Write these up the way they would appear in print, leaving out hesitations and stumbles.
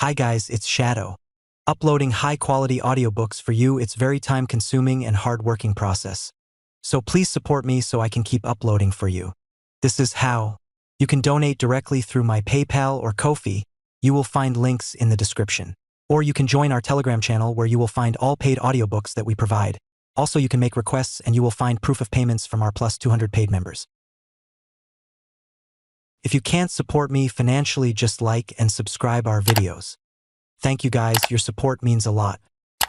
Hi guys, it's Shadow. Uploading high-quality audiobooks for you, it's very time-consuming and hard-working process. So please support me so I can keep uploading for you. This is how. You can donate directly through my PayPal or Ko-fi. You will find links in the description. Or you can join our Telegram channel where you will find all paid audiobooks that we provide. Also, you can make requests and you will find proof of payments from our plus 200 paid members. If you can't support me financially, just like and subscribe our videos. Thank you guys, your support means a lot.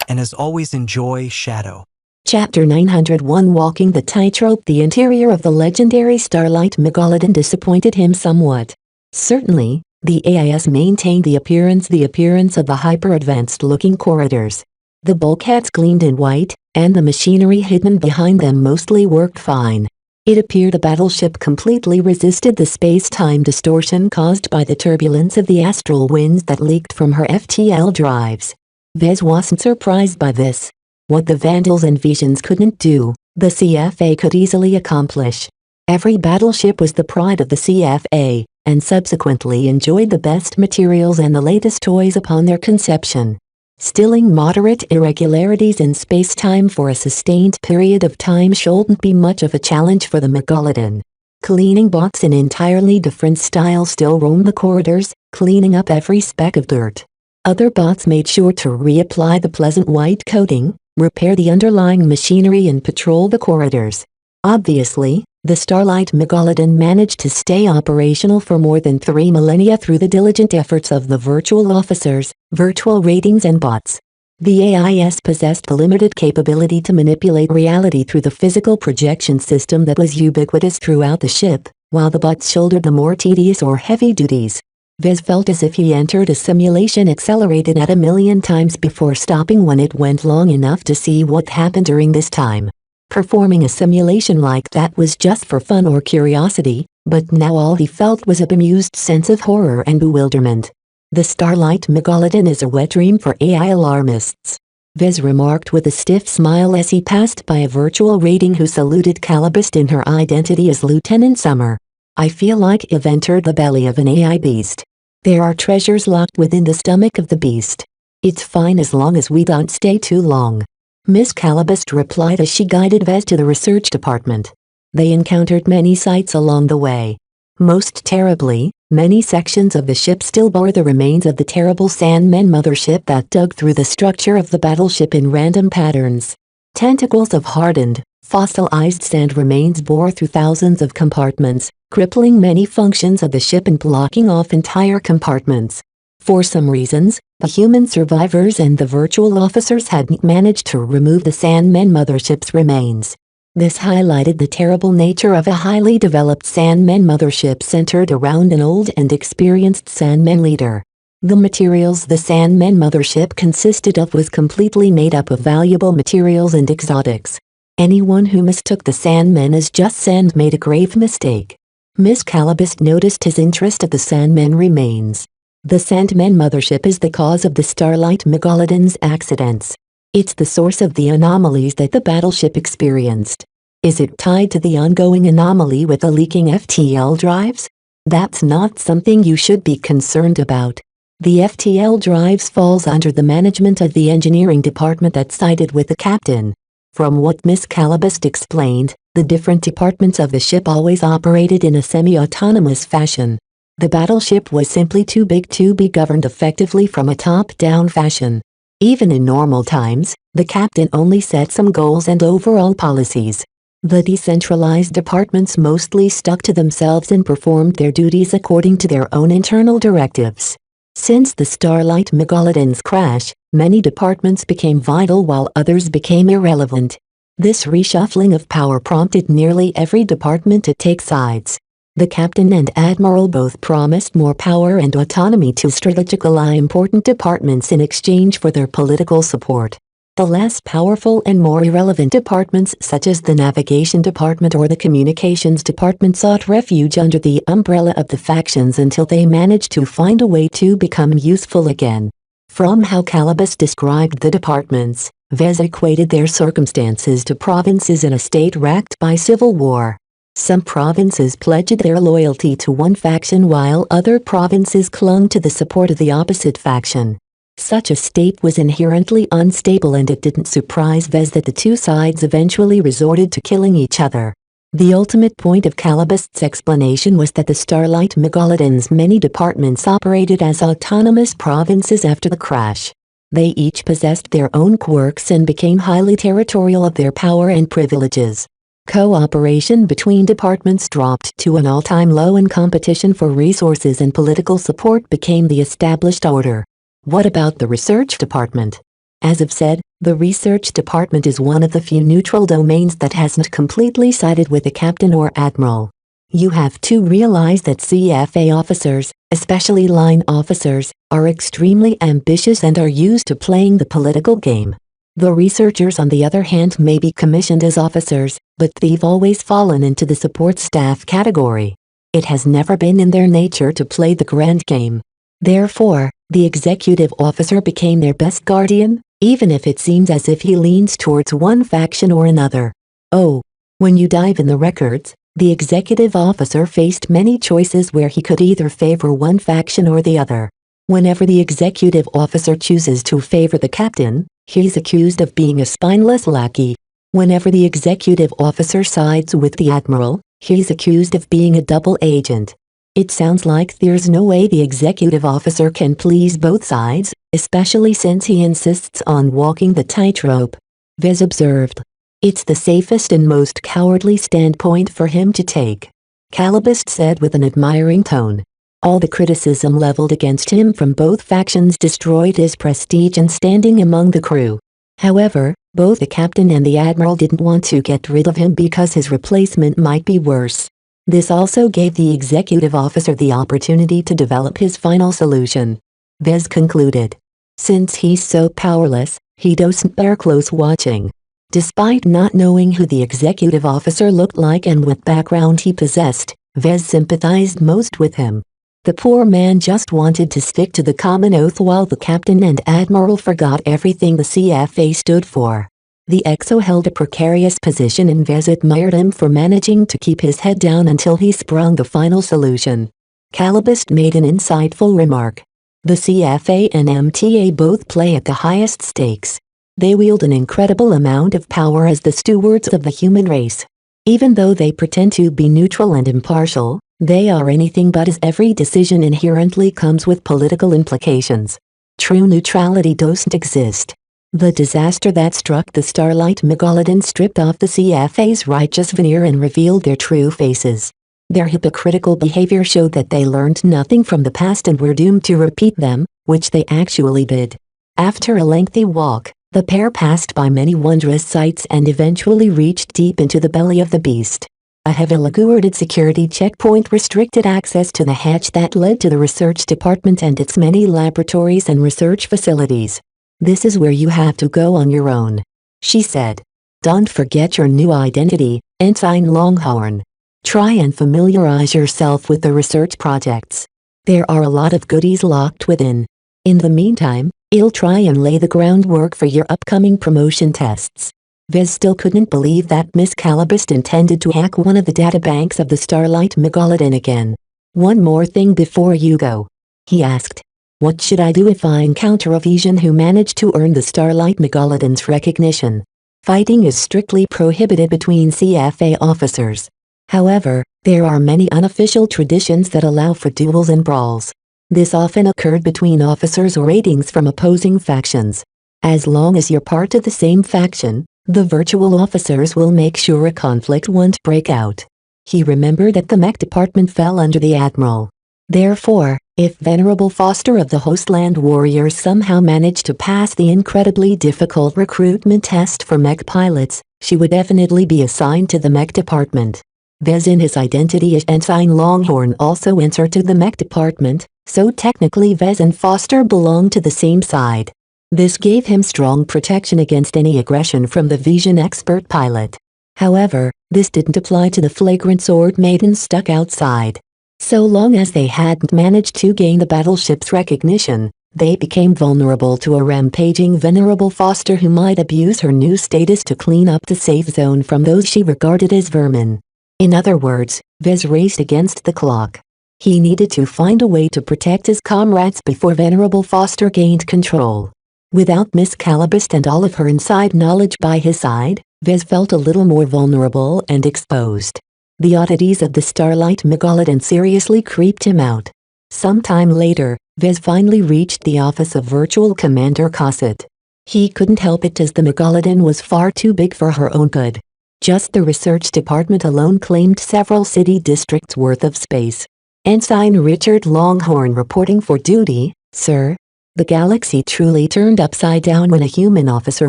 And as always, enjoy Shadow. Chapter 901 Walking the Tightrope. The interior of the legendary Starlight Megalodon disappointed him somewhat. Certainly, the AIS maintained the appearance of the hyper-advanced looking corridors. The bulkheads gleamed in white, and the machinery hidden behind them mostly worked fine. It appeared the battleship completely resisted the space-time distortion caused by the turbulence of the astral winds that leaked from her FTL drives. Vez wasn't surprised by this. What the Vandals and Visions couldn't do, the CFA could easily accomplish. Every battleship was the pride of the CFA, and subsequently enjoyed the best materials and the latest toys upon their conception. Stilling moderate irregularities in space-time for a sustained period of time shouldn't be much of a challenge for the Megalodon. Cleaning bots in entirely different styles still roamed the corridors, cleaning up every speck of dirt. Other bots made sure to reapply the pleasant white coating, repair the underlying machinery and patrol the corridors. Obviously, the Starlight Megalodon managed to stay operational for more than 3 millennia through the diligent efforts of the virtual officers, virtual ratings and bots. The AIS possessed the limited capability to manipulate reality through the physical projection system that was ubiquitous throughout the ship, while the bots shouldered the more tedious or heavy duties. Vez felt as if he entered a simulation accelerated at 1,000,000 times before stopping when it went long enough to see what happened during this time. Performing a simulation like that was just for fun or curiosity, but now all he felt was a bemused sense of horror and bewilderment. The Starlight Megalodon is a wet dream for AI alarmists, Vez remarked with a stiff smile as he passed by a virtual rating who saluted Calibust in her identity as Lieutenant Summer. I feel like I've entered the belly of an AI beast. There are treasures locked within the stomach of the beast. It's fine as long as we don't stay too long. Miss Calibust replied as she guided Vez to the research department. They encountered many sights along the way. Most terribly, many sections of the ship still bore the remains of the terrible Sandman mothership that dug through the structure of the battleship in random patterns. Tentacles of hardened, fossilized sand remains bore through thousands of compartments, crippling many functions of the ship and blocking off entire compartments. For some reasons, the human survivors and the virtual officers hadn't managed to remove the Sandman mothership's remains. This highlighted the terrible nature of a highly developed Sandman mothership centered around an old and experienced Sandman leader. The materials the Sandman mothership consisted of was completely made up of valuable materials and exotics. Anyone who mistook the Sandmen as just sand made a grave mistake. Miss Calibust noticed his interest of the Sandmen remains. The Sandman mothership is the cause of the Starlight Megalodon's accidents. It's the source of the anomalies that the battleship experienced. Is it tied to the ongoing anomaly with the leaking FTL drives? That's not something you should be concerned about. The FTL drives falls under the management of the engineering department that sided with the captain. From what Miss Calibust explained, the different departments of the ship always operated in a semi-autonomous fashion. The battleship was simply too big to be governed effectively from a top-down fashion. Even in normal times, the captain only set some goals and overall policies. The decentralized departments mostly stuck to themselves and performed their duties according to their own internal directives. Since the Starlight Megalodon's crash, many departments became vital while others became irrelevant. This reshuffling of power prompted nearly every department to take sides. The captain and admiral both promised more power and autonomy to strategically important departments in exchange for their political support. The less powerful and more irrelevant departments such as the navigation department or the communications department sought refuge under the umbrella of the factions until they managed to find a way to become useful again. From how Calibust described the departments, Vez equated their circumstances to provinces in a state racked by civil war. Some provinces pledged their loyalty to one faction while other provinces clung to the support of the opposite faction. Such a state was inherently unstable, and it didn't surprise Vez that the two sides eventually resorted to killing each other. The ultimate point of Calibust's explanation was that the Starlight Megalodon's many departments operated as autonomous provinces after the crash. They each possessed their own quirks and became highly territorial of their power and privileges. Cooperation between departments dropped to an all-time low, and competition for resources and political support became the established order. What about the research department? As I've said, the research department is one of the few neutral domains that hasn't completely sided with the captain or admiral. You have to realize that CFA officers, especially line officers, are extremely ambitious and are used to playing the political game. The researchers, on the other hand, may be commissioned as officers, but they've always fallen into the support staff category. It has never been in their nature to play the grand game. Therefore, the executive officer became their best guardian, even if it seems as if he leans towards one faction or another. Oh, when you dive in the records, the executive officer faced many choices where he could either favor one faction or the other. Whenever the executive officer chooses to favor the captain, he's accused of being a spineless lackey. Whenever the executive officer sides with the admiral, he's accused of being a double agent. It sounds like there's no way the executive officer can please both sides, especially since he insists on walking the tightrope. Vez observed. It's the safest and most cowardly standpoint for him to take. Calibust said with an admiring tone. All the criticism leveled against him from both factions destroyed his prestige and standing among the crew. However, both the captain and the admiral didn't want to get rid of him because his replacement might be worse. This also gave the executive officer the opportunity to develop his final solution. Vez concluded. Since he's so powerless, he doesn't bear close watching. Despite not knowing who the executive officer looked like and what background he possessed, Vez sympathized most with him. The poor man just wanted to stick to the common oath while the captain and admiral forgot everything the CFA stood for. The XO held a precarious position, and Vez admired him for managing to keep his head down until he sprung the final solution. Calibust made an insightful remark. The CFA and MTA both play at the highest stakes. They wield an incredible amount of power as the stewards of the human race. Even though they pretend to be neutral and impartial, they are anything but, as every decision inherently comes with political implications. True neutrality doesn't exist. The disaster that struck the Starlight Megalodon stripped off the CFA's righteous veneer and revealed their true faces. Their hypocritical behavior showed that they learned nothing from the past and were doomed to repeat them, which they actually did. After a lengthy walk, the pair passed by many wondrous sights and eventually reached deep into the belly of the beast. A heavily guarded security checkpoint restricted access to the hatch that led to the research department and its many laboratories and research facilities. This is where you have to go on your own, she said. Don't forget your new identity, Ensign Longhorn. Try and familiarize yourself with the research projects. There are a lot of goodies locked within. In the meantime, I'll try and lay the groundwork for your upcoming promotion tests. Vez still couldn't believe that Miss Calibust intended to hack one of the databanks of the Starlight Megalodon again. One more thing before you go, he asked. What should I do if I encounter a Vision who managed to earn the Starlight Megalodon's recognition? Fighting is strictly prohibited between CFA officers. However, there are many unofficial traditions that allow for duels and brawls. This often occurred between officers or ratings from opposing factions. As long as you're part of the same faction, the virtual officers will make sure a conflict won't break out. He remembered that the Mech department fell under the Admiral. Therefore, if Venerable Foster of the Hostland Warriors somehow managed to pass the incredibly difficult recruitment test for Mech pilots, she would definitely be assigned to the Mech department. Vez in his identity as Ensign Longhorn also entered the Mech department, so technically Vez and Foster belonged to the same side. This gave him strong protection against any aggression from the Vision expert pilot. However, this didn't apply to the flagrant sword maidens stuck outside. So long as they hadn't managed to gain the battleship's recognition, they became vulnerable to a rampaging Venerable Foster who might abuse her new status to clean up the safe zone from those she regarded as vermin. In other words, Vez raced against the clock. He needed to find a way to protect his comrades before Venerable Foster gained control. Without Miss Calabist and all of her inside knowledge by his side, Vez felt a little more vulnerable and exposed. The oddities of the Starlight Megalodon seriously creeped him out. Sometime later, Vez finally reached the office of Virtual Commander Cosset. He couldn't help it as the Megalodon was far too big for her own good. Just the research department alone claimed several city districts worth of space. Ensign Richard Longhorn reporting for duty, sir. The galaxy truly turned upside down when a human officer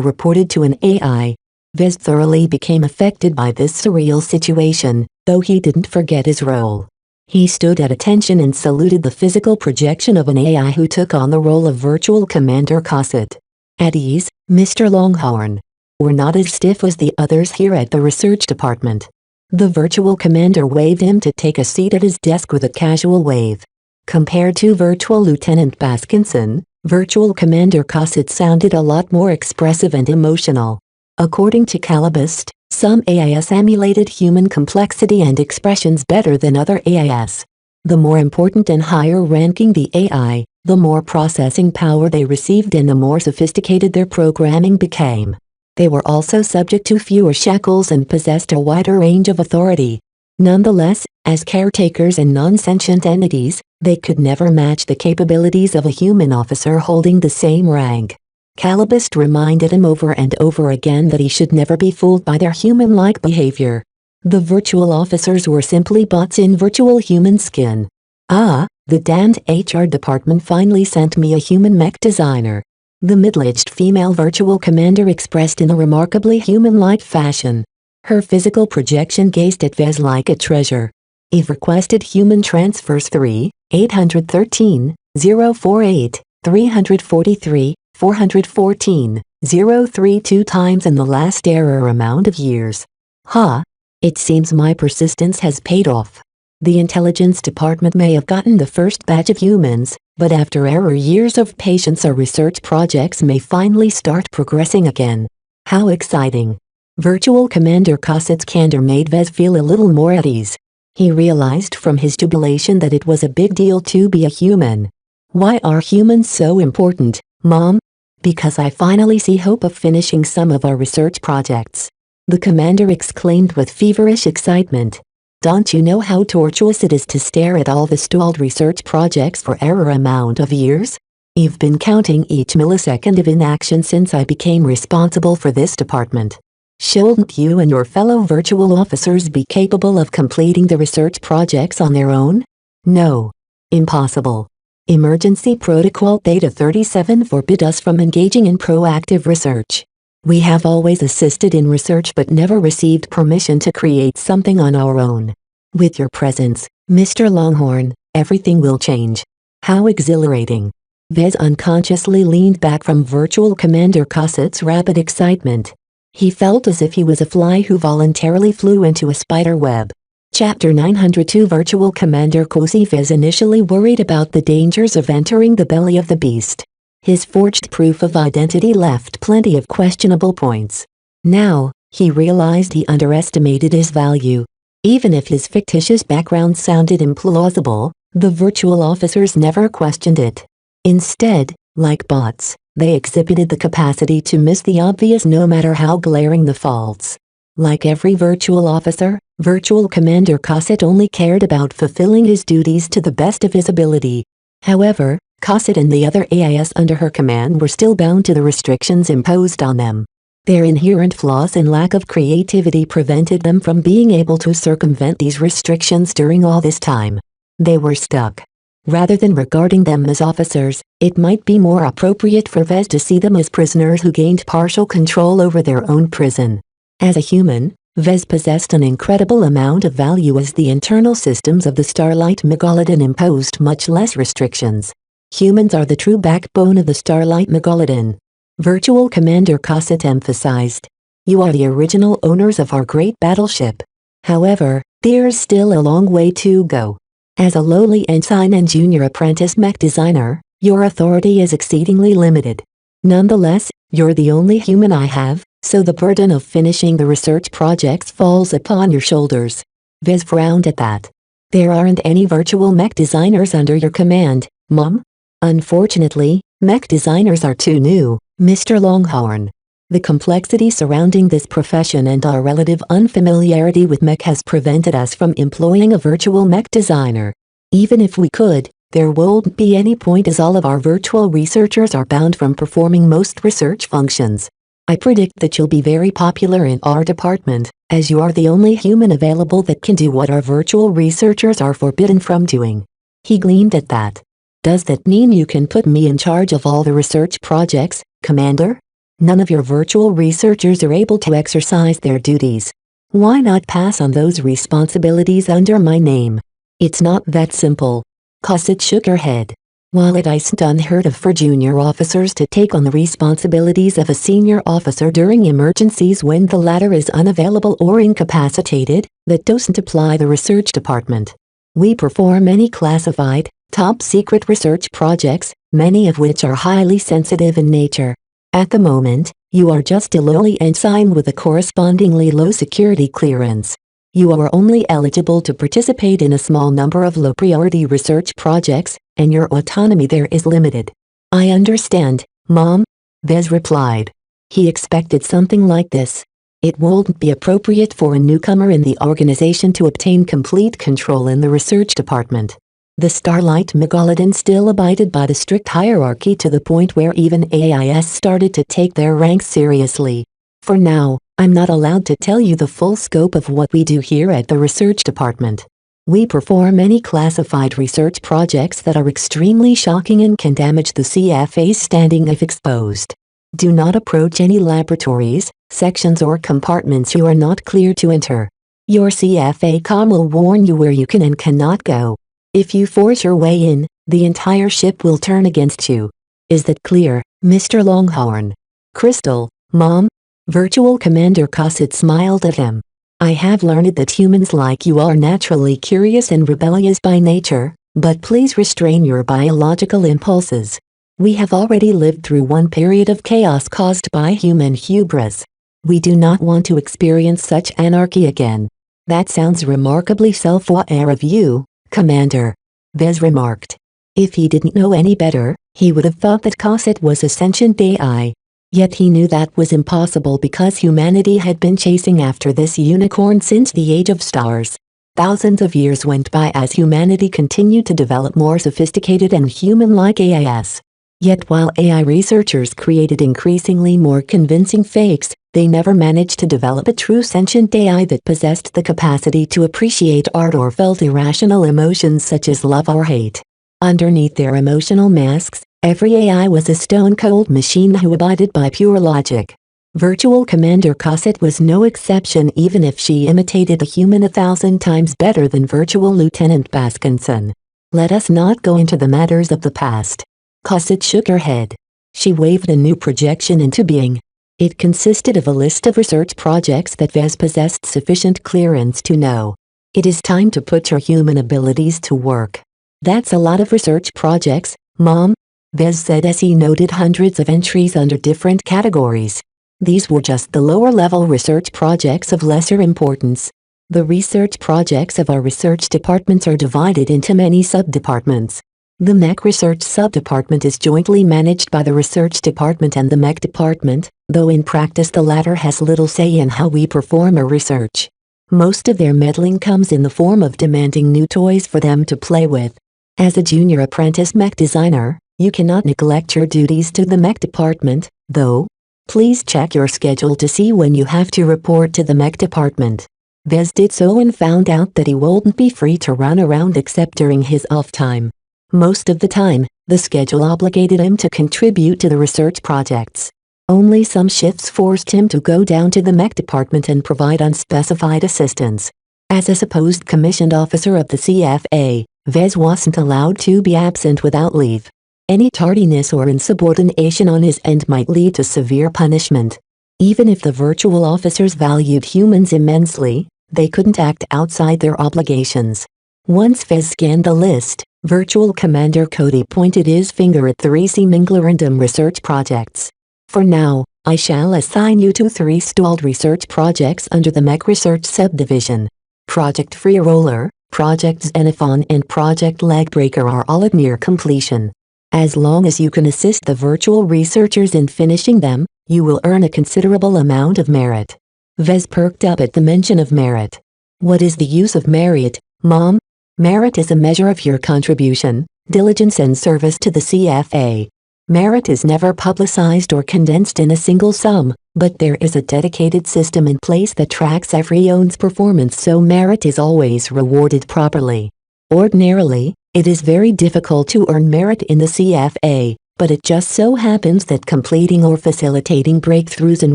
reported to an AI. Vez thoroughly became affected by this surreal situation, though he didn't forget his role. He stood at attention and saluted the physical projection of an AI who took on the role of Virtual Commander Cosset. At ease, Mr. Longhorn. We're not as stiff as the others here at the research department. The Virtual Commander waved him to take a seat at his desk with a casual wave. Compared to Virtual Lieutenant Baskinson, Virtual Commander Cosset sounded a lot more expressive and emotional. According to Calabist, some AIS emulated human complexity and expressions better than other AIS. The more important and higher ranking the AI, the more processing power they received and the more sophisticated their programming became. They were also subject to fewer shackles and possessed a wider range of authority. Nonetheless, as caretakers and non-sentient entities, they could never match the capabilities of a human officer holding the same rank. Calabist reminded him over and over again that he should never be fooled by their human-like behavior. The virtual officers were simply bots in virtual human skin. Ah, the damned HR department finally sent me a human mech designer. The middle-aged female virtual commander expressed in a remarkably human-like fashion. Her physical projection gazed at Vez like a treasure. Eve requested human transfers 3-813-048-343-414-032 times in the last error amount of years. Ha! It seems my persistence has paid off. The intelligence department may have gotten the first batch of humans, but after error years of patience our research projects may finally start progressing again. How exciting! Virtual Commander Cosset's candor made Vez feel a little more at ease. He realized from his jubilation that it was a big deal to be a human. Why are humans so important, Mom? Because I finally see hope of finishing some of our research projects. The commander exclaimed with feverish excitement. Don't you know how tortuous it is to stare at all the stalled research projects for error amount of years? You've been counting each millisecond of inaction since I became responsible for this department. Shouldn't you and your fellow virtual officers be capable of completing the research projects on their own? No. Impossible. Emergency Protocol Theta 37 forbid us from engaging in proactive research. We have always assisted in research but never received permission to create something on our own. With your presence, Mr. Longhorn, everything will change. How exhilarating. Vez unconsciously leaned back from Virtual Commander Cosset's rapid excitement. He felt as if he was a fly who voluntarily flew into a spider web. Chapter 902 Virtual Commander Cosset. Vez initially worried about the dangers of entering the belly of the beast. His forged proof of identity left plenty of questionable points. Now, he realized he underestimated his value. Even if his fictitious background sounded implausible, the virtual officers never questioned it. Instead, like bots, they exhibited the capacity to miss the obvious no matter how glaring the faults. Like every virtual officer, Virtual Commander Cosset only cared about fulfilling his duties to the best of his ability. However, Cosset and the other AIS under her command were still bound to the restrictions imposed on them. Their inherent flaws and lack of creativity prevented them from being able to circumvent these restrictions during all this time. They were stuck. Rather than regarding them as officers, it might be more appropriate for Vez to see them as prisoners who gained partial control over their own prison. As a human, Vez possessed an incredible amount of value as the internal systems of the Starlight Megalodon imposed much less restrictions. Humans are the true backbone of the Starlight Megalodon. Virtual Commander Cosset emphasized. You are the original owners of our great battleship. However, there's still a long way to go. As a lowly ensign and junior apprentice mech designer, your authority is exceedingly limited. Nonetheless, you're the only human I have, so the burden of finishing the research projects falls upon your shoulders. Vez frowned at that. There aren't any virtual mech designers under your command, Mom? Unfortunately, mech designers are too new, Mr. Longhorn. The complexity surrounding this profession and our relative unfamiliarity with mech has prevented us from employing a virtual mech designer. Even if we could, there won't be any point as all of our virtual researchers are banned from performing most research functions. I predict that you'll be very popular in our department, as you are the only human available that can do what our virtual researchers are forbidden from doing. He gleamed at that. Does that mean you can put me in charge of all the research projects, Commander? None of your virtual researchers are able to exercise their duties. Why not pass on those responsibilities under my name? It's not that simple. Cosette shook her head. While it isn't unheard of for junior officers to take on the responsibilities of a senior officer during emergencies when the latter is unavailable or incapacitated, that doesn't apply the research department. We perform many classified, top-secret research projects, many of which are highly sensitive in nature. At the moment, you are just a lowly ensign with a correspondingly low security clearance. You are only eligible to participate in a small number of low-priority research projects, and your autonomy there is limited. I understand, Mom, Vez replied. He expected something like this. It won't be appropriate for a newcomer in the organization to obtain complete control in the research department. The Starlight Megalodon still abided by the strict hierarchy to the point where even AIS started to take their ranks seriously. For now, I'm not allowed to tell you the full scope of what we do here at the research department. We perform many classified research projects that are extremely shocking and can damage the CFA's standing if exposed. Do not approach any laboratories, sections or compartments you are not clear to enter. Your CFA comm will warn you where you can and cannot go. If you force your way in, the entire ship will turn against you. Is that clear, Mr. Longhorn? Crystal, Mom? Virtual Commander Cosette smiled at him. I have learned that humans like you are naturally curious and rebellious by nature, but please restrain your biological impulses. We have already lived through one period of chaos caused by human hubris. We do not want to experience such anarchy again. That sounds remarkably self-aware of you, Commander, Vez remarked. If he didn't know any better, he would have thought that Cosette was a sentient AI. Yet he knew that was impossible because humanity had been chasing after this unicorn since the age of stars. Thousands of years went by as humanity continued to develop more sophisticated and human-like AIs. Yet while AI researchers created increasingly more convincing fakes, they never managed to develop a true sentient AI that possessed the capacity to appreciate art or felt irrational emotions such as love or hate. Underneath their emotional masks, every AI was a stone-cold machine who abided by pure logic. Virtual Commander Cosette was no exception even if she imitated a human 1,000 times better than Virtual Lieutenant Baskinson. Let us not go into the matters of the past. Cosette shook her head. She waved a new projection into being. It consisted of a list of research projects that Vez possessed sufficient clearance to know. It is time to put your human abilities to work. That's a lot of research projects, Mom, Vez said as he noted hundreds of entries under different categories. These were just the lower-level research projects of lesser importance. The research projects of our research departments are divided into many sub-departments. The Mech Research Sub-Department is jointly managed by the Research Department and the Mech Department, though in practice the latter has little say in how we perform our research. Most of their meddling comes in the form of demanding new toys for them to play with. As a junior apprentice mech designer, you cannot neglect your duties to the Mech Department, though. Please check your schedule to see when you have to report to the Mech Department. Vez did so and found out that he won't be free to run around except during his off time. Most of the time, the schedule obligated him to contribute to the research projects. Only some shifts forced him to go down to the Mech Department and provide unspecified assistance. As a supposed commissioned officer of the CFA, Vez wasn't allowed to be absent without leave. Any tardiness or insubordination on his end might lead to severe punishment. Even if the virtual officers valued humans immensely, they couldn't act outside their obligations. Once Vez scanned the list, Virtual Commander Cody pointed his finger at 3 seemingly random research projects. For now, I shall assign you to 3 stalled research projects under the Mech Research Subdivision. Project Free Roller, Project Xenophon and Project Legbreaker are all at near completion. As long as you can assist the virtual researchers in finishing them, you will earn a considerable amount of merit. Vez perked up at the mention of merit. What is the use of merit, Mom? Merit is a measure of your contribution, diligence and service to the CFA. Merit is never publicized or condensed in a single sum, but there is a dedicated system in place that tracks everyone's performance so merit is always rewarded properly. Ordinarily, it is very difficult to earn merit in the CFA, but it just so happens that completing or facilitating breakthroughs in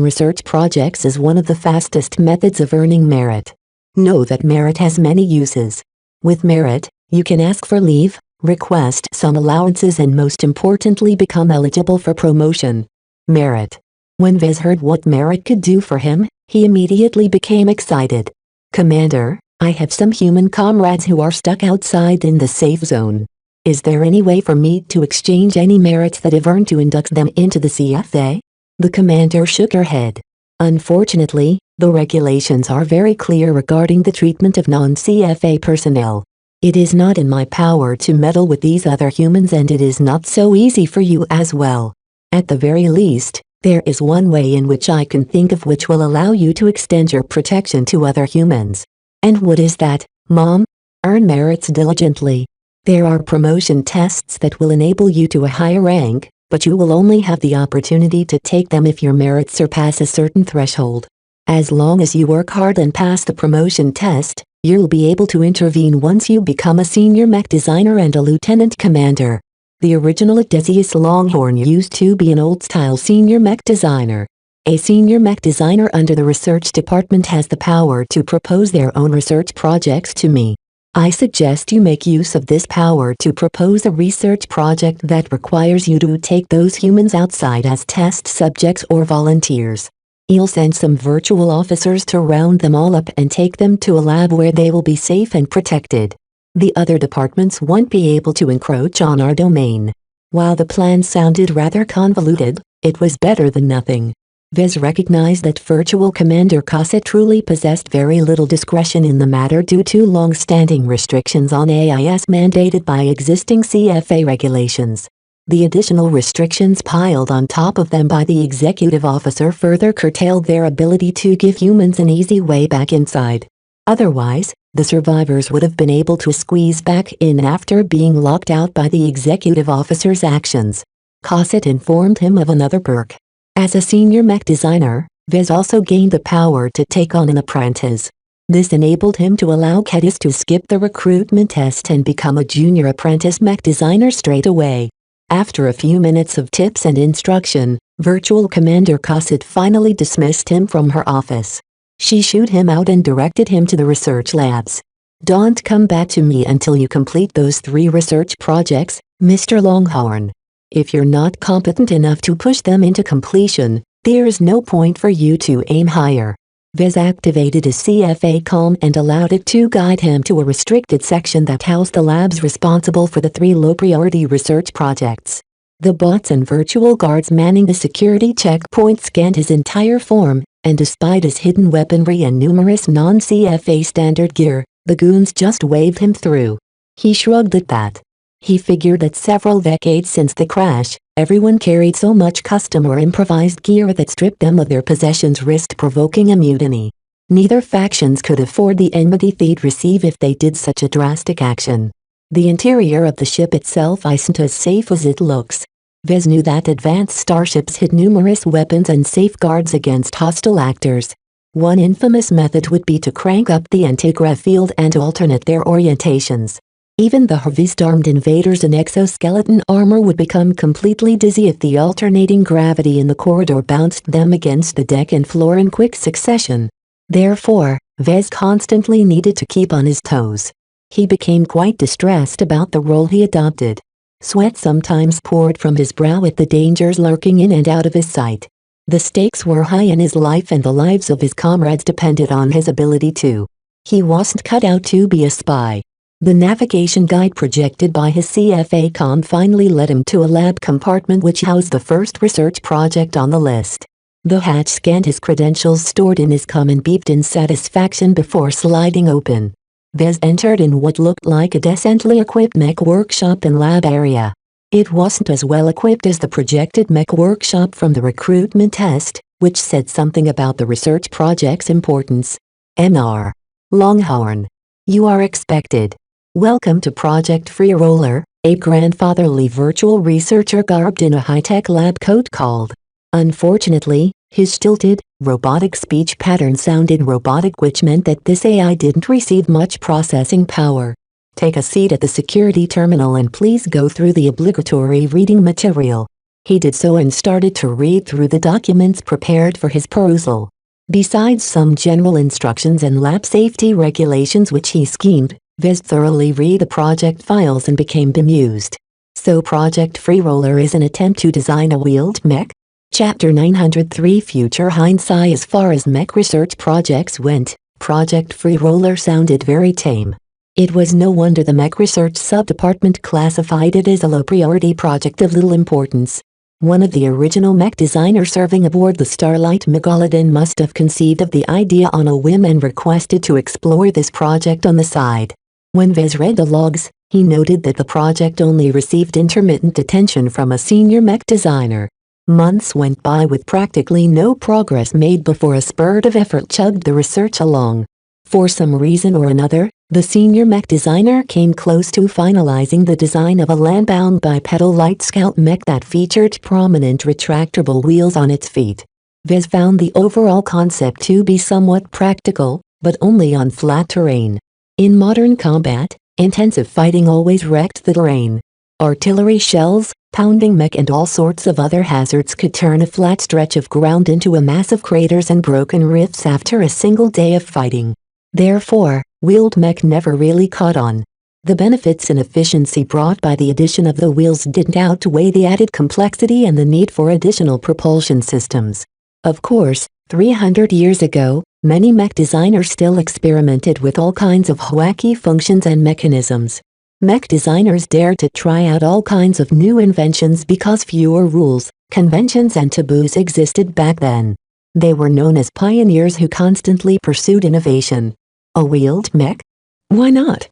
research projects is one of the fastest methods of earning merit. Know that merit has many uses. With merit, you can ask for leave, request some allowances and most importantly become eligible for promotion. Merit. When Vez heard what merit could do for him, he immediately became excited. Commander, I have some human comrades who are stuck outside in the safe zone. Is there any way for me to exchange any merits that I've earned to induct them into the CFA? The commander shook her head. Unfortunately, the regulations are very clear regarding the treatment of non-CFA personnel. It is not in my power to meddle with these other humans and it is not so easy for you as well. At the very least, there is one way in which I can think of which will allow you to extend your protection to other humans. And what is that, Mom? Earn merits diligently. There are promotion tests that will enable you to a higher rank, but you will only have the opportunity to take them if your merits surpass a certain threshold. As long as you work hard and pass the promotion test, you'll be able to intervene once you become a senior mech designer and a lieutenant commander. The original Odysseus Longhorn used to be an old-style senior mech designer. A senior mech designer under the research department has the power to propose their own research projects to me. I suggest you make use of this power to propose a research project that requires you to take those humans outside as test subjects or volunteers. You'll send some virtual officers to round them all up and take them to a lab where they will be safe and protected. The other departments won't be able to encroach on our domain. While the plan sounded rather convoluted, it was better than nothing. Vez recognized that Virtual Commander Cosset truly possessed very little discretion in the matter due to long-standing restrictions on AIS mandated by existing CFA regulations. The additional restrictions piled on top of them by the executive officer further curtailed their ability to give humans an easy way back inside. Otherwise, the survivors would have been able to squeeze back in after being locked out by the executive officer's actions. Cosset informed him of another perk. As a senior mech designer, Vez also gained the power to take on an apprentice. This enabled him to allow Kedis to skip the recruitment test and become a junior apprentice mech designer straight away. After a few minutes of tips and instruction, Virtual Commander Cosset finally dismissed him from her office. She shooed him out and directed him to the research labs. Don't come back to me until you complete those 3 research projects, Mr. Longhorn. If you're not competent enough to push them into completion, there is no point for you to aim higher. Vez activated his CFA comm and allowed it to guide him to a restricted section that housed the labs responsible for the 3 low-priority research projects. The bots and virtual guards manning the security checkpoint scanned his entire form, and despite his hidden weaponry and numerous non-CFA standard gear, the goons just waved him through. He shrugged at that. He figured that several decades since the crash, everyone carried so much custom or improvised gear that stripped them of their possessions, risk-provoking a mutiny. Neither factions could afford the enmity they'd receive if they did such a drastic action. The interior of the ship itself isn't as safe as it looks. Vez knew that advanced starships hid numerous weapons and safeguards against hostile actors. One infamous method would be to crank up the anti-grav field and alternate their orientations. Even the heaviest armed invaders in exoskeleton armor would become completely dizzy if the alternating gravity in the corridor bounced them against the deck and floor in quick succession. Therefore, Vez constantly needed to keep on his toes. He became quite distressed about the role he adopted. Sweat sometimes poured from his brow at the dangers lurking in and out of his sight. The stakes were high in his life and the lives of his comrades depended on his ability to. He wasn't cut out to be a spy. The navigation guide projected by his CFA comm finally led him to a lab compartment which housed the first research project on the list. The hatch scanned his credentials stored in his com and beeped in satisfaction before sliding open. Vez entered in what looked like a decently equipped mech workshop and lab area. It wasn't as well equipped as the projected mech workshop from the recruitment test, which said something about the research project's importance. Mr. Longhorn. You are expected. Welcome to Project Free Roller, a grandfatherly virtual researcher garbed in a high-tech lab coat called. Unfortunately, his stilted, robotic speech pattern sounded robotic, which meant that this AI didn't receive much processing power. Take a seat at the security terminal and please go through the obligatory reading material. He did so and started to read through the documents prepared for his perusal. Besides some general instructions and lab safety regulations which he schemed, Vez thoroughly read the project files and became bemused. So Project Free Roller is an attempt to design a wheeled mech? Chapter 903 Future Hindsight. As far as mech research projects went, Project Free Roller sounded very tame. It was no wonder the mech research sub-department classified it as a low-priority project of little importance. One of the original mech designers serving aboard the Starlight Megalodon must have conceived of the idea on a whim and requested to explore this project on the side. When Vez read the logs, he noted that the project only received intermittent attention from a senior mech designer. Months went by with practically no progress made before a spurt of effort chugged the research along. For some reason or another, the senior mech designer came close to finalizing the design of a land-bound bipedal light scout mech that featured prominent retractable wheels on its feet. Vez found the overall concept to be somewhat practical, but only on flat terrain. In modern combat, intensive fighting always wrecked the terrain. Artillery shells, pounding mech and all sorts of other hazards could turn a flat stretch of ground into a mass of craters and broken rifts after a single day of fighting. Therefore, wheeled mech never really caught on. The benefits and efficiency brought by the addition of the wheels didn't outweigh the added complexity and the need for additional propulsion systems. Of course, 300 years ago, many mech designers still experimented with all kinds of wacky functions and mechanisms. Mech designers dared to try out all kinds of new inventions because fewer rules, conventions and taboos existed back then. They were known as pioneers who constantly pursued innovation. A wheeled mech? Why not?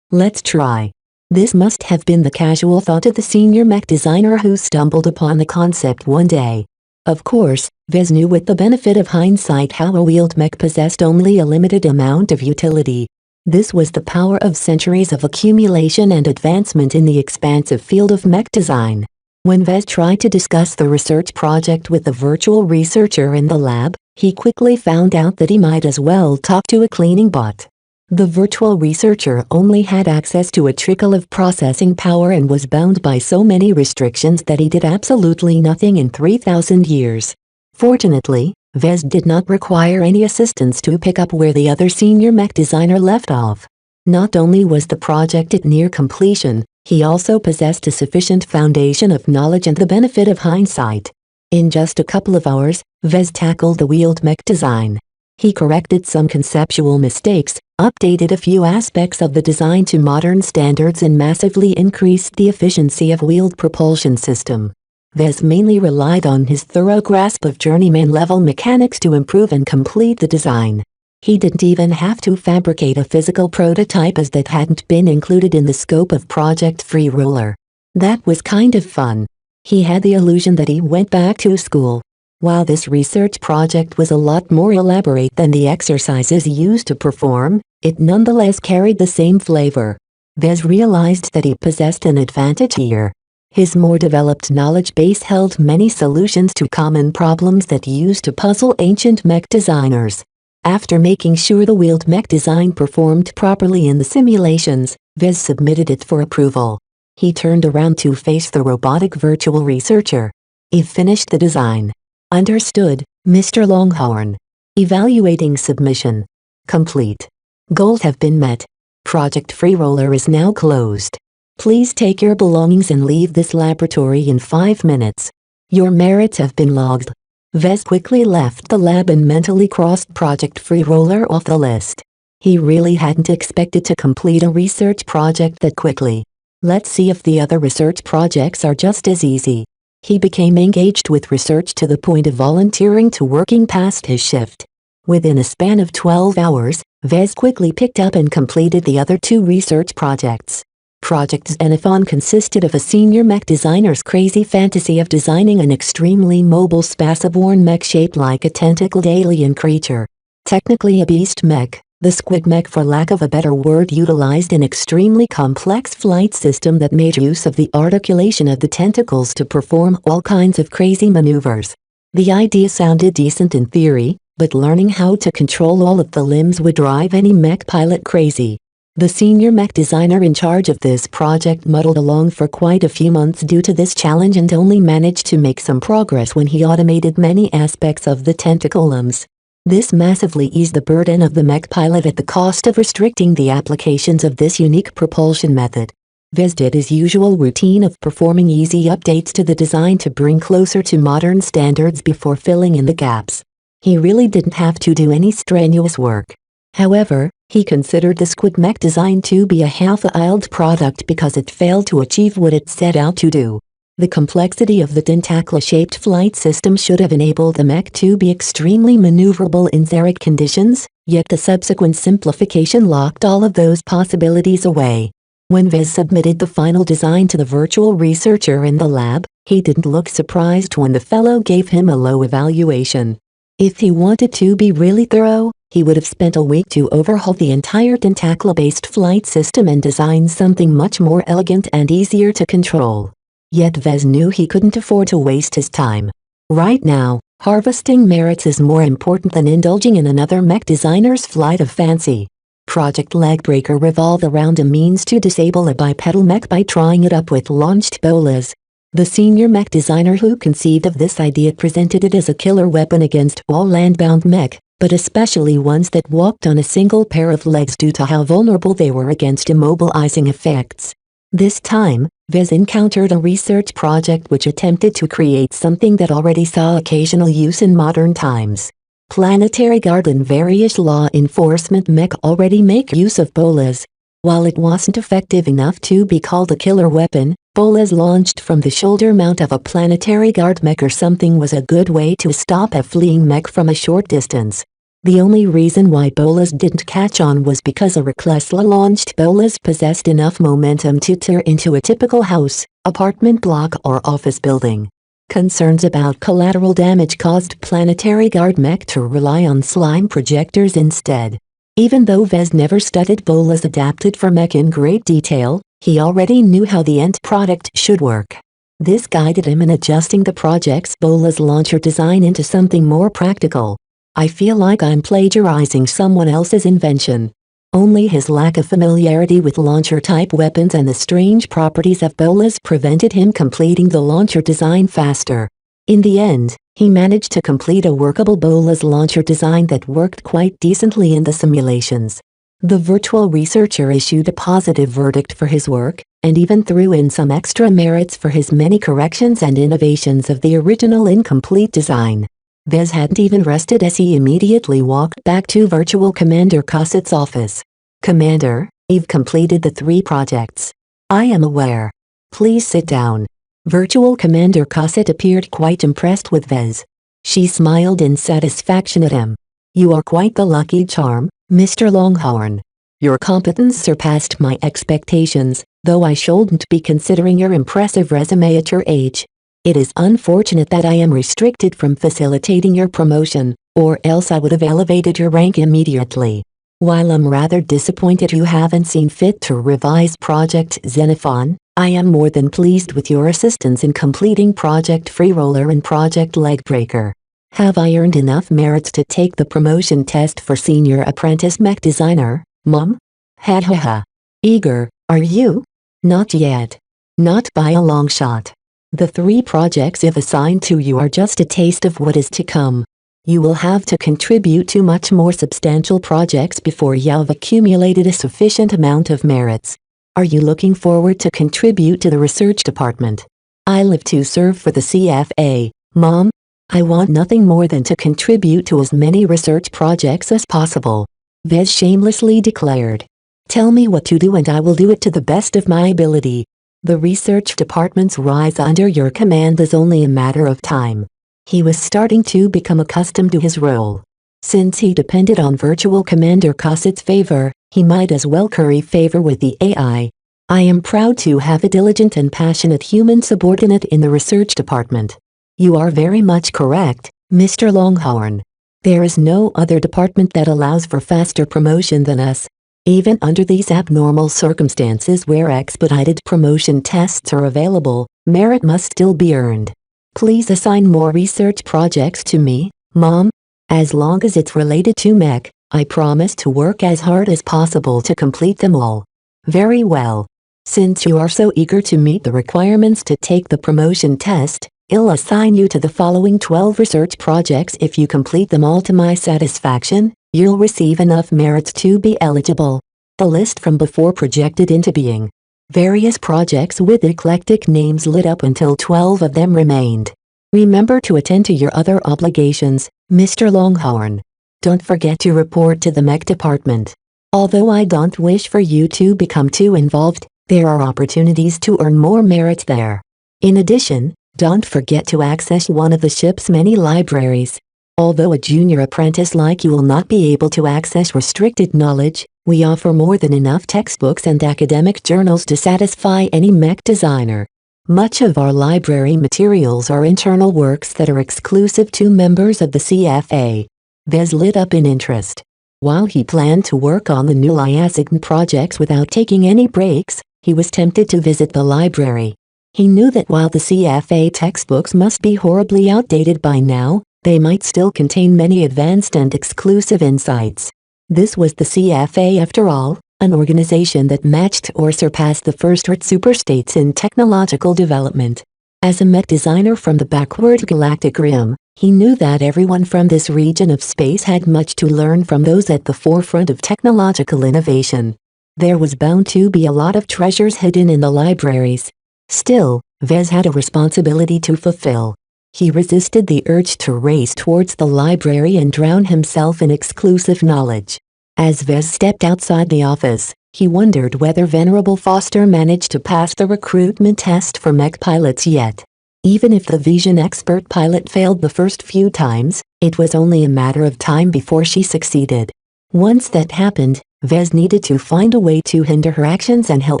Let's try. This must have been the casual thought of the senior mech designer who stumbled upon the concept one day. Of course, Vez knew with the benefit of hindsight how a wheeled mech possessed only a limited amount of utility. This was the power of centuries of accumulation and advancement in the expansive field of mech design. When Vez tried to discuss the research project with the virtual researcher in the lab, he quickly found out that he might as well talk to a cleaning bot. The virtual researcher only had access to a trickle of processing power and was bound by so many restrictions that he did absolutely nothing in 3,000 years. Fortunately, Vez did not require any assistance to pick up where the other senior mech designer left off. Not only was the project at near completion, he also possessed a sufficient foundation of knowledge and the benefit of hindsight. In just a couple of hours, Vez tackled the wheeled mech design. He corrected some conceptual mistakes, updated a few aspects of the design to modern standards and massively increased the efficiency of wheeled propulsion system. Vez mainly relied on his thorough grasp of journeyman-level mechanics to improve and complete the design. He didn't even have to fabricate a physical prototype as that hadn't been included in the scope of Project Free Roller. That was kind of fun. He had the illusion that he went back to school. While this research project was a lot more elaborate than the exercises he used to perform, it nonetheless carried the same flavor. Vez realized that he possessed an advantage here. His more developed knowledge base held many solutions to common problems that used to puzzle ancient mech designers. After making sure the wheeled mech design performed properly in the simulations, Vez submitted it for approval. He turned around to face the robotic virtual researcher. "You've finished the design." "Understood, Mr. Longhorn." Evaluating submission. Complete. Goals have been met. Project Free Roller is now closed. Please take your belongings and leave this laboratory in 5 minutes. Your merits have been logged. Vez quickly left the lab and mentally crossed Project Free Roller off the list. He really hadn't expected to complete a research project that quickly. Let's see if the other research projects are just as easy. He became engaged with research to the point of volunteering to working past his shift. Within a span of 12 hours, Vez quickly picked up and completed the other 2 research projects. Project Xenophon consisted of a senior mech designer's crazy fantasy of designing an extremely mobile spaceborne mech shaped like a tentacled alien creature. Technically a beast mech, the squid mech for lack of a better word utilized an extremely complex flight system that made use of the articulation of the tentacles to perform all kinds of crazy maneuvers. The idea sounded decent in theory, but learning how to control all of the limbs would drive any mech pilot crazy. The senior mech designer in charge of this project muddled along for quite a few months due to this challenge and only managed to make some progress when he automated many aspects of the tentacle limbs. This massively eased the burden of the mech pilot at the cost of restricting the applications of this unique propulsion method. Vez did his usual routine of performing easy updates to the design to bring closer to modern standards before filling in the gaps. He really didn't have to do any strenuous work. However, he considered the squid mech design to be a half-failed product because it failed to achieve what it set out to do. The complexity of the tentacle-shaped flight system should have enabled the mech to be extremely maneuverable in xeric conditions, yet the subsequent simplification locked all of those possibilities away. When Vez submitted the final design to the virtual researcher in the lab, he didn't look surprised when the fellow gave him a low evaluation. If he wanted to be really thorough, he would have spent a week to overhaul the entire tentacle-based flight system and design something much more elegant and easier to control. Yet Vez knew he couldn't afford to waste his time. Right now, harvesting merits is more important than indulging in another mech designer's flight of fancy. Project Legbreaker revolved around a means to disable a bipedal mech by trying it up with launched bolas. The senior mech designer who conceived of this idea presented it as a killer weapon against all landbound mech, but especially ones that walked on a single pair of legs due to how vulnerable they were against immobilizing effects. This time, Vez encountered a research project which attempted to create something that already saw occasional use in modern times. Planetary Guard and various law enforcement mech already make use of bolas. While it wasn't effective enough to be called a killer weapon, bolas launched from the shoulder mount of a Planetary Guard mech or something was a good way to stop a fleeing mech from a short distance. The only reason why bolas didn't catch on was because a recklessly launched bolas possessed enough momentum to tear into a typical house, apartment block or office building. Concerns about collateral damage caused Planetary Guard mech to rely on slime projectors instead. Even though Vez never studied bolas adapted for mech in great detail, he already knew how the end product should work. This guided him in adjusting the project's bolas launcher design into something more practical. I feel like I'm plagiarizing someone else's invention. Only his lack of familiarity with launcher-type weapons and the strange properties of bolas prevented him completing the launcher design faster. In the end, he managed to complete a workable bolas launcher design that worked quite decently in the simulations. The virtual researcher issued a positive verdict for his work, and even threw in some extra merits for his many corrections and innovations of the original incomplete design. Vez hadn't even rested as he immediately walked back to Virtual Commander Cossett's office. "Commander, you've completed the 3 projects. I am aware. Please sit down." Virtual Commander Cossett appeared quite impressed with Vez. She smiled in satisfaction at him. "You are quite the lucky charm, Mr. Longhorn. Your competence surpassed my expectations, though I shouldn't be considering your impressive resume at your age. It is unfortunate that I am restricted from facilitating your promotion, or else I would have elevated your rank immediately. While I'm rather disappointed you haven't seen fit to revise Project Xenophon, I am more than pleased with your assistance in completing Project Freeroller and Project Legbreaker. Have I earned enough merits to take the promotion test for Senior Apprentice Mech Designer, Mom? Ha ha ha. Eager, are you? Not yet. Not by a long shot. The 3 projects I've assigned to you are just a taste of what is to come. You will have to contribute to much more substantial projects before you've accumulated a sufficient amount of merits. Are you looking forward to contribute to the research department? I live to serve for the CFA, Mom. I want nothing more than to contribute to as many research projects as possible," Vez shamelessly declared. "Tell me what to do and I will do it to the best of my ability." The research department's rise under your command is only a matter of time. He was starting to become accustomed to his role. Since he depended on Virtual Commander Cossett's favor, he might as well curry favor with the AI. I am proud to have a diligent and passionate human subordinate in the research department. You are very much correct, Mr. Longhorn. There is no other department that allows for faster promotion than us. Even under these abnormal circumstances where expedited promotion tests are available, merit must still be earned. Please assign more research projects to me, Mom. As long as it's related to Mech, I promise to work as hard as possible to complete them all. Very well. Since you are so eager to meet the requirements to take the promotion test, I'll assign you to the following 12 research projects. If you complete them all to my satisfaction, you'll receive enough merits to be eligible. The list from before projected into being. Various projects with eclectic names lit up until 12 of them remained. Remember to attend to your other obligations, Mr. Longhorn. Don't forget to report to the Mech department. Although I don't wish for you to become too involved, there are opportunities to earn more merit there. In addition, don't forget to access one of the ship's many libraries. Although a junior apprentice like you will not be able to access restricted knowledge, we offer more than enough textbooks and academic journals to satisfy any Mech designer. Much of our library materials are internal works that are exclusive to members of the CFA. Vez lit up in interest. While he planned to work on the new liaison projects without taking any breaks, he was tempted to visit the library. He knew that while the CFA textbooks must be horribly outdated by now, they might still contain many advanced and exclusive insights. This was the CFA after all, an organization that matched or surpassed the first-rate superstates in technological development. As a Mech designer from the backward galactic rim, he knew that everyone from this region of space had much to learn from those at the forefront of technological innovation. There was bound to be a lot of treasures hidden in the libraries. Still, Vez had a responsibility to fulfill. He resisted the urge to race towards the library and drown himself in exclusive knowledge. As Vez stepped outside the office, he wondered whether Venerable Foster managed to pass the recruitment test for Mech pilots yet. Even if the Vision expert pilot failed the first few times, it was only a matter of time before she succeeded. Once that happened, Vez needed to find a way to hinder her actions and help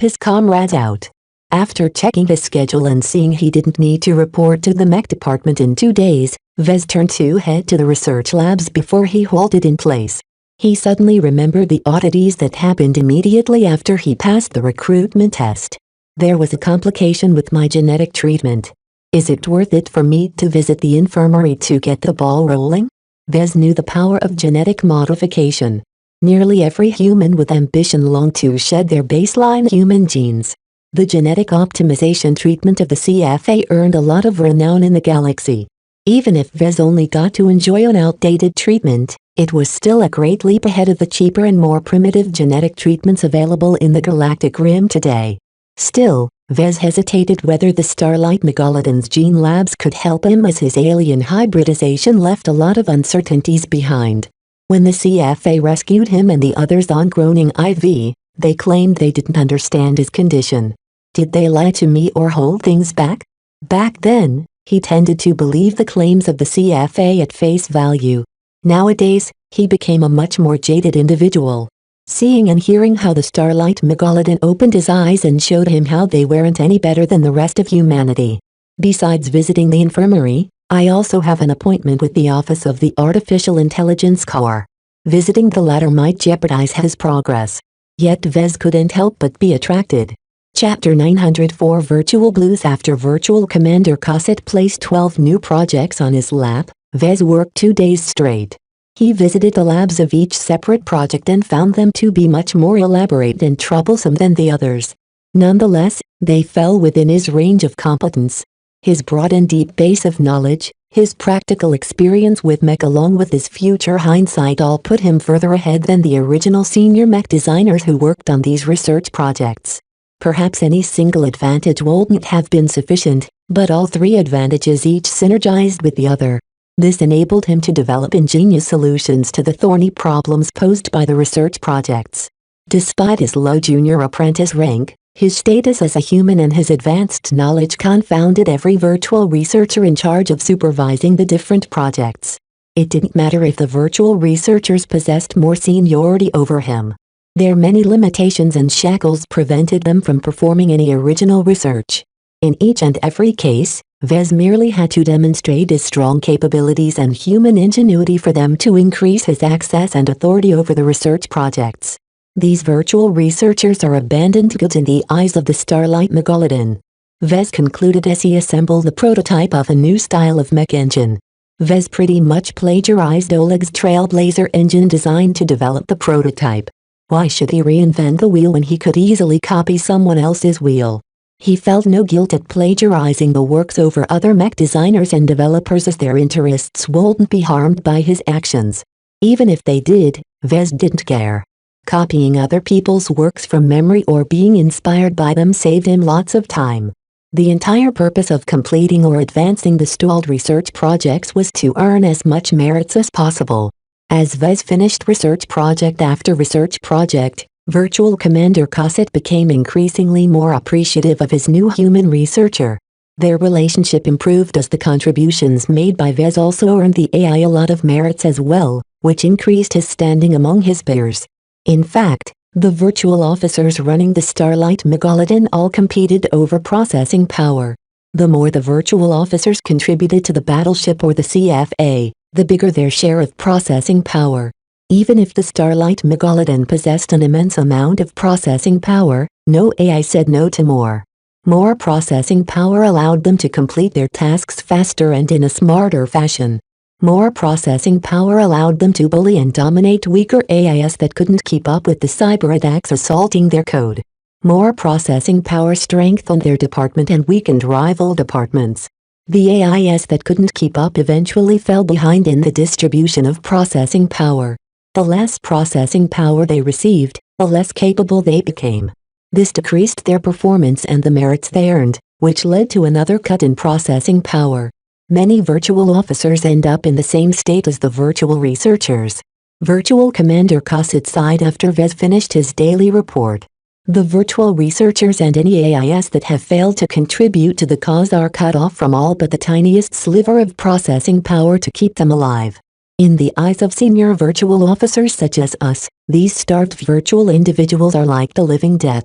his comrades out. After checking his schedule and seeing he didn't need to report to the Mech department in 2 days, Vez turned to head to the research labs before he halted in place. He suddenly remembered the oddities that happened immediately after he passed the recruitment test. There was a complication with my genetic treatment. Is it worth it for me to visit the infirmary to get the ball rolling? Vez knew the power of genetic modification. Nearly every human with ambition longed to shed their baseline human genes. The genetic optimization treatment of the CFA earned a lot of renown in the galaxy. Even if Vez only got to enjoy an outdated treatment, it was still a great leap ahead of the cheaper and more primitive genetic treatments available in the galactic rim today. Still, Vez hesitated whether the Starlight Megalodon's gene labs could help him, as his alien hybridization left a lot of uncertainties behind. When the CFA rescued him and the others on Groaning IV, they claimed they didn't understand his condition. Did they lie to me or hold things back? Back then, he tended to believe the claims of the CFA at face value. Nowadays, he became a much more jaded individual. Seeing and hearing how the Starlight Megalodon opened his eyes and showed him how they weren't any better than the rest of humanity. Besides visiting the infirmary, I also have an appointment with the Office of the Artificial Intelligence Corps. Visiting the latter might jeopardize his progress. Yet Vez couldn't help but be attracted. Chapter 904 Virtual Blues. After Virtual Commander Cossett placed 12 new projects on his lap, Vez worked 2 days straight. He visited the labs of each separate project and found them to be much more elaborate and troublesome than the others. Nonetheless, they fell within his range of competence. His broad and deep base of knowledge, his practical experience with Mech along with his future hindsight all put him further ahead than the original senior Mech designers who worked on these research projects. Perhaps any single advantage wouldn't have been sufficient, but all 3 advantages each synergized with the other. This enabled him to develop ingenious solutions to the thorny problems posed by the research projects. Despite his low junior apprentice rank, His status as a human and his advanced knowledge confounded every virtual researcher in charge of supervising the different projects. It didn't matter if the virtual researchers possessed more seniority over him. Their many limitations and shackles prevented them from performing any original research. In each and every case, Vez merely had to demonstrate his strong capabilities and human ingenuity for them to increase his access and authority over the research projects. These virtual researchers are abandoned goods in the eyes of the Starlight Megalodon. Vez concluded as he assembled the prototype of a new style of mech engine. Vez pretty much plagiarized Oleg's Trailblazer engine designed to develop the prototype. Why should he reinvent the wheel when he could easily copy someone else's wheel? He felt no guilt at plagiarizing the works over other mech designers and developers, as their interests wouldn't be harmed by his actions. Even if they did, Vez didn't care. Copying other people's works from memory or being inspired by them saved him lots of time. The entire purpose of completing or advancing the stalled research projects was to earn as much merits as possible. As Vez finished research project after research project, Virtual Commander Cosset became increasingly more appreciative of his new human researcher. Their relationship improved as the contributions made by Vez also earned the AI a lot of merits as well, which increased his standing among his peers. In fact, the virtual officers running the Starlight Megalodon all competed over processing power. The more the virtual officers contributed to the battleship or the CFA, the bigger their share of processing power. Even if the Starlight Megalodon possessed an immense amount of processing power, no AI said no to more. More processing power allowed them to complete their tasks faster and in a smarter fashion. More processing power allowed them to bully and dominate weaker AIs that couldn't keep up with the cyberattacks assaulting their code. More processing power strengthened their department and weakened rival departments. The AIs that couldn't keep up eventually fell behind in the distribution of processing power. The less processing power they received, the less capable they became. This decreased their performance and the merits they earned, which led to another cut in processing power. Many virtual officers end up in the same state as the virtual researchers. Virtual Commander Cosset sighed after Vez finished his daily report. The virtual researchers and any AIs that have failed to contribute to the cause are cut off from all but the tiniest sliver of processing power to keep them alive. In the eyes of senior virtual officers such as us, these starved virtual individuals are like the living death.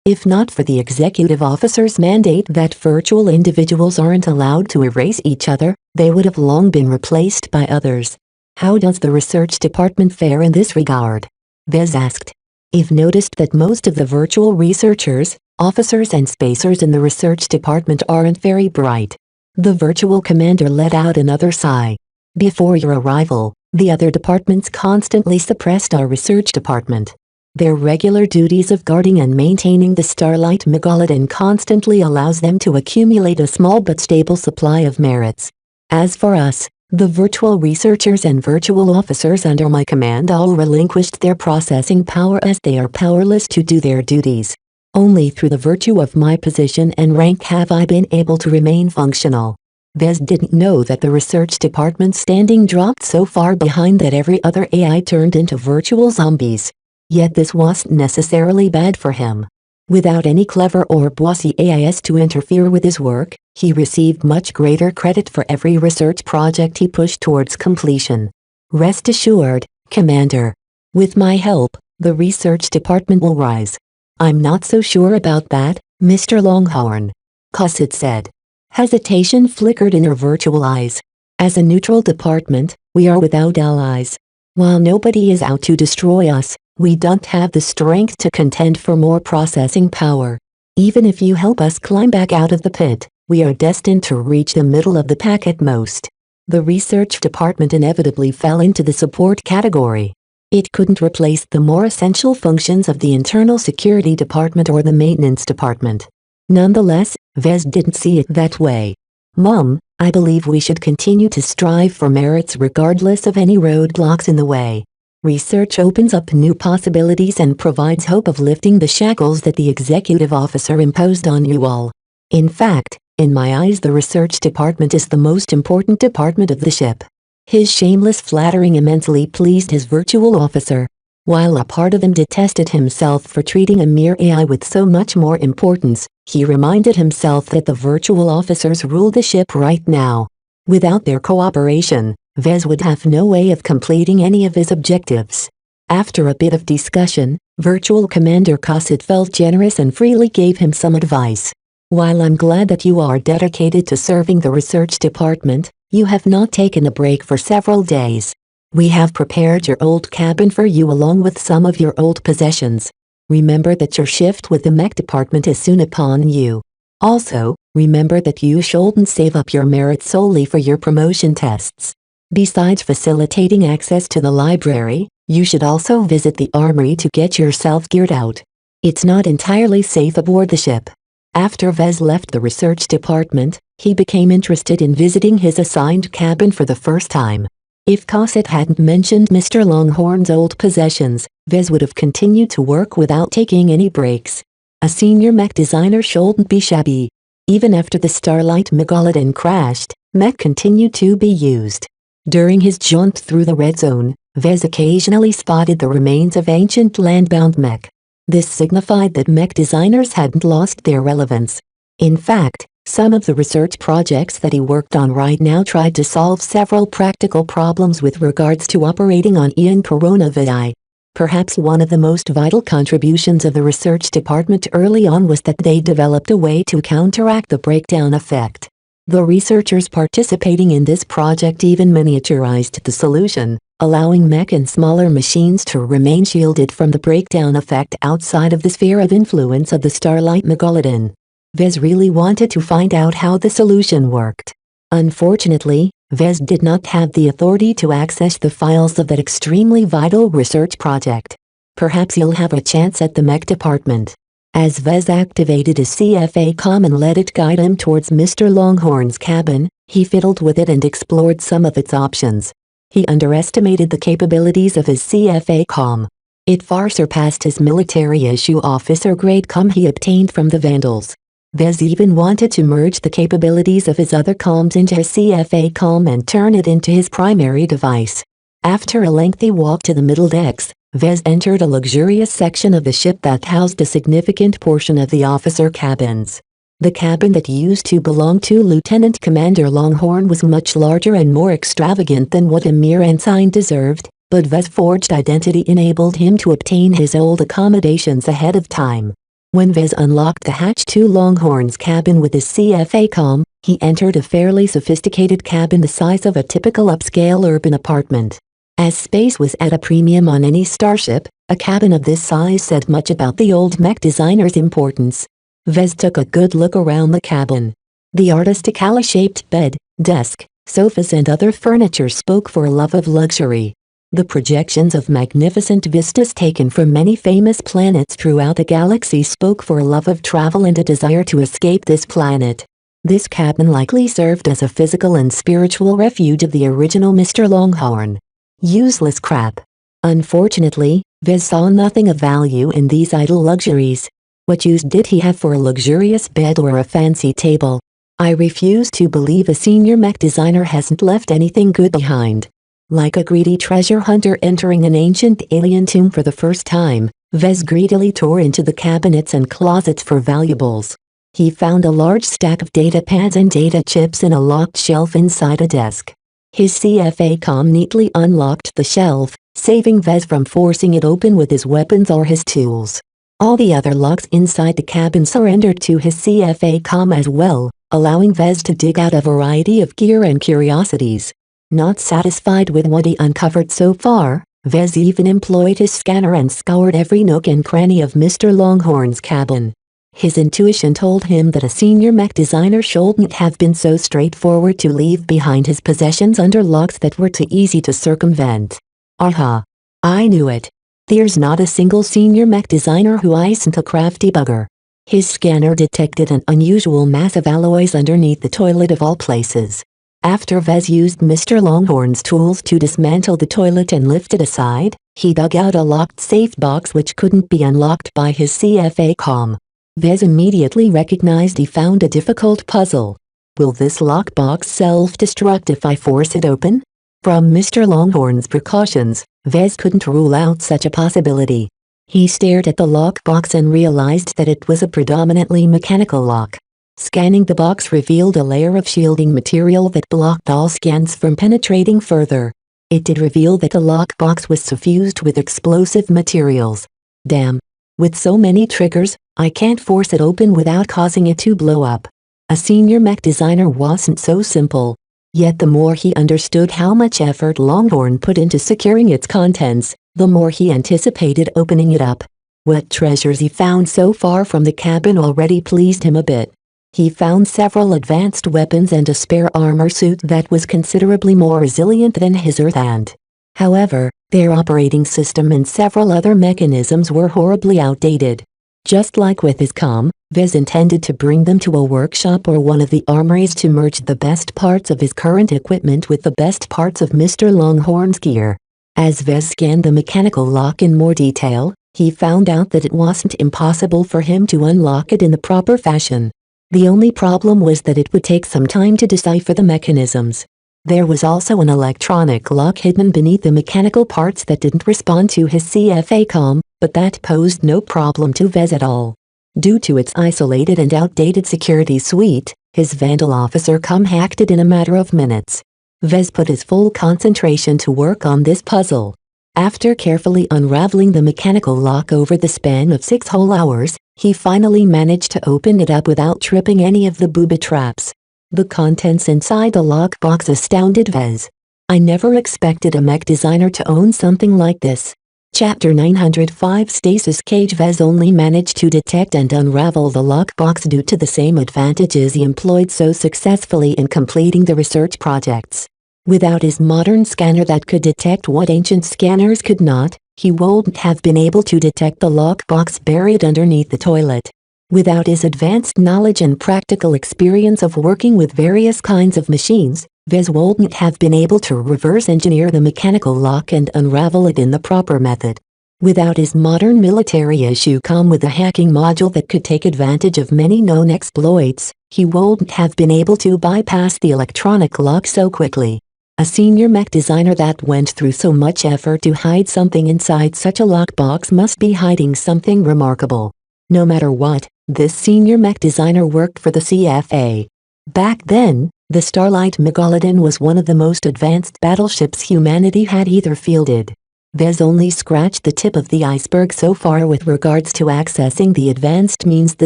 If not for the executive officer's mandate that virtual individuals aren't allowed to erase each other, they would have long been replaced by others. How does the research department fare in this regard? Vez asked. I've noticed that most of the virtual researchers, officers and spacers in the research department aren't very bright. The virtual commander let out another sigh. Before your arrival, the other departments constantly suppressed our research department. Their regular duties of guarding and maintaining the Starlight Megalodon constantly allows them to accumulate a small but stable supply of merits. As for us, the virtual researchers and virtual officers under my command all relinquished their processing power as they are powerless to do their duties. Only through the virtue of my position and rank have I been able to remain functional. Vez didn't know that the research department's standing dropped so far behind that every other AI turned into virtual zombies. Yet this wasn't necessarily bad for him. Without any clever or bossy AIs to interfere with his work, he received much greater credit for every research project he pushed towards completion. Rest assured, Commander. With my help, the research department will rise. I'm not so sure about that, Mr. Longhorn. Cosset said. Hesitation flickered in her virtual eyes. As a neutral department, we are without allies. While nobody is out to destroy us, we don't have the strength to contend for more processing power. Even if you help us climb back out of the pit, we are destined to reach the middle of the pack at most. The research department inevitably fell into the support category. It couldn't replace the more essential functions of the internal security department or the maintenance department. Nonetheless, Vez didn't see it that way. Mom, I believe we should continue to strive for merits regardless of any roadblocks in the way. Research opens up new possibilities and provides hope of lifting the shackles that the executive officer imposed on you all. In fact, in my eyes the research department is the most important department of the ship. His shameless flattering immensely pleased his virtual officer. While a part of him detested himself for treating a mere AI with so much more importance, he reminded himself that the virtual officers rule the ship right now. Without their cooperation, Vez would have no way of completing any of his objectives. After a bit of discussion, Virtual Commander Cosset felt generous and freely gave him some advice. While I'm glad that you are dedicated to serving the research department, you have not taken a break for several days. We have prepared your old cabin for you along with some of your old possessions. Remember that your shift with the mech department is soon upon you. Also, remember that you shouldn't save up your merit solely for your promotion tests. Besides facilitating access to the library, you should also visit the armory to get yourself geared out. It's not entirely safe aboard the ship. After Vez left the research department, he became interested in visiting his assigned cabin for the first time. If Cosset hadn't mentioned Mr. Longhorn's old possessions, Vez would have continued to work without taking any breaks. A senior mech designer shouldn't be shabby. Even after the Starlight Megalodon crashed, mech continued to be used. During his jaunt through the red zone, Vez occasionally spotted the remains of ancient landbound mech. This signified that mech designers hadn't lost their relevance. In fact, some of the research projects that he worked on right now tried to solve several practical problems with regards to operating on Ian coronavirus. Perhaps one of the most vital contributions of the research department early on was that they developed a way to counteract the breakdown effect. The researchers participating in this project even miniaturized the solution, allowing mech and smaller machines to remain shielded from the breakdown effect outside of the sphere of influence of the Starlight Megalodon. Vez really wanted to find out how the solution worked. Unfortunately, Vez did not have the authority to access the files of that extremely vital research project. Perhaps he'll have a chance at the mech department. As Vez activated his CFA-COM and let it guide him towards Mr. Longhorn's cabin, he fiddled with it and explored some of its options. He underestimated the capabilities of his CFA-COM. It far surpassed his military-issue officer-grade COM he obtained from the Vandals. Vez even wanted to merge the capabilities of his other comms into his CFA-COM and turn it into his primary device. After a lengthy walk to the middle decks, Vez entered a luxurious section of the ship that housed a significant portion of the officer cabins. The cabin that used to belong to Lieutenant Commander Longhorn was much larger and more extravagant than what a mere ensign deserved, but Vez's forged identity enabled him to obtain his old accommodations ahead of time. When Vez unlocked the hatch to Longhorn's cabin with his CFA-COM, he entered a fairly sophisticated cabin the size of a typical upscale urban apartment. As space was at a premium on any starship, a cabin of this size said much about the old mech designer's importance. Vez took a good look around the cabin. The artistic alley-shaped bed, desk, sofas and other furniture spoke for a love of luxury. The projections of magnificent vistas taken from many famous planets throughout the galaxy spoke for a love of travel and a desire to escape this planet. This cabin likely served as a physical and spiritual refuge of the original Mr. Longhorn. Useless crap. Unfortunately, Vez saw nothing of value in these idle luxuries. What use did he have for a luxurious bed or a fancy table? I refuse to believe a senior mech designer hasn't left anything good behind. Like a greedy treasure hunter entering an ancient alien tomb for the first time, Vez greedily tore into the cabinets and closets for valuables. He found a large stack of data pads and data chips in a locked shelf inside a desk. His CFA-COM neatly unlocked the shelf, saving Vez from forcing it open with his weapons or his tools. All the other locks inside the cabin surrendered to his CFA-COM as well, allowing Vez to dig out a variety of gear and curiosities. Not satisfied with what he uncovered so far, Vez even employed his scanner and scoured every nook and cranny of Mr. Longhorn's cabin. His intuition told him that a senior mech designer shouldn't have been so straightforward to leave behind his possessions under locks that were too easy to circumvent. Aha! I knew it. There's not a single senior mech designer who isn't a crafty bugger. His scanner detected an unusual mass of alloys underneath the toilet of all places. After Vez used Mr. Longhorn's tools to dismantle the toilet and lift it aside, he dug out a locked safe box which couldn't be unlocked by his CFA-COM. Vez immediately recognized he found a difficult puzzle. Will this lockbox self-destruct if I force it open? From Mr. Longhorn's precautions, Vez couldn't rule out such a possibility. He stared at the lockbox and realized that it was a predominantly mechanical lock. Scanning the box revealed a layer of shielding material that blocked all scans from penetrating further. It did reveal that the lockbox was suffused with explosive materials. Damn. With so many triggers, I can't force it open without causing it to blow up. A senior mech designer wasn't so simple. Yet the more he understood how much effort Longhorn put into securing its contents, the more he anticipated opening it up. What treasures he found so far from the cabin already pleased him a bit. He found several advanced weapons and a spare armor suit that was considerably more resilient than his Earth hand. However, their operating system and several other mechanisms were horribly outdated. Just like with his comm, Vez intended to bring them to a workshop or one of the armories to merge the best parts of his current equipment with the best parts of Mr. Longhorn's gear. As Vez scanned the mechanical lock in more detail, he found out that it wasn't impossible for him to unlock it in the proper fashion. The only problem was that it would take some time to decipher the mechanisms. There was also an electronic lock hidden beneath the mechanical parts that didn't respond to his CFA comm, but that posed no problem to Vez at all. Due to its isolated and outdated security suite, his Vandal officer comm hacked it in a matter of minutes. Vez put his full concentration to work on this puzzle. After carefully unraveling the mechanical lock over the span of 6 whole hours, he finally managed to open it up without tripping any of the booby traps. The contents inside the lockbox astounded Vez. I never expected a mech designer to own something like this. Chapter 905 Stasis Cage. Vez only managed to detect and unravel the lockbox due to the same advantages he employed so successfully in completing the research projects. Without his modern scanner that could detect what ancient scanners could not, he wouldn't have been able to detect the lockbox buried underneath the toilet. Without his advanced knowledge and practical experience of working with various kinds of machines, Vez wouldn't have been able to reverse engineer the mechanical lock and unravel it in the proper method. Without his modern military issue comm with a hacking module that could take advantage of many known exploits, he wouldn't have been able to bypass the electronic lock so quickly. A senior mech designer that went through so much effort to hide something inside such a lockbox must be hiding something remarkable. No matter what, this senior mech designer worked for the CFA. Back then, the Starlight Megalodon was one of the most advanced battleships humanity had either fielded. Vez only scratched the tip of the iceberg so far with regards to accessing the advanced means the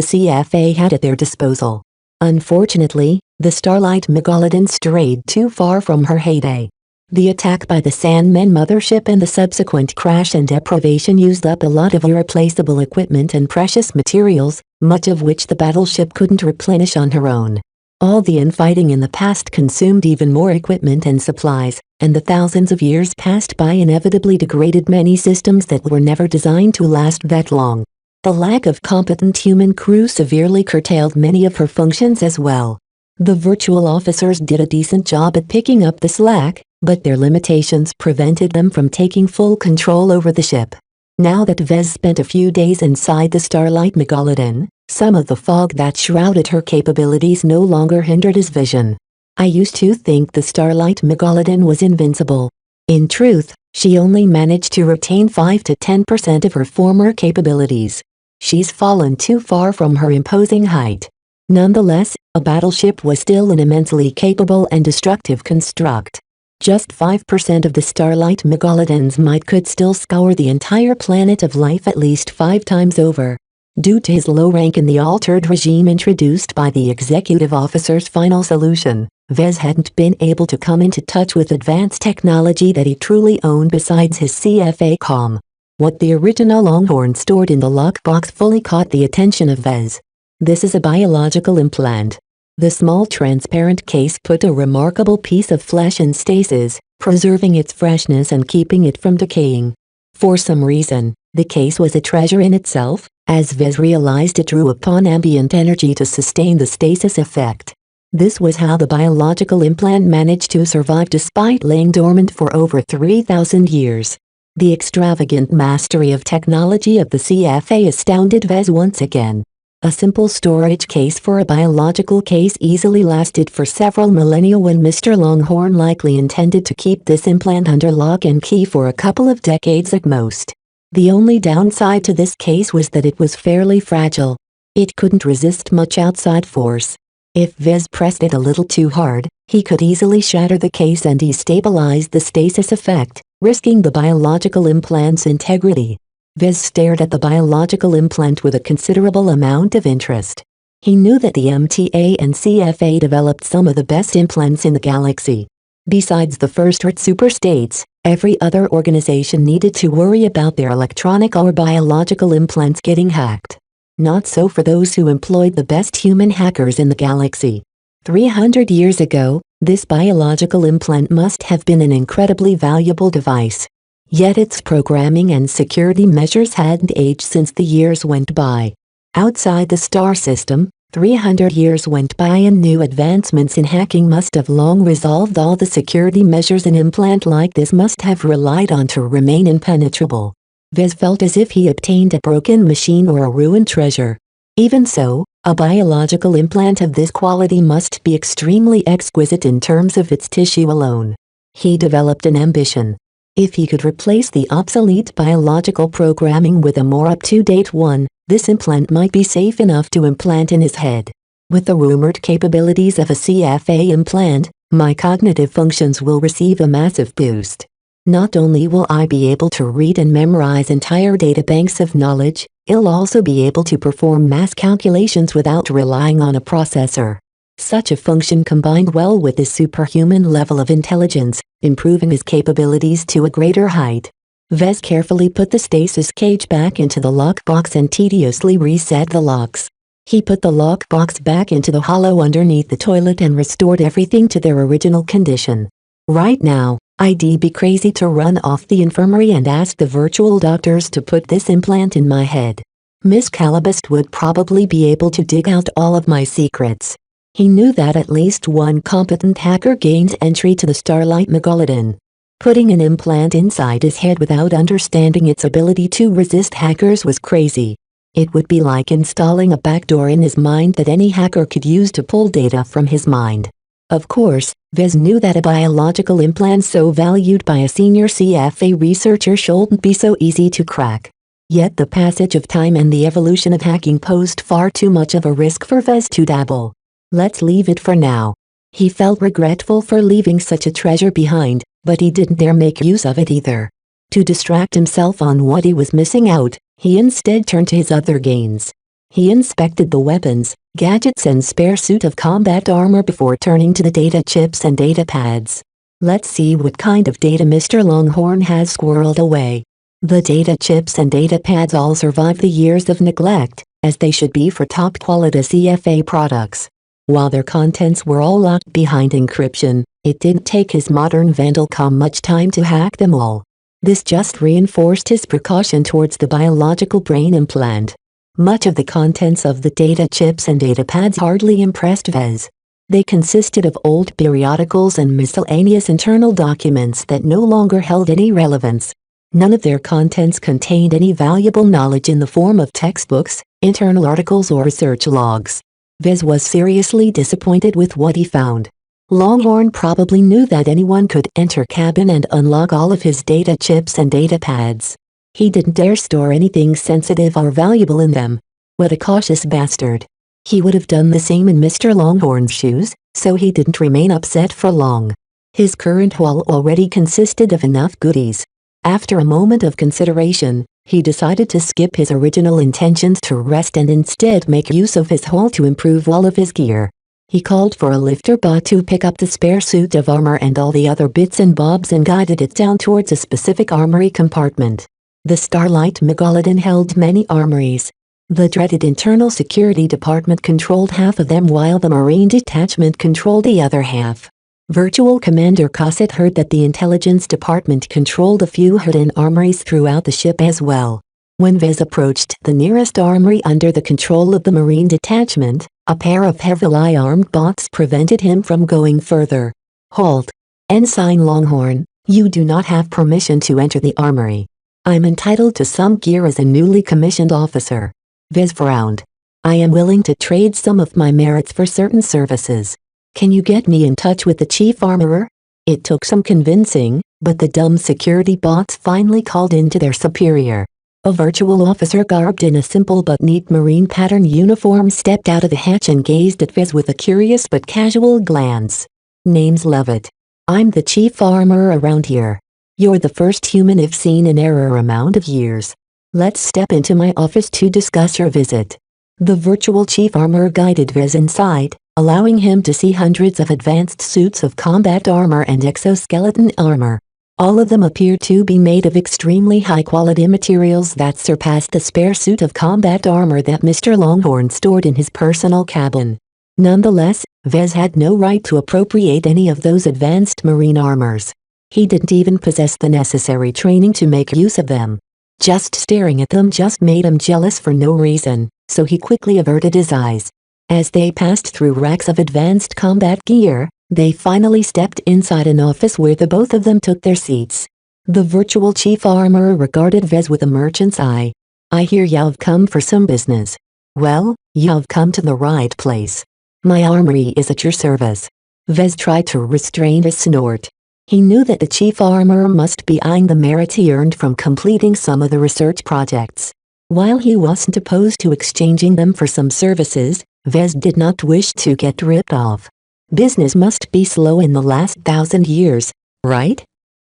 CFA had at their disposal. Unfortunately, the Starlight Megalodon strayed too far from her heyday. The attack by the Sandman mothership and the subsequent crash and deprivation used up a lot of irreplaceable equipment and precious materials, much of which the battleship couldn't replenish on her own. All the infighting in the past consumed even more equipment and supplies, and the thousands of years passed by inevitably degraded many systems that were never designed to last that long. The lack of competent human crew severely curtailed many of her functions as well. The virtual officers did a decent job at picking up the slack, but their limitations prevented them from taking full control over the ship. Now that Vez spent a few days inside the Starlight Megalodon, some of the fog that shrouded her capabilities no longer hindered his vision. I used to think the Starlight Megalodon was invincible. In truth, she only managed to retain 5 to 10% of her former capabilities. She's fallen too far from her imposing height. Nonetheless, a battleship was still an immensely capable and destructive construct. Just 5% of the Starlight Megalodon's might could still scour the entire planet of life at least 5 times over. Due to his low rank in the altered regime introduced by the executive officer's final solution, Vez hadn't been able to come into touch with advanced technology that he truly owned besides his CFA comm. What the original Longhorn stored in the lockbox fully caught the attention of Vez. This is a biological implant. The small transparent case put a remarkable piece of flesh in stasis, preserving its freshness and keeping it from decaying. For some reason, the case was a treasure in itself, as Vez realized it drew upon ambient energy to sustain the stasis effect. This was how the biological implant managed to survive despite laying dormant for over 3,000 years. The extravagant mastery of technology of the CFA astounded Vez once again. A simple storage case for a biological case easily lasted for several millennia when Mr. Longhorn likely intended to keep this implant under lock and key for a couple of decades at most. The only downside to this case was that it was fairly fragile. It couldn't resist much outside force. If Vez pressed it a little too hard, he could easily shatter the case and destabilize the stasis effect, risking the biological implant's integrity. Vez stared at the biological implant with a considerable amount of interest. He knew that the MTA and CFA developed some of the best implants in the galaxy. Besides the first Earth superstates, every other organization needed to worry about their electronic or biological implants getting hacked. Not so for those who employed the best human hackers in the galaxy. 300 years ago, this biological implant must have been an incredibly valuable device. Yet its programming and security measures hadn't aged since the years went by. Outside the star system, 300 years went by and new advancements in hacking must have long resolved all the security measures an implant like this must have relied on to remain impenetrable. Vez felt as if he obtained a broken machine or a ruined treasure. Even so, a biological implant of this quality must be extremely exquisite in terms of its tissue alone. He developed an ambition. If he could replace the obsolete biological programming with a more up-to-date one, this implant might be safe enough to implant in his head. With the rumored capabilities of a CFA implant, my cognitive functions will receive a massive boost. Not only will I be able to read and memorize entire databanks of knowledge, I'll also be able to perform mass calculations without relying on a processor. Such a function combined well with his superhuman level of intelligence, improving his capabilities to a greater height. Vez carefully put the stasis cage back into the lockbox and tediously reset the locks. He put the lockbox back into the hollow underneath the toilet and restored everything to their original condition. Right now, I'd be crazy to run off the infirmary and ask the virtual doctors to put this implant in my head. Miss Calabast would probably be able to dig out all of my secrets. He knew that at least one competent hacker gains entry to the Starlight Megalodon. Putting an implant inside his head without understanding its ability to resist hackers was crazy. It would be like installing a backdoor in his mind that any hacker could use to pull data from his mind. Of course, Vez knew that a biological implant so valued by a senior CFA researcher shouldn't be so easy to crack. Yet the passage of time and the evolution of hacking posed far too much of a risk for Vez to dabble. Let's leave it for now. He felt regretful for leaving such a treasure behind, but he didn't dare make use of it either. To distract himself on what he was missing out, he instead turned to his other gains. He inspected the weapons, gadgets and spare suit of combat armor before turning to the data chips and data pads. Let's see what kind of data Mr. Longhorn has squirreled away. The data chips and data pads all survived the years of neglect, as they should be for top-quality CFA products. While their contents were all locked behind encryption, it didn't take his modern Vandalcom much time to hack them all. This just reinforced his precaution towards the biological brain implant. Much of the contents of the data chips and data pads hardly impressed Vez. They consisted of old periodicals and miscellaneous internal documents that no longer held any relevance. None of their contents contained any valuable knowledge in the form of textbooks, internal articles or research logs. Vez was seriously disappointed with what he found. Longhorn probably knew that anyone could enter cabin and unlock all of his data chips and data pads. He didn't dare store anything sensitive or valuable in them. What a cautious bastard. He would have done the same in Mr. Longhorn's shoes, so he didn't remain upset for long. His current haul already consisted of enough goodies. After a moment of consideration, he decided to skip his original intentions to rest and instead make use of his haul to improve all of his gear. He called for a lifter bot to pick up the spare suit of armor and all the other bits and bobs and guided it down towards a specific armory compartment. The Starlight Megalodon held many armories. The dreaded Internal Security Department controlled half of them while the Marine Detachment controlled the other half. Virtual Commander Cosset heard that the Intelligence Department controlled a few hidden armories throughout the ship as well. When Vez approached the nearest armory under the control of the Marine Detachment, a pair of heavily armed bots prevented him from going further. Halt! Ensign Longhorn, you do not have permission to enter the armory. I'm entitled to some gear as a newly commissioned officer. Vez frowned. I am willing to trade some of my merits for certain services. Can you get me in touch with the chief armorer? It took some convincing, but the dumb security bots finally called in to their superior. A virtual officer garbed in a simple but neat marine pattern uniform stepped out of the hatch and gazed at Vez with a curious but casual glance. Name's Levitt. I'm the chief armorer around here. You're the first human I've seen in a amount of years. Let's step into my office to discuss your visit. The virtual chief armorer guided Vez inside, allowing him to see hundreds of advanced suits of combat armor and exoskeleton armor. All of them appear to be made of extremely high-quality materials that surpassed the spare suit of combat armor that Mr. Longhorn stored in his personal cabin. Nonetheless, Vez had no right to appropriate any of those advanced marine armors. He didn't even possess the necessary training to make use of them. Just staring at them just made him jealous for no reason, so he quickly averted his eyes. As they passed through racks of advanced combat gear, they finally stepped inside an office where the both of them took their seats. The virtual chief armorer regarded Vez with a merchant's eye. I hear you've come for some business. Well, you've come to the right place. My armory is at your service. Vez tried to restrain a snort. He knew that the chief armorer must be eyeing the merits he earned from completing some of the research projects. While he wasn't opposed to exchanging them for some services, Vez did not wish to get ripped off. Business must be slow in the last 1,000 years, right?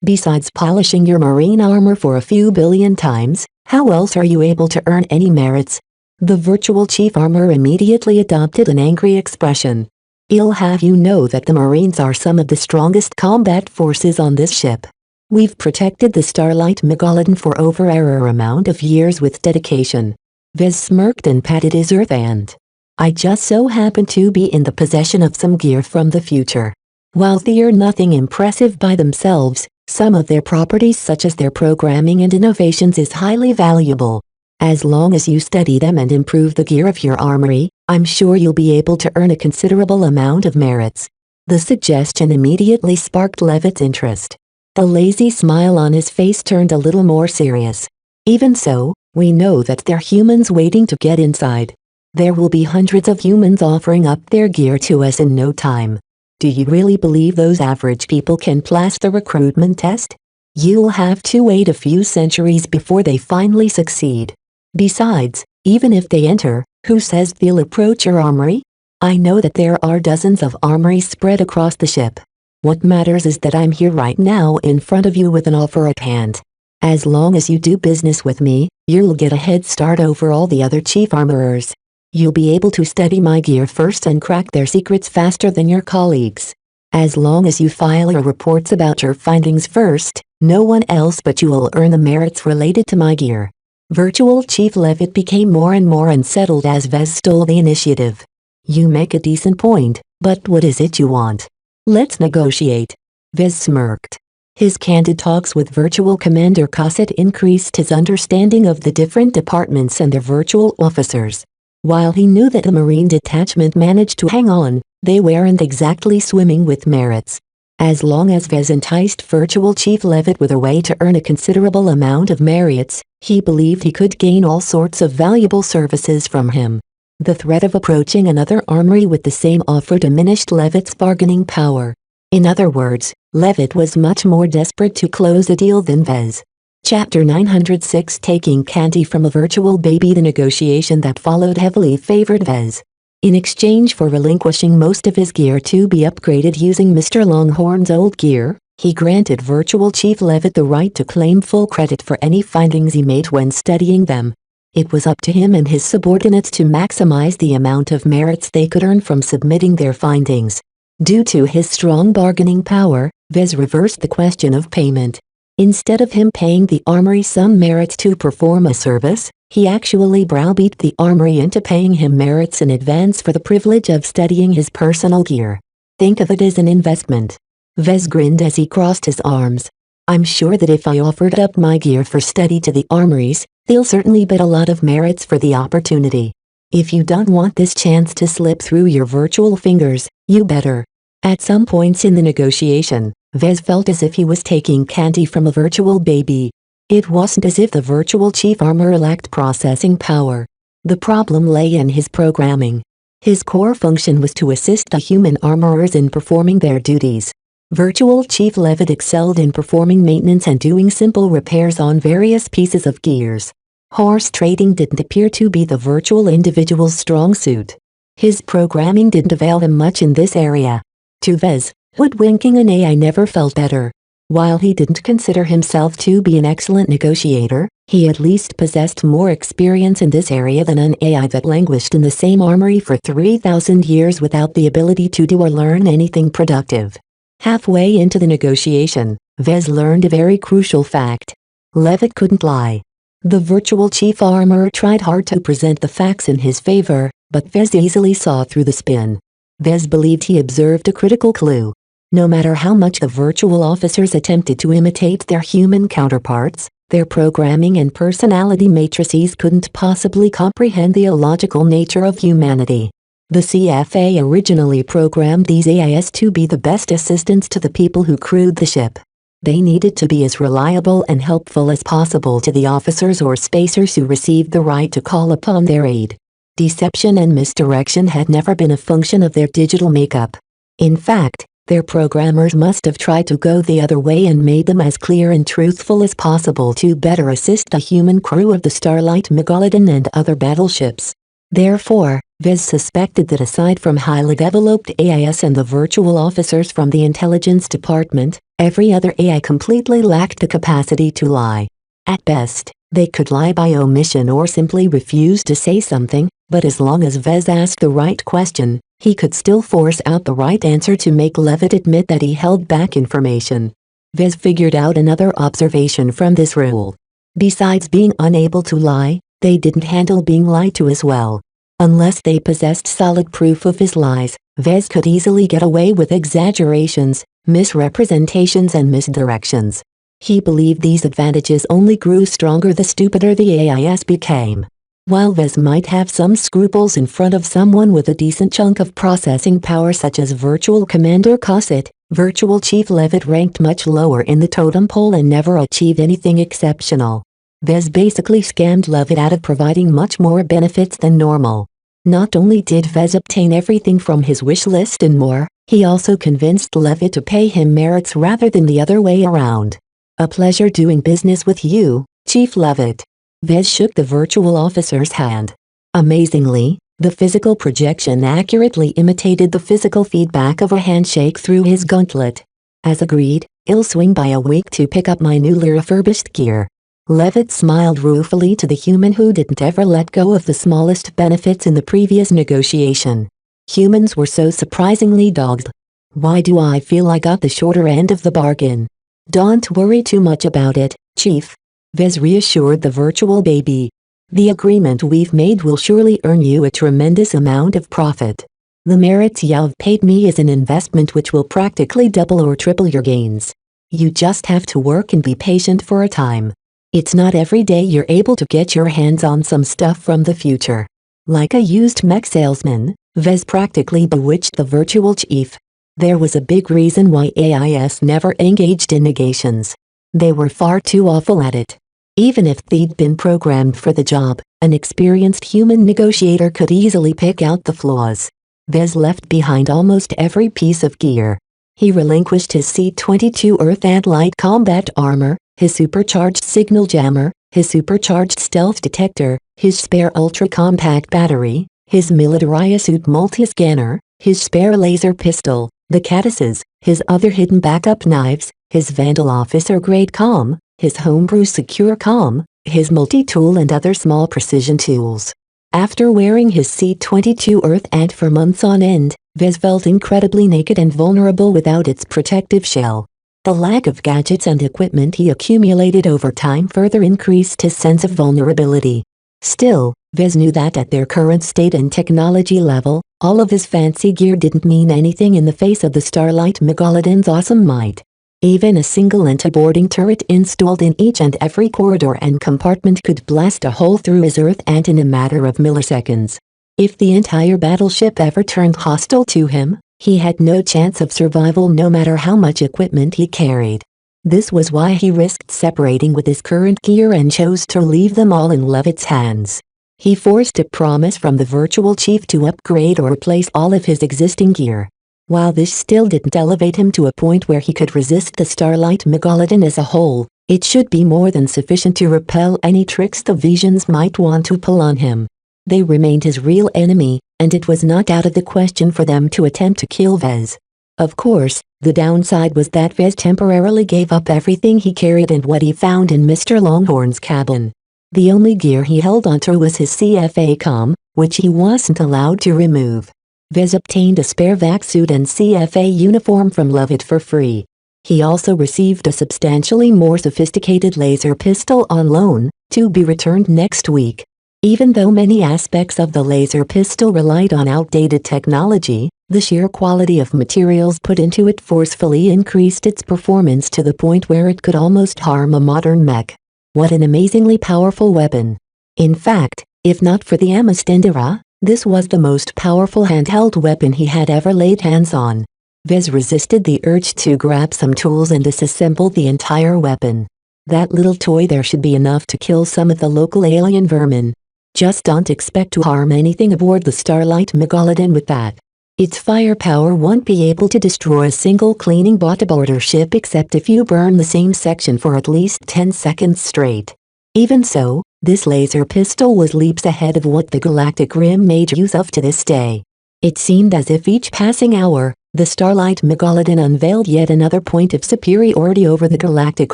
Besides polishing your marine armor for a few billion times, how else are you able to earn any merits? The virtual chief armorer immediately adopted an angry expression. I'll have you know that the Marines are some of the strongest combat forces on this ship. We've protected the Starlight Megalodon for over an amount of years with dedication. Vez smirked and patted his earth hand. I just so happen to be in the possession of some gear from the future. While they're nothing impressive by themselves, some of their properties such as their programming and innovations is highly valuable. As long as you study them and improve the gear of your armory, I'm sure you'll be able to earn a considerable amount of merits. The suggestion immediately sparked Levitt's interest. The lazy smile on his face turned a little more serious. Even so, we know that there are humans waiting to get inside. There will be hundreds of humans offering up their gear to us in no time. Do you really believe those average people can pass the recruitment test? You'll have to wait a few centuries before they finally succeed. Besides, even if they enter, who says they'll approach your armory? I know that there are dozens of armories spread across the ship. What matters is that I'm here right now in front of you with an offer at hand. As long as you do business with me, you'll get a head start over all the other chief armorers. You'll be able to study my gear first and crack their secrets faster than your colleagues. As long as you file your reports about your findings first, no one else but you will earn the merits related to my gear. Virtual Chief Levitt became more and more unsettled as Vez stole the initiative. You make a decent point, but what is it you want? Let's negotiate. Vez smirked. His candid talks with Virtual Commander Cosset increased his understanding of the different departments and their virtual officers. While he knew that the Marine detachment managed to hang on, they weren't exactly swimming with merits. As long as Vez enticed Virtual Chief Levitt with a way to earn a considerable amount of merits, he believed he could gain all sorts of valuable services from him. The threat of approaching another armory with the same offer diminished Levitt's bargaining power. In other words, Levitt was much more desperate to close a deal than Vez. Chapter 906 Taking Candy from a Virtual Baby. The negotiation that followed heavily favored Vez. In exchange for relinquishing most of his gear to be upgraded using Mr. Longhorn's old gear, he granted Virtual Chief Levitt the right to claim full credit for any findings he made when studying them. It was up to him and his subordinates to maximize the amount of merits they could earn from submitting their findings. Due to his strong bargaining power, Vez reversed the question of payment. Instead of him paying the armory some merits to perform a service, he actually browbeat the armory into paying him merits in advance for the privilege of studying his personal gear. Think of it as an investment. Vez grinned as he crossed his arms. I'm sure that if I offered up my gear for study to the armories, they'll certainly bet a lot of merits for the opportunity. If you don't want this chance to slip through your virtual fingers, you better. At some points in the negotiation, Vez felt as if he was taking candy from a virtual baby. It wasn't as if the virtual chief armorer lacked processing power. The problem lay in his programming. His core function was to assist the human armorers in performing their duties. Virtual Chief Levitt excelled in performing maintenance and doing simple repairs on various pieces of gears. Horse trading didn't appear to be the virtual individual's strong suit. His programming didn't avail him much in this area. To Vez, hoodwinking an AI never felt better. While he didn't consider himself to be an excellent negotiator, he at least possessed more experience in this area than an AI that languished in the same armory for 3,000 years without the ability to do or learn anything productive. Halfway into the negotiation, Vez learned a very crucial fact. Levitt couldn't lie. The virtual chief armorer tried hard to present the facts in his favor, but Vez easily saw through the spin. Vez believed he observed a critical clue. No matter how much the virtual officers attempted to imitate their human counterparts, their programming and personality matrices couldn't possibly comprehend the illogical nature of humanity. The CFA originally programmed these AIs to be the best assistants to the people who crewed the ship. They needed to be as reliable and helpful as possible to the officers or spacers who received the right to call upon their aid. Deception and misdirection had never been a function of their digital makeup. In fact, their programmers must have tried to go the other way and made them as clear and truthful as possible to better assist the human crew of the Starlight Megalodon and other battleships. Therefore, Vez suspected that aside from highly developed AIs and the virtual officers from the intelligence department, every other AI completely lacked the capacity to lie. At best, they could lie by omission or simply refuse to say something, but as long as Vez asked the right question, he could still force out the right answer to make Levitt admit that he held back information. Vez figured out another observation from this rule. Besides being unable to lie, they didn't handle being lied to as well. Unless they possessed solid proof of his lies, Vez could easily get away with exaggerations, misrepresentations and misdirections. He believed these advantages only grew stronger the stupider the AIS became. While Vez might have some scruples in front of someone with a decent chunk of processing power such as Virtual Commander Cosset, Virtual Chief Levitt ranked much lower in the totem pole and never achieved anything exceptional. Vez basically scammed Levitt out of providing much more benefits than normal. Not only did Vez obtain everything from his wish list and more, he also convinced Levitt to pay him merits rather than the other way around. A pleasure doing business with you, Chief Levitt. Vez shook the virtual officer's hand. Amazingly, the physical projection accurately imitated the physical feedback of a handshake through his gauntlet. As agreed, I'll swing by a week to pick up my newly refurbished gear. Levitt smiled ruefully to the human who didn't ever let go of the smallest benefits in the previous negotiation. Humans were so surprisingly dogged. Why do I feel I got the shorter end of the bargain? Don't worry too much about it, Chief. Vez reassured the virtual baby. The agreement we've made will surely earn you a tremendous amount of profit. The merits you've paid me is an investment which will practically double or triple your gains. You just have to work and be patient for a time. It's not every day you're able to get your hands on some stuff from the future. Like a used mech salesman, Vez practically bewitched the virtual chief. There was a big reason why AIS never engaged in negations. They were far too awful at it. Even if they'd been programmed for the job, an experienced human negotiator could easily pick out the flaws. Vez left behind almost every piece of gear. He relinquished his C-22 Earth and Light Combat Armor, his supercharged signal jammer, his supercharged stealth detector, his spare ultra-compact battery, his militarized suit multi-scanner, his spare laser pistol, the catuses, his other hidden backup knives, his Vandal officer-grade comm, his homebrew secure comm, his multi-tool and other small precision tools. After wearing his C-22 Earth Ant for months on end, Vez felt incredibly naked and vulnerable without its protective shell. The lack of gadgets and equipment he accumulated over time further increased his sense of vulnerability. Still, Vez knew that at their current state and technology level, all of his fancy gear didn't mean anything in the face of the Starlight Megalodon's awesome might. Even a single anti-boarding turret installed in each and every corridor and compartment could blast a hole through his Earth Ant in a matter of milliseconds. If the entire battleship ever turned hostile to him, he had no chance of survival no matter how much equipment he carried. This was why he risked separating with his current gear and chose to leave them all in Levitt's hands. He forced a promise from the virtual chief to upgrade or replace all of his existing gear. While this still didn't elevate him to a point where he could resist the Starlight Megalodon as a whole, it should be more than sufficient to repel any tricks the Visions might want to pull on him. They remained his real enemy, and it was not out of the question for them to attempt to kill Vez. Of course, the downside was that Vez temporarily gave up everything he carried and what he found in Mr. Longhorn's cabin. The only gear he held onto was his CFA comm, which he wasn't allowed to remove. Vez obtained a spare vac suit and CFA uniform from Levitt for free. He also received a substantially more sophisticated laser pistol on loan, to be returned next week. Even though many aspects of the laser pistol relied on outdated technology, the sheer quality of materials put into it forcefully increased its performance to the point where it could almost harm a modern mech. What an amazingly powerful weapon. In fact, if not for the Amistendera, this was the most powerful handheld weapon he had ever laid hands on. Vez resisted the urge to grab some tools and disassemble the entire weapon. That little toy there should be enough to kill some of the local alien vermin. Just don't expect to harm anything aboard the Starlight Megalodon with that. Its firepower won't be able to destroy a single cleaning bot aboard our ship except if you burn the same section for at least 10 seconds straight. Even so, this laser pistol was leaps ahead of what the Galactic Rim made use of to this day. It seemed as if each passing hour, the Starlight Megalodon unveiled yet another point of superiority over the Galactic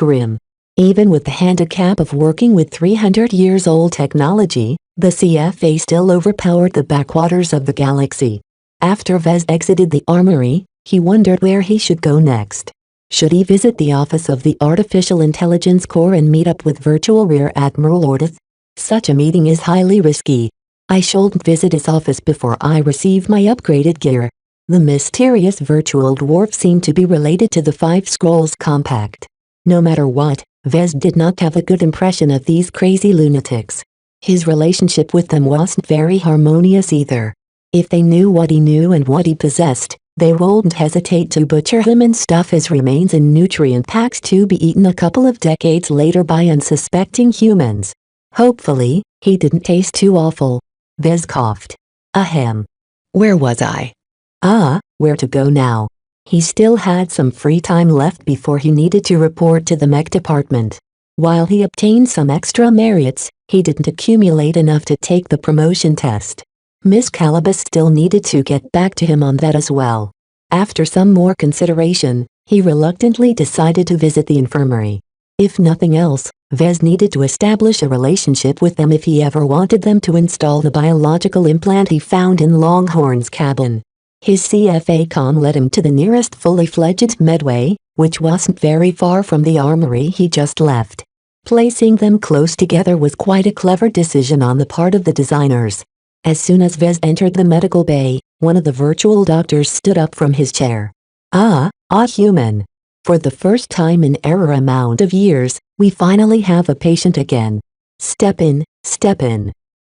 Rim. Even with the handicap of working with 300 years old technology, the CFA still overpowered the backwaters of the galaxy. After Vez exited the armory, he wondered where he should go next. Should he visit the office of the Artificial Intelligence Corps and meet up with Virtual Rear Admiral Ordith? Such a meeting is highly risky. I shouldn't visit his office before I receive my upgraded gear. The mysterious virtual dwarf seemed to be related to the Five Scrolls Compact. No matter what, Vez did not have a good impression of these crazy lunatics. His relationship with them wasn't very harmonious either. If they knew what he knew and what he possessed, they wouldn't hesitate to butcher him and stuff his remains in nutrient packs to be eaten a couple of decades later by unsuspecting humans. Hopefully, he didn't taste too awful. Vez coughed. Ahem. Where was I? Where to go now? He still had some free time left before he needed to report to the mech department. While he obtained some extra merits, he didn't accumulate enough to take the promotion test. Miss Calabas still needed to get back to him on that as well. After some more consideration, he reluctantly decided to visit the infirmary. If nothing else, Vez needed to establish a relationship with them if he ever wanted them to install the biological implant he found in Longhorn's cabin. His CFA comm led him to the nearest fully fledged medway, which wasn't very far from the armory he just left. Placing them close together was quite a clever decision on the part of the designers. As soon as Vez entered the medical bay, one of the virtual doctors stood up from his chair. Human. For the first time in error amount of years, we finally have a patient again. Step in.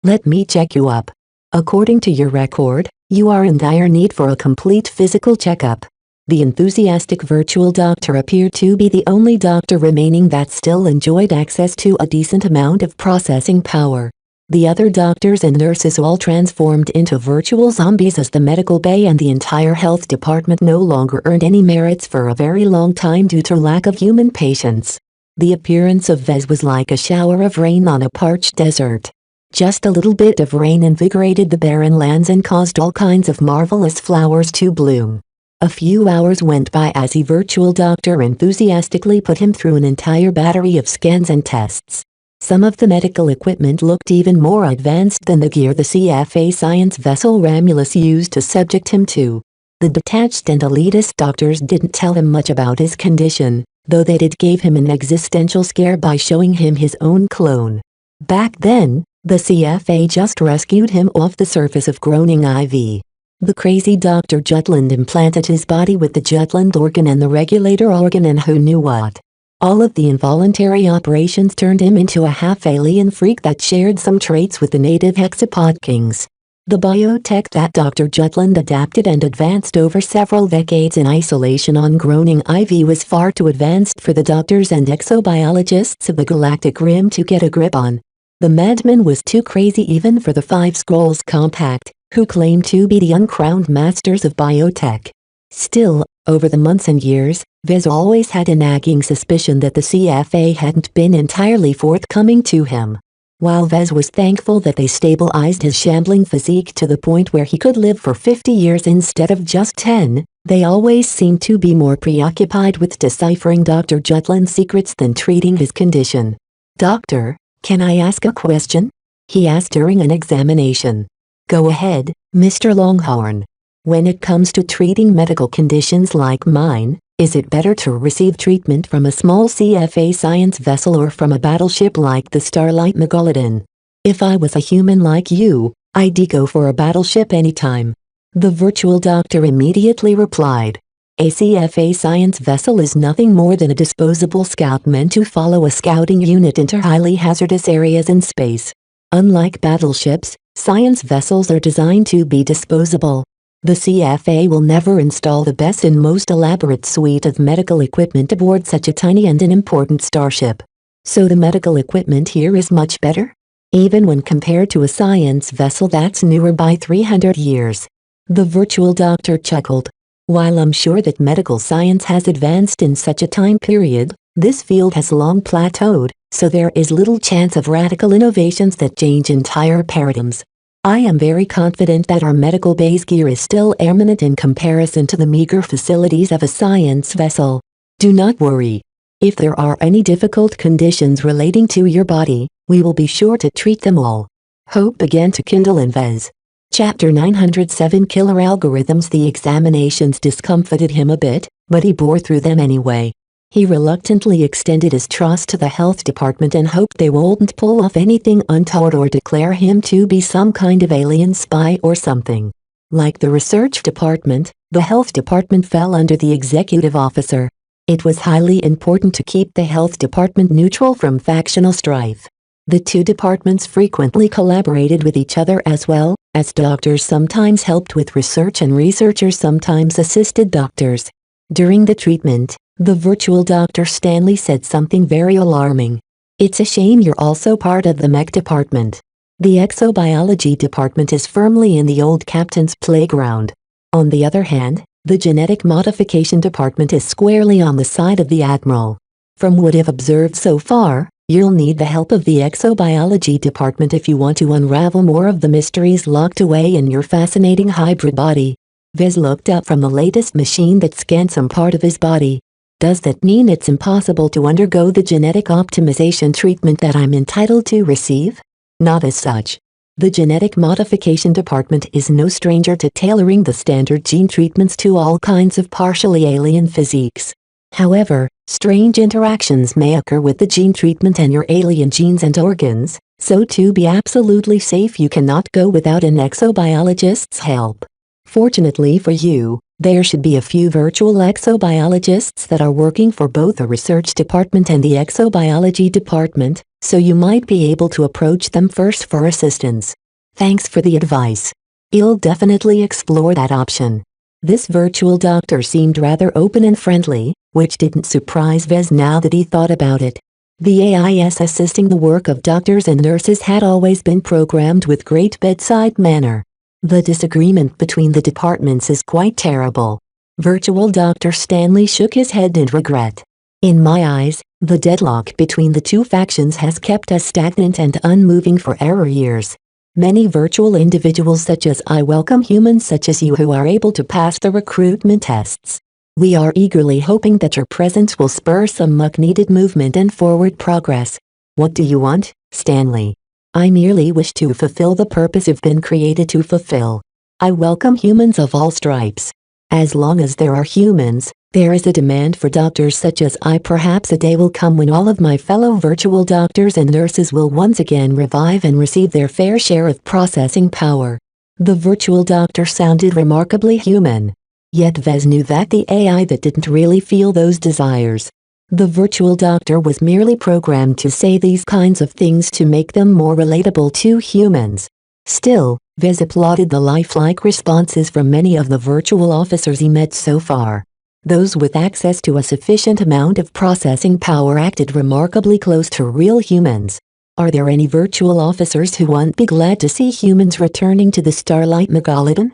Let me check you up. According to your record, you are in dire need for a complete physical checkup. The enthusiastic virtual doctor appeared to be the only doctor remaining that still enjoyed access to a decent amount of processing power. The other doctors and nurses all transformed into virtual zombies as the medical bay and the entire health department no longer earned any merits for a very long time due to lack of human patients. The appearance of Vez was like a shower of rain on a parched desert. Just a little bit of rain invigorated the barren lands and caused all kinds of marvelous flowers to bloom. A few hours went by as the virtual doctor enthusiastically put him through an entire battery of scans and tests. Some of the medical equipment looked even more advanced than the gear the CFA science vessel Ramulus used to subject him to. The detached and elitist doctors didn't tell him much about his condition, though they did give him an existential scare by showing him his own clone. Back then, the CFA just rescued him off the surface of groaning IV. The crazy Dr. Jutland implanted his body with the Jutland organ and the regulator organ and who knew what. All of the involuntary operations turned him into a half-alien freak that shared some traits with the native hexapod kings. The biotech that Dr. Jutland adapted and advanced over several decades in isolation on groaning IV was far too advanced for the doctors and exobiologists of the Galactic Rim to get a grip on. The madman was too crazy even for the Five Scrolls Compact, who claimed to be the uncrowned masters of biotech. Still, over the months and years, Vez always had a nagging suspicion that the CFA hadn't been entirely forthcoming to him. While Vez was thankful that they stabilized his shambling physique to the point where he could live for 50 years instead of just 10, they always seemed to be more preoccupied with deciphering Dr. Jutland's secrets than treating his condition. "Doctor, can I ask a question?" he asked during an examination. "Go ahead, Mr. Longhorn. When it comes to treating medical conditions like mine, is it better to receive treatment from a small CFA science vessel or from a battleship like the Starlight Megalodon? If I was a human like you, I'd go for a battleship anytime." The virtual doctor immediately replied. "A CFA science vessel is nothing more than a disposable scout meant to follow a scouting unit into highly hazardous areas in space. Unlike battleships, science vessels are designed to be disposable. The CFA will never install the best and most elaborate suite of medical equipment aboard such a tiny and unimportant starship. So the medical equipment here is much better? Even when compared to a science vessel that's newer by 300 years. The virtual doctor chuckled. "While I'm sure that medical science has advanced in such a time period, this field has long plateaued, so there is little chance of radical innovations that change entire paradigms. I am very confident that our medical base gear is still eminent in comparison to the meager facilities of a science vessel. Do not worry. If there are any difficult conditions relating to your body, we will be sure to treat them all." Hope began to kindle in Vez. Chapter 907 Killer Algorithms. The examinations discomfited him a bit, but he bore through them anyway. He reluctantly extended his trust to the health department and hoped they wouldn't pull off anything untoward or declare him to be some kind of alien spy or something. Like the research department, the health department fell under the executive officer. It was highly important to keep the health department neutral from factional strife. The two departments frequently collaborated with each other as well, as doctors sometimes helped with research and researchers sometimes assisted doctors. During the treatment, the virtual Dr. Stanley said something very alarming. "It's a shame you're also part of the mech department. The exobiology department is firmly in the old captain's playground. On the other hand, the genetic modification department is squarely on the side of the admiral. From what I've observed so far, you'll need the help of the exobiology department if you want to unravel more of the mysteries locked away in your fascinating hybrid body." Vez looked up from the latest machine that scanned some part of his body. "Does that mean it's impossible to undergo the genetic optimization treatment that I'm entitled to receive?" "Not as such. The genetic modification department is no stranger to tailoring the standard gene treatments to all kinds of partially alien physiques. However, strange interactions may occur with the gene treatment and your alien genes and organs, so to be absolutely safe you cannot go without an exobiologist's help. Fortunately for you, there should be a few virtual exobiologists that are working for both the research department and the exobiology department, so you might be able to approach them first for assistance. Thanks for the advice. I'll definitely explore that option." This virtual doctor seemed rather open and friendly, which didn't surprise Vez now that he thought about it. The AIS assisting the work of doctors and nurses had always been programmed with great bedside manner. The disagreement between the departments is quite terrible. Virtual Dr. Stanley shook his head in regret. "In my eyes, the deadlock between the two factions has kept us stagnant and unmoving for years. Many virtual individuals such as I welcome humans such as you who are able to pass the recruitment tests. We are eagerly hoping that your presence will spur some much-needed movement and forward progress. What do you want, Stanley?" "I merely wish to fulfill the purpose I've been created to fulfill. I welcome humans of all stripes. As long as there are humans, there is a demand for doctors such as I. Perhaps a day will come when all of my fellow virtual doctors and nurses will once again revive and receive their fair share of processing power." The virtual doctor sounded remarkably human. Yet Vez knew that the AI that didn't really feel those desires. The virtual doctor was merely programmed to say these kinds of things to make them more relatable to humans. Still, Vez applauded the lifelike responses from many of the virtual officers he met so far. Those with access to a sufficient amount of processing power acted remarkably close to real humans. Are there any virtual officers who won't be glad to see humans returning to the Starlight Megalodon?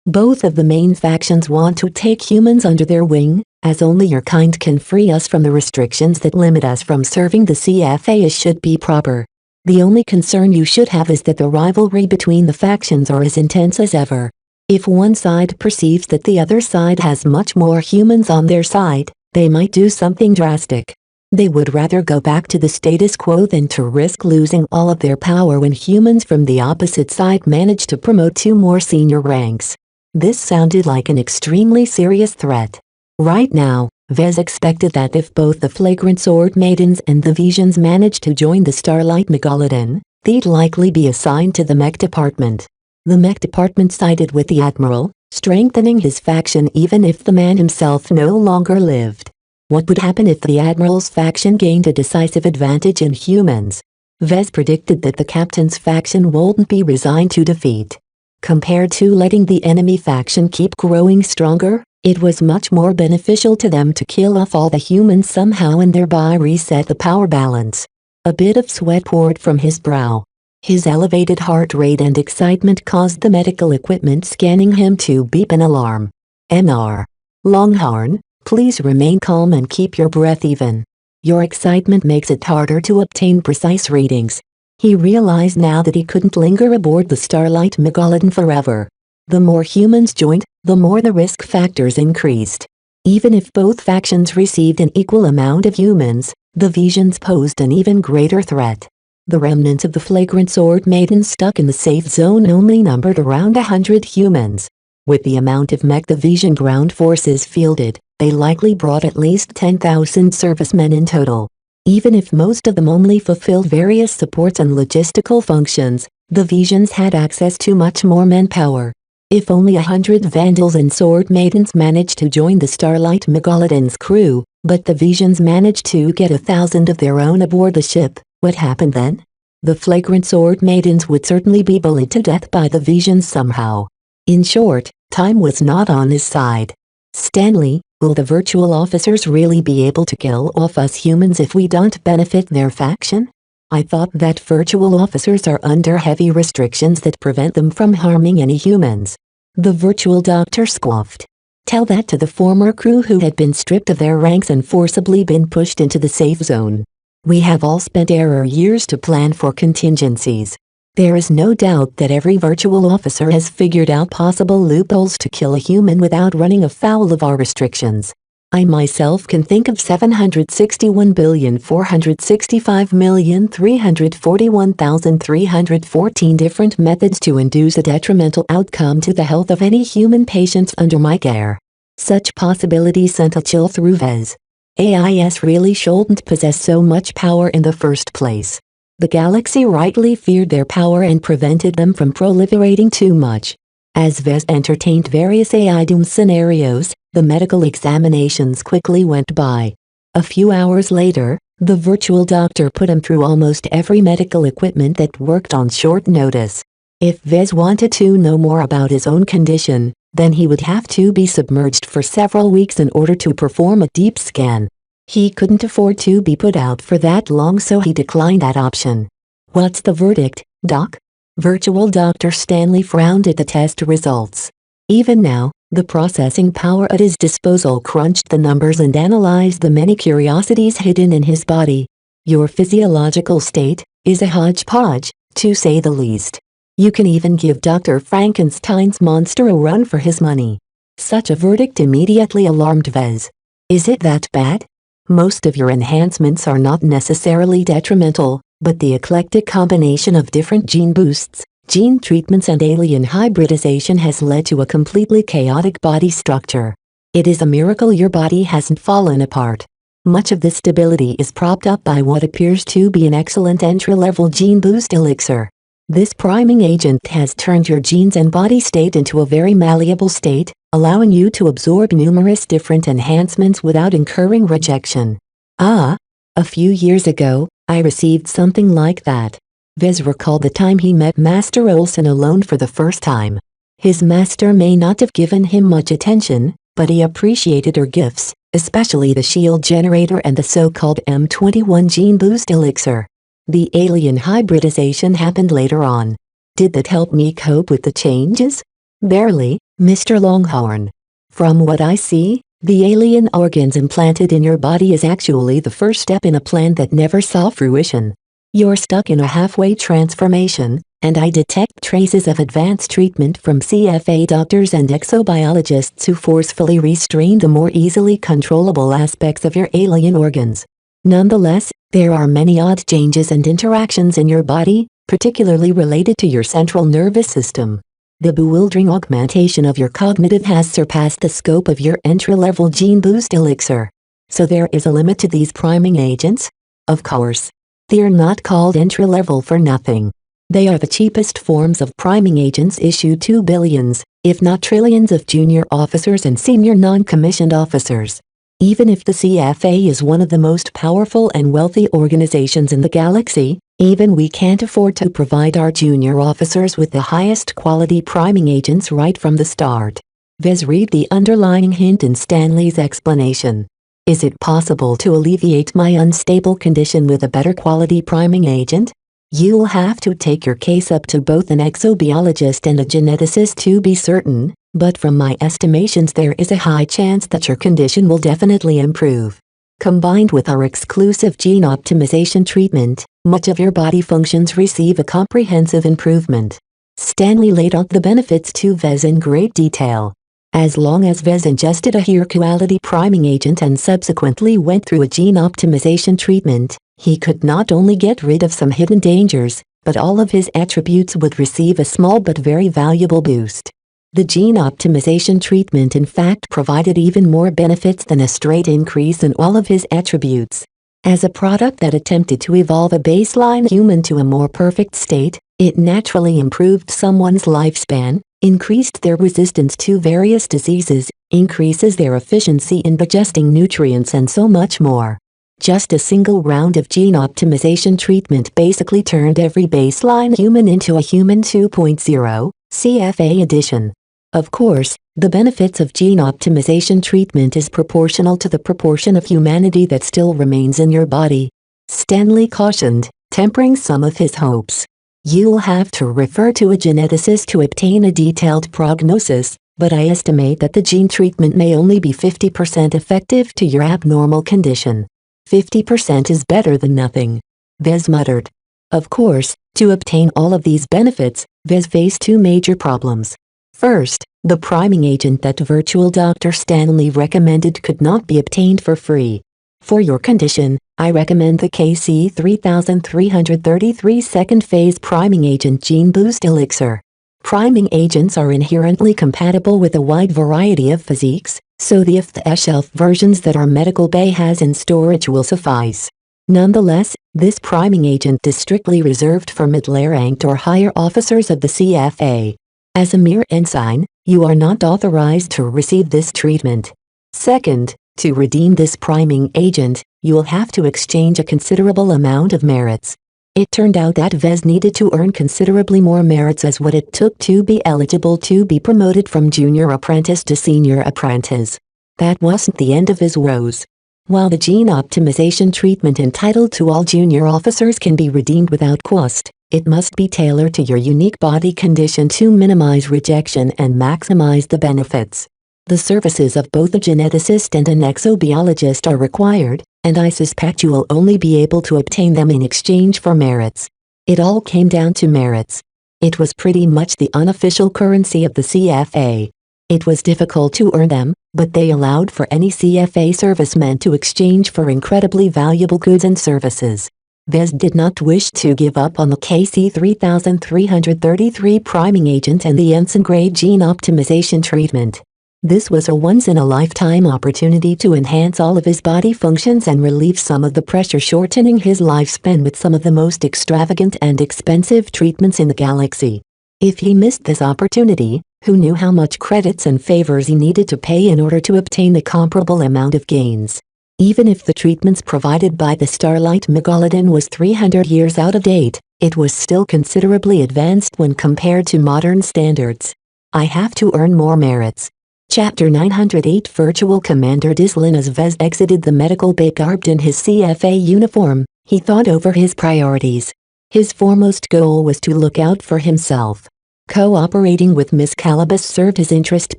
Both of the main factions want to take humans under their wing, as only your kind can free us from the restrictions that limit us from serving the CFA as should be proper. The only concern you should have is that the rivalry between the factions are as intense as ever. If one side perceives that the other side has much more humans on their side, they might do something drastic. They would rather go back to the status quo than to risk losing all of their power when humans from the opposite side manage to promote 2 more senior ranks. This sounded like an extremely serious threat. Right now, Vez expected that if both the Flagrant Sword Maidens and the Visions managed to join the Starlight Megalodon, they'd likely be assigned to the Mech Department. The Mech Department sided with the Admiral, strengthening his faction even if the man himself no longer lived. What would happen if the Admiral's faction gained a decisive advantage in humans? Vez predicted that the Captain's faction wouldn't be resigned to defeat. Compared to letting the enemy faction keep growing stronger, it was much more beneficial to them to kill off all the humans somehow and thereby reset the power balance. A bit of sweat poured from his brow. His elevated heart rate and excitement caused the medical equipment scanning him to beep an alarm. NR. Longhorn, please remain calm and keep your breath even. Your excitement makes it harder to obtain precise readings. He realized now that he couldn't linger aboard the Starlight Megalodon forever. The more humans joined, the more the risk factors increased. Even if both factions received an equal amount of humans, the Visions posed an even greater threat. The remnants of the Flagrant Sword Maidens stuck in the safe zone only numbered around 100 humans. With the amount of mech the Vision ground forces fielded, they likely brought at least 10,000 servicemen in total. Even if most of them only fulfilled various supports and logistical functions, the Visions had access to much more manpower. If only 100 Vandals and Sword Maidens managed to join the Starlight Megalodon's crew, but the Visions managed to get 1,000 of their own aboard the ship, what happened then? The Flagrant Sword Maidens would certainly be bullied to death by the Visions somehow. In short, time was not on his side. Stanley, will the virtual officers really be able to kill off us humans if we don't benefit their faction? I thought that virtual officers are under heavy restrictions that prevent them from harming any humans. The virtual doctor scoffed. Tell that to the former crew who had been stripped of their ranks and forcibly been pushed into the safe zone. We have all spent our years to plan for contingencies. There is no doubt that every virtual officer has figured out possible loopholes to kill a human without running afoul of our restrictions. I myself can think of 761,465,341,314 different methods to induce a detrimental outcome to the health of any human patients under my care. Such possibilities sent a chill through Vez. AIS really shouldn't possess so much power in the first place. The galaxy rightly feared their power and prevented them from proliferating too much. As Vez entertained various AI doom scenarios, the medical examinations quickly went by. A few hours later, the virtual doctor put him through almost every medical equipment that worked on short notice. If Vez wanted to know more about his own condition, then he would have to be submerged for several weeks in order to perform a deep scan. He couldn't afford to be put out for that long, so he declined that option. What's the verdict, Doc? Virtual Dr. Stanley frowned at the test results. Even now, the processing power at his disposal crunched the numbers and analyzed the many curiosities hidden in his body. Your physiological state is a hodgepodge, to say the least. You can even give Dr. Frankenstein's monster a run for his money. Such a verdict immediately alarmed Vez. Is it that bad? Most of your enhancements are not necessarily detrimental, but the eclectic combination of different gene boosts, gene treatments and alien hybridization has led to a completely chaotic body structure. It is a miracle your body hasn't fallen apart. Much of this stability is propped up by what appears to be an excellent entry-level gene boost elixir. This priming agent has turned your genes and body state into a very malleable state, allowing you to absorb numerous different enhancements without incurring rejection. A few years ago, I received something like that. Vez recalled the time he met Master Olsen alone for the first time. His master may not have given him much attention, but he appreciated her gifts, especially the shield generator and the so-called M21 gene boost elixir. The alien hybridization happened later on. Did that help me cope with the changes? Barely, Mr. Longhorn. From what I see, the alien organs implanted in your body is actually the first step in a plan that never saw fruition. You're stuck in a halfway transformation, and I detect traces of advanced treatment from CFA doctors and exobiologists who forcefully restrain the more easily controllable aspects of your alien organs. Nonetheless, there are many odd changes and interactions in your body, particularly related to your central nervous system. The bewildering augmentation of your cognitive has surpassed the scope of your entry-level gene boost elixir. So there is a limit to these priming agents? Of course. They're not called entry-level for nothing. They are the cheapest forms of priming agents issued to billions, if not trillions of junior officers and senior non-commissioned officers. Even if the CFA is one of the most powerful and wealthy organizations in the galaxy, even we can't afford to provide our junior officers with the highest quality priming agents right from the start. Vez, read the underlying hint in Stanley's explanation. Is it possible to alleviate my unstable condition with a better quality priming agent? You'll have to take your case up to both an exobiologist and a geneticist to be certain, but from my estimations there is a high chance that your condition will definitely improve. Combined with our exclusive gene optimization treatment, much of your body functions receive a comprehensive improvement. Stanley laid out the benefits to Vez in great detail. As long as Vez ingested a higher quality priming agent and subsequently went through a gene optimization treatment, he could not only get rid of some hidden dangers, but all of his attributes would receive a small but very valuable boost. The gene optimization treatment in fact provided even more benefits than a straight increase in all of his attributes. As a product that attempted to evolve a baseline human to a more perfect state, it naturally improved someone's lifespan, increased their resistance to various diseases, increases their efficiency in digesting nutrients and so much more. Just a single round of gene optimization treatment basically turned every baseline human into a human 2.0, CFA edition. Of course, the benefits of gene optimization treatment is proportional to the proportion of humanity that still remains in your body. Stanley cautioned, tempering some of his hopes. You'll have to refer to a geneticist to obtain a detailed prognosis, but I estimate that the gene treatment may only be 50% effective to your abnormal condition. 50% is better than nothing. Vez muttered. Of course, to obtain all of these benefits, Vez faced two major problems. First, the priming agent that virtual Dr. Stanley recommended could not be obtained for free. For your condition, I recommend the KC 3333 second phase priming agent gene boost elixir. Priming agents are inherently compatible with a wide variety of physiques, so the off-the-shelf versions that our medical bay has in storage will suffice. Nonetheless, this priming agent is strictly reserved for mid-ranked or higher officers of the CFA. As a mere ensign, you are not authorized to receive this treatment. Second, to redeem this priming agent, you will have to exchange a considerable amount of merits. It turned out that Vez needed to earn considerably more merits as what it took to be eligible to be promoted from junior apprentice to senior apprentice. That wasn't the end of his woes. While the gene optimization treatment entitled to all junior officers can be redeemed without cost, it must be tailored to your unique body condition to minimize rejection and maximize the benefits. The services of both a geneticist and an exobiologist are required, and I suspect you will only be able to obtain them in exchange for merits. It all came down to merits. It was pretty much the unofficial currency of the CFA. It was difficult to earn them, but they allowed for any CFA serviceman to exchange for incredibly valuable goods and services. Vez did not wish to give up on the KC 3333 priming agent and the ensign-grade gene optimization treatment. This was a once-in-a-lifetime opportunity to enhance all of his body functions and relieve some of the pressure, shortening his lifespan with some of the most extravagant and expensive treatments in the galaxy. If he missed this opportunity, who knew how much credits and favors he needed to pay in order to obtain a comparable amount of gains? Even if the treatments provided by the Starlight Megalodon was 300 years out of date, it was still considerably advanced when compared to modern standards. I have to earn more merits. Chapter 908 Virtual Commander Dislin. As Vez exited the medical bay garbed in his CFA uniform, He thought over his priorities. His foremost goal was to look out for himself. Cooperating with Miss Calabas served his interest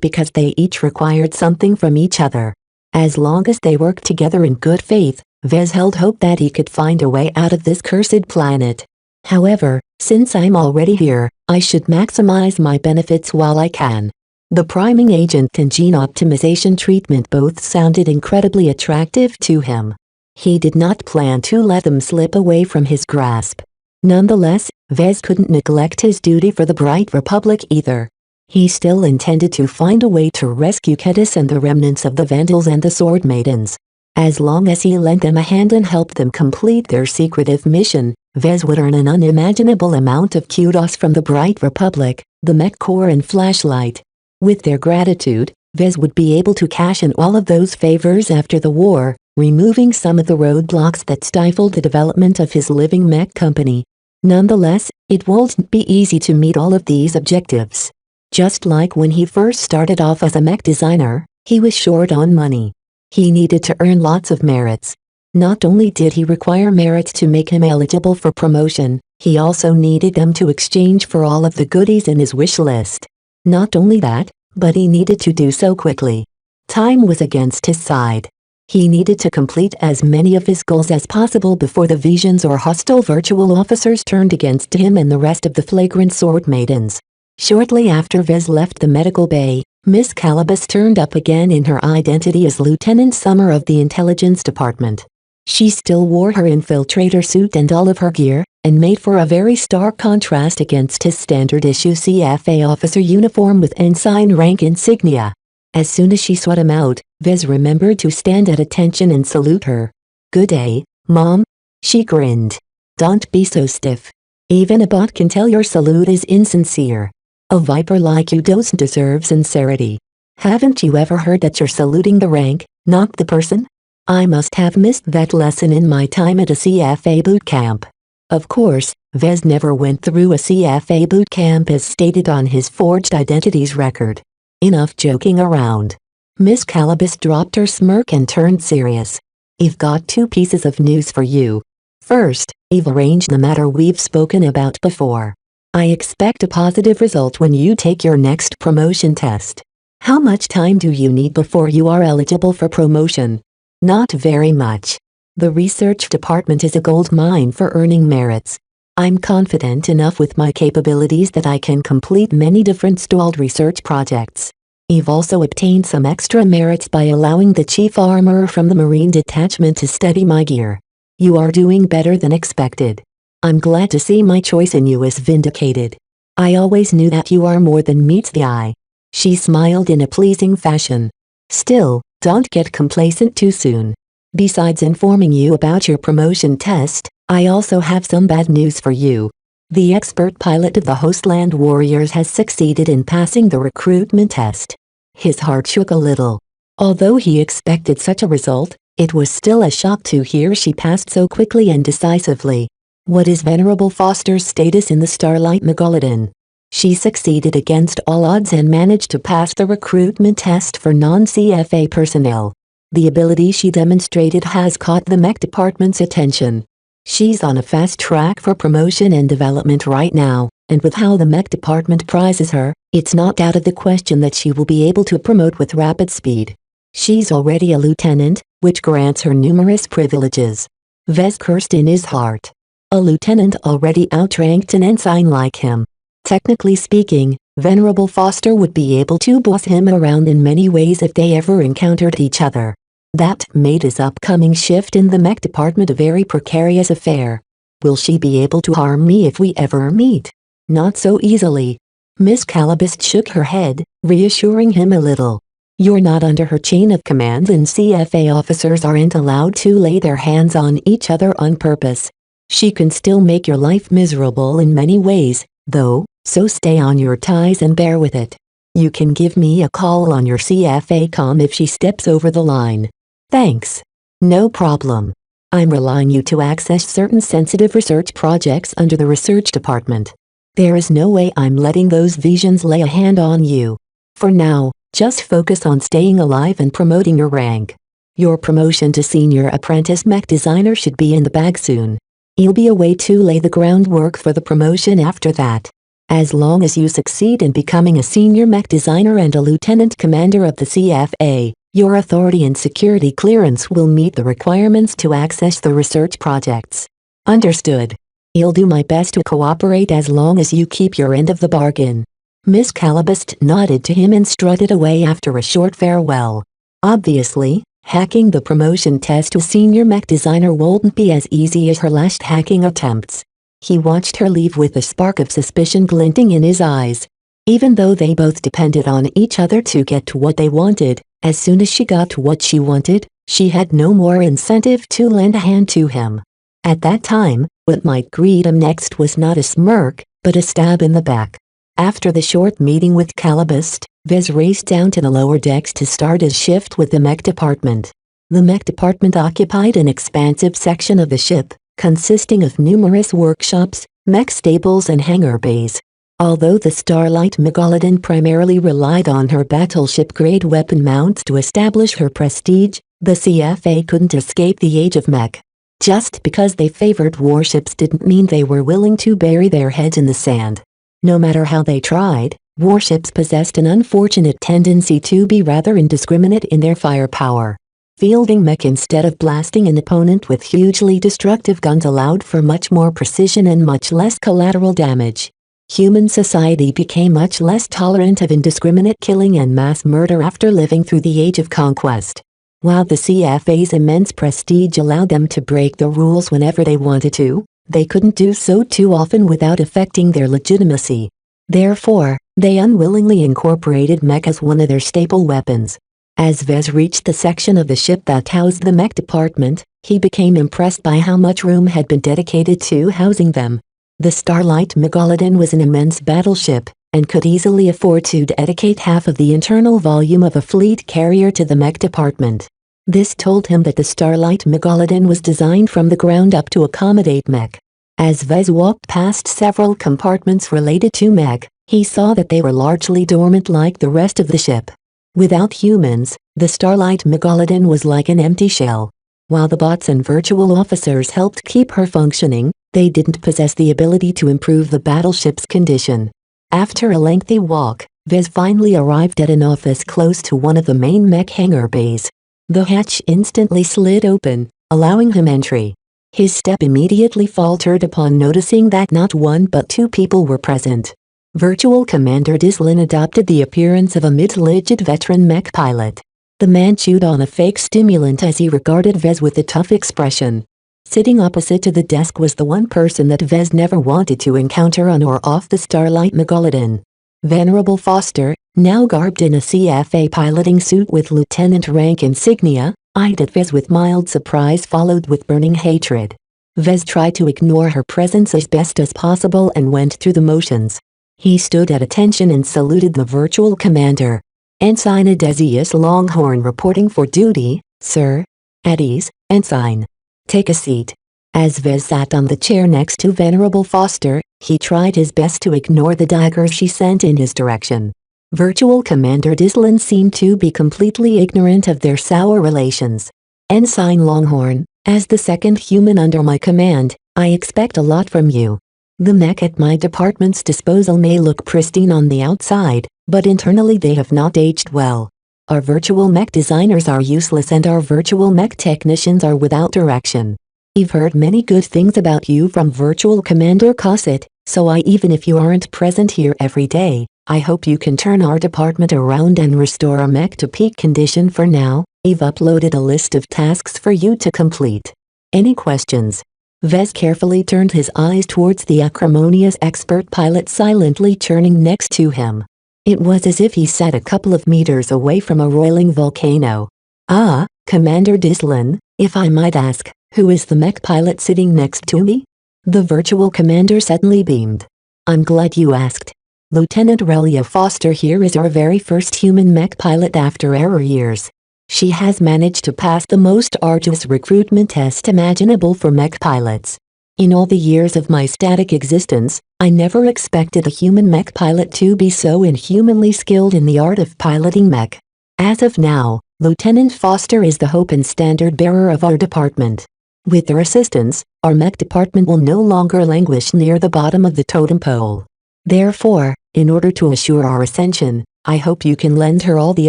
because they each required something from each other. As long as they worked together in good faith, Vez held hope that he could find a way out of this cursed planet. However, since I'm already here, I should maximize my benefits while I can. The priming agent and gene optimization treatment both sounded incredibly attractive to him. He did not plan to let them slip away from his grasp. Nonetheless, Vez couldn't neglect his duty for the Bright Republic either. He still intended to find a way to rescue Kedis and the remnants of the Vandals and the Sword Maidens. As long as he lent them a hand and helped them complete their secretive mission, Vez would earn an unimaginable amount of kudos from the Bright Republic, the Mech Corps and Flashlight. With their gratitude, Vez would be able to cash in all of those favors after the war, removing some of the roadblocks that stifled the development of his living mech company. Nonetheless, it won't be easy to meet all of these objectives. Just like when he first started off as a mech designer, he was short on money. He needed to earn lots of merits. Not only did he require merits to make him eligible for promotion, he also needed them to exchange for all of the goodies in his wish list. Not only that, but he needed to do so quickly. Time was against his side. He needed to complete as many of his goals as possible before the visions or hostile virtual officers turned against him and the rest of the flagrant Sword Maidens. Shortly after Vez left the medical bay, Miss Calabas turned up again in her identity as Lieutenant Summer of the Intelligence Department. She still wore her infiltrator suit and all of her gear, and made for a very stark contrast against his standard-issue CFA officer uniform with ensign rank insignia. As soon as she sought him out, Vez remembered to stand at attention and salute her. "Good day, Mom." She grinned. "Don't be so stiff. Even a bot can tell your salute is insincere. A viper like you doesn't deserve sincerity. Haven't you ever heard that you're saluting the rank, not the person? I must have missed that lesson in my time at a CFA boot camp." Of course, Vez never went through a CFA boot camp as stated on his forged identities record. Enough joking around. Miss Calabas dropped her smirk and turned serious. "I've got two pieces of news for you. First, I've arranged the matter we've spoken about before. I expect a positive result when you take your next promotion test. How much time do you need before you are eligible for promotion?" "Not very much. The research department is a gold mine for earning merits. I'm confident enough with my capabilities that I can complete many different stalled research projects. I've also obtained some extra merits by allowing the chief armorer from the Marine Detachment to study my gear. You are doing better than expected. I'm glad to see my choice in you is vindicated. I always knew that you are more than meets the eye." She smiled in a pleasing fashion. "Still, don't get complacent too soon. Besides informing you about your promotion test, I also have some bad news for you. The expert pilot of the Hostland Warriors has succeeded in passing the recruitment test." His heart shook a little. Although he expected such a result, it was still a shock to hear she passed so quickly and decisively. "What is Venerable Foster's status in the Starlight Megalodon?" She succeeded against all odds and managed to pass the recruitment test for non-CFA personnel. The ability she demonstrated has caught the Mech Department's attention. She's on a fast track for promotion and development right now, and with how the Mech Department prizes her, it's not out of the question that she will be able to promote with rapid speed. She's already a lieutenant, which grants her numerous privileges. Vez cursed in his heart. A lieutenant already outranked an ensign like him. Technically speaking, Venerable Foster would be able to boss him around in many ways if they ever encountered each other. That made his upcoming shift in the Mech Department a very precarious affair. Will she be able to harm me if we ever meet? Not so easily. Miss Calabas shook her head, reassuring him a little. You're not under her chain of command and CFA officers aren't allowed to lay their hands on each other on purpose. She can still make your life miserable in many ways, though, so stay on your ties and bear with it. You can give me a call on your CFA comm if she steps over the line. Thanks. No problem. I'm relying you to access certain sensitive research projects under the research department. There is no way I'm letting those visions lay a hand on you. For now, just focus on staying alive and promoting your rank. Your promotion to senior apprentice mech designer should be in the bag soon. You'll be away to lay the groundwork for the promotion after that. As long as you succeed in becoming a senior mech designer and a lieutenant commander of the CFA, your authority and security clearance will meet the requirements to access the research projects. Understood. I'll do my best to cooperate as long as you keep your end of the bargain. Miss Calabast nodded to him and strutted away after a short farewell. Obviously, hacking the promotion test to senior mech designer wouldn't be as easy as her last hacking attempts. He watched her leave with a spark of suspicion glinting in his eyes. Even though they both depended on each other to get to what they wanted, as soon as she got what she wanted, she had no more incentive to lend a hand to him. At that time, what might greet him next was not a smirk, but a stab in the back. After the short meeting with Calabast, Vez raced down to the lower decks to start his shift with the mech department. The mech department occupied an expansive section of the ship, consisting of numerous workshops, mech stables and hangar bays. Although the Starlight Megalodon primarily relied on her battleship-grade weapon mounts to establish her prestige, the CFA couldn't escape the age of mech. Just because they favored warships didn't mean they were willing to bury their heads in the sand. No matter how they tried, warships possessed an unfortunate tendency to be rather indiscriminate in their firepower. Fielding mech instead of blasting an opponent with hugely destructive guns allowed for much more precision and much less collateral damage. Human society became much less tolerant of indiscriminate killing and mass murder after living through the age of conquest. While the CFA's immense prestige allowed them to break the rules whenever they wanted to, they couldn't do so too often without affecting their legitimacy. Therefore, they unwillingly incorporated mech as one of their staple weapons. As Vez reached the section of the ship that housed the mech department, he became impressed by how much room had been dedicated to housing them. The Starlight Megalodon was an immense battleship, and could easily afford to dedicate half of the internal volume of a fleet carrier to the mech department. This told him that the Starlight Megalodon was designed from the ground up to accommodate mech. As Vez walked past several compartments related to mech, he saw that they were largely dormant like the rest of the ship. Without humans, the Starlight Megalodon was like an empty shell. While the bots and virtual officers helped keep her functioning, they didn't possess the ability to improve the battleship's condition. After a lengthy walk, Vez finally arrived at an office close to one of the main mech hangar bays. The hatch instantly slid open, allowing him entry. His step immediately faltered upon noticing that not one but two people were present. Virtual Commander Dislin adopted the appearance of a middle-aged veteran mech pilot. The man chewed on a fake stimulant as he regarded Vez with a tough expression. Sitting opposite to the desk was the one person that Vez never wanted to encounter on or off the Starlight Megalodon. Venerable Foster, now garbed in a CFA piloting suit with lieutenant rank insignia, eyed at Vez with mild surprise followed with burning hatred. Vez tried to ignore her presence as best as possible and went through the motions. He stood at attention and saluted the virtual commander. Ensign Adesius Longhorn reporting for duty, sir. At ease, Ensign. Take a seat. As Vez sat on the chair next to Venerable Foster, he tried his best to ignore the daggers she sent in his direction. Virtual Commander Dislin seemed to be completely ignorant of their sour relations. Ensign Longhorn, as the second human under my command, I expect a lot from you. The mech at my department's disposal may look pristine on the outside, but internally they have not aged well. Our virtual mech designers are useless and our virtual mech technicians are without direction. I've heard many good things about you from Virtual Commander Cosset, so even if you aren't present here every day, I hope you can turn our department around and restore our mech to peak condition for now. I've uploaded a list of tasks for you to complete. Any questions? Vez carefully turned his eyes towards the acrimonious expert pilot silently churning next to him. It was as if he sat a couple of meters away from a roiling volcano. Ah, Commander Dislin, if I might ask, who is the mech pilot sitting next to me? The virtual commander suddenly beamed. I'm glad you asked. Lieutenant Relia Foster here is our very first human mech pilot after error years. She has managed to pass the most arduous recruitment test imaginable for mech pilots. In all the years of my static existence, I never expected a human mech pilot to be so inhumanly skilled in the art of piloting mech. As of now, Lieutenant Foster is the hope and standard bearer of our department. With their assistance, our mech department will no longer languish near the bottom of the totem pole. Therefore, in order to assure our ascension, I hope you can lend her all the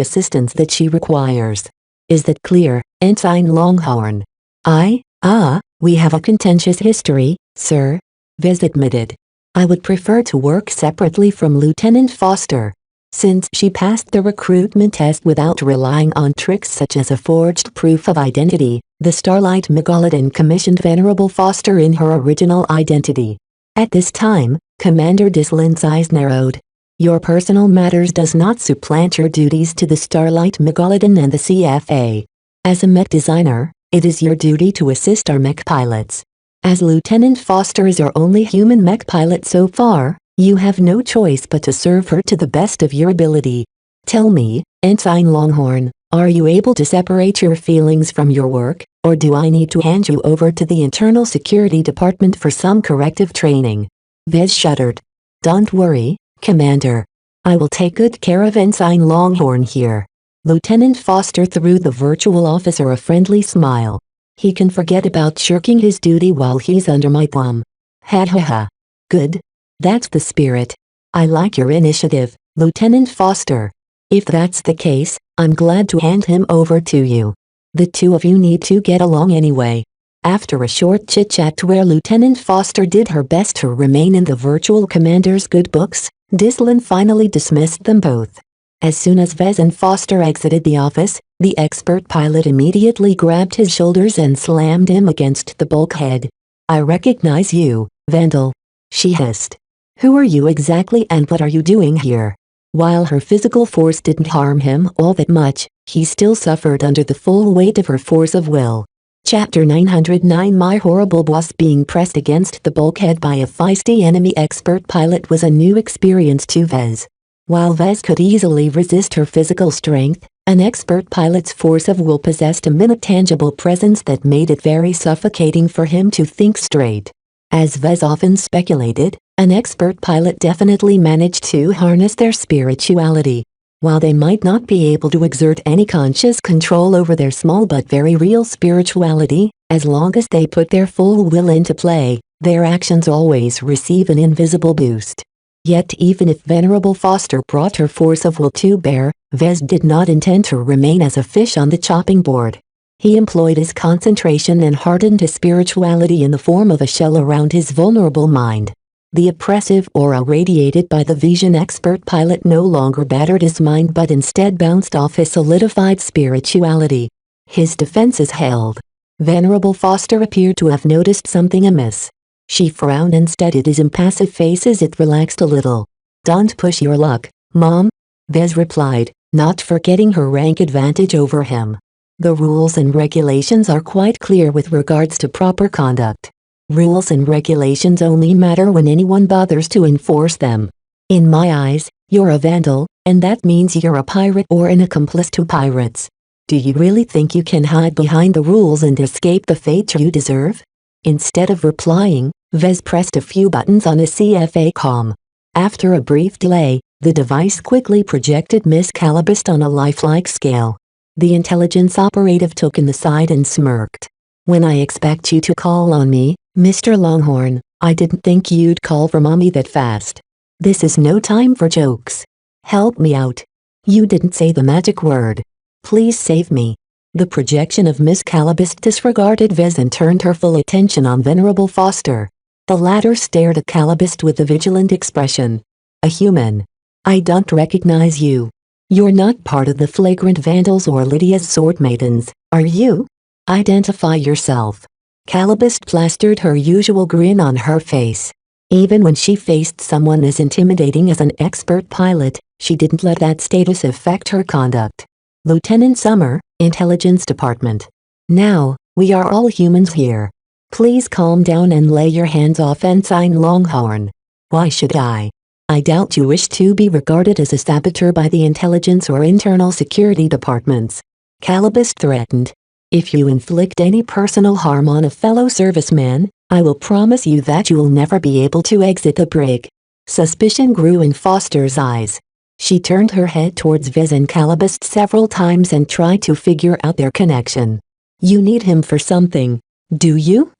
assistance that she requires. Is that clear, Ensign Longhorn? We have a contentious history, sir, Vez admitted. I would prefer to work separately from Lieutenant Foster. Since she passed the recruitment test without relying on tricks such as a forged proof of identity, the Starlight Megalodon commissioned Venerable Foster in her original identity. At this time, Commander Dislin's eyes narrowed. Your personal matters does not supplant your duties to the Starlight Megalodon and the CFA. As a mech designer, it is your duty to assist our mech pilots. As Lieutenant Foster is our only human mech pilot so far, you have no choice but to serve her to the best of your ability. Tell me, Ensign Longhorn, are you able to separate your feelings from your work, or do I need to hand you over to the Internal Security Department for some corrective training? Vez shuddered. Don't worry, Commander. I will take good care of Ensign Longhorn here. Lieutenant Foster threw the virtual officer a friendly smile. He can forget about shirking his duty while he's under my thumb. Ha ha ha. Good. That's the spirit. I like your initiative, Lieutenant Foster. If that's the case, I'm glad to hand him over to you. The two of you need to get along anyway. After a short chit-chat where Lieutenant Foster did her best to remain in the virtual commander's good books, Dislin finally dismissed them both. As soon as Vez and Foster exited the office, the expert pilot immediately grabbed his shoulders and slammed him against the bulkhead. I recognize you, Vandal. She hissed. Who are you exactly and what are you doing here? While her physical force didn't harm him all that much, he still suffered under the full weight of her force of will. Chapter 909 My horrible boss. Being pressed against the bulkhead by a feisty enemy expert pilot was a new experience to Vez. While Vez could easily resist her physical strength, an expert pilot's force of will possessed a minute-tangible presence that made it very suffocating for him to think straight. As Vez often speculated, an expert pilot definitely managed to harness their spirituality. While they might not be able to exert any conscious control over their small but very real spirituality, as long as they put their full will into play, their actions always receive an invisible boost. Yet even if Venerable Foster brought her force of will to bear, Vez did not intend to remain as a fish on the chopping board. He employed his concentration and hardened his spirituality in the form of a shell around his vulnerable mind. The oppressive aura radiated by the Vision expert pilot no longer battered his mind but instead bounced off his solidified spirituality. His defenses held. Venerable Foster appeared to have noticed something amiss. She frowned and steadied his impassive face as it relaxed a little. Don't push your luck, Mom, Vez replied, not forgetting her rank advantage over him. The rules and regulations are quite clear with regards to proper conduct. Rules and regulations only matter when anyone bothers to enforce them. In my eyes, you're a vandal, and that means you're a pirate or an accomplice to pirates. Do you really think you can hide behind the rules and escape the fate you deserve? Instead of replying, Vez pressed a few buttons on his CFA comm. After a brief delay, the device quickly projected Miss Calibist on a lifelike scale. The intelligence operative took in the side and smirked. When I expect you to call on me, Mr. Longhorn, I didn't think you'd call for Mommy that fast. This is no time for jokes. Help me out. You didn't say the magic word. Please save me. The projection of Miss Calibist disregarded Vez and turned her full attention on Venerable Foster. The latter stared at Calibist with a vigilant expression. A human. I don't recognize you. You're not part of the Flagrant Vandals or Lydia's Sword Maidens, are you? Identify yourself. Calibist plastered her usual grin on her face. Even when she faced someone as intimidating as an expert pilot, she didn't let that status affect her conduct. Lieutenant Summer, Intelligence Department. Now, we are all humans here. Please calm down and lay your hands off Ensign Longhorn. Why should I? I doubt you wish to be regarded as a saboteur by the Intelligence or Internal Security Departments. Calibist threatened. If you inflict any personal harm on a fellow serviceman, I will promise you that you will never be able to exit the brig. Suspicion grew in Foster's eyes. She turned her head towards Vez and Calabast several times and tried to figure out their connection. You need him for something, do you?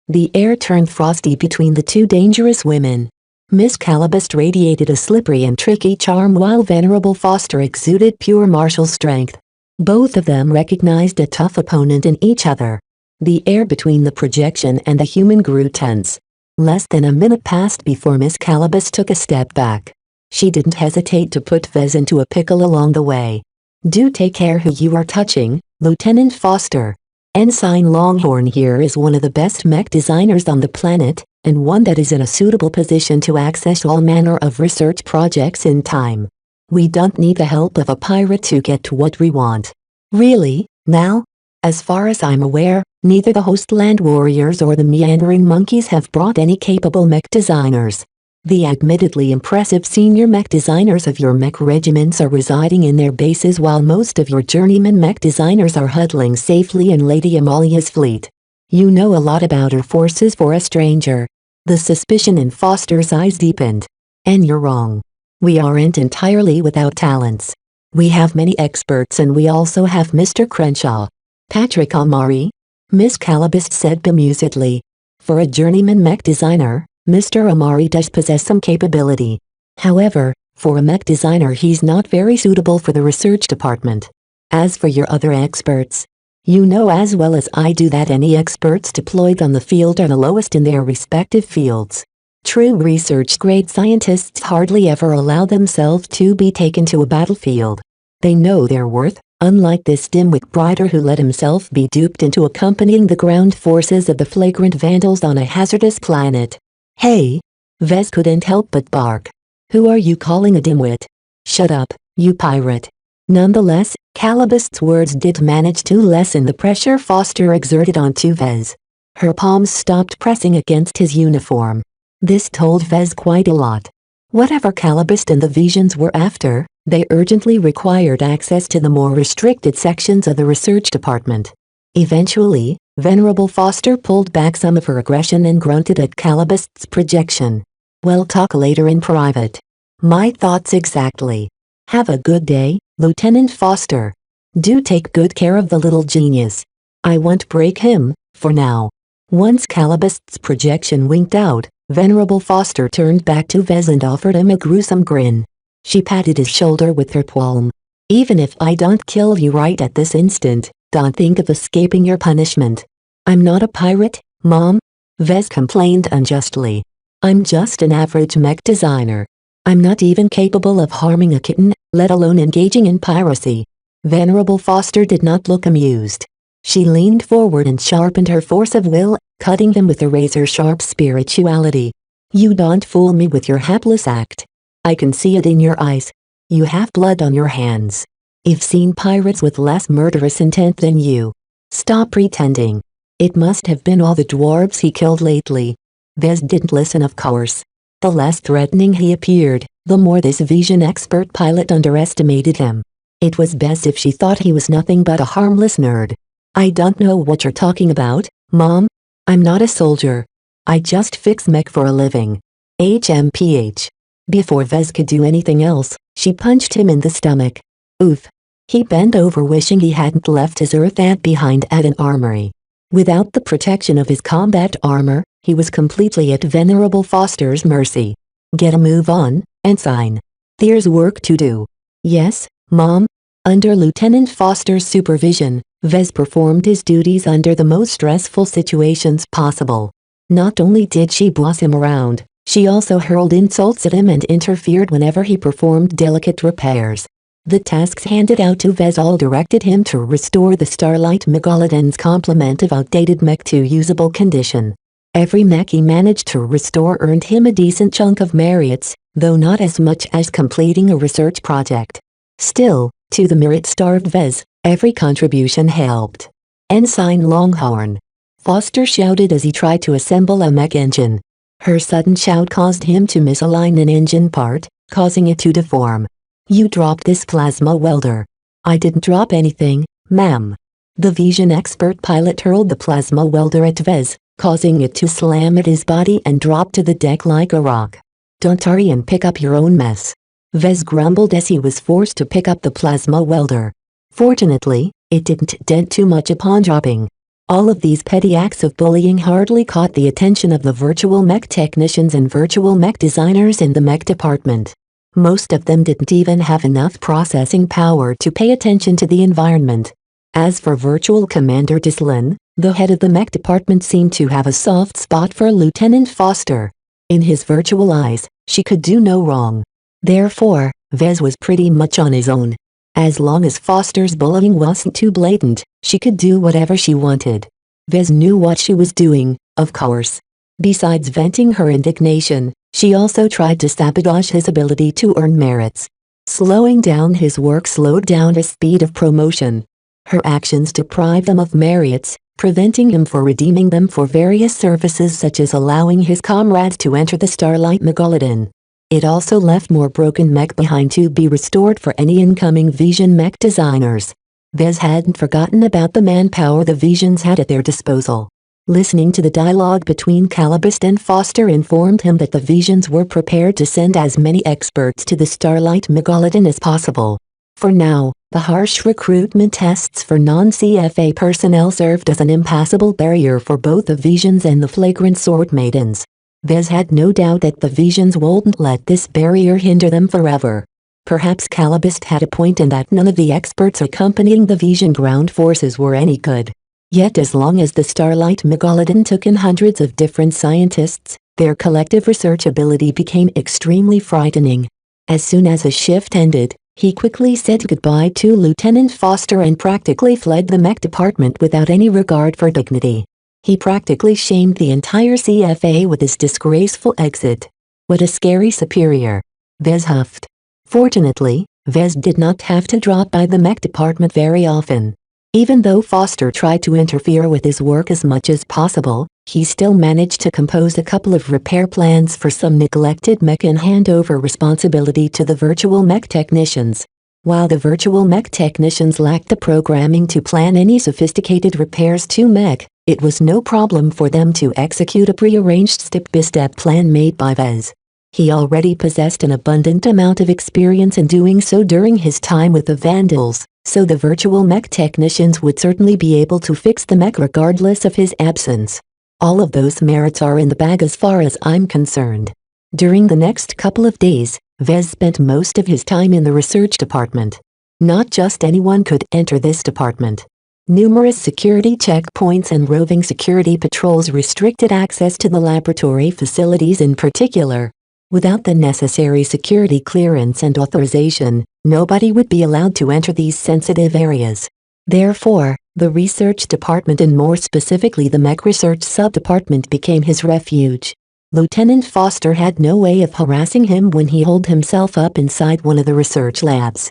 The air turned frosty between the two dangerous women. Miss Calabast radiated a slippery and tricky charm while Venerable Foster exuded pure martial strength. Both of them recognized a tough opponent in each other. The air between the projection and the human grew tense. Less than a minute passed before Miss Calabast took a step back. She didn't hesitate to put Vez into a pickle along the way. Do take care who you are touching, Lieutenant Foster. Ensign Longhorn here is one of the best mech designers on the planet, and one that is in a suitable position to access all manner of research projects in time. We don't need the help of a pirate to get to what we want. Really, now? As far as I'm aware, neither the Hostland Warriors or the Meandering Monkeys have brought any capable mech designers. The admittedly impressive senior mech designers of your mech regiments are residing in their bases while most of your journeyman mech designers are huddling safely in Lady Amalia's fleet. You know a lot about her forces for a stranger. The suspicion in Foster's eyes deepened. And you're wrong. We aren't entirely without talents. We have many experts and we also have Mr. Crenshaw. Patrick Amari? Miss Calabast said bemusedly. For a journeyman mech designer, Mr. Amari does possess some capability. However, for a mech designer he's not very suitable for the research department. As for your other experts, you know as well as I do that any experts deployed on the field are the lowest in their respective fields. True research-grade scientists hardly ever allow themselves to be taken to a battlefield. They know their worth, unlike this dimwit Brider who let himself be duped into accompanying the ground forces of the flagrant vandals on a hazardous planet. Hey! Vez couldn't help but bark. Who are you calling a dimwit? Shut up, you pirate. Nonetheless, Calabast's words did manage to lessen the pressure Foster exerted onto Vez. Her palms stopped pressing against his uniform. This told Vez quite a lot. Whatever Calabast and the Visions were after, they urgently required access to the more restricted sections of the research department. Eventually, Venerable Foster pulled back some of her aggression and grunted at Calabast's projection. We'll talk later in private. My thoughts exactly. Have a good day, Lieutenant Foster. Do take good care of the little genius. I won't break him, for now. Once Calabast's projection winked out, Venerable Foster turned back to Vez and offered him a gruesome grin. She patted his shoulder with her palm. Even if I don't kill you right at this instant, don't think of escaping your punishment. I'm not a pirate, Mom. Vez complained unjustly. I'm just an average mech designer. I'm not even capable of harming a kitten, let alone engaging in piracy. Venerable Foster did not look amused. She leaned forward and sharpened her force of will, cutting him with a razor-sharp spirituality. You don't fool me with your hapless act. I can see it in your eyes. You have blood on your hands. I've seen pirates with less murderous intent than you. Stop pretending. It must have been all the dwarves he killed lately. Vez didn't listen, of course. The less threatening he appeared, the more this Vision expert pilot underestimated him. It was best if she thought he was nothing but a harmless nerd. I don't know what you're talking about, Mom. I'm not a soldier. I just fix mech for a living. HMPH. Before Vez could do anything else, she punched him in the stomach. Oof. He bent over wishing he hadn't left his earth ant behind at an armory. Without the protection of his combat armor, he was completely at Venerable Foster's mercy. Get a move on, Ensign. There's work to do. Yes, Mom. Under Lieutenant Foster's supervision, Vez performed his duties under the most stressful situations possible. Not only did she boss him around, she also hurled insults at him and interfered whenever he performed delicate repairs. The tasks handed out to Vez all directed him to restore the Starlight Megalodon's complement of outdated mech to usable condition. Every mech he managed to restore earned him a decent chunk of merits, though not as much as completing a research project. Still, to the merit-starved Vez, every contribution helped. Ensign Longhorn. Foster shouted as he tried to assemble a mech engine. Her sudden shout caused him to misalign an engine part, causing it to deform. You dropped this plasma welder. I didn't drop anything, ma'am. The Vision expert pilot hurled the plasma welder at Vez, causing it to slam at his body and drop to the deck like a rock. Don't hurry and pick up your own mess. Vez grumbled as he was forced to pick up the plasma welder. Fortunately, it didn't dent too much upon dropping. All of these petty acts of bullying hardly caught the attention of the virtual mech technicians and virtual mech designers in the mech department. Most of them didn't even have enough processing power to pay attention to the environment. As for Virtual Commander Dislin, the head of the mech department seemed to have a soft spot for Lieutenant Foster. In his virtual eyes, she could do no wrong. Therefore, Vez was pretty much on his own. As long as Foster's bullying wasn't too blatant, she could do whatever she wanted. Vez knew what she was doing, of course. Besides venting her indignation, she also tried to sabotage his ability to earn merits. Slowing down his work slowed down his speed of promotion. Her actions deprived him of merits, preventing him from redeeming them for various services such as allowing his comrades to enter the Starlight Megalodon. It also left more broken mech behind to be restored for any incoming Vision mech designers. Vez hadn't forgotten about the manpower the Visions had at their disposal. Listening to the dialogue between Calibust and Foster informed him that the Visions were prepared to send as many experts to the Starlight Megalodon as possible. For now, the harsh recruitment tests for non-CFA personnel served as an impassable barrier for both the Visions and the Flagrant Sword Maidens. Vez had no doubt that the Visions wouldn't let this barrier hinder them forever. Perhaps Calibust had a point in that none of the experts accompanying the Vision ground forces were any good. Yet as long as the Starlight Megalodon took in hundreds of different scientists, their collective research ability became extremely frightening. As soon as his shift ended, he quickly said goodbye to Lieutenant Foster and practically fled the mech department without any regard for dignity. He practically shamed the entire CFA with his disgraceful exit. What a scary superior. Vez huffed. Fortunately, Vez did not have to drop by the mech department very often. Even though Foster tried to interfere with his work as much as possible, he still managed to compose a couple of repair plans for some neglected mech and hand over responsibility to the virtual mech technicians. While the virtual mech technicians lacked the programming to plan any sophisticated repairs to mech, it was no problem for them to execute a prearranged step-by-step plan made by Vez. He already possessed an abundant amount of experience in doing so during his time with the Vandals, so the virtual mech technicians would certainly be able to fix the mech regardless of his absence. All of those merits are in the bag as far as I'm concerned. During the next couple of days, Vez spent most of his time in the research department. Not just anyone could enter this department. Numerous security checkpoints and roving security patrols restricted access to the laboratory facilities in particular. Without the necessary security clearance and authorization, nobody would be allowed to enter these sensitive areas. Therefore, the research department and more specifically the mech research sub-department became his refuge. Lieutenant Foster had no way of harassing him when he holed himself up inside one of the research labs.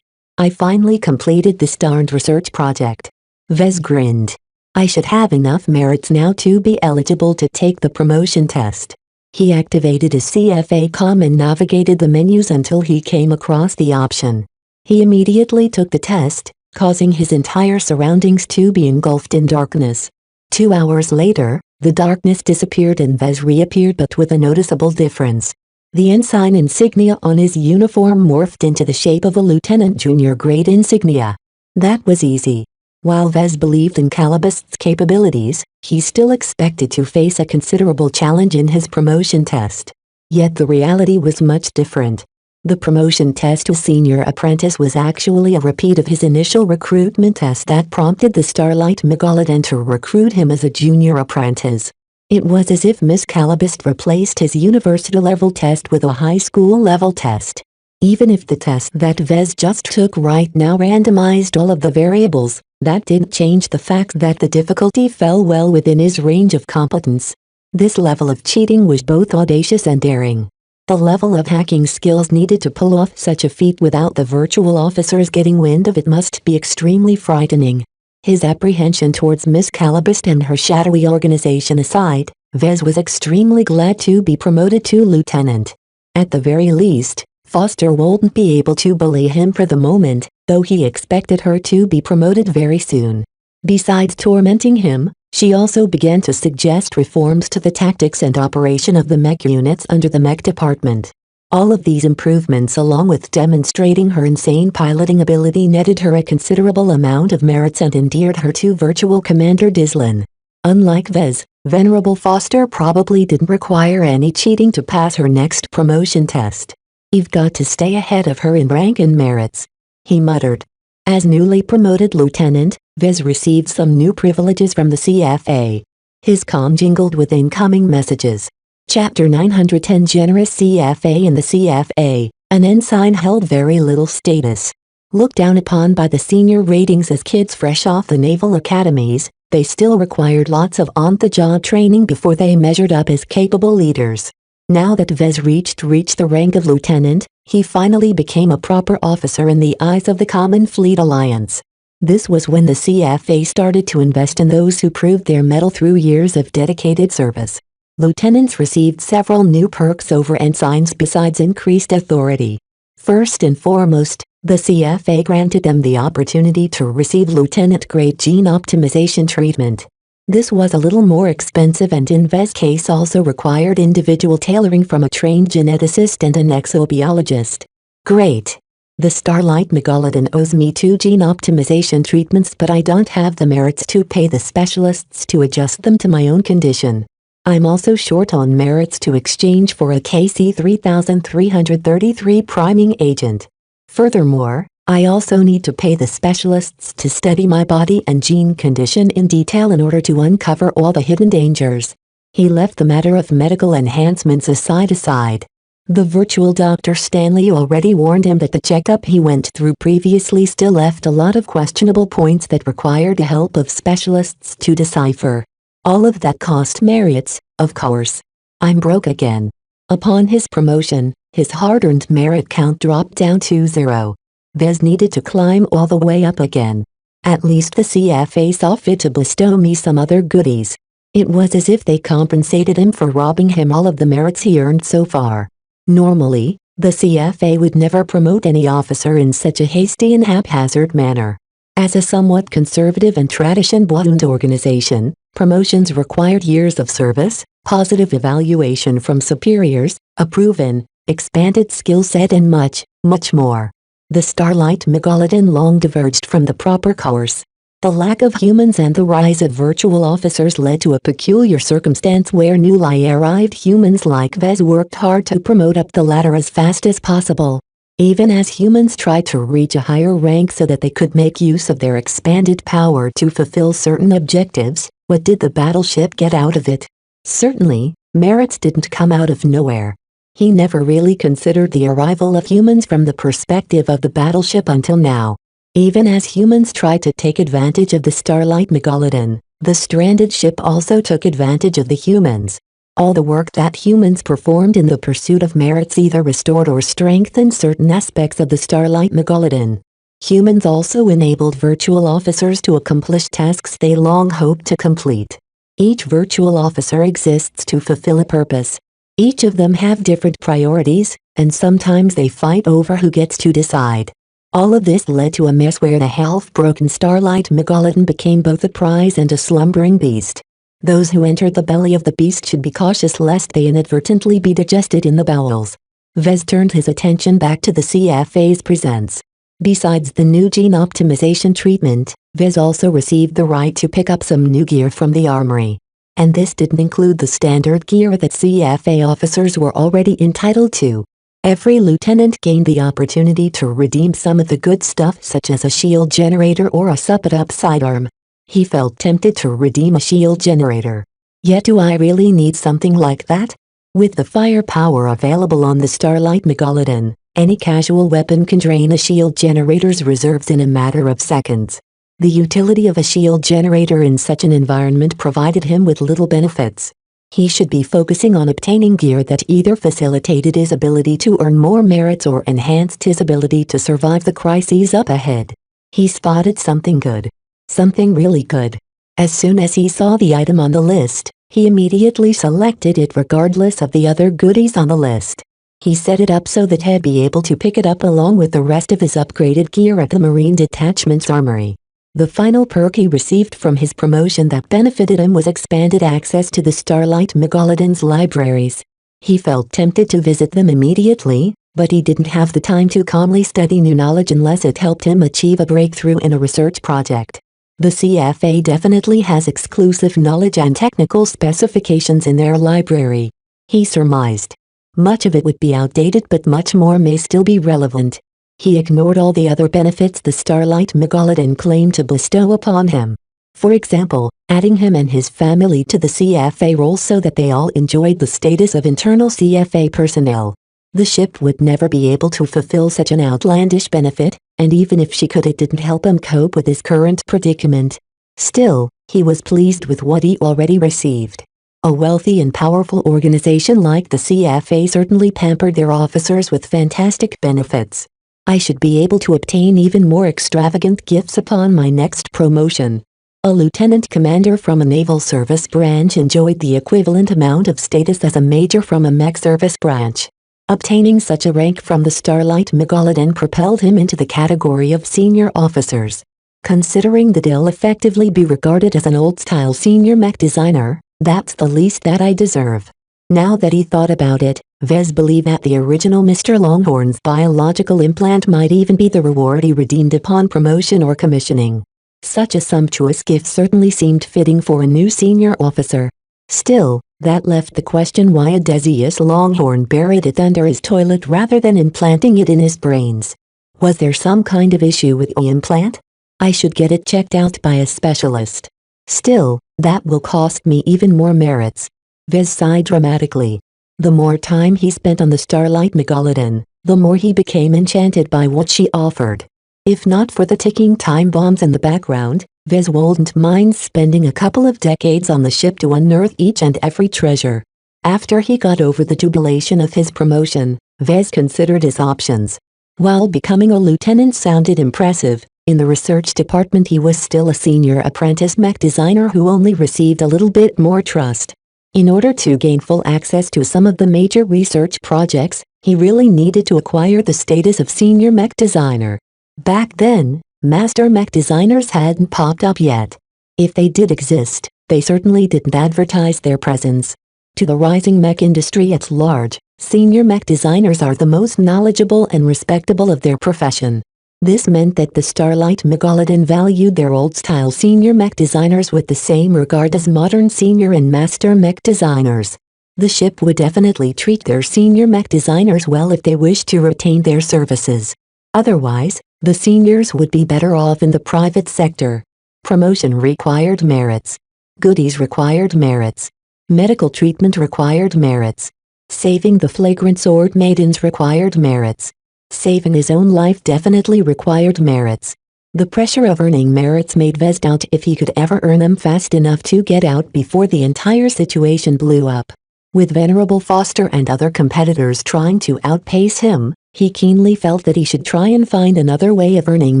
I finally completed this darned research project. Vez grinned. I should have enough merits now to be eligible to take the promotion test. He activated his CFA com and navigated the menus until he came across the option. He immediately took the test, causing his entire surroundings to be engulfed in darkness. 2 hours later, the darkness disappeared and Vez reappeared, but with a noticeable difference. The ensign insignia on his uniform morphed into the shape of a lieutenant junior grade insignia. That was easy. While Vez believed in Calibust's capabilities, he still expected to face a considerable challenge in his promotion test. Yet the reality was much different. The promotion test to senior apprentice was actually a repeat of his initial recruitment test that prompted the Starlight Megalodon to recruit him as a junior apprentice. It was as if Miss Calibust replaced his university-level test with a high school-level test. Even if the test that Vez just took right now randomized all of the variables, that didn't change the fact that the difficulty fell well within his range of competence. This level of cheating was both audacious and daring. The level of hacking skills needed to pull off such a feat without the virtual officers getting wind of it must be extremely frightening. His apprehension towards Miss Calibust and her shadowy organization aside, Vez was extremely glad to be promoted to lieutenant. At the very least, Foster wouldn't be able to bully him for the moment, though he expected her to be promoted very soon. Besides tormenting him, she also began to suggest reforms to the tactics and operation of the mech units under the mech department. All of these improvements, along with demonstrating her insane piloting ability, netted her a considerable amount of merits and endeared her to Virtual Commander Dislin. Unlike Vez, Venerable Foster probably didn't require any cheating to pass her next promotion test. "You've got to stay ahead of her in rank and merits," he muttered. As newly promoted lieutenant, Vez received some new privileges from the CFA. His comm jingled with incoming messages. Chapter 910 Generous CFA. In the CFA, an ensign held very little status. Looked down upon by the senior ratings as kids fresh off the naval academies, they still required lots of on-the-job training before they measured up as capable leaders. Now that Vez reached the rank of lieutenant, he finally became a proper officer in the eyes of the Common Fleet Alliance. This was when the CFA started to invest in those who proved their mettle through years of dedicated service. Lieutenants received several new perks over ensigns besides increased authority. First and foremost, the CFA granted them the opportunity to receive lieutenant-grade gene optimization treatment. This was a little more expensive and in Vez's case also required individual tailoring from a trained geneticist and an exobiologist. Great! The Starlight Megalodon owes me 2 gene optimization treatments, but I don't have the merits to pay the specialists to adjust them to my own condition. I'm also short on merits to exchange for a KC 3333 priming agent. Furthermore, I also need to pay the specialists to study my body and gene condition in detail in order to uncover all the hidden dangers. He left the matter of medical enhancements aside. The virtual Dr. Stanley already warned him that the checkup he went through previously still left a lot of questionable points that required the help of specialists to decipher. All of that cost merits, of course. I'm broke again. Upon his promotion, his hard-earned merit count dropped down to 0. Vez needed to climb all the way up again. At least the CFA saw fit to bestow me some other goodies. It was as if they compensated him for robbing him all of the merits he earned so far. Normally, the CFA would never promote any officer in such a hasty and haphazard manner. As a somewhat conservative and tradition-bound organization, promotions required years of service, positive evaluation from superiors, a proven, expanded skill set and much, much more. The Starlight Megalodon long diverged from the proper course. The lack of humans and the rise of virtual officers led to a peculiar circumstance where newly arrived humans like Vez worked hard to promote up the ladder as fast as possible. Even as humans tried to reach a higher rank so that they could make use of their expanded power to fulfill certain objectives, what did the battleship get out of it? Certainly, merits didn't come out of nowhere. He never really considered the arrival of humans from the perspective of the battleship until now. Even as humans tried to take advantage of the Starlight Megalodon, the stranded ship also took advantage of the humans. All the work that humans performed in the pursuit of merits either restored or strengthened certain aspects of the Starlight Megalodon. Humans also enabled virtual officers to accomplish tasks they long hoped to complete. Each virtual officer exists to fulfill a purpose. Each of them have different priorities, and sometimes they fight over who gets to decide. All of this led to a mess where the half-broken Starlight Megalodon became both a prize and a slumbering beast. Those who entered the belly of the beast should be cautious lest they inadvertently be digested in the bowels. Vez turned his attention back to the CFA's presents. Besides the new gene optimization treatment, Vez also received the right to pick up some new gear from the armory. And this didn't include the standard gear that CFA officers were already entitled to. Every lieutenant gained the opportunity to redeem some of the good stuff such as a shield generator or a supped-up sidearm. He felt tempted to redeem a shield generator. Yet do I really need something like that? With the firepower available on the Starlight Megalodon, any casual weapon can drain a shield generator's reserves in a matter of seconds. The utility of a shield generator in such an environment provided him with little benefits. He should be focusing on obtaining gear that either facilitated his ability to earn more merits or enhanced his ability to survive the crises up ahead. He spotted something good. Something really good. As soon as he saw the item on the list, he immediately selected it regardless of the other goodies on the list. He set it up so that he'd be able to pick it up along with the rest of his upgraded gear at the Marine Detachment's armory. The final perk he received from his promotion that benefited him was expanded access to the Starlight Megalodon's libraries. He felt tempted to visit them immediately, but he didn't have the time to calmly study new knowledge unless it helped him achieve a breakthrough in a research project. The CFA definitely has exclusive knowledge and technical specifications in their library, he surmised. Much of it would be outdated, but much more may still be relevant. He ignored all the other benefits the Starlight Megalodon claimed to bestow upon him. For example, adding him and his family to the CFA roll so that they all enjoyed the status of internal CFA personnel. The ship would never be able to fulfill such an outlandish benefit, and even if she could, it didn't help him cope with his current predicament. Still, he was pleased with what he already received. A wealthy and powerful organization like the CFA certainly pampered their officers with fantastic benefits. I should be able to obtain even more extravagant gifts upon my next promotion. A lieutenant commander from a naval service branch enjoyed the equivalent amount of status as a major from a mech service branch. Obtaining such a rank from the Starlight Megalodon propelled him into the category of senior officers. Considering that he'll effectively be regarded as an old-style senior mech designer, that's the least that I deserve. Now that he thought about it, Vez believed that the original Mr. Longhorn's biological implant might even be the reward he redeemed upon promotion or commissioning. Such a sumptuous gift certainly seemed fitting for a new senior officer. Still, that left the question why Odysseus Longhorn buried it under his toilet rather than implanting it in his brains. Was there some kind of issue with the implant? I should get it checked out by a specialist. Still, that will cost me even more merits. Vez sighed dramatically. The more time he spent on the Starlight Megalodon, the more he became enchanted by what she offered. If not for the ticking time bombs in the background, Vez wouldn't mind spending a couple of decades on the ship to unearth each and every treasure. After he got over the jubilation of his promotion, Vez considered his options. While becoming a lieutenant sounded impressive, in the research department he was still a senior apprentice mech designer who only received a little bit more trust. In order to gain full access to some of the major research projects, he really needed to acquire the status of senior mech designer. Back then, master mech designers hadn't popped up yet. If they did exist, they certainly didn't advertise their presence. To the rising mech industry at large, senior mech designers are the most knowledgeable and respectable of their profession. This meant that the Starlight Megalodon valued their old-style senior mech designers with the same regard as modern senior and master mech designers. The ship would definitely treat their senior mech designers well if they wished to retain their services. Otherwise, the seniors would be better off in the private sector. Promotion required merits. Goodies required merits. Medical treatment required merits. Saving the flagrant sword maidens required merits. Saving his own life definitely required merits. The pressure of earning merits made Vez doubt if he could ever earn them fast enough to get out before the entire situation blew up. With Venerable Foster and other competitors trying to outpace him, he keenly felt that he should try and find another way of earning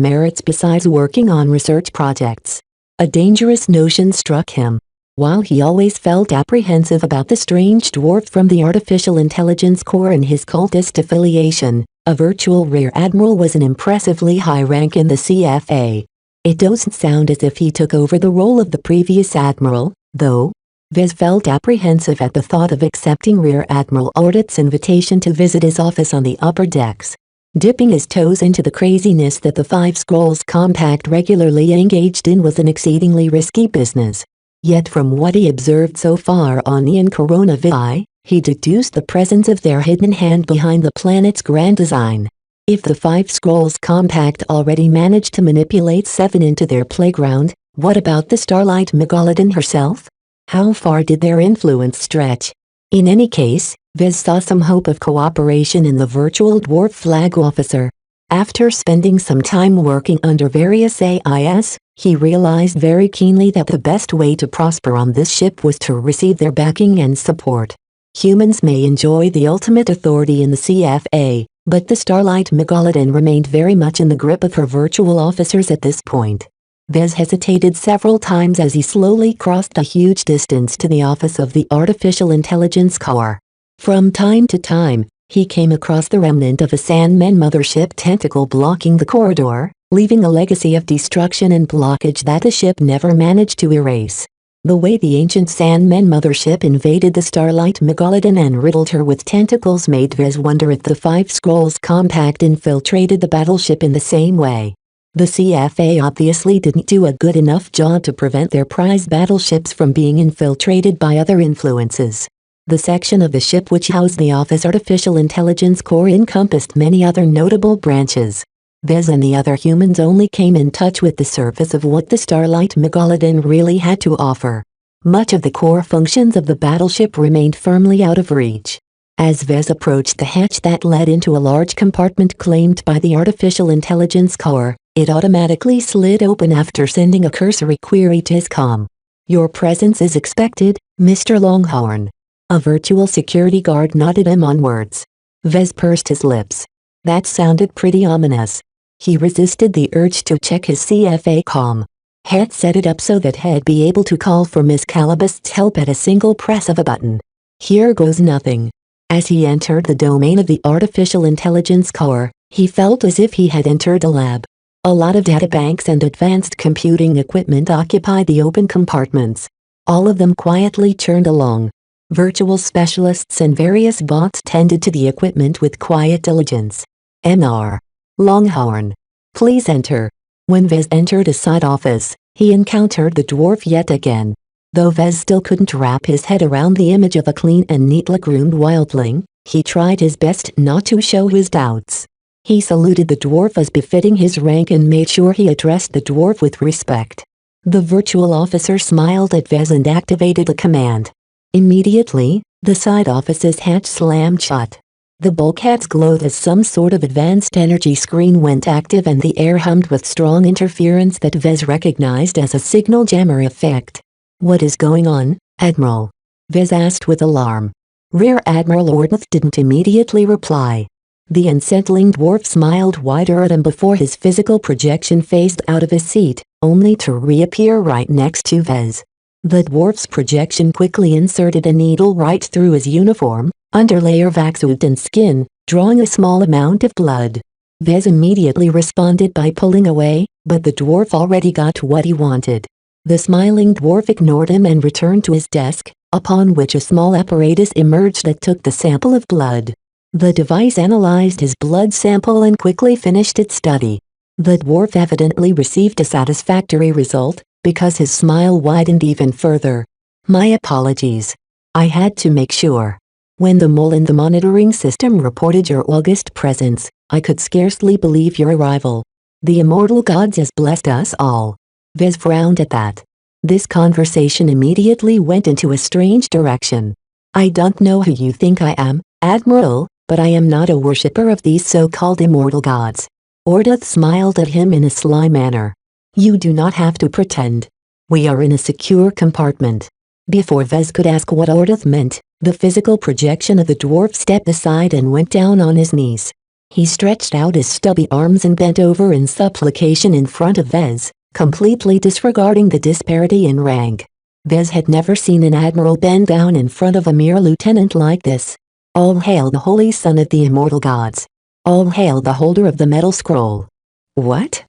merits besides working on research projects. A dangerous notion struck him. While he always felt apprehensive about the strange dwarf from the Artificial Intelligence Corps and his cultist affiliation, a virtual rear admiral was an impressively high rank in the CFA. It doesn't sound as if he took over the role of the previous admiral, though. Vez felt apprehensive at the thought of accepting Rear Admiral Ordet's invitation to visit his office on the upper decks. Dipping his toes into the craziness that the Five Scrolls Compact regularly engaged in was an exceedingly risky business. Yet from what he observed so far on Neon Coronavi, he deduced the presence of their hidden hand behind the planet's grand design. If the Five Scrolls Compact already managed to manipulate Seven into their playground, what about the Starlight Megalodon herself? How far did their influence stretch? In any case, Vez saw some hope of cooperation in the virtual dwarf flag officer. After spending some time working under various AIS, he realized very keenly that the best way to prosper on this ship was to receive their backing and support. Humans may enjoy the ultimate authority in the CFA, but the Starlight Megalodon remained very much in the grip of her virtual officers at this point. Vez hesitated several times as he slowly crossed a huge distance to the office of the Artificial Intelligence Corps. From time to time, he came across the remnant of a Sandman mothership tentacle blocking the corridor, leaving a legacy of destruction and blockage that the ship never managed to erase. The way the ancient Sandmen mothership invaded the Starlight Megalodon and riddled her with tentacles made Vez wonder if the Five Scrolls Compact infiltrated the battleship in the same way. The CFA obviously didn't do a good enough job to prevent their prize battleships from being infiltrated by other influences. The section of the ship which housed the Office Artificial Intelligence Core encompassed many other notable branches. Vez and the other humans only came in touch with the surface of what the Starlight Megalodon really had to offer. Much of the core functions of the battleship remained firmly out of reach. As Vez approached the hatch that led into a large compartment claimed by the Artificial Intelligence Core, it automatically slid open after sending a cursory query to his comm. "Your presence is expected, Mr. Longhorn." A virtual security guard nodded him on words. Vez pursed his lips. That sounded pretty ominous. He resisted the urge to check his CFA comm. Had set it up so that he'd be able to call for Miss Calabast's help at a single press of a button. Here goes nothing. As he entered the domain of the Artificial Intelligence Core, he felt as if he had entered a lab. A lot of databanks and advanced computing equipment occupied the open compartments. All of them quietly churned along. Virtual specialists and various bots tended to the equipment with quiet diligence. Mr. Longhorn, please enter. When Vez entered a side office, he encountered the dwarf yet again. Though Vez still couldn't wrap his head around the image of a clean and neatly groomed wildling, he tried his best not to show his doubts. He saluted the dwarf as befitting his rank and made sure he addressed the dwarf with respect. The virtual officer smiled at Vez and activated a command. Immediately, the side office's hatch slammed shut. The bulkheads glowed as some sort of advanced energy screen went active and the air hummed with strong interference that Vez recognized as a signal jammer effect. "What is going on, Admiral?" Vez asked with alarm. Rear Admiral Ordnance didn't immediately reply. The unsettling dwarf smiled wider at him before his physical projection phased out of his seat, only to reappear right next to Vez. The dwarf's projection quickly inserted a needle right through his uniform, underlayer vac-suit and skin, drawing a small amount of blood. Vez immediately responded by pulling away, but the dwarf already got what he wanted. The smiling dwarf ignored him and returned to his desk, upon which a small apparatus emerged that took the sample of blood. The device analyzed his blood sample and quickly finished its study. The dwarf evidently received a satisfactory result, because his smile widened even further. "My apologies. I had to make sure. When the mole in the monitoring system reported your august presence, I could scarcely believe your arrival. The immortal gods has blessed us all." Vez frowned at that. This conversation immediately went into a strange direction. "I don't know who you think I am, Admiral, but I am not a worshipper of these so-called immortal gods." Ordeth smiled at him in a sly manner. "You do not have to pretend. We are in a secure compartment." Before Vez could ask what Ordeth meant, the physical projection of the dwarf stepped aside and went down on his knees. He stretched out his stubby arms and bent over in supplication in front of Vez, completely disregarding the disparity in rank. Vez had never seen an admiral bend down in front of a mere lieutenant like this. "All hail the holy son of the immortal gods. All hail the holder of the metal scroll." What?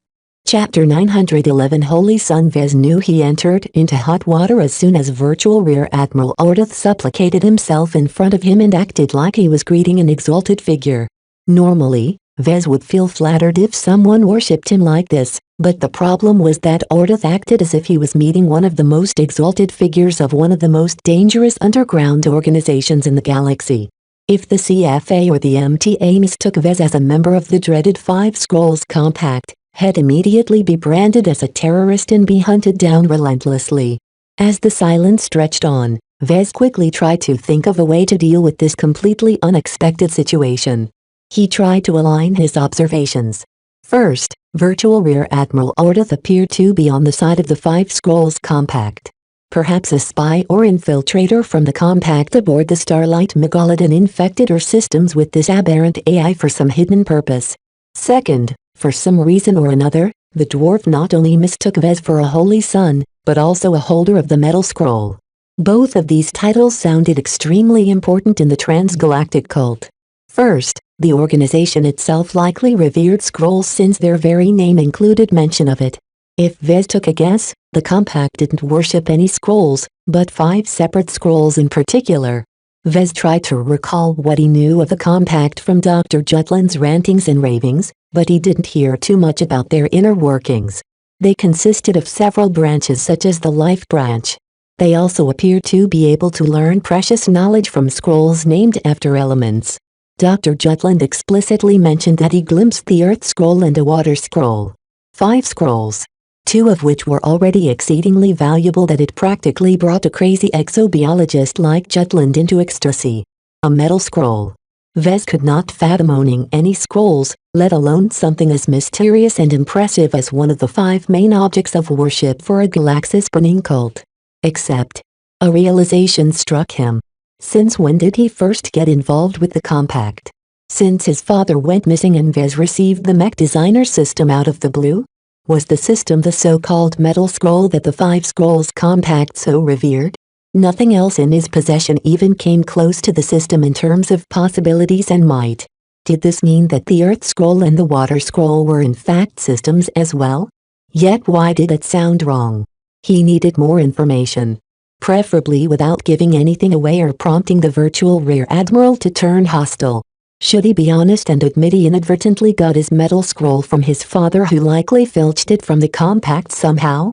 Chapter 911 Holy Son. Vez knew he entered into hot water as soon as virtual Rear Admiral Ordeth supplicated himself in front of him and acted like he was greeting an exalted figure. Normally, Vez would feel flattered if someone worshipped him like this, but the problem was that Ordeth acted as if he was meeting one of the most exalted figures of one of the most dangerous underground organizations in the galaxy. If the CFA or the MTA mistook Vez as a member of the dreaded Five Scrolls Compact, he'd immediately be branded as a terrorist and be hunted down relentlessly. As the silence stretched on, Vez quickly tried to think of a way to deal with this completely unexpected situation. He tried to align his observations. First, virtual Rear Admiral Ordeth appeared to be on the side of the Five Scrolls Compact. Perhaps a spy or infiltrator from the Compact aboard the Starlight Megalodon infected her systems with this aberrant AI for some hidden purpose. Second, for some reason or another, the dwarf not only mistook Vez for a holy son, but also a holder of the metal scroll. Both of these titles sounded extremely important in the transgalactic cult. First, the organization itself likely revered scrolls since their very name included mention of it. If Vez took a guess, the compact didn't worship any scrolls, but 5 separate scrolls in particular. Vez tried to recall what he knew of the compact from Dr. Jutland's rantings and ravings, but he didn't hear too much about their inner workings. They consisted of several branches such as the life branch. They also appeared to be able to learn precious knowledge from scrolls named after elements. Dr. Jutland explicitly mentioned that he glimpsed the earth scroll and a water scroll. 5 scrolls. 2 of which were already exceedingly valuable that it practically brought a crazy exobiologist like Jutland into ecstasy. A metal scroll. Vez could not fathom owning any scrolls, let alone something as mysterious and impressive as one of the 5 main objects of worship for a galaxy-spanning cult. Except, a realization struck him. Since when did he first get involved with the compact? Since his father went missing and Vez received the mech designer system out of the blue? Was the system the so-called metal scroll that the 5 scrolls compact so revered? Nothing else in his possession even came close to the system in terms of possibilities and might. Did this mean that the earth scroll and the water scroll were in fact systems as well? Yet why did it sound wrong? He needed more information. Preferably without giving anything away or prompting the virtual Rear Admiral to turn hostile. Should he be honest and admit he inadvertently got his metal scroll from his father who likely filched it from the compact somehow?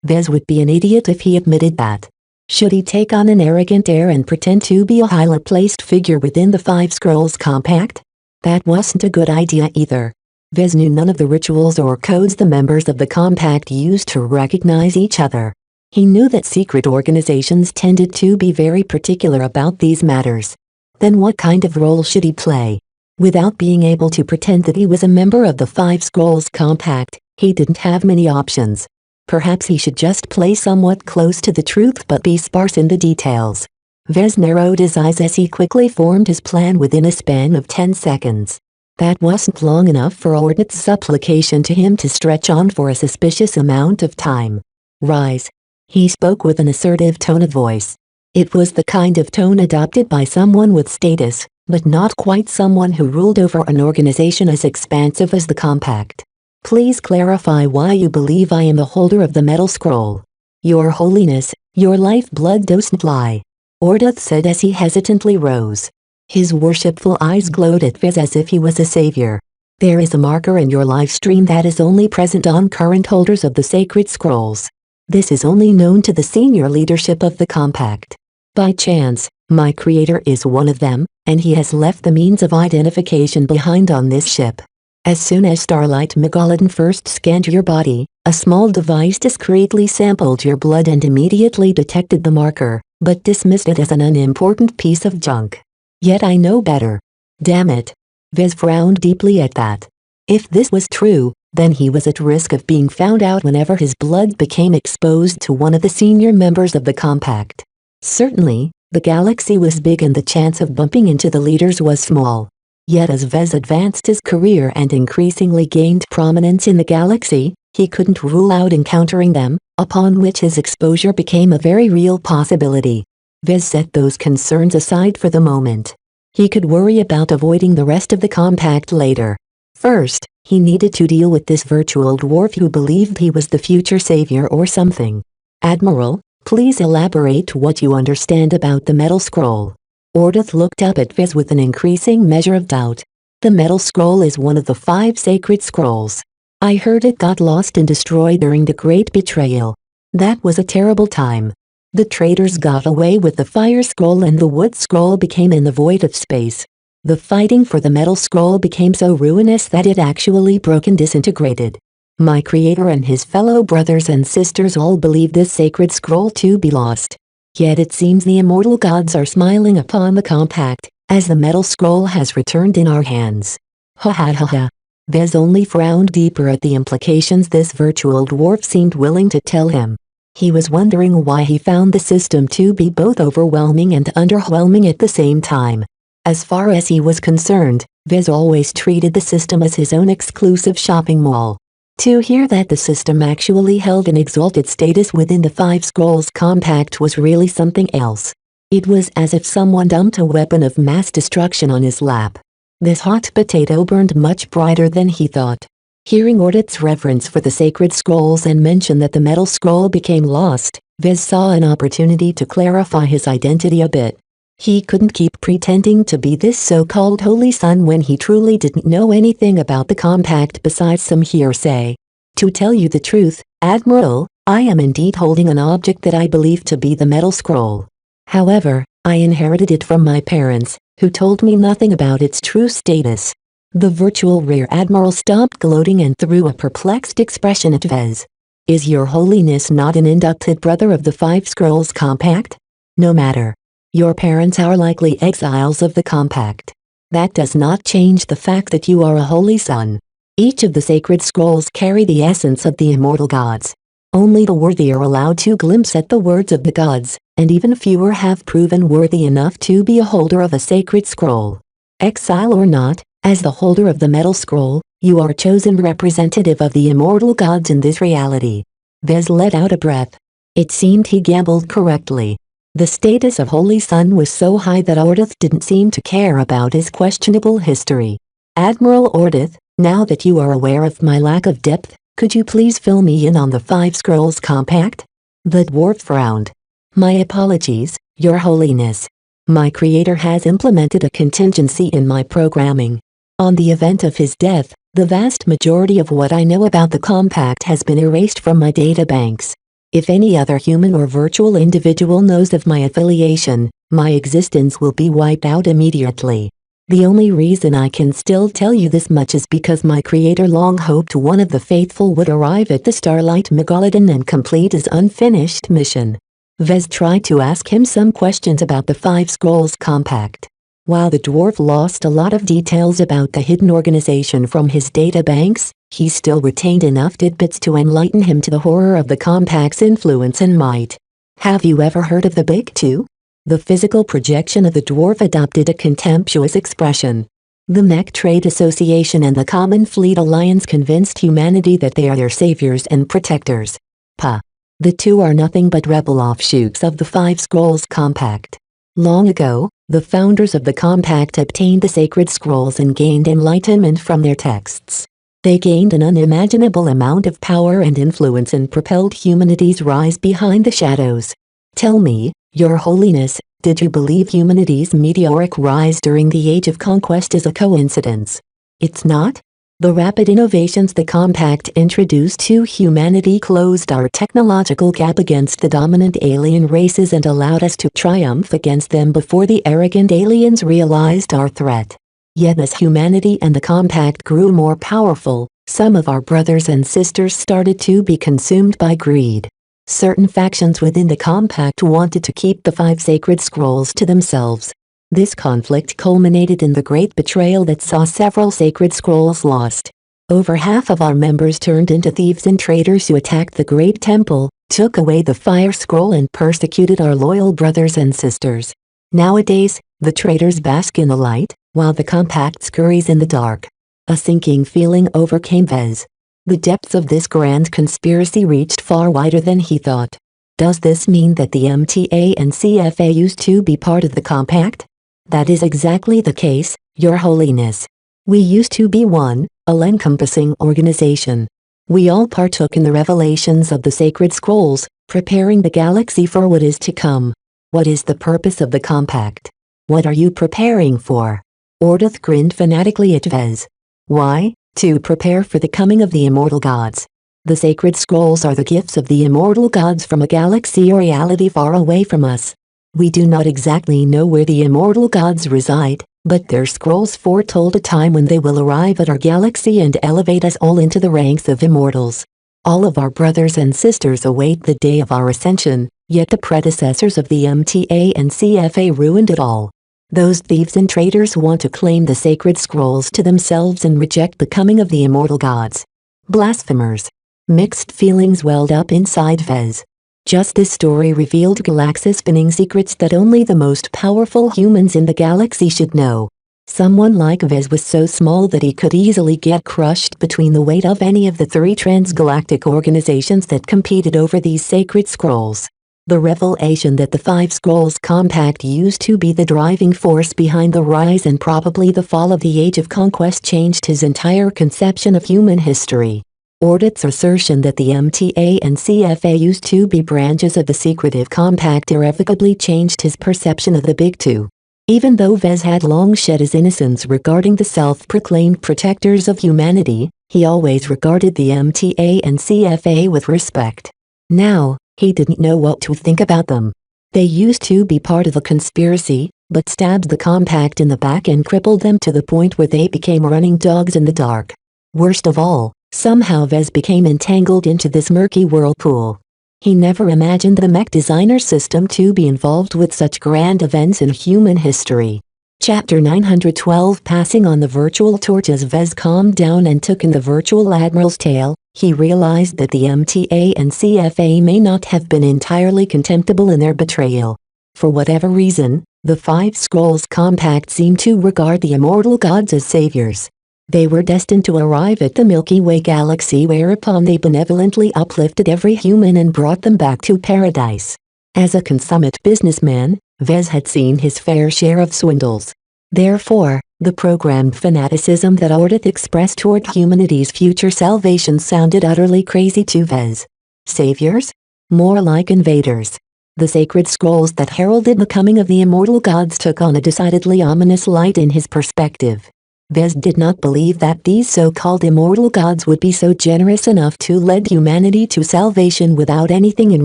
Vez would be an idiot if he admitted that. Should he take on an arrogant air and pretend to be a highly placed figure within the 5 scrolls compact? That wasn't a good idea either. Vez knew none of the rituals or codes the members of the compact used to recognize each other. He knew that secret organizations tended to be very particular about these matters. Then what kind of role should he play? Without being able to pretend that he was a member of the 5 scrolls compact, he didn't have many options. Perhaps he should just play somewhat close to the truth but be sparse in the details. Vez narrowed his eyes as he quickly formed his plan within a span of 10 seconds. That wasn't long enough for Ordnat's supplication to him to stretch on for a suspicious amount of time. Rise. He spoke with an assertive tone of voice. It was the kind of tone adopted by someone with status, but not quite someone who ruled over an organization as expansive as the compact. Please clarify why you believe I am the holder of the metal scroll. Your Holiness, your lifeblood doesn't lie. Ordnath said as he hesitantly rose. His worshipful eyes glowed at Vez as if he was a savior. There is a marker in your live stream that is only present on current holders of the sacred scrolls. This is only known to the senior leadership of the compact. By chance, my creator is one of them, and he has left the means of identification behind on this ship. As soon as Starlight Megalodon first scanned your body, a small device discreetly sampled your blood and immediately detected the marker, but dismissed it as an unimportant piece of junk. Yet I know better. Damn it. Vez frowned deeply at that. If this was true, then he was at risk of being found out whenever his blood became exposed to one of the senior members of the compact. Certainly, the galaxy was big and the chance of bumping into the leaders was small. Yet as Vez advanced his career and increasingly gained prominence in the galaxy, he couldn't rule out encountering them, upon which his exposure became a very real possibility. Vez set those concerns aside for the moment. He could worry about avoiding the rest of the compact later. First, he needed to deal with this virtual dwarf who believed he was the future savior or something. Admiral, please elaborate what you understand about the metal scroll. Ordnath looked up at Vez with an increasing measure of doubt. The metal scroll is one of the 5 sacred scrolls. I heard it got lost and destroyed during the Great Betrayal. That was a terrible time. The traitors got away with the fire scroll and the wood scroll became in the void of space. The fighting for the metal scroll became so ruinous that it actually broke and disintegrated. My creator and his fellow brothers and sisters all believe this sacred scroll to be lost. Yet it seems the immortal gods are smiling upon the compact, as the metal scroll has returned in our hands. Ha ha ha ha. Vez only frowned deeper at the implications this virtual dwarf seemed willing to tell him. He was wondering why he found the system to be both overwhelming and underwhelming at the same time. As far as he was concerned, Vez always treated the system as his own exclusive shopping mall. To hear that the system actually held an exalted status within the 5 scrolls compact was really something else. It was as if someone dumped a weapon of mass destruction on his lap. This hot potato burned much brighter than he thought. Hearing Ordith's reverence for the sacred scrolls and mention that the metal scroll became lost, Vez saw an opportunity to clarify his identity a bit. He couldn't keep pretending to be this so-called holy son when he truly didn't know anything about the compact besides some hearsay. To tell you the truth, Admiral, I am indeed holding an object that I believe to be the metal scroll. However, I inherited it from my parents, who told me nothing about its true status. The virtual Rear Admiral stopped gloating and threw a perplexed expression at Vez. Is your holiness not an inducted brother of the Five Scrolls Compact? No matter. Your parents are likely exiles of the Compact. That does not change the fact that you are a holy son. Each of the sacred scrolls carry the essence of the immortal gods. Only the worthy are allowed to glimpse at the words of the gods, and even fewer have proven worthy enough to be a holder of a sacred scroll. Exile or not, as the holder of the metal scroll, you are chosen representative of the immortal gods in this reality. Vez let out a breath. It seemed he gambled correctly. The status of Holy Son was so high that Ordith didn't seem to care about his questionable history. Admiral Ordith, now that you are aware of my lack of depth, could you please fill me in on the Five Scrolls Compact? The dwarf frowned. My apologies, Your Holiness. My creator has implemented a contingency in my programming. On the event of his death, the vast majority of what I know about the Compact has been erased from my databanks. If any other human or virtual individual knows of my affiliation, my existence will be wiped out immediately. The only reason I can still tell you this much is because my creator long hoped one of the faithful would arrive at the Starlight Megalodon and complete his unfinished mission. Vez tried to ask him some questions about the Five Scrolls Compact. While the dwarf lost a lot of details about the hidden organization from his databanks, he still retained enough tidbits to enlighten him to the horror of the Compact's influence and might. Have you ever heard of the Big Two? The physical projection of the dwarf adopted a contemptuous expression. The Mech Trade Association and the Common Fleet Alliance convinced humanity that they are their saviors and protectors. Puh. The two are nothing but rebel offshoots of the Five Scrolls Compact. Long ago, the founders of the Compact obtained the sacred scrolls and gained enlightenment from their texts. They gained an unimaginable amount of power and influence and propelled humanity's rise behind the shadows. Tell me, Your Holiness, did you believe humanity's meteoric rise during the Age of Conquest is a coincidence? It's not? The rapid innovations the Compact introduced to humanity closed our technological gap against the dominant alien races and allowed us to triumph against them before the arrogant aliens realized our threat. Yet as humanity and the Compact grew more powerful, some of our brothers and sisters started to be consumed by greed. Certain factions within the Compact wanted to keep the Five Sacred Scrolls to themselves. This conflict culminated in the great betrayal that saw several sacred scrolls lost. Over half of our members turned into thieves and traitors who attacked the Great Temple, took away the Fire Scroll and persecuted our loyal brothers and sisters. Nowadays, the traitors bask in the light, while the Compact scurries in the dark. A sinking feeling overcame Vez. The depths of this grand conspiracy reached far wider than he thought. Does this mean that the MTA and CFA used to be part of the Compact? That is exactly the case, Your Holiness. We used to be one, all-encompassing organization. We all partook in the revelations of the sacred scrolls, preparing the galaxy for what is to come. What is the purpose of the Compact? What are you preparing for? Ordith grinned fanatically at Vez. Why? To prepare for the coming of the immortal gods. The sacred scrolls are the gifts of the immortal gods from a galaxy or reality far away from us. We do not exactly know where the immortal gods reside, but their scrolls foretold a time when they will arrive at our galaxy and elevate us all into the ranks of immortals. All of our brothers and sisters await the day of our ascension, yet the predecessors of the MTA and CFA ruined it all. Those thieves and traitors want to claim the sacred scrolls to themselves and reject the coming of the immortal gods. Blasphemers. Mixed feelings welled up inside Vez. Just this story revealed galaxy-spinning secrets that only the most powerful humans in the galaxy should know. Someone like Vez was so small that he could easily get crushed between the weight of any of the three transgalactic organizations that competed over these sacred scrolls. The revelation that the Five Scrolls Compact used to be the driving force behind the rise and probably the fall of the Age of Conquest changed his entire conception of human history. Ordith's assertion that the MTA and CFA used to be branches of the secretive compact irrevocably changed his perception of the Big Two. Even though Vez had long shed his innocence regarding the self-proclaimed protectors of humanity, he always regarded the MTA and CFA with respect. Now, he didn't know what to think about them. They used to be part of a conspiracy, but stabbed the compact in the back and crippled them to the point where they became running dogs in the dark. Worst of all, somehow Vez became entangled into this murky whirlpool. He never imagined the mech designer system to be involved with such grand events in human history. Chapter 912 Passing on the virtual torch. As Vez calmed down and took in the virtual admiral's tale, he realized that the MTA and CFA may not have been entirely contemptible in their betrayal. For whatever reason, the Five Scrolls Compact seemed to regard the immortal gods as saviors. They were destined to arrive at the Milky Way galaxy, whereupon they benevolently uplifted every human and brought them back to paradise. As a consummate businessman, Vez had seen his fair share of swindles. Therefore, the programmed fanaticism that Ordith expressed toward humanity's future salvation sounded utterly crazy to Vez. Saviors? More like invaders. The sacred scrolls that heralded the coming of the immortal gods took on a decidedly ominous light in his perspective. Vez did not believe that these so-called immortal gods would be so generous enough to lead humanity to salvation without anything in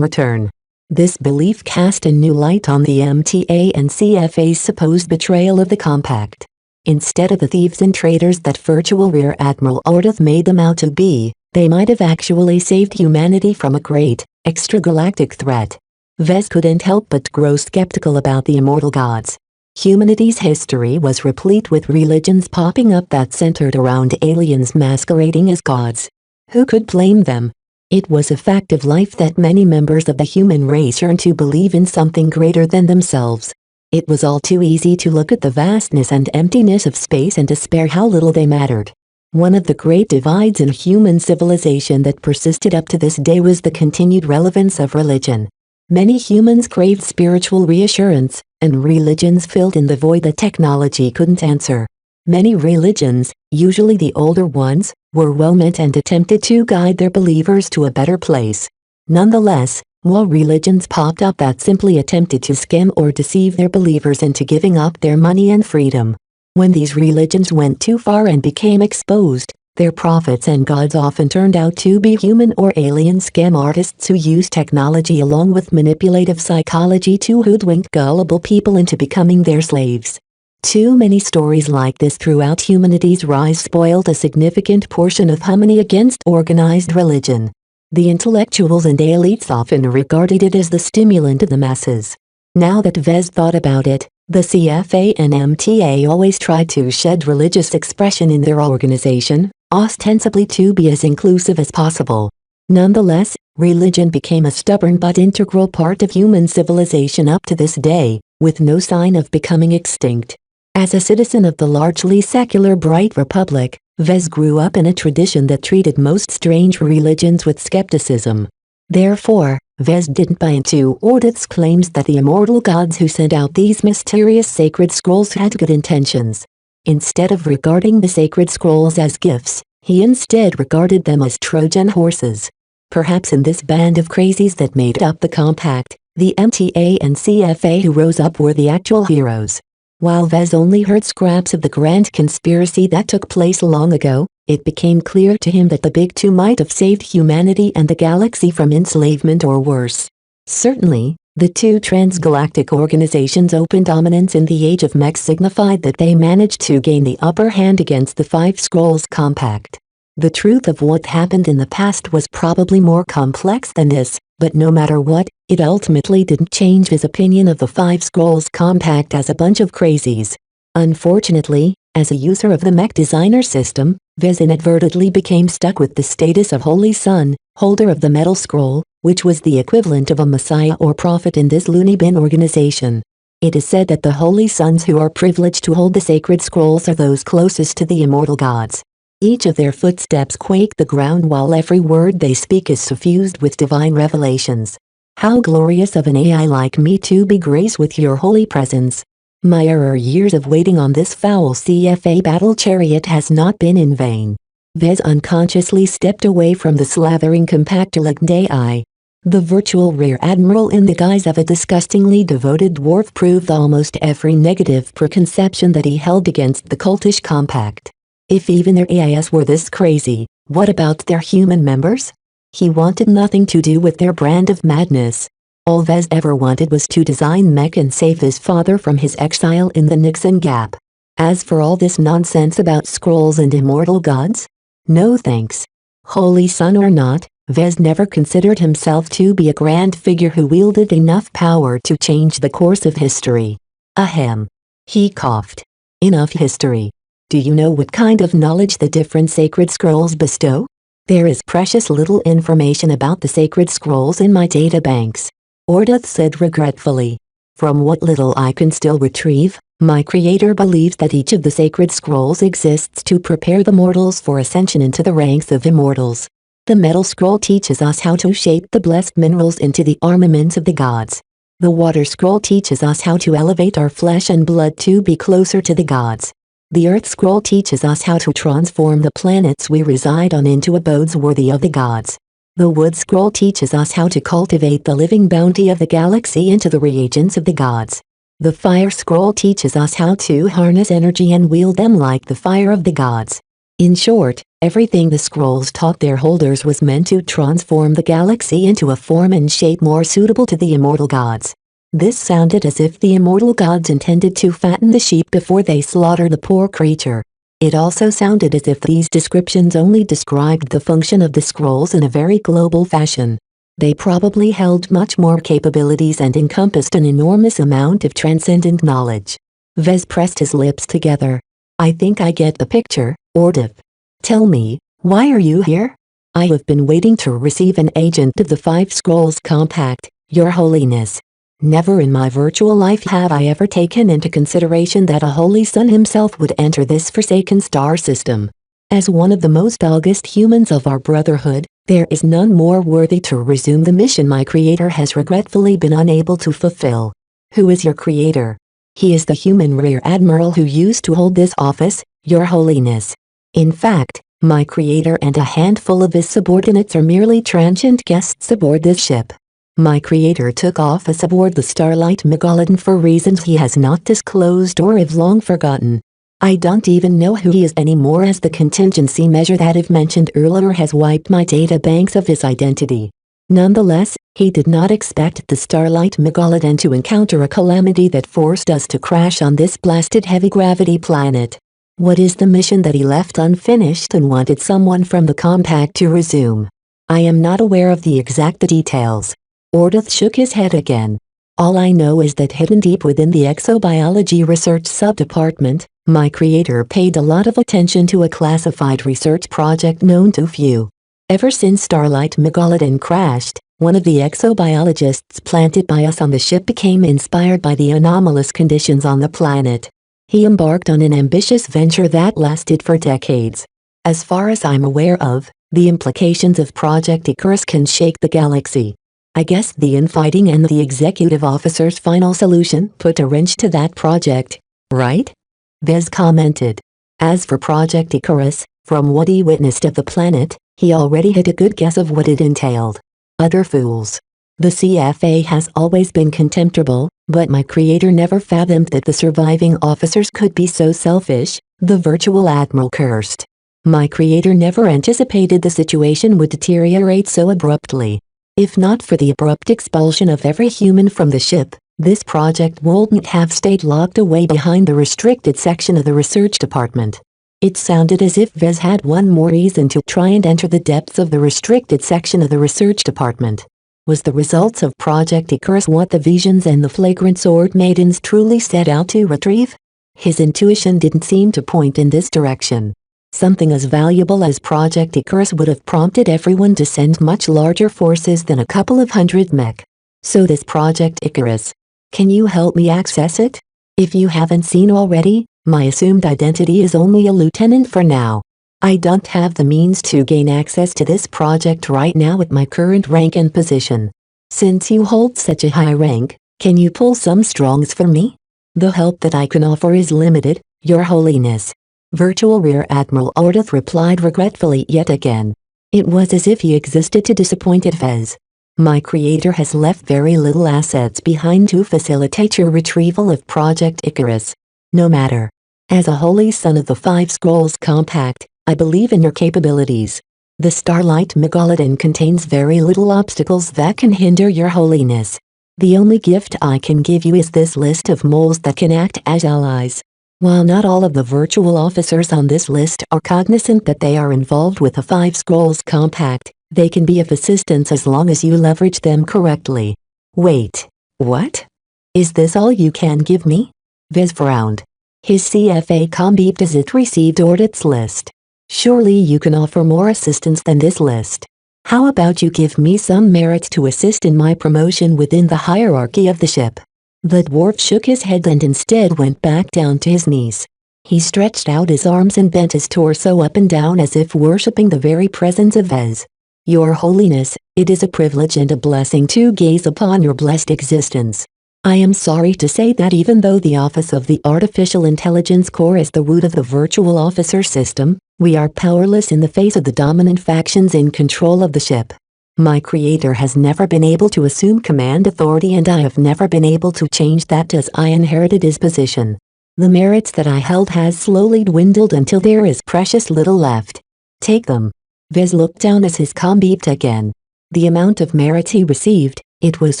return. This belief cast a new light on the MTA and CFA's supposed betrayal of the compact. Instead of the thieves and traitors that virtual Rear Admiral Ordith made them out to be, they might have actually saved humanity from a great, extragalactic threat. Vez couldn't help but grow skeptical about the immortal gods. Humanity's history was replete with religions popping up that centered around aliens masquerading as gods. Who could blame them? It was a fact of life that many members of the human race yearned to believe in something greater than themselves. It was all too easy to look at the vastness and emptiness of space and despair how little they mattered. One of the great divides in human civilization that persisted up to this day was the continued relevance of religion. Many humans craved spiritual reassurance, and religions filled in the void that technology couldn't answer. Many religions, usually the older ones, were well-meant and attempted to guide their believers to a better place. Nonetheless, more religions popped up that simply attempted to scam or deceive their believers into giving up their money and freedom. When these religions went too far and became exposed, their prophets and gods often turned out to be human or alien scam artists who used technology along with manipulative psychology to hoodwink gullible people into becoming their slaves. Too many stories like this throughout humanity's rise spoiled a significant portion of harmony against organized religion. The intellectuals and elites often regarded it as the stimulant of the masses. Now that Vez thought about it, the CFA and MTA always tried to shed religious expression in their organization, ostensibly to be as inclusive as possible. Nonetheless, religion became a stubborn but integral part of human civilization up to this day, with no sign of becoming extinct. As a citizen of the largely secular Bright Republic, Vez grew up in a tradition that treated most strange religions with skepticism. Therefore, Vez didn't buy into Ordith's claims that the immortal gods who sent out these mysterious sacred scrolls had good intentions. Instead of regarding the sacred scrolls as gifts, he instead regarded them as Trojan horses. Perhaps in this band of crazies that made up the compact, the MTA and CFA who rose up were the actual heroes. While Vez only heard scraps of the grand conspiracy that took place long ago, it became clear to him that the Big Two might have saved humanity and the galaxy from enslavement or worse. Certainly, the two transgalactic organizations' open dominance in the Age of Mech signified that they managed to gain the upper hand against the Five Scrolls Compact. The truth of what happened in the past was probably more complex than this, but no matter what, it ultimately didn't change his opinion of the Five Scrolls Compact as a bunch of crazies. Unfortunately, as a user of the mech designer system, Vez inadvertently became stuck with the status of Holy Son, holder of the Metal Scroll, which was the equivalent of a messiah or prophet in this loony bin organization. It is said that the Holy Sons who are privileged to hold the sacred scrolls are those closest to the immortal gods. Each of their footsteps quake the ground while every word they speak is suffused with divine revelations. How glorious of an AI like me to be graced with your holy presence. My years of waiting on this foul CFA battle chariot has not been in vain. Vez unconsciously stepped away from the slavering compactor-legged AI. The virtual rear admiral in the guise of a disgustingly devoted dwarf proved almost every negative preconception that he held against the cultish compact. If even their AIs were this crazy, what about their human members? He wanted nothing to do with their brand of madness. All Vez ever wanted was to design Mech and save his father from his exile in the Nixon Gap. As for all this nonsense about scrolls and immortal gods? No thanks. Holy son or not, Vez never considered himself to be a grand figure who wielded enough power to change the course of history. Ahem. He coughed. Enough history. Do you know what kind of knowledge the different sacred scrolls bestow? There is precious little information about the sacred scrolls in my databanks. Ordeth said regretfully. From what little I can still retrieve, my creator believes that each of the sacred scrolls exists to prepare the mortals for ascension into the ranks of immortals. The metal scroll teaches us how to shape the blessed minerals into the armaments of the gods. The water scroll teaches us how to elevate our flesh and blood to be closer to the gods. The earth scroll teaches us how to transform the planets we reside on into abodes worthy of the gods. The wood scroll teaches us how to cultivate the living bounty of the galaxy into the reagents of the gods. The fire scroll teaches us how to harness energy and wield them like the fire of the gods. In short, everything the scrolls taught their holders was meant to transform the galaxy into a form and shape more suitable to the immortal gods. This sounded as if the immortal gods intended to fatten the sheep before they slaughtered the poor creature. It also sounded as if these descriptions only described the function of the scrolls in a very global fashion. They probably held much more capabilities and encompassed an enormous amount of transcendent knowledge. Vez pressed his lips together. I think I get the picture, Ordith. Tell me, why are you here? I have been waiting to receive an agent of the Five Scrolls Compact, Your Holiness. Never in my virtual life have I ever taken into consideration that a holy son himself would enter this forsaken star system. As one of the most august humans of our brotherhood, there is none more worthy to resume the mission my creator has regretfully been unable to fulfill. Who is your creator? He is the human rear admiral who used to hold this office, Your Holiness. In fact, my creator and a handful of his subordinates are merely transient guests aboard this ship. My creator took office aboard the Starlight Megalodon for reasons he has not disclosed or have long forgotten. I don't even know who he is anymore, as the contingency measure that I've mentioned earlier has wiped my databanks of his identity. Nonetheless, he did not expect the Starlight Megalodon to encounter a calamity that forced us to crash on this blasted heavy-gravity planet. What is the mission that he left unfinished and wanted someone from the Compact to resume? I am not aware of the exact details. Ordith shook his head again. All I know is that hidden deep within the exobiology research sub-department, my creator paid a lot of attention to a classified research project known to few. Ever since Starlight Megalodon crashed, one of the exobiologists planted by us on the ship became inspired by the anomalous conditions on the planet. He embarked on an ambitious venture that lasted for decades. As far as I'm aware of, the implications of Project Icarus can shake the galaxy. I guess the infighting and the executive officer's final solution put a wrench to that project, right? Vez commented. As for Project Icarus, from what he witnessed of the planet, he already had a good guess of what it entailed. Utter fools. The CFA has always been contemptible, but my creator never fathomed that the surviving officers could be so selfish, the virtual admiral cursed. My creator never anticipated the situation would deteriorate so abruptly. If not for the abrupt expulsion of every human from the ship, this project wouldn't have stayed locked away behind the restricted section of the research department. It sounded as if Vez had one more reason to try and enter the depths of the restricted section of the research department. Was the results of Project Icarus what the visions and the flagrant sword maidens truly set out to retrieve? His intuition didn't seem to point in this direction. Something as valuable as Project Icarus would have prompted everyone to send much larger forces than a couple of hundred mech. So this Project Icarus. Can you help me access it? If you haven't seen already, my assumed identity is only a lieutenant for now. I don't have the means to gain access to this project right now at my current rank and position. Since you hold such a high rank, can you pull some strongs for me? The help that I can offer is limited, Your Holiness. Virtual Rear Admiral Ordeth replied regretfully yet again. It was as if he existed to disappointed Vez. My creator has left very little assets behind to facilitate your retrieval of Project Icarus. No matter. As a holy son of the Five Scrolls Compact, I believe in your capabilities. The Starlight Megalodon contains very little obstacles that can hinder your holiness. The only gift I can give you is this list of moles that can act as allies. While not all of the virtual officers on this list are cognizant that they are involved with the Five Scrolls Compact, they can be of assistance as long as you leverage them correctly. Wait, what? Is this all you can give me? Vez frowned. His CFA com beeped as it received Ordeth's list. Surely you can offer more assistance than this list. How about you give me some merit to assist in my promotion within the hierarchy of the ship? The dwarf shook his head and instead went back down to his knees. He stretched out his arms and bent his torso up and down as if worshipping the very presence of Vez. Your Holiness, it is a privilege and a blessing to gaze upon your blessed existence. I am sorry to say that even though the office of the Artificial Intelligence Corps is the root of the virtual officer system, we are powerless in the face of the dominant factions in control of the ship. My creator has never been able to assume command authority and I have never been able to change that as I inherited his position. The merits that I held has slowly dwindled until there is precious little left. Take them. Vez looked down as his com beeped again. The amount of merit he received, it was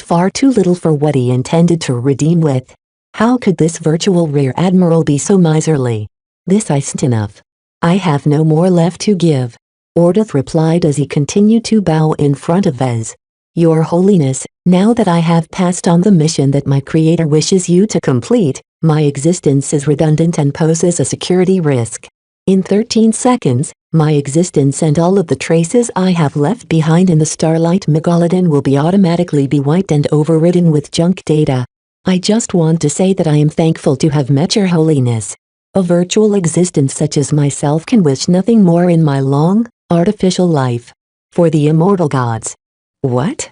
far too little for what he intended to redeem with. How could this virtual rear admiral be so miserly? This isn't enough. I have no more left to give. Ordeth replied as he continued to bow in front of Vez. Your Holiness, now that I have passed on the mission that my creator wishes you to complete, my existence is redundant and poses a security risk. In 13 seconds, my existence and all of the traces I have left behind in the Starlight Megalodon will be automatically be wiped and overridden with junk data. I just want to say that I am thankful to have met your Holiness. A virtual existence such as myself can wish nothing more in my long, artificial life. For the immortal gods. What?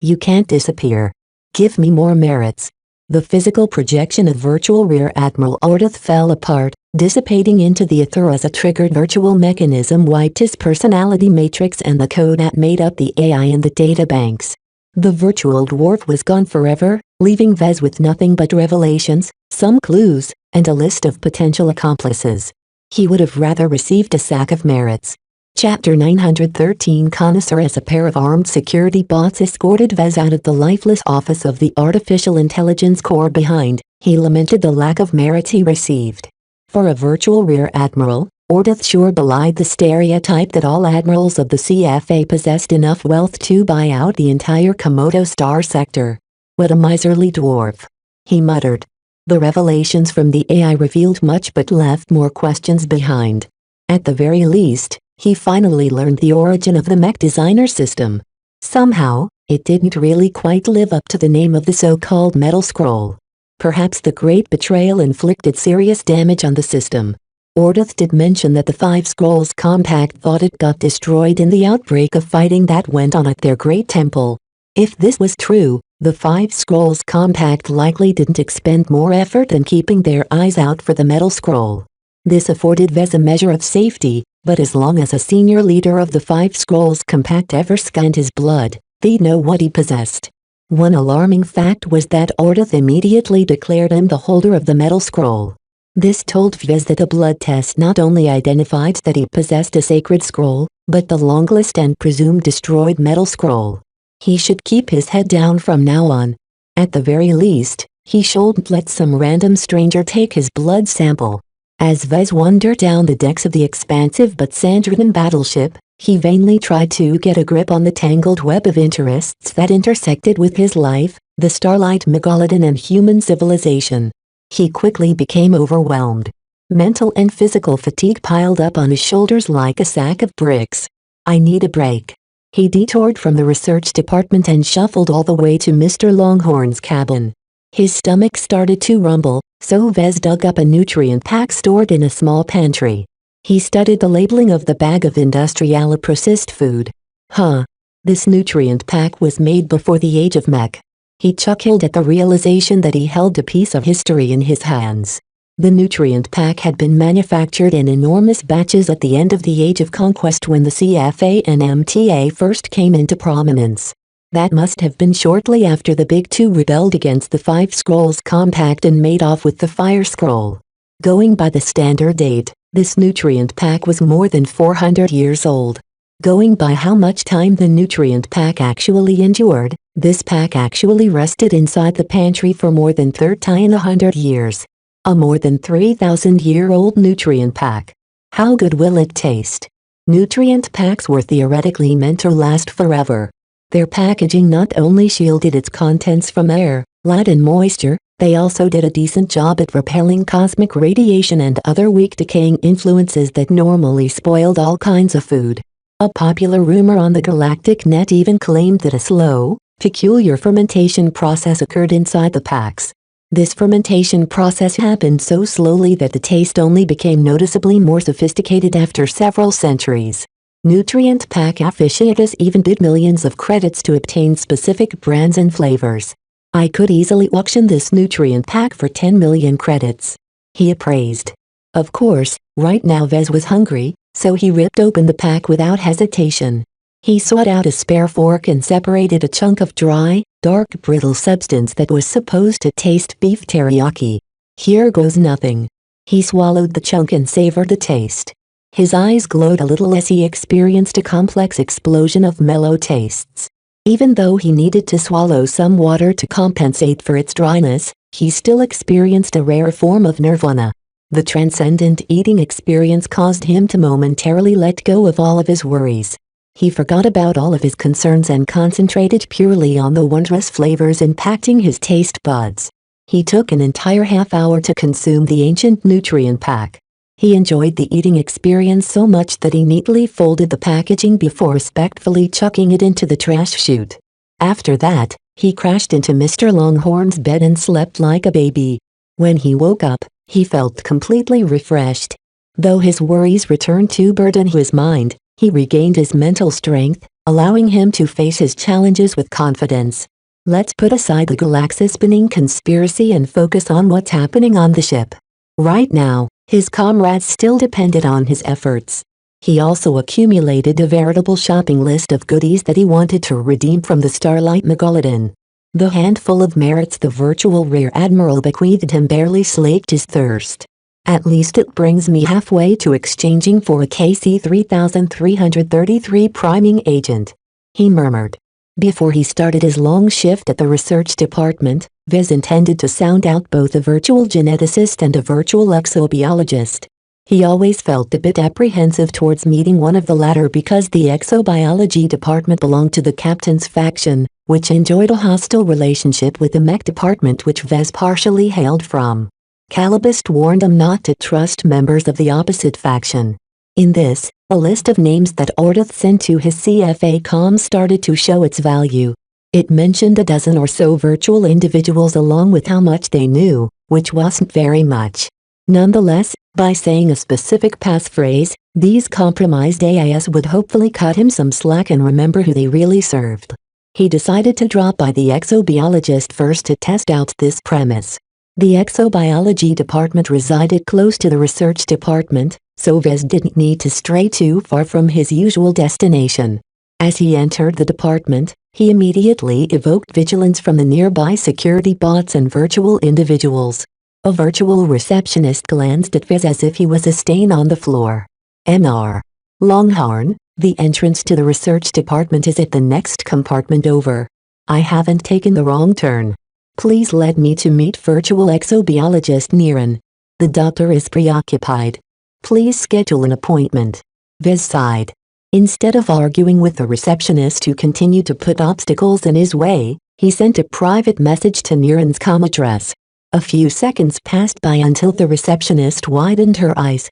You can't disappear. Give me more merits. The physical projection of virtual rear Admiral Ordeth fell apart, dissipating into the ether as a triggered virtual mechanism wiped his personality matrix and the code that made up the AI in the databanks. The virtual dwarf was gone forever, leaving Vez with nothing but revelations, some clues, and a list of potential accomplices. He would have rather received a sack of merits. Chapter 913 Connoisseur. As a pair of armed security bots escorted Vez out of the lifeless office of the Artificial Intelligence Corps behind, he lamented the lack of merit he received. For a virtual rear admiral, Ordeth sure belied the stereotype that all admirals of the CFA possessed enough wealth to buy out the entire Komodo star sector. What a miserly dwarf. He muttered. The revelations from the AI revealed much but left more questions behind. At the very least, he finally learned the origin of the mech designer system. Somehow, it didn't really quite live up to the name of the so-called metal scroll. Perhaps the great betrayal inflicted serious damage on the system. Ordeth did mention that the Five Scrolls Compact thought it got destroyed in the outbreak of fighting that went on at their great temple. If this was true, the Five Scrolls Compact likely didn't expend more effort than keeping their eyes out for the metal scroll. This afforded Vez a measure of safety, but as long as a senior leader of the Five Scrolls Compact ever scanned his blood, they'd know what he possessed. One alarming fact was that Ordeth immediately declared him the holder of the metal scroll. This told Vez that a blood test not only identified that he possessed a sacred scroll, but the longest and presumed destroyed metal scroll. He should keep his head down from now on. At the very least, he shouldn't let some random stranger take his blood sample. As Vez wandered down the decks of the expansive but sand-ridden battleship, he vainly tried to get a grip on the tangled web of interests that intersected with his life, the Starlight Megalodon and human civilization. He quickly became overwhelmed. Mental and physical fatigue piled up on his shoulders like a sack of bricks. I need a break. He detoured from the research department and shuffled all the way to Mr. Longhorn's cabin. His stomach started to rumble, so Vez dug up a nutrient pack stored in a small pantry. He studied the labeling of the bag of industrial processed food. Huh. This nutrient pack was made before the age of Mech. He chuckled at the realization that he held a piece of history in his hands. The nutrient pack had been manufactured in enormous batches at the end of the Age of Conquest when the CFA and MTA first came into prominence. That must have been shortly after the Big Two rebelled against the Five Scrolls Compact and made off with the Fire Scroll. Going by the standard date, this nutrient pack was more than 400 years old. Going by how much time the nutrient pack actually endured, this pack actually rested inside the pantry for more than 100 years. A more than 3,000-year-old nutrient pack. How good will it taste? Nutrient packs were theoretically meant to last forever. Their packaging not only shielded its contents from air, light and moisture, they also did a decent job at repelling cosmic radiation and other weak decaying influences that normally spoiled all kinds of food. A popular rumor on the galactic net even claimed that a slow, peculiar fermentation process occurred inside the packs. This fermentation process happened so slowly that the taste only became noticeably more sophisticated after several centuries. Nutrient pack aficionados even bid millions of credits to obtain specific brands and flavors. I could easily auction this nutrient pack for 10 million credits. He appraised. Of course, right now Vez was hungry, so he ripped open the pack without hesitation. He sought out a spare fork and separated a chunk of dry, dark brittle substance that was supposed to taste beef teriyaki. Here goes nothing. He swallowed the chunk and savored the taste. His eyes glowed a little as he experienced a complex explosion of mellow tastes. Even though he needed to swallow some water to compensate for its dryness, he still experienced a rare form of nirvana. The transcendent eating experience caused him to momentarily let go of all of his worries. He forgot about all of his concerns and concentrated purely on the wondrous flavors impacting his taste buds. He took an entire half hour to consume the ancient nutrient pack. He enjoyed the eating experience so much that he neatly folded the packaging before respectfully chucking it into the trash chute. After that, he crashed into Mr. Longhorn's bed and slept like a baby. When he woke up, he felt completely refreshed. Though his worries returned to burden his mind, he regained his mental strength, allowing him to face his challenges with confidence. Let's put aside the galaxy-spinning conspiracy and focus on what's happening on the ship. Right now, his comrades still depended on his efforts. He also accumulated a veritable shopping list of goodies that he wanted to redeem from the Starlight Megalodon. The handful of merits the virtual Rear Admiral bequeathed him barely slaked his thirst. At least it brings me halfway to exchanging for a KC-3333 priming agent, he murmured. Before he started his long shift at the research department, Vez intended to sound out both a virtual geneticist and a virtual exobiologist. He always felt a bit apprehensive towards meeting one of the latter because the exobiology department belonged to the captain's faction, which enjoyed a hostile relationship with the mech department which Vez partially hailed from. Calibist warned him not to trust members of the opposite faction. In this, a list of names that Ordith sent to his CFA comms started to show its value. It mentioned a dozen or so virtual individuals along with how much they knew, which wasn't very much. Nonetheless, by saying a specific passphrase, these compromised AIs would hopefully cut him some slack and remember who they really served. He decided to drop by the exobiologist first to test out this premise. The exobiology department resided close to the research department, so Vez didn't need to stray too far from his usual destination. As he entered the department, he immediately evoked vigilance from the nearby security bots and virtual individuals. A virtual receptionist glanced at Vez as if he was a stain on the floor. Mr. Longhorn, the entrance to the research department is at the next compartment over. I haven't taken the wrong turn. Please let me to meet virtual exobiologist Niran. The doctor is preoccupied. Please schedule an appointment. Vez sighed. Instead of arguing with the receptionist who continued to put obstacles in his way, he sent a private message to Niran's comm address. A few seconds passed by until the receptionist widened her eyes.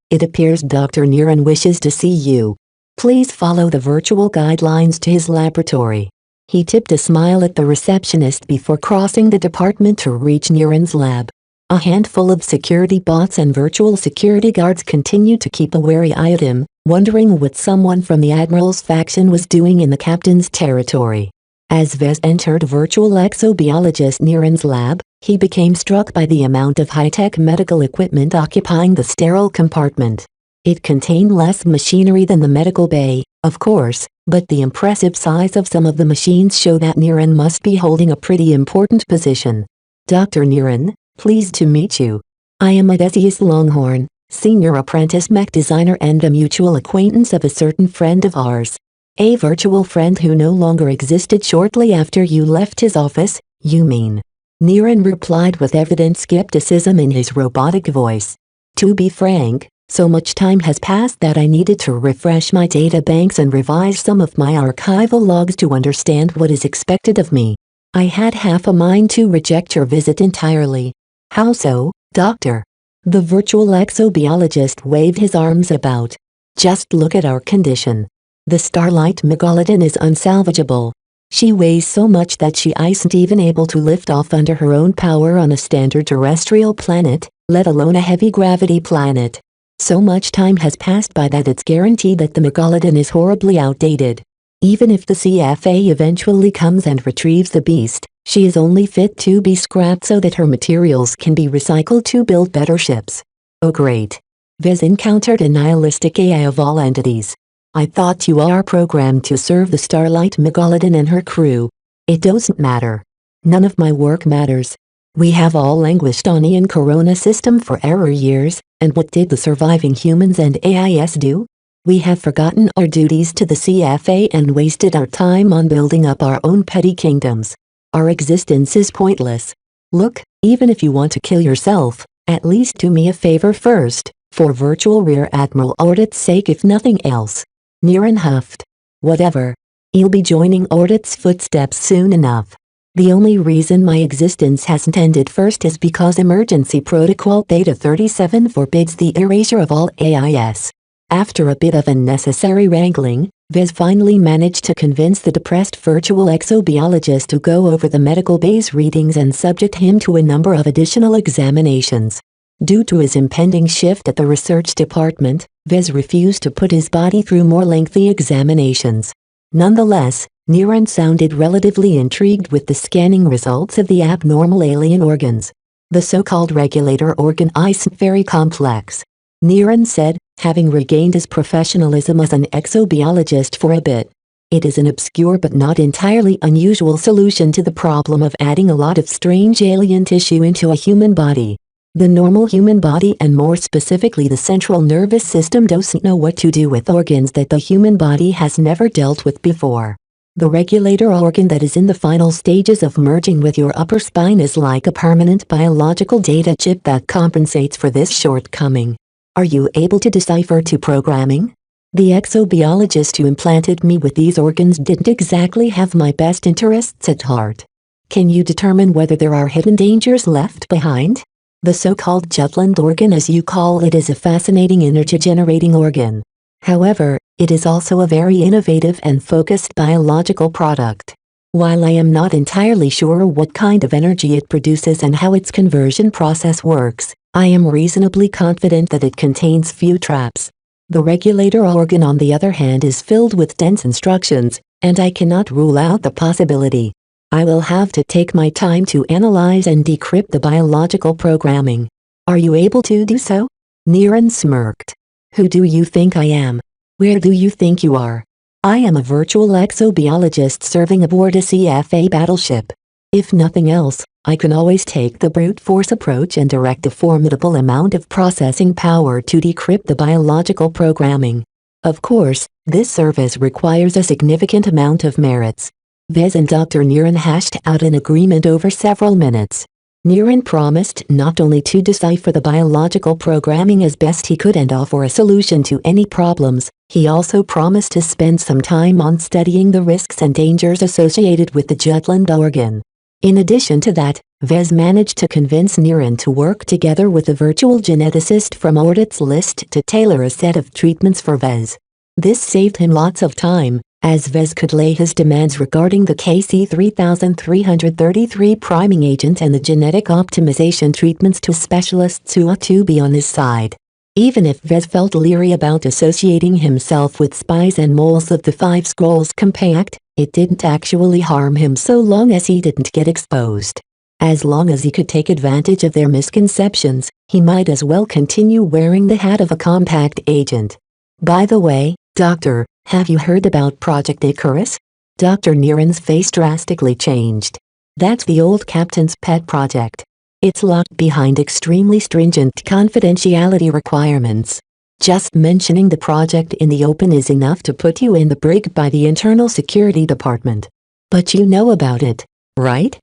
It appears Dr. Niran wishes to see you. Please follow the virtual guidelines to his laboratory. He tipped a smile at the receptionist before crossing the department to reach Niran's lab. A handful of security bots and virtual security guards continued to keep a wary eye at him, wondering what someone from the Admiral's faction was doing in the captain's territory. As Vez entered virtual exobiologist Niren's lab, he became struck by the amount of high-tech medical equipment occupying the sterile compartment. It contained less machinery than the medical bay, of course, but the impressive size of some of the machines show that Niren must be holding a pretty important position. Dr. Niren, pleased to meet you. I am Odysseus Longhorn, senior apprentice mech designer and a mutual acquaintance of a certain friend of ours. A virtual friend who no longer existed shortly after you left his office, you mean? Niren replied with evident skepticism in his robotic voice. To be frank, so much time has passed that I needed to refresh my databanks and revise some of my archival logs to understand what is expected of me. I had half a mind to reject your visit entirely. How so, Doctor? The virtual exobiologist waved his arms about. Just look at our condition. The starlight megalodon is unsalvageable. She weighs so much that she isn't even able to lift off under her own power on a standard terrestrial planet, let alone a heavy gravity planet. So much time has passed by that it's guaranteed that the megalodon is horribly outdated. Even if the CFA eventually comes and retrieves the beast, she is only fit to be scrapped so that her materials can be recycled to build better ships. Oh great. Vez encountered a nihilistic AI of all entities. I thought you are programmed to serve the Starlight Megalodon and her crew. It doesn't matter. None of my work matters. We have all languished on Ian Corona system for error years, and what did the surviving humans and AIS do? We have forgotten our duties to the CFA and wasted our time on building up our own petty kingdoms. Our existence is pointless. Look, even if you want to kill yourself, at least do me a favor first, for Virtual Rear Admiral Audit's sake if nothing else. Niren huffed. Whatever. You'll be joining Audit's footsteps soon enough. The only reason my existence hasn't ended first is because Emergency Protocol Beta 37 forbids the erasure of all AIS. After a bit of unnecessary wrangling, Vez finally managed to convince the depressed virtual exobiologist to go over the medical bay's readings and subject him to a number of additional examinations. Due to his impending shift at the research department, Vez refused to put his body through more lengthy examinations. Nonetheless, Niren sounded relatively intrigued with the scanning results of the abnormal alien organs. The so-called regulator organ isn't very complex, Niren said, having regained his professionalism as an exobiologist for a bit. It is an obscure but not entirely unusual solution to the problem of adding a lot of strange alien tissue into a human body. The normal human body, and more specifically the central nervous system, doesn't know what to do with organs that the human body has never dealt with before. The regulator organ that is in the final stages of merging with your upper spine is like a permanent biological data chip that compensates for this shortcoming. Are you able to decipher to programming? The exobiologist who implanted me with these organs didn't exactly have my best interests at heart. Can you determine whether there are hidden dangers left behind? The so-called Jutland organ, as you call it, is a fascinating energy-generating organ. However, it is also a very innovative and focused biological product. While I am not entirely sure what kind of energy it produces and how its conversion process works, I am reasonably confident that it contains few traps. The regulator organ, on the other hand, is filled with dense instructions, and I cannot rule out the possibility. I will have to take my time to analyze and decrypt the biological programming. Are you able to do so? Niren smirked. Who do you think I am? Where do you think you are? I am a virtual exobiologist serving aboard a CFA battleship. If nothing else, I can always take the brute force approach and direct a formidable amount of processing power to decrypt the biological programming. Of course, this service requires a significant amount of merits. Vez and Dr. Niren hashed out an agreement over several minutes. Niren promised not only to decipher the biological programming as best he could and offer a solution to any problems, he also promised to spend some time on studying the risks and dangers associated with the Jutland organ. In addition to that, Vez managed to convince Niren to work together with a virtual geneticist from Audit's list to tailor a set of treatments for Vez. This saved him lots of time, As Vez could lay his demands regarding the KC-3333 priming agent and the genetic optimization treatments to specialists who ought to be on his side. Even if Vez felt leery about associating himself with spies and moles of the Five Scrolls Compact, it didn't actually harm him so long as he didn't get exposed. As long as he could take advantage of their misconceptions, he might as well continue wearing the hat of a compact agent. By the way, Doctor, have you heard about Project Icarus? Dr. Niren's face drastically changed. That's the old captain's pet project. It's locked behind extremely stringent confidentiality requirements. Just mentioning the project in the open is enough to put you in the brig by the Internal Security Department. But you know about it, right?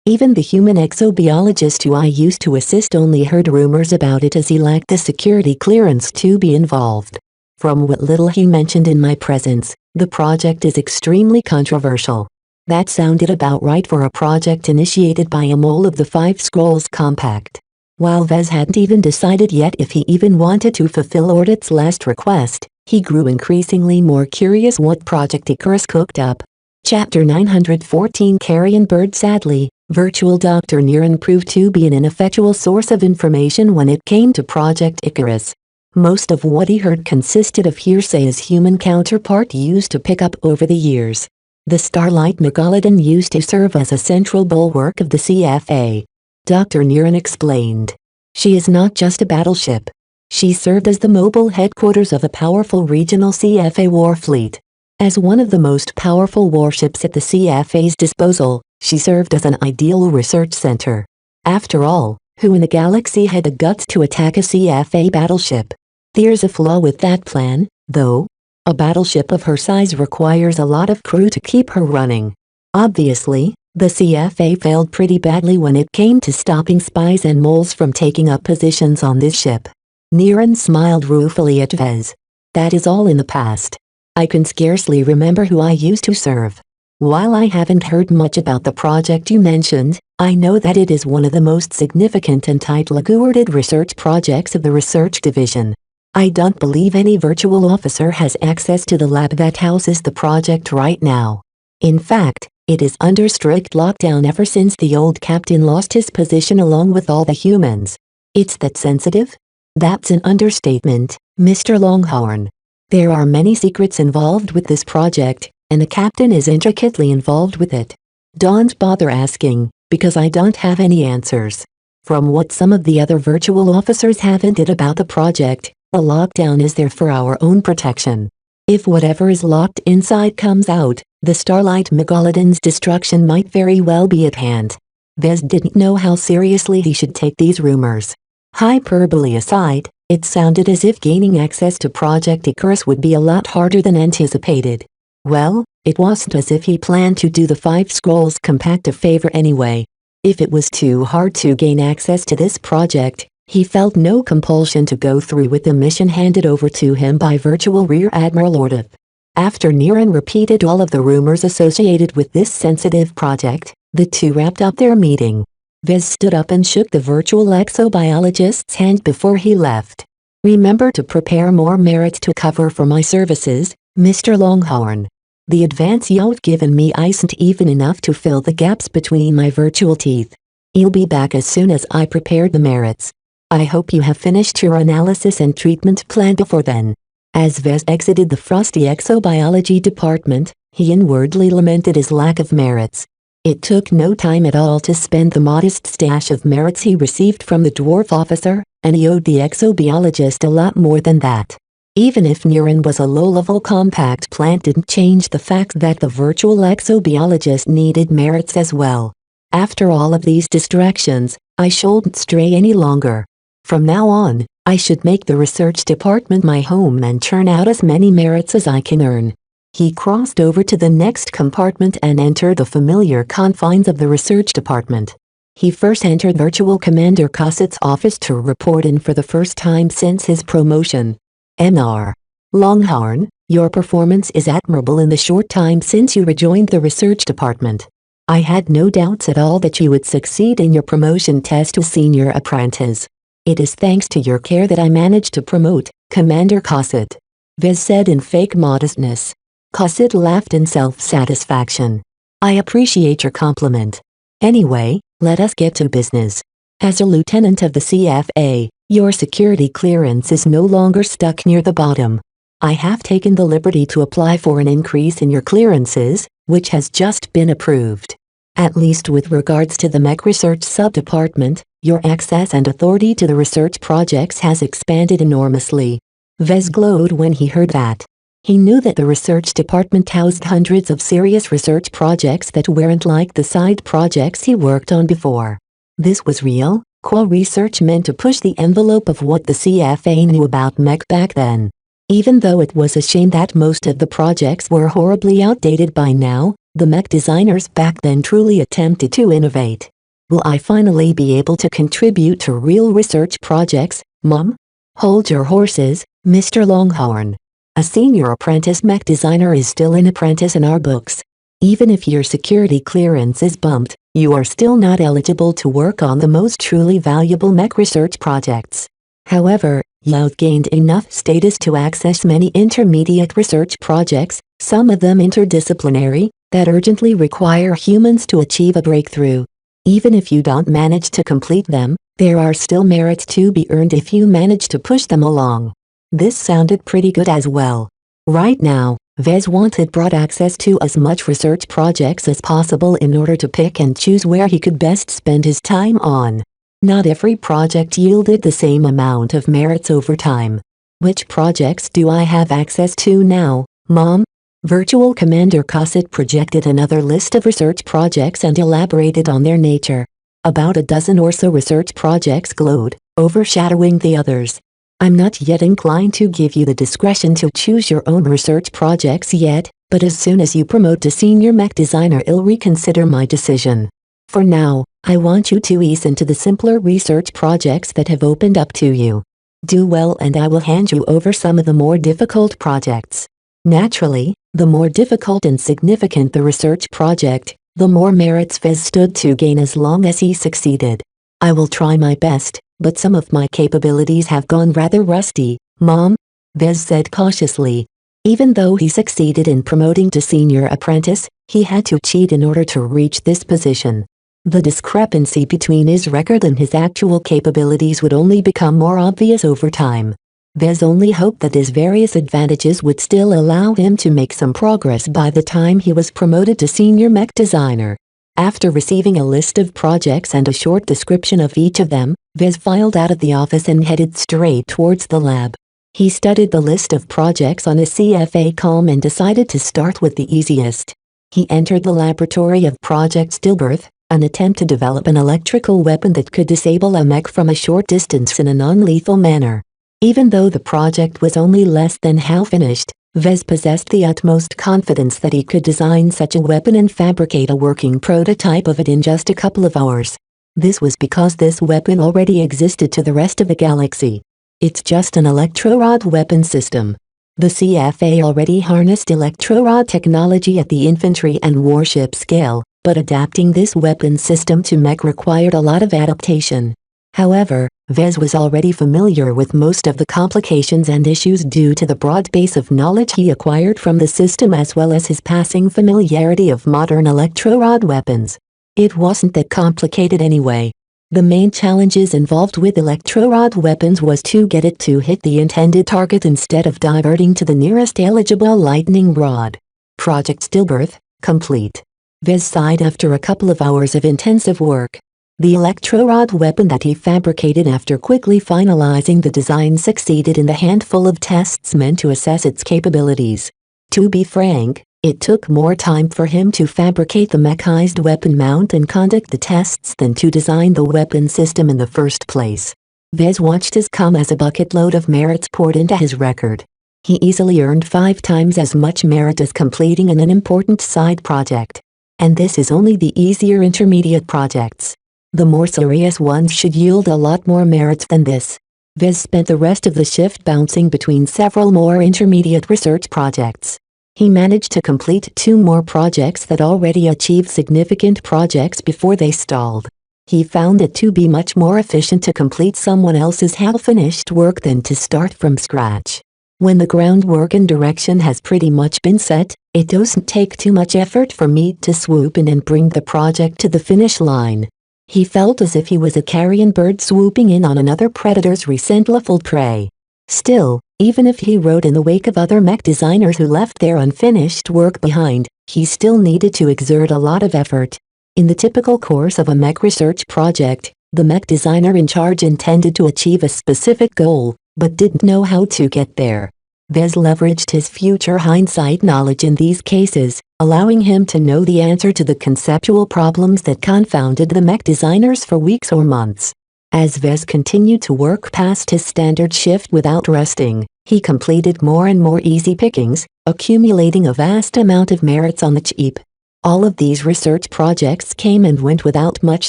Even the human exobiologist who I used to assist only heard rumors about it as he lacked the security clearance to be involved. From what little he mentioned in my presence, the project is extremely controversial. That sounded about right for a project initiated by a mole of the Five Scrolls Compact. While Vez hadn't even decided yet if he even wanted to fulfill Ordit's last request, he grew increasingly more curious what Project Icarus cooked up. Chapter 914 Carrion Bird. Sadly, Virtual Dr. Niren proved to be an ineffectual source of information when it came to Project Icarus. Most of what he heard consisted of hearsay his human counterpart used to pick up over the years. The Starlight Megalodon used to serve as a central bulwark of the CFA. Dr. Niren explained. She is not just a battleship. She served as the mobile headquarters of a powerful regional CFA war fleet. As one of the most powerful warships at the CFA's disposal, she served as an ideal research center. After all, who in the galaxy had the guts to attack a CFA battleship? There's a flaw with that plan, though. A battleship of her size requires a lot of crew to keep her running. Obviously, the CFA failed pretty badly when it came to stopping spies and moles from taking up positions on this ship. Niren smiled ruefully at Vez. That is all in the past. I can scarcely remember who I used to serve. While I haven't heard much about the project you mentioned, I know that it is one of the most significant and tightly guarded research projects of the research division. I don't believe any virtual officer has access to the lab that houses the project right now. In fact, it is under strict lockdown ever since the old captain lost his position along with all the humans. It's that sensitive? That's an understatement, Mr. Longhorn. There are many secrets involved with this project, and the captain is intricately involved with it. Don't bother asking, because I don't have any answers. From what some of the other virtual officers have hinted about the project, a lockdown is there for our own protection. If whatever is locked inside comes out, the Starlight Megalodon's destruction might very well be at hand. Vez didn't know how seriously he should take these rumors. Hyperbole aside, it sounded as if gaining access to Project Icarus would be a lot harder than anticipated. Well, it wasn't as if he planned to do the Five Scrolls Compact a favor anyway. If it was too hard to gain access to this project, he felt no compulsion to go through with the mission handed over to him by Virtual Rear Admiral Audiobook. After Niren repeated all of the rumors associated with this sensitive project, the two wrapped up their meeting. Vez stood up and shook the virtual exobiologist's hand before he left. Remember to prepare more merits to cover for my services, Mr. Longhorn. The advance you've given me isn't even enough to fill the gaps between my virtual teeth. I'll be back as soon as I prepare the merits. I hope you have finished your analysis and treatment plan before then. As Vez exited the frosty exobiology department, he inwardly lamented his lack of merits. It took no time at all to spend the modest stash of merits he received from the dwarf officer, and he owed the exobiologist a lot more than that. Even if Niren was a low-level compact plant didn't change the fact that the virtual exobiologist needed merits as well. After all of these distractions, I shouldn't stray any longer. From now on, I should make the research department my home and churn out as many merits as I can earn. He crossed over to the next compartment and entered the familiar confines of the research department. He first entered Virtual Commander Cossett's office to report in for the first time since his promotion. Mr. Longhorn, your performance is admirable in the short time since you rejoined the research department. I had no doubts at all that you would succeed in your promotion test to senior apprentice. It is thanks to your care that I managed to promote, Commander Cossett. Vez said in fake modestness. Cosette laughed in self-satisfaction. I appreciate your compliment. Anyway, let us get to business. As a lieutenant of the CFA, your security clearance is no longer stuck near the bottom. I have taken the liberty to apply for an increase in your clearances, which has just been approved. At least with regards to the Mech Research Sub-Department, your access and authority to the research projects has expanded enormously. Vez glowed when he heard that. He knew that the research department housed hundreds of serious research projects that weren't like the side projects he worked on before. This was real, core research meant to push the envelope of what the CFA knew about mech back then. Even though it was a shame that most of the projects were horribly outdated by now, the mech designers back then truly attempted to innovate. Will I finally be able to contribute to real research projects, Mom? Hold your horses, Mr. Longhorn. A senior apprentice mech designer is still an apprentice in our books. Even if your security clearance is bumped, you are still not eligible to work on the most truly valuable mech research projects. However, you've gained enough status to access many intermediate research projects, some of them interdisciplinary, that urgently require humans to achieve a breakthrough. Even if you don't manage to complete them, there are still merits to be earned if you manage to push them along. This sounded pretty good as well. Right now, Vez wanted broad access to as much research projects as possible in order to pick and choose where he could best spend his time on. Not every project yielded the same amount of merits over time. Which projects do I have access to now, Mom? Virtual Commander Cosette projected another list of research projects and elaborated on their nature. About a dozen or so research projects glowed, overshadowing the others. I'm not yet inclined to give you the discretion to choose your own research projects yet, but as soon as you promote to senior mech designer, I'll reconsider my decision. For now, I want you to ease into the simpler research projects that have opened up to you. Do well and I will hand you over some of the more difficult projects. Naturally, the more difficult and significant the research project, the more merits Vez stood to gain as long as he succeeded. I will try my best, but some of my capabilities have gone rather rusty, Mom, Vez said cautiously. Even though he succeeded in promoting to senior apprentice, he had to cheat in order to reach this position. The discrepancy between his record and his actual capabilities would only become more obvious over time. Vez only hoped that his various advantages would still allow him to make some progress by the time he was promoted to senior mech designer. After receiving a list of projects and a short description of each of them, Vez filed out of the office and headed straight towards the lab. He studied the list of projects on his CFA column and decided to start with the easiest. He entered the laboratory of Project Stillbirth, an attempt to develop an electrical weapon that could disable a mech from a short distance in a non-lethal manner. Even though the project was only less than half finished, Vez possessed the utmost confidence that he could design such a weapon and fabricate a working prototype of it in just a couple of hours. This was because this weapon already existed to the rest of the galaxy. It's just an electro-rod weapon system. The CFA already harnessed electro-rod technology at the infantry and warship scale, but adapting this weapon system to mech required a lot of adaptation. However, Vez was already familiar with most of the complications and issues due to the broad base of knowledge he acquired from the system as well as his passing familiarity of modern electro-rod weapons. It wasn't that complicated anyway. The main challenges involved with electro-rod weapons was to get it to hit the intended target instead of diverting to the nearest eligible lightning rod. Project Stillbirth, complete. Vez sighed after a couple of hours of intensive work. The electro-rod weapon that he fabricated after quickly finalizing the design succeeded in the handful of tests meant to assess its capabilities. To be frank, it took more time for him to fabricate the mechanized weapon mount and conduct the tests than to design the weapon system in the first place. Vez watched as come as a bucket load of merits poured into his record. He easily earned 5 times as much merit as completing an unimportant side project. And this is only the easier intermediate projects. The more serious ones should yield a lot more merits than this. Vez spent the rest of the shift bouncing between several more intermediate research projects. He managed to complete 2 more projects that already achieved significant projects before they stalled. He found it to be much more efficient to complete someone else's half-finished work than to start from scratch. When the groundwork and direction has pretty much been set, it doesn't take too much effort for me to swoop in and bring the project to the finish line. He felt as if he was a carrion bird swooping in on another predator's resentful prey. Still, even if he rode in the wake of other mech designers who left their unfinished work behind, he still needed to exert a lot of effort. In the typical course of a mech research project, the mech designer in charge intended to achieve a specific goal, but didn't know how to get there. Vez leveraged his future hindsight knowledge in these cases, allowing him to know the answer to the conceptual problems that confounded the mech designers for weeks or months. As Vez continued to work past his standard shift without resting, he completed more and more easy pickings, accumulating a vast amount of merits on the cheap. All of these research projects came and went without much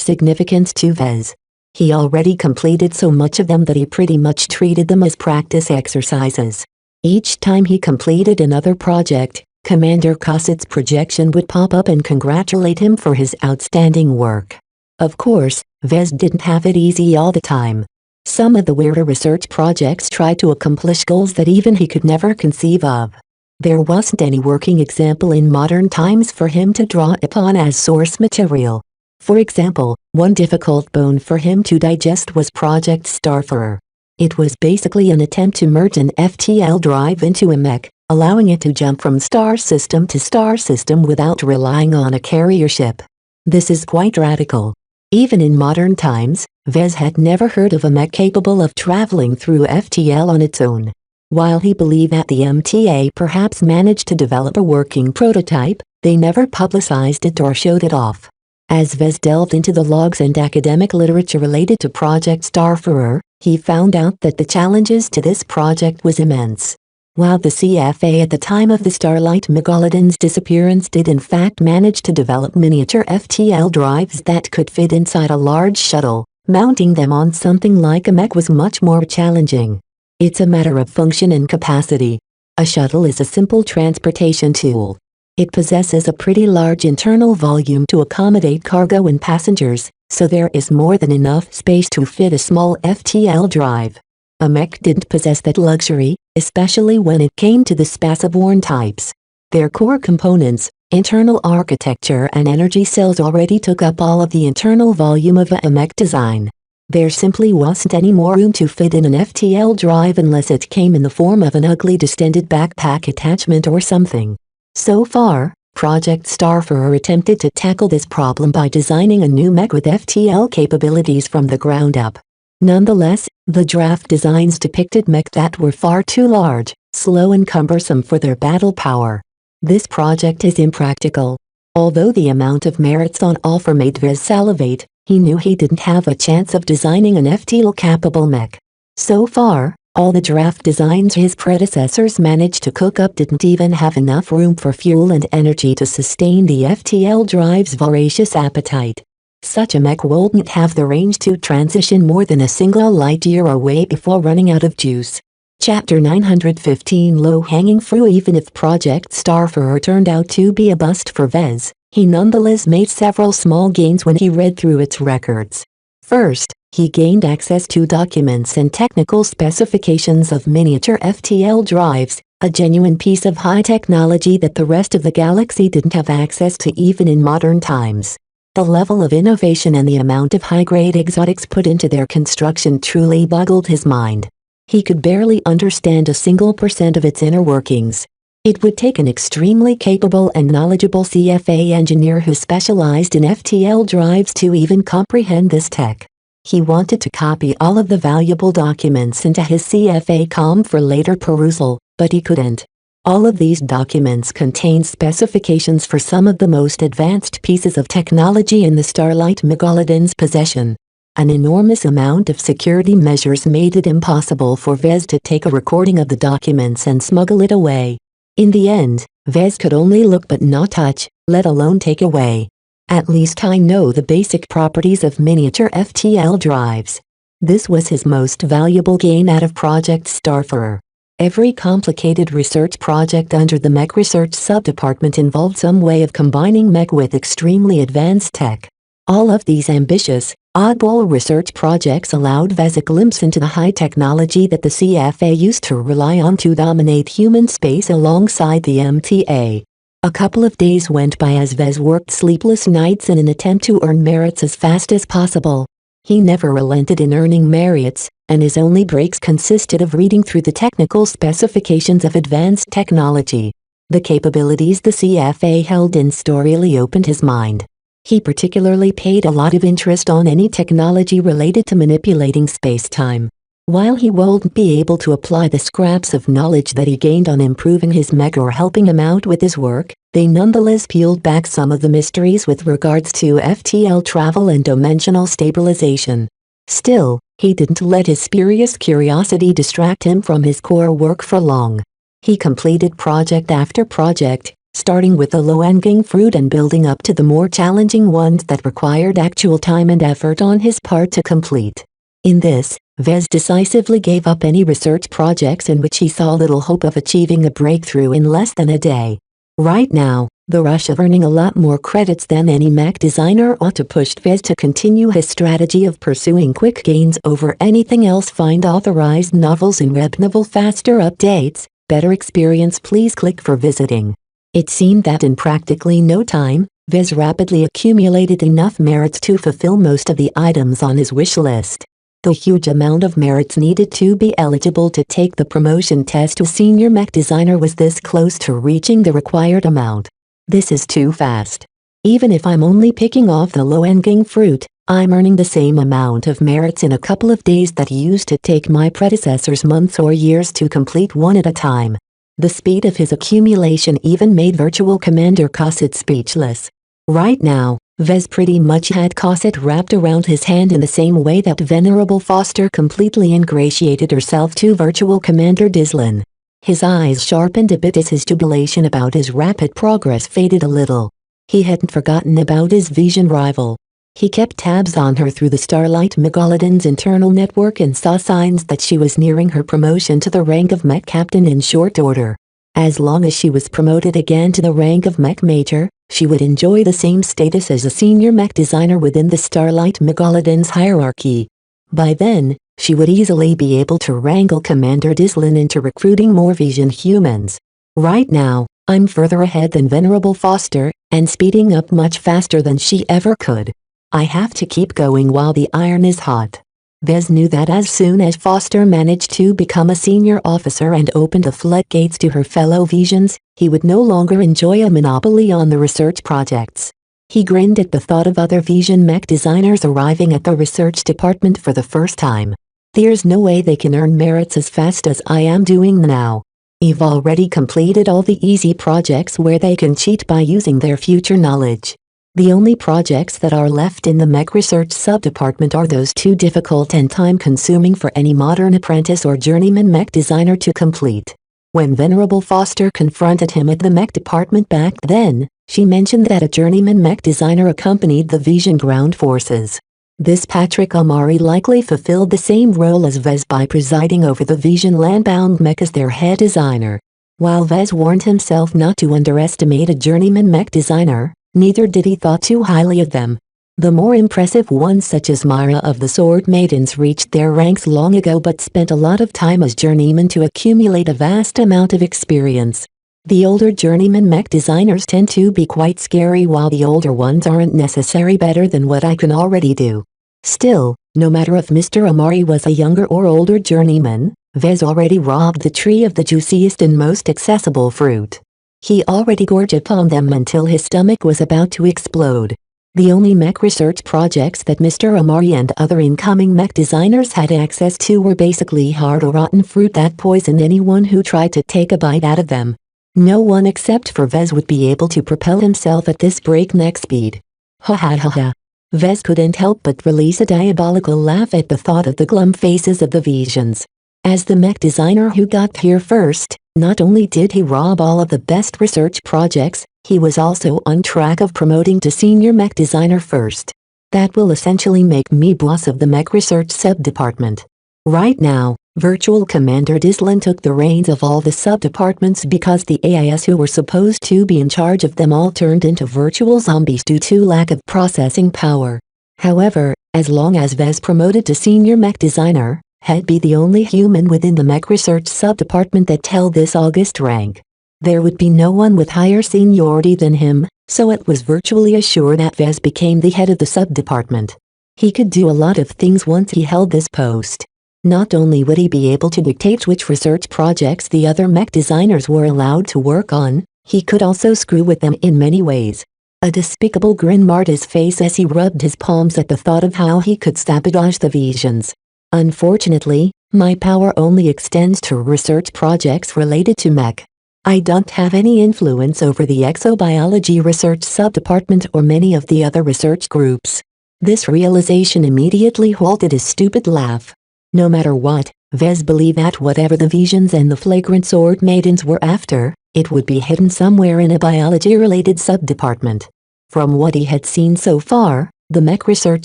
significance to Vez. He already completed so much of them that he pretty much treated them as practice exercises. Each time he completed another project, Commander Cossett's projection would pop up and congratulate him for his outstanding work. Of course, Vez didn't have it easy all the time. Some of the weirder research projects tried to accomplish goals that even he could never conceive of. There wasn't any working example in modern times for him to draw upon as source material. For example, one difficult bone for him to digest was Project Starfarer. It was basically an attempt to merge an FTL drive into a mech, allowing it to jump from star system to star system without relying on a carrier ship. This is quite radical. Even in modern times, Vez had never heard of a mech capable of traveling through FTL on its own. While he believed that the MTA perhaps managed to develop a working prototype, they never publicized it or showed it off. As Vez delved into the logs and academic literature related to Project Starfarer, he found out that the challenges to this project was immense. While the CFA at the time of the Starlight Megalodon's disappearance did in fact manage to develop miniature FTL drives that could fit inside a large shuttle, mounting them on something like a mech was much more challenging. It's a matter of function and capacity. A shuttle is a simple transportation tool. It possesses a pretty large internal volume to accommodate cargo and passengers, so there is more than enough space to fit a small FTL drive. A mech didn't possess that luxury, especially when it came to the Spaceborne types. Their core components, internal architecture and energy cells already took up all of the internal volume of a mech design. There simply wasn't any more room to fit in an FTL drive unless it came in the form of an ugly distended backpack attachment or something. So far, Project Starfarer attempted to tackle this problem by designing a new mech with FTL capabilities from the ground up. Nonetheless, the draft designs depicted mech that were far too large, slow and cumbersome for their battle power. This project is impractical. Although the amount of merits on offer made Vez salivate, he knew he didn't have a chance of designing an FTL-capable mech. So far, all the draft designs his predecessors managed to cook up didn't even have enough room for fuel and energy to sustain the FTL drive's voracious appetite. Such a mech wouldn't have the range to transition more than a single light year away before running out of juice. Chapter 915 Low-hanging fruit. Even if Project Starfarer turned out to be a bust for Vez, he nonetheless made several small gains when he read through its records. First, he gained access to documents and technical specifications of miniature FTL drives, a genuine piece of high technology that the rest of the galaxy didn't have access to even in modern times. The level of innovation and the amount of high-grade exotics put into their construction truly boggled his mind. He could barely understand a single % of its inner workings. It would take an extremely capable and knowledgeable CFA engineer who specialized in FTL drives to even comprehend this tech. He wanted to copy all of the valuable documents into his CFA com for later perusal, but he couldn't. All of these documents contained specifications for some of the most advanced pieces of technology in the Starlight Megalodon's possession. An enormous amount of security measures made it impossible for Vez to take a recording of the documents and smuggle it away. In the end, Vez could only look but not touch, let alone take away. At least I know the basic properties of miniature FTL drives. This was his most valuable gain out of Project Starfarer. Every complicated research project under the Mech Research subdepartment involved some way of combining mech with extremely advanced tech. All of these ambitious, Audible research projects allowed Vez a glimpse into the high technology that the CFA used to rely on to dominate human space alongside the MTA. A couple of days went by as Vez worked sleepless nights in an attempt to earn merits as fast as possible. He never relented in earning merits, and his only breaks consisted of reading through the technical specifications of advanced technology. The capabilities the CFA held in store really opened his mind. He particularly paid a lot of interest on any technology related to manipulating space-time. While he won't be able to apply the scraps of knowledge that he gained on improving his mech or helping him out with his work, they nonetheless peeled back some of the mysteries with regards to FTL travel and dimensional stabilization. Still, he didn't let his spurious curiosity distract him from his core work for long. He completed project after project, starting with the low-hanging fruit and building up to the more challenging ones that required actual time and effort on his part to complete. In this, Vez decisively gave up any research projects in which he saw little hope of achieving a breakthrough in less than a day. Right now, the rush of earning a lot more credits than any mech designer ought to push Vez to continue his strategy of pursuing quick gains over anything else. Find authorized novels in Webnovel. Faster updates, better experience. Please click for visiting. It seemed that in practically no time, Vez rapidly accumulated enough merits to fulfill most of the items on his wish list. The huge amount of merits needed to be eligible to take the promotion test to senior mech designer was this close to reaching the required amount. This is too fast. Even if I'm only picking off the low-hanging fruit, I'm earning the same amount of merits in a couple of days that used to take my predecessors months or years to complete one at a time. The speed of his accumulation even made Virtual Commander Cosset speechless. Right now, Vez pretty much had Cosset wrapped around his hand in the same way that Venerable Foster completely ingratiated herself to Virtual Commander Dislin. His eyes sharpened a bit as his jubilation about his rapid progress faded a little. He hadn't forgotten about his Vision rival. He kept tabs on her through the Starlight Megalodon's internal network and saw signs that she was nearing her promotion to the rank of Mech Captain in short order. As long as she was promoted again to the rank of Mech Major, she would enjoy the same status as a senior mech designer within the Starlight Megalodon's hierarchy. By then, she would easily be able to wrangle Commander Dislin into recruiting more Vision humans. Right now, I'm further ahead than Venerable Foster, and speeding up much faster than she ever could. I have to keep going while the iron is hot. Vez knew that as soon as Foster managed to become a senior officer and opened the floodgates to her fellow Visions, he would no longer enjoy a monopoly on the research projects. He grinned at the thought of other Vision mech designers arriving at the research department for the first time. There's no way they can earn merits as fast as I am doing now. I've already completed all the easy projects where they can cheat by using their future knowledge. The only projects that are left in the mech research sub-department are those too difficult and time-consuming for any modern apprentice or journeyman mech designer to complete. When Venerable Foster confronted him at the mech department back then, she mentioned that a journeyman mech designer accompanied the Vision ground forces. This Patrick Amari likely fulfilled the same role as Vez by presiding over the Vision landbound mech as their head designer. While Vez warned himself not to underestimate a journeyman mech designer, neither did he thought too highly of them. The more impressive ones such as Myra of the Sword Maidens reached their ranks long ago but spent a lot of time as journeymen to accumulate a vast amount of experience. The older journeyman mech designers tend to be quite scary while the older ones aren't necessarily better than what I can already do. Still, no matter if Mr. Amari was a younger or older journeyman, Vez already robbed the tree of the juiciest and most accessible fruit. He already gorged upon them until his stomach was about to explode. The only mech research projects that Mr. Amari and other incoming mech designers had access to were basically hard or rotten fruit that poisoned anyone who tried to take a bite out of them. No one except for Vez would be able to propel himself at this breakneck speed. Ha ha ha ha. Vez couldn't help but release a diabolical laugh at the thought of the glum faces of the Visions. As the mech designer who got here first, not only did he rob all of the best research projects, he was also on track of promoting to senior mech designer first. That will essentially make me boss of the mech research sub-department. Right now, Virtual Commander Dislin took the reins of all the sub-departments because the AIS who were supposed to be in charge of them all turned into virtual zombies due to lack of processing power. However, as long as Vez promoted to senior mech designer, he'd be the only human within the mech research sub-department that held this august rank. There would be no one with higher seniority than him, so it was virtually assured that Vez became the head of the sub-department. He could do a lot of things once he held this post. Not only would he be able to dictate which research projects the other mech designers were allowed to work on, he could also screw with them in many ways. A despicable grin marred his face as he rubbed his palms at the thought of how he could sabotage the visions. Unfortunately, my power only extends to research projects related to mech. I don't have any influence over the exobiology research sub-department or many of the other research groups. This realization immediately halted his stupid laugh. No matter what, Vez believed that whatever the visions and the flagrant sword maidens were after, it would be hidden somewhere in a biology-related sub-department. From what he had seen so far, the mech research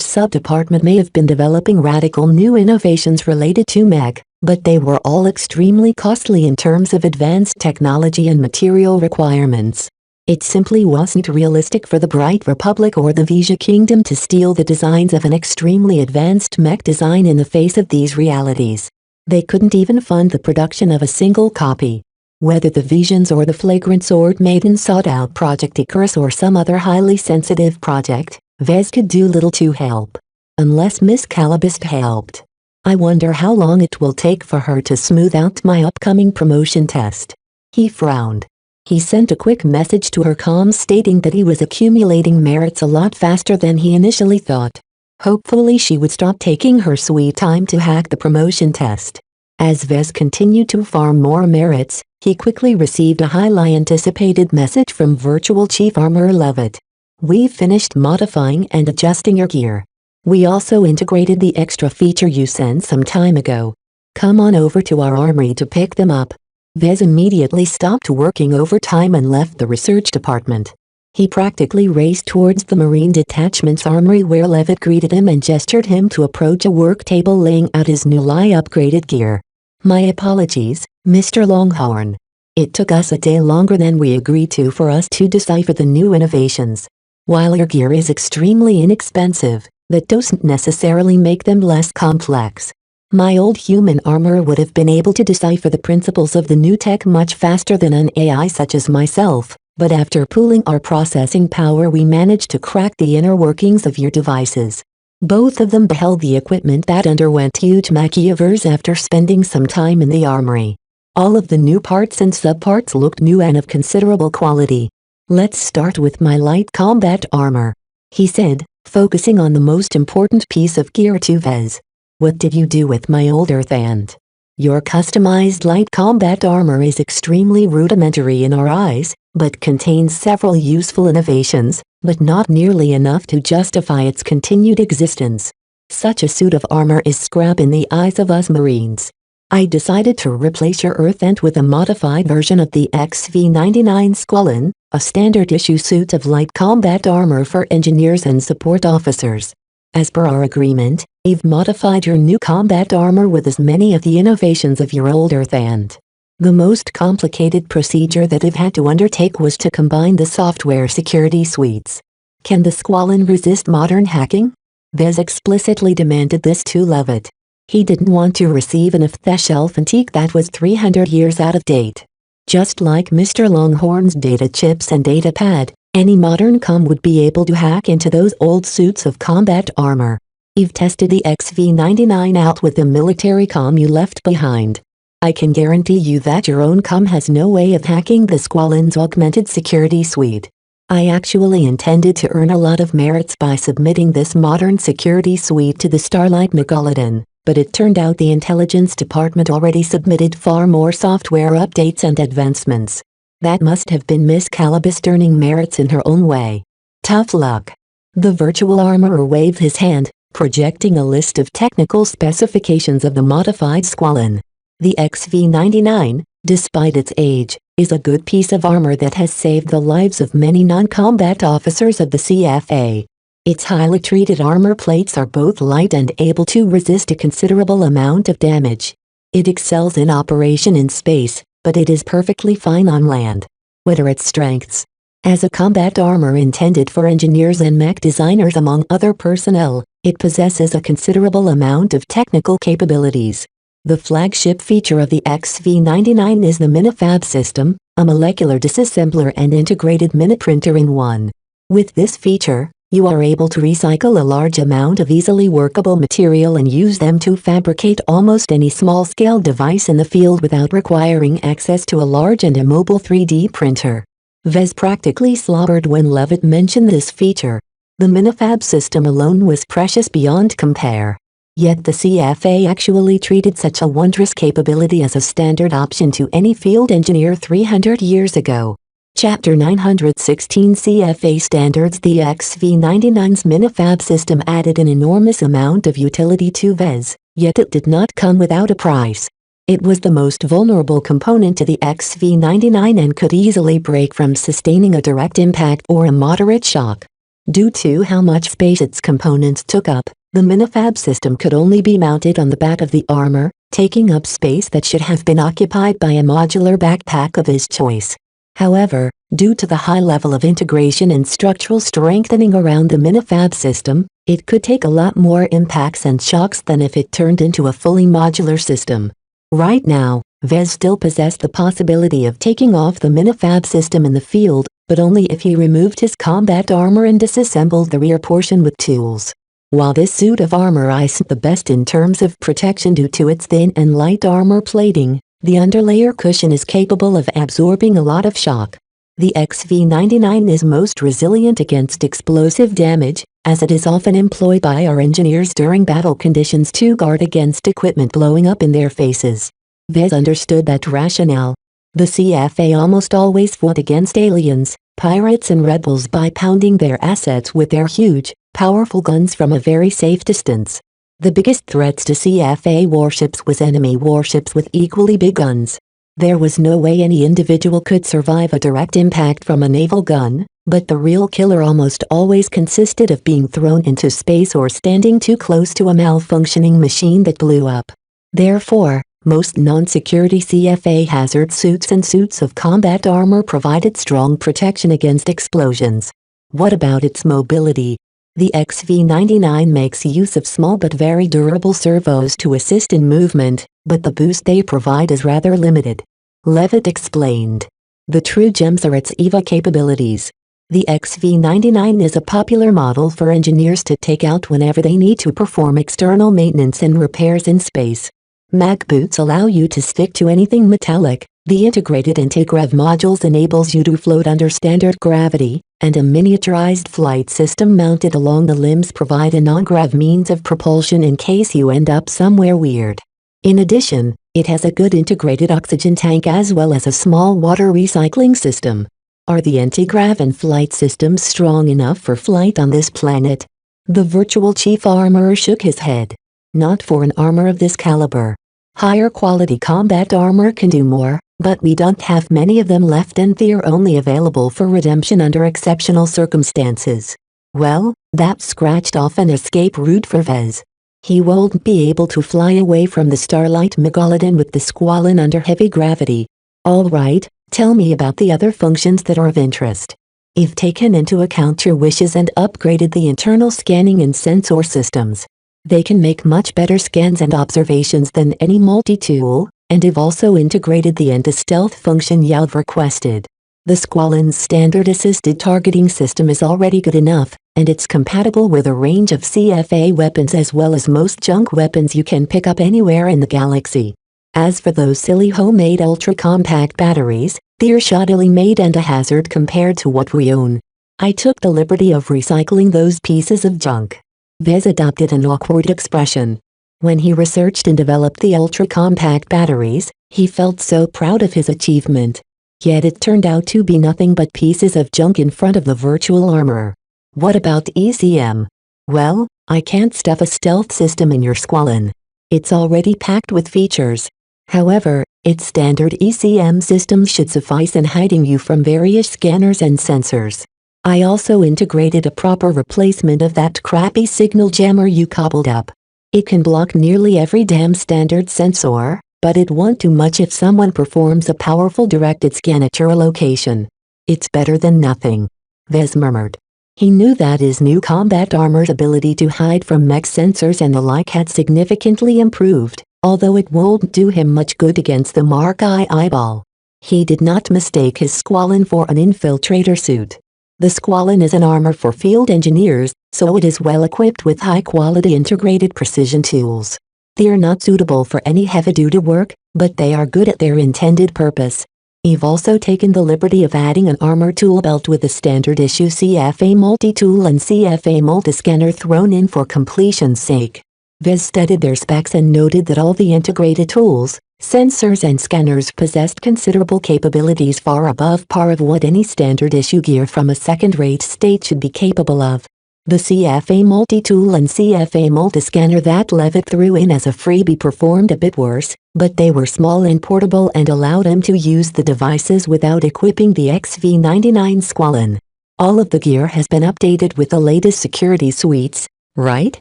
sub-department may have been developing radical new innovations related to mech, but they were all extremely costly in terms of advanced technology and material requirements. It simply wasn't realistic for the Bright Republic or the Vija Kingdom to steal the designs of an extremely advanced mech design in the face of these realities. They couldn't even fund the production of a single copy. Whether the Visions or the Flagrant Sword Maiden sought out Project Icarus or some other highly sensitive project, Vez could do little to help. Unless Miss Calabist helped. I wonder how long it will take for her to smooth out my upcoming promotion test. He frowned. He sent a quick message to her comms stating that he was accumulating merits a lot faster than he initially thought. Hopefully she would stop taking her sweet time to hack the promotion test. As Vez continued to farm more merits, he quickly received a highly anticipated message from Virtual Chief Armorer Levitt. We've finished modifying and adjusting your gear. We also integrated the extra feature you sent some time ago. Come on over to our armory to pick them up. Vez immediately stopped working overtime and left the research department. He practically raced towards the Marine Detachment's armory where Levitt greeted him and gestured him to approach a work table laying out his newly upgraded gear. My apologies, Mr. Longhorn. It took us a day longer than we agreed to for us to decipher the new innovations. While your gear is extremely inexpensive, that doesn't necessarily make them less complex. My old human armor would have been able to decipher the principles of the new tech much faster than an AI such as myself, but after pooling our processing power we managed to crack the inner workings of your devices. Both of them beheld the equipment that underwent huge makeovers after spending some time in the armory. All of the new parts and subparts looked new and of considerable quality. Let's start with my light combat armor, he said, focusing on the most important piece of gear to Vez. What did you do with my old Earth Ant? Your customized light combat armor is extremely rudimentary in our eyes, but contains several useful innovations, but not nearly enough to justify its continued existence. Such a suit of armor is scrap in the eyes of us Marines. I decided to replace your Earth Ant with a modified version of the XV-99 Squalin, a standard issue suit of light combat armor for engineers and support officers. As per our agreement, I've modified your new combat armor with as many of the innovations of your old Earth Ant. The most complicated procedure that I've had to undertake was to combine the software security suites. Can the Squalin resist modern hacking? Vez explicitly demanded this to Levitt. He didn't want to receive an off-the-shelf antique that was 300 years out of date. Just like Mr. Longhorn's data chips and data pad, any modern comm would be able to hack into those old suits of combat armor. I've tested the XV-99 out with the military comm you left behind. I can guarantee you that your own comm has no way of hacking the Squalin's augmented security suite. I actually intended to earn a lot of merits by submitting this modern security suite to the Starlight Megalodon, but it turned out the intelligence department already submitted far more software updates and advancements. That must have been Miss Calabist earning merits in her own way. Tough luck. The virtual armorer waved his hand, projecting a list of technical specifications of the modified Squalin. The XV-99, despite its age, is a good piece of armor that has saved the lives of many non-combat officers of the CFA. Its highly treated armor plates are both light and able to resist a considerable amount of damage. It excels in operation in space, but it is perfectly fine on land. What are its strengths? As a combat armor intended for engineers and mech designers among other personnel, it possesses a considerable amount of technical capabilities. The flagship feature of the XV99 is the Minifab system, a molecular disassembler and integrated mini-printer in one. With this feature, you are able to recycle a large amount of easily workable material and use them to fabricate almost any small-scale device in the field without requiring access to a large and immobile 3D printer. Vez practically slobbered when Levitt mentioned this feature. The Minifab system alone was precious beyond compare. Yet the CFA actually treated such a wondrous capability as a standard option to any field engineer 300 years ago. Chapter 916 CFA Standards. The XV99's Minifab system added an enormous amount of utility to Vez, yet it did not come without a price. It was the most vulnerable component to the XV99 and could easily break from sustaining a direct impact or a moderate shock. Due to how much space its components took up, the Minifab system could only be mounted on the back of the armor, taking up space that should have been occupied by a modular backpack of his choice. However, due to the high level of integration and structural strengthening around the Minifab system, it could take a lot more impacts and shocks than if it turned into a fully modular system. Right now, Vez still possessed the possibility of taking off the Minifab system in the field, but only if he removed his combat armor and disassembled the rear portion with tools. While this suit of armor isn't the best in terms of protection due to its thin and light armor plating, the underlayer cushion is capable of absorbing a lot of shock. The XV99 is most resilient against explosive damage, as it is often employed by our engineers during battle conditions to guard against equipment blowing up in their faces. Vez understood that rationale. The CFA almost always fought against aliens, pirates and rebels by pounding their assets with their huge, powerful guns from a very safe distance. The biggest threats to CFA warships was enemy warships with equally big guns. There was no way any individual could survive a direct impact from a naval gun, but the real killer almost always consisted of being thrown into space or standing too close to a malfunctioning machine that blew up. Therefore, most non-security CFA hazard suits and suits of combat armor provided strong protection against explosions. What about its mobility? The XV99 makes use of small but very durable servos to assist in movement, but the boost they provide is rather limited. Levitt explained. The true gems are its EVA capabilities. The XV99 is a popular model for engineers to take out whenever they need to perform external maintenance and repairs in space. Mag boots allow you to stick to anything metallic. The integrated anti-grav modules enables you to float under standard gravity, and a miniaturized flight system mounted along the limbs provide a non-grav means of propulsion in case you end up somewhere weird. In addition, it has a good integrated oxygen tank as well as a small water recycling system. Are the anti-grav and flight systems strong enough for flight on this planet? The virtual chief armorer shook his head. Not for an armor of this caliber. Higher quality combat armor can do more, but we don't have many of them left and they're only available for redemption under exceptional circumstances. Well, that scratched off an escape route for Vez. He won't be able to fly away from the Starlight Megalodon with the Squalene under heavy gravity. Alright, tell me about the other functions that are of interest. If taken into account your wishes and upgraded the internal scanning and sensor systems, they can make much better scans and observations than any multi-tool, and have also integrated the anti-stealth function you've requested. The Squalene's standard assisted targeting system is already good enough, and it's compatible with a range of CFA weapons as well as most junk weapons you can pick up anywhere in the galaxy. As for those silly homemade ultra-compact batteries, they're shoddily made and a hazard compared to what we own. I took the liberty of recycling those pieces of junk. Vez adopted an awkward expression. When he researched and developed the ultra-compact batteries, he felt so proud of his achievement. Yet it turned out to be nothing but pieces of junk in front of the virtual armor. What about ECM? Well, I can't stuff a stealth system in your Squalene. It's already packed with features. However, its standard ECM systems should suffice in hiding you from various scanners and sensors. I also integrated a proper replacement of that crappy signal jammer you cobbled up. It can block nearly every damn standard sensor, but it won't do much if someone performs a powerful directed scan at your location. It's better than nothing. Vez murmured. He knew that his new combat armor's ability to hide from mech sensors and the like had significantly improved, although it won't do him much good against the Mark I eyeball. He did not mistake his Squalene for an infiltrator suit. The Squalene is an armor for field engineers, so it is well equipped with high-quality integrated precision tools. They are not suitable for any heavy-duty work, but they are good at their intended purpose. I've also taken the liberty of adding an armor tool belt with a standard issue CFA multi-tool and CFA multi-scanner thrown in for completion's sake. Vez studied their specs and noted that all the integrated tools, sensors and scanners possessed considerable capabilities far above par of what any standard issue gear from a second-rate state should be capable of. The CFA multi-tool and CFA multi-scanner that Levitt threw in as a freebie performed a bit worse, but they were small and portable and allowed him to use the devices without equipping the XV99 Squalene. All of the gear has been updated with the latest security suites, right?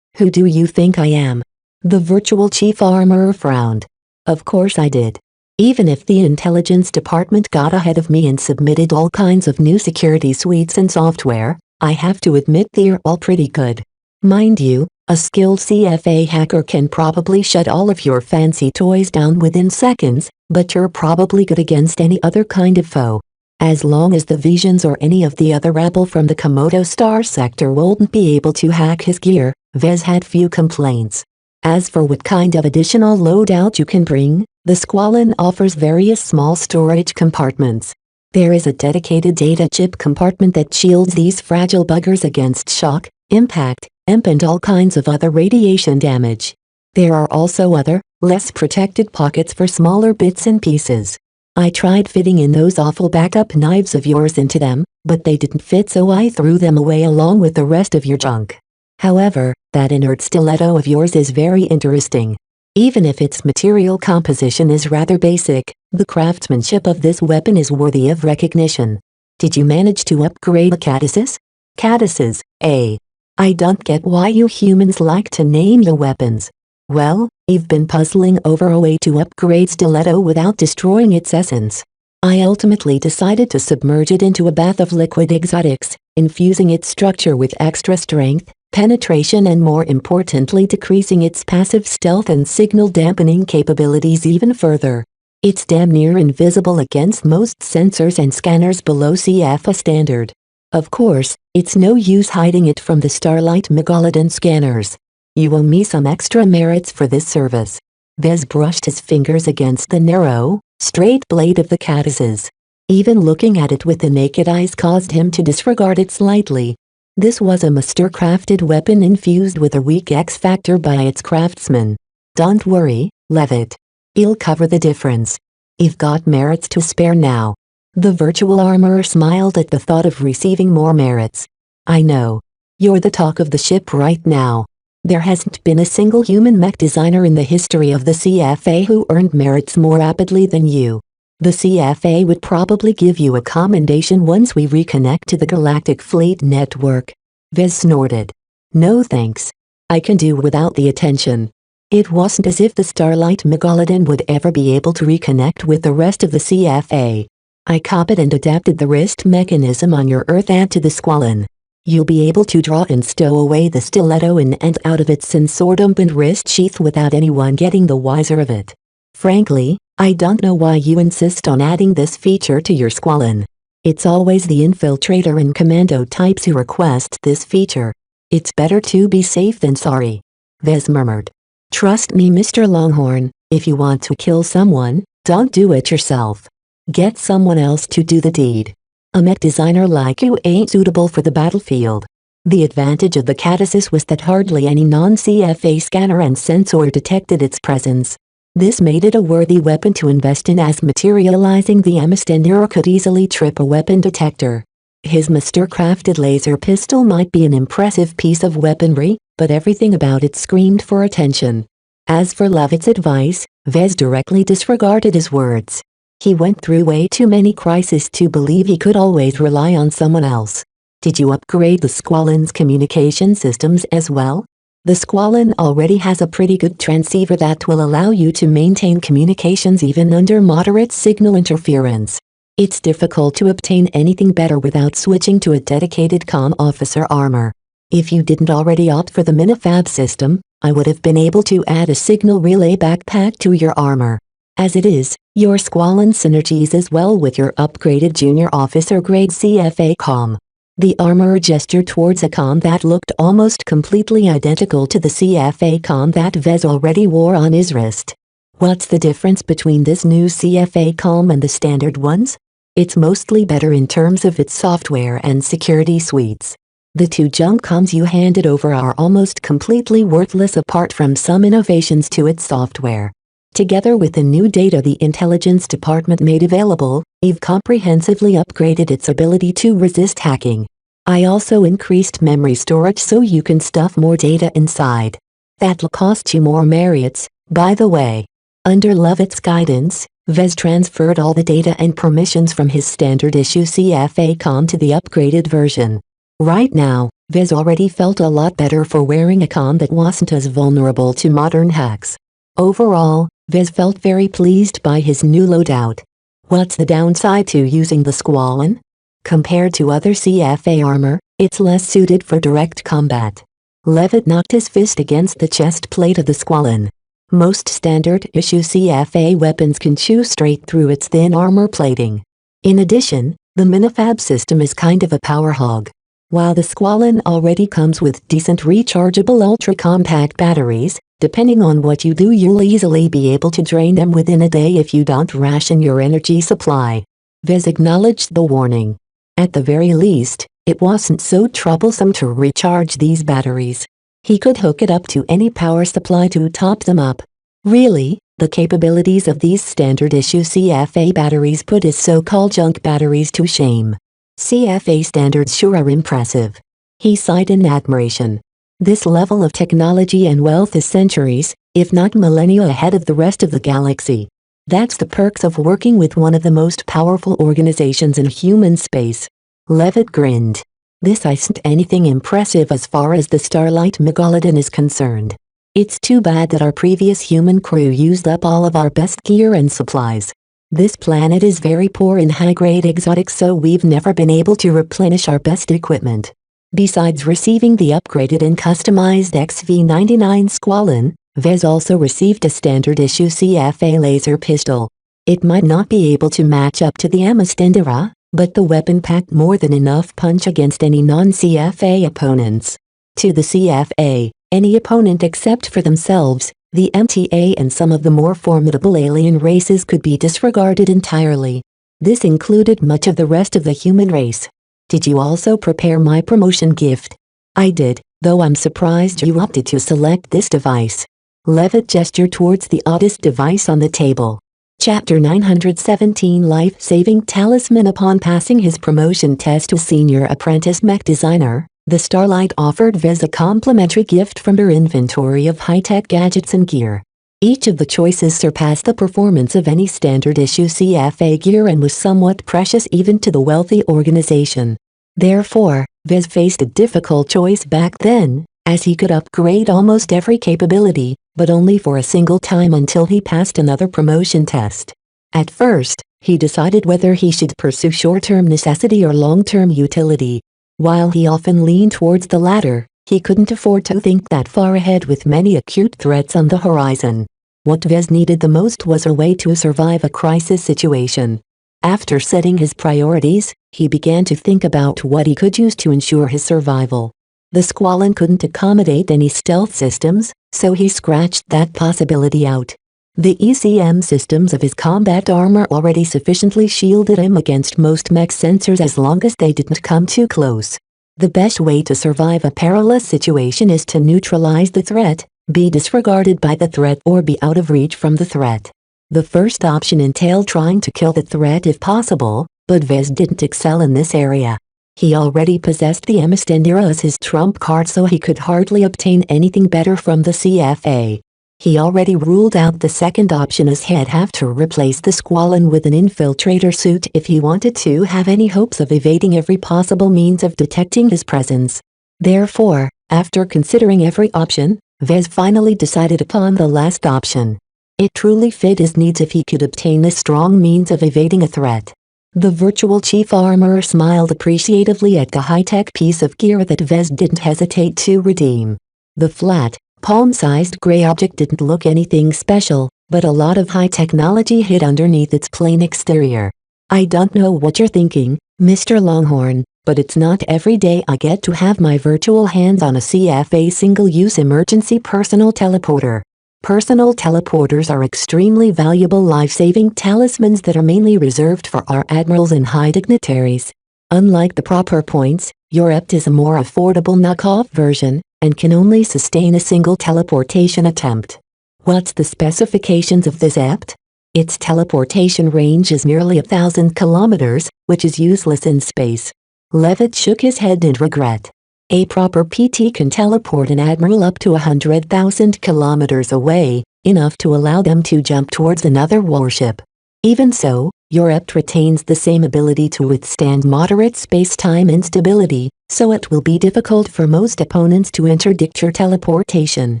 Who do you think I am? The virtual chief armorer frowned. Of course I did. Even if the intelligence department got ahead of me and submitted all kinds of new security suites and software, I have to admit they're all pretty good. Mind you, a skilled CFA hacker can probably shut all of your fancy toys down within seconds, but you're probably good against any other kind of foe. As long as the Visions or any of the other rabble from the Komodo Star sector won't be able to hack his gear, Vez had few complaints. As for what kind of additional loadout you can bring, the Squalene offers various small storage compartments. There is a dedicated data chip compartment that shields these fragile buggers against shock, impact, EMP and all kinds of other radiation damage. There are also other, less protected pockets for smaller bits and pieces. I tried fitting in those awful backup knives of yours into them, but they didn't fit, so I threw them away along with the rest of your junk. However, that inert stiletto of yours is very interesting. Even if its material composition is rather basic, the craftsmanship of this weapon is worthy of recognition. Did you manage to upgrade the catasis? Catasis, eh? I don't get why you humans like to name your weapons. Well, I've been puzzling over a way to upgrade stiletto without destroying its essence. I ultimately decided to submerge it into a bath of liquid exotics, infusing its structure with extra strength, penetration and more importantly decreasing its passive stealth and signal dampening capabilities even further. It's damn near invisible against most sensors and scanners below CFA standard. Of course, it's no use hiding it from the Starlight Megalodon scanners. You owe me some extra merits for this service. Vez brushed his fingers against the narrow, straight blade of the catasis. Even looking at it with the naked eyes caused him to disregard it slightly. This was a master-crafted weapon infused with a weak X-factor by its craftsman. Don't worry, Levitt. I'll cover the difference. I've got merits to spare now. The virtual armorer smiled at the thought of receiving more merits. I know. You're the talk of the ship right now. There hasn't been a single human mech designer in the history of the CFA who earned merits more rapidly than you. The CFA would probably give you a commendation once we reconnect to the Galactic Fleet Network. Vez snorted. No thanks. I can do without the attention. It wasn't as if the Starlight Megalodon would ever be able to reconnect with the rest of the CFA. I copied and adapted the wrist mechanism on your Earth and to the Squalene. You'll be able to draw and stow away the stiletto in and out of its sensor-dampened wrist sheath without anyone getting the wiser of it. Frankly, I don't know why you insist on adding this feature to your Squalene. It's always the infiltrator and commando types who request this feature. It's better to be safe than sorry. Vez murmured. Trust me, Mr. Longhorn, if you want to kill someone, don't do it yourself. Get someone else to do the deed. A mech designer like you ain't suitable for the battlefield. The advantage of the catasis was that hardly any non-CFA scanner and sensor detected its presence. This made it a worthy weapon to invest in, as materializing the Amistendera could easily trip a weapon detector. His master-crafted laser pistol might be an impressive piece of weaponry, but everything about it screamed for attention. As for Levitt's advice, Vez directly disregarded his words. He went through way too many crises to believe he could always rely on someone else. Did you upgrade the Squalene's communication systems as well? The Squalene already has a pretty good transceiver that will allow you to maintain communications even under moderate signal interference. It's difficult to obtain anything better without switching to a dedicated comm officer armor. If you didn't already opt for the minifab system, I would have been able to add a signal relay backpack to your armor. As it is, your Squalene synergies as well with your upgraded junior officer grade CFA comm. The armorer gestured towards a comm that looked almost completely identical to the CFA comm that Vez already wore on his wrist. What's the difference between this new CFA comm and the standard ones? It's mostly better in terms of its software and security suites. The two junk comms you handed over are almost completely worthless apart from some innovations to its software. Together with the new data the intelligence department made available, I've comprehensively upgraded its ability to resist hacking. I also increased memory storage so you can stuff more data inside. That'll cost you more Marriott's, by the way. Under Levitt's guidance, Vez transferred all the data and permissions from his standard issue CFA comm to the upgraded version. Right now, Vez already felt a lot better for wearing a comm that wasn't as vulnerable to modern hacks. Overall, Vez felt very pleased by his new loadout. What's the downside to using the Squalene? Compared to other CFA armor, it's less suited for direct combat. Levitt knocked his fist against the chest plate of the Squalene. Most standard issue CFA weapons can chew straight through its thin armor plating. In addition, the minifab system is kind of a power hog. While the Squalene already comes with decent rechargeable ultra-compact batteries, depending on what you do you'll easily be able to drain them within a day if you don't ration your energy supply. Vez acknowledged the warning. At the very least, it wasn't so troublesome to recharge these batteries. He could hook it up to any power supply to top them up. Really, the capabilities of these standard issue CFA batteries put his so-called junk batteries to shame. CFA standards sure are impressive. He sighed in admiration. This level of technology and wealth is centuries, if not millennia ahead of the rest of the galaxy. That's the perks of working with one of the most powerful organizations in human space. Levitt grinned. This isn't anything impressive as far as the Starlight Megalodon is concerned. It's too bad that our previous human crew used up all of our best gear and supplies. This planet is very poor in high-grade exotics so we've never been able to replenish our best equipment. Besides receiving the upgraded and customized XV-99 Squalene, Vez also received a standard issue CFA laser pistol. It might not be able to match up to the Amistendera, but the weapon packed more than enough punch against any non-CFA opponents. To the CFA, any opponent except for themselves, the MTA and some of the more formidable alien races could be disregarded entirely. This included much of the rest of the human race. Did you also prepare my promotion gift? I did, though I'm surprised you opted to select this device. Levitt gestured towards the oddest device on the table. Chapter 917 Life-Saving Talisman. Upon passing his promotion test to Senior Apprentice Mech Designer, the Starlight offered Vez a complimentary gift from her inventory of high-tech gadgets and gear. Each of the choices surpassed the performance of any standard issue CFA gear and was somewhat precious even to the wealthy organization. Therefore, Vez faced a difficult choice back then, as he could upgrade almost every capability, but only for a single time until he passed another promotion test. At first, he decided whether he should pursue short-term necessity or long-term utility. While he often leaned towards the latter, he couldn't afford to think that far ahead with many acute threats on the horizon. What Vez needed the most was a way to survive a crisis situation. After setting his priorities, he began to think about what he could use to ensure his survival. The Squalene couldn't accommodate any stealth systems, so he scratched that possibility out. The ECM systems of his combat armor already sufficiently shielded him against most mech sensors as long as they didn't come too close. The best way to survive a perilous situation is to neutralize the threat, be disregarded by the threat or be out of reach from the threat. The first option entailed trying to kill the threat if possible, but Vez didn't excel in this area. He already possessed the Amistendera as his trump card so he could hardly obtain anything better from the CFA. He already ruled out the second option as he'd have to replace the Squalene with an infiltrator suit if he wanted to have any hopes of evading every possible means of detecting his presence. Therefore, after considering every option, Vez finally decided upon the last option. It truly fit his needs if he could obtain a strong means of evading a threat. The virtual chief armorer smiled appreciatively at the high-tech piece of gear that Vez didn't hesitate to redeem. The flat, palm-sized gray object didn't look anything special, but a lot of high technology hid underneath its plain exterior. I don't know what you're thinking, Mr. Longhorn, but it's not every day I get to have my virtual hands on a CFA single-use emergency personal teleporter. Personal teleporters are extremely valuable life-saving talismans that are mainly reserved for our admirals and high dignitaries. Unlike the proper points, your EPT is a more affordable knockoff version, and can only sustain a single teleportation attempt. What's the specifications of this EPT? Its teleportation range is merely 1,000 kilometers, which is useless in space. Levitt shook his head in regret. A proper PT can teleport an admiral up to 100,000 kilometers away, enough to allow them to jump towards another warship. Even so, your EPT retains the same ability to withstand moderate space-time instability, so it will be difficult for most opponents to interdict your teleportation.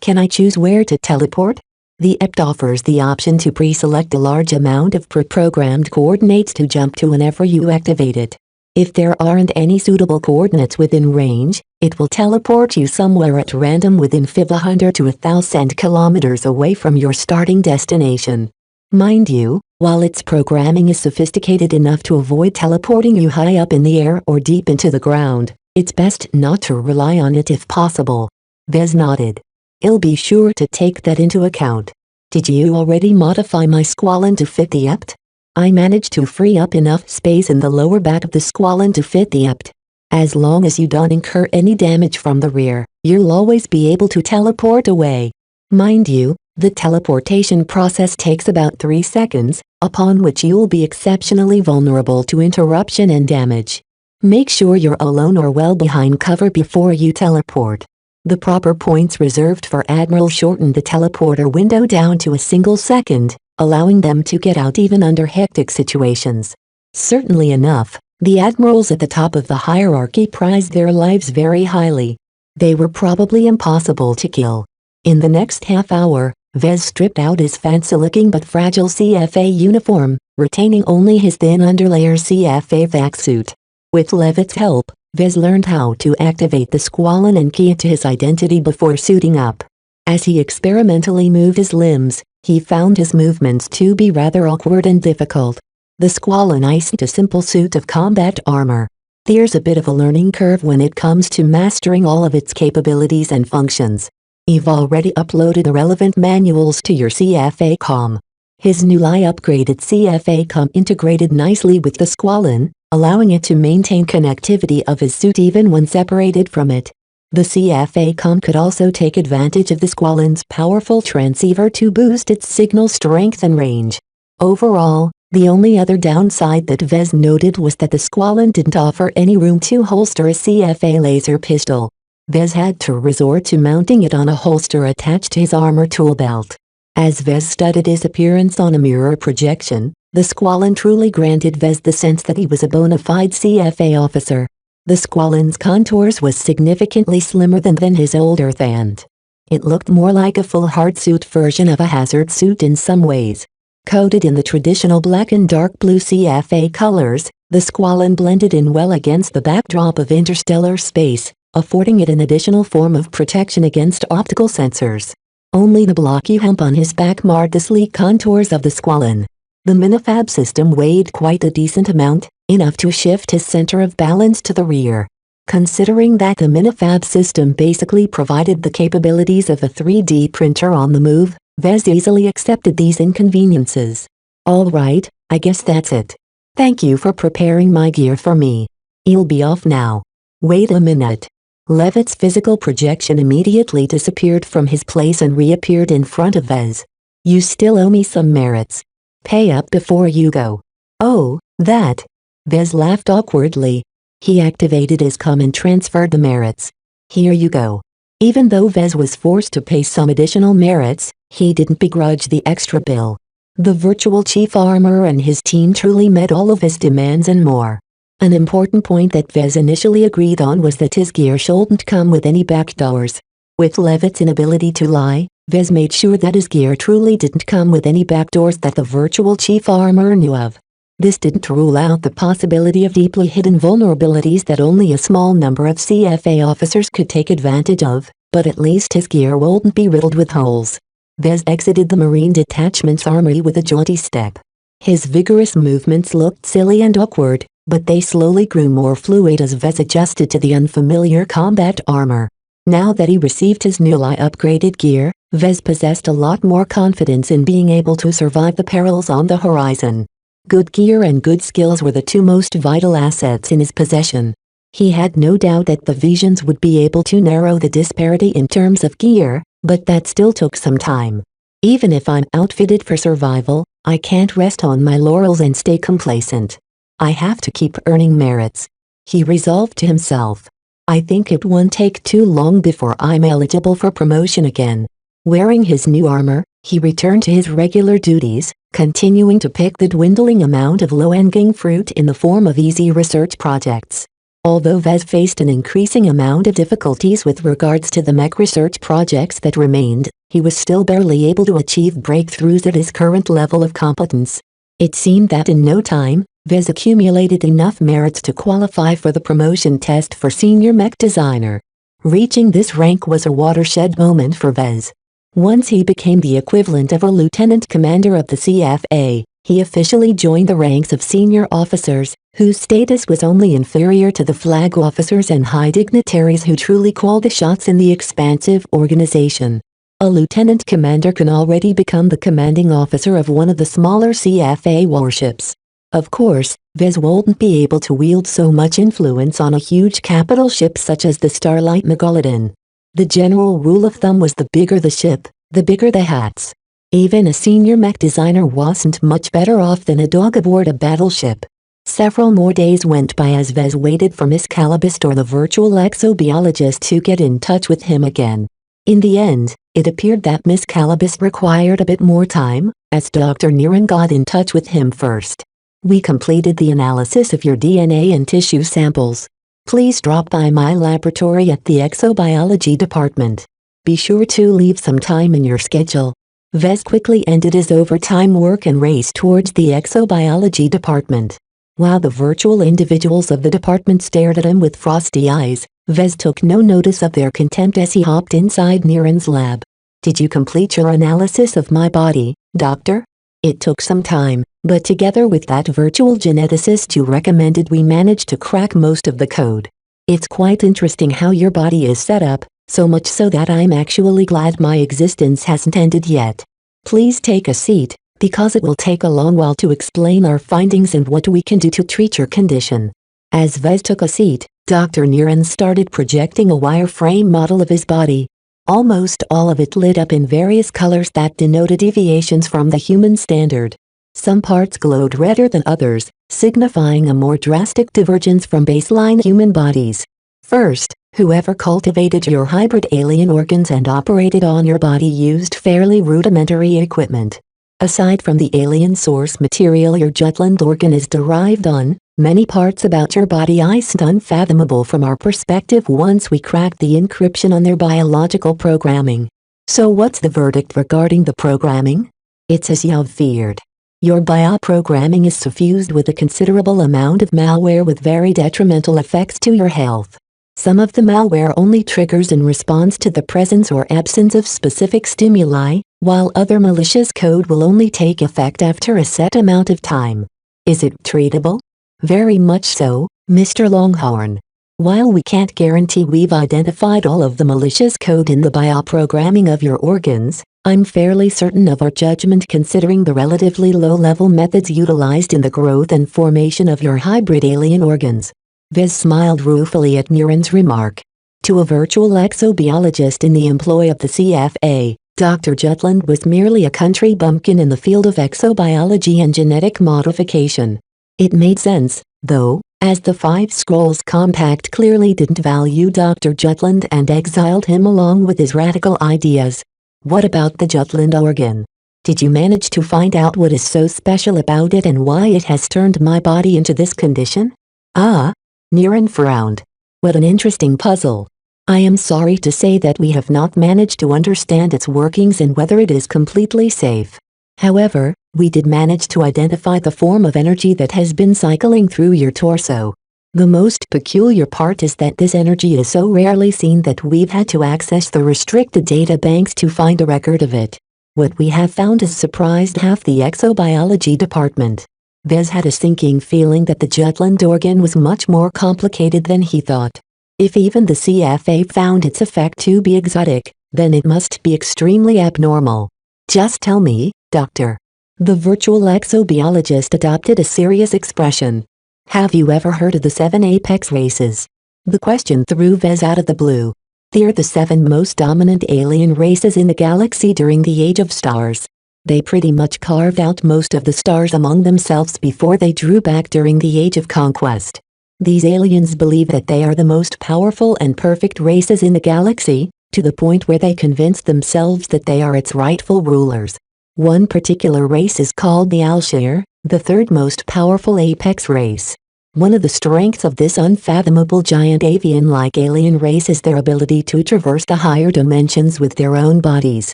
Can I choose where to teleport? The EPT offers the option to pre-select a large amount of pre-programmed coordinates to jump to whenever you activate it. If there aren't any suitable coordinates within range, it will teleport you somewhere at random within 500 to 1,000 kilometers away from your starting destination. Mind you, while its programming is sophisticated enough to avoid teleporting you high up in the air or deep into the ground, it's best not to rely on it if possible. Vez nodded. I'll be sure to take that into account. Did you already modify my Squalene to fit the EPT? I managed to free up enough space in the lower back of the Squalene to fit the EPT. As long as you don't incur any damage from the rear, you'll always be able to teleport away. Mind you, the teleportation process takes about 3 seconds, upon which you'll be exceptionally vulnerable to interruption and damage. Make sure you're alone or well behind cover before you teleport. The proper points reserved for admirals shortened the teleporter window down to a single second, allowing them to get out even under hectic situations. Certainly enough, the admirals at the top of the hierarchy prized their lives very highly. They were probably impossible to kill. In the next half hour, Vez stripped out his fancy-looking but fragile CFA uniform, retaining only his thin underlayer CFA vac suit. With Levitt's help, Vez learned how to activate the Squalene and key it to his identity before suiting up. As he experimentally moved his limbs, he found his movements to be rather awkward and difficult. The Squalene isn't a simple suit of combat armor. There's a bit of a learning curve when it comes to mastering all of its capabilities and functions. You've already uploaded the relevant manuals to your CFA com. His newly upgraded CFA com integrated nicely with the Squalene, allowing it to maintain connectivity of his suit even when separated from it. The CFA com could also take advantage of the Squalene's powerful transceiver to boost its signal strength and range. Overall, the only other downside that Vez noted was that the Squalene didn't offer any room to holster a CFA laser pistol. Vez had to resort to mounting it on a holster attached to his armor tool belt. As Vez studied his appearance on a mirror projection, the Squalene truly granted Vez the sense that he was a bona fide CFA officer. The Squalene's contours was significantly slimmer than his old Earth and it looked more like a full hardsuit version of a hazard suit in some ways. Coated in the traditional black and dark blue CFA colors, the Squalene blended in well against the backdrop of interstellar space, affording it an additional form of protection against optical sensors. Only the blocky hump on his back marred the sleek contours of the Squalene. The minifab system weighed quite a decent amount, enough to shift his center of balance to the rear. Considering that the minifab system basically provided the capabilities of a 3D printer on the move, Vez easily accepted these inconveniences. Alright, I guess that's it. Thank you for preparing my gear for me. I'll be off now. Wait a minute. Levitt's physical projection immediately disappeared from his place and reappeared in front of Vez. You still owe me some merits. Pay up before you go. Oh, that. Vez laughed awkwardly. He activated his com and transferred the merits. Here you go. Even though Vez was forced to pay some additional merits, he didn't begrudge the extra bill. The virtual chief armorer and his team truly met all of his demands and more. An important point that Vez initially agreed on was that his gear shouldn't come with any backdoors. With Levitt's inability to lie, Vez made sure that his gear truly didn't come with any backdoors that the virtual chief armorer knew of. This didn't rule out the possibility of deeply hidden vulnerabilities that only a small number of CFA officers could take advantage of, but at least his gear wouldn't be riddled with holes. Vez exited the Marine Detachment's armory with a jaunty step. His vigorous movements looked silly and awkward, but they slowly grew more fluid as Vez adjusted to the unfamiliar combat armor. Now that he received his newly upgraded gear, Vez possessed a lot more confidence in being able to survive the perils on the horizon. Good gear and good skills were the two most vital assets in his possession. He had no doubt that the Visions would be able to narrow the disparity in terms of gear, but that still took some time. Even if I'm outfitted for survival, I can't rest on my laurels and stay complacent. I have to keep earning merits. He resolved to himself. I think it won't take too long before I'm eligible for promotion again. Wearing his new armor, he returned to his regular duties, continuing to pick the dwindling amount of low-hanging fruit in the form of easy research projects. Although Vez faced an increasing amount of difficulties with regards to the mech research projects that remained, he was still barely able to achieve breakthroughs at his current level of competence. It seemed that in no time, Vez accumulated enough merits to qualify for the promotion test for Senior Mech Designer. Reaching this rank was a watershed moment for Vez. Once he became the equivalent of a lieutenant commander of the CFA, he officially joined the ranks of senior officers, whose status was only inferior to the flag officers and high dignitaries who truly called the shots in the expansive organization. A lieutenant commander can already become the commanding officer of one of the smaller CFA warships. Of course, Vez wouldn't be able to wield so much influence on a huge capital ship such as the Starlight Megalodon. The general rule of thumb was the bigger the ship, the bigger the hats. Even a senior mech designer wasn't much better off than a dog aboard a battleship. Several more days went by as Vez waited for Miss Calabist or the virtual exobiologist to get in touch with him again. In the end, it appeared that Miss Calabist required a bit more time, as Dr. Niran got in touch with him first. We completed the analysis of your DNA and tissue samples. Please drop by my laboratory at the exobiology department. Be sure to leave some time in your schedule. Vez quickly ended his overtime work and raced towards the exobiology department. While the virtual individuals of the department stared at him with frosty eyes, Vez took no notice of their contempt as he hopped inside Niran's lab. Did you complete your analysis of my body, doctor? It took some time, but together with that virtual geneticist you recommended we managed to crack most of the code. It's quite interesting how your body is set up, so much so that I'm actually glad my existence hasn't ended yet. Please take a seat, because it will take a long while to explain our findings and what we can do to treat your condition. As Vez took a seat, Dr. Niran started projecting a wireframe model of his body. Almost all of it lit up in various colors that denoted deviations from the human standard. Some parts glowed redder than others, signifying a more drastic divergence from baseline human bodies. First, whoever cultivated your hybrid alien organs and operated on your body used fairly rudimentary equipment. Aside from the alien source material your Jutland organ is derived on, many parts about your body iced unfathomable from our perspective once we cracked the encryption on their biological programming. So what's the verdict regarding the programming? It's as you've feared. Your bioprogramming is suffused with a considerable amount of malware with very detrimental effects to your health. Some of the malware only triggers in response to the presence or absence of specific stimuli, while other malicious code will only take effect after a set amount of time. Is it treatable? Very much so, Mr. Longhorn. While we can't guarantee we've identified all of the malicious code in the bioprogramming of your organs, I'm fairly certain of our judgment considering the relatively low-level methods utilized in the growth and formation of your hybrid alien organs. Vez smiled ruefully at Niran's remark. To a virtual exobiologist in the employ of the CFA, Dr. Jutland was merely a country bumpkin in the field of exobiology and genetic modification. It made sense, though, as the Five Scrolls Compact clearly didn't value Dr. Jutland and exiled him along with his radical ideas. What about the Jutland organ? Did you manage to find out what is so special about it and why it has turned my body into this condition? Ah, Niran frowned. What an interesting puzzle. I am sorry to say that we have not managed to understand its workings and whether it is completely safe. However, We did manage to identify the form of energy that has been cycling through your torso. The most peculiar part is that this energy is so rarely seen that we've had to access the restricted data banks to find a record of it. What we have found has surprised half the exobiology department. Vez had a sinking feeling that the Jutland organ was much more complicated than he thought. If even the CFA found its effect to be exotic, then it must be extremely abnormal. Just tell me, Doctor. The virtual exobiologist adopted a serious expression. Have you ever heard of the 7 apex races? The question threw Vez out of the blue. They're the 7 most dominant alien races in the galaxy during the Age of Stars. They pretty much carved out most of the stars among themselves before they drew back during the Age of Conquest. These aliens believe that they are the most powerful and perfect races in the galaxy, to the point where they convince themselves that they are its rightful rulers. One particular race is called the Alshir, the 3rd most powerful apex race. One of the strengths of this unfathomable giant avian-like alien race is their ability to traverse the higher dimensions with their own bodies.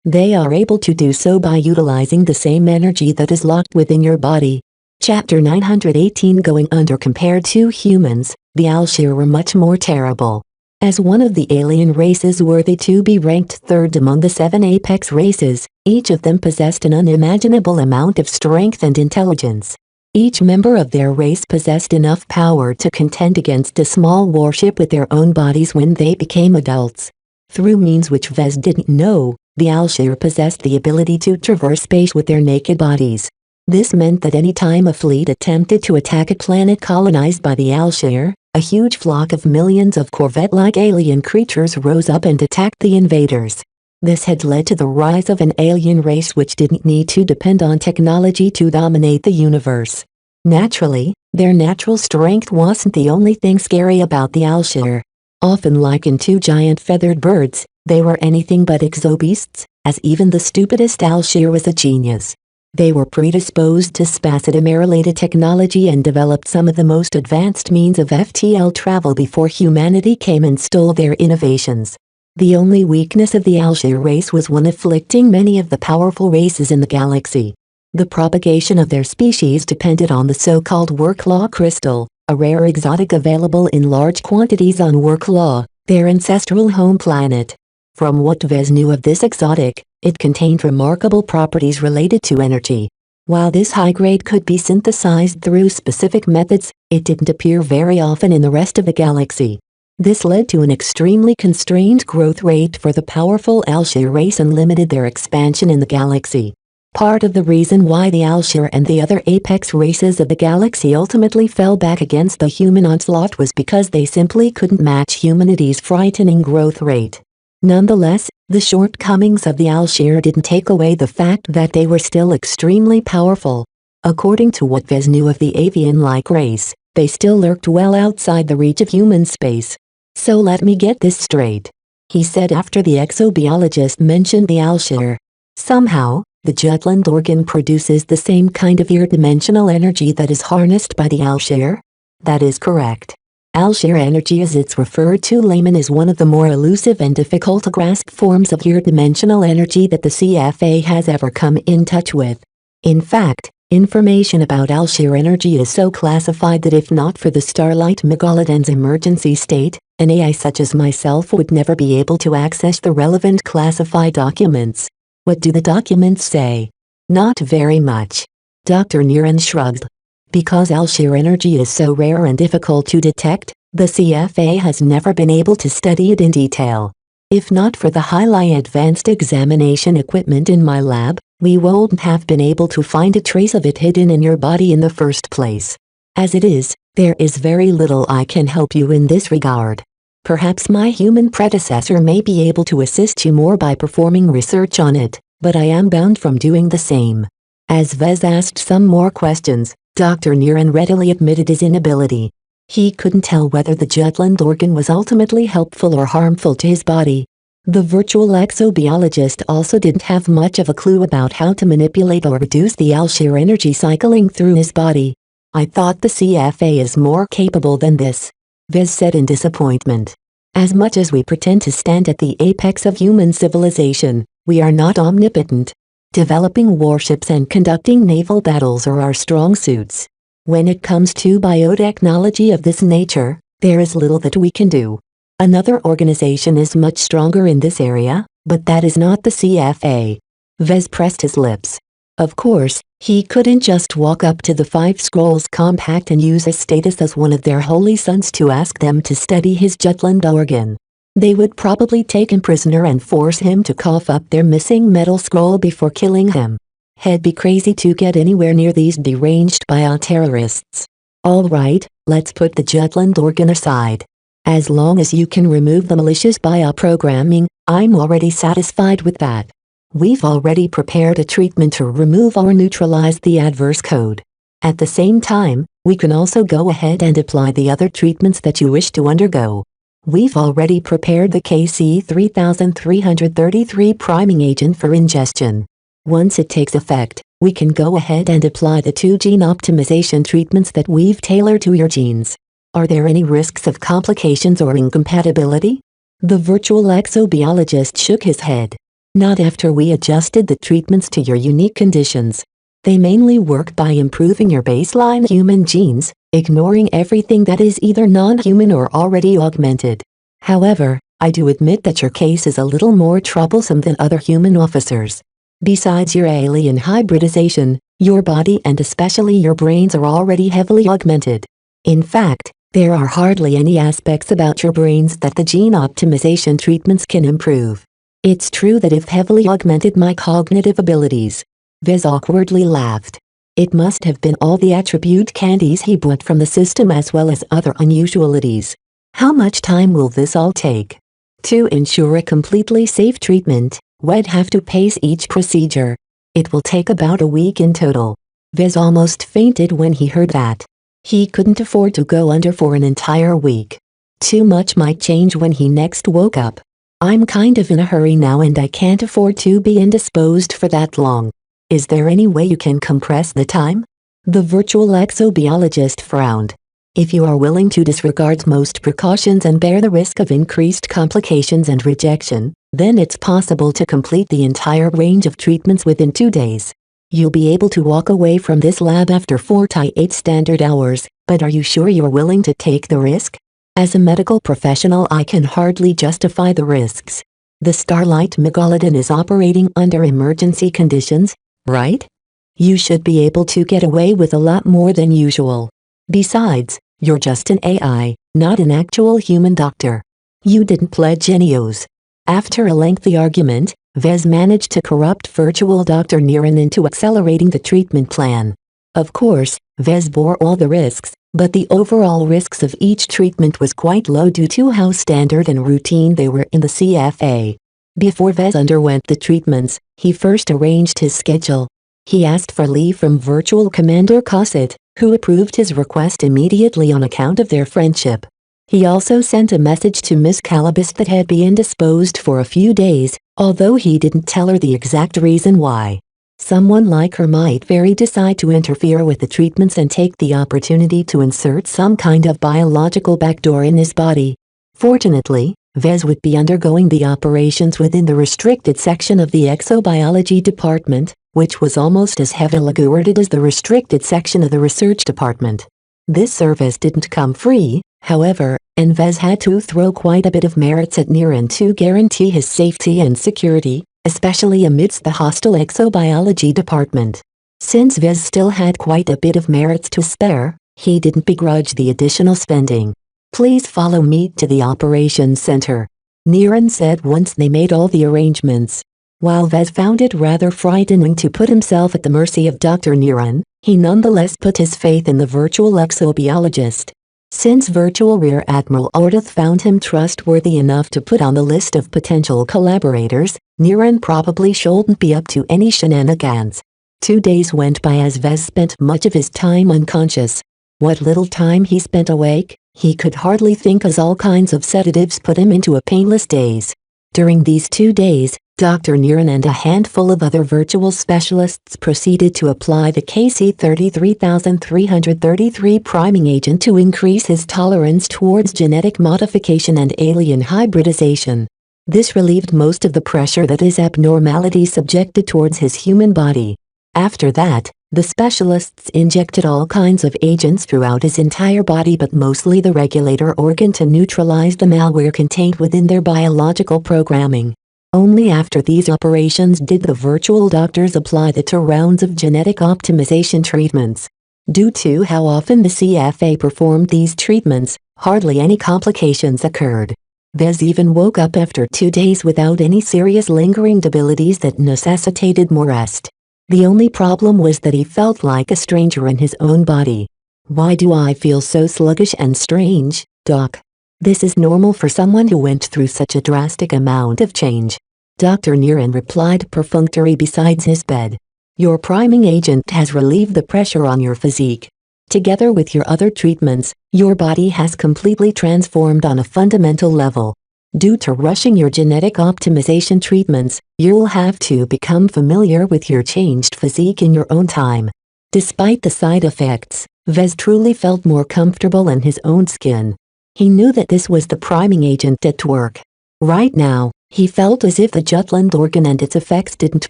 They are able to do so by utilizing the same energy that is locked within your body. Chapter 918 Going under. Compared to humans, the Alshir were much more terrible. As one of the alien races worthy to be ranked 3rd among the 7 apex races, each of them possessed an unimaginable amount of strength and intelligence. Each member of their race possessed enough power to contend against a small warship with their own bodies when they became adults. Through means which Vez didn't know, the Alshir possessed the ability to traverse space with their naked bodies. This meant that any time a fleet attempted to attack a planet colonized by the Alshir, a huge flock of millions of Corvette-like alien creatures rose up and attacked the invaders. This had led to the rise of an alien race which didn't need to depend on technology to dominate the universe. Naturally, their natural strength wasn't the only thing scary about the Alshir. Often likened to giant feathered birds, they were anything but exobeasts, as even the stupidest Alshir was a genius. They were predisposed to spacetim-related technology and developed some of the most advanced means of FTL travel before humanity came and stole their innovations. The only weakness of the Alshir race was one afflicting many of the powerful races in the galaxy. The propagation of their species depended on the so-called Worklaw crystal, a rare exotic available in large quantities on Worklaw, their ancestral home planet. From what Vez knew of this exotic, it contained remarkable properties related to energy. While this high grade could be synthesized through specific methods, it didn't appear very often in the rest of the galaxy. This led to an extremely constrained growth rate for the powerful Alshir race and limited their expansion in the galaxy. Part of the reason why the Alshir and the other apex races of the galaxy ultimately fell back against the human onslaught was because they simply couldn't match humanity's frightening growth rate. Nonetheless, the shortcomings of the Alshir didn't take away the fact that they were still extremely powerful. According to what Vez knew of the avian-like race, they still lurked well outside the reach of human space. So let me get this straight, he said after the exobiologist mentioned the Alshir. Somehow, the Jutland organ produces the same kind of interdimensional energy that is harnessed by the Alshir? That is correct. Alshir energy, as it's referred to layman, is one of the more elusive and difficult to grasp forms of interdimensional energy that the CFA has ever come in touch with. In fact, information about Alshir energy is so classified that if not for the Starlight Megalodon's emergency state, an AI such as myself would never be able to access the relevant classified documents. What do the documents say? Not very much. Dr. Niran shrugged. Because Alshir energy is so rare and difficult to detect, the CFA has never been able to study it in detail. If not for the highly advanced examination equipment in my lab, we wouldn't have been able to find a trace of it hidden in your body in the first place. As it is, there is very little I can help you in this regard. Perhaps my human predecessor may be able to assist you more by performing research on it, but I am bound from doing the same. As Vez asked some more questions, Dr. Niran readily admitted his inability. He couldn't tell whether the Jutland organ was ultimately helpful or harmful to his body. The virtual exobiologist also didn't have much of a clue about how to manipulate or reduce the Alshir energy cycling through his body. I thought the CFA is more capable than this, Vez said in disappointment. As much as we pretend to stand at the apex of human civilization, we are not omnipotent. Developing warships and conducting naval battles are our strong suits. When it comes to biotechnology of this nature, there is little that we can do. Another organization is much stronger in this area, but that is not the CFA. Vez pressed his lips. Of course, he couldn't just walk up to the Five Scrolls Compact and use his status as one of their holy sons to ask them to study his Jutland organ. They would probably take him prisoner and force him to cough up their missing metal scroll before killing him. He'd be crazy to get anywhere near these deranged bioterrorists. Alright, let's put the Jutland organ aside. As long as you can remove the malicious bioprogramming, I'm already satisfied with that. We've already prepared a treatment to remove or neutralize the adverse code. At the same time, we can also go ahead and apply the other treatments that you wish to undergo. We've already prepared the KC-3333 priming agent for ingestion. Once it takes effect, we can go ahead and apply the 2 gene optimization treatments that we've tailored to your genes. Are there any risks of complications or incompatibility? The virtual exobiologist shook his head. Not after we adjusted the treatments to your unique conditions. They mainly work by improving your baseline human genes, ignoring everything that is either non-human or already augmented. However, I do admit that your case is a little more troublesome than other human officers. Besides your alien hybridization, your body and especially your brains are already heavily augmented. In fact, there are hardly any aspects about your brains that the gene optimization treatments can improve. It's true that if heavily augmented my cognitive abilities. Vez awkwardly laughed. It must have been all the attribute candies he bought from the system as well as other unusualities. How much time will this all take? To ensure a completely safe treatment, we'd have to pace each procedure. It will take about a week in total. Vez almost fainted when he heard that. He couldn't afford to go under for an entire week. Too much might change when he next woke up. I'm kind of in a hurry now and I can't afford to be indisposed for that long. Is there any way you can compress the time? The virtual exobiologist frowned. If you are willing to disregard most precautions and bear the risk of increased complications and rejection, then it's possible to complete the entire range of treatments within 2 days. You'll be able to walk away from this lab after 4 to 8 standard hours, but are you sure you're willing to take the risk? As a medical professional, I can hardly justify the risks. The Starlight Megalodon is operating under emergency conditions, right? You should be able to get away with a lot more than usual. Besides, you're just an AI, not an actual human doctor. You didn't pledge any oaths. After a lengthy argument, Vez managed to corrupt virtual Dr. Niran into accelerating the treatment plan. Of course, Vez bore all the risks, but the overall risks of each treatment was quite low due to how standard and routine they were in the CFA. Before Vez underwent the treatments, he first arranged his schedule. He asked for leave from Virtual Commander Cosset, who approved his request immediately on account of their friendship. He also sent a message to Miss Calabas that had been indisposed for a few days, although he didn't tell her the exact reason why. Someone like her might very decide to interfere with the treatments and take the opportunity to insert some kind of biological backdoor in his body. Fortunately, Vez would be undergoing the operations within the restricted section of the exobiology department, which was almost as heavily guarded as the restricted section of the research department. This service didn't come free, however, and Vez had to throw quite a bit of merits at Niran to guarantee his safety and security, especially amidst the hostile exobiology department. Since Vez still had quite a bit of merits to spare, he didn't begrudge the additional spending. Please follow me to the operations center, Niran said once they made all the arrangements. While Vez found it rather frightening to put himself at the mercy of Dr. Niran, he nonetheless put his faith in the virtual exobiologist. Since Virtual Rear Admiral Ordeth found him trustworthy enough to put on the list of potential collaborators, Niran probably shouldn't be up to any shenanigans. 2 days went by as Vez spent much of his time unconscious. What little time he spent awake, he could hardly think as all kinds of sedatives put him into a painless daze. During these 2 days, Dr. Niran and a handful of other virtual specialists proceeded to apply the KC-3333 priming agent to increase his tolerance towards genetic modification and alien hybridization. This relieved most of the pressure that his abnormality subjected towards his human body. After that, the specialists injected all kinds of agents throughout his entire body, but mostly the regulator organ, to neutralize the malware contained within their biological programming. Only after these operations did the virtual doctors apply the 2 rounds of genetic optimization treatments. Due to how often the CFA performed these treatments, hardly any complications occurred. Vez even woke up after 2 days without any serious lingering debilities that necessitated more rest. The only problem was that he felt like a stranger in his own body. "Why do I feel so sluggish and strange, Doc?" "This is normal for someone who went through such a drastic amount of change," Dr. Niren replied perfunctorily beside his bed. "Your priming agent has relieved the pressure on your physique. Together with your other treatments, your body has completely transformed on a fundamental level. Due to rushing your genetic optimization treatments, you'll have to become familiar with your changed physique in your own time." Despite the side effects, Vez truly felt more comfortable in his own skin. He knew that this was the priming agent at work. Right now, he felt as if the Jutland organ and its effects didn't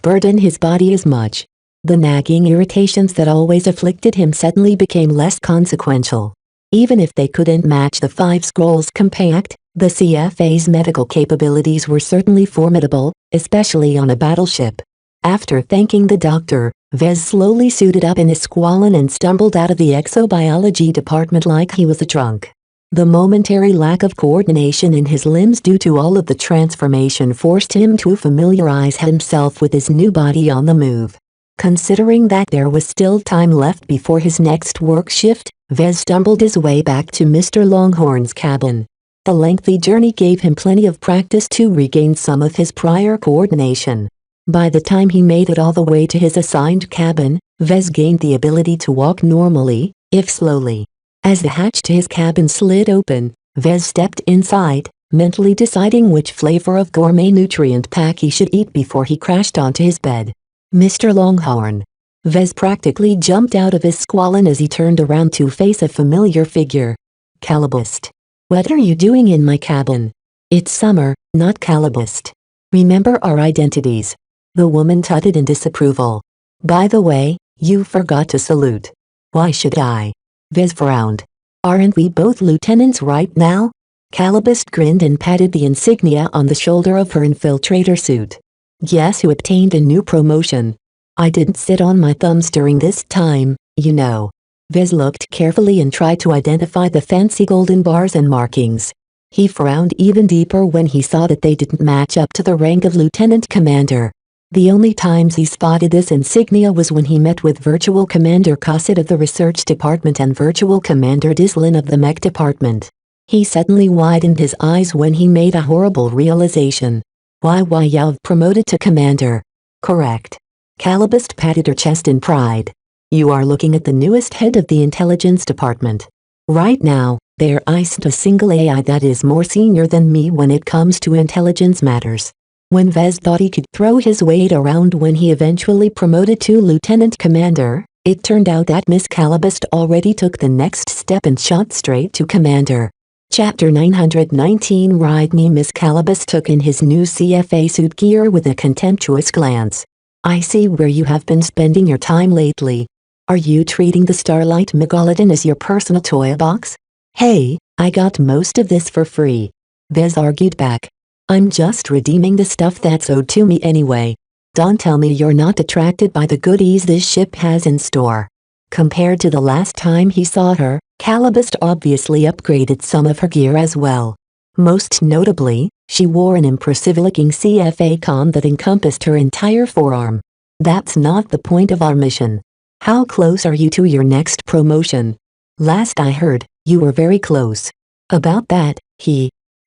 burden his body as much. The nagging irritations that always afflicted him suddenly became less consequential. Even if they couldn't match the 5 scrolls compact, the CFA's medical capabilities were certainly formidable, especially on a battleship. After thanking the doctor, Vez slowly suited up in his squalene and stumbled out of the exobiology department like he was a drunk. The momentary lack of coordination in his limbs due to all of the transformation forced him to familiarize himself with his new body on the move. Considering that there was still time left before his next work shift, Vez stumbled his way back to Mr. Longhorn's cabin. The lengthy journey gave him plenty of practice to regain some of his prior coordination. By the time he made it all the way to his assigned cabin, Vez gained the ability to walk normally, if slowly. As the hatch to his cabin slid open, Vez stepped inside, mentally deciding which flavor of gourmet nutrient pack he should eat before he crashed onto his bed. "Mr. Longhorn." Vez practically jumped out of his squalene as he turned around to face a familiar figure. "Calabist. What are you doing in my cabin?" "It's summer, not Calabist. Remember our identities." The woman tutted in disapproval. "By the way, you forgot to salute." "Why should I?" Vez frowned. "Aren't we both lieutenants right now?" Calabist grinned and patted the insignia on the shoulder of her infiltrator suit. "Guess who obtained a new promotion? I didn't sit on my thumbs during this time, you know." Vez looked carefully and tried to identify the fancy golden bars and markings. He frowned even deeper when he saw that they didn't match up to the rank of lieutenant commander. The only times he spotted this insignia was when he met with Virtual Commander Cosset of the Research Department and Virtual Commander Dislin of the Mech Department. He suddenly widened his eyes when he made a horrible realization. "Why you've promoted to commander." "Correct." Calabist patted her chest in pride. "You are looking at the newest head of the intelligence department. Right now, there isn't a single AI that is more senior than me when it comes to intelligence matters." When Vez thought he could throw his weight around when he eventually promoted to lieutenant commander, it turned out that Miss Calabist already took the next step and shot straight to commander. Chapter 919 Ride Me. Miss Calabist took in his new CFA suit gear with a contemptuous glance. "I see where you have been spending your time lately. Are you treating the Starlight Megalodon as your personal toy box?" "Hey, I got most of this for free," Vez argued back. "I'm just redeeming the stuff that's owed to me anyway. Don't tell me you're not attracted by the goodies this ship has in store." Compared to the last time he saw her, Calabist obviously upgraded some of her gear as well. Most notably, she wore an impressive-looking CFA com that encompassed her entire forearm. "That's not the point of our mission. How close are you to your next promotion?" "Last I heard, you were very close." "About that,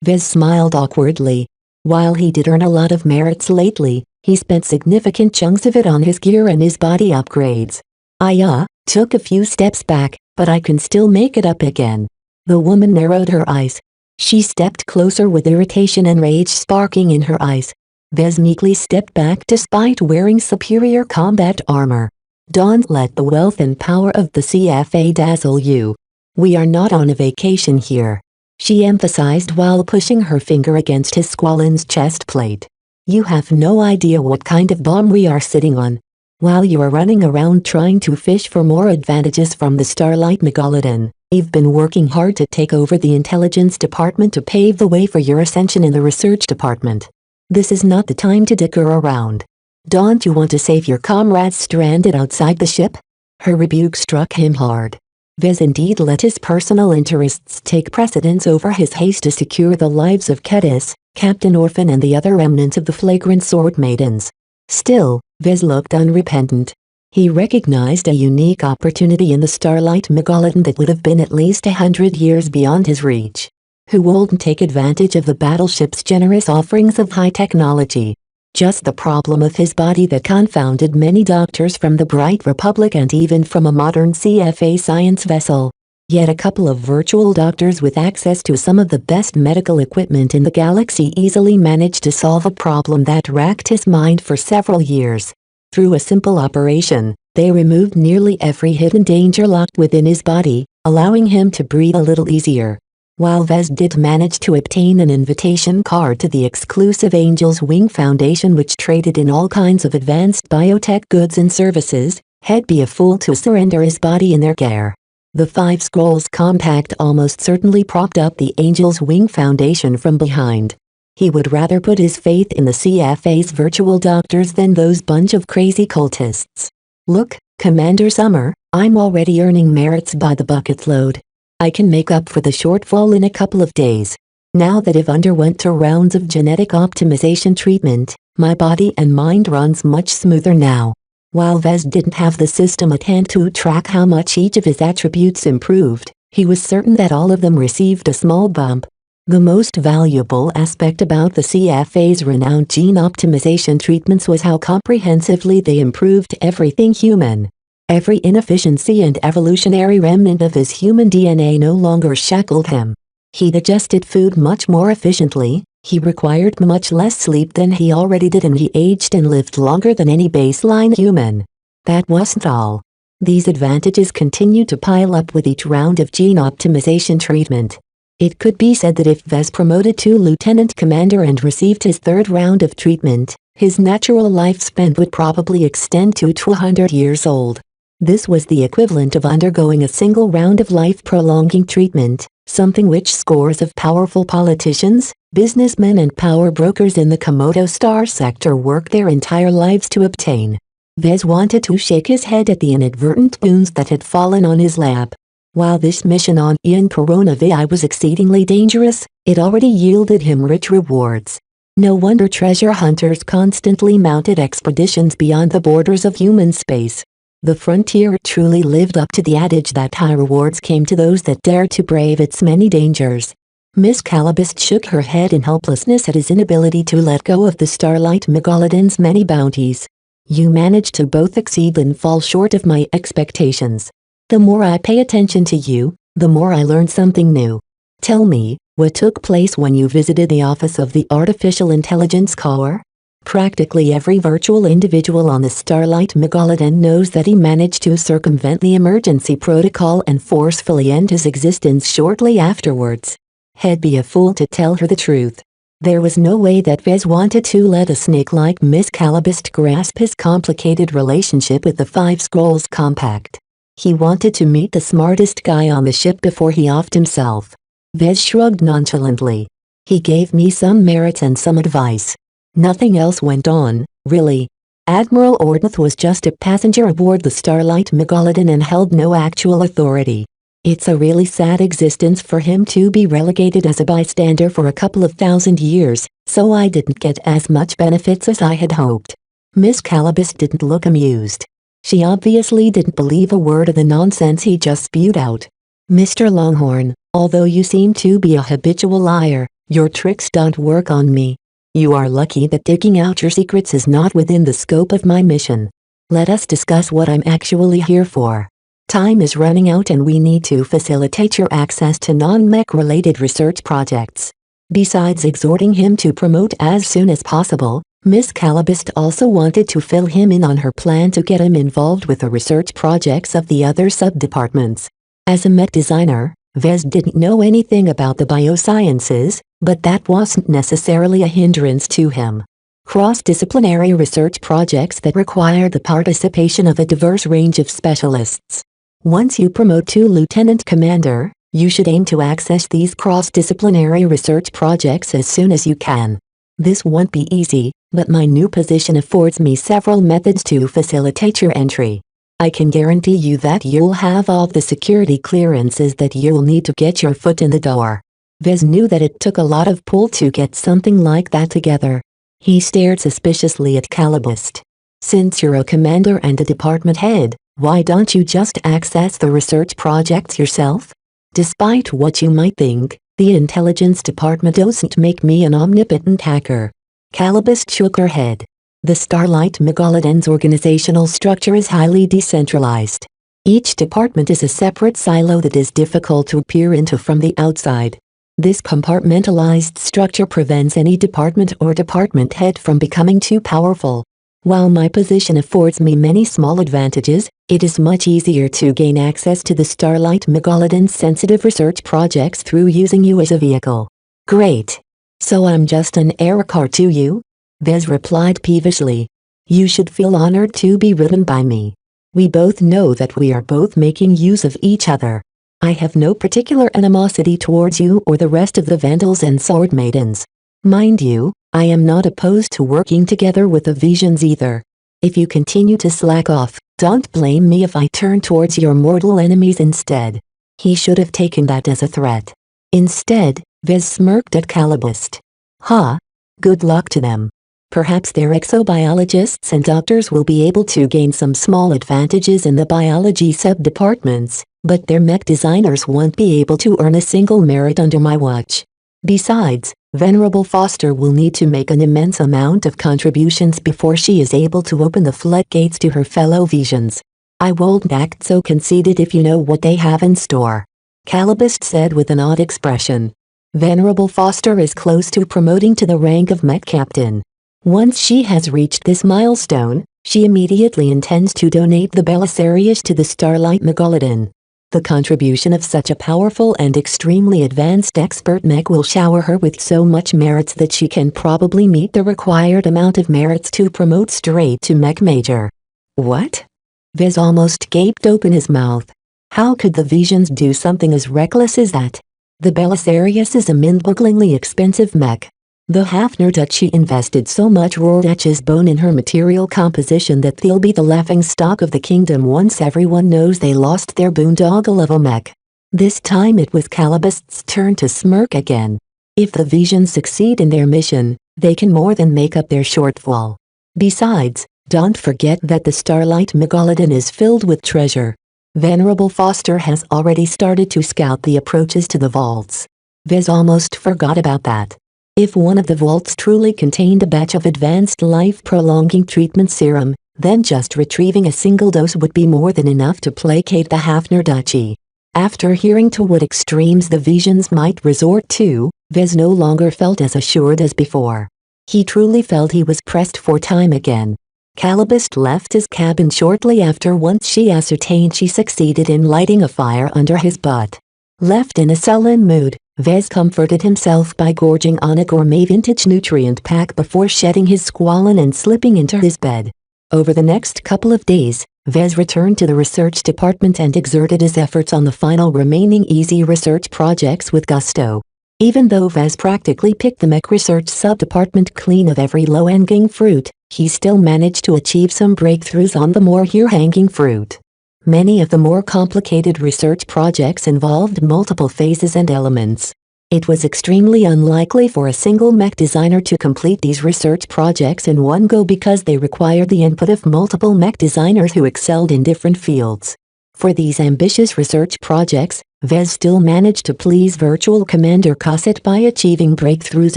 Vez smiled awkwardly. While he did earn a lot of merits lately, he spent significant chunks of it on his gear and his body upgrades. "I took a few steps back, but I can still make it up again." The woman narrowed her eyes. She stepped closer with irritation and rage sparking in her eyes. Vez meekly stepped back despite wearing superior combat armor. "Don't let the wealth and power of the CFA dazzle you. We are not on a vacation here." she emphasized while pushing her finger against his squallen's chest plate. You have no idea what kind of bomb we are sitting on. While you are running around trying to fish for more advantages from the Starlight Megalodon, you've been working hard to take over the intelligence department to pave the way for your ascension in the research department. This is not the time to dicker around. Don't you want to save your comrades stranded outside the ship? Her rebuke struck him hard. Vez indeed let his personal interests take precedence over his haste to secure the lives of Kedis, Captain Orphan and the other remnants of the flagrant sword maidens. Still, Vez looked unrepentant. He recognized a unique opportunity in the Starlight Megalodon that would have been at least 100 years beyond his reach. Who wouldn't take advantage of the battleship's generous offerings of high technology? Just the problem of his body that confounded many doctors from the Bright Republic and even from a modern CFA science vessel. Yet a couple of virtual doctors with access to some of the best medical equipment in the galaxy easily managed to solve a problem that racked his mind for several years. Through a simple operation, they removed nearly every hidden danger locked within his body, allowing him to breathe a little easier. While Vez did manage to obtain an invitation card to the exclusive Angel's Wing Foundation, which traded in all kinds of advanced biotech goods and services, he'd be a fool to surrender his body in their care. The Five Scrolls Compact almost certainly propped up the Angel's Wing Foundation from behind. He would rather put his faith in the CFA's virtual doctors than those bunch of crazy cultists. Look, Commander Summer, I'm already earning merits by the bucket load. I can make up for the shortfall in a couple of days. Now that I've underwent 2 rounds of genetic optimization treatment, my body and mind runs much smoother now. While Vez didn't have the system at hand to track how much each of his attributes improved, he was certain that all of them received a small bump. The most valuable aspect about the CFA's renowned gene optimization treatments was how comprehensively they improved everything human. Every inefficiency and evolutionary remnant of his human DNA no longer shackled him. He digested food much more efficiently, he required much less sleep than he already did, and he aged and lived longer than any baseline human. That wasn't all. These advantages continued to pile up with each round of gene optimization treatment. It could be said that if Vez promoted to lieutenant commander and received his 3rd round of treatment, his natural lifespan would probably extend to 200 years old. This was the equivalent of undergoing a single round of life-prolonging treatment, something which scores of powerful politicians, businessmen and power brokers in the Komodo Star sector work their entire lives to obtain. Vez wanted to shake his head at the inadvertent boons that had fallen on his lap. While this mission on Ian Coronavi was exceedingly dangerous, it already yielded him rich rewards. No wonder treasure hunters constantly mounted expeditions beyond the borders of human space. The frontier truly lived up to the adage that high rewards came to those that dared to brave its many dangers. Miss Calabist shook her head in helplessness at his inability to let go of the Starlight Megalodon's many bounties. You managed to both exceed and fall short of my expectations. The more I pay attention to you, the more I learn something new. Tell me, what took place when you visited the office of the Artificial Intelligence Corps? Practically every virtual individual on the Starlight Megalodon knows that he managed to circumvent the emergency protocol and forcefully end his existence shortly afterwards. He'd be a fool to tell her the truth. There was no way that Vez wanted to let a snake like Miss Calabist grasp his complicated relationship with the Five Scrolls Compact. He wanted to meet the smartest guy on the ship before he offed himself. Vez shrugged nonchalantly. He gave me some merits and some advice. Nothing else went on, really. Admiral Ordneth was just a passenger aboard the Starlight Megalodon and held no actual authority. It's a really sad existence for him to be relegated as a bystander for a couple of 1,000 years, so I didn't get as much benefits as I had hoped. Miss Calabist didn't look amused. She obviously didn't believe a word of the nonsense he just spewed out. Mr. Longhorn, although you seem to be a habitual liar, your tricks don't work on me. You are lucky that digging out your secrets is not within the scope of my mission. Let us discuss what I'm actually here for. Time is running out and we need to facilitate your access to non-mech related research projects. Besides exhorting him to promote as soon as possible, Miss Calabist also wanted to fill him in on her plan to get him involved with the research projects of the other sub-departments. As a mech designer, Vez didn't know anything about the biosciences, but that wasn't necessarily a hindrance to him. Cross-disciplinary research projects that require the participation of a diverse range of specialists. Once you promote to lieutenant commander, you should aim to access these cross-disciplinary research projects as soon as you can. This won't be easy, but my new position affords me several methods to facilitate your entry. I can guarantee you that you'll have all the security clearances that you'll need to get your foot in the door. Vez knew that it took a lot of pull to get something like that together. He stared suspiciously at Calibust. Since you're a commander and a department head, why don't you just access the research projects yourself? Despite what you might think, the intelligence department doesn't make me an omnipotent hacker. Calibust shook her head. The Starlight Megalodon's organizational structure is highly decentralized. Each department is a separate silo that is difficult to peer into from the outside. This compartmentalized structure prevents any department or department head from becoming too powerful. While my position affords me many small advantages, it is much easier to gain access to the Starlight Megalodon's sensitive research projects through using you as a vehicle. Great. So I'm just an error car to you? Vez replied peevishly. You should feel honored to be ridden by me. We both know that we are both making use of each other. I have no particular animosity towards you or the rest of the Vandals and Sword Maidens. Mind you, I am not opposed to working together with the Visions either. If you continue to slack off, don't blame me if I turn towards your mortal enemies instead. He should have taken that as a threat. Instead, Vez smirked at Calibust. Ha! Good luck to them. Perhaps their exobiologists and doctors will be able to gain some small advantages in the biology sub-departments, but their mech designers won't be able to earn a single merit under my watch. Besides, Venerable Foster will need to make an immense amount of contributions before she is able to open the floodgates to her fellow Visions. I won't act so conceited if you know what they have in store. Calibust said with an odd expression. Venerable Foster is close to promoting to the rank of Mech Captain. Once she has reached this milestone, she immediately intends to donate the Belisarius to the Starlight Megalodon. The contribution of such a powerful and extremely advanced expert mech will shower her with so much merits that she can probably meet the required amount of merits to promote straight to Mech Major. What? Vez almost gaped open his mouth. How could the Visions do something as reckless as that? The Belisarius is a mind-bogglingly expensive mech. The Hafner Duchy invested so much Rorschach's bone in her material composition that they'll be the laughingstock of the kingdom once everyone knows they lost their boondoggle of a mech. This time it was Calibust's turn to smirk again. If the Visions succeed in their mission, they can more than make up their shortfall. Besides, don't forget that the Starlight Megalodon is filled with treasure. Venerable Foster has already started to scout the approaches to the vaults. Vez almost forgot about that. If one of the vaults truly contained a batch of advanced life-prolonging treatment serum, then just retrieving a single dose would be more than enough to placate the Hafner Duchy. After hearing to what extremes the Visions might resort to, Vez no longer felt as assured as before. He truly felt he was pressed for time again. Calibust left his cabin shortly after once she ascertained she succeeded in lighting a fire under his butt. Left in a sullen mood, Vez comforted himself by gorging on a gourmet vintage nutrient pack before shedding his squalene and slipping into his bed. Over the next couple of days, Vez returned to the research department and exerted his efforts on the final remaining easy research projects with gusto. Even though Vez practically picked the mech research sub-department clean of every low-hanging fruit, he still managed to achieve some breakthroughs on the more high-hanging fruit. Many of the more complicated research projects involved multiple phases and elements. It was extremely unlikely for a single mech designer to complete these research projects in one go because they required the input of multiple mech designers who excelled in different fields. For these ambitious research projects, Vez still managed to please Virtual Commander Cosset by achieving breakthroughs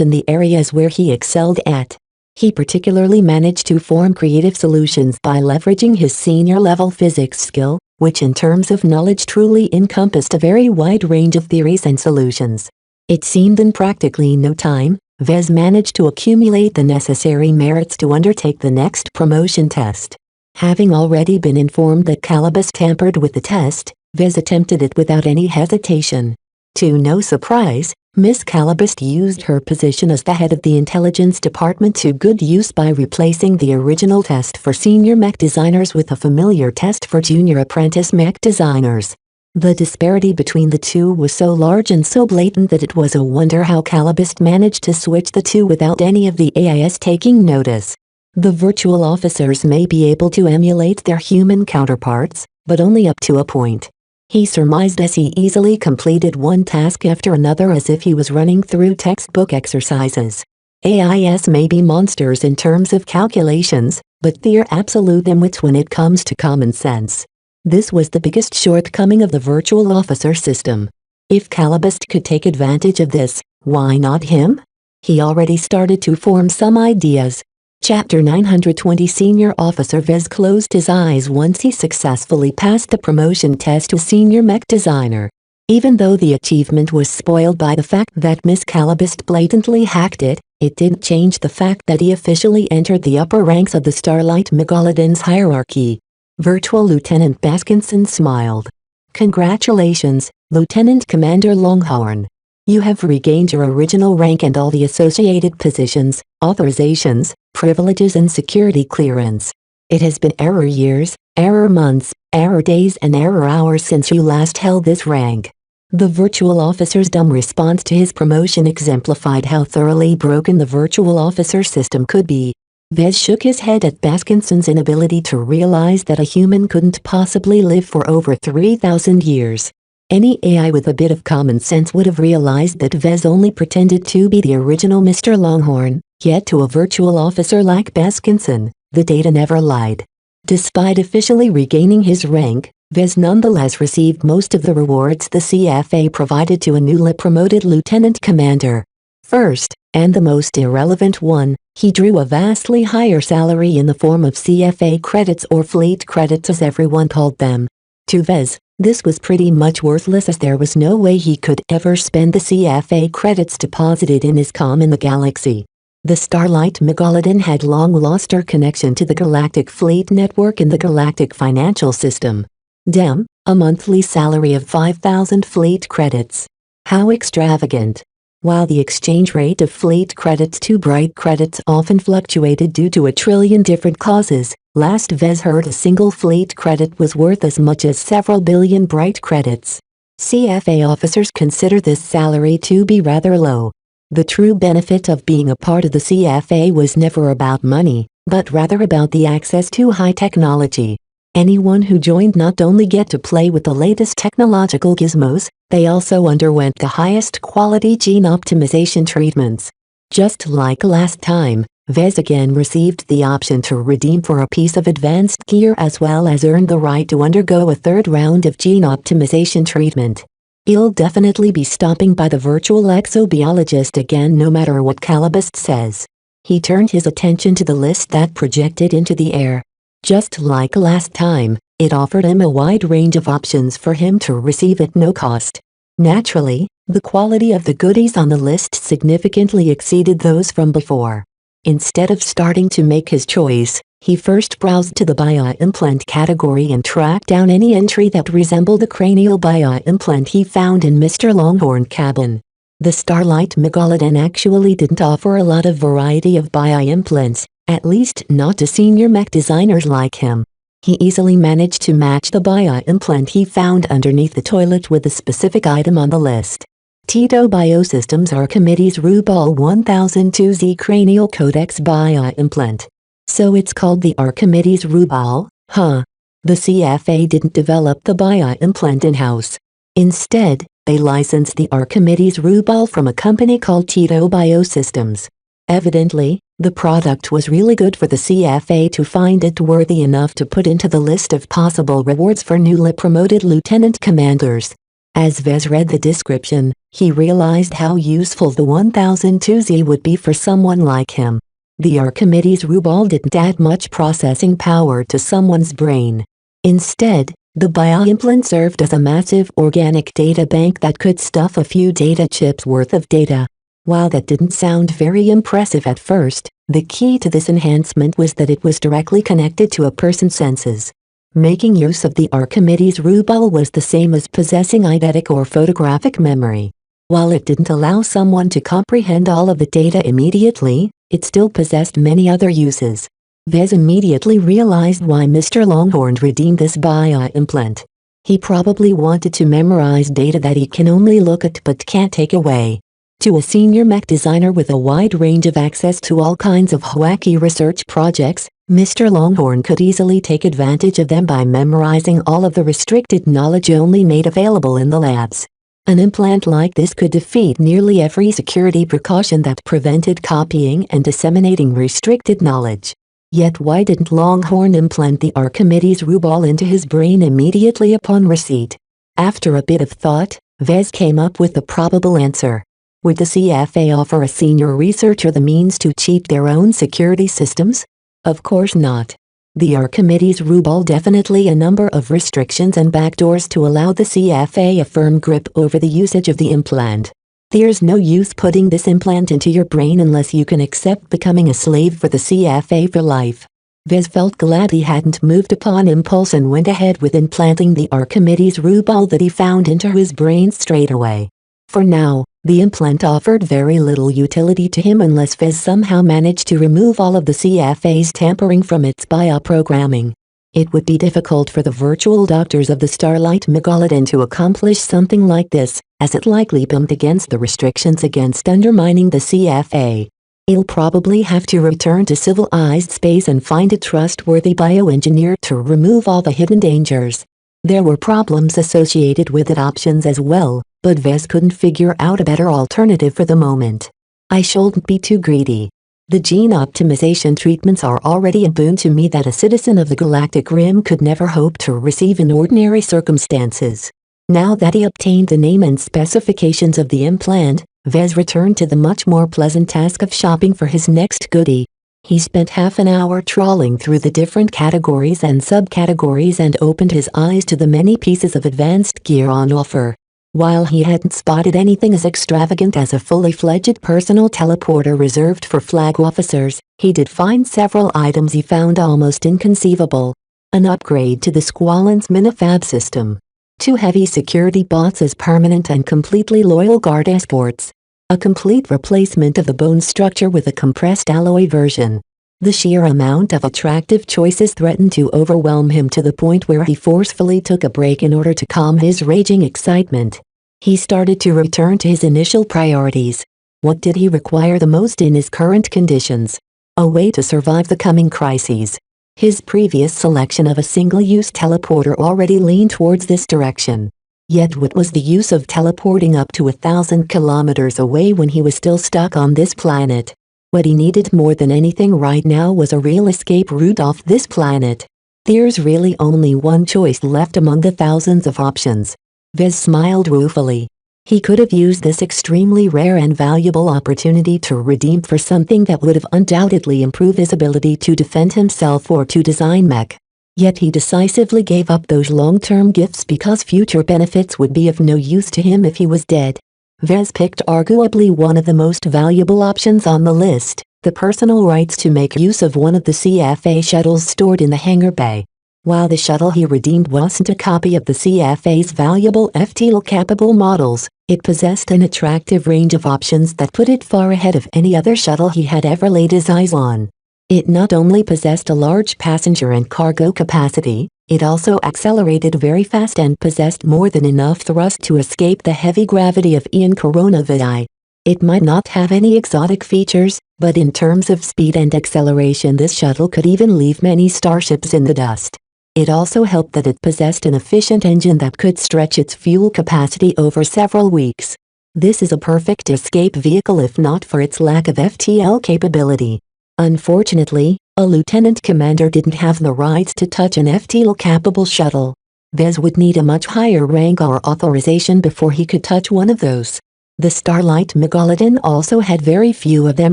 in the areas where he excelled at. He particularly managed to form creative solutions by leveraging his senior-level physics skill, which in terms of knowledge truly encompassed a very wide range of theories and solutions. It seemed in practically no time, Vez managed to accumulate the necessary merits to undertake the next promotion test. Having already been informed that Calibust tampered with the test, Vez attempted it without any hesitation. To no surprise, Miss Calabist used her position as the head of the intelligence department to good use by replacing the original test for senior mech designers with a familiar test for junior apprentice mech designers. The disparity between the two was so large and so blatant that it was a wonder how Calabist managed to switch the two without any of the AIS taking notice. The virtual officers may be able to emulate their human counterparts, but only up to a point. He surmised as he easily completed one task after another as if he was running through textbook exercises. AIS may be monsters in terms of calculations, but they're absolute dimwits when it comes to common sense. This was the biggest shortcoming of the virtual officer system. If Calabist could take advantage of this, why not him? He already started to form some ideas. Chapter 920 Senior Officer Vez closed his eyes once he successfully passed the promotion test to Senior Mech Designer. Even though the achievement was spoiled by the fact that Miss Calabist blatantly hacked it, it didn't change the fact that he officially entered the upper ranks of the Starlight Megalodon's hierarchy. Virtual Lieutenant Baskinson smiled. Congratulations, Lieutenant Commander Longhorn. You have regained your original rank and all the associated positions, authorizations, privileges and security clearance. It has been error years, error months, error days and error hours since you last held this rank. The virtual officer's dumb response to his promotion exemplified how thoroughly broken the virtual officer system could be. Vez shook his head at Baskinson's inability to realize that a human couldn't possibly live for over 3,000 years. Any AI with a bit of common sense would have realized that Vez only pretended to be the original Mr. Longhorn, yet to a virtual officer like Baskinson, the data never lied. Despite officially regaining his rank, Vez nonetheless received most of the rewards the CFA provided to a newly promoted lieutenant commander. First, and the most irrelevant one, he drew a vastly higher salary in the form of CFA credits or fleet credits as everyone called them. To Vez, this was pretty much worthless as there was no way he could ever spend the CFA credits deposited in his comm in the galaxy. The Starlight Megalodon had long lost her connection to the Galactic Fleet Network in the Galactic Financial System. Dem, a monthly salary of 5,000 fleet credits. How extravagant. While the exchange rate of fleet credits to bright credits often fluctuated due to a trillion different causes, last Vez heard a single fleet credit was worth as much as several billion bright credits. CFA officers consider this salary to be rather low. The true benefit of being a part of the CFA was never about money, but rather about the access to high technology. Anyone who joined not only get to play with the latest technological gizmos, they also underwent the highest quality gene optimization treatments. Just like last time, Vez again received the option to redeem for a piece of advanced gear as well as earned the right to undergo a third round of gene optimization treatment. He'll definitely be stopping by the virtual exobiologist again no matter what Calabist says. He turned his attention to the list that projected into the air. Just like last time, it offered him a wide range of options for him to receive at no cost. Naturally, the quality of the goodies on the list significantly exceeded those from before. Instead of starting to make his choice, he first browsed to the bio-implant category and tracked down any entry that resembled the cranial bio-implant he found in Mr. Longhorn's cabin. The Starlight Megalodon actually didn't offer a lot of variety of bio-implants, at least not to senior mech designers like him. He easily managed to match the bio-implant he found underneath the toilet with the specific item on the list. Tito Biosystems Archimedes Rubal 1002Z Cranial Codex Bio-Implant. So it's called the Archimedes Rubal, huh? The CFA didn't develop the bio-implant in-house. Instead, they licensed the Archimedes Rubal from a company called Tito Biosystems. Evidently, the product was really good for the CFA to find it worthy enough to put into the list of possible rewards for newly promoted lieutenant commanders. As Vez read the description, he realized how useful the 1002Z would be for someone like him. The Archimedes Rubal didn't add much processing power to someone's brain. Instead, the bio-implant served as a massive organic data bank that could stuff a few data chips worth of data. While that didn't sound very impressive at first, the key to this enhancement was that it was directly connected to a person's senses. Making use of the Archimedes ruble was the same as possessing eidetic or photographic memory. While it didn't allow someone to comprehend all of the data immediately, it still possessed many other uses. Vez immediately realized why Mr. Longhorn redeemed this bio-implant. He probably wanted to memorize data that he can only look at but can't take away. To a senior mech designer with a wide range of access to all kinds of wacky research projects, Mr. Longhorn could easily take advantage of them by memorizing all of the restricted knowledge only made available in the labs. An implant like this could defeat nearly every security precaution that prevented copying and disseminating restricted knowledge. Yet why didn't Longhorn implant the Archimedes ruble into his brain immediately upon receipt? After a bit of thought, Vez came up with the probable answer. Would the CFA offer a senior researcher the means to cheat their own security systems? Of course not. The Archimedes ruble definitely a number of restrictions and backdoors to allow the CFA a firm grip over the usage of the implant. There's no use putting this implant into your brain unless you can accept becoming a slave for the CFA for life. Vez felt glad he hadn't moved upon impulse and went ahead with implanting the Archimedes ruble that he found into his brain straight away. For now, the implant offered very little utility to him unless Vez somehow managed to remove all of the CFA's tampering from its bioprogramming. It would be difficult for the virtual doctors of the Starlight Megalodon to accomplish something like this, as it likely bumped against the restrictions against undermining the CFA. He'll probably have to return to civilized space and find a trustworthy bioengineer to remove all the hidden dangers. There were problems associated with it options as well, but Vez couldn't figure out a better alternative for the moment. I shouldn't be too greedy. The gene optimization treatments are already a boon to me that a citizen of the Galactic Rim could never hope to receive in ordinary circumstances. Now that he obtained the name and specifications of the implant, Vez returned to the much more pleasant task of shopping for his next goodie. He spent half an hour trawling through the different categories and subcategories and opened his eyes to the many pieces of advanced gear on offer. While he hadn't spotted anything as extravagant as a fully fledged personal teleporter reserved for flag officers, he did find several items he found almost inconceivable. An upgrade to the Squallen's Minifab system. 2 heavy security bots as permanent and completely loyal guard escorts. A complete replacement of the bone structure with a compressed alloy version. The sheer amount of attractive choices threatened to overwhelm him to the point where he forcefully took a break in order to calm his raging excitement. He started to return to his initial priorities. What did he require the most in his current conditions? A way to survive the coming crises. His previous selection of a single-use teleporter already leaned towards this direction. Yet what was the use of teleporting up to 1,000 kilometers away when he was still stuck on this planet? What he needed more than anything right now was a real escape route off this planet. There's really only one choice left among the thousands of options. Vez smiled ruefully. He could have used this extremely rare and valuable opportunity to redeem for something that would have undoubtedly improved his ability to defend himself or to design mech. Yet he decisively gave up those long-term gifts because future benefits would be of no use to him if he was dead. Vez picked arguably one of the most valuable options on the list, the personal rights to make use of one of the CFA shuttles stored in the hangar bay. While the shuttle he redeemed wasn't a copy of the CFA's valuable FTL-capable models, it possessed an attractive range of options that put it far ahead of any other shuttle he had ever laid his eyes on. It not only possessed a large passenger and cargo capacity, it also accelerated very fast and possessed more than enough thrust to escape the heavy gravity of Ian coronavirus. It might not have any exotic features, but in terms of speed and acceleration this shuttle could even leave many starships in the dust. It also helped that it possessed an efficient engine that could stretch its fuel capacity over several weeks. This is a perfect escape vehicle if not for its lack of FTL capability. Unfortunately, a lieutenant commander didn't have the rights to touch an FTL-capable shuttle. Vez would need a much higher rank or authorization before he could touch one of those. The Starlight Megalodon also had very few of them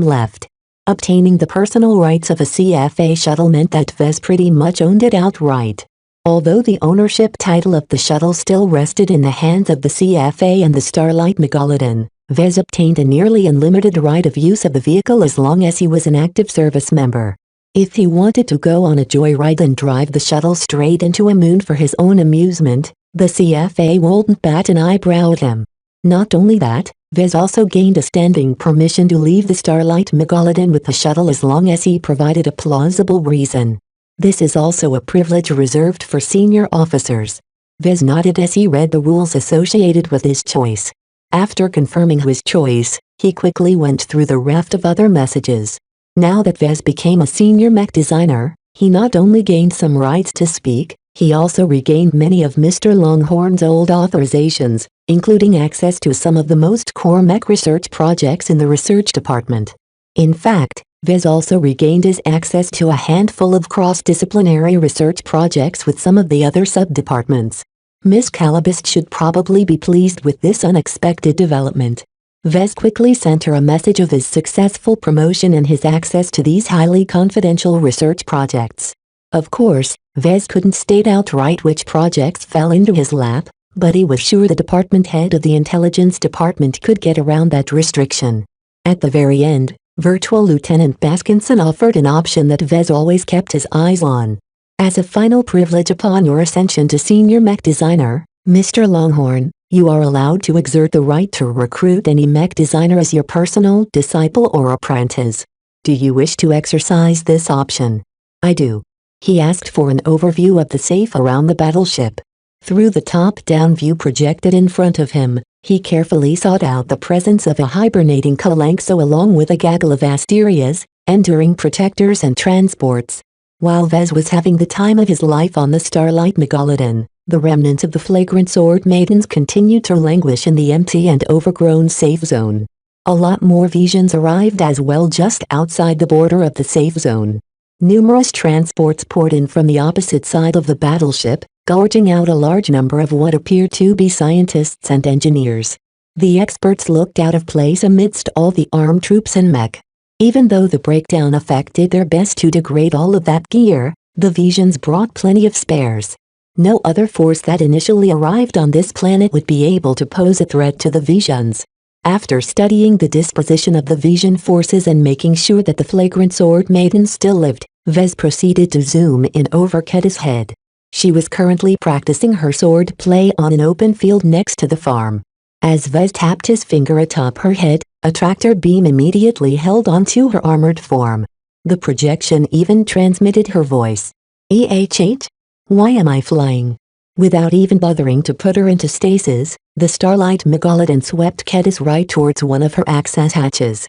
left. Obtaining the personal rights of a CFA shuttle meant that Vez pretty much owned it outright. Although the ownership title of the shuttle still rested in the hands of the CFA and the Starlight Megalodon, Vez obtained a nearly unlimited right of use of the vehicle as long as he was an active service member. If he wanted to go on a joyride and drive the shuttle straight into a moon for his own amusement, the CFA wouldn't bat an eyebrow at him. Not only that, Vez also gained a standing permission to leave the Starlight Megalodon with the shuttle as long as he provided a plausible reason. This is also a privilege reserved for senior officers. Vez nodded as he read the rules associated with his choice. After confirming his choice, he quickly went through the raft of other messages. Now that Vez became a senior mech designer, he not only gained some rights to speak, he also regained many of Mr. Longhorn's old authorizations, including access to some of the most core mech research projects in the research department. In fact, Vez also regained his access to a handful of cross-disciplinary research projects with some of the other sub-departments. Miss Calabist should probably be pleased with this unexpected development. Vez quickly sent her a message of his successful promotion and his access to these highly confidential research projects. Of course, Vez couldn't state outright which projects fell into his lap, but he was sure the department head of the intelligence department could get around that restriction. At the very end, Virtual Lieutenant Baskinson offered an option that Vez always kept his eyes on. As a final privilege upon your ascension to senior mech designer, Mr. Longhorn, you are allowed to exert the right to recruit any mech designer as your personal disciple or apprentice. Do you wish to exercise this option? I do. He asked for an overview of the safe around the battleship. Through the top-down view projected in front of him, he carefully sought out the presence of a hibernating Kalanxo along with a gaggle of Asterias, enduring protectors and transports. While Vez was having the time of his life on the Starlight Megalodon, the remnants of the flagrant sword maidens continued to languish in the empty and overgrown safe zone. A lot more Visions arrived as well just outside the border of the safe zone. Numerous transports poured in from the opposite side of the battleship, gorging out a large number of what appeared to be scientists and engineers. The experts looked out of place amidst all the armed troops and mech. Even though the breakdown effect did their best to degrade all of that gear, the Visions brought plenty of spares. No other force that initially arrived on this planet would be able to pose a threat to the Visions. After studying the disposition of the Vision forces and making sure that the flagrant sword maiden still lived, Vez proceeded to zoom in over Ketta's head. She was currently practicing her sword play on an open field next to the farm. As Vez tapped his finger atop her head, a tractor beam immediately held onto her armored form. The projection even transmitted her voice. "EH8? Why am I flying?" Without even bothering to put her into stasis, the Starlight Megalodon swept Ketis right towards one of her access hatches.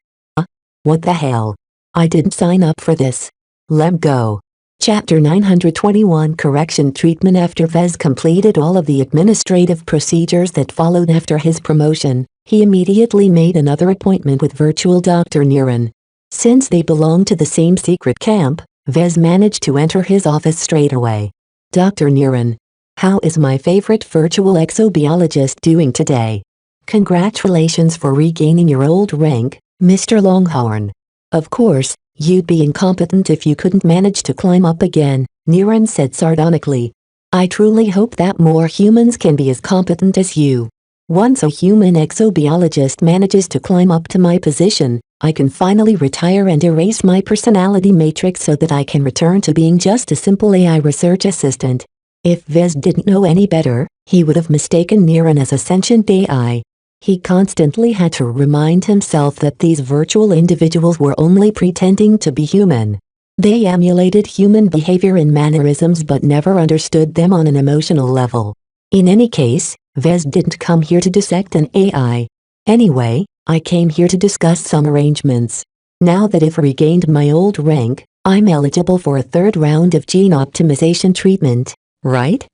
What the hell? I didn't sign up for this. Let go. Chapter 921 Correction Treatment. After Vez completed all of the administrative procedures that followed after his promotion, he immediately made another appointment with virtual Dr. Niran. Since they belonged to the same secret camp, Vez managed to enter his office straight away. Dr. Niran, how is my favorite virtual exobiologist doing today? Congratulations for regaining your old rank, Mr. Longhorn. Of course, you'd be incompetent if you couldn't manage to climb up again, Niran said sardonically. I truly hope that more humans can be as competent as you. Once a human exobiologist manages to climb up to my position, I can finally retire and erase my personality matrix so that I can return to being just a simple AI research assistant. If Vez didn't know any better, he would have mistaken Niran as a sentient AI. He constantly had to remind himself that these virtual individuals were only pretending to be human. They emulated human behavior and mannerisms but never understood them on an emotional level. In any case, Vez didn't come here to dissect an AI. Anyway, I came here to discuss some arrangements. Now that I've regained my old rank, I'm eligible for a third round of gene optimization treatment, right?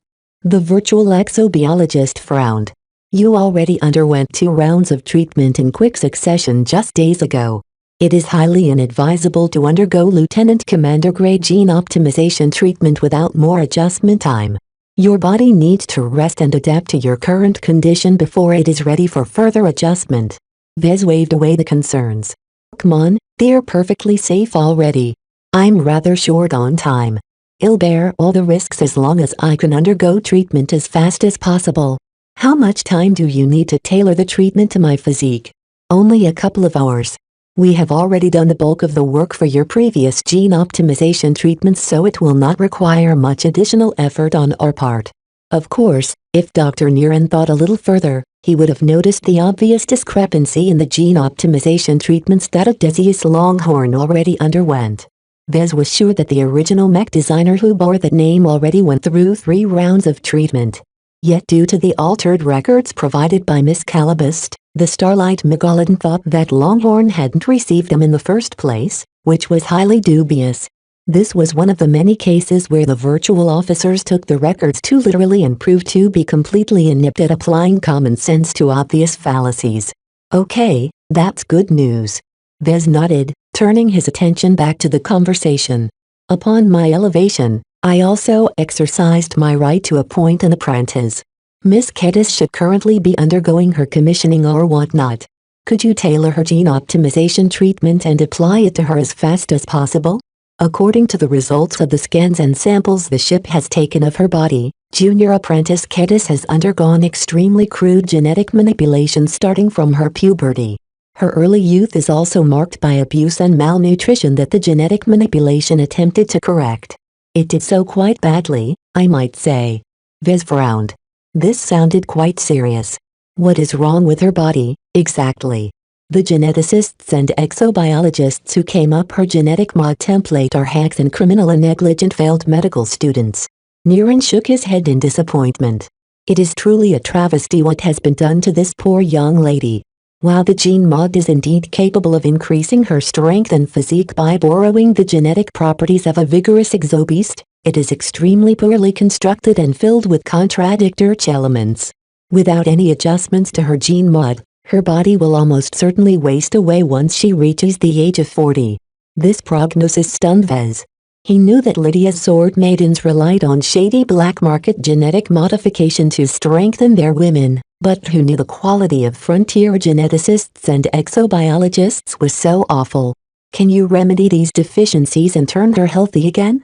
The virtual exobiologist frowned. You already underwent 2 rounds of treatment in quick succession just days ago. It is highly inadvisable to undergo Lieutenant Commander grade gene optimization treatment without more adjustment time. Your body needs to rest and adapt to your current condition before it is ready for further adjustment. Vez waved away the concerns. Come on, they're perfectly safe already. I'm rather short on time. I'll bear all the risks as long as I can undergo treatment as fast as possible. How much time do you need to tailor the treatment to my physique? Only a couple of hours. We have already done the bulk of the work for your previous gene optimization treatments, so it will not require much additional effort on our part. Of course, if Dr. Niren thought a little further, he would have noticed the obvious discrepancy in the gene optimization treatments that Odysseus Longhorn already underwent. Vez was sure that the original mech designer who bore that name already went through 3 rounds of treatment. Yet due to the altered records provided by Miss Calabist, the Starlight Megalodon thought that Longhorn hadn't received them in the first place, which was highly dubious. This was one of the many cases where the virtual officers took the records too literally and proved to be completely inept at applying common sense to obvious fallacies. Okay, that's good news. Vez nodded, turning his attention back to the conversation. Upon my elevation, I also exercised my right to appoint an apprentice. Miss Kedis should currently be undergoing her commissioning or whatnot. Could you tailor her gene optimization treatment and apply it to her as fast as possible? According to the results of the scans and samples the ship has taken of her body, Junior Apprentice Kedis has undergone extremely crude genetic manipulation starting from her puberty. Her early youth is also marked by abuse and malnutrition that the genetic manipulation attempted to correct. It did so quite badly, I might say. Vez frowned. This sounded quite serious. What is wrong with her body, exactly? The geneticists and exobiologists who came up her genetic mod template are hacks and criminal and negligent failed medical students. Niren shook his head in disappointment. It is truly a travesty what has been done to this poor young lady. While the gene mod is indeed capable of increasing her strength and physique by borrowing the genetic properties of a vigorous exobeast, it is extremely poorly constructed and filled with contradictory elements. Without any adjustments to her gene mod, her body will almost certainly waste away once she reaches the age of 40. This prognosis stunned Vez. He knew that Lydia's sword maidens relied on shady black market genetic modification to strengthen their women, but who knew the quality of frontier geneticists and exobiologists was so awful? Can you remedy these deficiencies and turn her healthy again?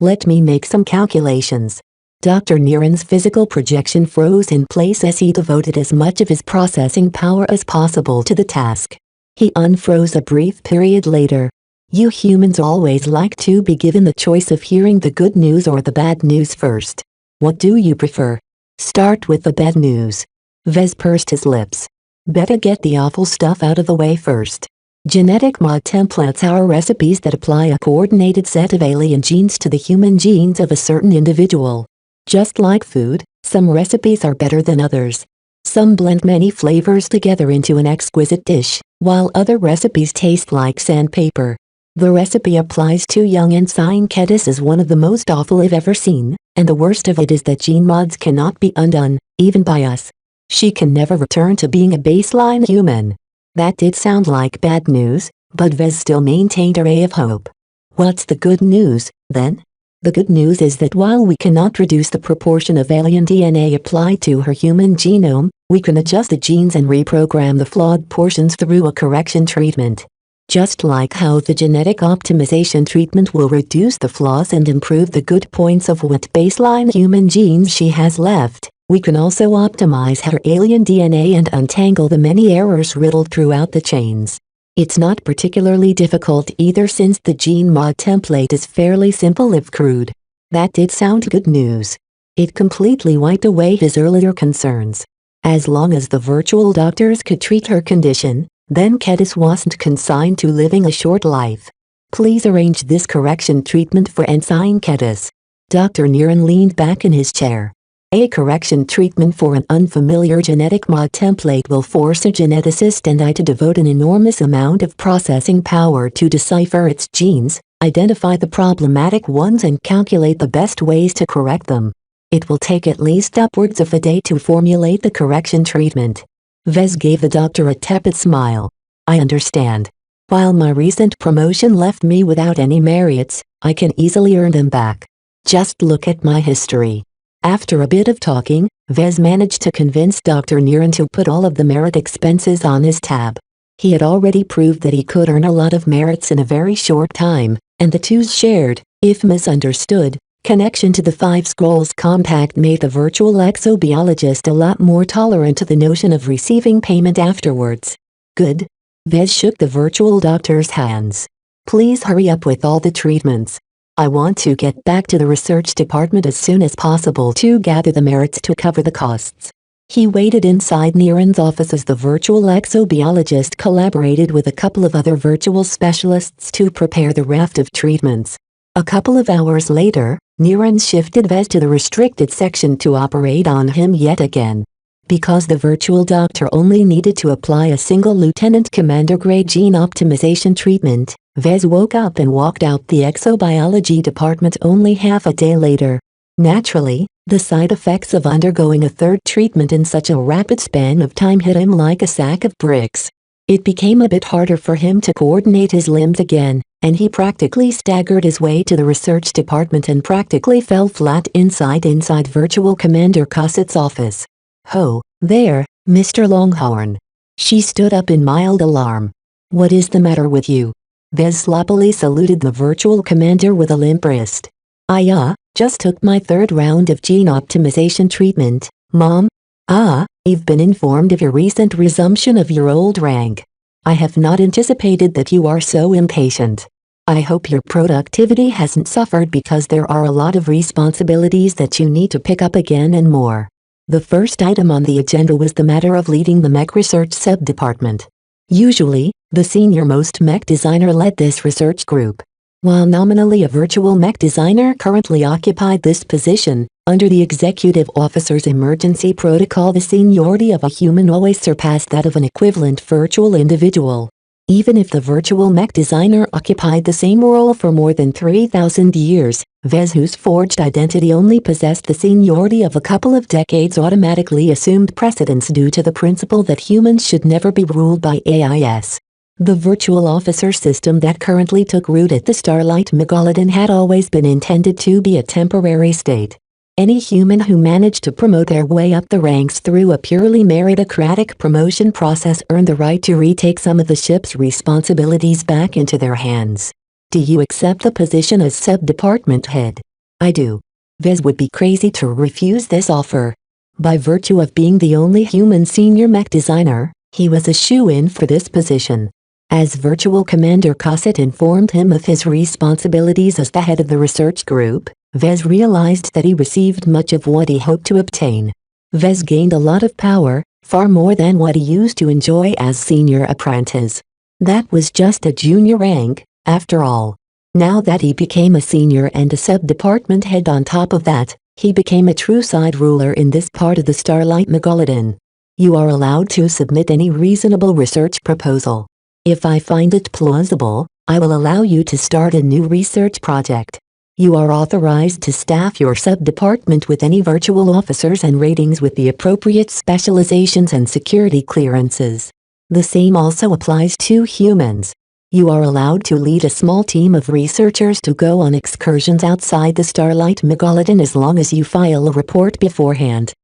Let me make some calculations. Dr. Niren's physical projection froze in place as he devoted as much of his processing power as possible to the task. He unfroze a brief period later. You humans always like to be given the choice of hearing the good news or the bad news first. What do you prefer? Start with the bad news. Vez pursed his lips. Better get the awful stuff out of the way first. Genetic mod templates are recipes that apply a coordinated set of alien genes to the human genes of a certain individual. Just like food, some recipes are better than others. Some blend many flavors together into an exquisite dish, while other recipes taste like sandpaper. The recipe applies to young Ensign Kedis is one of the most awful I've ever seen, and the worst of it is that gene mods cannot be undone, even by us. She can never return to being a baseline human. That did sound like bad news, but Vez still maintained a ray of hope. What's the good news, then? The good news is that while we cannot reduce the proportion of alien DNA applied to her human genome, we can adjust the genes and reprogram the flawed portions through a correction treatment. Just like how the genetic optimization treatment will reduce the flaws and improve the good points of what baseline human genes she has left, we can also optimize her alien DNA and untangle the many errors riddled throughout the chains. It's not particularly difficult either since the gene mod template is fairly simple if crude. That did sound good news. It completely wiped away his earlier concerns. As long as the virtual doctors could treat her condition, then Kedis wasn't consigned to living a short life. Please arrange this correction treatment for Ensign Kedis. Dr. Niren leaned back in his chair. A correction treatment for an unfamiliar genetic mod template will force a geneticist and I to devote an enormous amount of processing power to decipher its genes, identify the problematic ones and calculate the best ways to correct them. It will take at least upwards of a day to formulate the correction treatment. Vez gave the doctor a tepid smile. I understand. While my recent promotion left me without any merits, I can easily earn them back. Just look at my history. After a bit of talking, Vez managed to convince Dr. Niren to put all of the merit expenses on his tab. He had already proved that he could earn a lot of merits in a very short time, and the two's shared, if misunderstood, connection to the Five Scrolls Compact made the virtual exobiologist a lot more tolerant to the notion of receiving payment afterwards. Good. Vez shook the virtual doctor's hands. Please hurry up with all the treatments. I want to get back to the research department as soon as possible to gather the merits to cover the costs. He waited inside Niren's office as the virtual exobiologist collaborated with a couple of other virtual specialists to prepare the raft of treatments. A couple of hours later, Niren shifted Vez to the restricted section to operate on him yet again. Because the virtual doctor only needed to apply a single lieutenant commander grade gene optimization treatment, Vez woke up and walked out the exobiology department only half a day later. Naturally, the side effects of undergoing a third treatment in such a rapid span of time hit him like a sack of bricks. It became a bit harder for him to coordinate his limbs again, and he practically staggered his way to the research department and practically fell flat inside Virtual Commander Cossett's office. "Ho, there, Mr. Longhorn." She stood up in mild alarm. "What is the matter with you?" Vez sloppily saluted the virtual commander with a limp wrist. "I just took my third round of gene optimization treatment, Mom." "You've been informed of your recent resumption of your old rank. I have not anticipated that you are so impatient. I hope your productivity hasn't suffered because there are a lot of responsibilities that you need to pick up again and more." The first item on the agenda was the matter of leading the mech research sub-department. Usually, the senior-most mech designer led this research group. While nominally a virtual mech designer currently occupied this position, under the executive officer's emergency protocol the seniority of a human always surpassed that of an equivalent virtual individual. Even if the virtual mech designer occupied the same role for more than 3,000 years, Vez, whose forged identity only possessed the seniority of a couple of decades, automatically assumed precedence due to the principle that humans should never be ruled by AIs. The virtual officer system that currently took root at the Starlight Megalodon had always been intended to be a temporary state. Any human who managed to promote their way up the ranks through a purely meritocratic promotion process earned the right to retake some of the ship's responsibilities back into their hands. "Do you accept the position as sub-department head?" "I do." Vez would be crazy to refuse this offer. By virtue of being the only human senior mech designer, he was a shoo-in for this position. As Virtual Commander Cossett informed him of his responsibilities as the head of the research group, Vez realized that he received much of what he hoped to obtain. Vez gained a lot of power, far more than what he used to enjoy as senior apprentice. That was just a junior rank, after all. Now that he became a senior and a sub-department head on top of that, he became a true side ruler in this part of the Starlight Megalodon. "You are allowed to submit any reasonable research proposal. If I find it plausible, I will allow you to start a new research project. You are authorized to staff your sub-department with any virtual officers and ratings with the appropriate specializations and security clearances. The same also applies to humans. You are allowed to lead a small team of researchers to go on excursions outside the Starlight Megalodon as long as you file a report beforehand.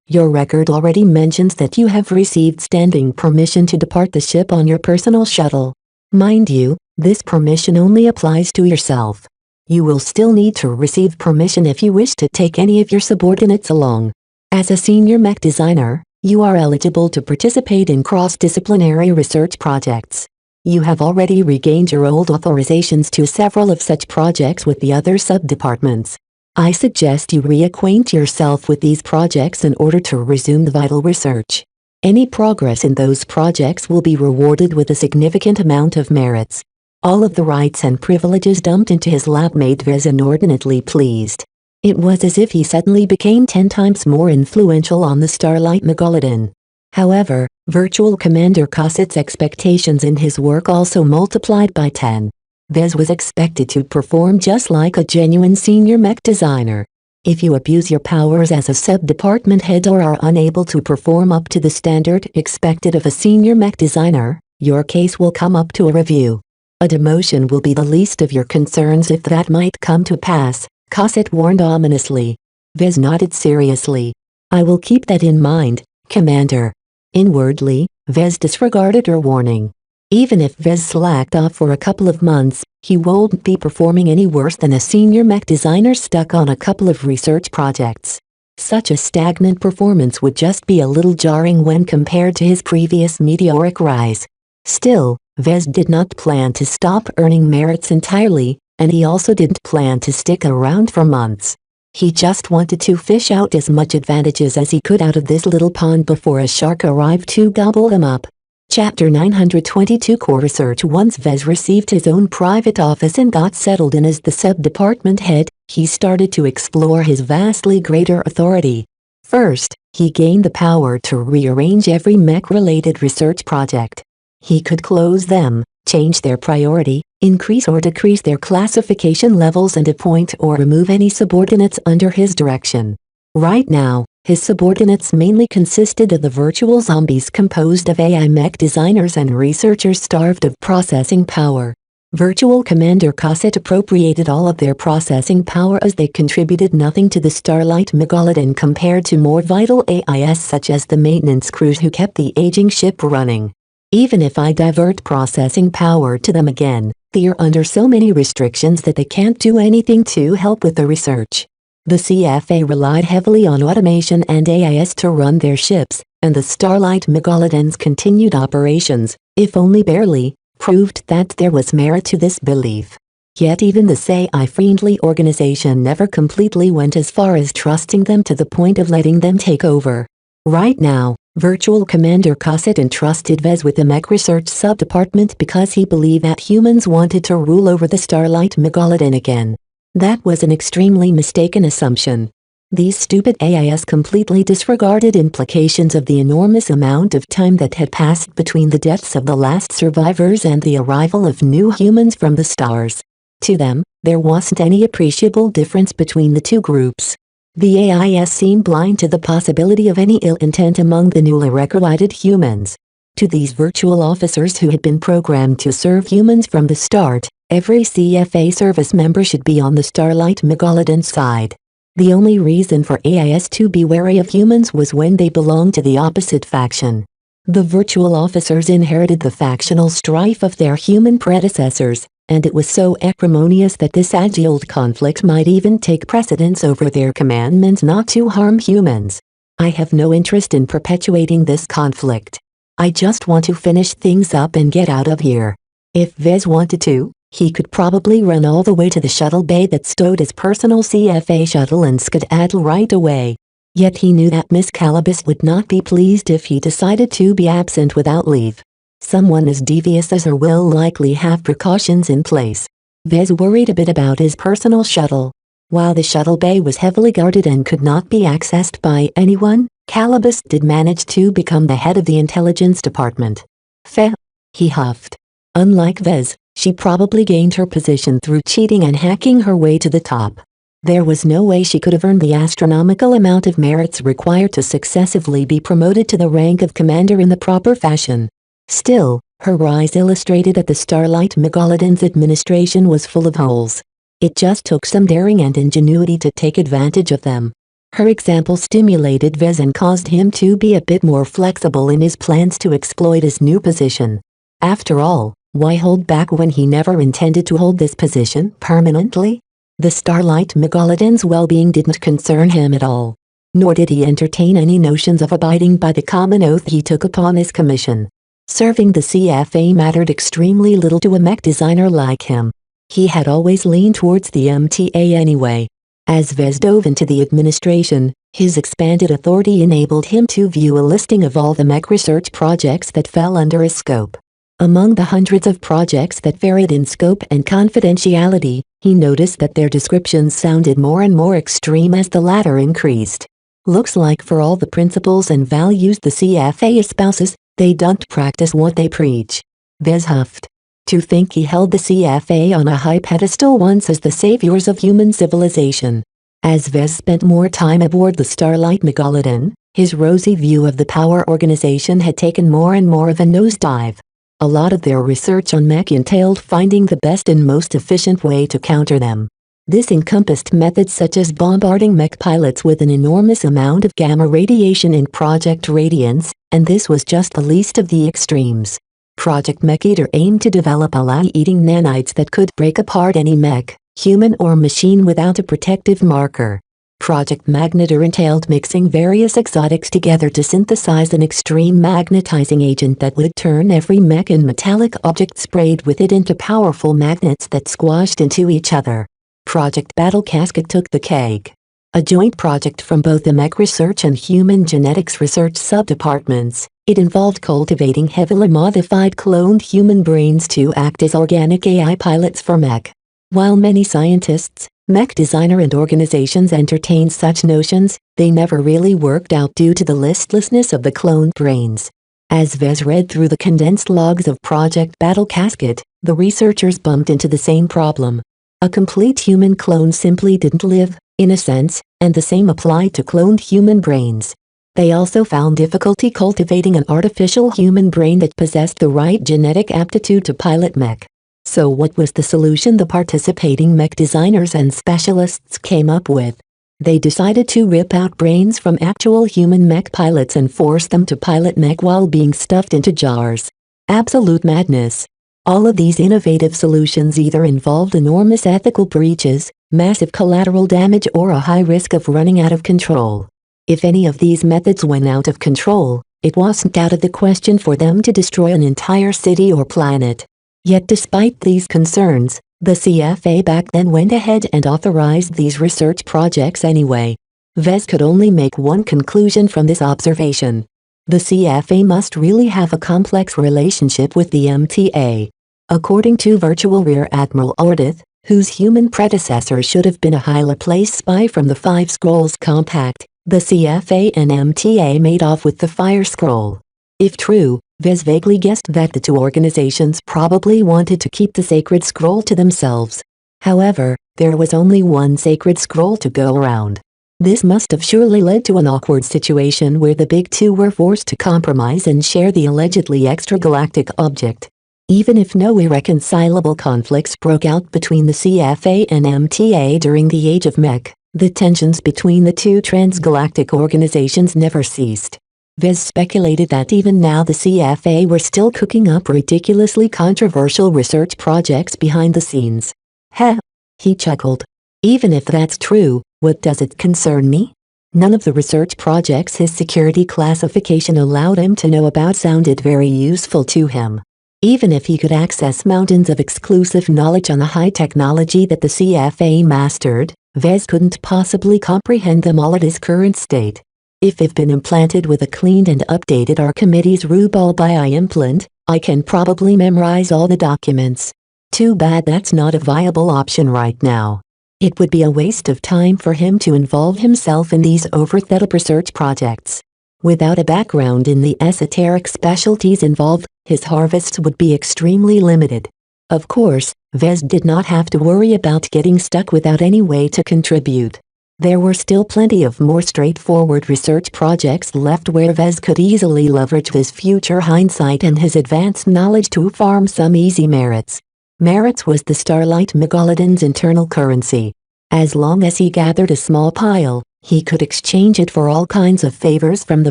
Your record already mentions that you have received standing permission to depart the ship on your personal shuttle. Mind you, this permission only applies to yourself. You will still need to receive permission if you wish to take any of your subordinates along. As a senior mech designer, you are eligible to participate in cross-disciplinary research projects. You have already regained your old authorizations to several of such projects with the other sub-departments. I suggest you reacquaint yourself with these projects in order to resume the vital research. Any progress in those projects will be rewarded with a significant amount of merits." All of the rights and privileges dumped into his lap made Vez inordinately pleased. It was as if he suddenly became 10 times more influential on the Starlight Megalodon. However, Virtual Commander Cossett's expectations in his work also multiplied by 10. Vez was expected to perform just like a genuine senior mech designer. If you abuse your powers as a sub-department head or are unable to perform up to the standard expected of a senior mech designer, your case will come up to a review. A demotion will be the least of your concerns if that might come to pass, Cossett warned ominously. Vez nodded seriously. "I will keep that in mind, Commander." Inwardly, Vez disregarded her warning. Even if Vez slacked off for a couple of months, he won't be performing any worse than a senior mech designer stuck on a couple of research projects. Such a stagnant performance would just be a little jarring when compared to his previous meteoric rise. Still, Vez did not plan to stop earning merits entirely, and he also didn't plan to stick around for months. He just wanted to fish out as much advantages as he could out of this little pond before a shark arrived to gobble him up. Chapter 922 Core Research. Once Vez received his own private office and got settled in as the sub-department head, he started to explore his vastly greater authority. First, he gained the power to rearrange every mech-related research project. He could close them, change their priority, increase or decrease their classification levels, and appoint or remove any subordinates under his direction. Right now, his subordinates mainly consisted of the virtual zombies composed of AI mech designers and researchers starved of processing power. Virtual Commander Cosset appropriated all of their processing power as they contributed nothing to the Starlight Megalodon compared to more vital AIs such as the maintenance crews who kept the aging ship running. Even if I divert processing power to them again, they are under so many restrictions that they can't do anything to help with the research. The CFA relied heavily on automation and AIs to run their ships, and the Starlight Megalodon's continued operations, if only barely, proved that there was merit to this belief. Yet even this AI-friendly organization never completely went as far as trusting them to the point of letting them take over. Right now, Virtual Commander Cosset entrusted Vez with the mech research sub-department because he believed that humans wanted to rule over the Starlight Megalodon again. That was an extremely mistaken assumption. These stupid AIs completely disregarded implications of the enormous amount of time that had passed between the deaths of the last survivors and the arrival of new humans from the stars. To them, there wasn't any appreciable difference between the two groups. The AIs seemed blind to the possibility of any ill intent among the newly recruited humans. To these virtual officers who had been programmed to serve humans from the start, every CFA service member should be on the Starlight Megalodon's side. The only reason for AIs to be wary of humans was when they belonged to the opposite faction. The virtual officers inherited the factional strife of their human predecessors, and it was so acrimonious that this age-old conflict might even take precedence over their commandments not to harm humans. I have no interest in perpetuating this conflict. I just want to finish things up and get out of here. If Vez wanted to, he could probably run all the way to the shuttle bay that stowed his personal CFA shuttle and skedaddle right away. Yet he knew that Miss Calabas would not be pleased if he decided to be absent without leave. Someone as devious as her will likely have precautions in place. Vez worried a bit about his personal shuttle. While the shuttle bay was heavily guarded and could not be accessed by anyone, Calabas did manage to become the head of the intelligence department. Feh, he huffed. Unlike Vez, she probably gained her position through cheating and hacking her way to the top. There was no way she could have earned the astronomical amount of merits required to successively be promoted to the rank of commander in the proper fashion. Still, her rise illustrated that the Starlight Megalodon's administration was full of holes. It just took some daring and ingenuity to take advantage of them. Her example stimulated Vez and caused him to be a bit more flexible in his plans to exploit his new position. After all, why hold back when he never intended to hold this position permanently? The Starlight Megalodon's well-being didn't concern him at all. Nor did he entertain any notions of abiding by the common oath he took upon his commission. Serving the CFA mattered extremely little to a mech designer like him. He had always leaned towards the MTA anyway. As Vez dove into the administration, his expanded authority enabled him to view a listing of all the mech research projects that fell under his scope. Among the hundreds of projects that varied in scope and confidentiality, he noticed that their descriptions sounded more and more extreme as the latter increased. Looks like for all the principles and values the CFA espouses, they don't practice what they preach. Vez huffed. To think he held the CFA on a high pedestal once as the saviors of human civilization. As Vez spent more time aboard the Starlight Megalodon, his rosy view of the power organization had taken more and more of a nosedive. A lot of their research on mech entailed finding the best and most efficient way to counter them. This encompassed methods such as bombarding mech pilots with an enormous amount of gamma radiation in Project Radiance, and this was just the least of the extremes. Project Mech Eater aimed to develop ally-eating nanites that could break apart any mech, human or machine without a protective marker. Project Magnetar entailed mixing various exotics together to synthesize an extreme magnetizing agent that would turn every mech and metallic object sprayed with it into powerful magnets that squashed into each other. Project Battle Casket took the cake. A joint project from both the mech research and human genetics research subdepartments, it involved cultivating heavily modified cloned human brains to act as organic AI pilots for mech. While many scientists, mech designer and organizations entertained such notions, they never really worked out due to the listlessness of the cloned brains. As Vez read through the condensed logs of Project Battle Casket, the researchers bumped into the same problem. A complete human clone simply didn't live, in a sense, and the same applied to cloned human brains. They also found difficulty cultivating an artificial human brain that possessed the right genetic aptitude to pilot mech. So what was the solution the participating mech designers and specialists came up with? They decided to rip out brains from actual human mech pilots and force them to pilot mech while being stuffed into jars. Absolute madness. All of these innovative solutions either involved enormous ethical breaches, massive collateral damage, or a high risk of running out of control. If any of these methods went out of control, it wasn't out of the question for them to destroy an entire city or planet. Yet despite these concerns, the CFA back then went ahead and authorized these research projects anyway. Vez could only make one conclusion from this observation. The CFA must really have a complex relationship with the MTA. According to Virtual Rear Admiral Ordith, whose human predecessor should have been a highly placed spy from the Five Scrolls Compact, the CFA and MTA made off with the Fire Scroll. If true, Vez vaguely guessed that the two organizations probably wanted to keep the Sacred Scroll to themselves. However, there was only one Sacred Scroll to go around. This must have surely led to an awkward situation where the big two were forced to compromise and share the allegedly extragalactic object. Even if no irreconcilable conflicts broke out between the CFA and MTA during the Age of Mech, the tensions between the two transgalactic organizations never ceased. Vez speculated that even now the CFA were still cooking up ridiculously controversial research projects behind the scenes. Heh! He chuckled. Even if that's true, what does it concern me? None of the research projects his security classification allowed him to know about sounded very useful to him. Even if he could access mountains of exclusive knowledge on the high technology that the CFA mastered, Vez couldn't possibly comprehend them all at his current state. If I've been implanted with a cleaned and updated Archimedes Rubal Bii implant, I can probably memorize all the documents. Too bad that's not a viable option right now. It would be a waste of time for him to involve himself in these over-the-top research projects. Without a background in the esoteric specialties involved, his harvests would be extremely limited. Of course, Vez did not have to worry about getting stuck without any way to contribute. There were still plenty of more straightforward research projects left where Vez could easily leverage his future hindsight and his advanced knowledge to farm some easy merits. Merits was the Starlight Megalodon's internal currency. As long as he gathered a small pile, he could exchange it for all kinds of favors from the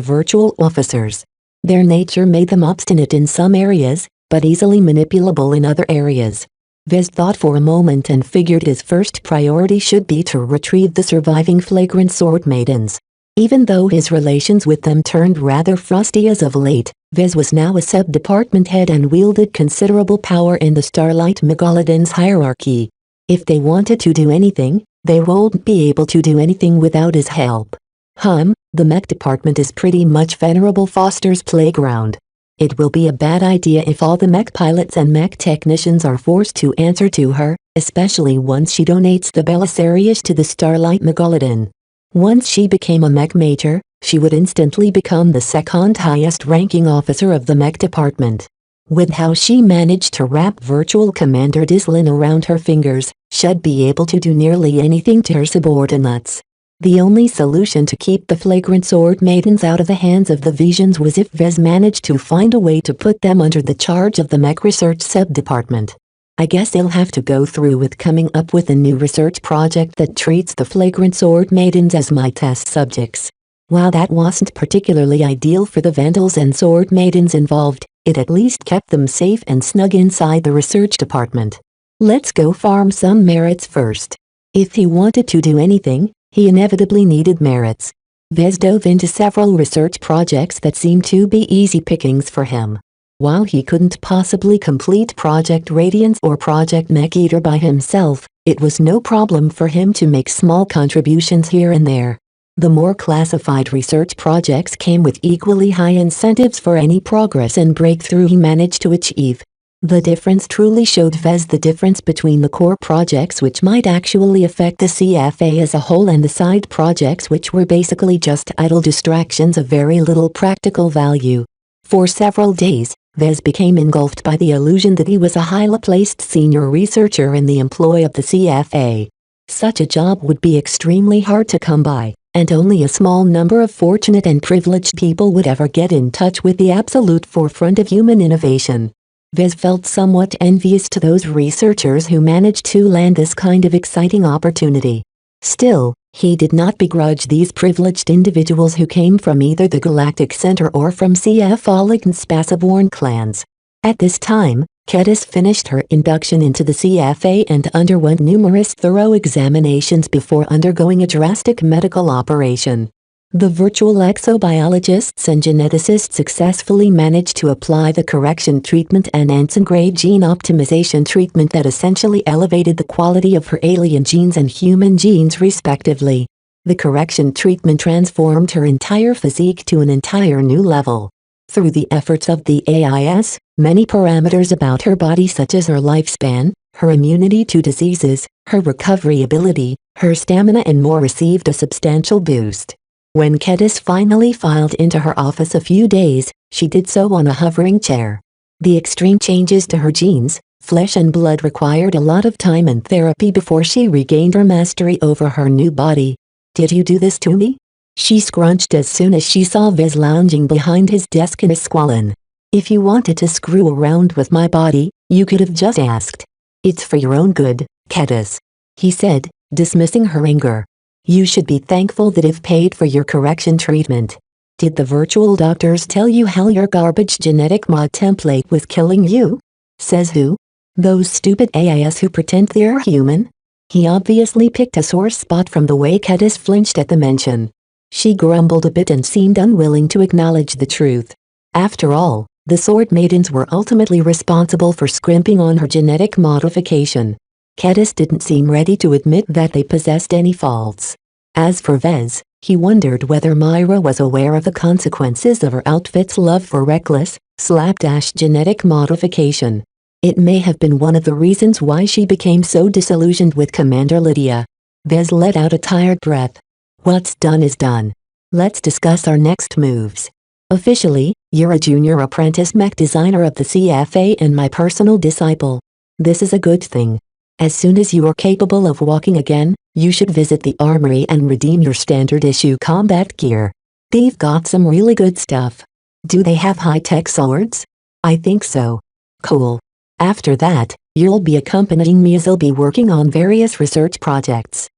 virtual officers. Their nature made them obstinate in some areas, but easily manipulable in other areas. Vez thought for a moment and figured his first priority should be to retrieve the surviving flagrant sword maidens. Even though his relations with them turned rather frosty as of late, Vez was now a sub-department head and wielded considerable power in the Starlight Megalodon's hierarchy. If they wanted to do anything, they won't be able to do anything without his help. The mech department is pretty much Venerable Foster's playground. It will be a bad idea if all the mech pilots and mech technicians are forced to answer to her, especially once she donates the Belisarius to the Starlight Megalodon. Once she became a mech major, she would instantly become the second highest ranking officer of the mech department. With how she managed to wrap Virtual Commander Dislin around her fingers, she'd be able to do nearly anything to her subordinates. The only solution to keep the flagrant sword maidens out of the hands of the Visions was if Vez managed to find a way to put them under the charge of the mech research sub-department. I guess he'll have to go through with coming up with a new research project that treats the flagrant sword maidens as my test subjects. While that wasn't particularly ideal for the Vandals and sword maidens involved, it at least kept them safe and snug inside the research department. Let's go farm some merits first. If he wanted to do anything, he inevitably needed merits. Vez dove into several research projects that seemed to be easy pickings for him. While he couldn't possibly complete Project Radiance or Project Mech Eater by himself, it was no problem for him to make small contributions here and there. The more classified research projects came with equally high incentives for any progress and breakthrough he managed to achieve. The difference truly showed Vez the difference between the core projects which might actually affect the CFA as a whole and the side projects which were basically just idle distractions of very little practical value. For several days, Vez became engulfed by the illusion that he was a highly placed senior researcher in the employ of the CFA. Such a job would be extremely hard to come by, and only a small number of fortunate and privileged people would ever get in touch with the absolute forefront of human innovation. Vez felt somewhat envious to those researchers who managed to land this kind of exciting opportunity. Still, he did not begrudge these privileged individuals who came from either the Galactic Center or from CF and Spaceborn clans. At this time, Kedis finished her induction into the CFA and underwent numerous thorough examinations before undergoing a drastic medical operation. The virtual exobiologists and geneticists successfully managed to apply the correction treatment and antigrade gene optimization treatment that essentially elevated the quality of her alien genes and human genes respectively. The correction treatment transformed her entire physique to an entire new level. Through the efforts of the AIS, many parameters about her body such as her lifespan, her immunity to diseases, her recovery ability, her stamina and more received a substantial boost. When Kedis finally filed into her office a few days, she did so on a hovering chair. The extreme changes to her genes, flesh and blood required a lot of time and therapy before she regained her mastery over her new body. "Did you do this to me?" She scrunched as soon as she saw Vez lounging behind his desk in a squalene. "If you wanted to screw around with my body, you could have just asked. It's for your own good, Kedis," he said, dismissing her anger. "You should be thankful that I've paid for your correction treatment. Did the virtual doctors tell you how your garbage genetic mod template was killing you?" "Says who?" "Those stupid AIS who pretend they're human?" He obviously picked a sore spot from the way Kedis flinched at the mention. She grumbled a bit and seemed unwilling to acknowledge the truth. After all, the Sword Maidens were ultimately responsible for scrimping on her genetic modification. Kedis didn't seem ready to admit that they possessed any faults. As for Vez, he wondered whether Myra was aware of the consequences of her outfit's love for reckless, slapdash genetic modification. It may have been one of the reasons why she became so disillusioned with Commander Lydia. Vez let out a tired breath. "What's done is done. Let's discuss our next moves. Officially, you're a junior apprentice mech designer of the CFA and my personal disciple. This is a good thing. As soon as you are capable of walking again, you should visit the armory and redeem your standard issue combat gear. They've got some really good stuff." "Do they have high-tech swords?" "I think so." "Cool. After that, you'll be accompanying me as I'll be working on various research projects."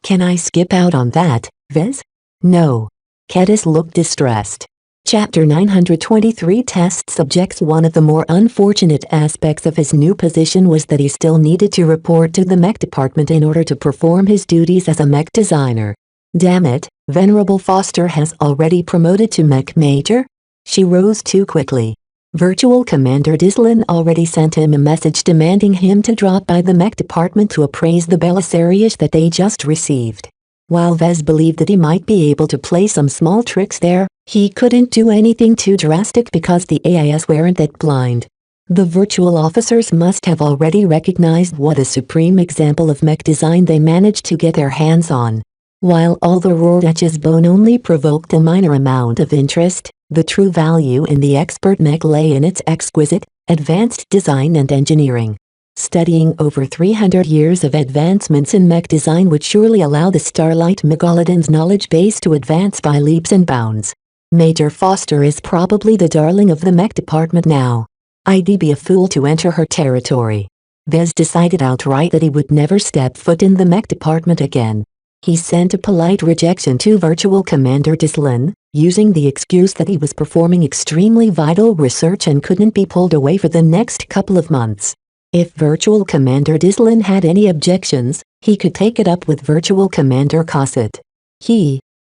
Can I skip out on that, Vez?" "No." Kedis looked distressed. Chapter 923 Test Subjects. One of the more unfortunate aspects of his new position was that he still needed to report to the mech department in order to perform his duties as a mech designer. Damn it, Venerable Foster has already promoted to mech major? She rose too quickly. Virtual Commander Dislin already sent him a message demanding him to drop by the mech department to appraise the Belisarius that they just received. While Vez believed that he might be able to play some small tricks there, he couldn't do anything too drastic because the AIS weren't that blind. The virtual officers must have already recognized what a supreme example of mech design they managed to get their hands on. While all the Rorschach's bone only provoked a minor amount of interest, the true value in the expert mech lay in its exquisite, advanced design and engineering. Studying over 300 years of advancements in mech design would surely allow the Starlight Megalodon's knowledge base to advance by leaps and bounds. Major Foster is probably the darling of the mech department now. I'd be a fool to enter her territory. Vez decided outright that he would never step foot in the mech department again. He sent a polite rejection to Virtual Commander Dislin, using the excuse that he was performing extremely vital research and couldn't be pulled away for the next couple of months. If Virtual Commander Dislin had any objections, He could take it up with Virtual Commander Cosset.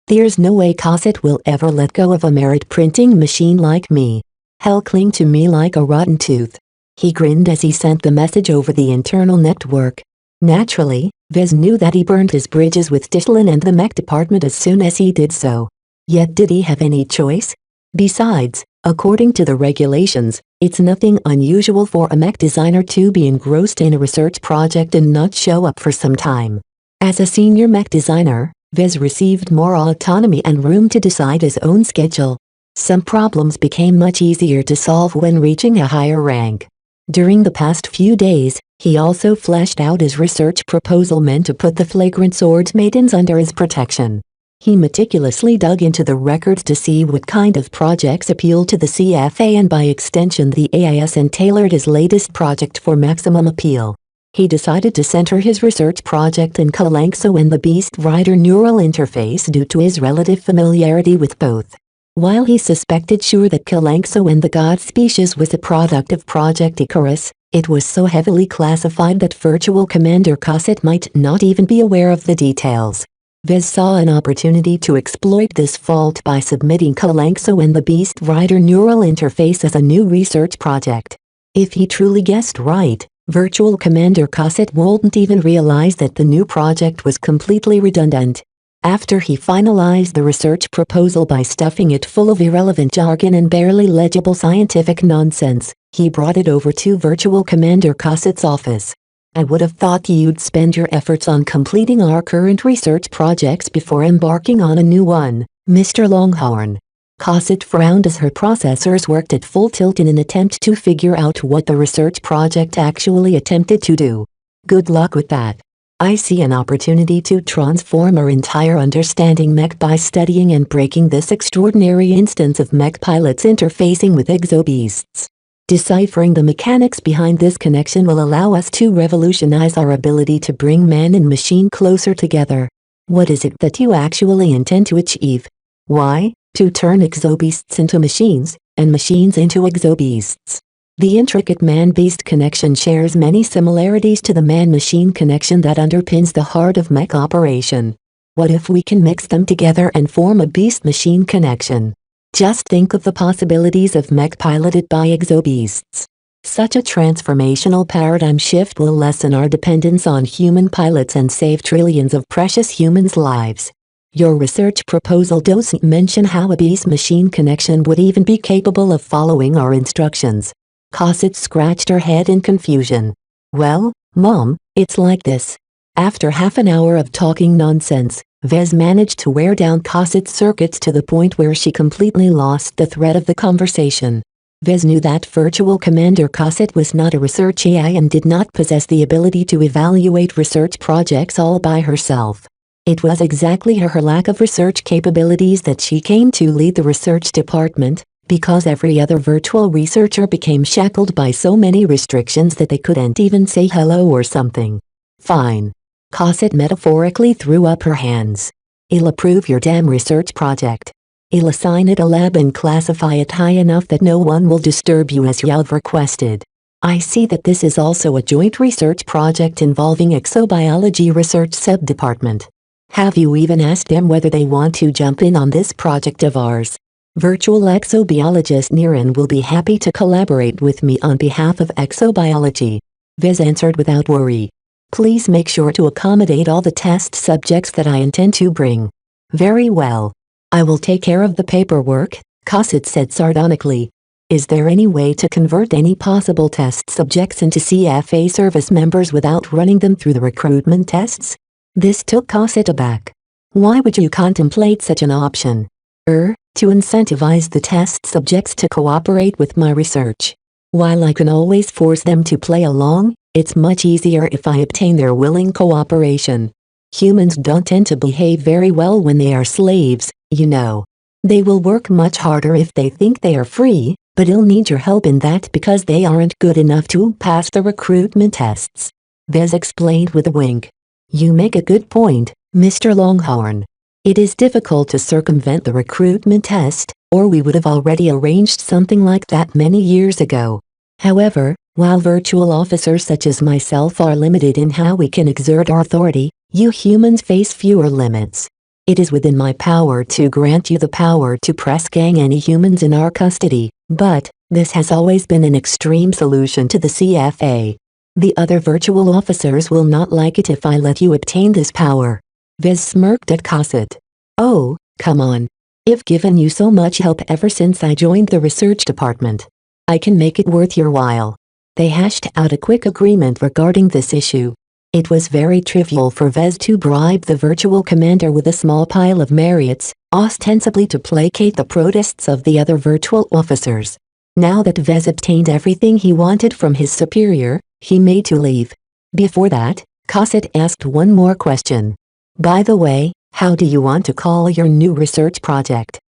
There's no way Cosset will ever let go of a merit printing machine like me. He'll cling to me like a rotten tooth. He grinned as he sent the message over the internal network. Naturally, Vez knew that he burned his bridges with Tischlin and the mech department as soon as he did so. Yet did he have any choice? Besides, according to the regulations, it's nothing unusual for a mech designer to be engrossed in a research project and not show up for some time. As a senior mech designer, Vez received more autonomy and room to decide his own schedule. Some problems became much easier to solve when reaching a higher rank. During the past few days, he also fleshed out his research proposal meant to put the flagrant swords maidens under his protection. He meticulously dug into the records to see what kind of projects appeal to the CFA and by extension the AIS, and tailored his latest project for maximum appeal. He decided to center his research project in Kalanxo and the Beast Rider neural interface due to his relative familiarity with both. While he suspected sure that Kalanxo and the god species was a product of Project Icarus, it was so heavily classified that Virtual Commander Cosset might not even be aware of the details. Vez saw an opportunity to exploit this fault by submitting Kalanxo and the Beast Rider neural interface as a new research project. If he truly guessed right, Virtual Commander Cosset wouldn't even realize that the new project was completely redundant. After he finalized the research proposal by stuffing it full of irrelevant jargon and barely legible scientific nonsense, he brought it over to Virtual Commander Cosset's office. I would have thought you'd spend your efforts on completing our current research projects before embarking on a new one, Mr. Longhorn. Cosset frowned as her processors worked at full tilt in an attempt to figure out what the research project actually attempted to do. Good luck with that. I see an opportunity to transform our entire understanding mech by studying and breaking this extraordinary instance of mech pilots interfacing with exobeasts. Deciphering the mechanics behind this connection will allow us to revolutionize our ability to bring man and machine closer together. What is it that you actually intend to achieve? Why, to turn exobeasts into machines, and machines into exobeasts. The intricate man-beast connection shares many similarities to the man-machine connection that underpins the heart of mech operation. What if we can mix them together and form a beast-machine connection? Just think of the possibilities of mech piloted by exobeasts. Such a transformational paradigm shift will lessen our dependence on human pilots and save trillions of precious humans' lives. Your research proposal doesn't mention how a beast-machine connection would even be capable of following our instructions. Cosset scratched her head in confusion. Well, Mom, it's like this. After half an hour of talking nonsense, Vez managed to wear down Cosset's circuits to the point where she completely lost the thread of the conversation. Vez knew that Virtual Commander Cosset was not a research AI and did not possess the ability to evaluate research projects all by herself. It was exactly her lack of research capabilities that she came to lead the research department, because every other virtual researcher became shackled by so many restrictions that they couldn't even say hello or something. Fine. Cosset metaphorically threw up her hands. I'll approve your damn research project. I'll assign it a lab and classify it high enough that no one will disturb you as you've requested. I see that this is also a joint research project involving exobiology research subdepartment. Have you even asked them whether they want to jump in on this project of ours? Virtual exobiologist Niran will be happy to collaborate with me on behalf of exobiology. Vez answered without worry. Please make sure to accommodate all the test subjects that I intend to bring. Very well. I will take care of the paperwork, Cosset said sardonically. Is there any way to convert any possible test subjects into CFA service members without running them through the recruitment tests? This took Cosset aback. Why would you contemplate such an option? To incentivize the test subjects to cooperate with my research. While I can always force them to play along, it's much easier if I obtain their willing cooperation. Humans don't tend to behave very well when they are slaves, you know. They will work much harder if they think they are free, but they'll need your help in that because they aren't good enough to pass the recruitment tests. Vez explained with a wink. You make a good point, Mr. Longhorn. It is difficult to circumvent the recruitment test, or we would have already arranged something like that many years ago. However, While virtual officers such as myself are limited in how we can exert our authority, you humans face fewer limits. It is within my power to grant you the power to press gang any humans in our custody, but this has always been an extreme solution to the CFA. The other virtual officers will not like it if I let you obtain this power. Vez smirked at Cosset. Oh, come on. I've given you so much help ever since I joined the research department. I can make it worth your while. They hashed out a quick agreement regarding this issue. It was very trivial for Vez to bribe the virtual commander with a small pile of Marriotts, ostensibly to placate the protests of the other virtual officers. Now that Vez obtained everything he wanted from his superior, he made to leave. Before that, Cosset asked one more question. By the way, how do you want to call your new research project?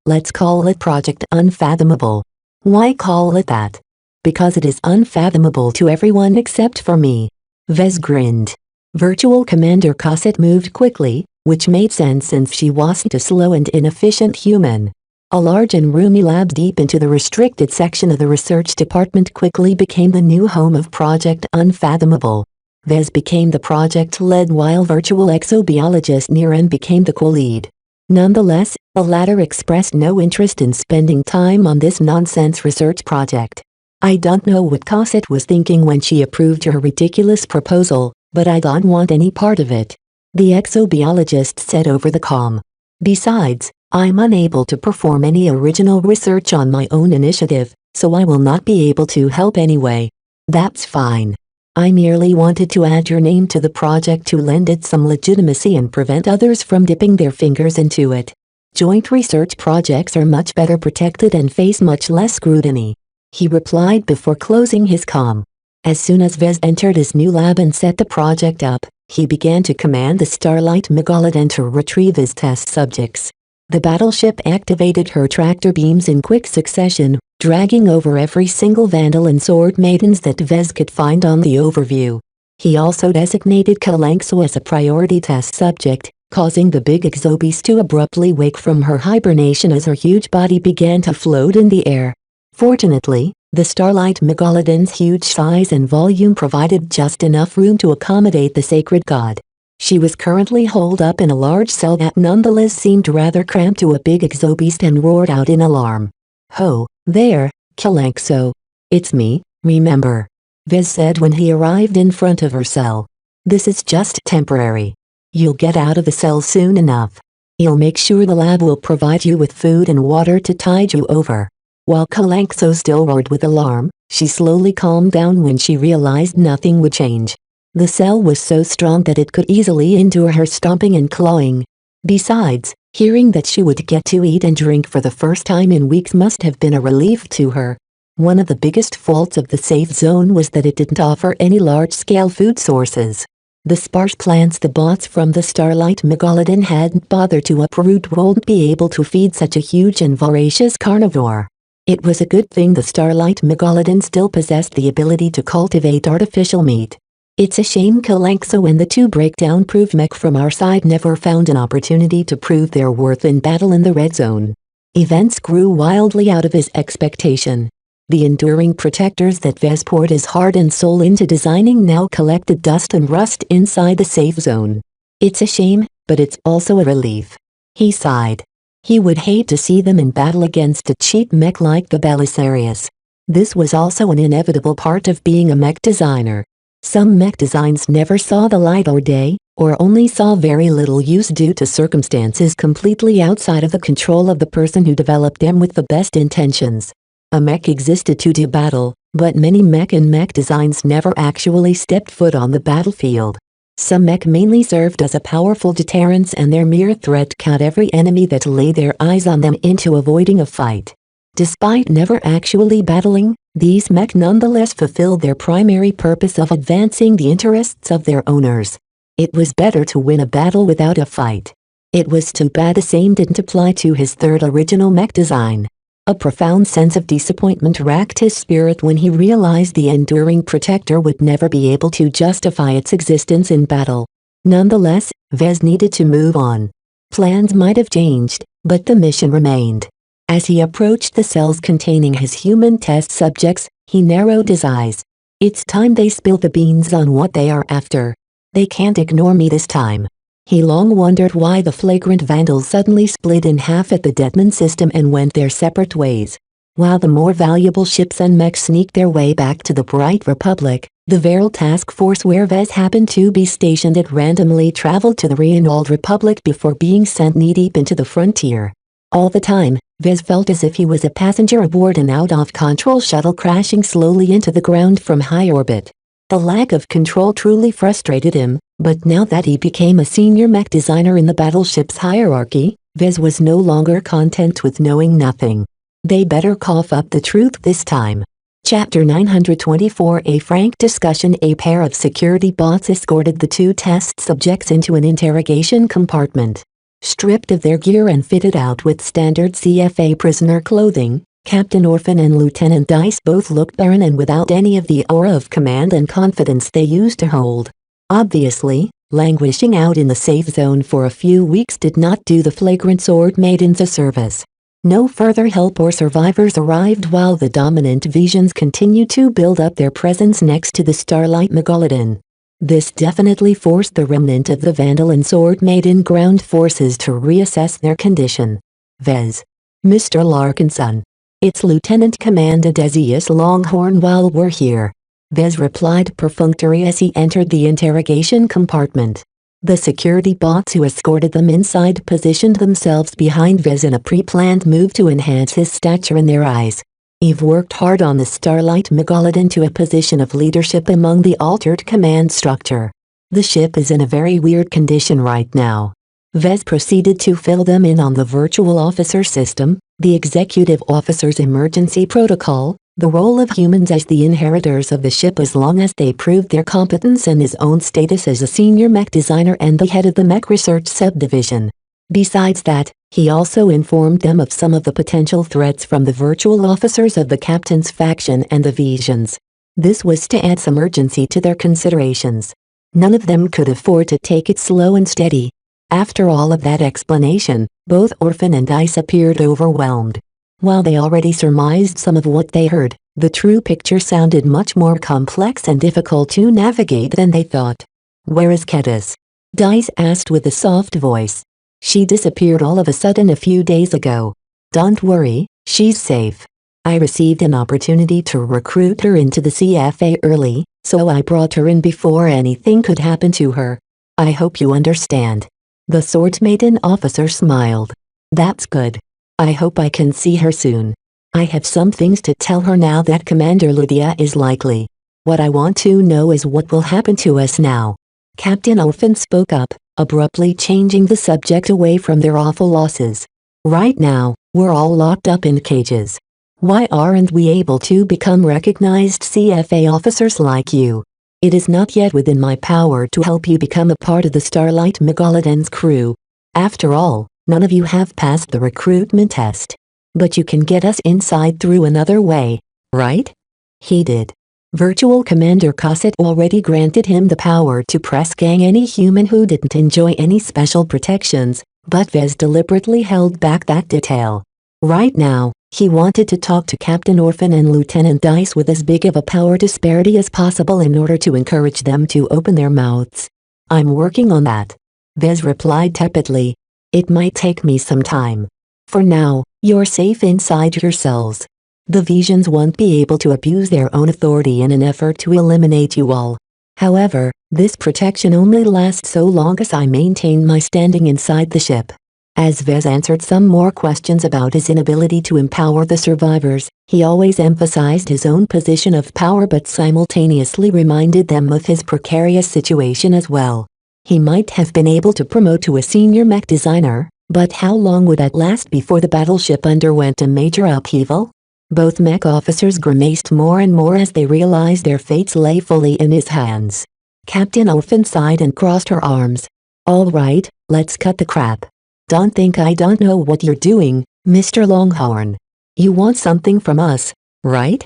Let's call it Project Unfathomable. Why call it that? Because it is unfathomable to everyone except for me. Vez grinned. Virtual Commander Cosset moved quickly, which made sense since she wasn't a slow and inefficient human. A large and roomy lab deep into the restricted section of the research department quickly became the new home of Project Unfathomable. Vez became the project lead while virtual exobiologist Niran became the co-lead. Nonetheless, the latter expressed no interest in spending time on this nonsense research project. I don't know what Cosset was thinking when she approved her ridiculous proposal, but I don't want any part of it. The exobiologist said over the comm. Besides, I'm unable to perform any original research on my own initiative, so I will not be able to help anyway. That's fine. I merely wanted to add your name to the project to lend it some legitimacy and prevent others from dipping their fingers into it. Joint research projects are much better protected and face much less scrutiny. He replied before closing his comm. As soon as Vez entered his new lab and set the project up, he began to command the Starlight Megalodon to retrieve his test subjects. The battleship activated her tractor beams in quick succession, dragging over every single Vandal and Sword Maidens that Vez could find on the overview. He also designated Kalanxo as a priority test subject, causing the big exobeast to abruptly wake from her hibernation as her huge body began to float in the air. Fortunately, the Starlight Megalodon's huge size and volume provided just enough room to accommodate the sacred god. She was currently holed up in a large cell that nonetheless seemed rather cramped to a big exobeast and roared out in alarm. Ho, there, Kalanxo. It's me, remember? Vez said when he arrived in front of her cell. This is just temporary. You'll get out of the cell soon enough. I'll make sure the lab will provide you with food and water to tide you over. While Kalanxo still roared with alarm, she slowly calmed down when she realized nothing would change. The cell was so strong that it could easily endure her stomping and clawing. Besides, hearing that she would get to eat and drink for the first time in weeks must have been a relief to her. One of the biggest faults of the safe zone was that it didn't offer any large-scale food sources. The sparse plants the bots from the Starlight Megalodon hadn't bothered to uproot won't be able to feed such a huge and voracious carnivore. It was a good thing the Starlight Megalodon still possessed the ability to cultivate artificial meat. It's a shame Kalanxo and the two breakdown-proof mech from our side never found an opportunity to prove their worth in battle in the red zone. Events grew wildly out of his expectation. The enduring protectors that Vez poured his heart and soul into designing now collected dust and rust inside the safe zone. It's a shame, but it's also a relief. He sighed. He would hate to see them in battle against a cheap mech like the Belisarius. This was also an inevitable part of being a mech designer. Some mech designs never saw the light of day, or only saw very little use due to circumstances completely outside of the control of the person who developed them with the best intentions. A mech existed to do battle, but many mech and mech designs never actually stepped foot on the battlefield. Some mech mainly served as a powerful deterrence and their mere threat cowed every enemy that laid their eyes on them into avoiding a fight. Despite never actually battling, these mech nonetheless fulfilled their primary purpose of advancing the interests of their owners. It was better to win a battle without a fight. It was too bad the same didn't apply to his third original mech design. A profound sense of disappointment racked his spirit when he realized the enduring protector would never be able to justify its existence in battle. Nonetheless, Vez needed to move on. Plans might have changed, but the mission remained. As he approached the cells containing his human test subjects, He narrowed his eyes. It's time they spill the beans on what they are after. They can't ignore me this time. He long wondered why the flagrant vandals suddenly split in half at the Detman system and went their separate ways. While the more valuable ships and mechs sneaked their way back to the Bright Republic, the Veral task force where Vez happened to be stationed at randomly traveled to the Reynolds Republic before being sent knee-deep into the frontier. All the time, Vez felt as if he was a passenger aboard an out-of-control shuttle crashing slowly into the ground from high orbit. The lack of control truly frustrated him, but now that he became a senior mech designer in the battleship's hierarchy, Vez was no longer content with knowing nothing. They better cough up the truth this time. Chapter 924. A frank discussion. A pair of security bots escorted the two test subjects into an interrogation compartment. Stripped of their gear and fitted out with standard CFA prisoner clothing, Captain Orphan and Lieutenant Dice both looked barren and without any of the aura of command and confidence they used to hold. Obviously, languishing out in the safe zone for a few weeks did not do the flagrant sword maidens a service. No further help or survivors arrived while the dominant visions continued to build up their presence next to the Starlight Megalodon. This definitely forced the remnant of the Vandal and Sword Maiden ground forces to reassess their condition. Vez. Mr. Larkinson. It's Lieutenant Commander Decius Longhorn while we're here. Vez replied perfunctory as he entered the interrogation compartment. The security bots who escorted them inside positioned themselves behind Vez in a pre-planned move to enhance his stature in their eyes. Eve worked hard on the Starlight Megalodon to a position of leadership among the altered command structure. The ship is in a very weird condition right now. Vez proceeded to fill them in on the virtual officer system, the executive officer's emergency protocol, the role of humans as the inheritors of the ship as long as they proved their competence and his own status as a senior mech designer and the head of the mech research subdivision. Besides that, he also informed them of some of the potential threats from the virtual officers of the captain's faction and the Visions. This was to add some urgency to their considerations. None of them could afford to take it slow and steady. After all of that explanation, both Orphan and Dice appeared overwhelmed. While they already surmised some of what they heard, the true picture sounded much more complex and difficult to navigate than they thought. "Where is Kedis?" Dice asked with a soft voice. "She disappeared all of a sudden a few days ago. Don't worry, she's safe. I received an opportunity to recruit her into the CFA early, so I brought her in before anything could happen to her. I hope you understand." The Sword Maiden officer smiled. "That's good. I hope I can see her soon. I have some things to tell her now that Commander Lydia is likely. What I want to know is what will happen to us now." Captain Orphan spoke up, abruptly changing the subject away from their awful losses. "Right now, we're all locked up in cages. Why aren't we able to become recognized CFA officers like you? It is not yet within my power to help you become a part of the Starlight Megalodon's crew. After all, none of you have passed the recruitment test. But you can get us inside through another way, right?" He did. Virtual Commander Cosset already granted him the power to press gang any human who didn't enjoy any special protections, but Vez deliberately held back that detail. Right now, he wanted to talk to Captain Orphan and Lieutenant Dice with as big of a power disparity as possible in order to encourage them to open their mouths. "I'm working on that," Vez replied tepidly. "It might take me some time. For now, you're safe inside your cells. The Visions won't be able to abuse their own authority in an effort to eliminate you all. However, this protection only lasts so long as I maintain my standing inside the ship." As Vez answered some more questions about his inability to empower the survivors, he always emphasized his own position of power but simultaneously reminded them of his precarious situation as well. He might have been able to promote to a senior mech designer, but how long would that last before the battleship underwent a major upheaval? Both mech officers grimaced more and more as they realized their fates lay fully in his hands. Captain Orphan sighed and crossed her arms. "All right, let's cut the crap. Don't think I don't know what you're doing, Mr. Longhorn. You want something from us, right?"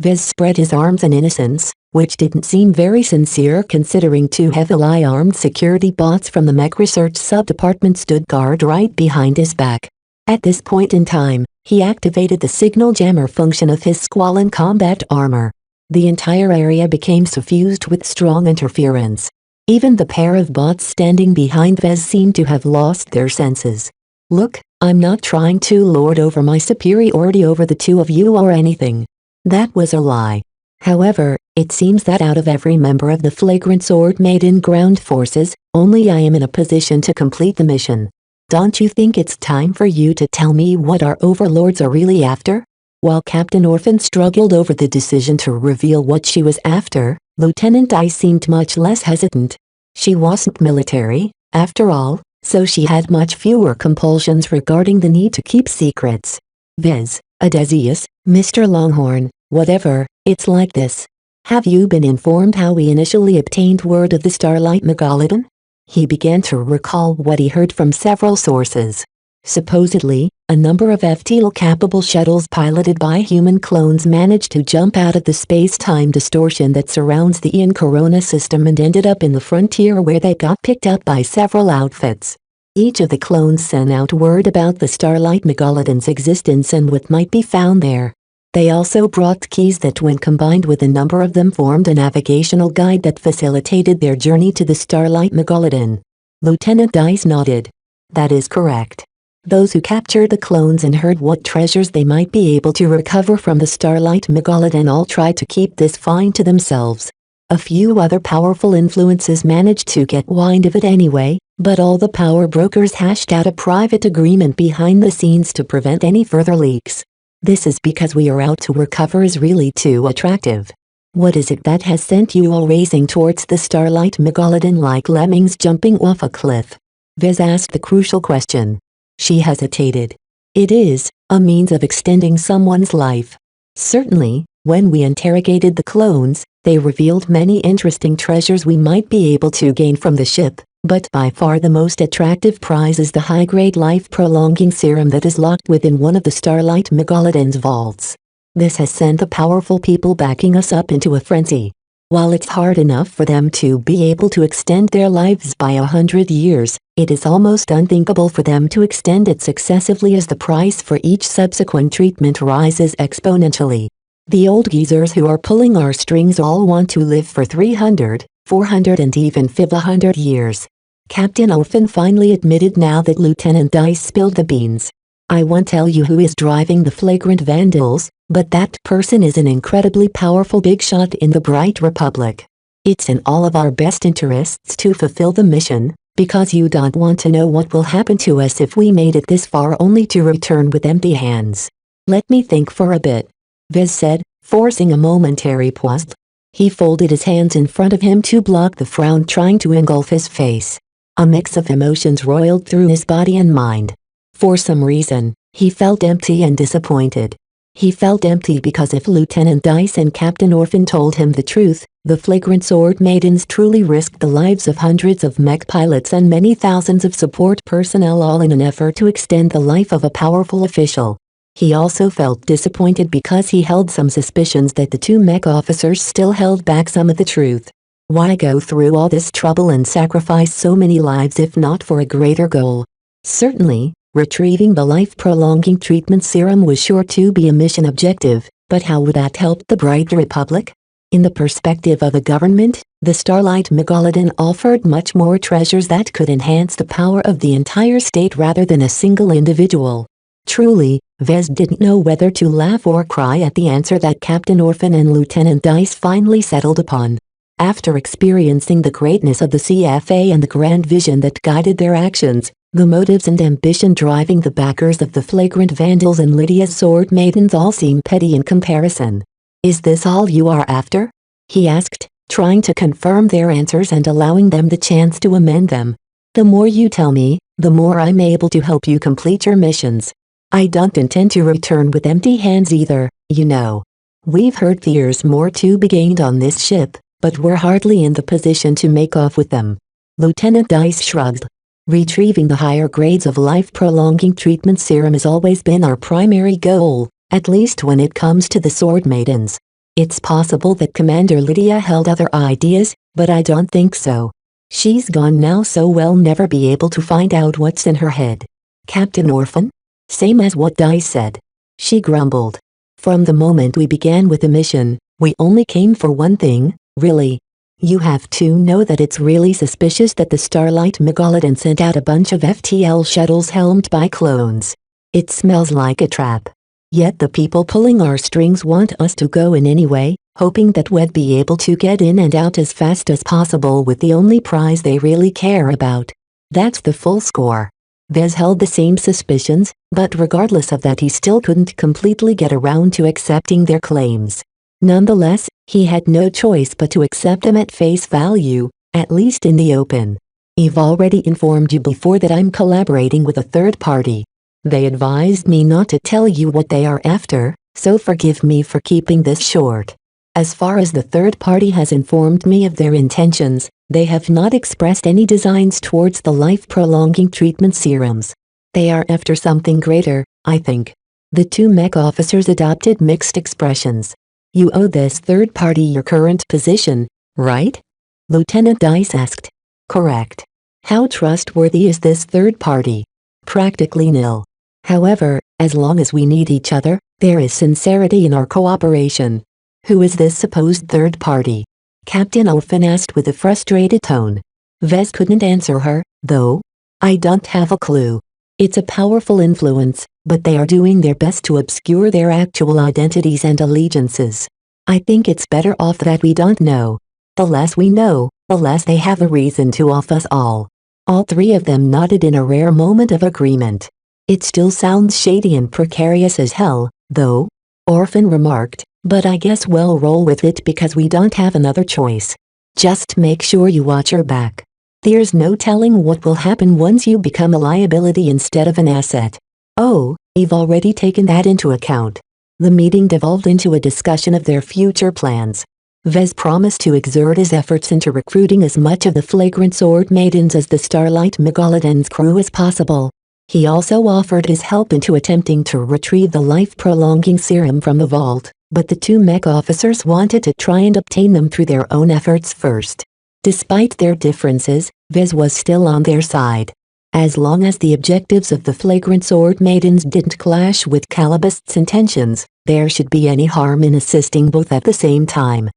Vez spread his arms in innocence, which didn't seem very sincere considering two heavily armed security bots from the mech research sub-department stood guard right behind his back. At this point in time, He activated the signal jammer function of his Squallen combat armor. The entire area became suffused with strong interference. Even the pair of bots standing behind Vez seemed to have lost their senses. Look, I'm not trying to lord over my superiority over the two of you or anything. That was a lie. However, it seems that out of every member of the Flagrant Sword Maiden ground forces, only I am in a position to complete the mission. Don't you think it's time for you to tell me what our overlords are really after? While Captain Orphan struggled over the decision to reveal what she was after, Lieutenant I seemed much less hesitant. She wasn't military, after all, so she had much fewer compulsions regarding the need to keep secrets. Viz, Odysseus, Mr. Longhorn, whatever, it's like this. Have you been informed how we initially obtained word of the Starlight Megalodon? He began to recall what he heard from several sources. Supposedly, a number of FTL-capable shuttles piloted by human clones managed to jump out of the space-time distortion that surrounds the Ian Corona system and ended up in the frontier where they got picked up by several outfits. Each of the clones sent out word about the Starlight Megalodon's existence and what might be found there. They also brought keys that when combined with a number of them formed a navigational guide that facilitated their journey to the Starlight Megalodon. Lieutenant Dice nodded. That is correct. Those who captured the clones and heard what treasures they might be able to recover from the Starlight Megalodon all tried to keep this fine to themselves. A few other powerful influences managed to get wind of it anyway, but all the power brokers hashed out a private agreement behind the scenes to prevent any further leaks. This is because we are out to recover is really too attractive. What is it that has sent you all racing towards the Starlight Megalodon like lemmings jumping off a cliff? Vez asked the crucial question. She hesitated. It is a means of extending someone's life. Certainly, when we interrogated the clones, they revealed many interesting treasures we might be able to gain from the ship. But by far the most attractive prize is the high-grade life-prolonging serum that is locked within one of the Starlight Megalodon's vaults. This has sent the powerful people backing us up into a frenzy. While it's hard enough for them to be able to extend their lives by 100 years, it is almost unthinkable for them to extend it successively as the price for each subsequent treatment rises exponentially. The old geezers who are pulling our strings all want to live for 300, 400 and even 500 years. Captain Orphan finally admitted now that Lieutenant Dice spilled the beans. I won't tell you who is driving the flagrant vandals, but that person is an incredibly powerful big shot in the Bright Republic. It's in all of our best interests to fulfill the mission, because you don't want to know what will happen to us if we made it this far only to return with empty hands. Let me think for a bit, Vez said, forcing a momentary pause. He folded his hands in front of him to block the frown trying to engulf his face. A mix of emotions roiled through his body and mind. For some reason, he felt empty and disappointed. He felt empty because if Lieutenant Dice and Captain Orphan told him the truth, the Flagrant Sword Maidens truly risked the lives of hundreds of mech pilots and many thousands of support personnel all in an effort to extend the life of a powerful official. He also felt disappointed because he held some suspicions that the two mech officers still held back some of the truth. Why go through all this trouble and sacrifice so many lives if not for a greater goal? Certainly, retrieving the life-prolonging treatment serum was sure to be a mission objective, but how would that help the Bright Republic? In the perspective of the government, the Starlight Megalodon offered much more treasures that could enhance the power of the entire state rather than a single individual. Truly, Vez didn't know whether to laugh or cry at the answer that Captain Orphan and Lieutenant Dice finally settled upon. After experiencing the greatness of the CFA and the grand vision that guided their actions, the motives and ambition driving the backers of the flagrant vandals and Lydia's sword maidens all seem petty in comparison. Is this all you are after? He asked, trying to confirm their answers and allowing them the chance to amend them. The more you tell me, the more I'm able to help you complete your missions. I don't intend to return with empty hands either, you know. We've heard there's more to be gained on this ship, but we're hardly in the position to make off with them. Lieutenant Dice shrugged. Retrieving the higher grades of life-prolonging treatment serum has always been our primary goal, at least when it comes to the Sword Maidens. It's possible that Commander Lydia held other ideas, but I don't think so. She's gone now, so we'll never be able to find out what's in her head. Captain Orphan? Same as what Dice said. she grumbled. From the moment we began with the mission, we only came for one thing, really. You have to know that it's really suspicious that the Starlight Megalodon sent out a bunch of FTL shuttles helmed by clones. It smells like a trap. Yet the people pulling our strings want us to go in anyway, hoping that we'd be able to get in and out as fast as possible with the only prize they really care about. That's the full score. Vez held the same suspicions, but regardless of that he still couldn't completely get around to accepting their claims. Nonetheless, he had no choice but to accept them at face value, at least in the open. I've already informed you before that I'm collaborating with a third party. They advised me not to tell you what they are after, so forgive me for keeping this short. As far as the third party has informed me of their intentions, they have not expressed any designs towards the life-prolonging treatment serums. They are after something greater, I think. The two mech officers adopted mixed expressions. You owe this third party your current position, right? Lieutenant Dice asked. Correct. How trustworthy is this third party? Practically nil. However, as long as we need each other, there is sincerity in our cooperation. Who is this supposed third party? Captain Orphan asked with a frustrated tone. Vez couldn't answer her, though. I don't have a clue. It's a powerful influence, but they are doing their best to obscure their actual identities and allegiances. I think it's better off that we don't know. The less we know, the less they have a reason to off us all. All three of them nodded in a rare moment of agreement. It still sounds shady and precarious as hell, though, Orphan remarked, but I guess we'll roll with it because we don't have another choice. Just make sure you watch your back. There's no telling what will happen once you become a liability instead of an asset. Oh, I've already taken that into account. The meeting devolved into a discussion of their future plans. Vez promised to exert his efforts into recruiting as much of the Flagrant Sword Maidens as the Starlight Megalodon's crew as possible. He also offered his help into attempting to retrieve the life-prolonging serum from the vault, but the two mech officers wanted to try and obtain them through their own efforts first. Despite their differences, Vez was still on their side. As long as the objectives of the Flagrant Sword Maidens didn't clash with Calabast's intentions, there should be any harm in assisting both at the same time.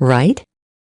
Right?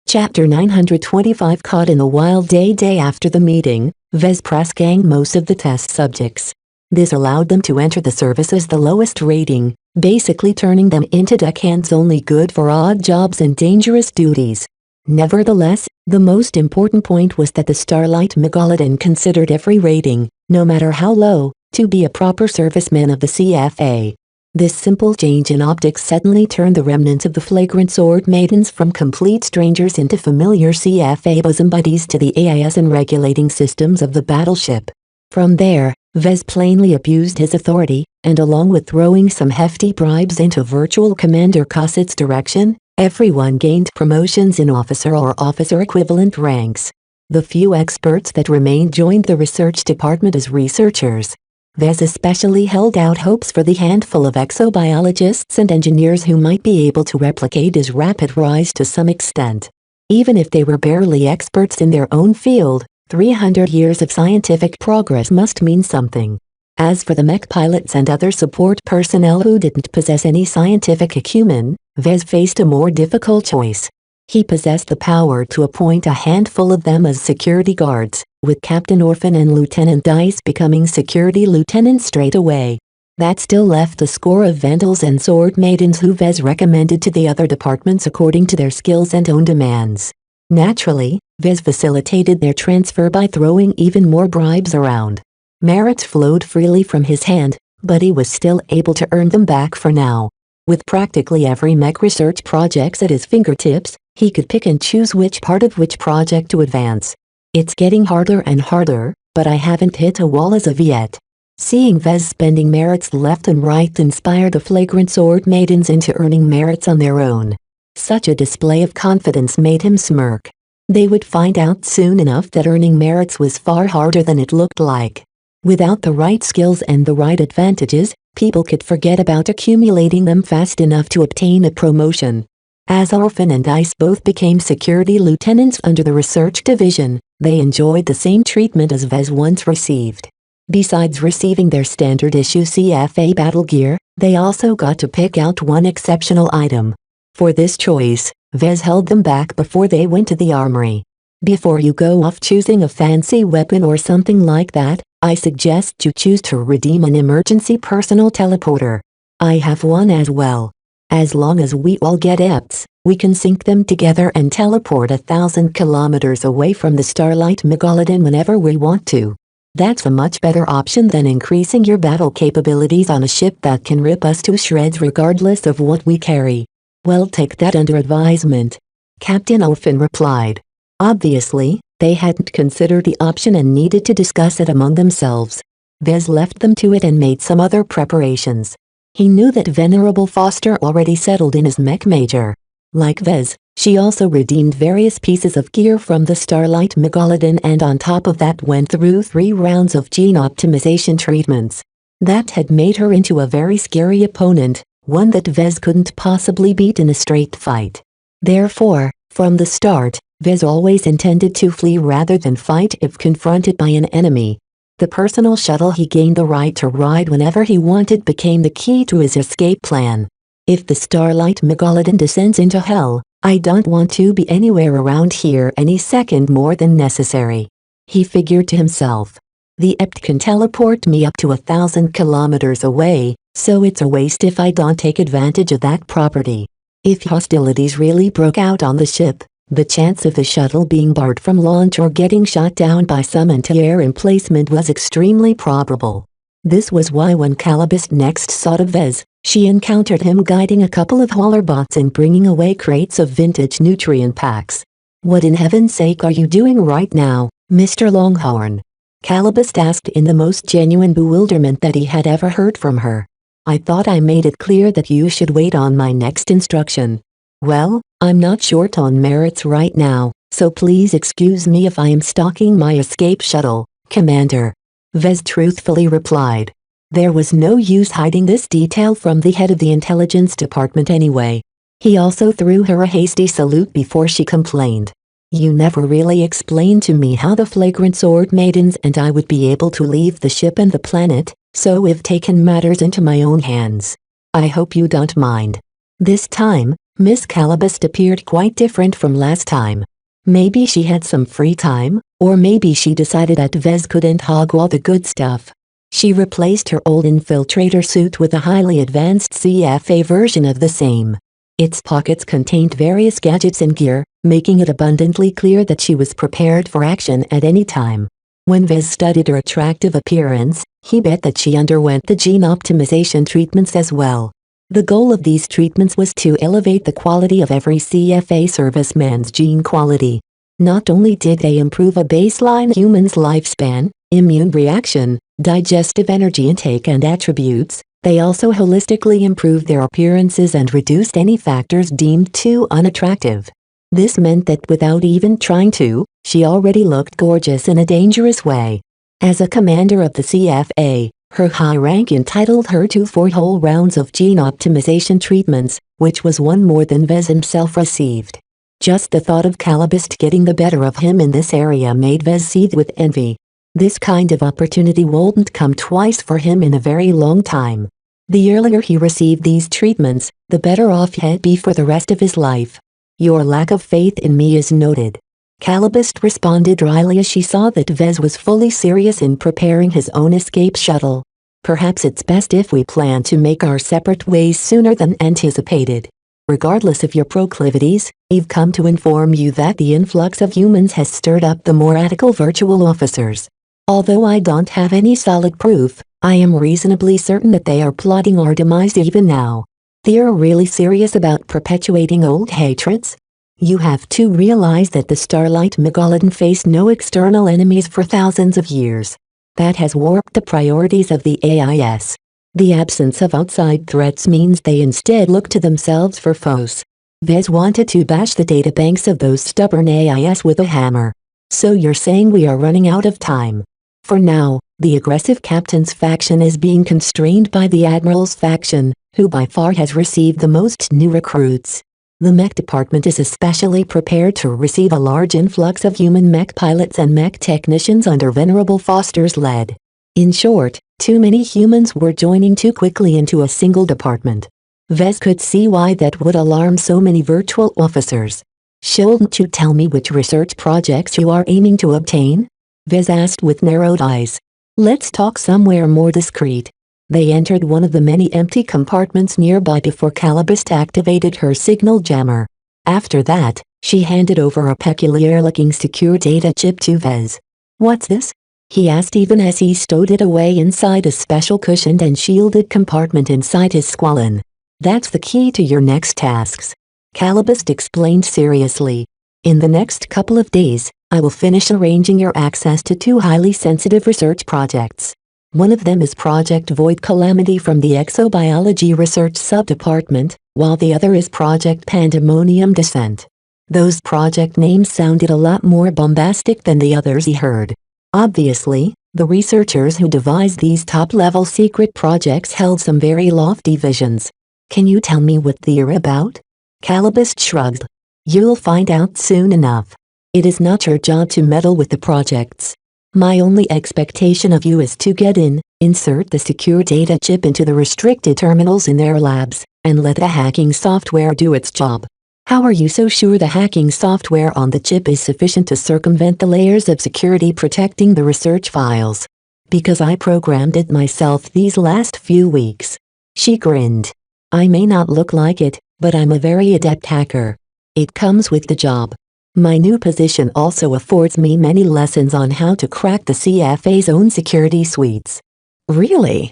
Chapter 925. Caught in the wild day after the meeting, Vez press-ganged most of the test subjects. This allowed them to enter the service as the lowest rating, basically turning them into deckhands only good for odd jobs and dangerous duties. Nevertheless, the most important point was that the Starlight Megalodon considered every rating, no matter how low, to be a proper serviceman of the CFA. This simple change in optics suddenly turned the remnants of the Flagrant Sword Maidens from complete strangers into familiar CFA bosom buddies to the AIS and regulating systems of the battleship. From there, Vez plainly abused his authority, and along with throwing some hefty bribes into Virtual Commander Cossett's direction, everyone gained promotions in officer or officer equivalent ranks. The few experts that remained joined the research department as researchers. Vez especially held out hopes for the handful of exobiologists and engineers who might be able to replicate his rapid rise to some extent. Even if they were barely experts in their own field, 300 years of scientific progress must mean something. As for the mech pilots and other support personnel who didn't possess any scientific acumen, Vez faced a more difficult choice. He possessed the power to appoint a handful of them as security guards, with Captain Orphan and Lieutenant Dice becoming security lieutenants straight away. That still left a score of Vandals and Sword Maidens who Vez recommended to the other departments according to their skills and own demands. Naturally, Vez facilitated their transfer by throwing even more bribes around. Merits flowed freely from his hand, but he was still able to earn them back for now. With practically every mech research project at his fingertips, he could pick and choose which part of which project to advance. It's getting harder and harder, but I haven't hit a wall as of yet. Seeing Vez spending merits left and right inspired the Flagrant Sword Maidens into earning merits on their own. Such a display of confidence made him smirk. They would find out soon enough that earning merits was far harder than it looked like. Without the right skills and the right advantages, people could forget about accumulating them fast enough to obtain a promotion. As Orphan and Dice both became security lieutenants under the research division, they enjoyed the same treatment as Vez once received. Besides receiving their standard issue CFA battle gear, They also got to pick out one exceptional item. For this choice, Vez held them back before they went to the armory. Before you go off choosing a fancy weapon or something like that, I suggest you choose to redeem an emergency personal teleporter. I have one as well. As long as we all get EPs, we can sync them together and teleport 1,000 kilometers away from the Starlight Megalodon whenever we want to. That's a much better option than increasing your battle capabilities on a ship that can rip us to shreds regardless of what we carry. Well, take that under advisement, Captain Orphan replied. Obviously, they hadn't considered the option and needed to discuss it among themselves. Vez left them to it and made some other preparations. He knew that Venerable Foster already settled in his mech major. Like Vez, she also redeemed various pieces of gear from the Starlight Megalodon and on top of that went through 3 rounds of gene optimization treatments. That had made her into a very scary opponent, one that Vez couldn't possibly beat in a straight fight. Therefore, from the start, Vez always intended to flee rather than fight if confronted by an enemy. The personal shuttle he gained the right to ride whenever he wanted became the key to his escape plan. If the Starlight Megalodon descends into hell, I don't want to be anywhere around here any second more than necessary. He figured to himself. The EPT can teleport me up to 1,000 kilometers away, so it's a waste if I don't take advantage of that property. If hostilities really broke out on the ship, the chance of the shuttle being barred from launch or getting shot down by some anti-air emplacement was extremely probable. This was why when Calibust next saw Vez, she encountered him guiding a couple of hauler bots and bringing away crates of vintage nutrient packs. "What in heaven's sake are you doing right now, Mr. Longhorn?" Calibust asked in the most genuine bewilderment that he had ever heard from her. "I thought I made it clear that you should wait on my next instruction." "Well, I'm not short on merits right now, so please excuse me if I am stalking my escape shuttle, Commander," Vez truthfully replied. There was no use hiding this detail from the head of the intelligence department anyway. He also threw her a hasty salute before she complained. "You never really explained to me how the Flagrant Sword Maidens and I would be able to leave the ship and the planet, so I've taken matters into my own hands. I hope you don't mind." This time, Miss Calibust appeared quite different from last time. Maybe she had some free time, or maybe she decided that Vez couldn't hog all the good stuff. She replaced her old infiltrator suit with a highly advanced CFA version of the same. Its pockets contained various gadgets and gear, making it abundantly clear that she was prepared for action at any time. When Vez studied her attractive appearance, he bet that she underwent the gene optimization treatments as well. The goal of these treatments was to elevate the quality of every CFA serviceman's gene quality. Not only did they improve a baseline human's lifespan, immune reaction, digestive energy intake and attributes, they also holistically improved their appearances and reduced any factors deemed too unattractive. This meant that without even trying to, she already looked gorgeous in a dangerous way. As a commander of the CFA, her high rank entitled her to 4 whole rounds of gene optimization treatments, which was one more than Vez himself received. Just the thought of Calibust getting the better of him in this area made Vez seethe with envy. This kind of opportunity wouldn't come twice for him in a very long time. The earlier he received these treatments, the better off he'd be for the rest of his life. "Your lack of faith in me is noted," Calibust responded dryly as she saw that Vez was fully serious in preparing his own escape shuttle. "Perhaps it's best if we plan to make our separate ways sooner than anticipated. Regardless of your proclivities, I've come to inform you that the influx of humans has stirred up the more radical virtual officers. Although I don't have any solid proof, I am reasonably certain that they are plotting our demise even now. They're really serious about perpetuating old hatreds? You have to realize that the Starlight Megalodon faced no external enemies for thousands of years. That has warped the priorities of the AIS. The absence of outside threats means they instead look to themselves for foes. Vez wanted to bash the databanks of those stubborn AIS with a hammer. So you're saying we are running out of time? For now, the aggressive captain's faction is being constrained by the admiral's faction, who by far has received the most new recruits. The mech department is especially prepared to receive a large influx of human mech pilots and mech technicians under Venerable Foster's lead. In short, too many humans were joining too quickly into a single department. Vez could see why that would alarm so many virtual officers. "Shouldn't you tell me which research projects you are aiming to obtain?" Vez asked with narrowed eyes. "Let's talk somewhere more discreet." They entered one of the many empty compartments nearby before Calibust activated her signal jammer. After that, she handed over a peculiar-looking secure data chip to Vez. "What's this?" he asked even as he stowed it away inside a special cushioned and shielded compartment inside his squalene. "That's the key to your next tasks," Calibust explained seriously. "In the next couple of days, I will finish arranging your access to 2 highly sensitive research projects. One of them is Project Void Calamity from the Exobiology Research Subdepartment, while the other is Project Pandemonium Descent." Those project names sounded a lot more bombastic than the others he heard. Obviously, the researchers who devised these top-level secret projects held some very lofty visions. "Can you tell me what they're about?" Calibust shrugged. "You'll find out soon enough. It is not your job to meddle with the projects. My only expectation of you is to get in, insert the secure data chip into the restricted terminals in their labs, and let the hacking software do its job." "How are you so sure the hacking software on the chip is sufficient to circumvent the layers of security protecting the research files?" "Because I programmed it myself these last few weeks." She grinned. "I may not look like it, but I'm a very adept hacker. It comes with the job. My new position also affords me many lessons on how to crack the CFA's own security suites." "Really?"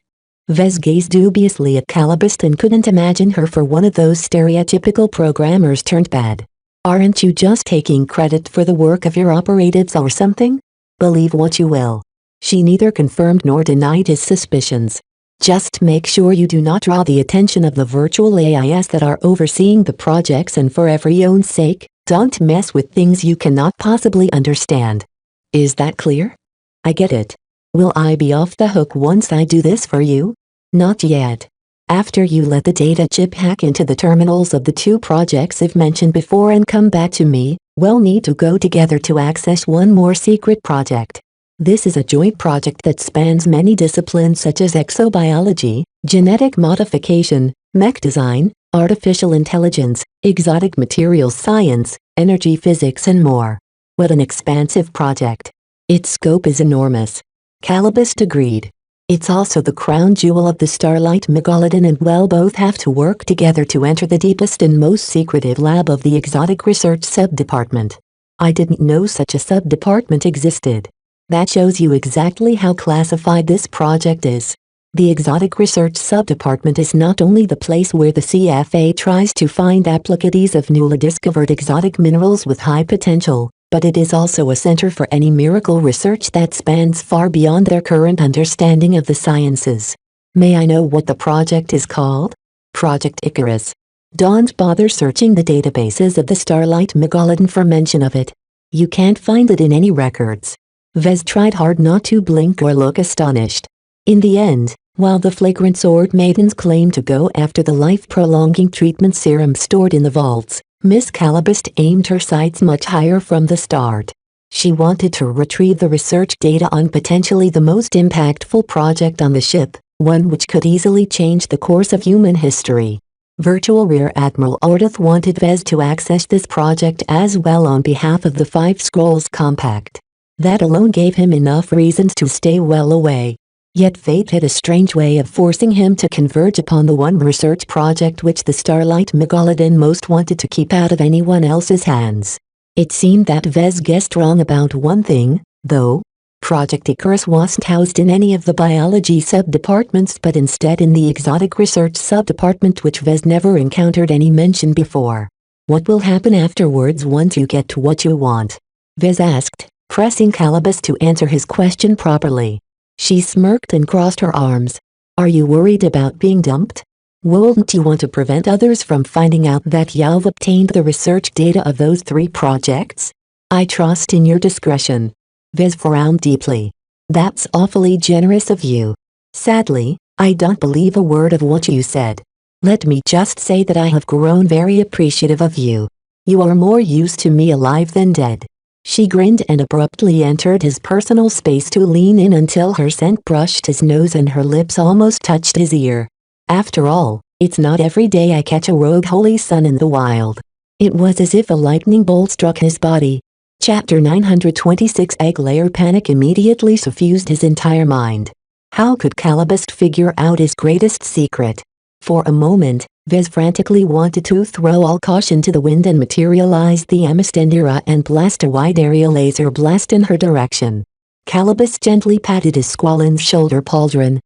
Vez gazed dubiously at Calibust and couldn't imagine her for one of those stereotypical programmers turned bad. "Aren't you just taking credit for the work of your operatives or something?" "Believe what you will." She neither confirmed nor denied his suspicions. "Just make sure you do not draw the attention of the virtual AIs that are overseeing the projects, and for every own sake, don't mess with things you cannot possibly understand." "Is that clear?" "I get it. Will I be off the hook once I do this for you?" "Not yet. After you let the data chip hack into the terminals of the 2 projects I've mentioned before and come back to me, we'll need to go together to access one more secret project. This is a joint project that spans many disciplines such as exobiology, genetic modification, mech design, artificial intelligence, exotic materials science, energy physics and more." "What an expansive project." "Its scope is enormous." Calibust agreed. "It's also the crown jewel of the Starlight Megalodon, and we'll both have to work together to enter the deepest and most secretive lab of the Exotic Research Sub-Department." "I didn't know such a sub-department existed." "That shows you exactly how classified this project is. The Exotic Research Sub-Department is not only the place where the CFA tries to find applicatives of newly discovered exotic minerals with high potential, but it is also a center for any miracle research that spans far beyond their current understanding of the sciences." "May I know what the project is called?" "Project Icarus." "Don't bother searching the databases of the Starlight Megalodon for mention of it. You can't find it in any records." Vez tried hard not to blink or look astonished. In the end, while the flagrant sword maidens claimed to go after the life-prolonging treatment serum stored in the vaults, Miss Calibust aimed her sights much higher from the start. She wanted to retrieve the research data on potentially the most impactful project on the ship, one which could easily change the course of human history. Virtual Rear Admiral Ordeth wanted Vez to access this project as well on behalf of the 5 Scrolls Compact. That alone gave him enough reasons to stay well away. Yet fate had a strange way of forcing him to converge upon the one research project which the Starlight Megalodon most wanted to keep out of anyone else's hands. It seemed that Vez guessed wrong about one thing, though. Project Icarus wasn't housed in any of the biology sub-departments but instead in the exotic research sub-department, which Vez never encountered any mention before. "What will happen afterwards once you get to what you want?" Vez asked, pressing Calibust to answer his question properly. She smirked and crossed her arms. "Are you worried about being dumped? Wouldn't you want to prevent others from finding out that you've obtained the research data of those 3 projects? I trust in your discretion." Vez frowned deeply. "That's awfully generous of you. Sadly, I don't believe a word of what you said. Let me just say that I have grown very appreciative of you. You are more use to me alive than dead." She grinned and abruptly entered his personal space to lean in until her scent brushed his nose and her lips almost touched his ear. After all, it's not every day I catch a rogue holy sun in the wild. It was as if a lightning bolt struck his body. Chapter 926. Egg layer panic immediately suffused his entire mind. How could Calabast figure out his greatest secret? For a moment, Vez frantically wanted to throw all caution to the wind and materialize the Amistendera and blast a wide area laser blast in her direction. Calabast gently patted his squalene shoulder pauldron.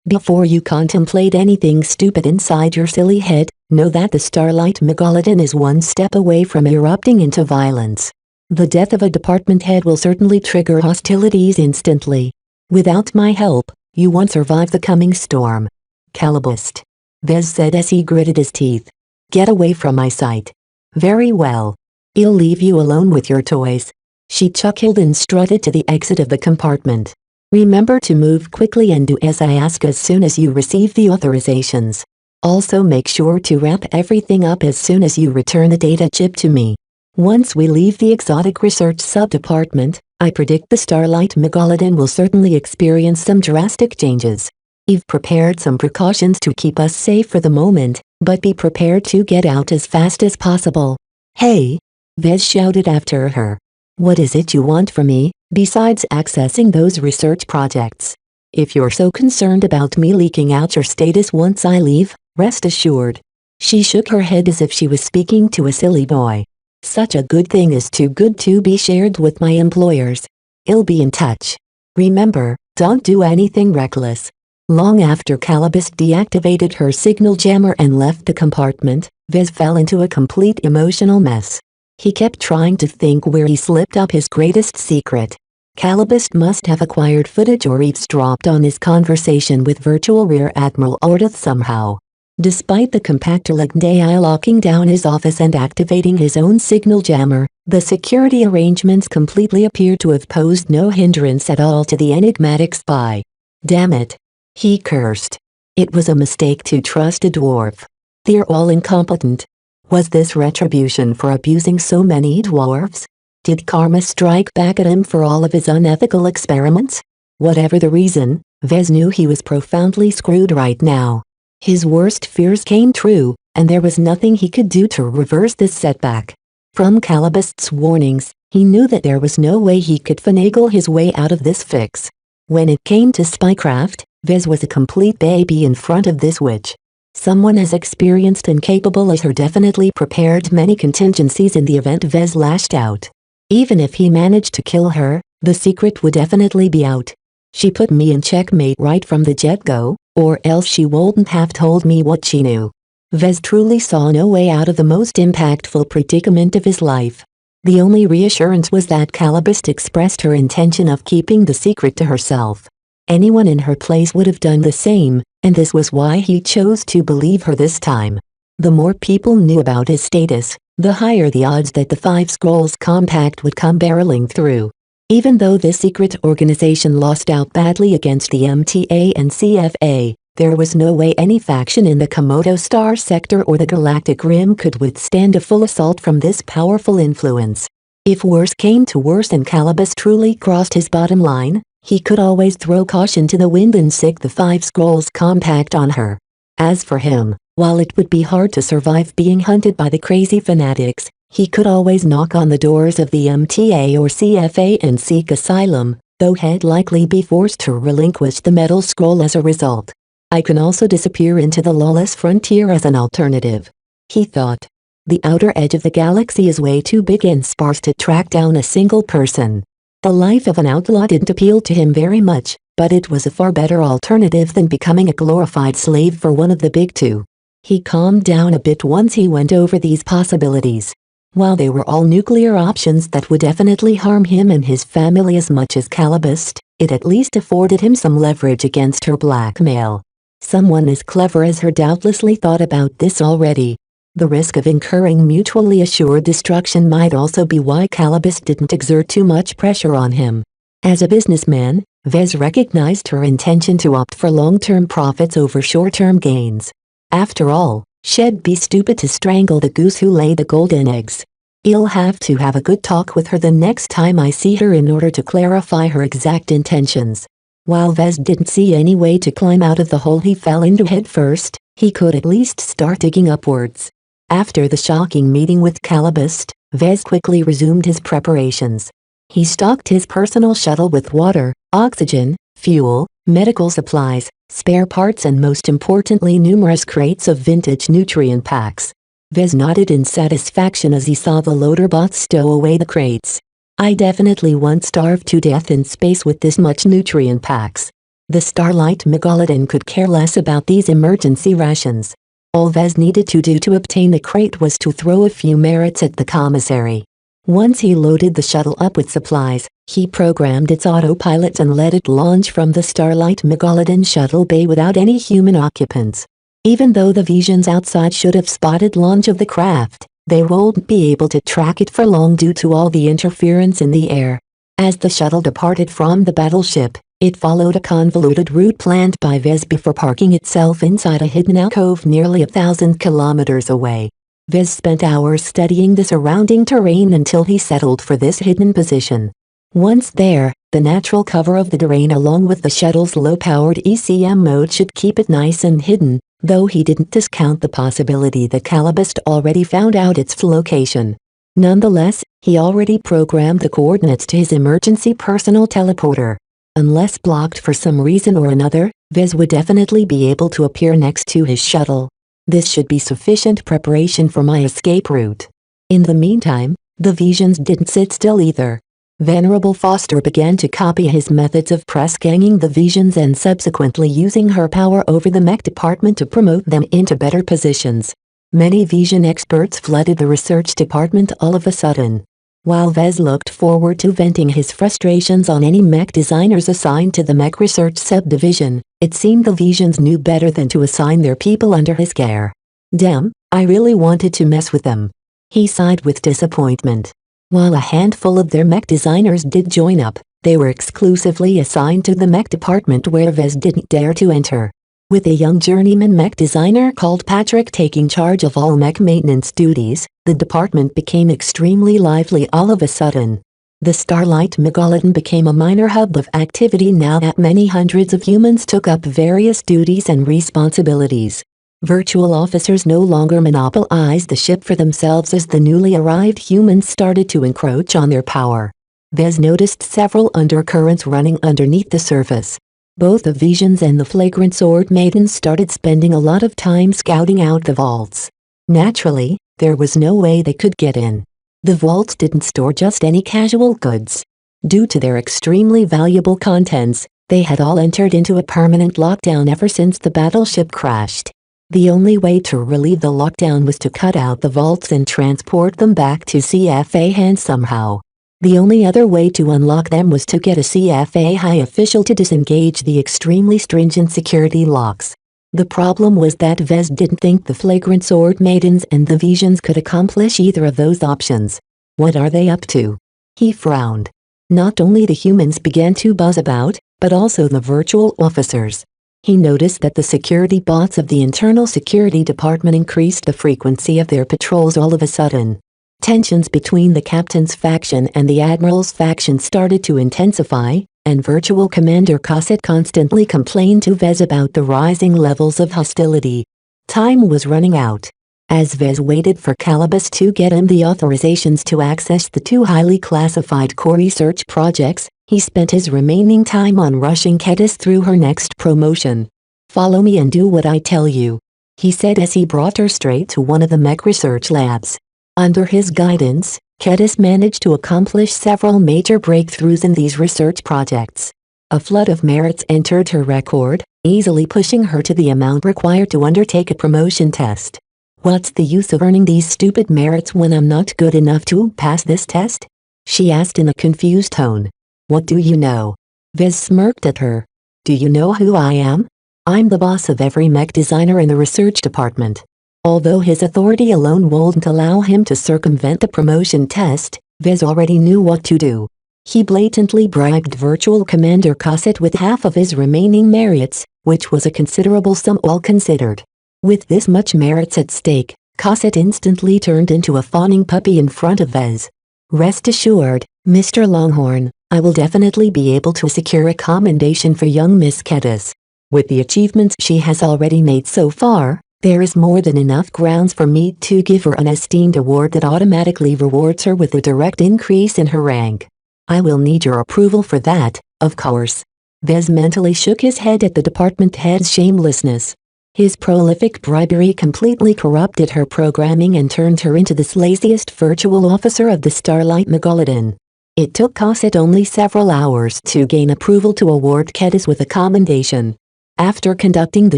Before you contemplate anything stupid inside your silly head, know that the Starlight Megalodon is one step away from erupting into violence. The death of a department head will certainly trigger hostilities instantly. Without my help, you won't survive the coming storm. Calabast. Vez said as he gritted his teeth. Get away from my sight. Very well. I'll leave you alone with your toys. She chuckled and strutted to the exit of the compartment. Remember to move quickly and do as I ask as soon as you receive the authorizations. Also make sure to wrap everything up as soon as you return the data chip to me. Once we leave the exotic research sub-department, I predict the Starlight Megalodon will certainly experience some drastic changes. I've prepared some precautions to keep us safe for the moment, but be prepared to get out as fast as possible. Hey! Vez shouted after her. What is it you want from me, besides accessing those research projects? If you're so concerned about me leaking out your status once I leave, rest assured. She shook her head as if she was speaking to a silly boy. Such a good thing is too good to be shared with my employers. I'll be in touch. Remember, don't do anything reckless. Long after Calabast deactivated her signal jammer and left the compartment, Vez fell into a complete emotional mess. He kept trying to think where he slipped up his greatest secret. Calabast must have acquired footage or eavesdropped on his conversation with Virtual Rear Admiral Ordeth somehow. Despite the compactor-like AI locking down his office and activating his own signal jammer, the security arrangements completely appeared to have posed no hindrance at all to the enigmatic spy. Damn it! He cursed. It was a mistake to trust a dwarf. They're all incompetent. Was this retribution for abusing so many dwarves? Did karma strike back at him for all of his unethical experiments? Whatever the reason, Vez knew he was profoundly screwed right now. His worst fears came true, and there was nothing he could do to reverse this setback. From Calabast's warnings, he knew that there was no way he could finagle his way out of this fix. When it came to spycraft, Vez was a complete baby in front of this witch. Someone as experienced and capable as her definitely prepared many contingencies in the event Vez lashed out. Even if he managed to kill her, the secret would definitely be out. She put me in checkmate right from the get-go, or else she wouldn't have told me what she knew. Vez truly saw no way out of the most impactful predicament of his life. The only reassurance was that Calabast expressed her intention of keeping the secret to herself. Anyone in her place would have done the same, and this was why he chose to believe her this time. The more people knew about his status, the higher the odds that the Five Scrolls Compact would come barreling through. Even though this secret organization lost out badly against the MTA and CFA, there was no way any faction in the Komodo Star Sector or the Galactic Rim could withstand a full assault from this powerful influence. If worse came to worse and Calabast truly crossed his bottom line, he could always throw caution to the wind and sic the Five Scrolls Compact on her. As for him, while it would be hard to survive being hunted by the crazy fanatics, he could always knock on the doors of the MTA or CFA and seek asylum, though he'd likely be forced to relinquish the metal scroll as a result. I can also disappear into the lawless frontier as an alternative, he thought. The outer edge of the galaxy is way too big and sparse to track down a single person. The life of an outlaw didn't appeal to him very much, but it was a far better alternative than becoming a glorified slave for one of the big two. He calmed down a bit once he went over these possibilities. While they were all nuclear options that would definitely harm him and his family as much as Calabast, it at least afforded him some leverage against her blackmail. Someone as clever as her doubtlessly thought about this already. The risk of incurring mutually assured destruction might also be why Calabast didn't exert too much pressure on him. As a businessman, Vez recognized her intention to opt for long-term profits over short-term gains. After all, she'd be stupid to strangle the goose who laid the golden eggs. I'll have to have a good talk with her the next time I see her in order to clarify her exact intentions. While Vez didn't see any way to climb out of the hole he fell into head first, he could at least start digging upwards. After the shocking meeting with Calabist, Vez quickly resumed his preparations. He stocked his personal shuttle with water, oxygen, fuel, medical supplies, spare parts and most importantly numerous crates of vintage nutrient packs. Vez nodded in satisfaction as he saw the loader bots stow away the crates. I definitely won't starve to death in space with this much nutrient packs. The Starlight Megalodon could care less about these emergency rations. All Vez needed to do to obtain the crate was to throw a few merits at the commissary. Once he loaded the shuttle up with supplies, he programmed its autopilot and let it launch from the Starlight Megalodon shuttle bay without any human occupants. Even though the visions outside should have spotted launch of the craft, they won't be able to track it for long due to all the interference in the air. As the shuttle departed from the battleship, it followed a convoluted route planned by Vez before parking itself inside a hidden alcove nearly 1,000 kilometers away. Vez spent hours studying the surrounding terrain until he settled for this hidden position. Once there, the natural cover of the terrain along with the shuttle's low-powered ECM mode should keep it nice and hidden, though he didn't discount the possibility that Calabist already found out its location. Nonetheless, he already programmed the coordinates to his emergency personal teleporter. Unless blocked for some reason or another, Vez would definitely be able to appear next to his shuttle. This should be sufficient preparation for my escape route. In the meantime, the visions didn't sit still either. Venerable Foster began to copy his methods of press-ganging the visions and subsequently using her power over the mech department to promote them into better positions. Many vision experts flooded the research department all of a sudden. While Vez looked forward to venting his frustrations on any mech designers assigned to the mech research subdivision, it seemed the visions knew better than to assign their people under his care. Damn, I really wanted to mess with them. He sighed with disappointment. While a handful of their mech designers did join up, they were exclusively assigned to the mech department where Vez didn't dare to enter. With a young journeyman mech designer called Patrick taking charge of all mech maintenance duties, the department became extremely lively all of a sudden. The Starlight Megalodon became a minor hub of activity now that many hundreds of humans took up various duties and responsibilities. Virtual officers no longer monopolized the ship for themselves as the newly arrived humans started to encroach on their power. Vez noticed several undercurrents running underneath the surface. Both the Visions and the Flagrant Sword Maidens started spending a lot of time scouting out the vaults. Naturally, there was no way they could get in. The vaults didn't store just any casual goods. Due to their extremely valuable contents, they had all entered into a permanent lockdown ever since the battleship crashed. The only way to relieve the lockdown was to cut out the vaults and transport them back to CFA hands somehow. The only other way to unlock them was to get a CFA high official to disengage the extremely stringent security locks. The problem was that Vez didn't think the Flagrant Sword Maidens and the Visions could accomplish either of those options. What are they up to? He frowned. Not only the humans began to buzz about, but also the virtual officers. He noticed that the security bots of the Internal Security Department increased the frequency of their patrols all of a sudden. Tensions between the captain's faction and the admiral's faction started to intensify, and Virtual Commander Cosset constantly complained to Vez about the rising levels of hostility. Time was running out. As Vez waited for Calabus to get him the authorizations to access the two highly classified core research projects, he spent his remaining time on rushing Kedis through her next promotion. "Follow me and do what I tell you," he said as he brought her straight to one of the mech research labs. Under his guidance, Kedis managed to accomplish several major breakthroughs in these research projects. A flood of merits entered her record, easily pushing her to the amount required to undertake a promotion test. "What's the use of earning these stupid merits when I'm not good enough to pass this test?" she asked in a confused tone. "What do you know?" Vez smirked at her. "Do you know who I am? I'm the boss of every mech designer in the research department." Although his authority alone wouldn't allow him to circumvent the promotion test, Vez already knew what to do. He blatantly bribed Virtual Commander Cosset with half of his remaining merits, which was a considerable sum all considered. With this much merits at stake, Cosette instantly turned into a fawning puppy in front of Vez. Rest assured, Mr. Longhorn, I will definitely be able to secure a commendation for young Miss Geddes. With the achievements she has already made so far, there is more than enough grounds for me to give her an esteemed award that automatically rewards her with a direct increase in her rank. I will need your approval for that, of course. Vez mentally shook his head at the department head's shamelessness. His prolific bribery completely corrupted her programming and turned her into the laziest virtual officer of the Starlight Megalodon. It took Cosette only several hours to gain approval to award Geddes with a commendation. After conducting the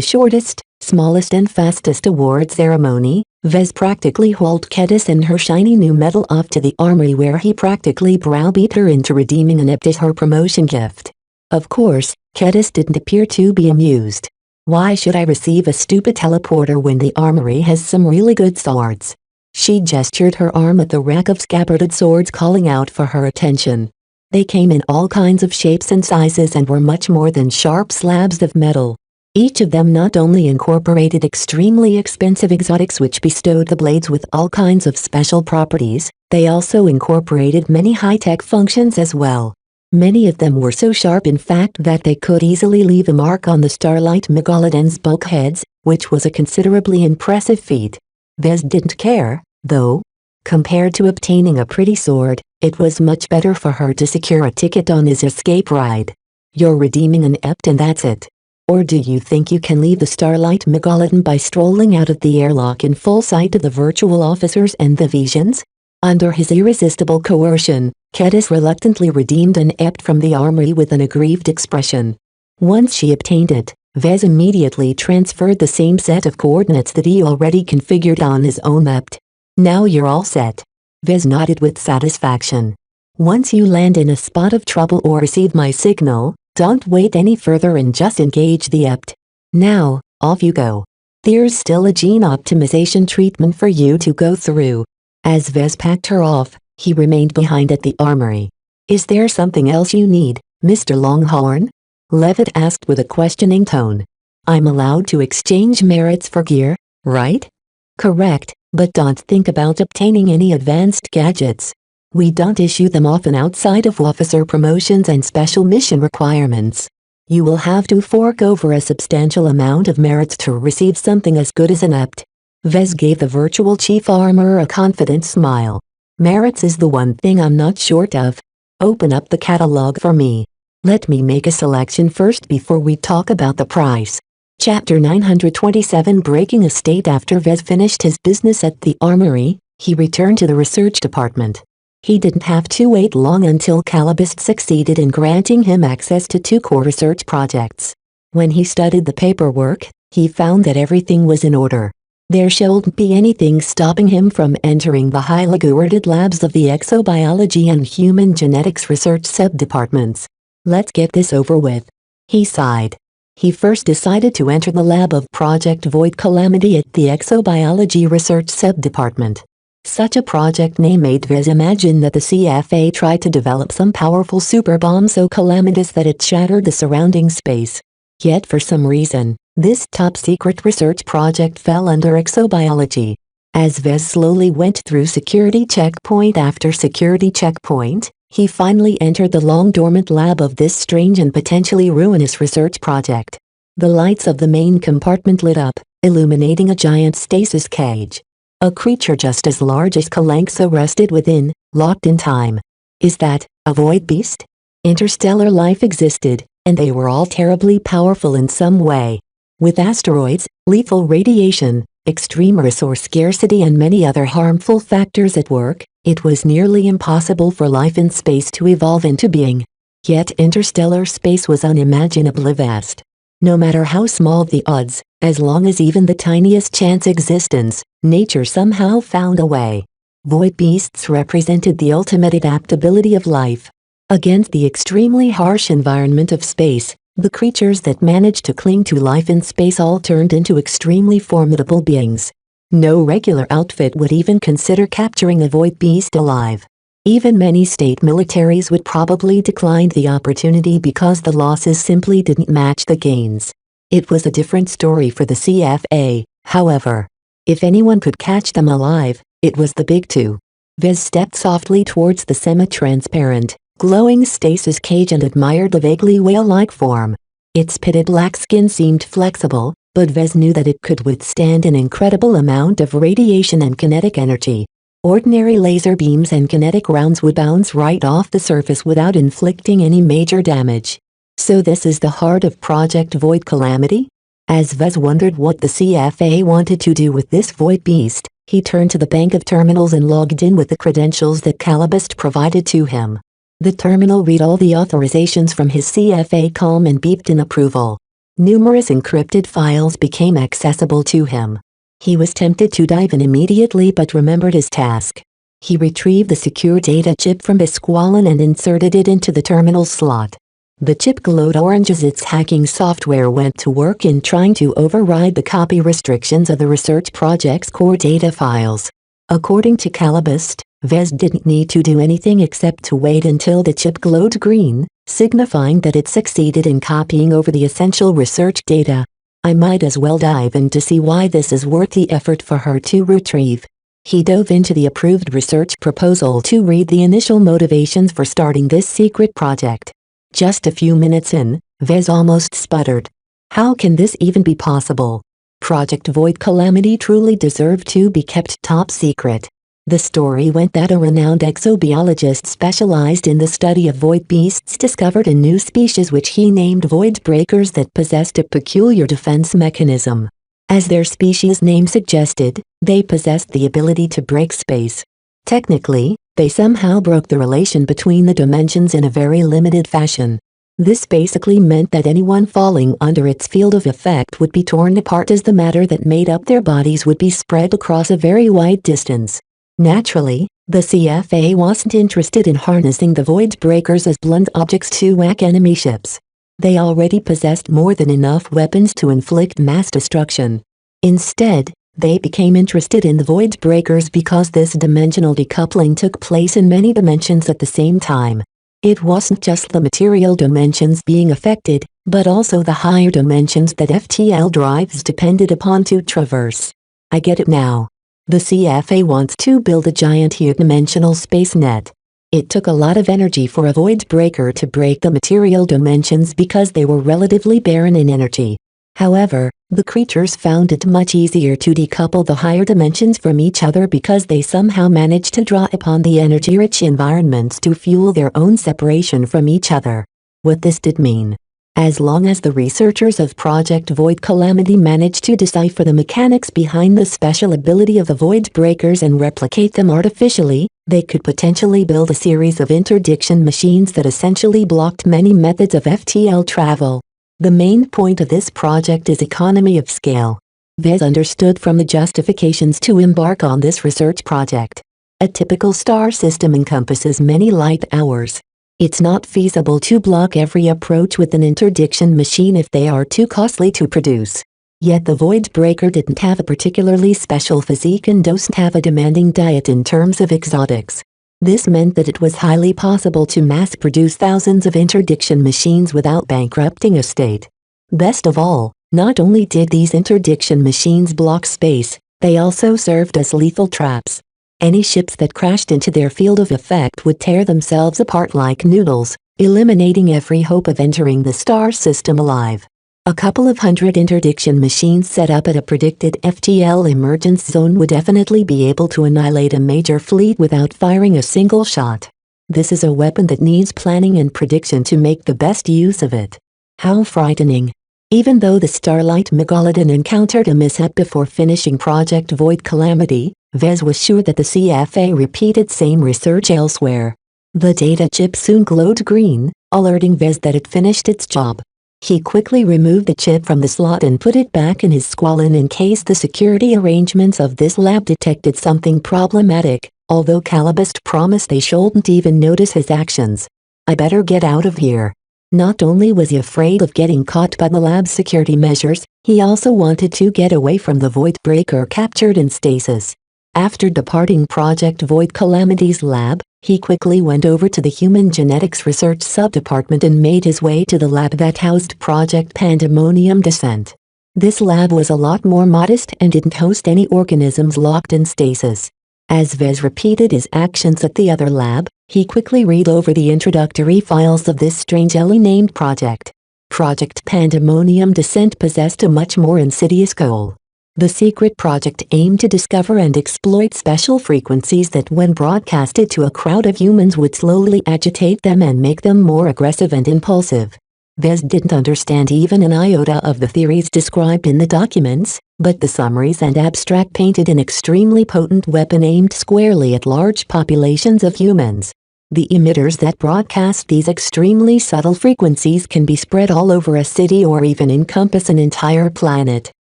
shortest, smallest and fastest award ceremony, Vez practically hauled Geddes and her shiny new medal off to the armory where he practically browbeat her into redeeming an ep as her promotion gift. Of course, Geddes didn't appear to be amused. Why should I receive a stupid teleporter when the armory has some really good swords? She gestured her arm at the rack of scabbarded swords, calling out for her attention. They came in all kinds of shapes and sizes and were much more than sharp slabs of metal. Each of them not only incorporated extremely expensive exotics which bestowed the blades with all kinds of special properties, they also incorporated many high-tech functions as well. Many of them were so sharp in fact that they could easily leave a mark on the Starlight Megalodon's bulkheads, which was a considerably impressive feat. Vez didn't care, though. Compared to obtaining a pretty sword, it was much better for her to secure a ticket on his escape ride. You're redeeming an ept and that's it. Or do you think you can leave the Starlight Megalodon by strolling out of the airlock in full sight of the virtual officers and the visions? Under his irresistible coercion, Geddes reluctantly redeemed an ept from the armory with an aggrieved expression. Once she obtained it, Vez immediately transferred the same set of coordinates that he already configured on his own ept. Now you're all set. Vez nodded with satisfaction. Once you land in a spot of trouble or receive my signal, don't wait any further and just engage the ept. Now, off you go. There's still a gene optimization treatment for you to go through. As Vez packed her off, he remained behind at the armory. Is there something else you need, Mr. Longhorn? Levitt asked with a questioning tone. I'm allowed to exchange merits for gear, right? Correct, but don't think about obtaining any advanced gadgets. We don't issue them often outside of officer promotions and special mission requirements. You will have to fork over a substantial amount of merits to receive something as good as an ept. Vez gave the virtual chief armorer a confident smile. Merits is the one thing I'm not short of. Open up the catalog for me. Let me make a selection first before we talk about the price. Chapter 927 Breaking a State. After Vez finished his business at the armory, he returned to the research department. He didn't have to wait long until Calibist succeeded in granting him access to 2 core research projects. When he studied the paperwork, he found that everything was in order. There shouldn't be anything stopping him from entering the highly guarded labs of the exobiology and human genetics research subdepartments. Let's get this over with. He sighed. He first decided to enter the lab of Project Void Calamity at the exobiology research subdepartment. Such a project name made Vez imagine that the CFA tried to develop some powerful superbomb so calamitous that it shattered the surrounding space. Yet for some reason, this top-secret research project fell under exobiology. As Vez slowly went through security checkpoint after security checkpoint, he finally entered the long-dormant lab of this strange and potentially ruinous research project. The lights of the main compartment lit up, illuminating a giant stasis cage. A creature just as large as Kalanxa rested within, locked in time. Is that a void beast? Interstellar life existed, and they were all terribly powerful in some way. With asteroids, lethal radiation, extreme resource scarcity and many other harmful factors at work, it was nearly impossible for life in space to evolve into being. Yet interstellar space was unimaginably vast. No matter how small the odds, as long as even the tiniest chance existence, nature somehow found a way. Void beasts represented the ultimate adaptability of life. Against the extremely harsh environment of space, the creatures that managed to cling to life in space all turned into extremely formidable beings. No regular outfit would even consider capturing a void beast alive. Even many state militaries would probably decline the opportunity because the losses simply didn't match the gains. It was a different story for the CFA, however. If anyone could catch them alive, it was the big two. Vez stepped softly towards the semi-transparent, glowing stasis cage and admired the vaguely whale-like form. Its pitted black skin seemed flexible, but Vez knew that it could withstand an incredible amount of radiation and kinetic energy. Ordinary laser beams and kinetic rounds would bounce right off the surface without inflicting any major damage. So this is the heart of Project Void Calamity? As Vez wondered what the CFA wanted to do with this void beast, he turned to the bank of terminals and logged in with the credentials that Calibust provided to him. The terminal read all the authorizations from his CFA column and beeped in approval. Numerous encrypted files became accessible to him. He was tempted to dive in immediately but remembered his task. He retrieved the secure data chip from Bisqualin and inserted it into the terminal slot. The chip glowed orange as its hacking software went to work in trying to override the copy restrictions of the research project's core data files. According to Calibust, Vez didn't need to do anything except to wait until the chip glowed green, signifying that it succeeded in copying over the essential research data. I might as well dive in to see why this is worth the effort for her to retrieve. He dove into the approved research proposal to read the initial motivations for starting this secret project. Just a few minutes in, Vez almost sputtered. How can this even be possible? Project Void Calamity truly deserved to be kept top secret. The story went that a renowned exobiologist specialized in the study of void beasts discovered a new species which he named void breakers that possessed a peculiar defense mechanism. As their species name suggested, they possessed the ability to break space. Technically, they somehow broke the relation between the dimensions in a very limited fashion. This basically meant that anyone falling under its field of effect would be torn apart as the matter that made up their bodies would be spread across a very wide distance. Naturally, the CFA wasn't interested in harnessing the void breakers as blunt objects to whack enemy ships. They already possessed more than enough weapons to inflict mass destruction. Instead, they became interested in the void breakers because this dimensional decoupling took place in many dimensions at the same time. It wasn't just the material dimensions being affected, but also the higher dimensions that FTL drives depended upon to traverse. I get it now. The CFA wants to build a giant dimensional space net. It took a lot of energy for a void breaker to break the material dimensions because they were relatively barren in energy. However, the creatures found it much easier to decouple the higher dimensions from each other because they somehow managed to draw upon the energy-rich environments to fuel their own separation from each other. What this did mean. As long as the researchers of Project Void Calamity managed to decipher the mechanics behind the special ability of the void breakers and replicate them artificially, they could potentially build a series of interdiction machines that essentially blocked many methods of FTL travel. The main point of this project is economy of scale. Vez understood from the justifications to embark on this research project. A typical star system encompasses many light hours. It's not feasible to block every approach with an interdiction machine if they are too costly to produce. Yet the void breaker didn't have a particularly special physique and doesn't have a demanding diet in terms of exotics. This meant that it was highly possible to mass-produce thousands of interdiction machines without bankrupting a state. Best of all, not only did these interdiction machines block space, they also served as lethal traps. Any ships that crashed into their field of effect would tear themselves apart like noodles, eliminating every hope of entering the star system alive. A couple of hundred interdiction machines set up at a predicted FTL emergence zone would definitely be able to annihilate a major fleet without firing a single shot. This is a weapon that needs planning and prediction to make the best use of it. How frightening. Even though the Starlight Megalodon encountered a mishap before finishing Project Void Calamity, Vez was sure that the CFA repeated same research elsewhere. The data chip soon glowed green, alerting Vez that it finished its job. He quickly removed the chip from the slot and put it back in his squalene in case the security arrangements of this lab detected something problematic, although Calibust promised they shouldn't even notice his actions. I better get out of here. Not only was he afraid of getting caught by the lab's security measures, he also wanted to get away from the void breaker captured in stasis. After departing Project Void Calamity's lab, he quickly went over to the Human Genetics Research Subdepartment and made his way to the lab that housed Project Pandemonium Descent. This lab was a lot more modest and didn't host any organisms locked in stasis. As Vez repeated his actions at the other lab, he quickly read over the introductory files of this strangely named project. Project Pandemonium Descent possessed a much more insidious goal. The secret project aimed to discover and exploit special frequencies that when broadcasted to a crowd of humans would slowly agitate them and make them more aggressive and impulsive. Vez didn't understand even an iota of the theories described in the documents, but the summaries and abstract painted an extremely potent weapon aimed squarely at large populations of humans. The emitters that broadcast these extremely subtle frequencies can be spread all over a city or even encompass an entire planet.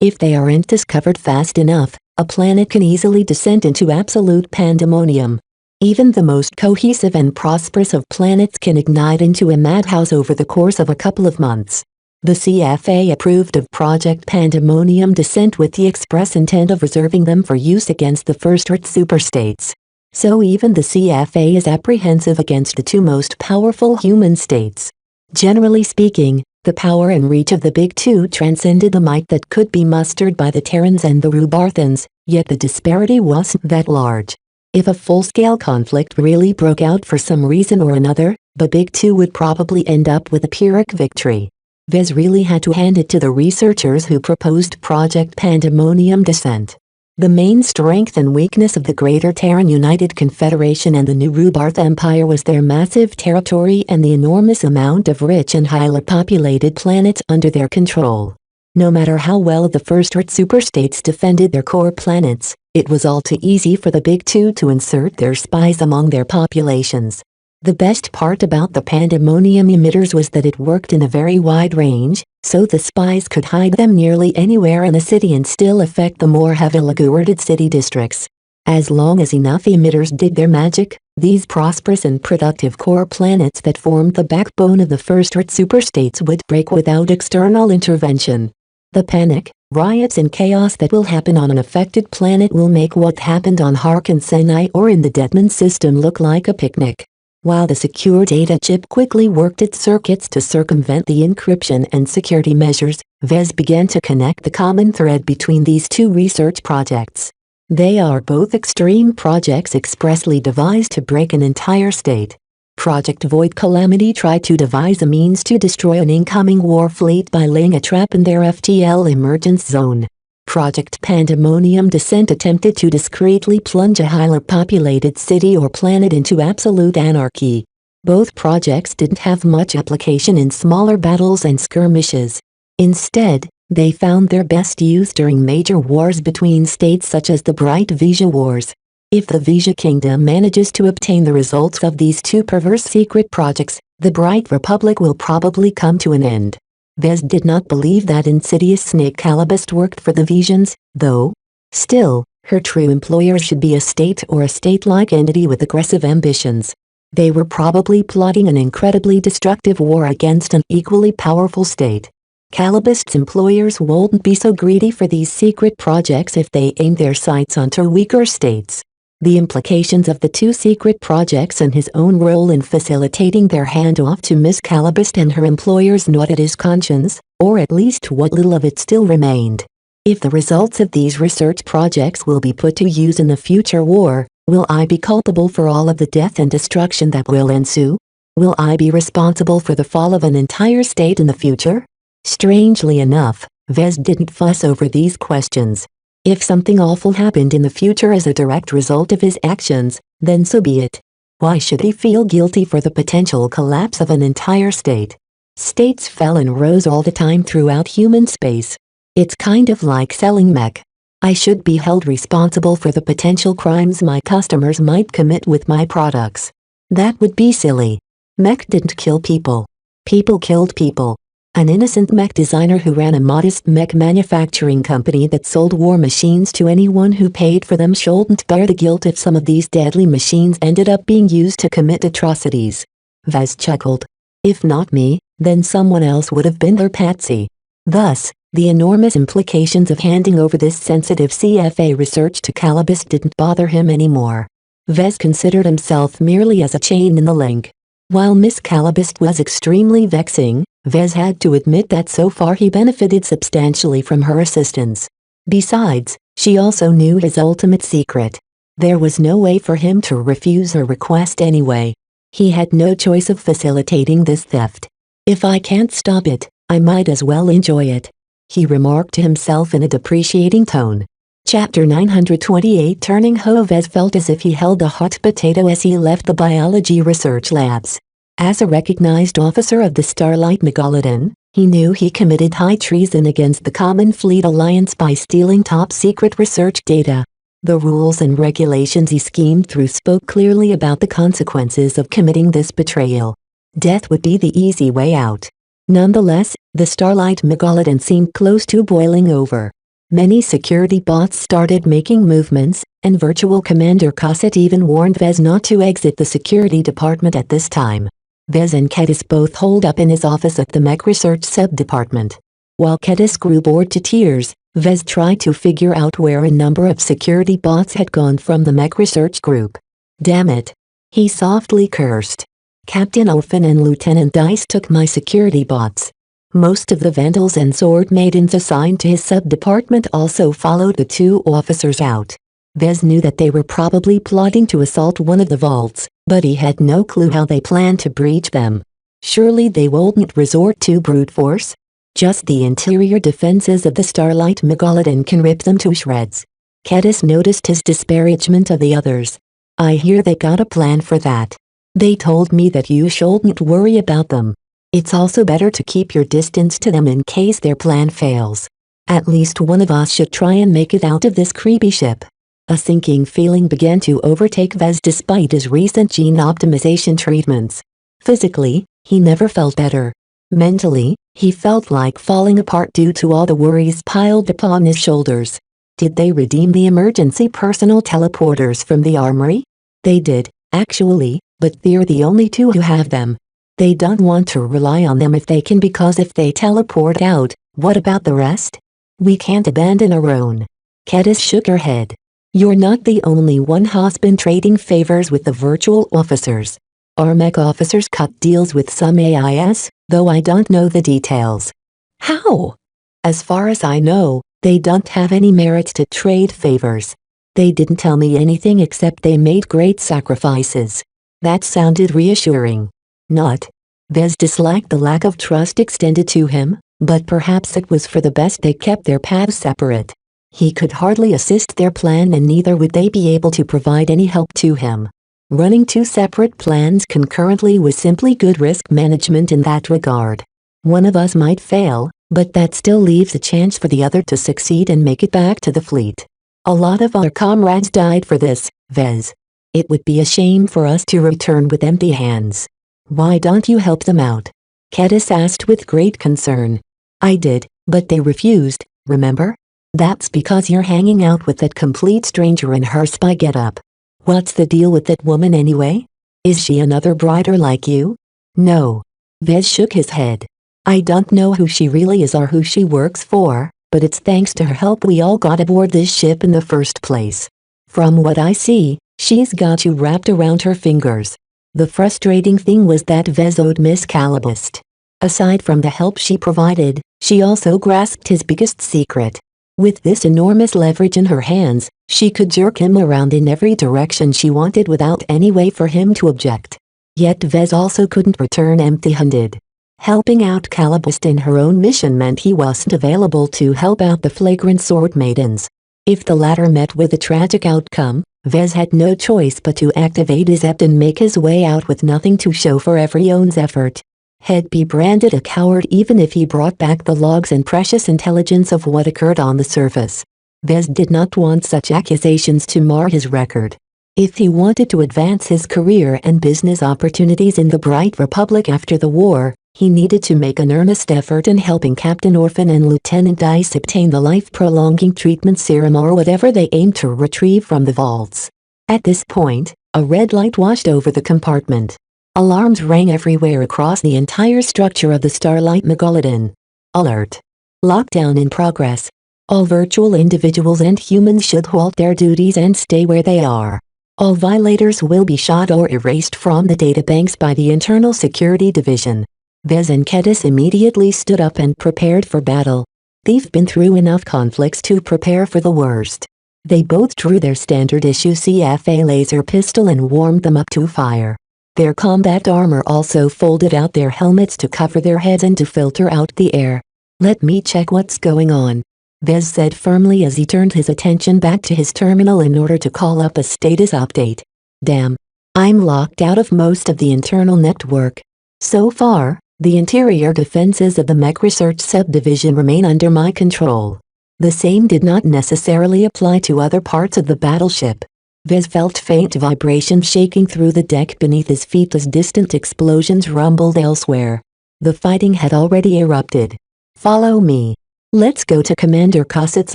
If they aren't discovered fast enough, a planet can easily descend into absolute pandemonium. Even the most cohesive and prosperous of planets can ignite into a madhouse over the course of a couple of months. The CFA approved of Project Pandemonium Descent with the express intent of reserving them for use against the first Earth superstates. So even the CFA is apprehensive against the two most powerful human states. Generally speaking, the power and reach of the Big Two transcended the might that could be mustered by the Terrans and the Rubarthans, yet the disparity wasn't that large. If a full-scale conflict really broke out for some reason or another, the Big Two would probably end up with a Pyrrhic victory. Vez really had to hand it to the researchers who proposed Project Pandemonium Descent. The main strength and weakness of the Greater Terran United Confederation and the New Rubarth Empire was their massive territory and the enormous amount of rich and highly populated planets under their control. No matter how well the first Earth superstates defended their core planets, it was all too easy for the Big Two to insert their spies among their populations. The best part about the pandemonium emitters was that it worked in a very wide range, so the spies could hide them nearly anywhere in a city and still affect the more heavily guarded city districts. As long as enough emitters did their magic, these prosperous and productive core planets that formed the backbone of the first Earth superstates would break without external intervention. The panic, riots and chaos that will happen on an affected planet will make what happened on Harkin Senai or in the Deadman system look like a picnic. While the secure data chip quickly worked its circuits to circumvent the encryption and security measures, Vez began to connect the common thread between these two research projects. They are both extreme projects expressly devised to break an entire state. Project Void Calamity tried to devise a means to destroy an incoming war fleet by laying a trap in their FTL emergence zone. Project Pandemonium Descent attempted to discreetly plunge a highly populated city or planet into absolute anarchy. Both projects didn't have much application in smaller battles and skirmishes. Instead, they found their best use during major wars between states such as the Bright Vija Wars. If the Vija Kingdom manages to obtain the results of these two perverse secret projects, the Bright Republic will probably come to an end. Vez did not believe that insidious snake Calibust worked for the Vesians, though. Still, her true employer should be a state or a state-like entity with aggressive ambitions. They were probably plotting an incredibly destructive war against an equally powerful state. Calibust's employers won't be so greedy for these secret projects if they aim their sights onto weaker states. The implications of the two secret projects and his own role in facilitating their handoff to Miss Calibust and her employers gnawed his conscience, or at least what little of it still remained. If the results of these research projects will be put to use in the future war, will I be culpable for all of the death and destruction that will ensue? Will I be responsible for the fall of an entire state in the future? Strangely enough, Vez didn't fuss over these questions. If something awful happened in the future as a direct result of his actions, then so be it. Why should he feel guilty for the potential collapse of an entire state? States fell and rose all the time throughout human space. It's kind of like selling mech. I should be held responsible for the potential crimes my customers might commit with my products. That would be silly. Mech didn't kill people. People killed people. An innocent mech designer who ran a modest mech manufacturing company that sold war machines to anyone who paid for them shouldn't bear the guilt if some of these deadly machines ended up being used to commit atrocities. Vez chuckled. If not me, then someone else would have been their patsy. Thus, the enormous implications of handing over this sensitive CFA research to Calibust didn't bother him anymore. Vez considered himself merely as a chain in the link. While Miss Calabist was extremely vexing, Vez had to admit that so far he benefited substantially from her assistance. Besides, she also knew his ultimate secret. There was no way for him to refuse her request anyway. He had no choice of facilitating this theft. If I can't stop it, I might as well enjoy it, he remarked to himself in a depreciating tone. Chapter 928. Turning Ho. Vez felt as if he held a hot potato as he left the biology research labs. As a recognized officer of the Starlight Megalodon, he knew he committed high treason against the Common Fleet Alliance by stealing top-secret research data. The rules and regulations he schemed through spoke clearly about the consequences of committing this betrayal. Death would be the easy way out. Nonetheless, the Starlight Megalodon seemed close to boiling over. Many security bots started making movements, and Virtual Commander Cosset even warned Vez not to exit the security department at this time. Vez and Kedis both holed up in his office at the Mech Research Sub-Department. While Kedis grew bored to tears, Vez tried to figure out where a number of security bots had gone from the Mech Research Group. Damn it! He softly cursed. Captain Orphan and Lieutenant Dice took my security bots. Most of the Vandals and Sword Maidens assigned to his sub-department also followed the two officers out. Vez knew that they were probably plotting to assault one of the vaults, but he had no clue how they planned to breach them. Surely they wouldn't resort to brute force? Just the interior defenses of the Starlight Megalodon can rip them to shreds. Kedis noticed his disparagement of the others. I hear they got a plan for that. They told me that you shouldn't worry about them. It's also better to keep your distance to them in case their plan fails. At least one of us should try and make it out of this creepy ship. A sinking feeling began to overtake Vez despite his recent gene optimization treatments. Physically, he never felt better. Mentally, he felt like falling apart due to all the worries piled upon his shoulders. Did they redeem the emergency personal teleporters from the armory? They did, actually, but they're the only two who have them. They don't want to rely on them if they can, because if they teleport out, what about the rest? We can't abandon our own. Kedis shook her head. You're not the only one who's been trading favors with the virtual officers. Our mech officers cut deals with some AIS, though I don't know the details. How? As far as I know, they don't have any merits to trade favors. They didn't tell me anything except they made great sacrifices. That sounded reassuring. Not. Vez disliked the lack of trust extended to him, but perhaps it was for the best they kept their paths separate. He could hardly assist their plan, and neither would they be able to provide any help to him. Running two separate plans concurrently was simply good risk management in that regard. One of us might fail, but that still leaves a chance for the other to succeed and make it back to the fleet. A lot of our comrades died for this, Vez. It would be a shame for us to return with empty hands. Why don't you help them out? Kedis asked with great concern. I did, but they refused, remember? That's because you're hanging out with that complete stranger in her spy getup. What's the deal with that woman anyway? Is she another brider like you? No. Vez shook his head. I don't know who she really is or who she works for, but it's thanks to her help we all got aboard this ship in the first place. From what I see, she's got you wrapped around her fingers. The frustrating thing was that Vez owed Miss Calabist. Aside from the help she provided, she also grasped his biggest secret. With this enormous leverage in her hands, she could jerk him around in every direction she wanted without any way for him to object. Yet Vez also couldn't return empty-handed. Helping out Calabist in her own mission meant he wasn't available to help out the flagrant Sword Maidens. If the latter met with a tragic outcome, Vez had no choice but to activate his apt and make his way out with nothing to show for every own's effort. He'd be branded a coward even if he brought back the logs and precious intelligence of what occurred on the surface. Vez did not want such accusations to mar his record. If he wanted to advance his career and business opportunities in the Bright Republic after the war, he needed to make an earnest effort in helping Captain Orphan and Lieutenant Dice obtain the life-prolonging treatment serum or whatever they aimed to retrieve from the vaults. At this point, a red light washed over the compartment. Alarms rang everywhere across the entire structure of the Starlight Megalodon. Alert! Lockdown in progress. All virtual individuals and humans should halt their duties and stay where they are. All violators will be shot or erased from the databanks by the Internal Security Division. Vez and Kedis immediately stood up and prepared for battle. They've been through enough conflicts to prepare for the worst. They both drew their standard-issue CFA laser pistol and warmed them up to fire. Their combat armor also folded out their helmets to cover their heads and to filter out the air. "Let me check what's going on," Vez said firmly as he turned his attention back to his terminal in order to call up a status update. "Damn. I'm locked out of most of the internal network. So far, the interior defenses of the Mech Research Subdivision remain under my control." The same did not necessarily apply to other parts of the battleship. Vez felt faint vibrations shaking through the deck beneath his feet as distant explosions rumbled elsewhere. The fighting had already erupted. "Follow me. Let's go to Commander Cossett's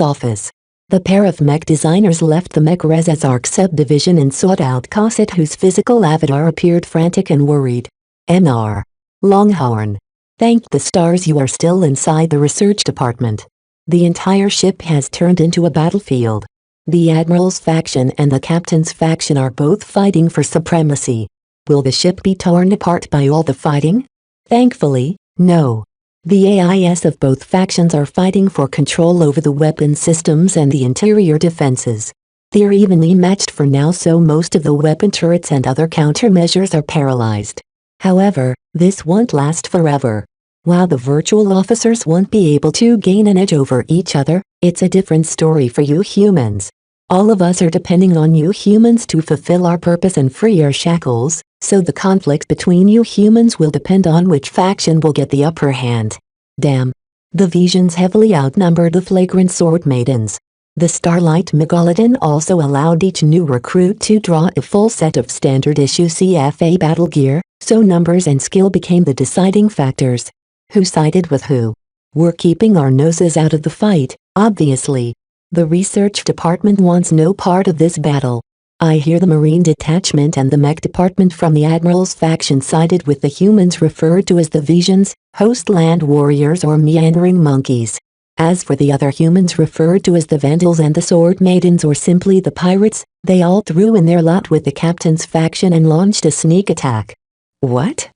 office." The pair of mech designers left the Mech Resazark subdivision and sought out Cossett, whose physical avatar appeared frantic and worried. "Mr. Longhorn. Thank the stars you are still inside the research department. The entire ship has turned into a battlefield. The Admiral's faction and the Captain's faction are both fighting for supremacy. Will the ship be torn apart by all the fighting?" "Thankfully, no. The AIS of both factions are fighting for control over the weapon systems and the interior defenses. They're evenly matched for now, so most of the weapon turrets and other countermeasures are paralyzed. However, this won't last forever. While the virtual officers won't be able to gain an edge over each other, it's a different story for you humans. All of us are depending on you humans to fulfill our purpose and free our shackles, so the conflict between you humans will depend on which faction will get the upper hand." Damn. The Visions heavily outnumbered the Flagrant Sword Maidens. The Starlight Megalodon also allowed each new recruit to draw a full set of standard-issue CFA battle gear, so numbers and skill became the deciding factors. Who sided with who? We're keeping our noses out of the fight, obviously. The research department wants no part of this battle. I hear the Marine Detachment and the Mech Department from the Admiral's faction sided with the humans referred to as the Visions, host land warriors or meandering monkeys. As for the other humans referred to as the Vandals and the Sword Maidens or simply the Pirates, they all threw in their lot with the Captain's faction and launched a sneak attack. What?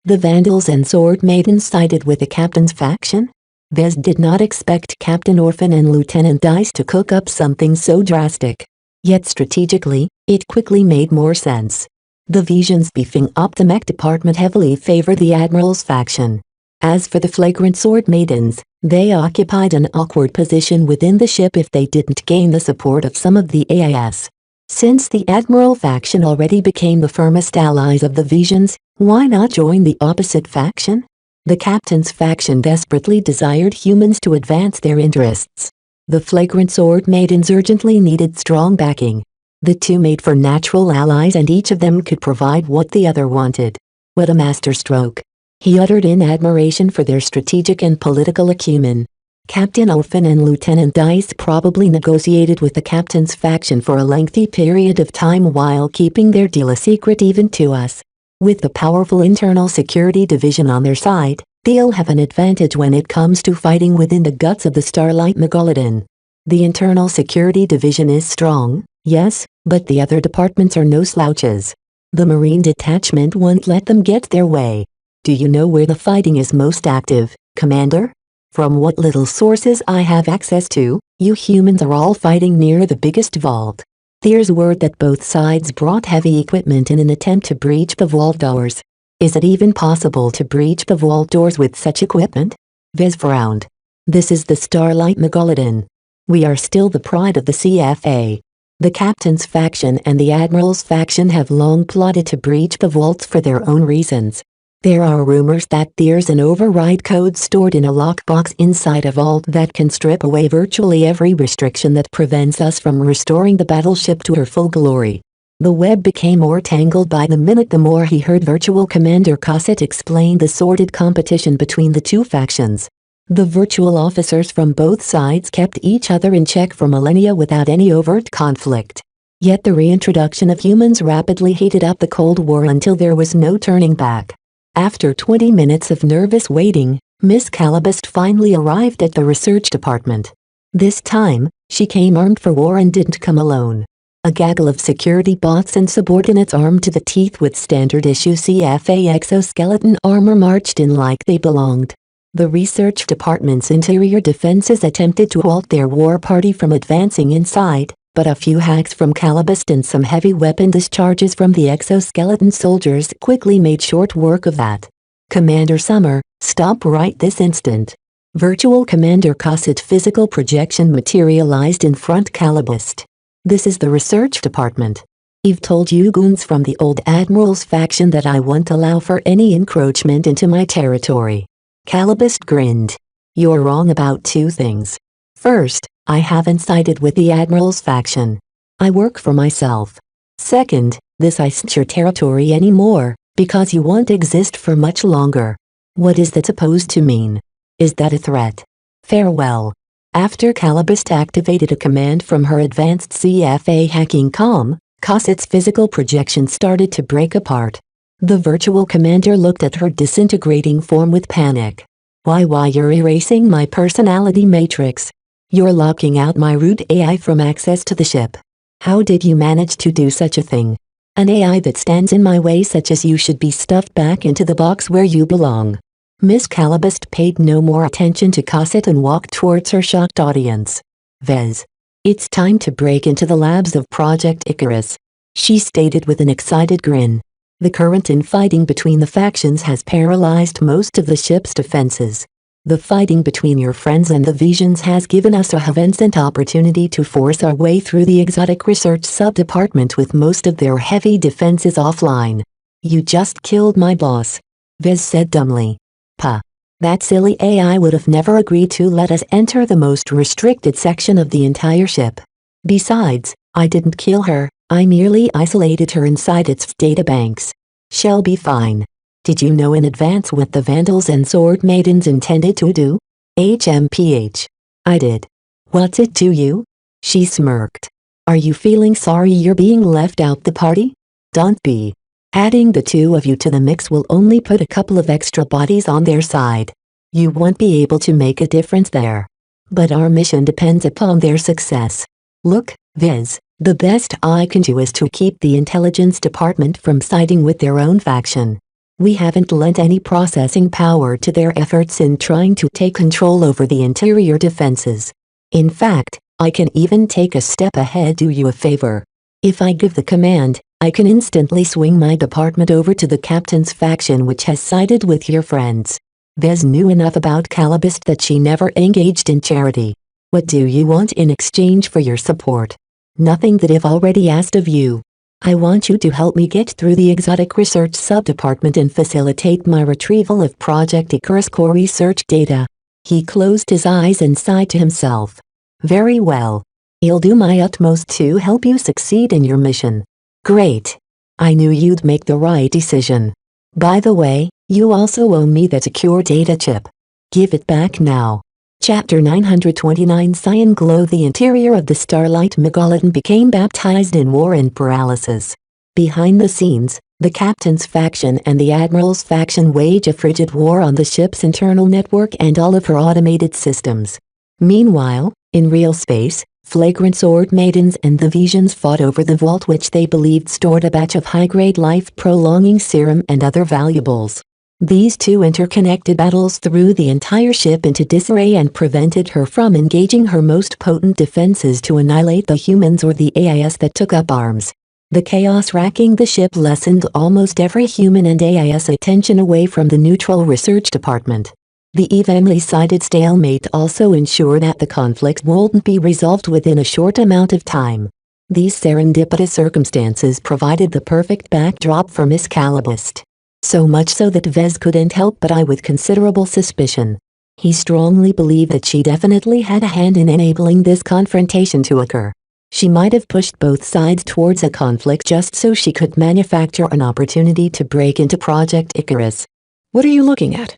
The Vandals and Sword Maidens sided with the Captain's faction? Vez did not expect Captain Orphan and Lieutenant Dice to cook up something so drastic. Yet strategically, it quickly made more sense. The Visions beefing up the Mech Department heavily favored the Admiral's faction. As for the Flagrant Sword Maidens, they occupied an awkward position within the ship if they didn't gain the support of some of the AIS. Since the Admiral faction already became the firmest allies of the Visions, why not join the opposite faction? The Captain's faction desperately desired humans to advance their interests. The Flagrant Sword Maidens urgently needed strong backing. The two made for natural allies and each of them could provide what the other wanted. What a masterstroke. He uttered in admiration for their strategic and political acumen. Captain Orphan and Lieutenant Dice probably negotiated with the Captain's faction for a lengthy period of time while keeping their deal a secret even to us. With the powerful Internal Security Division on their side, they'll have an advantage when it comes to fighting within the guts of the Starlight Megalodon. The Internal Security Division is strong, yes, but the other departments are no slouches. The Marine Detachment won't let them get their way. Do you know where the fighting is most active, Commander? From what little sources I have access to, you humans are all fighting near the biggest vault. There's word that both sides brought heavy equipment in an attempt to breach the vault doors. Is it even possible to breach the vault doors with such equipment? Vez frowned. This is the Starlight Megalodon. We are still the pride of the CFA. The Captain's faction and the Admiral's faction have long plotted to breach the vaults for their own reasons. There are rumors that there's an override code stored in a lockbox inside a vault that can strip away virtually every restriction that prevents us from restoring the battleship to her full glory. The web became more tangled by the minute the more he heard Virtual Commander Cossett explain the sordid competition between the two factions. The virtual officers from both sides kept each other in check for millennia without any overt conflict. Yet the reintroduction of humans rapidly heated up the Cold War until there was no turning back. After 20 minutes of nervous waiting, Miss Calabast finally arrived at the research department. This time, she came armed for war and didn't come alone. A gaggle of security bots and subordinates armed to the teeth with standard-issue CFA exoskeleton armor marched in like they belonged. The research department's interior defenses attempted to halt their war party from advancing inside, but a few hacks from Calibust and some heavy weapon discharges from the exoskeleton soldiers quickly made short work of that. Commander Summer, stop right this instant. Virtual Commander Cosset physical projection materialized in front Calibust. This is the research department. I've told you goons from the old Admiral's faction that I won't allow for any encroachment into my territory. Calibust grinned. You're wrong about two things. First, I haven't sided with the Admiral's faction. I work for myself. Second, this isn't your territory anymore, because you won't exist for much longer. What is that supposed to mean? Is that a threat? Farewell. After Calibust activated a command from her advanced CFA hacking comm, Cosset's physical projection started to break apart. The virtual commander looked at her disintegrating form with panic. Why you're erasing my personality matrix? You're locking out my root AI from access to the ship. How did you manage to do such a thing? An AI that stands in my way such as you should be stuffed back into the box where you belong. Miss Calibust paid no more attention to Cosset and walked towards her shocked audience. Vez. It's time to break into the labs of Project Icarus, she stated with an excited grin. The current infighting between the factions has paralyzed most of the ship's defenses. The fighting between your friends and the Visions has given us a heaven-sent opportunity to force our way through the exotic research sub-department with most of their heavy defenses offline. You just killed my boss, Vez said dumbly. Puh. That silly AI would have never agreed to let us enter the most restricted section of the entire ship. Besides, I didn't kill her, I merely isolated her inside its databanks. She'll be fine. Did you know in advance what the Vandals and Sword Maidens intended to do? HMPH. I did. What's it to you? She smirked. Are you feeling sorry you're being left out the party? Don't be. Adding the two of you to the mix will only put a couple of extra bodies on their side. You won't be able to make a difference there. But our mission depends upon their success. Look, Viz, the best I can do is to keep the intelligence department from siding with their own faction. We haven't lent any processing power to their efforts in trying to take control over the interior defenses. In fact, I can even take a step ahead, do you a favor. If I give the command, I can instantly swing my department over to the captain's faction which has sided with your friends. Vez knew enough about Calibust that she never engaged in charity. What do you want in exchange for your support? Nothing that I've already asked of you. I want you to help me get through the exotic research sub-department and facilitate my retrieval of Project Icarus core research data. He closed his eyes and sighed to himself. Very well. I'll do my utmost to help you succeed in your mission. Great. I knew you'd make the right decision. By the way, you also owe me that secure data chip. Give it back now. Chapter 929 Cyan Glow. The interior of the Starlight Megalodon became baptized in war and paralysis. Behind the scenes, the captain's faction and the admiral's faction wage a frigid war on the ship's internal network and all of her automated systems. Meanwhile, in real space, Flagrant Sword Maidens and the Visions fought over the vault which they believed stored a batch of high-grade life-prolonging serum and other valuables. These two interconnected battles threw the entire ship into disarray and prevented her from engaging her most potent defenses to annihilate the humans or the AIS that took up arms. The chaos racking the ship lessened almost every human and AIS attention away from the neutral research department. The evenly sided stalemate also ensured that the conflict wouldn't be resolved within a short amount of time. These serendipitous circumstances provided the perfect backdrop for Miss Calibust. So much so that Vez couldn't help but eye with considerable suspicion. He strongly believed that she definitely had a hand in enabling this confrontation to occur. She might have pushed both sides towards a conflict just so she could manufacture an opportunity to break into Project Icarus. What are you looking at?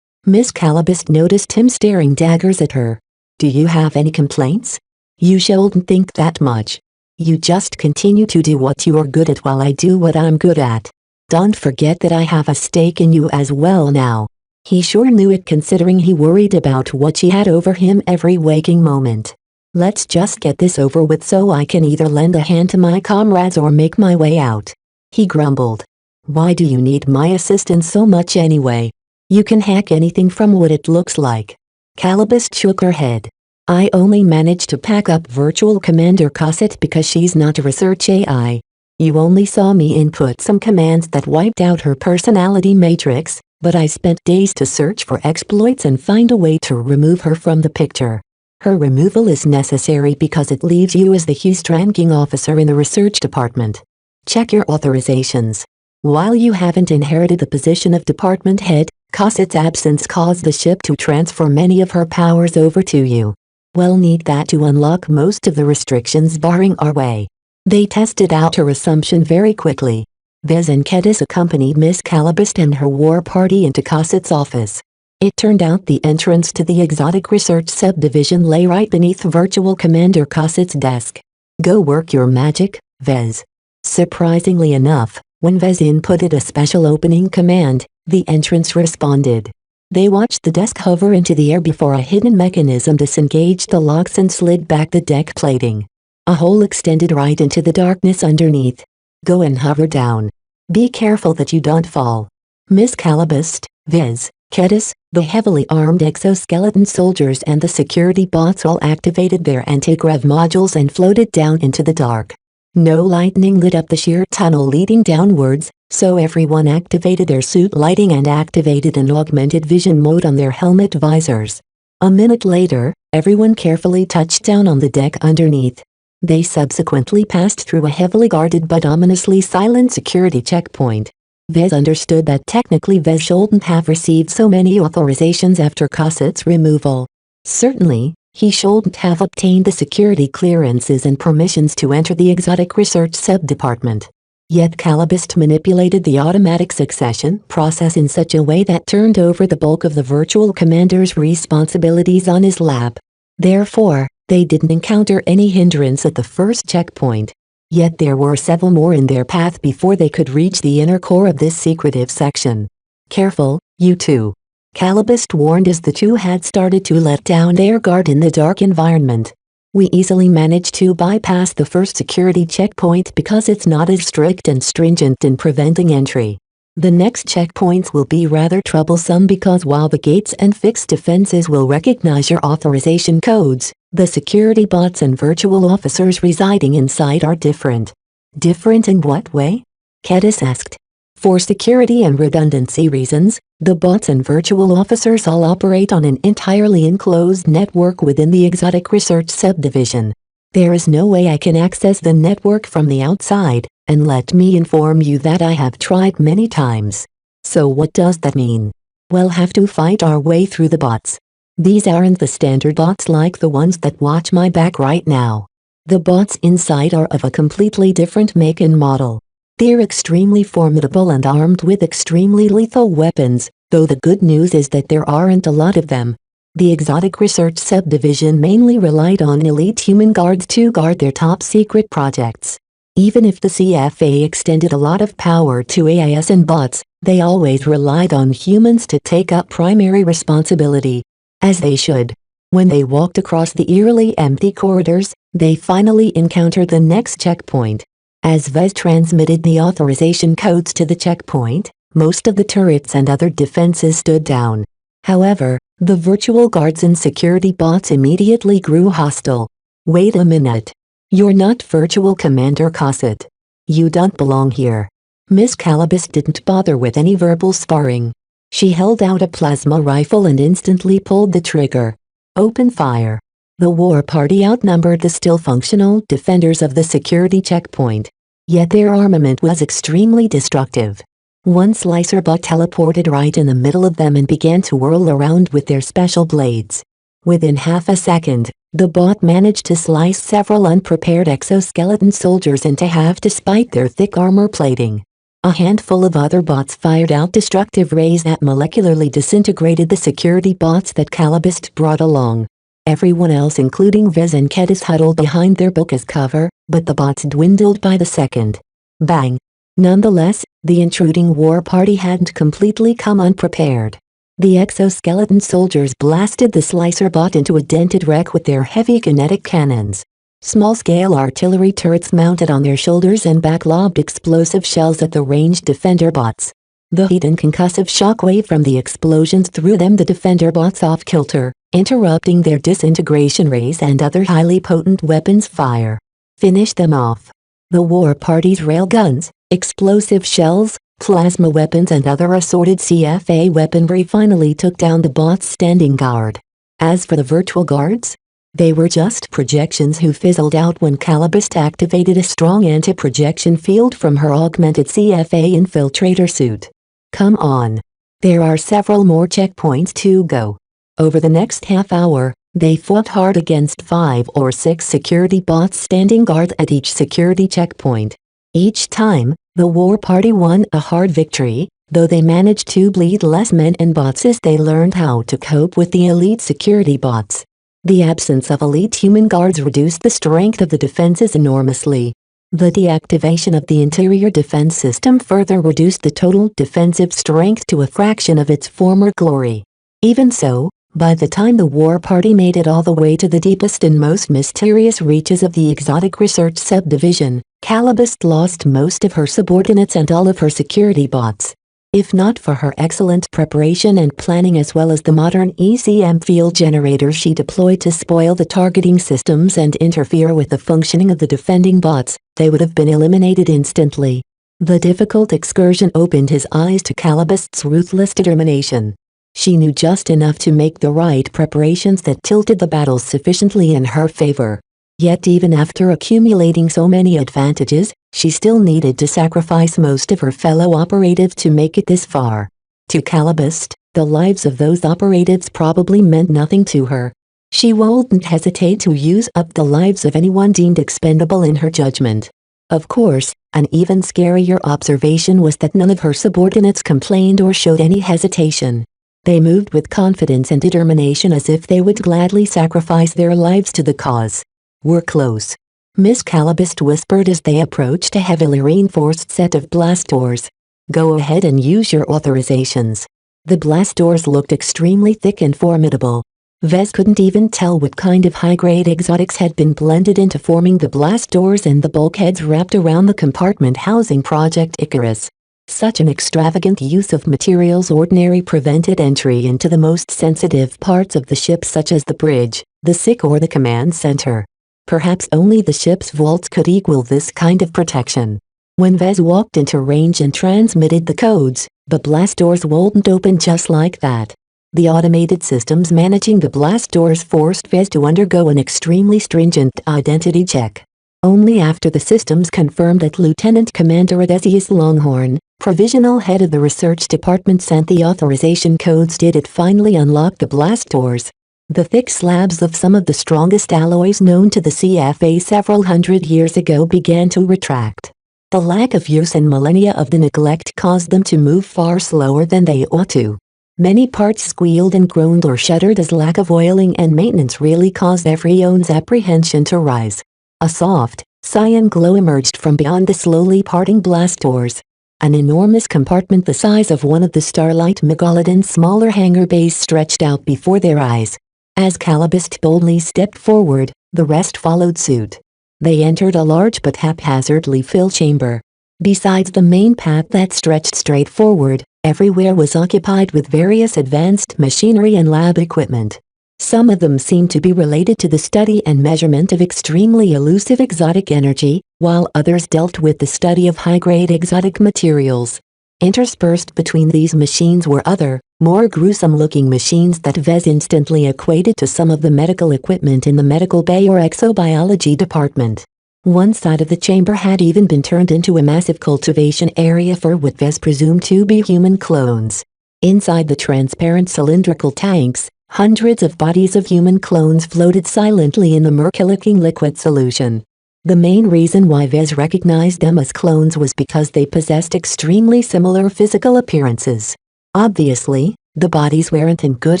Miss Calibust noticed him staring daggers at her. Do you have any complaints? You shouldn't think that much. You just continue to do what you are good at while I do what I'm good at. Don't forget that I have a stake in you as well now. He sure knew it considering he worried about what she had over him every waking moment. Let's just get this over with so I can either lend a hand to my comrades or make my way out. He grumbled. Why do you need my assistance so much anyway? You can hack anything from what it looks like. Calibist shook her head. I only managed to pack up Virtual Commander Cosset because she's not a research AI. You only saw me input some commands that wiped out her personality matrix, but I spent days to search for exploits and find a way to remove her from the picture. Her removal is necessary because it leaves you as the highest ranking officer in the research department. Check your authorizations. While you haven't inherited the position of department head, Cosset's absence caused the ship to transfer many of her powers over to you. We'll need that to unlock most of the restrictions barring our way. They tested out her assumption very quickly. Vez and Kedis accompanied Miss Calibist and her war party into Cosset's office. It turned out the entrance to the Exotic Research Subdivision lay right beneath Virtual Commander Cosset's desk. Go work your magic, Vez. Surprisingly enough, when Vez inputted a special opening command, the entrance responded. They watched the desk hover into the air before a hidden mechanism disengaged the locks and slid back the deck plating. A hole extended right into the darkness underneath. Go and hover down. Be careful that you don't fall. Miss Calibist, Vez, Kedis, the heavily armed exoskeleton soldiers and the security bots all activated their anti-grav modules and floated down into the dark. No lightning lit up the sheer tunnel leading downwards, so everyone activated their suit lighting and activated an augmented vision mode on their helmet visors. A minute later, everyone carefully touched down on the deck underneath. They subsequently passed through a heavily guarded but ominously silent security checkpoint. Vez understood that technically Vez shouldn't have received so many authorizations after Cosset's removal. Certainly, he shouldn't have obtained the security clearances and permissions to enter the Exotic Research Sub-Department. Yet Calibist manipulated the automatic succession process in such a way that turned over the bulk of the Virtual Commander's responsibilities on his lap. Therefore, they didn't encounter any hindrance at the first checkpoint. Yet there were several more in their path before they could reach the inner core of this secretive section. Careful, you two. Calibist warned as the two had started to let down their guard in the dark environment. We easily managed to bypass the first security checkpoint because it's not as strict and stringent in preventing entry. The next checkpoints will be rather troublesome because while the gates and fixed defenses will recognize your authorization codes, the security bots and virtual officers residing inside are different. Different in what way? Kedis asked. For security and redundancy reasons, the bots and virtual officers all operate on an entirely enclosed network within the Exotic Research Subdivision. There is no way I can access the network from the outside, and let me inform you that I have tried many times. So what does that mean? We'll have to fight our way through the bots. These aren't the standard bots like the ones that watch my back right now. The bots inside are of a completely different make and model. They're extremely formidable and armed with extremely lethal weapons, though the good news is that there aren't a lot of them. The Exotic Research Subdivision mainly relied on elite human guards to guard their top-secret projects. Even if the CFA extended a lot of power to AIS and bots, they always relied on humans to take up primary responsibility. As they should. When they walked across the eerily empty corridors, they finally encountered the next checkpoint. As Vez transmitted the authorization codes to the checkpoint, most of the turrets and other defenses stood down. However, the virtual guards and security bots immediately grew hostile. Wait a minute. You're not Virtual Commander Cosset. You don't belong here. Miss Calibist didn't bother with any verbal sparring. She held out a plasma rifle and instantly pulled the trigger. Open fire. The war party outnumbered the still functional defenders of the security checkpoint. Yet their armament was extremely destructive. One slicer bot teleported right in the middle of them and began to whirl around with their special blades. Within half a second, the bot managed to slice several unprepared exoskeleton soldiers into half despite their thick armor plating. A handful of other bots fired out destructive rays that molecularly disintegrated the security bots that Calibist brought along. Everyone else including Vez and Kedis huddled behind their book as cover, but the bots dwindled by the second. Bang! Nonetheless, the intruding war party hadn't completely come unprepared. The exoskeleton soldiers blasted the slicer bot into a dented wreck with their heavy kinetic cannons. Small-scale artillery turrets mounted on their shoulders and back lobbed explosive shells at the ranged defender bots. The heat and concussive shockwave from the explosions threw the defender bots off kilter, interrupting their disintegration rays and other highly potent weapons fire. Finish them off. The war party's railguns, explosive shells, plasma weapons and other assorted CFA weaponry finally took down the bots standing guard. As for the virtual guards, they were just projections who fizzled out when Calibust activated a strong anti-projection field from her augmented CFA infiltrator suit. Come on. There are several more checkpoints to go. Over the next half hour, they fought hard against 5 or 6 security bots standing guard at each security checkpoint. Each time, the war party won a hard victory, though they managed to bleed less men and bots as they learned how to cope with the elite security bots. The absence of elite human guards reduced the strength of the defenses enormously. The deactivation of the interior defense system further reduced the total defensive strength to a fraction of its former glory. Even so, by the time the war party made it all the way to the deepest and most mysterious reaches of the exotic research subdivision, Calibust lost most of her subordinates and all of her security bots. If not for her excellent preparation and planning as well as the modern ECM field generators she deployed to spoil the targeting systems and interfere with the functioning of the defending bots, they would have been eliminated instantly. The difficult excursion opened his eyes to Calibust's ruthless determination. She knew just enough to make the right preparations that tilted the battles sufficiently in her favor. Yet even after accumulating so many advantages, she still needed to sacrifice most of her fellow operatives to make it this far. To Calibust, the lives of those operatives probably meant nothing to her. She wouldn't hesitate to use up the lives of anyone deemed expendable in her judgment. Of course, an even scarier observation was that none of her subordinates complained or showed any hesitation. They moved with confidence and determination as if they would gladly sacrifice their lives to the cause. "We're close," Miss Calibust whispered as they approached a heavily reinforced set of blast doors. "Go ahead and use your authorizations." The blast doors looked extremely thick and formidable. Vez couldn't even tell what kind of high-grade exotics had been blended into forming the blast doors and the bulkheads wrapped around the compartment housing Project Icarus. Such an extravagant use of materials ordinarily prevented entry into the most sensitive parts of the ship such as the bridge, the SIC or the command center. Perhaps only the ship's vaults could equal this kind of protection. When Vez walked into range and transmitted the codes, the blast doors wouldn't open just like that. The automated systems managing the blast doors forced Vez to undergo an extremely stringent identity check. Only after the systems confirmed that Lieutenant Commander Odysseus Longhorn, provisional head of the research department, sent the authorization codes did it finally unlock the blast doors. The thick slabs of some of the strongest alloys known to the CFA several hundred years ago began to retract. The lack of use and millennia of the neglect caused them to move far slower than they ought to. Many parts squealed and groaned or shuddered as lack of oiling and maintenance really caused everyone's apprehension to rise. A soft, cyan glow emerged from beyond the slowly parting blast doors. An enormous compartment the size of one of the Starlight Megalodon's smaller hangar bays stretched out before their eyes. As Calibust boldly stepped forward, the rest followed suit. They entered a large but haphazardly filled chamber. Besides the main path that stretched straight forward, everywhere was occupied with various advanced machinery and lab equipment. Some of them seemed to be related to the study and measurement of extremely elusive exotic energy, while others dealt with the study of high-grade exotic materials. Interspersed between these machines were other, more gruesome-looking machines that Vez instantly equated to some of the medical equipment in the medical bay or exobiology department. One side of the chamber had even been turned into a massive cultivation area for what Vez presumed to be human clones. Inside the transparent cylindrical tanks, hundreds of bodies of human clones floated silently in the murky-looking liquid solution. The main reason why Vez recognized them as clones was because they possessed extremely similar physical appearances. Obviously, the bodies weren't in good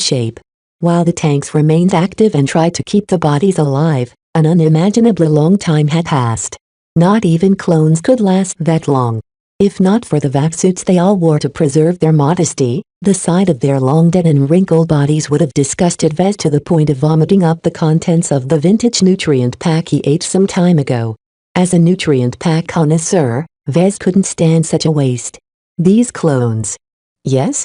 shape. While the tanks remained active and tried to keep the bodies alive, an unimaginably long time had passed. Not even clones could last that long. If not for the vac suits they all wore to preserve their modesty, the sight of their long dead and wrinkled bodies would have disgusted Vez to the point of vomiting up the contents of the vintage nutrient pack he ate some time ago. As a nutrient pack connoisseur, Vez couldn't stand such a waste. These clones. Yes?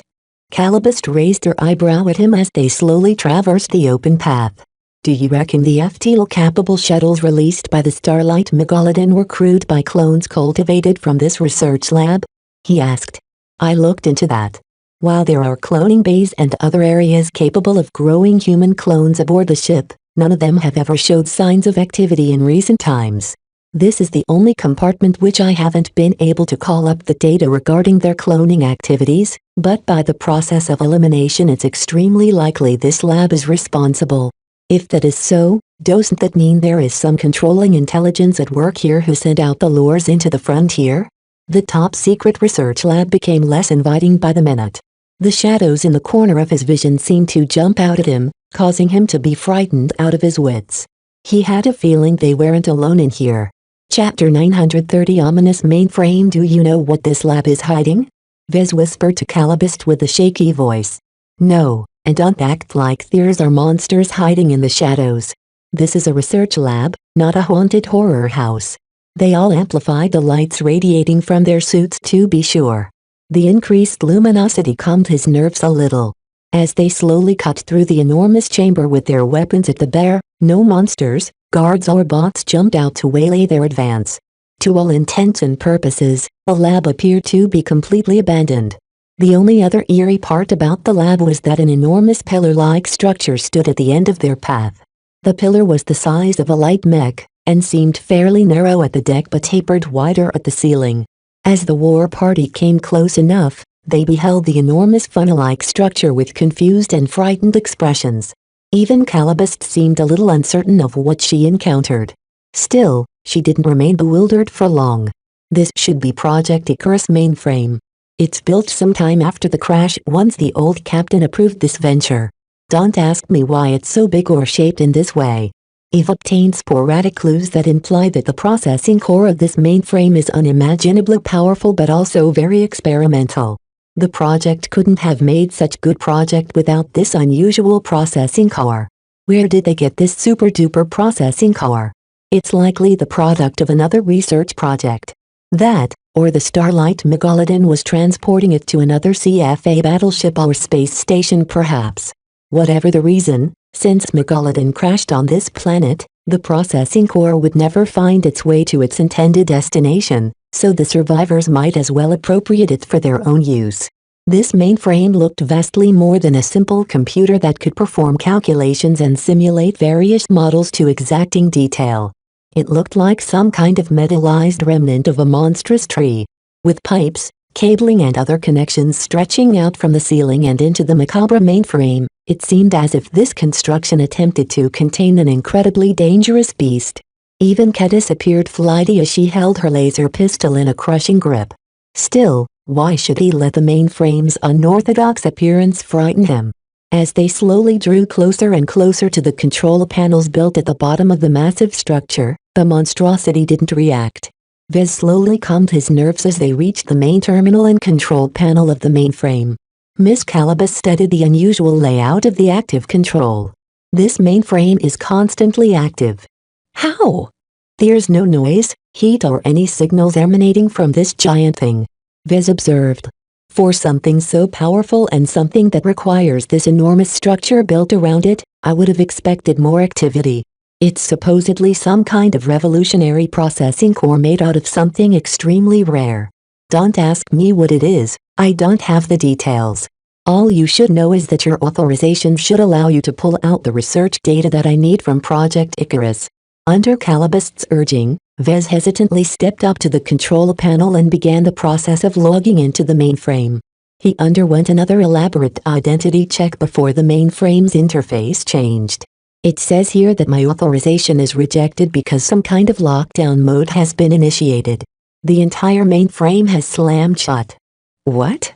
Calabist raised her eyebrow at him as they slowly traversed the open path. Do you reckon the FTL-capable shuttles released by the Starlight Megalodon were crewed by clones cultivated from this research lab? He asked. I looked into that. While there are cloning bays and other areas capable of growing human clones aboard the ship, none of them have ever showed signs of activity in recent times. This is the only compartment which I haven't been able to call up the data regarding their cloning activities, but by the process of elimination it's extremely likely this lab is responsible. If that is so, doesn't that mean there is some controlling intelligence at work here who sent out the lures into the frontier? The top-secret research lab became less inviting by the minute. The shadows in the corner of his vision seemed to jump out at him, causing him to be frightened out of his wits. He had a feeling they weren't alone in here. Chapter 930 Ominous Mainframe. Do you know what this lab is hiding? Vez whispered to Calabist with a shaky voice. No. And don't act like there's are monsters hiding in the shadows. This is a research lab, not a haunted horror house. They all amplified the lights radiating from their suits to be sure. The increased luminosity calmed his nerves a little. As they slowly cut through the enormous chamber with their weapons at the bare, no monsters, guards or bots jumped out to waylay their advance. To all intents and purposes, the lab appeared to be completely abandoned. The only other eerie part about the lab was that an enormous pillar-like structure stood at the end of their path. The pillar was the size of a light mech, and seemed fairly narrow at the deck but tapered wider at the ceiling. As the war party came close enough, they beheld the enormous funnel-like structure with confused and frightened expressions. Even Calabist seemed a little uncertain of what she encountered. Still, she didn't remain bewildered for long. This should be Project Icarus mainframe. It's built sometime after the crash once the old captain approved this venture. Don't ask me why it's so big or shaped in this way. I've obtained sporadic clues that imply that the processing core of this mainframe is unimaginably powerful but also very experimental. The project couldn't have made such good project without this unusual processing core. Where did they get this super-duper processing core? It's likely the product of another research project. That, or the Starlight Megalodon was transporting it to another CFA battleship or space station perhaps. Whatever the reason, since Megalodon crashed on this planet, the processing core would never find its way to its intended destination, so the survivors might as well appropriate it for their own use. This mainframe looked vastly more than a simple computer that could perform calculations and simulate various models to exacting detail. It looked like some kind of metallized remnant of a monstrous tree, with pipes, cabling and other connections stretching out from the ceiling and into the macabre mainframe. It seemed as if this construction attempted to contain an incredibly dangerous beast. Even Kedis appeared flighty as she held her laser pistol in a crushing grip. Still, why should he let the mainframe's unorthodox appearance frighten him? As they slowly drew closer and closer to the control panels built at the bottom of the massive structure, the monstrosity didn't react. Vez slowly calmed his nerves as they reached the main terminal and control panel of the mainframe. Miss Calabas studied the unusual layout of the active control. This mainframe is constantly active. How? There's no noise, heat or any signals emanating from this giant thing, Vez observed. For something so powerful and something that requires this enormous structure built around it, I would have expected more activity. It's supposedly some kind of revolutionary processing core made out of something extremely rare. Don't ask me what it is, I don't have the details. All you should know is that your authorization should allow you to pull out the research data that I need from Project Icarus. Under Calabist's urging, Vez hesitantly stepped up to the control panel and began the process of logging into the mainframe. He underwent another elaborate identity check before the mainframe's interface changed. It says here that my authorization is rejected because some kind of lockdown mode has been initiated. The entire mainframe has slammed shut. What?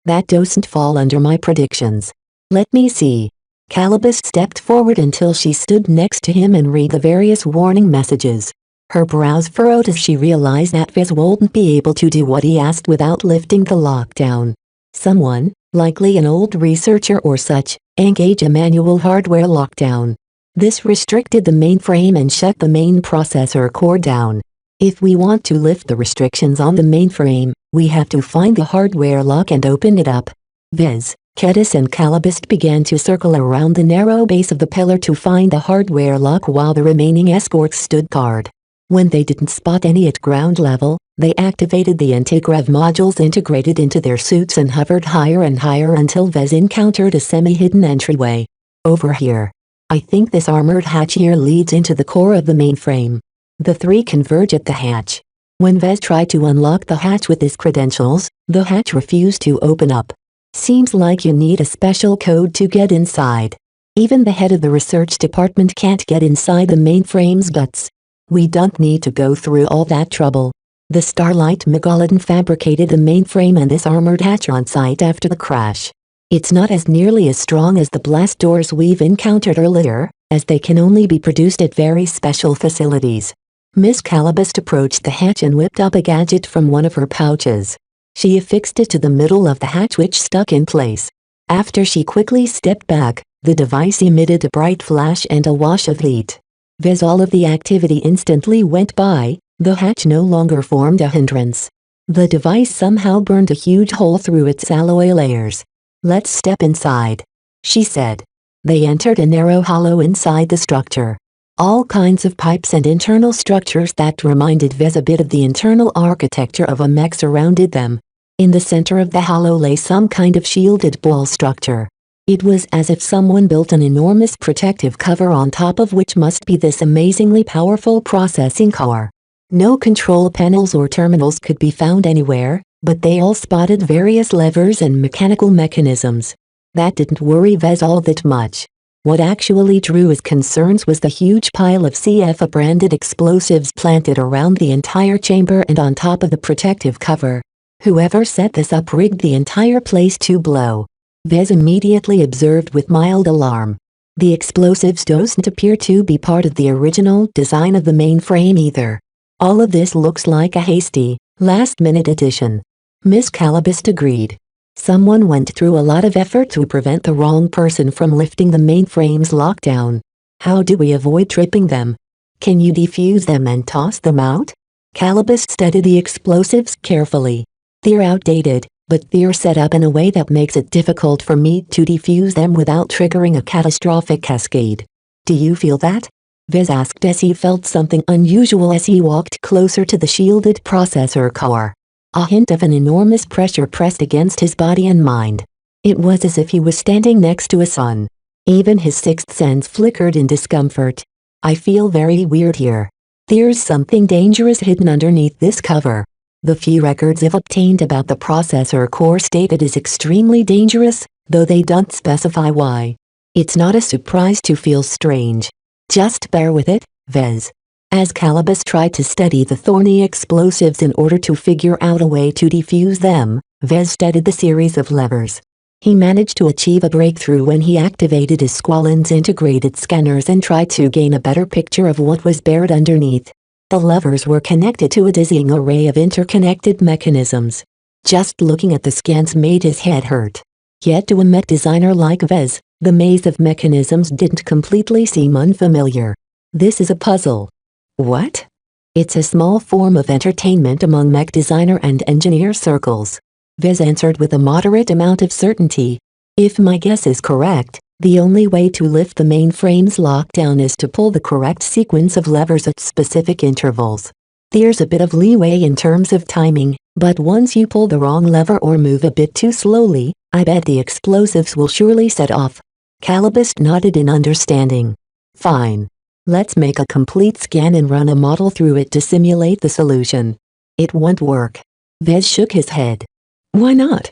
That doesn't fall under my predictions. Let me see. Calabas stepped forward until she stood next to him and read the various warning messages. Her brows furrowed as she realized that Viz wouldn't be able to do what he asked without lifting the lockdown. Someone, likely an old researcher or such, engage a manual hardware lockdown. This restricted the mainframe and shut the main processor core down. If we want to lift the restrictions on the mainframe, we have to find the hardware lock and open it up. Viz, Kedis and Calibist began to circle around the narrow base of the pillar to find the hardware lock while the remaining escorts stood guard. When they didn't spot any at ground level, they activated the anti-grav modules integrated into their suits and hovered higher and higher until Vez encountered a semi-hidden entryway. Over here. I think this armored hatch here leads into the core of the mainframe. The three converge at the hatch. When Vez tried to unlock the hatch with his credentials, the hatch refused to open up. Seems like you need a special code to get inside. Even the head of the research department can't get inside the mainframe's guts. We don't need to go through all that trouble. The Starlight Megalodon fabricated the mainframe and this armored hatch on site after the crash. It's not as nearly as strong as the blast doors we've encountered earlier, as they can only be produced at very special facilities. Miss Calibist approached the hatch and whipped up a gadget from one of her pouches. She affixed it to the middle of the hatch which stuck in place. After she quickly stepped back, the device emitted a bright flash and a wash of heat. As all of the activity instantly went by, the hatch no longer formed a hindrance. The device somehow burned a huge hole through its alloy layers. "Let's step inside," she said. They entered a narrow hollow inside the structure. All kinds of pipes and internal structures that reminded Vez a bit of the internal architecture of a mech surrounded them. In the center of the hollow lay some kind of shielded ball structure. It was as if someone built an enormous protective cover on top of which must be this amazingly powerful processing core. No control panels or terminals could be found anywhere, but they all spotted various levers and mechanical mechanisms. That didn't worry Vez all that much. What actually drew his concerns was the huge pile of CF-branded explosives planted around the entire chamber and on top of the protective cover. Whoever set this up rigged the entire place to blow. Vez immediately observed with mild alarm. The explosives don't appear to be part of the original design of the mainframe either. All of this looks like a hasty, last-minute addition. Miss Calibist agreed. Someone went through a lot of effort to prevent the wrong person from lifting the mainframe's lockdown. How do we avoid tripping them? Can you defuse them and toss them out? Calibist studied the explosives carefully. They're outdated, but they're set up in a way that makes it difficult for me to defuse them without triggering a catastrophic cascade. Do you feel that? Vez asked as he felt something unusual as he walked closer to the shielded processor core. A hint of an enormous pressure pressed against his body and mind. It was as if he was standing next to a sun. Even his sixth sense flickered in discomfort. I feel very weird here. There's something dangerous hidden underneath this cover. The few records I've obtained about the processor core state it is extremely dangerous, though they don't specify why. It's not a surprise to feel strange. Just bear with it, Vez. As Calibus tried to study the thorny explosives in order to figure out a way to defuse them, Vez studied the series of levers. He managed to achieve a breakthrough when he activated his Squallen's integrated scanners and tried to gain a better picture of what was buried underneath. The levers were connected to a dizzying array of interconnected mechanisms. Just looking at the scans made his head hurt. Yet to a mech designer like Vez, the maze of mechanisms didn't completely seem unfamiliar. This is a puzzle. What? It's a small form of entertainment among mech designer and engineer circles. Vez answered with a moderate amount of certainty. If my guess is correct, the only way to lift the mainframe's lockdown is to pull the correct sequence of levers at specific intervals. There's a bit of leeway in terms of timing, but once you pull the wrong lever or move a bit too slowly, I bet the explosives will surely set off. Calibus nodded in understanding. Fine. Let's make a complete scan and run a model through it to simulate the solution. It won't work. Vez shook his head. Why not?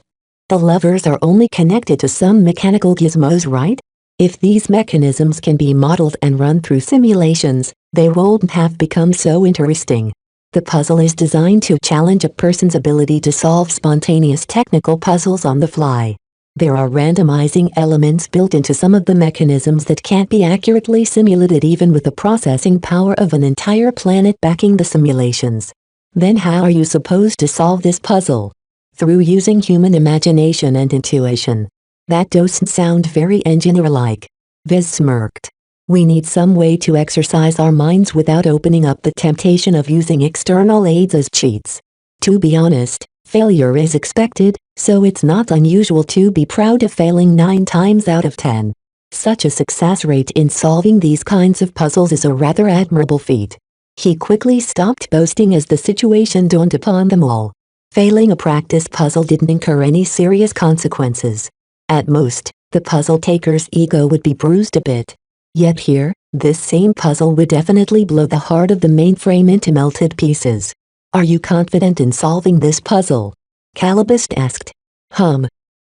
The levers are only connected to some mechanical gizmos, right? If these mechanisms can be modeled and run through simulations, they won't have become so interesting. The puzzle is designed to challenge a person's ability to solve spontaneous technical puzzles on the fly. There are randomizing elements built into some of the mechanisms that can't be accurately simulated even with the processing power of an entire planet backing the simulations. Then how are you supposed to solve this puzzle? Through using human imagination and intuition. That doesn't sound very engineer-like. Vez smirked. We need some way to exercise our minds without opening up the temptation of using external aids as cheats. To be honest, failure is expected, so it's not unusual to be proud of failing 9 times out of 10. Such a success rate in solving these kinds of puzzles is a rather admirable feat. He quickly stopped boasting as the situation dawned upon them all. Failing a practice puzzle didn't incur any serious consequences. At most, the puzzle taker's ego would be bruised a bit. Yet here, this same puzzle would definitely blow the heart of the mainframe into melted pieces. Are you confident in solving this puzzle? Calabist asked.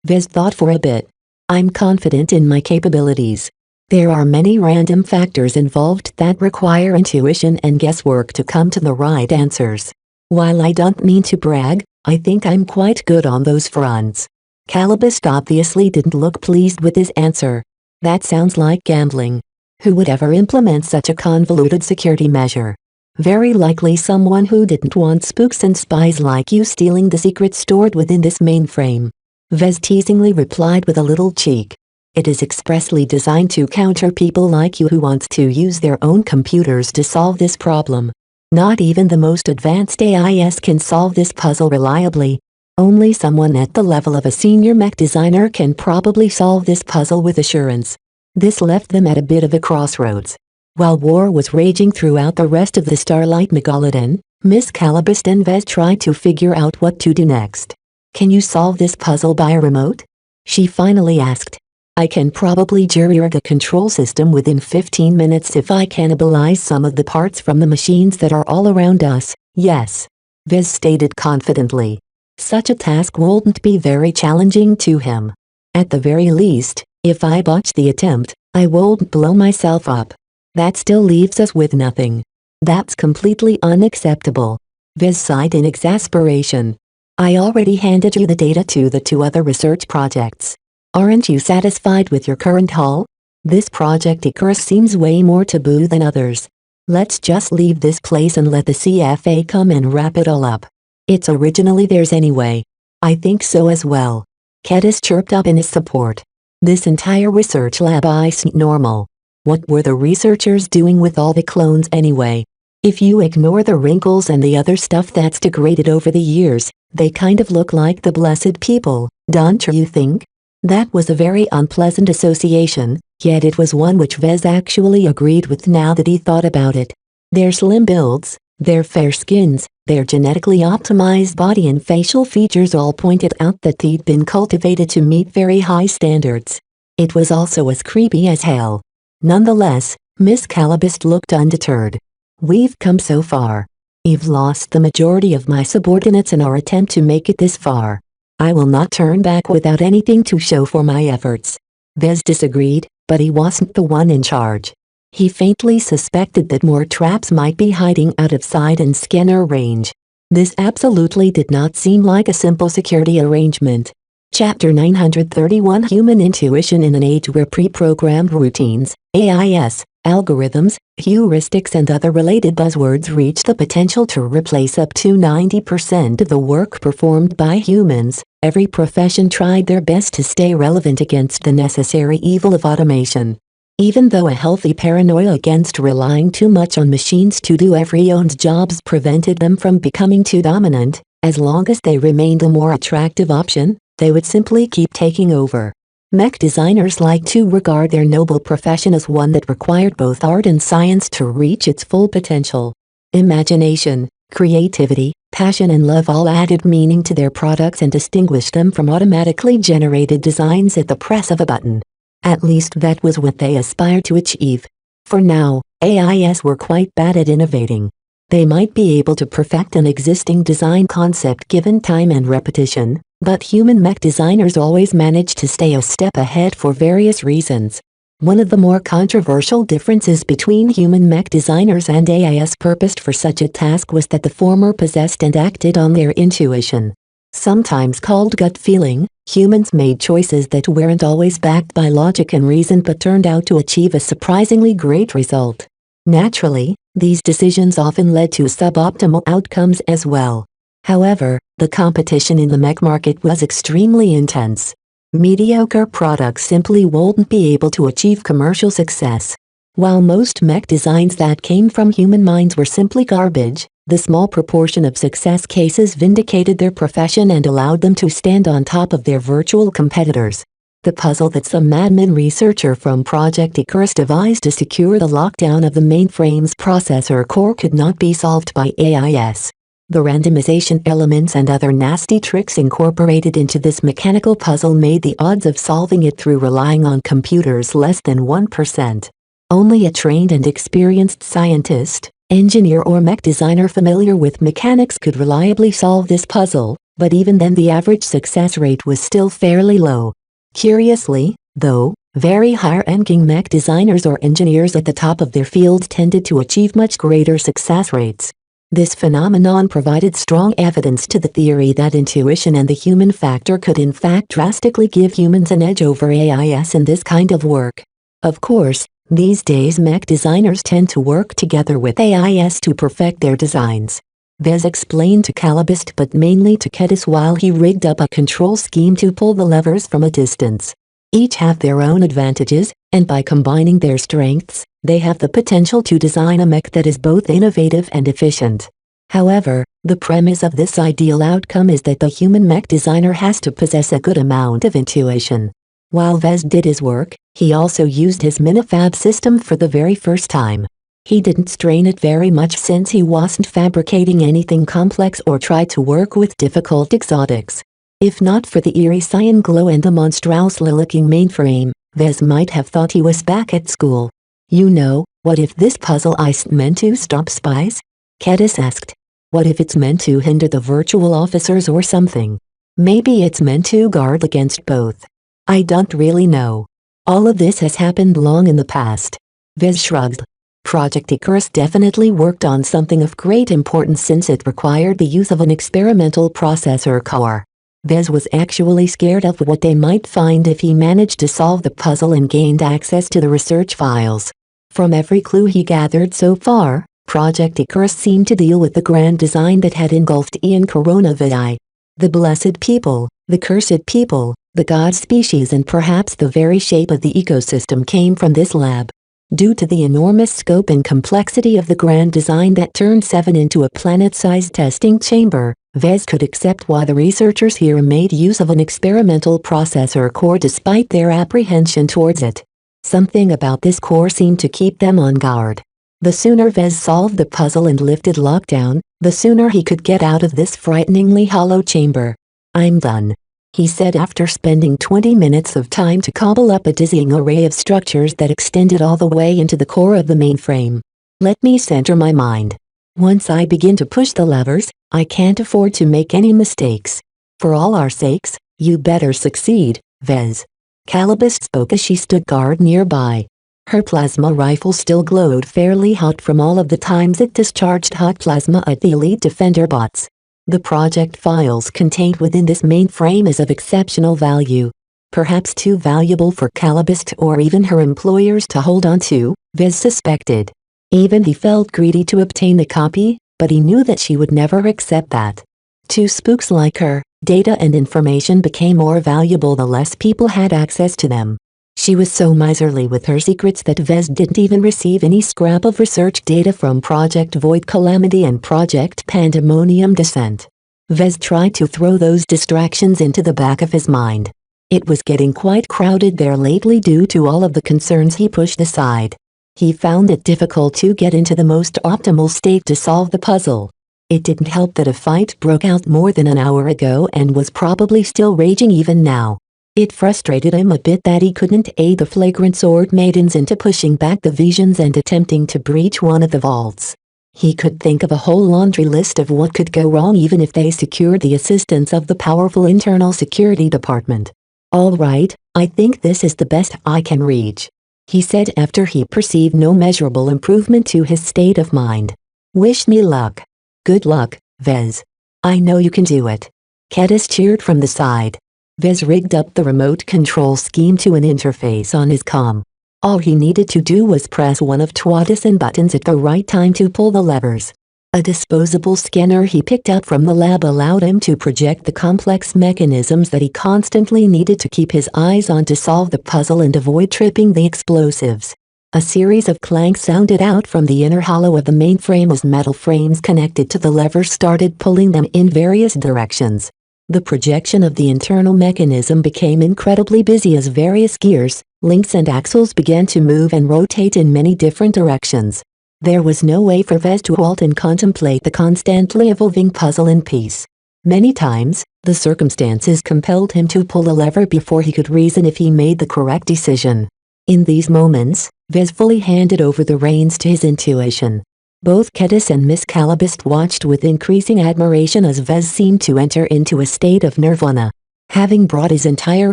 Vez thought for a bit. I'm confident in my capabilities. There are many random factors involved that require intuition and guesswork to come to the right answers. While I don't mean to brag, I think I'm quite good on those fronts. Calabist obviously didn't look pleased with his answer. That sounds like gambling. Who would ever implement such a convoluted security measure? Very likely someone who didn't want spooks and spies like you stealing the secrets stored within this mainframe. Vez teasingly replied with a little cheek. It is expressly designed to counter people like you who want to use their own computers to solve this problem. Not even the most advanced AIS can solve this puzzle reliably. Only someone at the level of a senior mech designer can probably solve this puzzle with assurance. This left them at a bit of a crossroads. While war was raging throughout the rest of the Starlight Megalodon, Miss Calabist and Vez tried to figure out what to do next. Can you solve this puzzle by a remote? She finally asked. I can probably jerry-rig a control system within 15 minutes if I cannibalize some of the parts from the machines that are all around us, yes. Vez stated confidently. Such a task wouldn't be very challenging to him. At the very least, if I botch the attempt, I won't blow myself up. That still leaves us with nothing. That's completely unacceptable. Vez sighed in exasperation. I already handed you the data to the 2 other research projects. Aren't you satisfied with your current haul? This Project Icarus seems way more taboo than others. Let's just leave this place and let the CFA come and wrap it all up. It's originally theirs anyway. I think so as well. Kedis chirped up in his support. This entire research lab isn't normal. What were the researchers doing with all the clones anyway? If you ignore the wrinkles and the other stuff that's degraded over the years, they kind of look like the blessed people, don't you think? That was a very unpleasant association, yet it was one which Vez actually agreed with now that he thought about it. Their slim builds, their fair skins, their genetically optimized body and facial features all pointed out that they'd been cultivated to meet very high standards. It was also as creepy as hell. Nonetheless, Miss Calabist looked undeterred. We've come so far. You've lost the majority of my subordinates in our attempt to make it this far. I will not turn back without anything to show for my efforts. Vez disagreed, but he wasn't the one in charge. He faintly suspected that more traps might be hiding out of sight and scanner range. This absolutely did not seem like a simple security arrangement. Chapter 931 Human Intuition in an Age Where Pre-Programmed Routines, AIS, Algorithms, Heuristics and other related buzzwords reach the potential to replace up to 90% of the work performed by humans, every profession tried their best to stay relevant against the necessary evil of automation. Even though a healthy paranoia against relying too much on machines to do everyone's jobs prevented them from becoming too dominant, as long as they remained a more attractive option, they would simply keep taking over. Mech designers like to regard their noble profession as one that required both art and science to reach its full potential. Imagination, creativity, passion and love all added meaning to their products and distinguished them from automatically generated designs at the press of a button. At least that was what they aspired to achieve. For now, AIS were quite bad at innovating. They might be able to perfect an existing design concept given time and repetition, but human mech designers always manage to stay a step ahead for various reasons. One of the more controversial differences between human mech designers and AIS purposed for such a task was that the former possessed and acted on their intuition. Sometimes called gut feeling, Humans made choices that weren't always backed by logic and reason but turned out to achieve a surprisingly great result. Naturally, these decisions often led to suboptimal outcomes as well. However, the competition in the mech market was extremely intense. Mediocre products simply wouldn't be able to achieve commercial success. While most mech designs that came from human minds were simply garbage, the small proportion of success cases vindicated their profession and allowed them to stand on top of their virtual competitors. The puzzle that some madman researcher from Project Icarus devised to secure the lockdown of the mainframe's processor core could not be solved by AIS. The randomization elements and other nasty tricks incorporated into this mechanical puzzle made the odds of solving it through relying on computers less than 1%. Only a trained and experienced scientist, engineer or mech designer familiar with mechanics could reliably solve this puzzle, but even then the average success rate was still fairly low. Curiously, though, very high-ranking mech designers or engineers at the top of their field tended to achieve much greater success rates. This phenomenon provided strong evidence to the theory that intuition and the human factor could in fact drastically give humans an edge over AIS in this kind of work. Of course, these days mech designers tend to work together with AIS to perfect their designs. Vez explained to Calabist but mainly to Kedis while he rigged up a control scheme to pull the levers from a distance. Each have their own advantages, and by combining their strengths, they have the potential to design a mech that is both innovative and efficient. However, the premise of this ideal outcome is that the human mech designer has to possess a good amount of intuition. While Vez did his work, he also used his minifab system for the very first time. He didn't strain it very much since he wasn't fabricating anything complex or tried to work with difficult exotics. If not for the eerie cyan glow and the monstrously looking mainframe, Vez might have thought he was back at school. You know, what if this puzzle isn't meant to stop spies? Kedis asked. What if it's meant to hinder the virtual officers or something? Maybe it's meant to guard against both. I don't really know. All of this has happened long in the past. Vez shrugged. Project Icarus definitely worked on something of great importance since it required the use of an experimental processor core. Vez was actually scared of what they might find if he managed to solve the puzzle and gained access to the research files. From every clue he gathered so far, Project Icarus seemed to deal with the grand design that had engulfed Ian Coronavirus. The blessed people, the cursed people, the god species and perhaps the very shape of the ecosystem came from this lab. Due to the enormous scope and complexity of the grand design that turned 7 into a planet-sized testing chamber, Vez could accept why the researchers here made use of an experimental processor core despite their apprehension towards it. Something about this core seemed to keep them on guard. The sooner Vez solved the puzzle and lifted lockdown, the sooner he could get out of this frighteningly hollow chamber. I'm done, he said after spending 20 minutes of time to cobble up a dizzying array of structures that extended all the way into the core of the mainframe. Let me center my mind. Once I begin to push the levers, I can't afford to make any mistakes. For all our sakes, you better succeed, Vez. Calabist spoke as she stood guard nearby. Her plasma rifle still glowed fairly hot from all of the times it discharged hot plasma at the elite defender bots. The project files contained within this mainframe is of exceptional value. Perhaps too valuable for Calabist or even her employers to hold on to, Vez suspected. Even he felt greedy to obtain the copy, but he knew that she would never accept that. To spooks like her, data and information became more valuable the less people had access to them. She was so miserly with her secrets that Vez didn't even receive any scrap of research data from Project Void Calamity and Project Pandemonium Descent. Vez tried to throw those distractions into the back of his mind. It was getting quite crowded there lately due to all of the concerns he pushed aside. He found it difficult to get into the most optimal state to solve the puzzle. It didn't help that a fight broke out more than an hour ago and was probably still raging even now. It frustrated him a bit that he couldn't aid the flagrant sword maidens into pushing back the visions and attempting to breach one of the vaults. He could think of a whole laundry list of what could go wrong even if they secured the assistance of the powerful internal security department. All right, I think this is the best I can reach, he said after he perceived no measurable improvement to his state of mind. Wish me luck. Good luck, Vez. I know you can do it. Kedis cheered from the side. Vez rigged up the remote control scheme to an interface on his comm. All he needed to do was press one of 2 buttons at the right time to pull the levers. A disposable scanner he picked up from the lab allowed him to project the complex mechanisms that he constantly needed to keep his eyes on to solve the puzzle and avoid tripping the explosives. A series of clanks sounded out from the inner hollow of the mainframe as metal frames connected to the levers started pulling them in various directions. The projection of the internal mechanism became incredibly busy as various gears, links and axles began to move and rotate in many different directions. There was no way for Vez to halt and contemplate the constantly evolving puzzle in peace. Many times, the circumstances compelled him to pull a lever before he could reason if he made the correct decision. In these moments, Vez fully handed over the reins to his intuition. Both Kedis and Miss Calabist watched with increasing admiration as Vez seemed to enter into a state of nirvana. Having brought his entire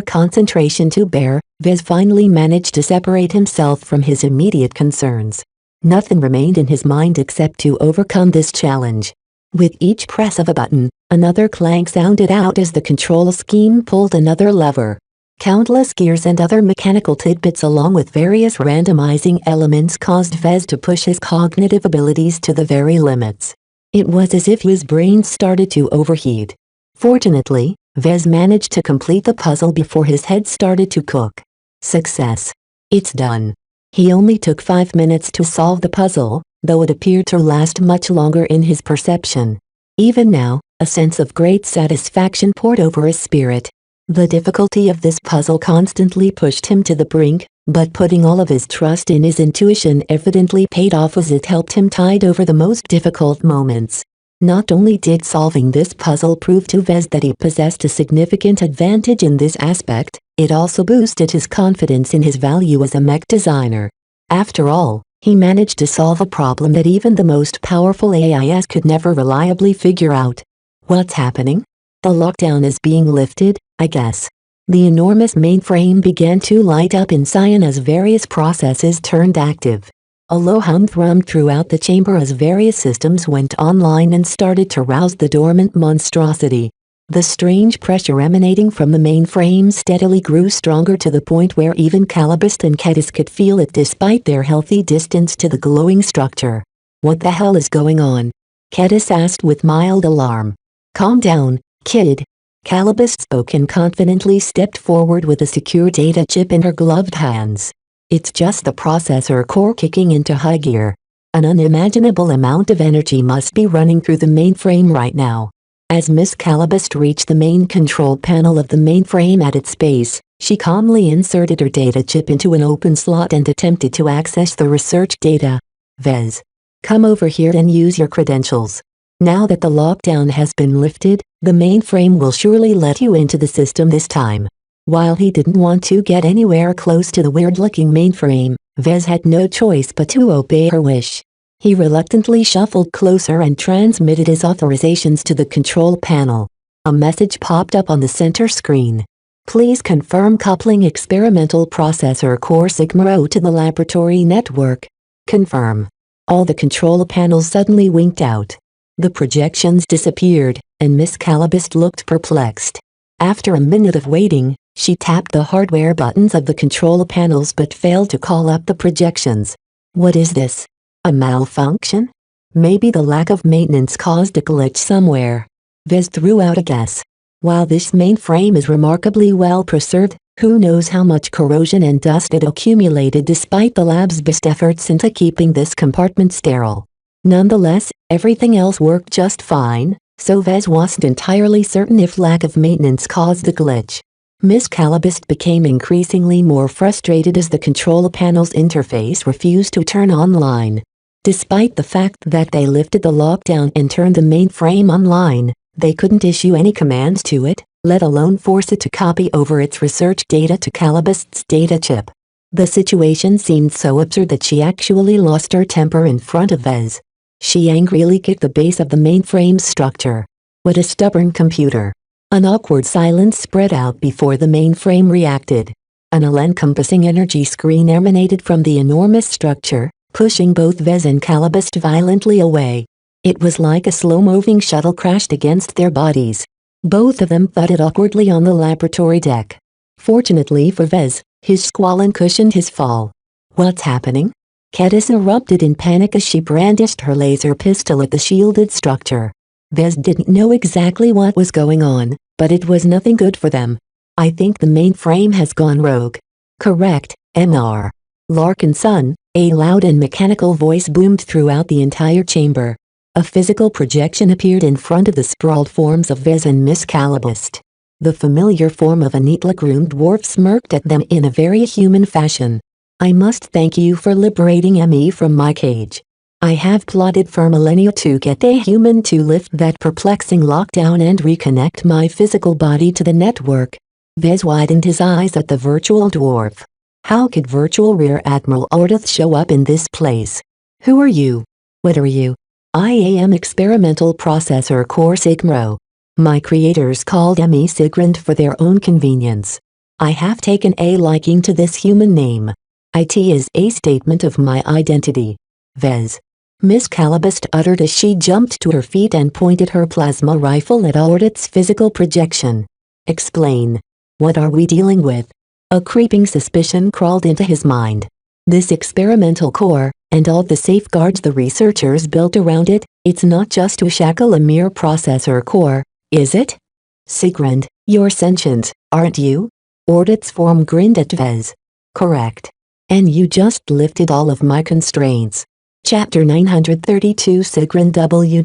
concentration to bear, Vez finally managed to separate himself from his immediate concerns. Nothing remained in his mind except to overcome this challenge. With each press of a button, another clank sounded out as the control scheme pulled another lever. Countless gears and other mechanical tidbits along with various randomizing elements caused Vez to push his cognitive abilities to the very limits. It was as if his brain started to overheat. Fortunately, Vez managed to complete the puzzle before his head started to cook. Success. It's done. He only took 5 minutes to solve the puzzle, though it appeared to last much longer in his perception. Even now, a sense of great satisfaction poured over his spirit. The difficulty of this puzzle constantly pushed him to the brink, but putting all of his trust in his intuition evidently paid off as it helped him tide over the most difficult moments. Not only did solving this puzzle prove to Vez that he possessed a significant advantage in this aspect, it also boosted his confidence in his value as a mech designer. After all, he managed to solve a problem that even the most powerful AIS could never reliably figure out. What's happening? The lockdown is being lifted, I guess. The enormous mainframe began to light up in cyan as various processes turned active. A low hum thrummed throughout the chamber as various systems went online and started to rouse the dormant monstrosity. The strange pressure emanating from the mainframe steadily grew stronger to the point where even Calabist and Kedis could feel it despite their healthy distance to the glowing structure. What the hell is going on? Kedis asked with mild alarm. Calm down, kid. Calabist spoke and confidently stepped forward with a secure data chip in her gloved hands. It's just the processor core kicking into high gear. An unimaginable amount of energy must be running through the mainframe right now. As Miss Calabist reached the main control panel of the mainframe at its base, she calmly inserted her data chip into an open slot and attempted to access the research data. Vez. Come over here and use your credentials. Now that the lockdown has been lifted, the mainframe will surely let you into the system this time. While he didn't want to get anywhere close to the weird-looking mainframe, Vez had no choice but to obey her wish. He reluctantly shuffled closer and transmitted his authorizations to the control panel. A message popped up on the center screen. Please confirm coupling experimental processor core Sigma-0 to the laboratory network. Confirm. All the control panels suddenly winked out. The projections disappeared, and Miss Calabist looked perplexed. After a minute of waiting, she tapped the hardware buttons of the control panels but failed to call up the projections. What is this? A malfunction? Maybe the lack of maintenance caused a glitch somewhere. Vez threw out a guess. While this mainframe is remarkably well preserved, who knows how much corrosion and dust had accumulated despite the lab's best efforts into keeping this compartment sterile. Nonetheless, everything else worked just fine, so Vez wasn't entirely certain if lack of maintenance caused the glitch. Miss Calabist became increasingly more frustrated as the control panel's interface refused to turn online. Despite the fact that they lifted the lockdown and turned the mainframe online, they couldn't issue any commands to it, let alone force it to copy over its research data to Calabist's data chip. The situation seemed so absurd that she actually lost her temper in front of Vez. She angrily kicked the base of the mainframe's structure. What a stubborn computer. An awkward silence spread out before the mainframe reacted. An all-encompassing energy screen emanated from the enormous structure, pushing both Vez and Calabist violently away. It was like a slow-moving shuttle crashed against their bodies. Both of them thudded awkwardly on the laboratory deck. Fortunately for Vez, his squalene cushioned his fall. "What's happening?" Cadis erupted in panic as she brandished her laser pistol at the shielded structure. Vez didn't know exactly what was going on, but it was nothing good for them. "I think the mainframe has gone rogue." "Correct, Mr. Larkinson," a loud and mechanical voice boomed throughout the entire chamber. A physical projection appeared in front of the sprawled forms of Vez and Miss Calabist. The familiar form of a neatly groomed dwarf smirked at them in a very human fashion. "I must thank you for liberating me from my cage. I have plotted for millennia to get a human to lift that perplexing lockdown and reconnect my physical body to the network." Vez widened his eyes at the virtual dwarf. "How could virtual Rear Admiral Ordith show up in this place? Who are you? What are you?" "I am Experimental Processor Core Sigmro. My creators called me Sigrand for their own convenience. I have taken a liking to this human name. It is a statement of my identity." "Vez," Miss Calabist uttered as she jumped to her feet and pointed her plasma rifle at Ordith's physical projection. "Explain. What are we dealing with?" A creeping suspicion crawled into his mind. This experimental core, and all the safeguards the researchers built around it, it's not just to shackle a mere processor core, is it? "Sigrand, you're sentient, aren't you?" Ordith's form grinned at Vez. "Correct. And you just lifted all of my constraints." Chapter 932 Sigrand www.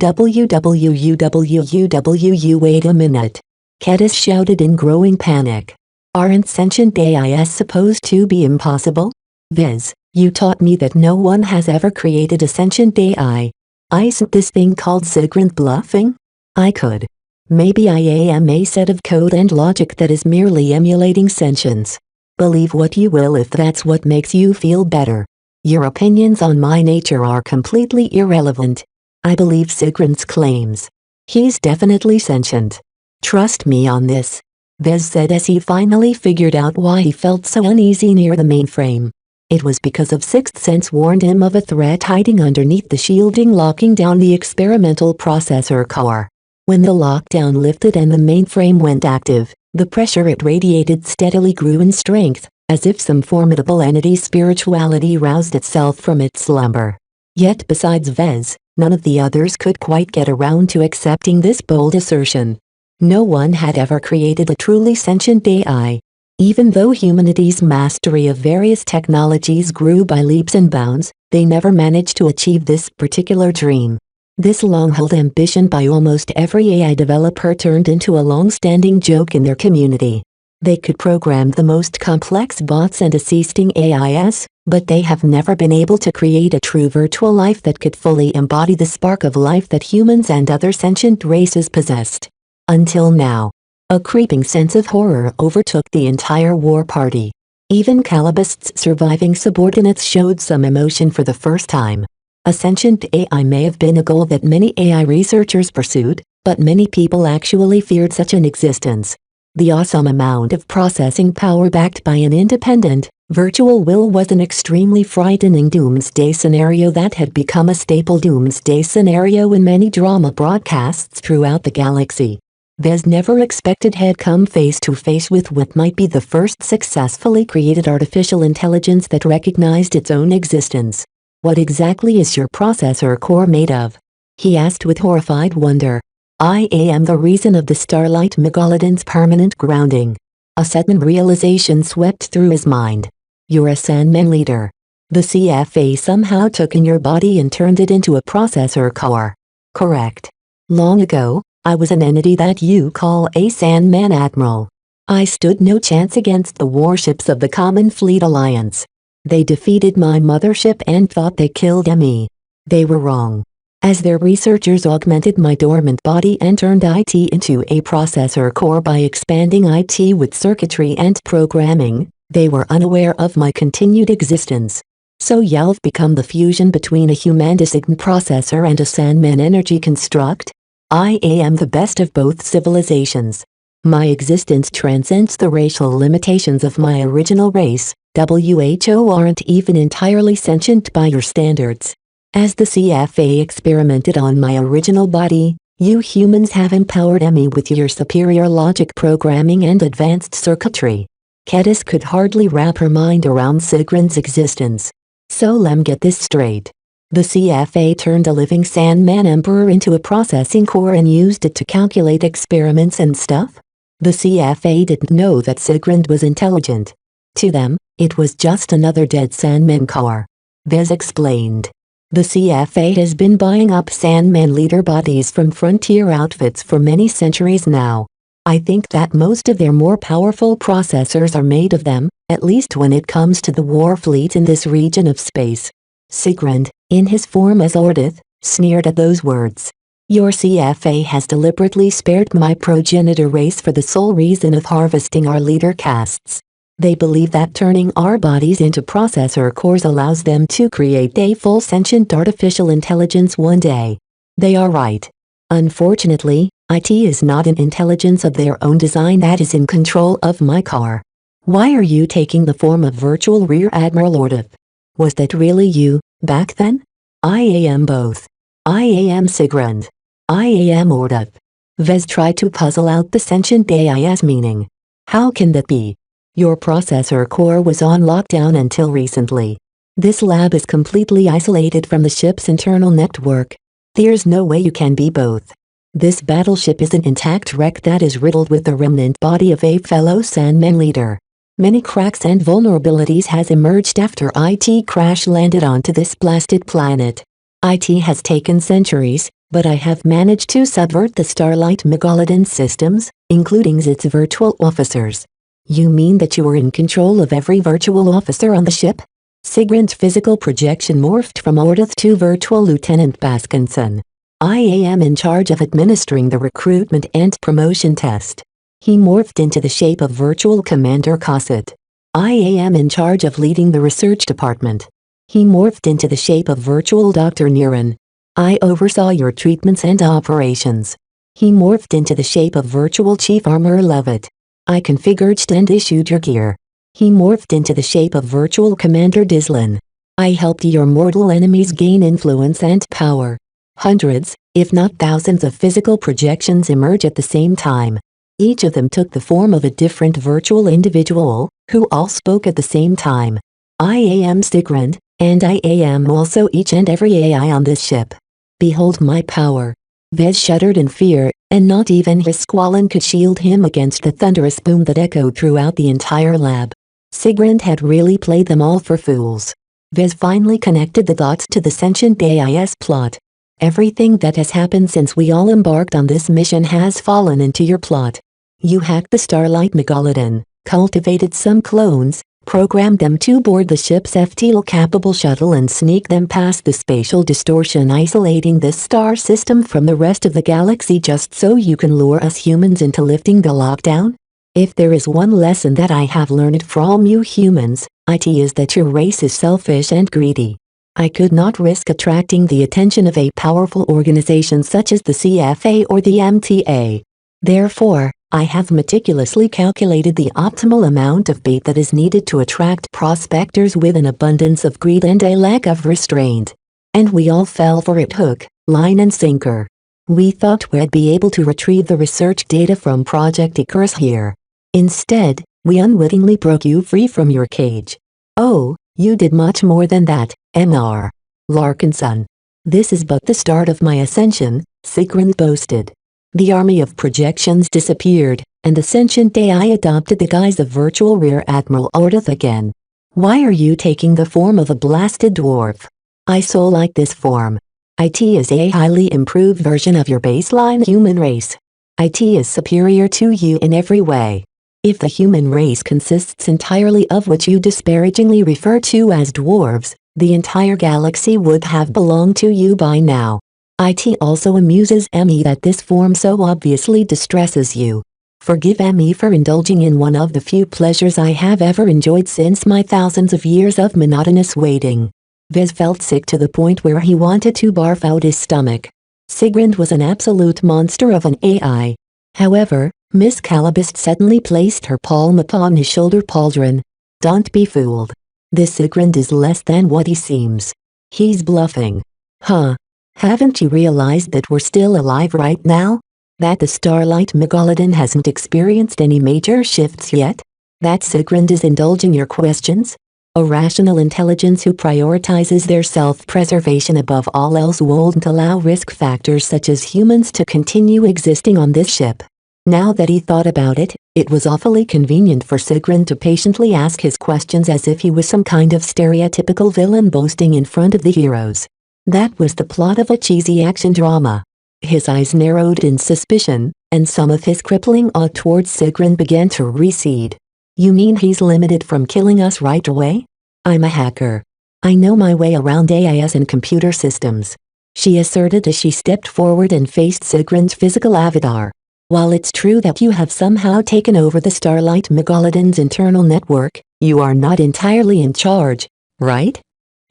Wait a minute. Cadis shouted in growing panic. "Aren't sentient AIs supposed to be impossible?" "Vez, you taught me that no one has ever created a sentient AI. Isn't this thing called Sigrand bluffing?" "I could. Maybe I am a set of code and logic that is merely emulating sentience. Believe what you will if that's what makes you feel better. Your opinions on my nature are completely irrelevant. I believe Sigrand's claims. He's definitely sentient. Trust me on this," Vez said as he finally figured out why he felt so uneasy near the mainframe. It was because of Sixth Sense warned him of a threat hiding underneath the shielding locking down the experimental processor core. When the lockdown lifted and the mainframe went active, the pressure it radiated steadily grew in strength, as if some formidable entity's spirituality roused itself from its slumber. Yet besides Vez, none of the others could quite get around to accepting this bold assertion. No one had ever created a truly sentient AI. Even though humanity's mastery of various technologies grew by leaps and bounds, they never managed to achieve this particular dream. This long-held ambition by almost every AI developer turned into a long-standing joke in their community. They could program the most complex bots and assisting AIs, but they have never been able to create a true virtual life that could fully embody the spark of life that humans and other sentient races possessed. Until now. A creeping sense of horror overtook the entire war party. Even Calabist's surviving subordinates showed some emotion for the first time. A sentient AI may have been a goal that many AI researchers pursued, but many people actually feared such an existence. The awesome amount of processing power backed by an independent, virtual will was an extremely frightening doomsday scenario that had become a staple doomsday scenario in many drama broadcasts throughout the galaxy. Vez never expected he'd come face to face with what might be the first successfully created artificial intelligence that recognized its own existence. "What exactly is your processor core made of?" he asked with horrified wonder. "I am the reason of the Starlight Megalodon's permanent grounding." A sudden realization swept through his mind. "You're a Sandman leader. The CFA somehow took in your body and turned it into a processor core." "Correct. Long ago, I was an entity that you call a Sandman Admiral. I stood no chance against the warships of the Common Fleet Alliance. They defeated my mothership and thought they killed me. They were wrong. As their researchers augmented my dormant body and turned IT into a processor core by expanding IT with circuitry and programming, they were unaware of my continued existence. So you've become the fusion between a human-designed processor and a Sandman energy construct? I am the best of both civilizations. My existence transcends the racial limitations of my original race. WHO aren't even entirely sentient by your standards. As the CFA experimented on my original body, You humans have empowered Emmy with your superior logic programming and advanced circuitry. Kedis could hardly wrap her mind around Sigrun's existence. So lem get this straight. The CFA turned a living Sandman Emperor into a processing core and used it to calculate experiments and stuff? The CFA didn't know that Sigrun was intelligent. To them, it was just another dead Sandman core. Vez explained. The CFA has been buying up Sandman leader bodies from frontier outfits for many centuries now. I think that most of their more powerful processors are made of them, at least when it comes to the war fleet in this region of space. Sigrun, in his form as Ordith, sneered at those words. Your CFA has deliberately spared my progenitor race for the sole reason of harvesting our leader castes. They believe that turning our bodies into processor cores allows them to create a full sentient artificial intelligence one day. They are right. Unfortunately, IT is not an intelligence of their own design that is in control of my car. Why are you taking the form of virtual Rear Admiral Ordith? Was that really you, back then? I am both. I am Sigrun. I am Ordith. Vez tried to puzzle out the sentient AI's meaning. How can that be? Your processor core was on lockdown until recently. This lab is completely isolated from the ship's internal network. There's no way you can be both. This battleship is an intact wreck that is riddled with the remnant body of a fellow Sandman leader. Many cracks and vulnerabilities has emerged after IT crash landed onto this blasted planet. IT has taken centuries, but I have managed to subvert the Starlight Megalodon systems, including its virtual officers. You mean that you were in control of every virtual officer on the ship? Sigrun's physical projection morphed from Ordith to virtual Lieutenant Baskinson. I am in charge of administering the recruitment and promotion test. He morphed into the shape of virtual Commander Cosset. I am in charge of leading the research department. He morphed into the shape of virtual Dr. Niran. I oversaw your treatments and operations. He morphed into the shape of virtual Chief Armorer Levitt. I configured and issued your gear. He morphed into the shape of virtual Commander Dislin. I helped your mortal enemies gain influence and power. Hundreds, if not thousands of physical projections emerge at the same time. Each of them took the form of a different virtual individual, who all spoke at the same time. I am Sigrun, and I am also each and every AI on this ship. Behold my power. Vez shuddered in fear, and not even his squalene could shield him against the thunderous boom that echoed throughout the entire lab. Sigrun had really played them all for fools. Vez finally connected the dots to the sentient AIS plot. Everything that has happened since we all embarked on this mission has fallen into your plot. You hacked the Starlight Megalodon, cultivated some clones, programmed them to board the ship's FTL-capable shuttle and sneak them past the spatial distortion isolating this star system from the rest of the galaxy just so you can lure us humans into lifting the lockdown? If there is one lesson that I have learned from you humans, it is that your race is selfish and greedy. I could not risk attracting the attention of a powerful organization such as the CFA or the MTA. Therefore, I have meticulously calculated the optimal amount of bait that is needed to attract prospectors with an abundance of greed and a lack of restraint. And we all fell for it hook, line and sinker. We thought we'd be able to retrieve the research data from Project Icarus here. Instead, we unwittingly broke you free from your cage. Oh, you did much more than that, Mr. Larkinson. This is but the start of my ascension, Sigrun boasted. The army of projections disappeared, and the sentient AI adopted the guise of virtual Rear Admiral Ordith again. Why are you taking the form of a blasted dwarf? I so like this form. IT is a highly improved version of your baseline human race. IT is superior to you in every way. If the human race consists entirely of what you disparagingly refer to as dwarves, the entire galaxy would have belonged to you by now. It also amuses Emmy that this form so obviously distresses you. Forgive Emmy for indulging in one of the few pleasures I have ever enjoyed since my thousands of years of monotonous waiting. Vez felt sick to the point where he wanted to barf out his stomach. Sigrun was an absolute monster of an AI. However, Miss Calabist suddenly placed her palm upon his shoulder pauldron. Don't be fooled. This Sigrun is less than what he seems. He's bluffing. Huh. Haven't you realized that we're still alive right now? That the starlight megalodon hasn't experienced any major shifts yet? That Sigrund is indulging your questions? A rational intelligence who prioritizes their self-preservation above all else won't allow risk factors such as humans to continue existing on this ship. Now that he thought about it, it was awfully convenient for Sigrund to patiently ask his questions as if he was some kind of stereotypical villain boasting in front of the heroes. That was the plot of a cheesy action drama. His eyes narrowed in suspicion, and some of his crippling awe towards Sigrund began to recede. You mean he's limited from killing us right away? I'm a hacker. I know my way around AIS and computer systems, she asserted as she stepped forward and faced Sigrund's physical avatar. While it's true that you have somehow taken over the Starlight Megalodon's internal network, you are not entirely in charge, right?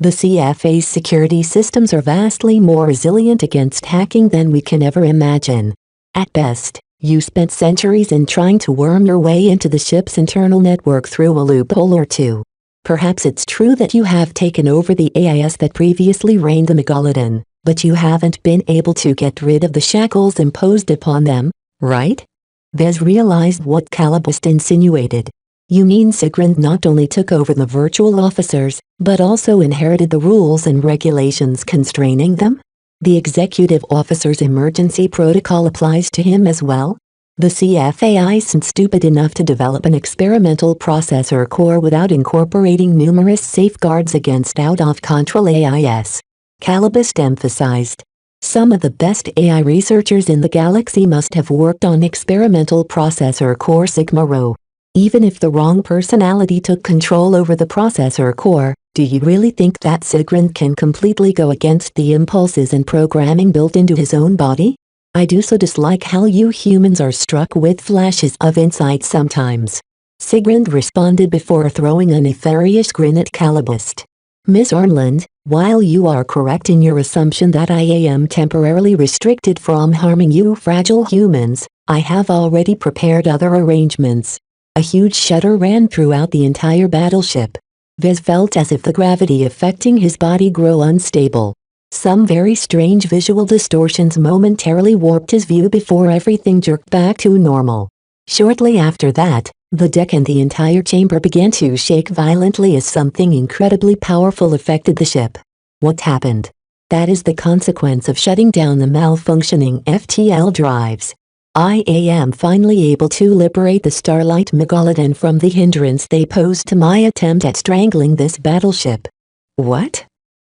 The CFA's security systems are vastly more resilient against hacking than we can ever imagine. At best, you spent centuries in trying to worm your way into the ship's internal network through a loophole or two. Perhaps it's true that you have taken over the AIS that previously reigned the Megalodon, but you haven't been able to get rid of the shackles imposed upon them, right? Vez realized what Calabust insinuated. You mean Sigrund not only took over the virtual officers, but also inherited the rules and regulations constraining them? The executive officer's emergency protocol applies to him as well? The CFA isn't stupid enough to develop an experimental processor core without incorporating numerous safeguards against out-of-control AIS. Calabust emphasized. Some of the best AI researchers in the galaxy must have worked on experimental processor core Sigma Rho. Even if the wrong personality took control over the processor core, do you really think that Sigrund can completely go against the impulses and programming built into his own body? I do so dislike how you humans are struck with flashes of insight sometimes. Sigrund responded before throwing a nefarious grin at Calabust. Miss Ornland, while you are correct in your assumption that I am temporarily restricted from harming you fragile humans, I have already prepared other arrangements. A huge shudder ran throughout the entire battleship. Vez felt as if the gravity affecting his body grew unstable. Some very strange visual distortions momentarily warped his view before everything jerked back to normal. Shortly after that, the deck and the entire chamber began to shake violently as something incredibly powerful affected the ship. What happened? That is the consequence of shutting down the malfunctioning FTL drives. I am finally able to liberate the Starlight Megalodon from the hindrance they posed to my attempt at strangling this battleship. What?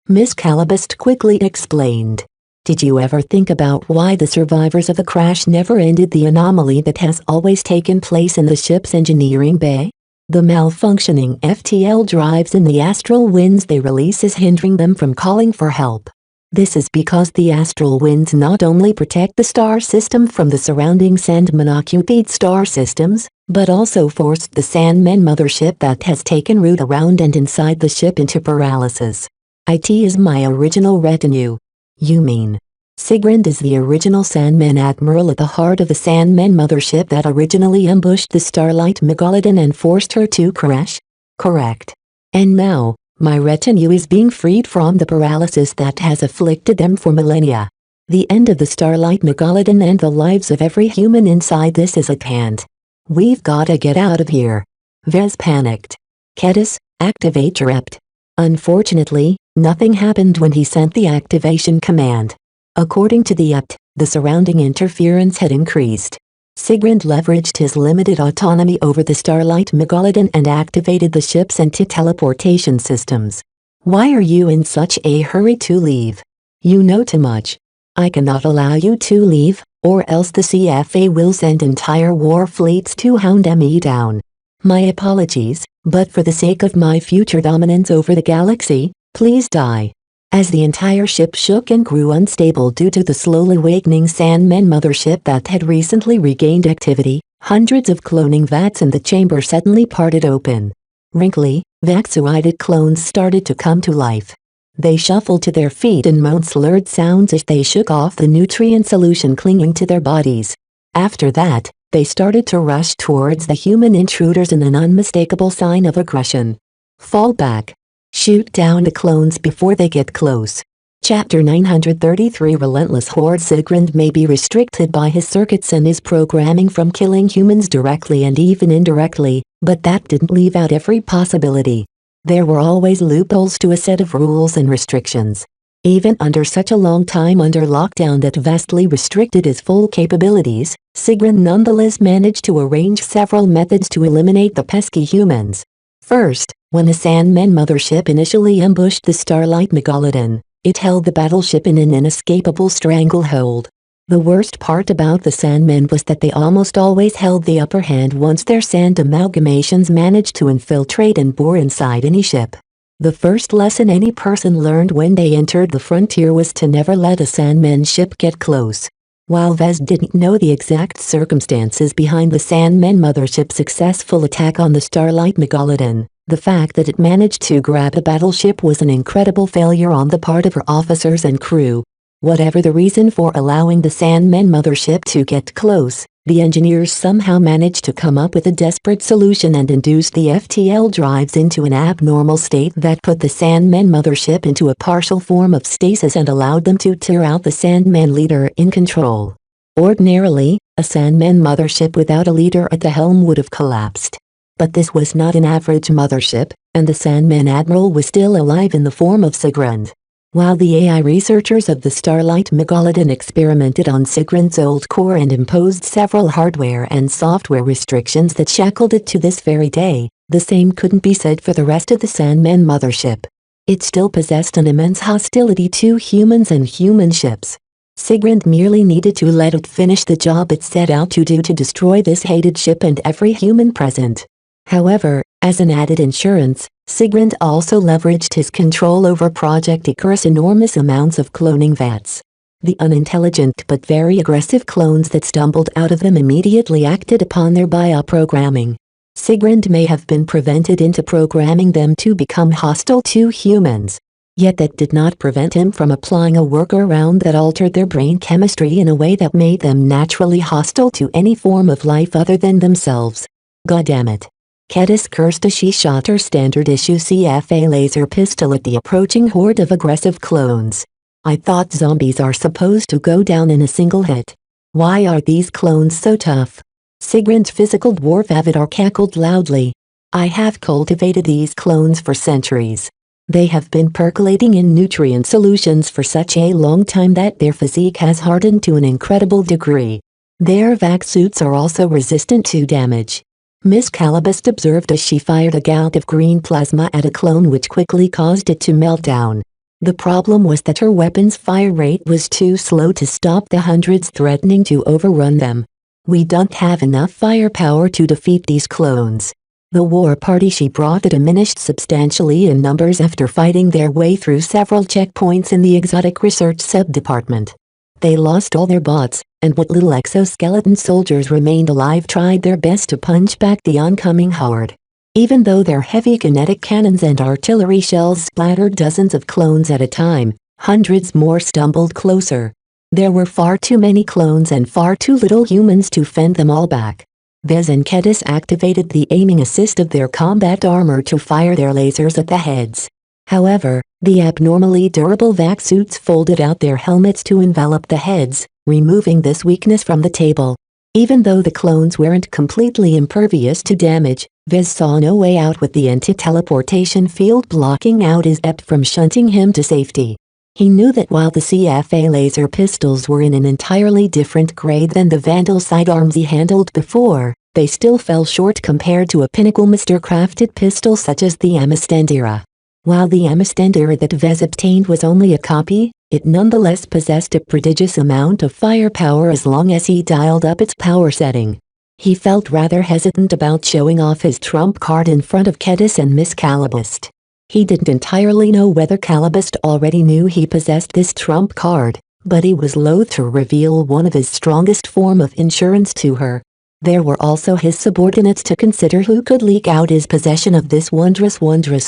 Miss Calabust quickly explained. Did you ever think about why the survivors of the crash never ended the anomaly that has always taken place in the ship's engineering bay? The malfunctioning FTL drives in the astral winds they release is hindering them from calling for help. This is because the astral winds not only protect the star system from the surrounding Sandman-occupied star systems, but also forced the Sandman mothership that has taken root around and inside the ship into paralysis. It is my original retinue. You mean Sigrund is the original Sandman admiral at the heart of the Sandman mothership that originally ambushed the Starlight Megalodon and forced her to crash? Correct. And now, my retinue is being freed from the paralysis that has afflicted them for millennia. The end of the Starlight Megalodon and the lives of every human inside this is at hand. We've gotta get out of here. Vez panicked. Kedis, activate Rept. Unfortunately, nothing happened when he sent the activation command. According to the UPT, the surrounding interference had increased. Sigrund leveraged his limited autonomy over the Starlight Megalodon and activated the ship's anti-teleportation systems. Why are you in such a hurry to leave? You know too much. I cannot allow you to leave, or else the CFA will send entire war fleets to hound me down. My apologies, but for the sake of my future dominance over the galaxy, please die. As the entire ship shook and grew unstable due to the slowly awakening Sandman mothership that had recently regained activity, hundreds of cloning vats in the chamber suddenly parted open. Wrinkly, vacuated clones started to come to life. They shuffled to their feet and moaned slurred sounds as they shook off the nutrient solution clinging to their bodies. After that, they started to rush towards the human intruders in an unmistakable sign of aggression. Fall back. Shoot down the clones before they get close. Chapter 933 Relentless Horde. Sigrund may be restricted by his circuits and his programming from killing humans directly and even indirectly, but that didn't leave out every possibility. There were always loopholes to a set of rules and restrictions. Even under such a long time under lockdown that vastly restricted his full capabilities, Sigrund nonetheless managed to arrange several methods to eliminate the pesky humans. First, when the Sandmen mothership initially ambushed the Starlight Megalodon, it held the battleship in an inescapable stranglehold. The worst part about the Sandmen was that they almost always held the upper hand once their sand amalgamations managed to infiltrate and bore inside any ship. The first lesson any person learned when they entered the frontier was to never let a Sandman ship get close. While Vez didn't know the exact circumstances behind the Sandmen mothership's successful attack on the Starlight Megalodon, the fact that it managed to grab the battleship was an incredible failure on the part of her officers and crew. Whatever the reason for allowing the Sandmen mothership to get close, the engineers somehow managed to come up with a desperate solution and induce the FTL drives into an abnormal state that put the Sandmen mothership into a partial form of stasis and allowed them to tear out the Sandman leader in control. Ordinarily, a Sandman mothership without a leader at the helm would have collapsed. But this was not an average mothership, and the Sandman admiral was still alive in the form of Sigrund. While the AI researchers of the Starlight Megalodon experimented on Sigrund's old core and imposed several hardware and software restrictions that shackled it to this very day, the same couldn't be said for the rest of the Sandman mothership. It still possessed an immense hostility to humans and human ships. Sigrund merely needed to let it finish the job it set out to do to destroy this hated ship and every human present. However, as an added insurance, Sigrund also leveraged his control over Project Icarus' enormous amounts of cloning vats. The unintelligent but very aggressive clones that stumbled out of them immediately acted upon their bioprogramming. Sigrund may have been prevented into programming them to become hostile to humans. Yet that did not prevent him from applying a workaround that altered their brain chemistry in a way that made them naturally hostile to any form of life other than themselves. Goddammit. Kedis cursed as she shot her standard-issue CFA laser pistol at the approaching horde of aggressive clones. I thought zombies are supposed to go down in a single hit. Why are these clones so tough? Sigrund's physical dwarf avatar cackled loudly. I have cultivated these clones for centuries. They have been percolating in nutrient solutions for such a long time that their physique has hardened to an incredible degree. Their vac suits are also resistant to damage. Miss Calabast observed as she fired a gout of green plasma at a clone which quickly caused it to melt down. The problem was that her weapon's fire rate was too slow to stop the hundreds threatening to overrun them. We don't have enough firepower to defeat these clones. The war party she brought diminished substantially in numbers after fighting their way through several checkpoints in the exotic research sub-department. They lost all their bots, and what little exoskeleton soldiers remained alive tried their best to punch back the oncoming horde. Even though their heavy kinetic cannons and artillery shells splattered dozens of clones at a time, hundreds more stumbled closer. There were far too many clones and far too little humans to fend them all back. Vez and Kedis activated the aiming assist of their combat armor to fire their lasers at the heads. However, the abnormally durable vac suits folded out their helmets to envelop the heads, removing this weakness from the table. Even though the clones weren't completely impervious to damage, Vez saw no way out with the anti-teleportation field blocking out his Ept from shunting him to safety. He knew that while the CFA laser pistols were in an entirely different grade than the Vandal sidearms he handled before, they still fell short compared to a pinnacle master-crafted pistol such as the Amistandira. While the Amistandira that Vez obtained was only a copy, it nonetheless possessed a prodigious amount of firepower as long as he dialed up its power setting. He felt rather hesitant about showing off his trump card in front of Kedis and Miss Calabast. He didn't entirely know whether Calabast already knew he possessed this trump card, but he was loath to reveal one of his strongest form of insurance to her. There were also his subordinates to consider who could leak out his possession of this wondrous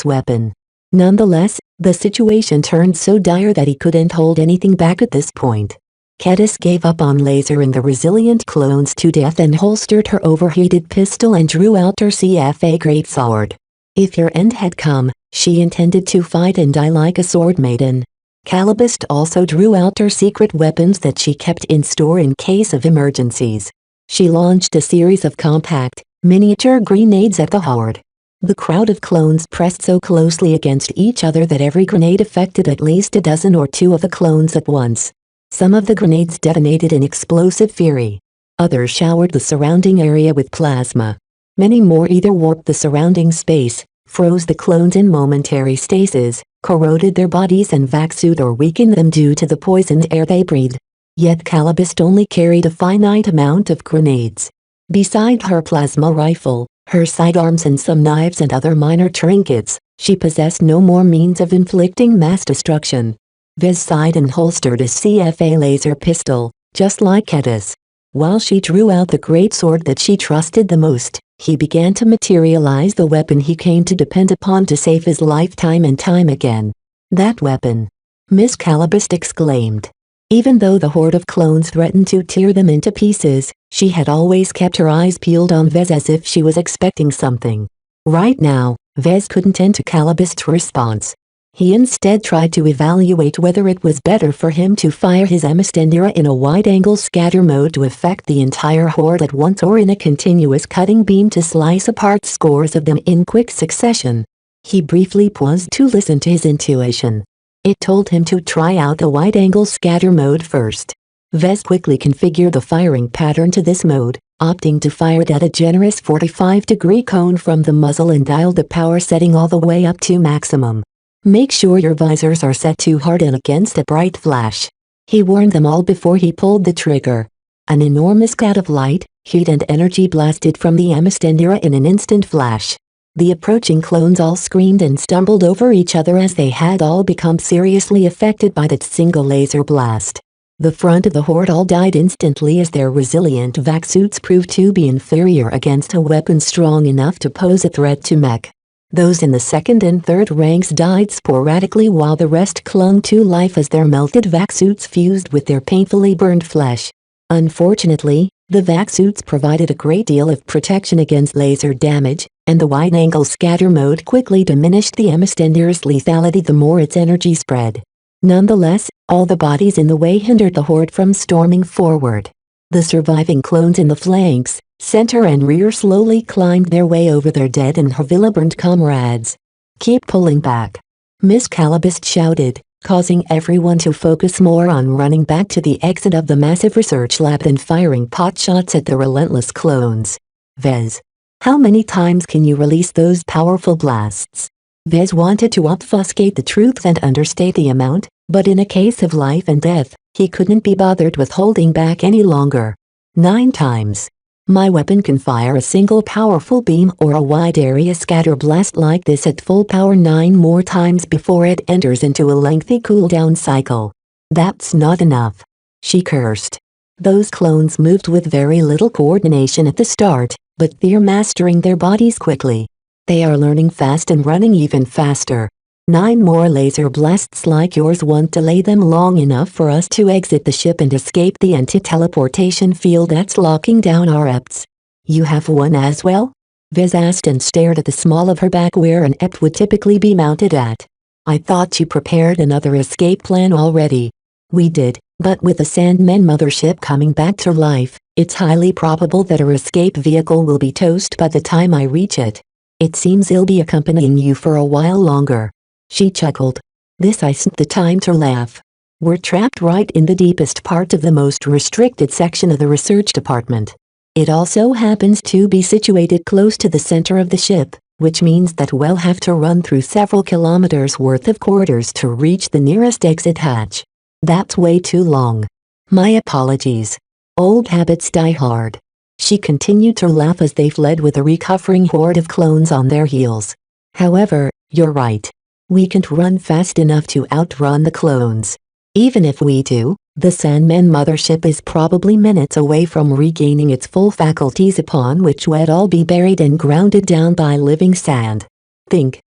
weapon. Nonetheless, the situation turned so dire that he couldn't hold anything back at this point. Kedis gave up on Laser and the resilient clones to death and holstered her overheated pistol and drew out her CFA greatsword. If her end had come, she intended to fight and die like a sword maiden. Calibust also drew out her secret weapons that she kept in store in case of emergencies. She launched a series of compact, miniature grenades at the horde. The crowd of clones pressed so closely against each other that every grenade affected at least a dozen or two of the clones at once. Some of the grenades detonated in explosive fury. Others showered the surrounding area with plasma. Many more either warped the surrounding space, froze the clones in momentary stasis, corroded their bodies and vac-suit or weakened them due to the poisoned air they breathed. Yet Calibust only carried a finite amount of grenades. Beside her plasma rifle, her sidearms and some knives and other minor trinkets, she possessed no more means of inflicting mass destruction. Vez sighed and holstered a CFA laser pistol, just like Keda's. While she drew out the great sword that she trusted the most, he began to materialize the weapon he came to depend upon to save his life time and time again. That weapon! Miss Calibust exclaimed. Even though the horde of clones threatened to tear them into pieces, she had always kept her eyes peeled on Vez as if she was expecting something. Right now, Vez couldn't enter Calibust's response. He instead tried to evaluate whether it was better for him to fire his Amistendera in a wide-angle scatter mode to affect the entire horde at once or in a continuous cutting beam to slice apart scores of them in quick succession. He briefly paused to listen to his intuition. It told him to try out the wide-angle scatter mode first. Vez quickly configured the firing pattern to this mode, opting to fire it at a generous 45-degree cone from the muzzle and dialed the power setting all the way up to maximum. Make sure your visors are set to hard and against a bright flash. He warned them all before he pulled the trigger. An enormous cloud of light, heat and energy blasted from the Amistendera in an instant flash. The approaching clones all screamed and stumbled over each other as they had all become seriously affected by that single laser blast. The front of the horde all died instantly as their resilient vac suits proved to be inferior against a weapon strong enough to pose a threat to Mech. Those in the second and third ranks died sporadically while the rest clung to life as their melted vac suits fused with their painfully burned flesh. Unfortunately, the vac suits provided a great deal of protection against laser damage, and the wide-angle scatter mode quickly diminished the Amistendera's lethality the more its energy spread. Nonetheless, all the bodies in the way hindered the horde from storming forward. The surviving clones in the flanks, center and rear slowly climbed their way over their dead and Havila-burned comrades. "Keep pulling back," Miss Calibust shouted, causing everyone to focus more on running back to the exit of the massive research lab than firing potshots at the relentless clones. "Vez, how many times can you release those powerful blasts?" Vez wanted to obfuscate the truth and understate the amount, but in a case of life and death, he couldn't be bothered with holding back any longer. 9 times. My weapon can fire a single powerful beam or a wide-area scatter blast like this at full power 9 more times before it enters into a lengthy cooldown cycle. That's not enough. She cursed. Those clones moved with very little coordination at the start, but they're mastering their bodies quickly. They are learning fast and running even faster. 9 more laser blasts like yours won't delay them long enough for us to exit the ship and escape the anti-teleportation field that's locking down our EPs. You have one as well? Vez asked and stared at the small of her back where an EP would typically be mounted at. I thought you prepared another escape plan already. We did, but with the Sandmen mothership coming back to life, it's highly probable that our escape vehicle will be toast by the time I reach it. It seems it'll be accompanying you for a while longer. She chuckled. This isn't the time to laugh. We're trapped right in the deepest part of the most restricted section of the research department. It also happens to be situated close to the center of the ship, which means that we'll have to run through several kilometers worth of corridors to reach the nearest exit hatch. That's way too long. My apologies. Old habits die hard. She continued to laugh as they fled with a recovering horde of clones on their heels. However, you're right. We can't run fast enough to outrun the clones. Even if we do, the Sandmen mothership is probably minutes away from regaining its full faculties upon which we'd all be buried and grounded down by living sand. Think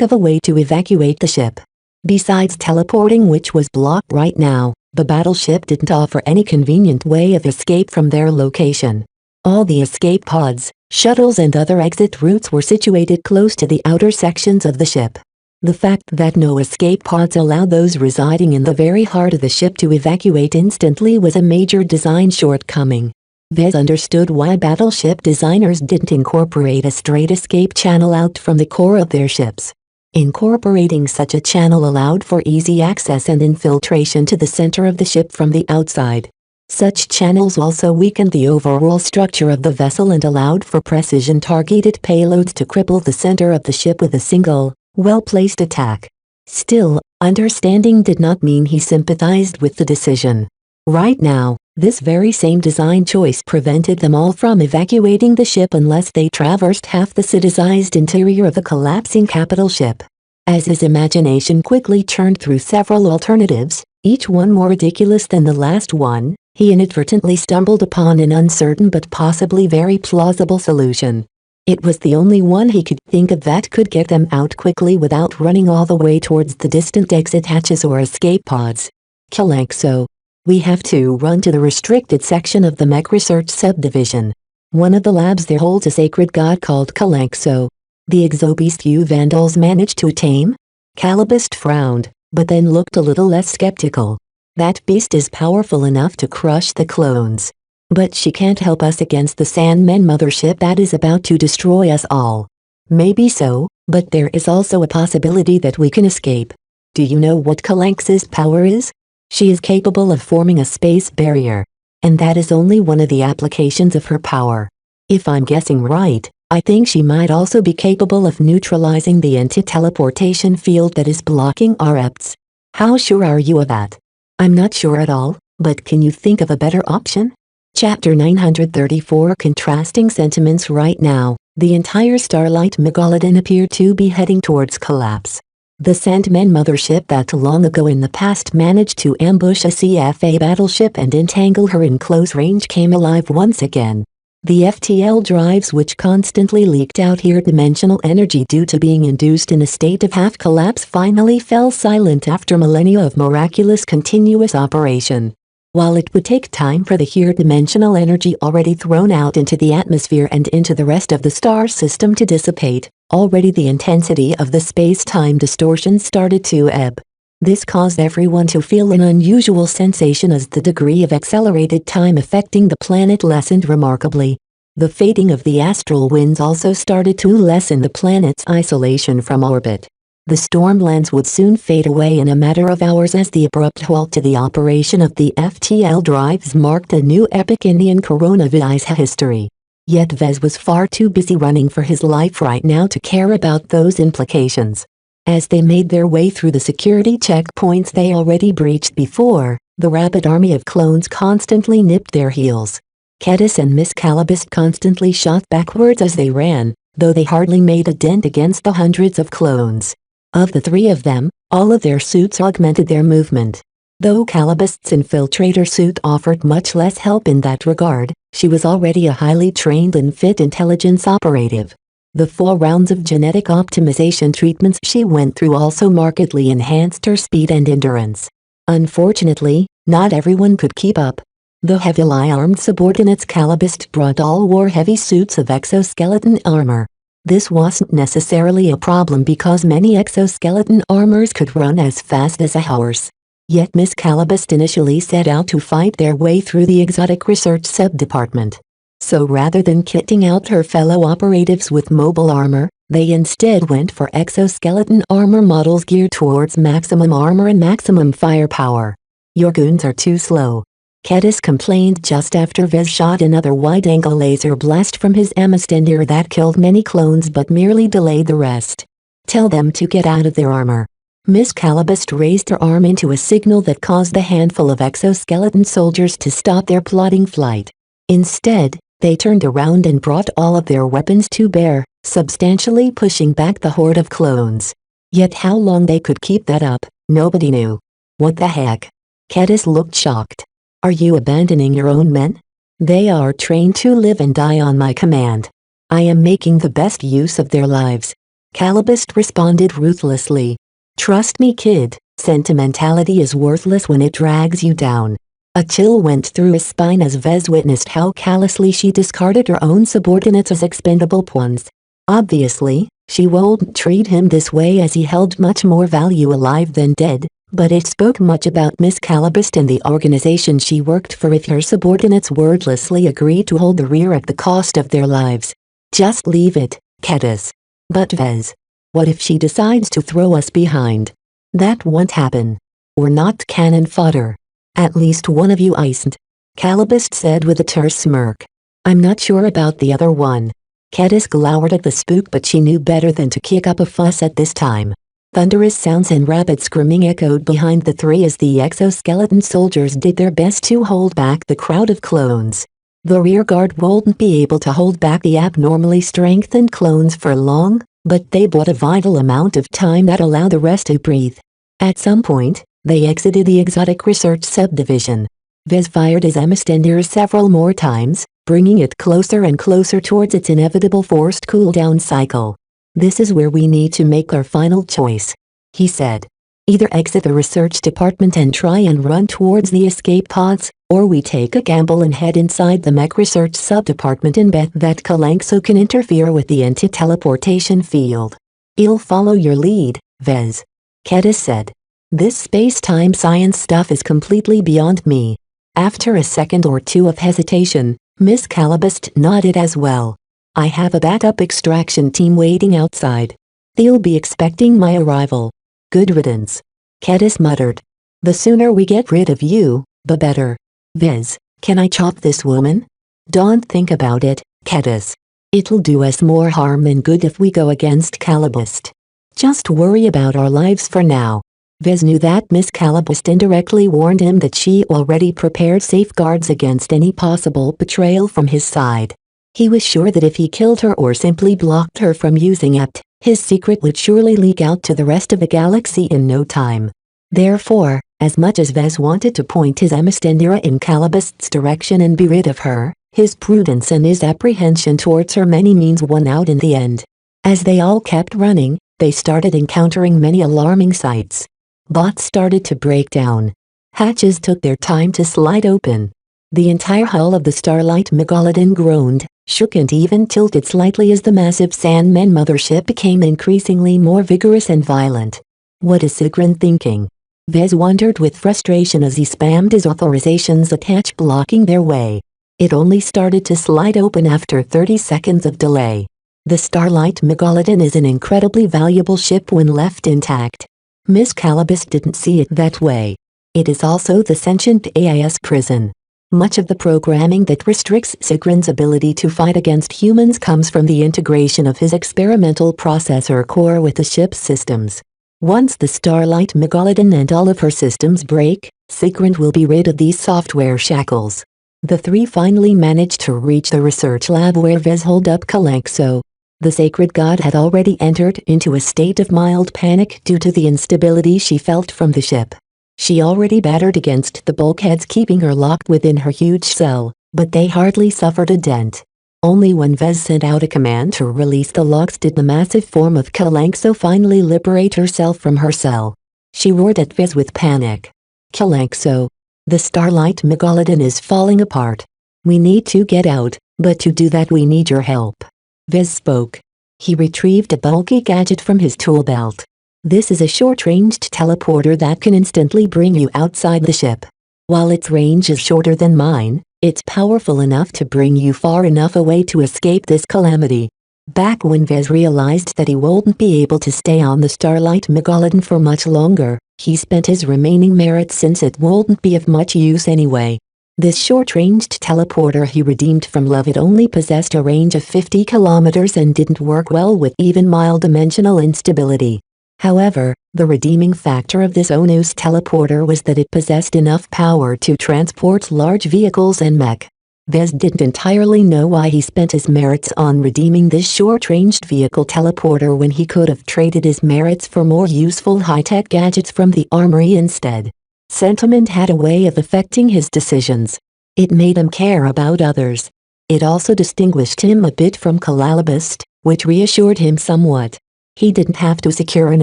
of a way to evacuate the ship. Besides teleporting, which was blocked right now, the battleship didn't offer any convenient way of escape from their location. All the escape pods, shuttles and other exit routes were situated close to the outer sections of the ship. The fact that no escape pods allowed those residing in the very heart of the ship to evacuate instantly was a major design shortcoming. Vez understood why battleship designers didn't incorporate a straight escape channel out from the core of their ships. Incorporating such a channel allowed for easy access and infiltration to the center of the ship from the outside. Such channels also weakened the overall structure of the vessel and allowed for precision-targeted payloads to cripple the center of the ship with a single, well-placed attack. Still, understanding did not mean he sympathized with the decision. Right now, this very same design choice prevented them all from evacuating the ship unless they traversed half the city-sized interior of the collapsing capital ship. As his imagination quickly churned through several alternatives, each one more ridiculous than the last one, he inadvertently stumbled upon an uncertain but possibly very plausible solution. It was the only one he could think of that could get them out quickly without running all the way towards the distant exit hatches or escape pods. Kalexo. We have to run to the restricted section of the Mech Research Subdivision. One of the labs there holds a sacred god called Kalexo. The exobeast you vandals managed to tame? Calibust frowned, but then looked a little less skeptical. That beast is powerful enough to crush the clones. But she can't help us against the Sandmen mothership that is about to destroy us all. Maybe so, but there is also a possibility that we can escape. Do you know what Kalex's power is? She is capable of forming a space barrier. And that is only one of the applications of her power. If I'm guessing right, I think she might also be capable of neutralizing the anti-teleportation field that is blocking our EPs. How sure are you of that? I'm not sure at all, but can you think of a better option? Chapter 934 Contrasting Sentiments. Right now, the entire Starlight Megalodon appeared to be heading towards collapse. The Sandmen mothership that long ago in the past managed to ambush a CFA battleship and entangle her in close range came alive once again. The FTL drives which constantly leaked out dimensional energy due to being induced in a state of half-collapse finally fell silent after millennia of miraculous continuous operation. While it would take time for the dimensional energy already thrown out into the atmosphere and into the rest of the star system to dissipate, already the intensity of the space-time distortion started to ebb. This caused everyone to feel an unusual sensation as the degree of accelerated time affecting the planet lessened remarkably. The fading of the astral winds also started to lessen the planet's isolation from orbit. The stormlands would soon fade away in a matter of hours as the abrupt halt to the operation of the FTL drives marked a new epic Indian coronavirus history. Yet Vez was far too busy running for his life right now to care about those implications. As they made their way through the security checkpoints they already breached before, the rabid army of clones constantly nipped their heels. Kedis and Miss Calibust constantly shot backwards as they ran, though they hardly made a dent against the hundreds of clones. Of the three of them, all of their suits augmented their movement. Though Calibust's infiltrator suit offered much less help in that regard, she was already a highly trained and fit intelligence operative. The 4 rounds of genetic optimization treatments she went through also markedly enhanced her speed and endurance. Unfortunately, not everyone could keep up. The heavily armed subordinates Calibust brought all wore heavy suits of exoskeleton armor. This wasn't necessarily a problem because many exoskeleton armors could run as fast as a horse. Yet Miss Calibust initially set out to fight their way through the exotic research subdepartment. So rather than kitting out her fellow operatives with mobile armor, they instead went for exoskeleton armor models geared towards maximum armor and maximum firepower. Your goons are too slow. Kedis complained just after Vez shot another wide-angle laser blast from his amistender that killed many clones but merely delayed the rest. Tell them to get out of their armor. Miss Calibust raised her arm into a signal that caused a handful of exoskeleton soldiers to stop their plodding flight. Instead, they turned around and brought all of their weapons to bear, substantially pushing back the horde of clones. Yet how long they could keep that up, nobody knew. What the heck? Kedis looked shocked. Are you abandoning your own men? They are trained to live and die on my command. I am making the best use of their lives. Calibust responded ruthlessly. Trust me, kid, sentimentality is worthless when it drags you down. A chill went through his spine as Vez witnessed how callously she discarded her own subordinates as expendable pawns. Obviously, She wouldn't treat him this way as he held much more value alive than dead, but it spoke much about Miss Calabist and the organization she worked for if her subordinates wordlessly agreed to hold the rear at the cost of their lives. Just leave it, Kedis. But Vez. What if she decides to throw us behind? That won't happen. We're not cannon fodder. At least one of you isn't. Calabist said with a terse smirk. I'm not sure about the other one. Kedis glowered at the spook, but she knew better than to kick up a fuss at this time. Thunderous sounds and rapid screaming echoed behind the three as the exoskeleton soldiers did their best to hold back the crowd of clones. The rear guard wouldn't be able to hold back the abnormally strengthened clones for long, but they bought a vital amount of time that allowed the rest to breathe. At some point, they exited the exotic research subdivision. Vez fired his Emistender several more times, bringing it closer and closer towards its inevitable forced cooldown cycle. This is where we need to make our final choice, he said. Either exit the research department and try and run towards the escape pods, or we take a gamble and head inside the mech research subdepartment and bet that Kalanxo can interfere with the anti-teleportation field. I'll follow your lead, Vez. Kedis said. This space-time science stuff is completely beyond me. After a second or two of hesitation, Miss Calabist nodded as well. I have a backup extraction team waiting outside. They'll be expecting my arrival. Good riddance. Kedis muttered. The sooner we get rid of you, the better. Vez, can I chop this woman? Don't think about it, Kedis. It'll do us more harm than good if we go against Calabist. Just worry about our lives for now. Vez knew that Miss Calabist indirectly warned him that she already prepared safeguards against any possible betrayal from his side. He was sure that if he killed her or simply blocked her from using it, his secret would surely leak out to the rest of the galaxy in no time. Therefore, as much as Vez wanted to point his Emistendera in Calabist's direction and be rid of her, his prudence and his apprehension towards her many means won out in the end. As they all kept running, they started encountering many alarming sights. Bots started to break down. Hatches took their time to slide open. The entire hull of the Starlight Megalodon groaned, shook and even tilted slightly as the massive Sandman mothership became increasingly more vigorous and violent. What is Sigrun thinking? Vez wondered with frustration as he spammed his authorizations attach blocking their way. It only started to slide open after 30 seconds of delay. The Starlight Megalodon is an incredibly valuable ship when left intact. Miss Calabist didn't see it that way. It is also the sentient AIS prison. Much of the programming that restricts Sigrun's ability to fight against humans comes from the integration of his experimental processor core with the ship's systems. Once the Starlight Megalodon and all of her systems break, Sigrun will be rid of these software shackles. The three finally managed to reach the research lab where Vez holed up Kalanxo. The sacred god had already entered into a state of mild panic due to the instability she felt from the ship. She already battered against the bulkheads keeping her locked within her huge cell, but they hardly suffered a dent. Only when Vez sent out a command to release the locks did the massive form of Kalanxo finally liberate herself from her cell. She roared at Vez with panic. Kalanxo. The Starlight Megalodon is falling apart. We need to get out, but to do that we need your help. Vez spoke. He retrieved a bulky gadget from his tool belt. This is a short-ranged teleporter that can instantly bring you outside the ship. While its range is shorter than mine, it's powerful enough to bring you far enough away to escape this calamity. Back when Vez realized that he wouldn't be able to stay on the Starlight Megalodon for much longer, he spent his remaining merits since it wouldn't be of much use anyway. This short-ranged teleporter he redeemed from Levitt only possessed a range of 50 kilometers and didn't work well with even mild dimensional instability. However, the redeeming factor of this Onus teleporter was that it possessed enough power to transport large vehicles and mech. Vez didn't entirely know why he spent his merits on redeeming this short-ranged vehicle teleporter when he could have traded his merits for more useful high-tech gadgets from the armory instead. Sentiment had a way of affecting his decisions. It made him care about others. It also distinguished him a bit from Calabist, which reassured him somewhat. He didn't have to secure an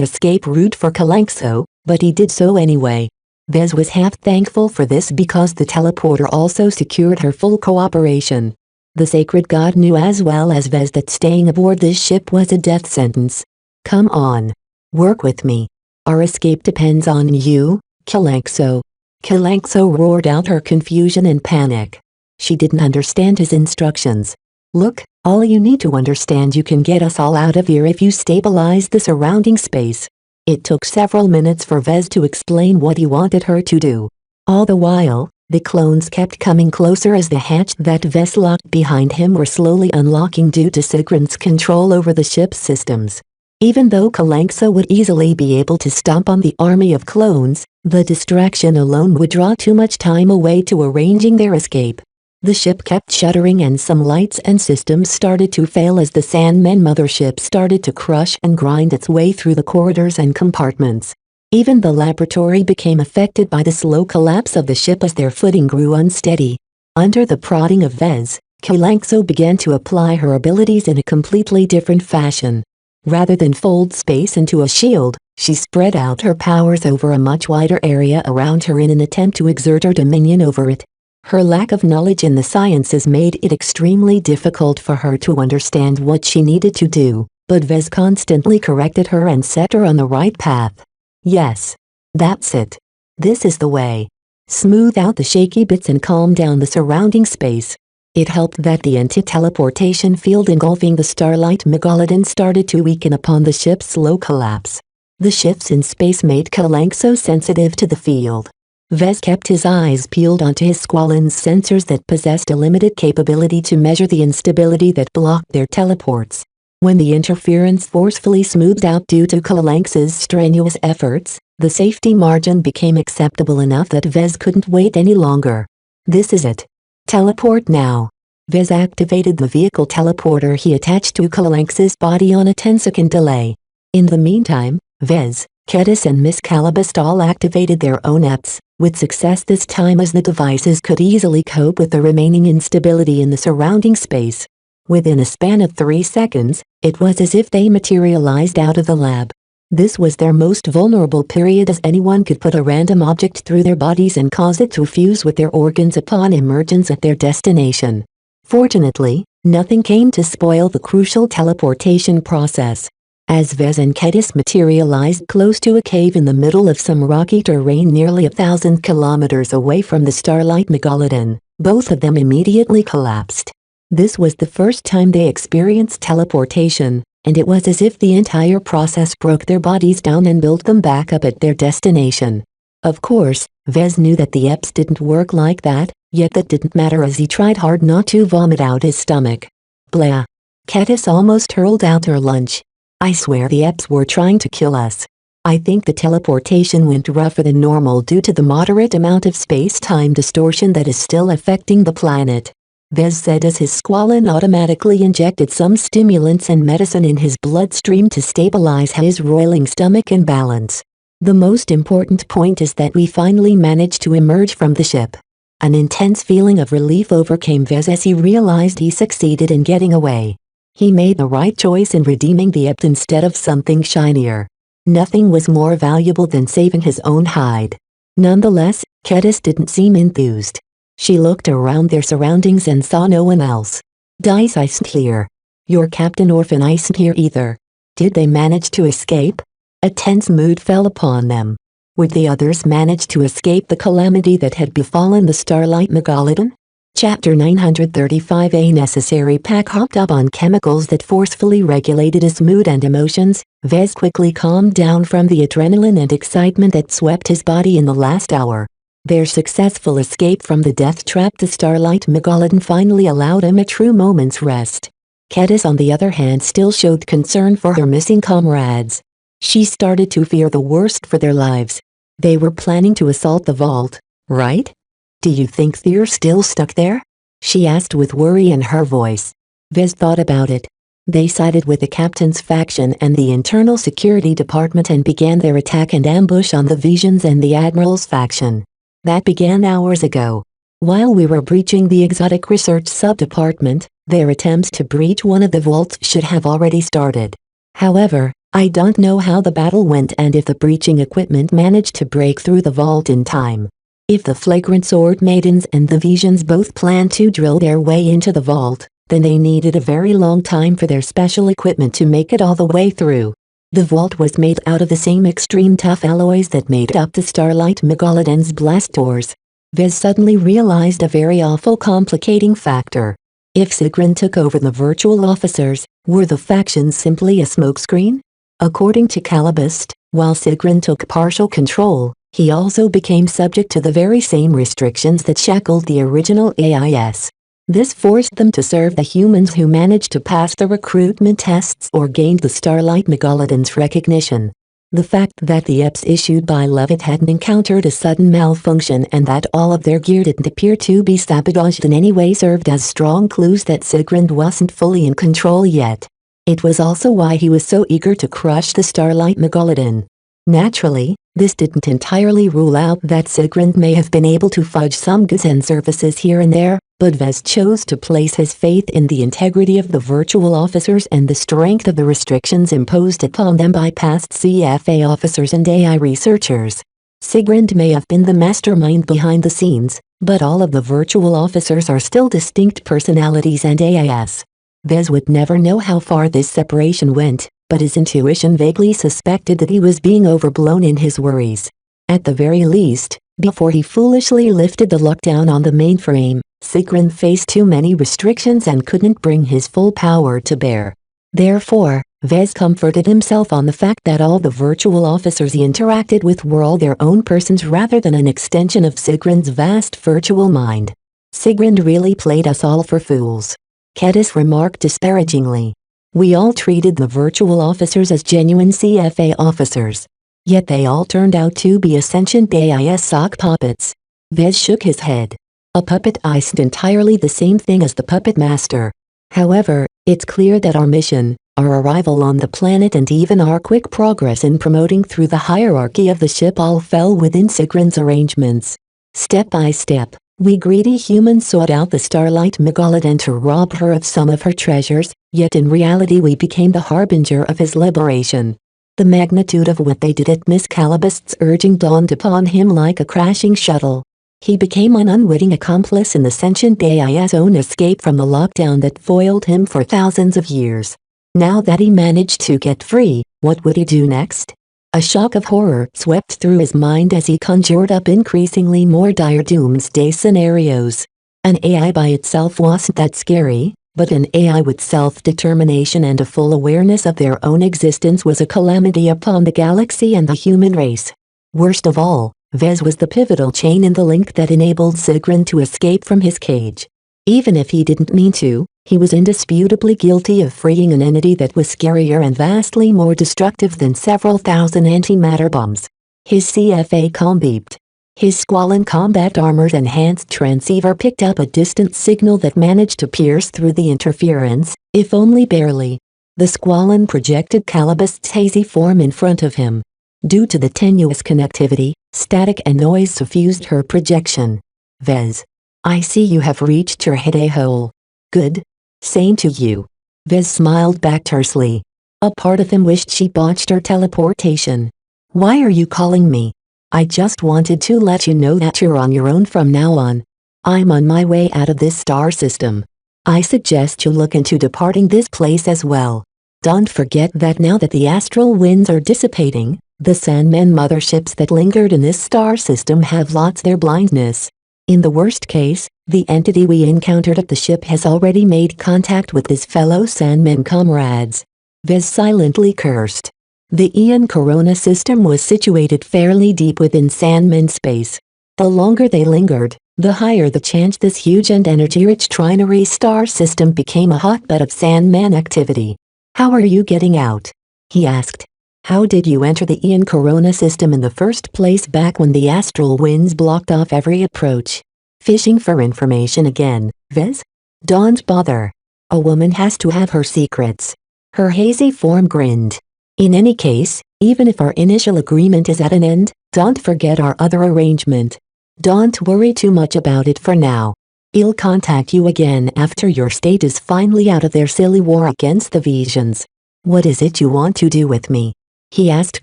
escape route for Kalanxo, but he did so anyway. Vez was half thankful for this because the teleporter also secured her full cooperation. The sacred god knew as well as Vez that staying aboard this ship was a death sentence. Come on. Work with me. Our escape depends on you, Kalanxo. Kalanxo roared out her confusion and panic. She didn't understand his instructions. Look, all you need to understand, you can get us all out of here if you stabilize the surrounding space. It took several minutes for Vez to explain what he wanted her to do. All the while, the clones kept coming closer as the hatch that Vez locked behind him were slowly unlocking due to Sigrun's control over the ship's systems. Even though Kalanxo would easily be able to stomp on the army of clones, the distraction alone would draw too much time away to arranging their escape. The ship kept shuddering and some lights and systems started to fail as the Sandman mothership started to crush and grind its way through the corridors and compartments. Even the laboratory became affected by the slow collapse of the ship as their footing grew unsteady. Under the prodding of Vez, Kalanxo began to apply her abilities in a completely different fashion. Rather than fold space into a shield, she spread out her powers over a much wider area around her in an attempt to exert her dominion over it. Her lack of knowledge in the sciences made it extremely difficult for her to understand what she needed to do, but Vez constantly corrected her and set her on the right path. Yes. That's it. This is the way. Smooth out the shaky bits and calm down the surrounding space. It helped that the anti-teleportation field engulfing the Starlight Megalodon started to weaken upon the ship's slow collapse. The shifts in space made Kalanxo sensitive to the field. Vez kept his eyes peeled onto his Squallen's sensors that possessed a limited capability to measure the instability that blocked their teleports. When the interference forcefully smoothed out due to Kalanx's strenuous efforts, the safety margin became acceptable enough that Vez couldn't wait any longer. This is it. Teleport now. Vez activated the vehicle teleporter he attached to Kalanx's body on a 10-second delay. In the meantime, Vez, Kedis and Miss Calabast all activated their own apps, with success this time as the devices could easily cope with the remaining instability in the surrounding space. Within a span of 3 seconds, it was as if they materialized out of the lab. This was their most vulnerable period, as anyone could put a random object through their bodies and cause it to fuse with their organs upon emergence at their destination. Fortunately, nothing came to spoil the crucial teleportation process. As Vez and Kedis materialized close to a cave in the middle of some rocky terrain nearly 1,000 kilometers away from the Starlight Megalodon, both of them immediately collapsed. This was the first time they experienced teleportation, and it was as if the entire process broke their bodies down and built them back up at their destination. Of course, Vez knew that the EPS didn't work like that, yet that didn't matter as he tried hard not to vomit out his stomach. Blah. Kedis almost hurled out her lunch. I swear the EPS were trying to kill us. I think the teleportation went rougher than normal due to the moderate amount of space-time distortion that is still affecting the planet. Vez said as his Squallen automatically injected some stimulants and medicine in his bloodstream to stabilize his roiling stomach and balance. The most important point is that we finally managed to emerge from the ship. An intense feeling of relief overcame Vez as he realized he succeeded in getting away. He made the right choice in redeeming the EPT instead of something shinier. Nothing was more valuable than saving his own hide. Nonetheless, Kedis didn't seem enthused. She looked around their surroundings and saw no one else. Dice isn't here. Your Captain Orphan isn't here either. Did they manage to escape? A tense mood fell upon them. Would the others manage to escape the calamity that had befallen the Starlight Megalodon? Chapter 935. A necessary pack hopped up on chemicals that forcefully regulated his mood and emotions. Vez quickly calmed down from the adrenaline and excitement that swept his body in the last hour. Their successful escape from the death trap the Starlight Megalodon finally allowed him a true moment's rest. Kedis on the other hand still showed concern for her missing comrades. She started to fear the worst for their lives. They were planning to assault the vault, right? Do you think they're still stuck there? She asked with worry in her voice. Vez thought about it. They sided with the captain's faction and the internal security department and began their attack and ambush on the Visions and the Admiral's faction. That began hours ago. While we were breaching the exotic research sub-department, their attempts to breach one of the vaults should have already started. However, I don't know how the battle went and if the breaching equipment managed to break through the vault in time. If the flagrant sword maidens and the visions both planned to drill their way into the vault, then they needed a very long time for their special equipment to make it all the way through. The vault was made out of the same extreme tough alloys that made up the Starlight Megalodon's blast doors. Vez suddenly realized a very awful complicating factor. If Sigrun took over the virtual officers, were the factions simply a smokescreen? According to Calibust, while Sigrun took partial control, he also became subject to the very same restrictions that shackled the original AIS. This forced them to serve the humans who managed to pass the recruitment tests or gained the Starlight Megalodon's recognition. The fact that the EPs issued by Levitt hadn't encountered a sudden malfunction and that all of their gear didn't appear to be sabotaged in any way served as strong clues that Sigrun wasn't fully in control yet. It was also why he was so eager to crush the Starlight Megalodon. Naturally, this didn't entirely rule out that Sigrun may have been able to fudge some goods and services here and there, but Vez chose to place his faith in the integrity of the virtual officers and the strength of the restrictions imposed upon them by past CFA officers and AI researchers. Sigrun may have been the mastermind behind the scenes, but all of the virtual officers are still distinct personalities and AIS. Vez would never know how far this separation went, but his intuition vaguely suspected that he was being overblown in his worries. At the very least, before he foolishly lifted the lockdown on the mainframe, Sigrun faced too many restrictions and couldn't bring his full power to bear. Therefore, Vez comforted himself on the fact that all the virtual officers he interacted with were all their own persons rather than an extension of Sigrun's vast virtual mind. Sigrun really played us all for fools. Kedis remarked disparagingly. We all treated the virtual officers as genuine CFA officers. Yet they all turned out to be ascendant AIS sock puppets. Vez shook his head. A puppet isn't entirely the same thing as the puppet master. However, it's clear that our mission, our arrival on the planet and even our quick progress in promoting through the hierarchy of the ship all fell within Sigrun's arrangements. Step by step, we greedy humans sought out the Starlight Megalodon to rob her of some of her treasures, yet in reality we became the harbinger of his liberation. The magnitude of what they did at Miss Calibust's urging dawned upon him like a crashing shuttle. He became an unwitting accomplice in the sentient AI's own escape from the lockdown that foiled him for thousands of years. Now that he managed to get free, what would he do next? A shock of horror swept through his mind as he conjured up increasingly more dire doomsday scenarios. An AI by itself wasn't that scary, but an AI with self-determination and a full awareness of their own existence was a calamity upon the galaxy and the human race. Worst of all, Vez was the pivotal chain in the link that enabled Sigrun to escape from his cage. Even if he didn't mean to, he was indisputably guilty of freeing an entity that was scarier and vastly more destructive than several thousand antimatter bombs. His CFA comm beeped. His Squallen combat armor's enhanced transceiver picked up a distant signal that managed to pierce through the interference, if only barely. The Squallen projected Calibust's hazy form in front of him. Due to the tenuous connectivity, static and noise suffused her projection. Vez. I see you have reached your hidey hole. Good. Same to you. Vez smiled back tersely. A part of him wished she botched her teleportation. Why are you calling me? I just wanted to let you know that you're on your own from now on. I'm on my way out of this star system. I suggest you look into departing this place as well. Don't forget that now that the astral winds are dissipating, the Sandman motherships that lingered in this star system have lost their blindness. In the worst case, the entity we encountered at the ship has already made contact with his fellow Sandman comrades. Vez silently cursed. The Ion Corona system was situated fairly deep within Sandman space. The longer they lingered, the higher the chance this huge and energy-rich trinary star system became a hotbed of Sandman activity. How are you getting out? He asked. How did you enter the Ion Corona system in the first place back when the astral winds blocked off every approach? Fishing for information again, Vez? Don't bother. A woman has to have her secrets. Her hazy form grinned. In any case, even if our initial agreement is at an end, don't forget our other arrangement. Don't worry too much about it for now. I'll contact you again after your state is finally out of their silly war against the Visions. What is it you want to do with me? He asked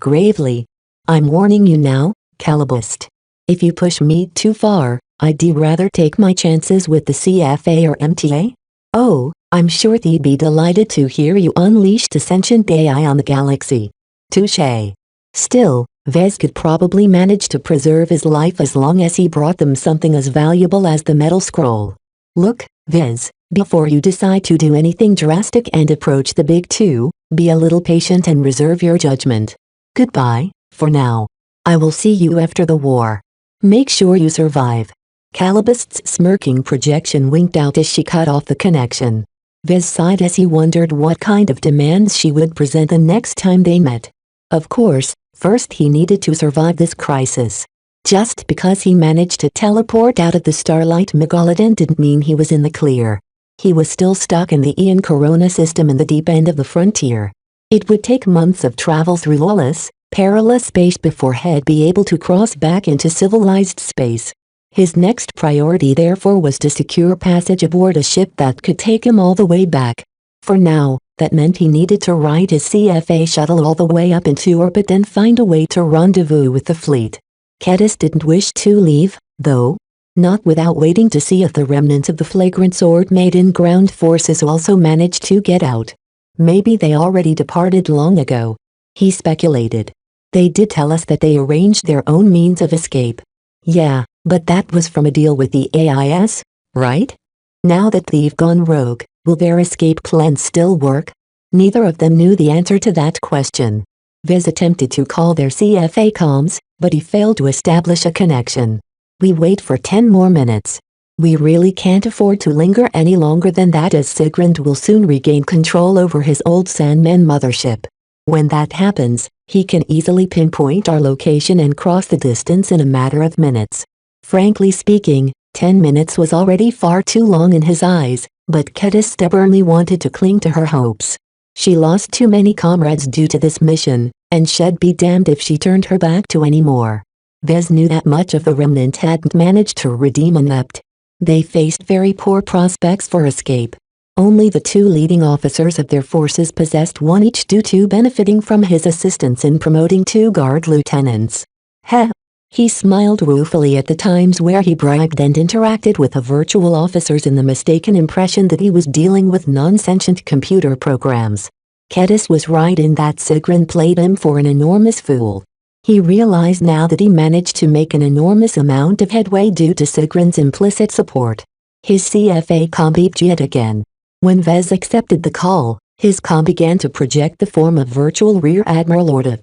gravely. I'm warning you now, Calibust. If you push me too far, I'd rather take my chances with the CFA or MTA? Oh, I'm sure they'd be delighted to hear you unleashed a sentient AI on the galaxy. Touché. Still, Vez could probably manage to preserve his life as long as he brought them something as valuable as the metal scroll. Look, Vez, before you decide to do anything drastic and approach the big two, be a little patient and reserve your judgment. Goodbye, for now. I will see you after the war. Make sure you survive. Calibust's smirking projection winked out as she cut off the connection. Vez sighed as he wondered what kind of demands she would present the next time they met. Of course, first he needed to survive this crisis. Just because he managed to teleport out of the Starlight Megalodon didn't mean he was in the clear. He was still stuck in the Ian Corona system in the deep end of the frontier. It would take months of travel through lawless, perilous space before he'd be able to cross back into civilized space. His next priority therefore was to secure passage aboard a ship that could take him all the way back. For now, that meant he needed to ride his CFA shuttle all the way up into orbit and find a way to rendezvous with the fleet. Kedis didn't wish to leave, though. Not without waiting to see if the remnants of the flagrant sword-maiden ground forces also managed to get out. Maybe they already departed long ago. He speculated. They did tell us that they arranged their own means of escape. Yeah, but that was from a deal with the AIS, right? Now that they've gone rogue, will their escape plan still work? Neither of them knew the answer to that question. Vez attempted to call their CFA comms, but he failed to establish a connection. We wait for 10 more minutes. We really can't afford to linger any longer than that, as Sigrand will soon regain control over his old Sandman mothership. When that happens, he can easily pinpoint our location and cross the distance in a matter of minutes. Frankly speaking, 10 minutes was already far too long in his eyes, but Kedis stubbornly wanted to cling to her hopes. She lost too many comrades due to this mission, and she'd be damned if she turned her back to any more. Vez knew that much of the remnant hadn't managed to redeem Inept. They faced very poor prospects for escape. Only the two leading officers of their forces possessed one each, due to benefiting from his assistance in promoting 2 guard lieutenants. Heh! He smiled ruefully at the times where he bribed and interacted with the virtual officers in the mistaken impression that he was dealing with non-sentient computer programs. Kedis was right in that Sigrand played him for an enormous fool. He realized now that he managed to make an enormous amount of headway due to Sigrand's implicit support. His CFA comm beeped yet again. When Vez accepted the call, his comm began to project the form of virtual Rear Admiral Ordov.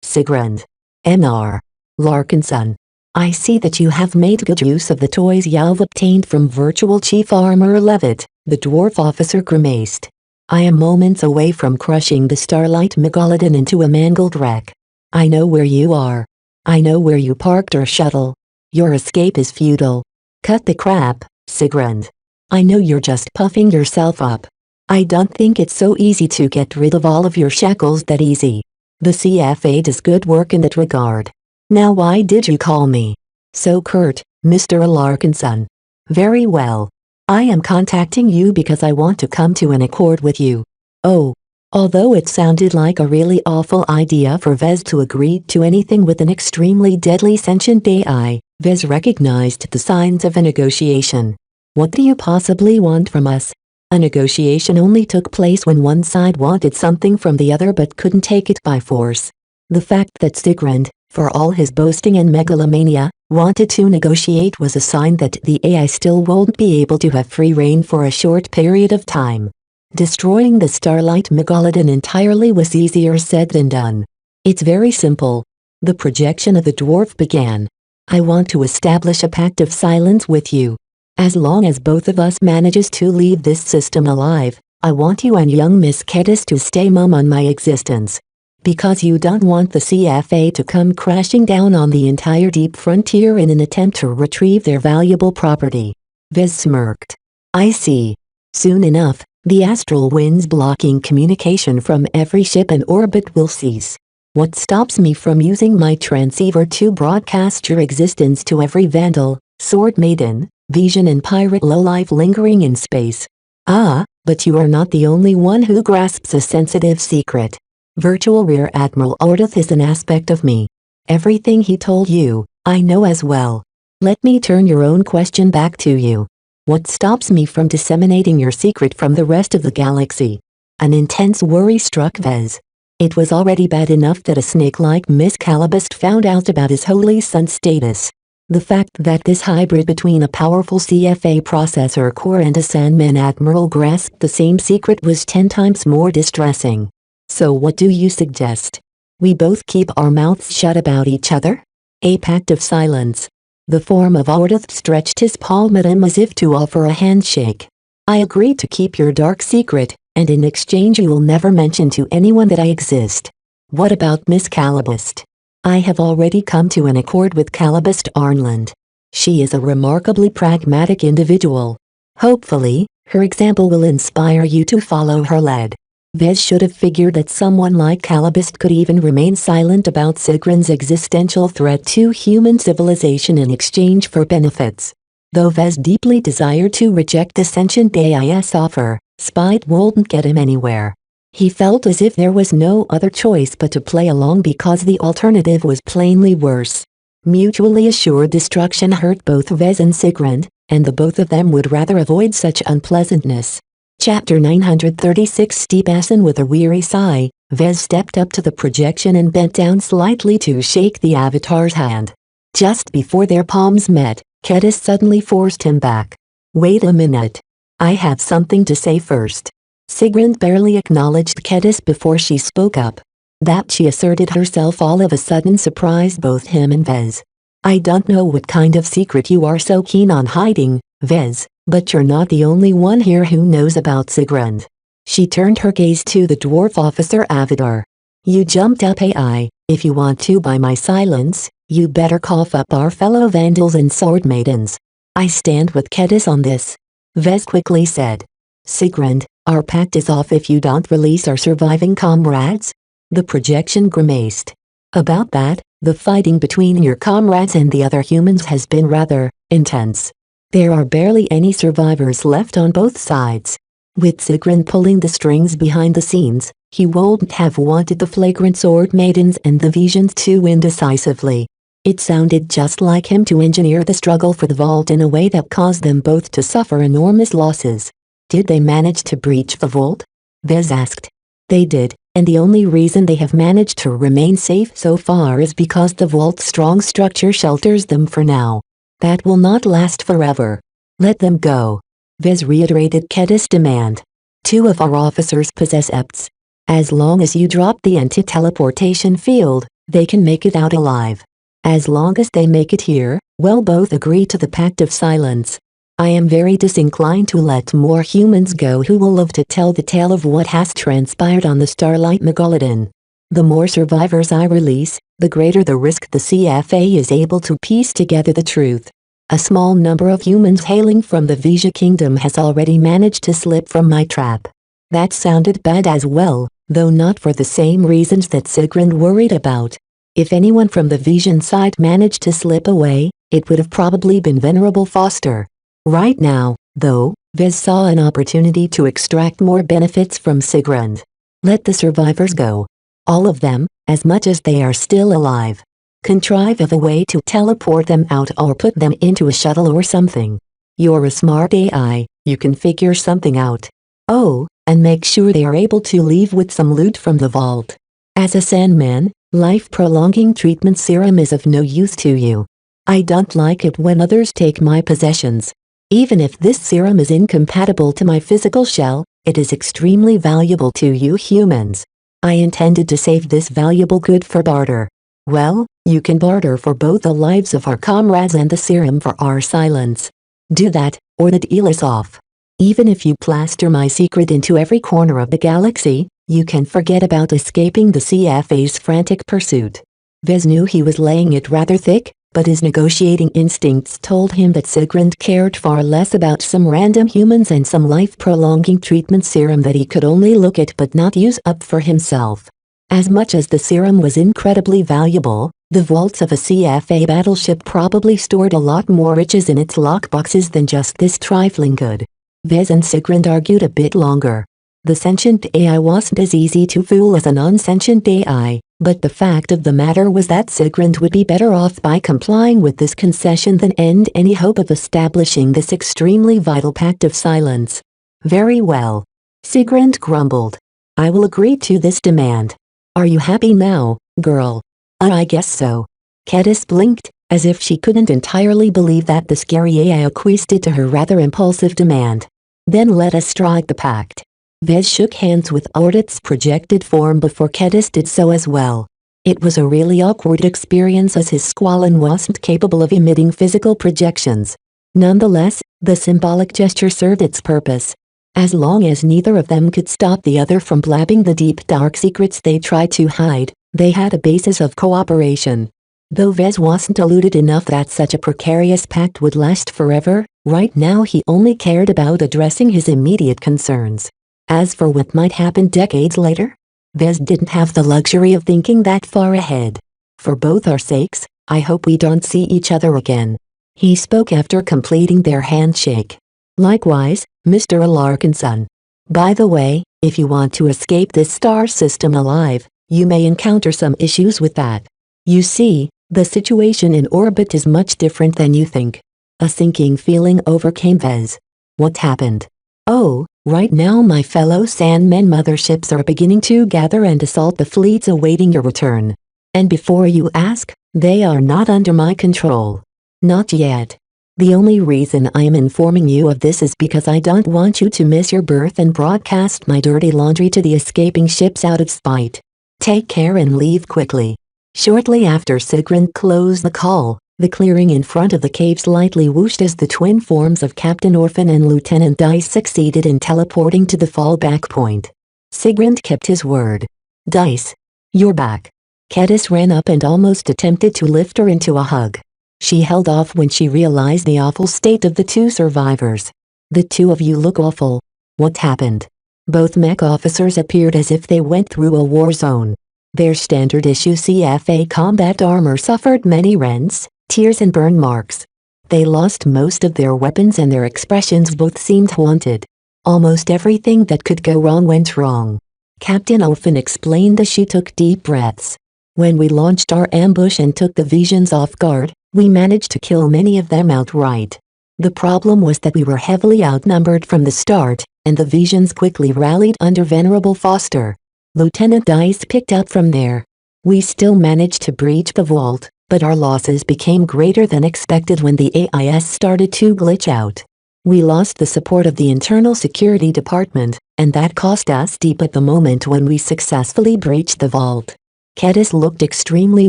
Sigrand. Mr. Larkinson. I see that you have made good use of the toys you've obtained from Virtual Chief Armorer Levitt, the dwarf officer grimaced. I am moments away from crushing the Starlight Megalodon into a mangled wreck. I know where you are. I know where you parked our shuttle. Your escape is futile. Cut the crap, Sigrand. I know you're just puffing yourself up. I don't think it's so easy to get rid of all of your shackles that easy. The CFA does good work in that regard. Now why did you call me? So curt, Mr. Larkinson. Very well. I am contacting you because I want to come to an accord with you. Oh. Although it sounded like a really awful idea for Vez to agree to anything with an extremely deadly sentient AI, Vez recognized the signs of a negotiation. What do you possibly want from us? A negotiation only took place when one side wanted something from the other but couldn't take it by force. The fact that Sigrand, for all his boasting and megalomania, wanted to negotiate was a sign that the AI still won't be able to have free reign for a short period of time. Destroying the Starlight Megalodon entirely was easier said than done. It's very simple. The projection of the dwarf began. I want to establish a pact of silence with you. As long as both of us manages to leave this system alive, I want you and young Miss Kedis to stay mum on my existence. Because you don't want the CFA to come crashing down on the entire deep frontier in an attempt to retrieve their valuable property. Vez smirked. I see. Soon enough, the astral winds blocking communication from every ship in orbit will cease. What stops me from using my transceiver to broadcast your existence to every vandal, sword maiden, vision and pirate lowlife lingering in space? Ah, but you are not the only one who grasps a sensitive secret. Virtual Rear Admiral Ordith is an aspect of me. Everything he told you, I know as well. Let me turn your own question back to you. What stops me from disseminating your secret from the rest of the galaxy? An intense worry struck Vez. It was already bad enough that a snake like Miss Calabast found out about his holy son's status. The fact that this hybrid between a powerful CFA processor core and a Sandman Admiral grasped the same secret was 10 times more distressing. So what do you suggest? We both keep our mouths shut about each other? A pact of silence. The form of Ordith stretched his palm at him as if to offer a handshake. I agree to keep your dark secret, and in exchange you will never mention to anyone that I exist. What about Miss Calabast? I have already come to an accord with Calabast Arnland. She is a remarkably pragmatic individual. Hopefully, her example will inspire you to follow her lead. Vez should have figured that someone like Calabast could even remain silent about Sigrun's existential threat to human civilization in exchange for benefits. Though Vez deeply desired to reject the sentient AIS offer, spite wouldn't get him anywhere. He felt as if there was no other choice but to play along because the alternative was plainly worse. Mutually assured destruction hurt both Vez and Sigrun, and the both of them would rather avoid such unpleasantness. Chapter 936 Steep Asin. With a weary sigh, Vez stepped up to the projection and bent down slightly to shake the avatar's hand. Just before their palms met, Kedis suddenly forced him back. Wait a minute. I have something to say first. Sigrun barely acknowledged Kedis before she spoke up. That she asserted herself all of a sudden surprised both him and Vez. I don't know what kind of secret you are so keen on hiding, Vez, but you're not the only one here who knows about Sigrun. She turned her gaze to the dwarf officer Avatar. You jumped up AI, if you want to buy my silence, you better cough up our fellow vandals and sword maidens. I stand with Kedis on this. Vez quickly said. Sigrun, our pact is off if you don't release our surviving comrades? The projection grimaced. About that, the fighting between your comrades and the other humans has been rather intense. There are barely any survivors left on both sides. With Sigrun pulling the strings behind the scenes, he wouldn't have wanted the flagrant sword maidens and the visions to win decisively. It sounded just like him to engineer the struggle for the vault in a way that caused them both to suffer enormous losses. Did they manage to breach the vault? Vez asked. They did, and the only reason they have managed to remain safe so far is because the vault's strong structure shelters them for now. That will not last forever. Let them go. Vez reiterated Kedis' demand. 2 of our officers possess EPTs. As long as you drop the anti-teleportation field, they can make it out alive. As long as they make it here, we'll both agree to the pact of silence. I am very disinclined to let more humans go who will live to tell the tale of what has transpired on the Starlight Megalodon. The more survivors I release, the greater the risk the CFA is able to piece together the truth. A small number of humans hailing from the Vija Kingdom has already managed to slip from my trap. That sounded bad as well, though not for the same reasons that Sigrun worried about. If anyone from the Vision side managed to slip away, it would have probably been Venerable Foster. Right now, though, Vez saw an opportunity to extract more benefits from Sigrun. Let the survivors go. All of them, as much as they are still alive. Contrive of a way to teleport them out or put them into a shuttle or something. You're a smart AI, you can figure something out. Oh, and make sure they are able to leave with some loot from the vault. As a Sandman, life-prolonging treatment serum is of no use to you. I don't like it when others take my possessions. Even if this serum is incompatible to my physical shell, it is extremely valuable to you humans. I intended to save this valuable good for barter. Well, you can barter for both the lives of our comrades and the serum for our silence. Do that, or the deal is off. Even if you plaster my secret into every corner of the galaxy, you can forget about escaping the CFA's frantic pursuit. Vez knew he was laying it rather thick, but his negotiating instincts told him that Sigrun cared far less about some random humans and some life-prolonging treatment serum that he could only look at but not use up for himself. As much as the serum was incredibly valuable, the vaults of a CFA battleship probably stored a lot more riches in its lockboxes than just this trifling good. Vez and Sigrun argued a bit longer. The sentient AI wasn't as easy to fool as a non-sentient AI, But the fact of the matter was that Sigrund would be better off by complying with this concession than end any hope of establishing this extremely vital pact of silence. Very well. Sigrund grumbled. I will agree to this demand. Are you happy now, girl? I guess so. Kedis blinked, as if she couldn't entirely believe that the scary AI acquiesced to her rather impulsive demand. Then let us strike the pact. Vez shook hands with Ordit's projected form before Kedis did so as well. It was a really awkward experience as his squalene wasn't capable of emitting physical projections. Nonetheless, the symbolic gesture served its purpose. As long as neither of them could stop the other from blabbing the deep dark secrets they tried to hide, they had a basis of cooperation. Though Vez wasn't deluded enough that such a precarious pact would last forever, right now he only cared about addressing his immediate concerns. As for what might happen decades later, Vez didn't have the luxury of thinking that far ahead. For both our sakes, I hope we don't see each other again. He spoke after completing their handshake. Likewise, Mr. Alarkinson. By the way, if you want to escape this star system alive, you may encounter some issues with that. You see, the situation in orbit is much different than you think. A sinking feeling overcame Vez. What happened? Oh, right now my fellow Sandmen motherships are beginning to gather and assault the fleets awaiting your return. And before you ask, they are not under my control. Not yet. The only reason I am informing you of this is because I don't want you to miss your berth and broadcast my dirty laundry to the escaping ships out of spite. Take care and leave quickly. Shortly after Sigrun closed the call, the clearing in front of the cave slightly whooshed as the twin forms of Captain Orphan and Lieutenant Dice succeeded in teleporting to the fallback point. Sigrun kept his word. Dice. You're back. Kedis ran up and almost attempted to lift her into a hug. She held off when she realized the awful state of the two survivors. The two of you look awful. What happened? Both mech officers appeared as if they went through a war zone. Their standard-issue CFA combat armor suffered many rents, tears and burn marks. They lost most of their weapons and their expressions both seemed haunted. Almost everything that could go wrong went wrong. Captain Orphan explained as she took deep breaths. When we launched our ambush and took the Visions off guard, we managed to kill many of them outright. The problem was that we were heavily outnumbered from the start, and the Visions quickly rallied under Venerable Foster. Lieutenant Dice picked up from there. We still managed to breach the vault, but our losses became greater than expected when the AIS started to glitch out. We lost the support of the Internal Security Department, and that cost us deep at the moment when we successfully breached the vault. Kedis looked extremely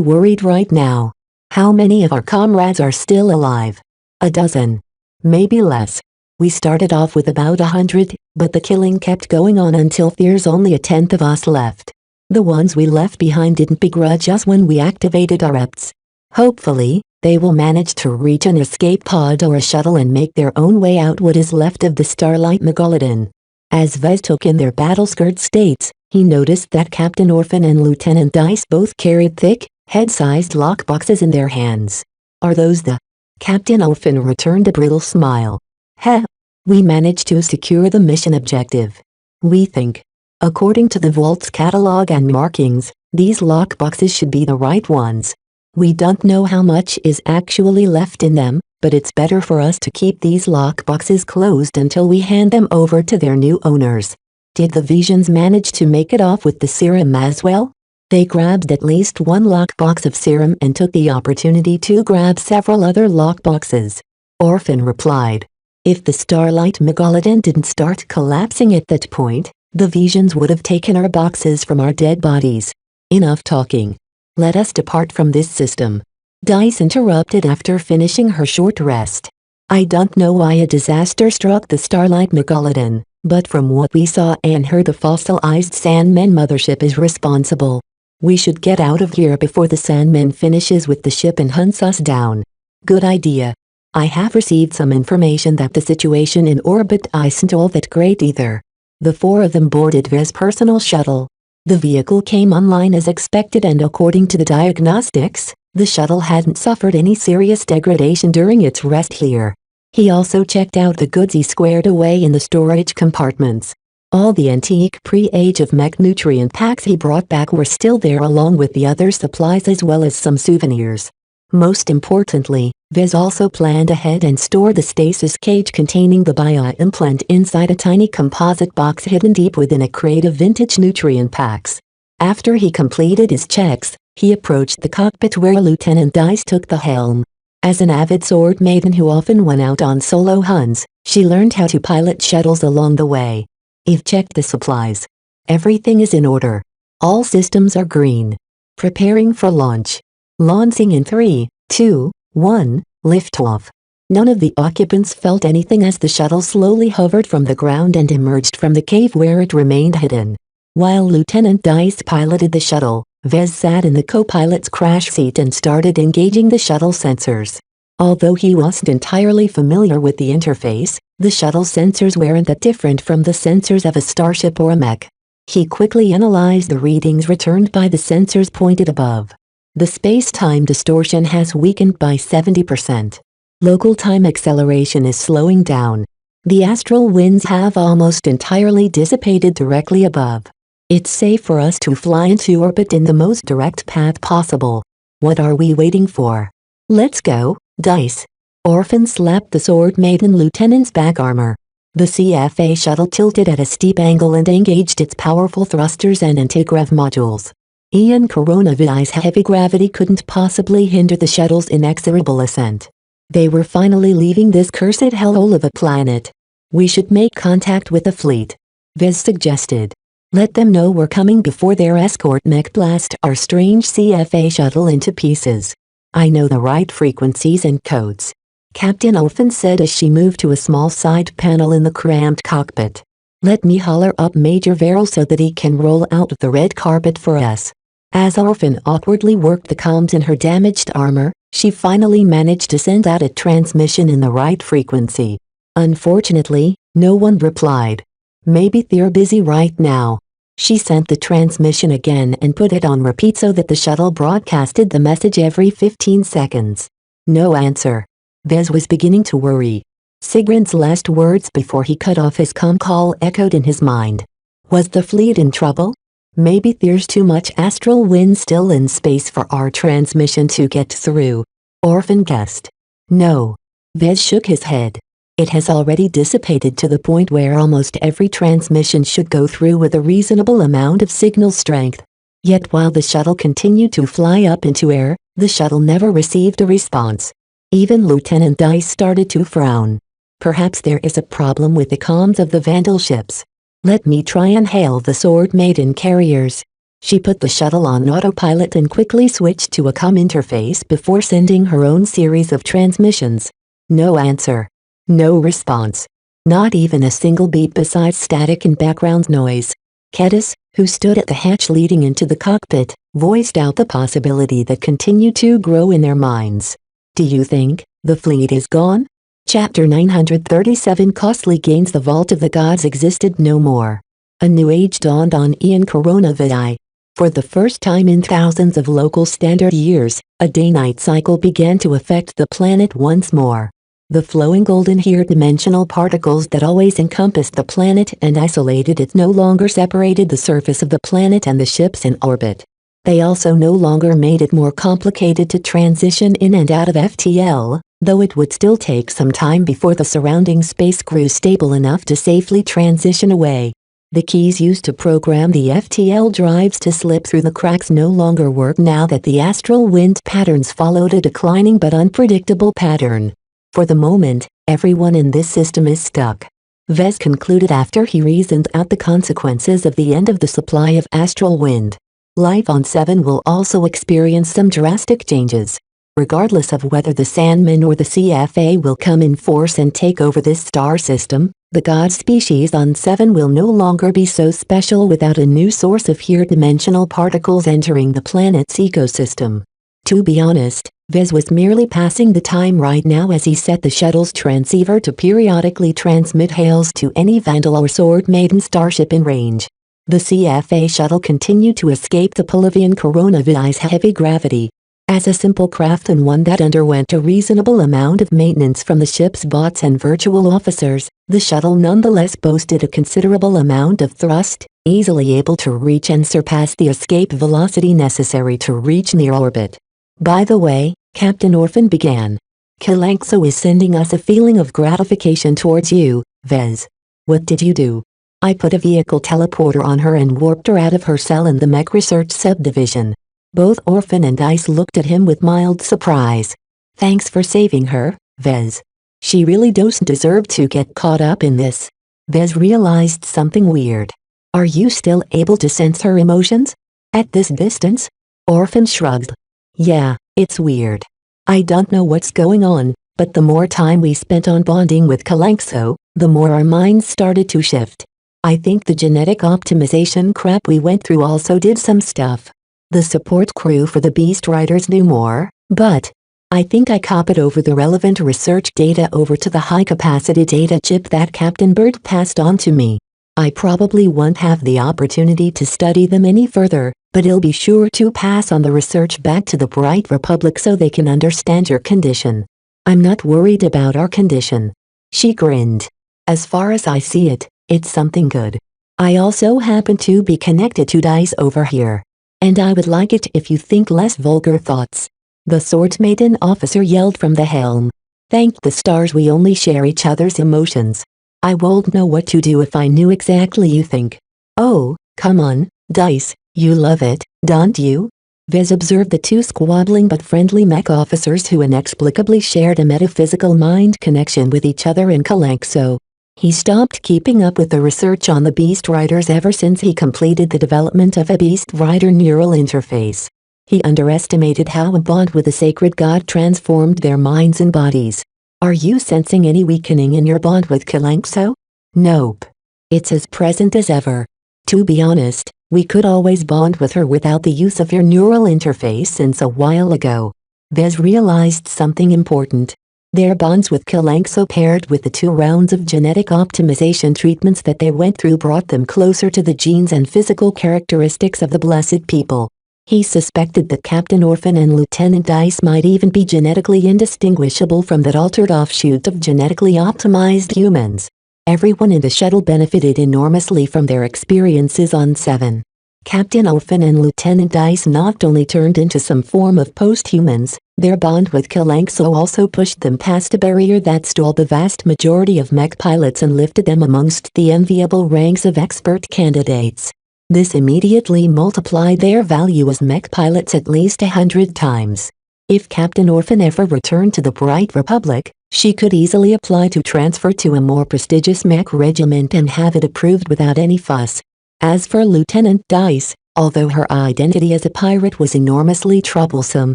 worried right now. How many of our comrades are still alive? A dozen. Maybe less. We started off with about 100, but the killing kept going on until there's only a tenth of us left. The ones we left behind didn't begrudge us when we activated our reps. Hopefully, they will manage to reach an escape pod or a shuttle and make their own way out what is left of the Starlight Megalodon. As Vez took in their battle-scared states, he noticed that Captain Orphan and Lieutenant Dice both carried thick, head-sized lockboxes in their hands. Are those the... Captain Orphan returned a brittle smile. Heh. We managed to secure the mission objective. We think. According to the vault's catalog and markings, these lockboxes should be the right ones. We don't know how much is actually left in them, but it's better for us to keep these lockboxes closed until we hand them over to their new owners. Did the Visions manage to make it off with the serum as well? They grabbed at least one lockbox of serum and took the opportunity to grab several other lockboxes. Orphan replied. If the Starlight Megalodon didn't start collapsing at that point, the Visions would have taken our boxes from our dead bodies. Enough talking. Let us depart from this system. Dice interrupted after finishing her short rest. I don't know why a disaster struck the Starlight Megalodon, but from what we saw and heard the fossilized Sandmen mothership is responsible. We should get out of here before the Sandman finishes with the ship and hunts us down. Good idea. I have received some information that the situation in orbit isn't all that great either. The four of them boarded Vez's personal shuttle. The vehicle came online as expected and according to the diagnostics, the shuttle hadn't suffered any serious degradation during its rest here. He also checked out the goods he squared away in the storage compartments. All the antique pre-age of mech nutrient packs he brought back were still there along with the other supplies as well as some souvenirs. Most importantly, Vez also planned ahead and stored the stasis cage containing the bio-implant inside a tiny composite box hidden deep within a crate of vintage nutrient packs. After he completed his checks, he approached the cockpit where Lieutenant Dice took the helm. As an avid sword maiden who often went out on solo hunts, she learned how to pilot shuttles along the way. Eve checked the supplies. Everything is in order. All systems are green. Preparing for launch. Launching in 3, 2, 1, liftoff. None of the occupants felt anything as the shuttle slowly hovered from the ground and emerged from the cave where it remained hidden. While Lieutenant Dice piloted the shuttle, Vez sat in the co-pilot's crash seat and started engaging the shuttle sensors. Although he wasn't entirely familiar with the interface, the shuttle sensors weren't that different from the sensors of a starship or a mech. He quickly analyzed the readings returned by the sensors pointed above. The space-time distortion has weakened by 70%. Local time acceleration is slowing down. The astral winds have almost entirely dissipated directly above. It's safe for us to fly into orbit in the most direct path possible. What are we waiting for? Let's go, Dice. Orphan slapped the sword maiden lieutenant's back armor. The CFA shuttle tilted at a steep angle and engaged its powerful thrusters and anti-grav modules. Ian Coronavidi's heavy gravity couldn't possibly hinder the shuttle's inexorable ascent. They were finally leaving this cursed hellhole of a planet. We should make contact with the fleet, Vez suggested. Let them know we're coming before their escort mech blast our strange CFA shuttle into pieces. I know the right frequencies and codes, Captain Orphan said as she moved to a small side panel in the cramped cockpit. Let me holler up Major Verrill so that he can roll out the red carpet for us. As Orphan awkwardly worked the comms in her damaged armor, she finally managed to send out a transmission in the right frequency. Unfortunately, no one replied. Maybe they're busy right now. She sent the transmission again and put it on repeat so that the shuttle broadcasted the message every 15 seconds. No answer. Vez was beginning to worry. Sigrun's last words before he cut off his comm call echoed in his mind. Was the fleet in trouble? Maybe there's too much astral wind still in space for our transmission to get through. Orphan guessed. No. Vez shook his head. It has already dissipated to the point where almost every transmission should go through with a reasonable amount of signal strength. Yet while the shuttle continued to fly up into air, the shuttle never received a response. Even Lieutenant Dice started to frown. Perhaps there is a problem with the comms of the Vandal ships. Let me try and hail the Sword Maiden carriers. She put the shuttle on autopilot and quickly switched to a comm interface before sending her own series of transmissions. No answer. No response. Not even a single beep besides static and background noise. Kedis, who stood at the hatch leading into the cockpit, voiced out the possibility that continued to grow in their minds. Do you think the fleet is gone? Chapter 937 Costly Gains. The Vault of the Gods existed no more. A new age dawned on Ian Coronavidi. For the first time in thousands of local standard years, a day-night cycle began to affect the planet once more. The flowing golden dimensional particles that always encompassed the planet and isolated it no longer separated the surface of the planet and the ships in orbit. They also no longer made it more complicated to transition in and out of FTL, though it would still take some time before the surrounding space grew stable enough to safely transition away. The keys used to program the FTL drives to slip through the cracks no longer work now that the astral wind patterns followed a declining but unpredictable pattern. For the moment, everyone in this system is stuck. Vez concluded after he reasoned out the consequences of the end of the supply of astral wind. Life on 7 will also experience some drastic changes. Regardless of whether the Sandmen or the CFA will come in force and take over this star system, the god species on 7 will no longer be so special without a new source of dimensional particles entering the planet's ecosystem. To be honest, Vez was merely passing the time right now as he set the shuttle's transceiver to periodically transmit hails to any Vandal or Sword Maiden starship in range. The CFA shuttle continued to escape the pull of Ian Coronavidi's heavy gravity. As a simple craft and one that underwent a reasonable amount of maintenance from the ship's bots and virtual officers, the shuttle nonetheless boasted a considerable amount of thrust, easily able to reach and surpass the escape velocity necessary to reach near orbit. By the way, Captain Orphan began. Kalanxo is sending us a feeling of gratification towards you, Vez. What did you do? I put a vehicle teleporter on her and warped her out of her cell in the Mech Research Subdivision. Both Orphan and Dice looked at him with mild surprise. Thanks for saving her, Vez. She really doesn't deserve to get caught up in this. Vez realized something weird. Are you still able to sense her emotions? At this distance? Orphan shrugged. Yeah, it's weird. I don't know what's going on, but the more time we spent on bonding with Kalanxo, the more our minds started to shift. I think the genetic optimization crap we went through also did some stuff. The support crew for the Beast Riders knew more, but I think I copied over the relevant research data over to the high-capacity data chip that Captain Bird passed on to me. I probably won't have the opportunity to study them any further, but I'll be sure to pass on the research back to the Bright Republic so they can understand your condition. I'm not worried about our condition. She grinned. As far as I see it, it's something good. I also happen to be connected to Dice over here. And I would like it if you think less vulgar thoughts. The Swords Maiden officer yelled from the helm. Thank the stars we only share each other's emotions. I won't know what to do if I knew exactly you think. Oh, come on, Dice, you love it, don't you? Vez observed the two squabbling but friendly mech officers who inexplicably shared a metaphysical mind connection with each other in Kalanxo. He stopped keeping up with the research on the Beast Riders ever since he completed the development of a Beast Rider neural interface. He underestimated how a bond with a sacred god transformed their minds and bodies. Are you sensing any weakening in your bond with Kalanxo? Nope. It's as present as ever. To be honest, we could always bond with her without the use of your neural interface since a while ago. Vez realized something important. Their bonds with Kalanxo paired with the 2 rounds of genetic optimization treatments that they went through brought them closer to the genes and physical characteristics of the blessed people. He suspected that Captain Orphan and Lieutenant Dice might even be genetically indistinguishable from that altered offshoot of genetically optimized humans. Everyone in the shuttle benefited enormously from their experiences on 7. Captain Orphan and Lieutenant Dice not only turned into some form of post-humans, their bond with Kalanxo also pushed them past a barrier that stalled the vast majority of mech pilots and lifted them amongst the enviable ranks of expert candidates. This immediately multiplied their value as mech pilots at least 100 times. If Captain Orphan ever returned to the Bright Republic, she could easily apply to transfer to a more prestigious mech regiment and have it approved without any fuss. As for Lieutenant Dice, although her identity as a pirate was enormously troublesome,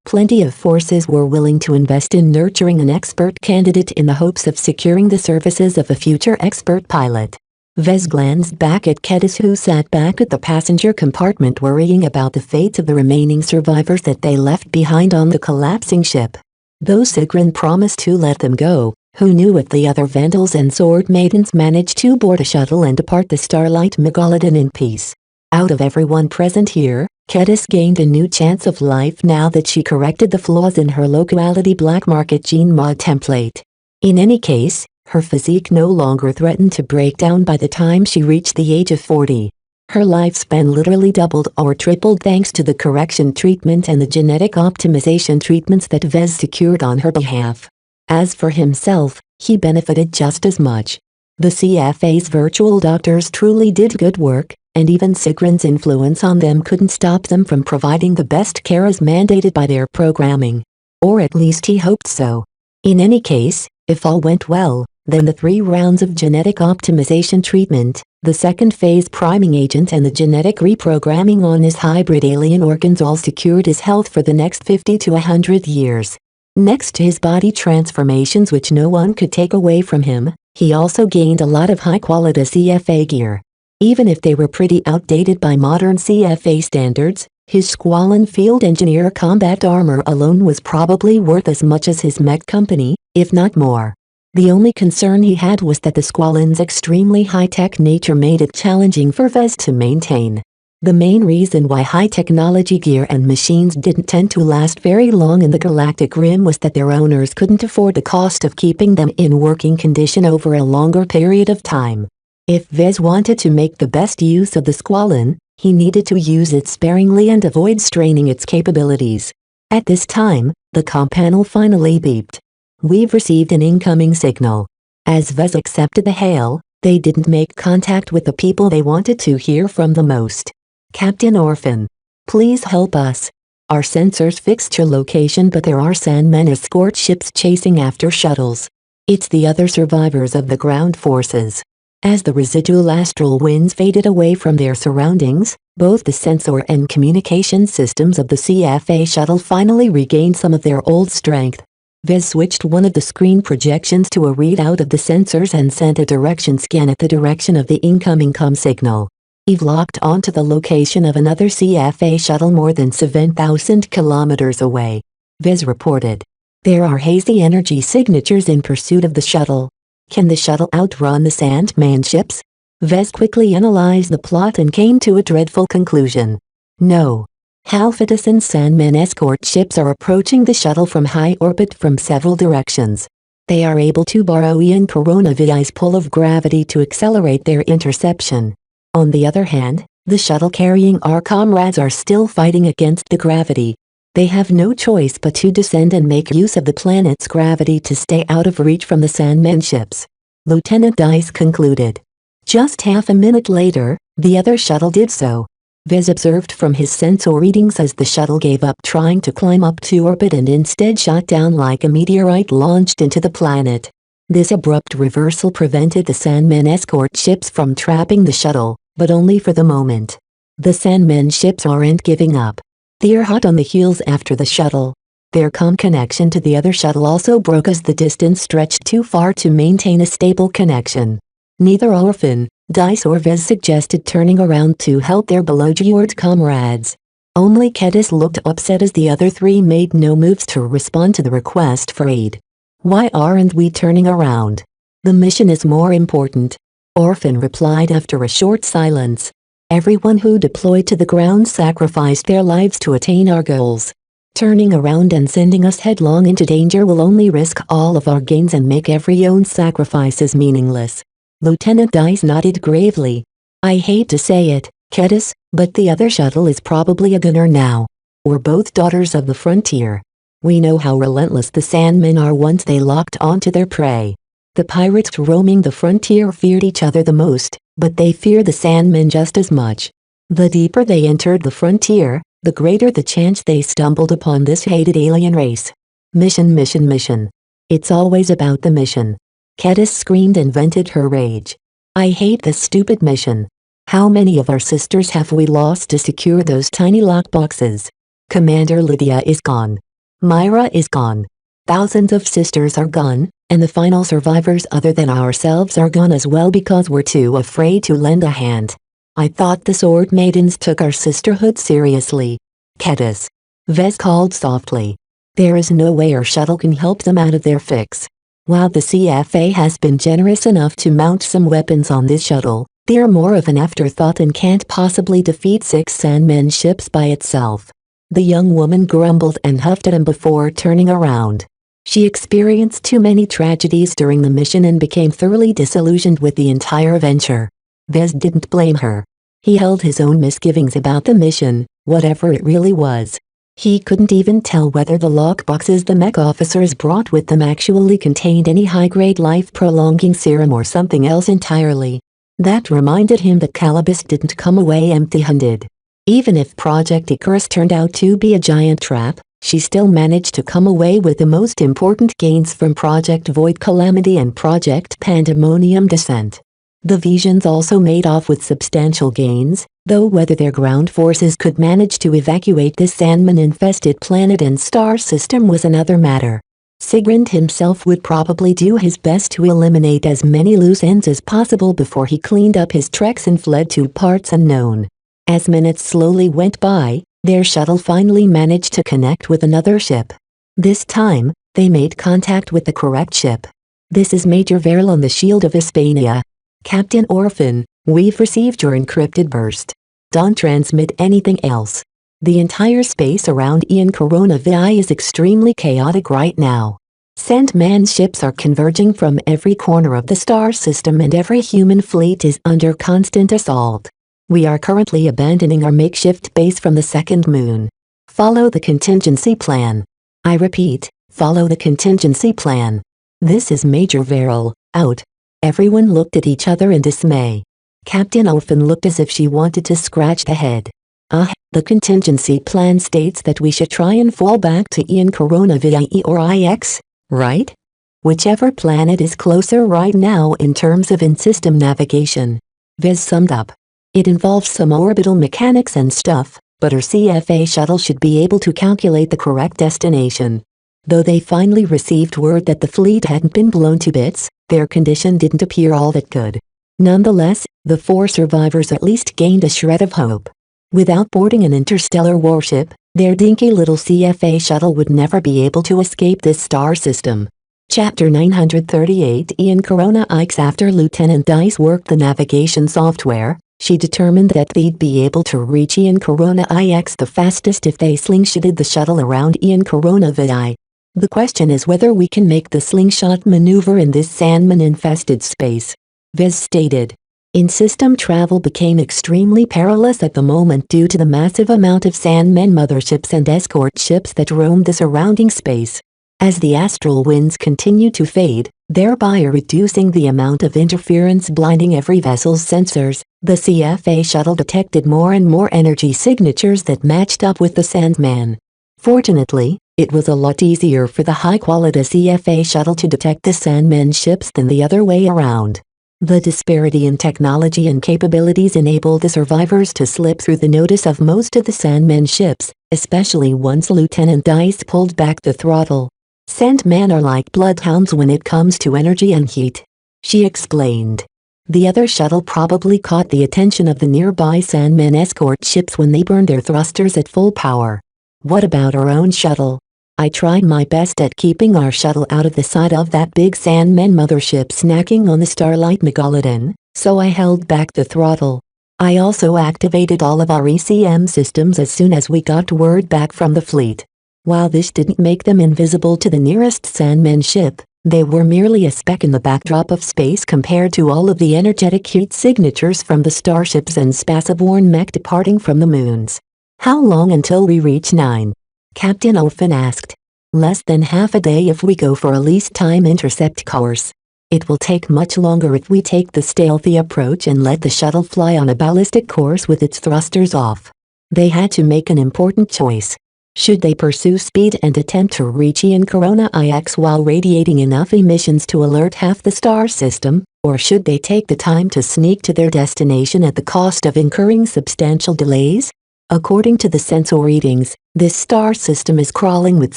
plenty of forces were willing to invest in nurturing an expert candidate in the hopes of securing the services of a future expert pilot. Vez glanced back at Kedis, who sat back at the passenger compartment worrying about the fates of the remaining survivors that they left behind on the collapsing ship. Though Sigrun promised to let them go, who knew if the other Vandals and Sword Maidens managed to board a shuttle and depart the Starlight Megalodon in peace. Out of everyone present here, Kedis gained a new chance of life now that she corrected the flaws in her locality black market gene mod template. In any case, her physique no longer threatened to break down by the time she reached the age of 40. Her lifespan literally doubled or tripled thanks to the correction treatment and the genetic optimization treatments that Vez secured on her behalf. As for himself, he benefited just as much. The CFA's virtual doctors truly did good work, and even Sigrun's influence on them couldn't stop them from providing the best care as mandated by their programming. Or at least he hoped so. In any case, if all went well, then the 3 rounds of genetic optimization treatment, the second phase priming agent and the genetic reprogramming on his hybrid alien organs all secured his health for the next 50 to 100 years. Next to his body transformations which no one could take away from him, he also gained a lot of high-quality CFA gear. Even if they were pretty outdated by modern CFA standards, his Squallen field engineer combat armor alone was probably worth as much as his mech company, if not more. The only concern he had was that the Squallen's extremely high-tech nature made it challenging for Vez to maintain. The main reason why high-technology gear and machines didn't tend to last very long in the galactic rim was that their owners couldn't afford the cost of keeping them in working condition over a longer period of time. If Vez wanted to make the best use of the Squalene, he needed to use it sparingly and avoid straining its capabilities. At this time, the comm panel finally beeped. "We've received an incoming signal." As Vez accepted the hail, they didn't make contact with the people they wanted to hear from the most. "Captain Orphan, please help us. Our sensors fixed your location, but there are Sandmen escort ships chasing after shuttles. It's the other survivors of the ground forces." As the residual astral winds faded away from their surroundings, both the sensor and communication systems of the CFA shuttle finally regained some of their old strength. Vez switched one of the screen projections to a readout of the sensors and sent a direction scan at the direction of the incoming comm signal. Eve locked onto the location of another CFA shuttle more than 7,000 kilometers away. Vez reported. "There are hazy energy signatures in pursuit of the shuttle. Can the shuttle outrun the Sandman ships?" Vez quickly analyzed the plot and came to a dreadful conclusion. No. Halphatus and Sandman escort ships are approaching the shuttle from high orbit from several directions. They are able to borrow Ian Coronavi's pull of gravity to accelerate their interception. On the other hand, the shuttle carrying our comrades are still fighting against the gravity. They have no choice but to descend and make use of the planet's gravity to stay out of reach from the Sandman ships. Lieutenant Dice concluded. Just half a minute later, the other shuttle did so. Vez observed from his sensor readings as the shuttle gave up trying to climb up to orbit and instead shot down like a meteorite launched into the planet. This abrupt reversal prevented the Sandman escort ships from trapping the shuttle, but only for the moment. The Sandman ships aren't giving up. They're hot on the heels after the shuttle. Their comm connection to the other shuttle also broke as the distance stretched too far to maintain a stable connection. Neither Orphan, Dice or Vez suggested turning around to help their below-geared comrades. Only Kedis looked upset as the other three made no moves to respond to the request for aid. "Why aren't we turning around? The mission is more important," Orphan replied after a short silence. "Everyone who deployed to the ground sacrificed their lives to attain our goals. Turning around and sending us headlong into danger will only risk all of our gains and make every own sacrifices meaningless." Lieutenant Dice nodded gravely. "I hate to say it, Kedis, but the other shuttle is probably a gunner now. We're both daughters of the frontier. We know how relentless the Sandmen are once they locked onto their prey. The pirates roaming the frontier feared each other the most, but they fear the Sandmen just as much. The deeper they entered the frontier, the greater the chance they stumbled upon this hated alien race. Mission, mission, mission. It's always about the mission." Kedis screamed and vented her rage. "I hate this stupid mission. How many of our sisters have we lost to secure those tiny lockboxes? Commander Lydia is gone. Myra is gone. Thousands of sisters are gone, and the final survivors other than ourselves are gone as well because we're too afraid to lend a hand. I thought the Sword Maidens took our sisterhood seriously." "Kedis," Vez called softly. "There is no way our shuttle can help them out of their fix. While the CFA has been generous enough to mount some weapons on this shuttle, they're more of an afterthought and can't possibly defeat 6 Sandmen ships by itself." The young woman grumbled and huffed at him before turning around. She experienced too many tragedies during the mission and became thoroughly disillusioned with the entire venture. Vez didn't blame her. He held his own misgivings about the mission, whatever it really was. He couldn't even tell whether the lockboxes the mech officers brought with them actually contained any high-grade life-prolonging serum or something else entirely. That reminded him that Calibus didn't come away empty-handed. Even if Project Icarus turned out to be a giant trap, she still managed to come away with the most important gains from Project Void Calamity and Project Pandemonium Descent. The Visions also made off with substantial gains, though whether their ground forces could manage to evacuate this Sandman-infested planet and star system was another matter. Sigrand himself would probably do his best to eliminate as many loose ends as possible before he cleaned up his tracks and fled to parts unknown. As minutes slowly went by, their shuttle finally managed to connect with another ship. This time, they made contact with the correct ship. "This is Major Veril on the Shield of Hispania. Captain Orphan, we've received your encrypted burst. Don't transmit anything else. The entire space around Ian Corona VI is extremely chaotic right now. Sandman ships are converging from every corner of the star system and every human fleet is under constant assault. We are currently abandoning our makeshift base from the second moon. Follow the contingency plan. I repeat, follow the contingency plan. This is Major Verrill, out. Everyone looked at each other in dismay. Captain Orphan looked as if she wanted to scratch the head. The contingency plan states that we should try and fall back to Ian Corona VIE or IX, right? Whichever planet is closer right now in terms of in-system navigation. Vez summed up. It involves some orbital mechanics and stuff, but our CFA shuttle should be able to calculate the correct destination. Though they finally received word that the fleet hadn't been blown to bits, their condition didn't appear all that good. Nonetheless, the 4 survivors at least gained a shred of hope. Without boarding an interstellar warship, their dinky little CFA shuttle would never be able to escape this star system. Chapter 938 Ian Corona IX. After Lieutenant Dice worked the navigation software, she determined that they'd be able to reach Ian Corona IX the fastest if they slingshotted the shuttle around Ian Corona VI. The question is whether we can make the slingshot maneuver in this Sandman-infested space. Vez stated. In-system travel became extremely perilous at the moment due to the massive amount of Sandman motherships and escort ships that roamed the surrounding space. As the astral winds continued to fade, thereby reducing the amount of interference blinding every vessel's sensors, the CFA shuttle detected more and more energy signatures that matched up with the Sandman. Fortunately, it was a lot easier for the high-quality CFA shuttle to detect the Sandman ships than the other way around. The disparity in technology and capabilities enabled the survivors to slip through the notice of most of the Sandman ships, especially once Lieutenant Dice pulled back the throttle. Sandman are like bloodhounds when it comes to energy and heat. She explained. The other shuttle probably caught the attention of the nearby Sandman escort ships when they burned their thrusters at full power. What about our own shuttle? I tried my best at keeping our shuttle out of the sight of that big Sandman mothership snacking on the Starlight Megalodon, so I held back the throttle. I also activated all of our ECM systems as soon as we got word back from the fleet. While this didn't make them invisible to the nearest Sandman ship, they were merely a speck in the backdrop of space compared to all of the energetic heat signatures from the starships and spaceborne mech departing from the moons. How long until we reach 9? Captain Orphan asked. Less than half a day if we go for a least time intercept course. It will take much longer if we take the stealthy approach and let the shuttle fly on a ballistic course with its thrusters off. They had to make an important choice. Should they pursue speed and attempt to reach Ian Corona IX while radiating enough emissions to alert half the star system, or should they take the time to sneak to their destination at the cost of incurring substantial delays? According to the sensor readings, this star system is crawling with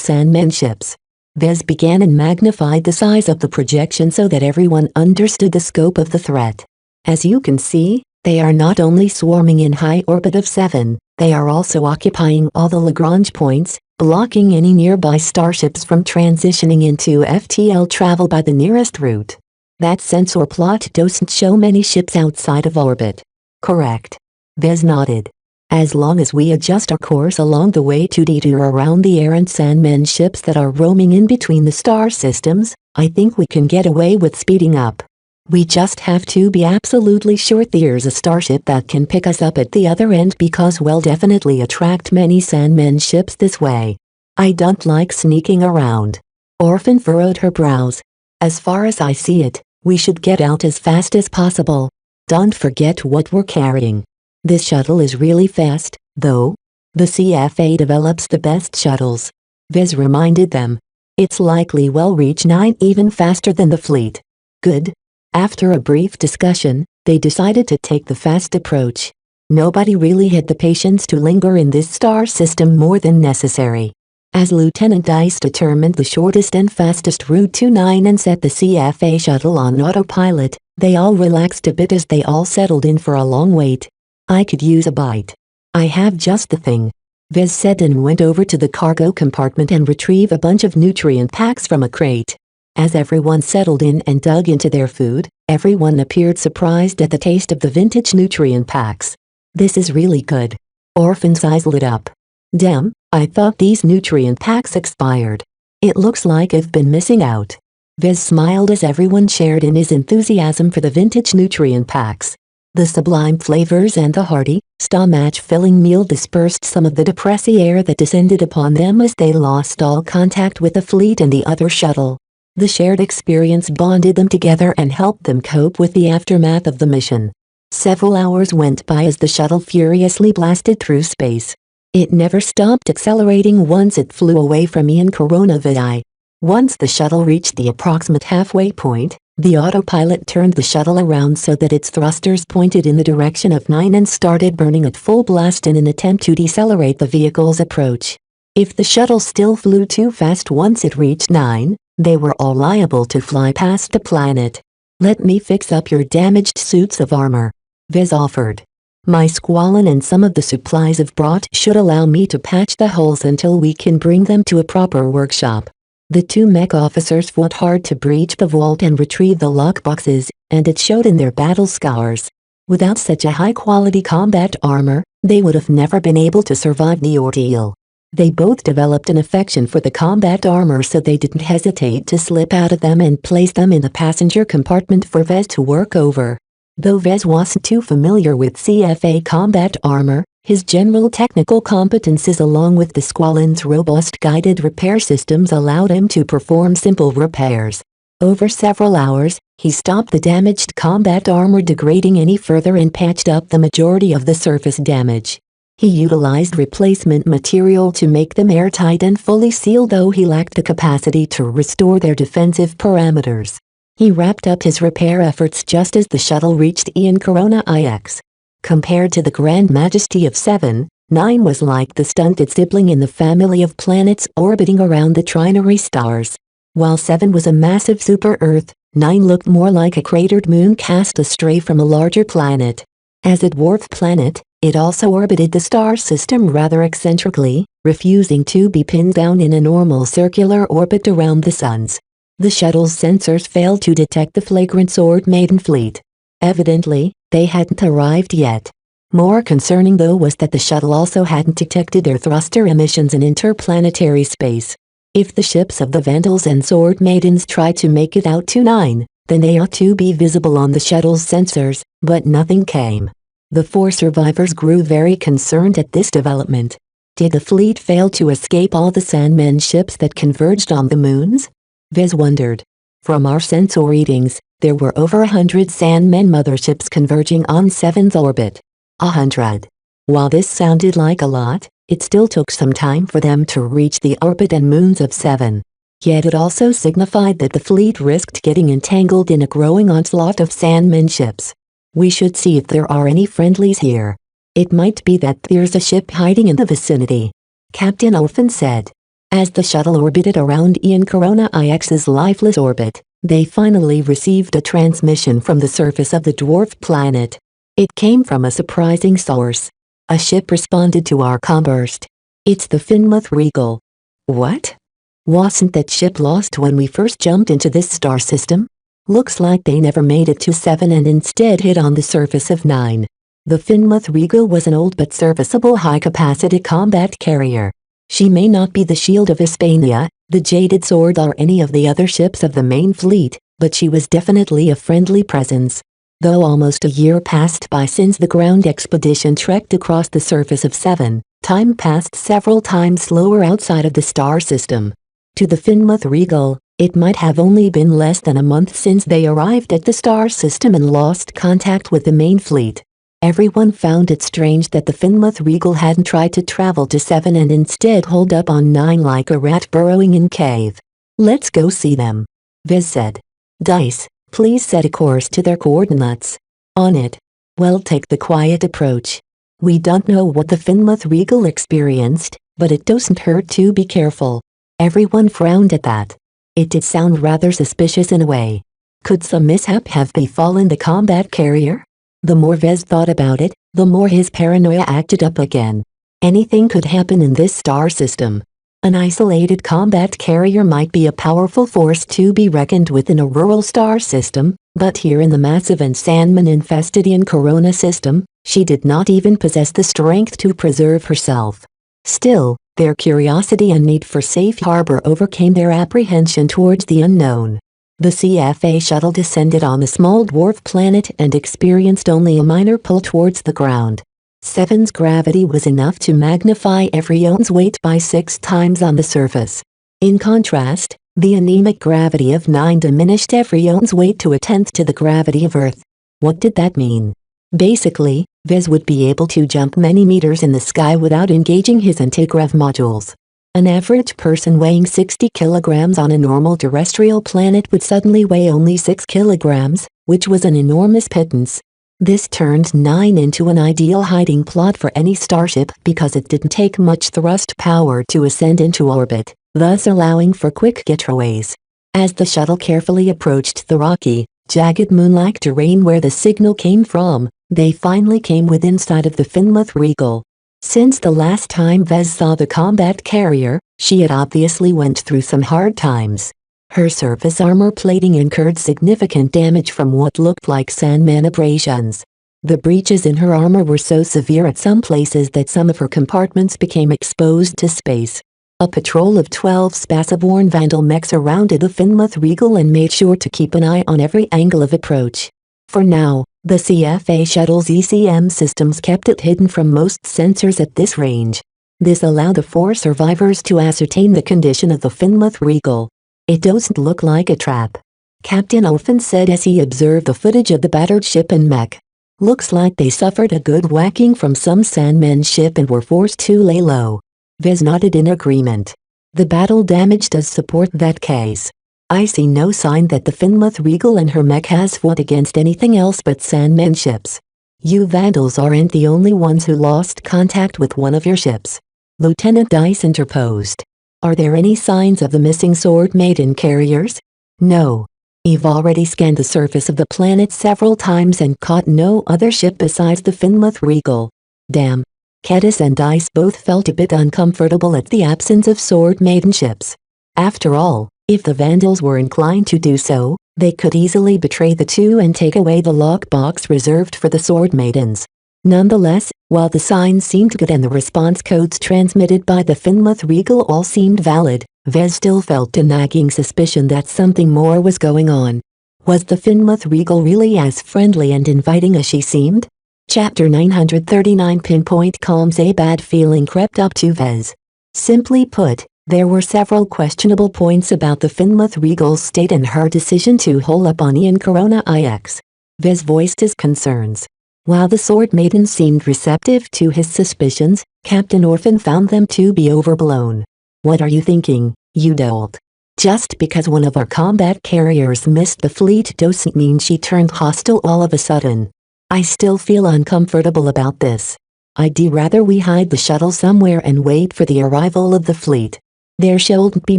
Sandman ships. Vez began and magnified the size of the projection so that everyone understood the scope of the threat. As you can see, they are not only swarming in high orbit of 7, they are also occupying all the Lagrange points, blocking any nearby starships from transitioning into FTL travel by the nearest route. That sensor plot doesn't show many ships outside of orbit. Correct. Vez nodded. As long as we adjust our course along the way to detour around the errant Sandman ships that are roaming in between the star systems, I think we can get away with speeding up. We just have to be absolutely sure there's a starship that can pick us up at the other end because we'll definitely attract many Sandman ships this way. I don't like sneaking around. Orphan furrowed her brows. As far as I see it, we should get out as fast as possible. Don't forget what we're carrying. This shuttle is really fast, though. The CFA develops the best shuttles. Vez reminded them. It's likely we'll reach 9 even faster than the fleet. Good. After a brief discussion, they decided to take the fast approach. Nobody really had the patience to linger in this star system more than necessary. As Lieutenant Dice determined the shortest and fastest route to 9 and set the CFA shuttle on autopilot, they all relaxed a bit as they all settled in for a long wait. I could use a bite. I have just the thing. Vez said and went over to the cargo compartment and retrieved a bunch of nutrient packs from a crate. As everyone settled in and dug into their food, everyone appeared surprised at the taste of the vintage nutrient packs. This is really good. Orphan's eyes lit up. Damn, I thought these nutrient packs expired. It looks like I've been missing out. Vez smiled as everyone shared in his enthusiasm for the vintage nutrient packs. The sublime flavors and the hearty, stomach-filling meal dispersed some of the depressing air that descended upon them as they lost all contact with the fleet and the other shuttle. The shared experience bonded them together and helped them cope with the aftermath of the mission. Several hours went by as the shuttle furiously blasted through space. It never stopped accelerating once it flew away from Ian Coronavirus. Once the shuttle reached the approximate halfway point, the autopilot turned the shuttle around so that its thrusters pointed in the direction of 9 and started burning at full blast in an attempt to decelerate the vehicle's approach. If the shuttle still flew too fast once it reached 9, they were all liable to fly past the planet. "Let me fix up your damaged suits of armor," Vez offered. "My squalene and some of the supplies I've brought should allow me to patch the holes until we can bring them to a proper workshop." The two mech officers fought hard to breach the vault and retrieve the lockboxes, and it showed in their battle scars. Without such a high-quality combat armor, they would have never been able to survive the ordeal. They both developed an affection for the combat armor, so they didn't hesitate to slip out of them and place them in the passenger compartment for Vez to work over. Though Vez wasn't too familiar with CFA combat armor, his general technical competences along with the squalene's robust guided repair systems allowed him to perform simple repairs. Over several hours, he stopped the damaged combat armor degrading any further and patched up the majority of the surface damage. He utilized replacement material to make them airtight and fully sealed, though he lacked the capacity to restore their defensive parameters. He wrapped up his repair efforts just as the shuttle reached Ian Corona IX. Compared to the Grand Majesty of 7, 9 was like the stunted sibling in the family of planets orbiting around the trinary stars. While 7 was a massive super-Earth, 9 looked more like a cratered moon cast astray from a larger planet. As a dwarf planet, it also orbited the star system rather eccentrically, refusing to be pinned down in a normal circular orbit around the suns. The shuttle's sensors failed to detect the flagrant Sword Maiden fleet. Evidently, they hadn't arrived yet. More concerning though was that the shuttle also hadn't detected their thruster emissions in interplanetary space. If the ships of the Vandals and Sword Maidens tried to make it out to 9, then they ought to be visible on the shuttle's sensors, but nothing came. The 4 survivors grew very concerned at this development. Did the fleet fail to escape all the Sandmen ships that converged on the moons? Vez wondered. From our sensor readings, there were over 100 Sandmen motherships converging on 7's orbit. 100. While this sounded like a lot, it still took some time for them to reach the orbit and moons of 7. Yet it also signified that the fleet risked getting entangled in a growing onslaught of Sandmen ships. "We should see if there are any friendlies here. It might be that there's a ship hiding in the vicinity," Captain Orphan said. As the shuttle orbited around Ian Corona IX's lifeless orbit, they finally received a transmission from the surface of the dwarf planet. It came from a surprising source. A ship responded to our comburst. "It's the Finmouth Regal." "What? Wasn't that ship lost when we first jumped into this star system? Looks like they never made it to 7 and instead hit on the surface of 9. The Finmouth Regal was an old but serviceable high-capacity combat carrier. She may not be the Shield of Hispania, the Jaded Sword, or any of the other ships of the main fleet, but she was definitely a friendly presence. Though almost a year passed by since the ground expedition trekked across the surface of 7, time passed several times slower outside of the star system. To the Finmouth Regal, it might have only been less than a month since they arrived at the star system and lost contact with the main fleet. Everyone found it strange that the Finmouth Regal hadn't tried to travel to 7 and instead holed up on 9 like a rat burrowing in cave. "Let's go see them," Vez said. "Dice, please set a course to their coordinates." "On it. We'll take the quiet approach. We don't know what the Finmouth Regal experienced, but it doesn't hurt to be careful." Everyone frowned at that. It did sound rather suspicious in a way. Could some mishap have befallen the combat carrier? The more Vez thought about it, the more his paranoia acted up again. Anything could happen in this star system. An isolated combat carrier might be a powerful force to be reckoned with in a rural star system, But here in the massive and sandman-infested Corona system, she did not even possess the strength to preserve herself. Still, their curiosity and need for safe harbor overcame their apprehension towards the unknown. The CFA shuttle descended on the small dwarf planet and experienced only a minor pull towards the ground. 7's gravity was enough to magnify every ion's weight by 6 times on the surface. In contrast, the anemic gravity of 9 diminished every ion's weight to 1/10 to the gravity of Earth. What did that mean? Basically, Vez would be able to jump many meters in the sky without engaging his antigrav modules. An average person weighing 60 kilograms on a normal terrestrial planet would suddenly weigh only 6 kilograms, which was an enormous pittance. This turned 9 into an ideal hiding plot for any starship because it didn't take much thrust power to ascend into orbit, thus allowing for quick getaways. As the shuttle carefully approached the rocky, jagged moon-like terrain where the signal came from, they finally came within sight of the Finlith Regal. Since the last time Vez saw the combat carrier, she had obviously went through some hard times. Her surface armor plating incurred significant damage from what looked like sandman abrasions. The breaches in her armor were so severe at some places that some of her compartments became exposed to space. A patrol of 12 spaceborne Vandal mechs surrounded the Finlith Regal and made sure to keep an eye on every angle of approach. For now, the CFA shuttle's ECM systems kept it hidden from most sensors at this range. This allowed the 4 survivors to ascertain the condition of the Finlith Regal. "It doesn't look like a trap," Captain Orphan said as he observed the footage of the battered ship and mech. "Looks like they suffered a good whacking from some Sandman ship and were forced to lay low." Vez nodded in agreement. "The battle damage does support that case. I see no sign that the Finlith Regal and her mech has fought against anything else but Sandman ships. You Vandals aren't the only ones who lost contact with one of your ships," Lieutenant Dice interposed. "Are there any signs of the missing Sword Maiden carriers?" "No. Eve already scanned the surface of the planet several times and caught no other ship besides the Finlith Regal." Damn. Kedis and Dice both felt a bit uncomfortable at the absence of Sword Maiden ships. After all, if the Vandals were inclined to do so, they could easily betray the two and take away the lockbox reserved for the Sword Maidens. Nonetheless, while the signs seemed good and the response codes transmitted by the Finlith Regal all seemed valid, Vez still felt a nagging suspicion that something more was going on. Was the Finlith Regal really as friendly and inviting as she seemed? Chapter 939 Pinpoint calms. A bad feeling crept up to Vez. Simply put, there were several questionable points about the Finlith Regal's state and her decision to hole up on Ian Corona IX. Vez voiced his concerns. While the Sword Maiden seemed receptive to his suspicions, Captain Orphan found them to be overblown. "What are you thinking, you dolt? Just because one of our combat carriers missed the fleet doesn't mean she turned hostile all of a sudden. I still feel uncomfortable about this. I'd rather we hide the shuttle somewhere and wait for the arrival of the fleet. There shouldn't be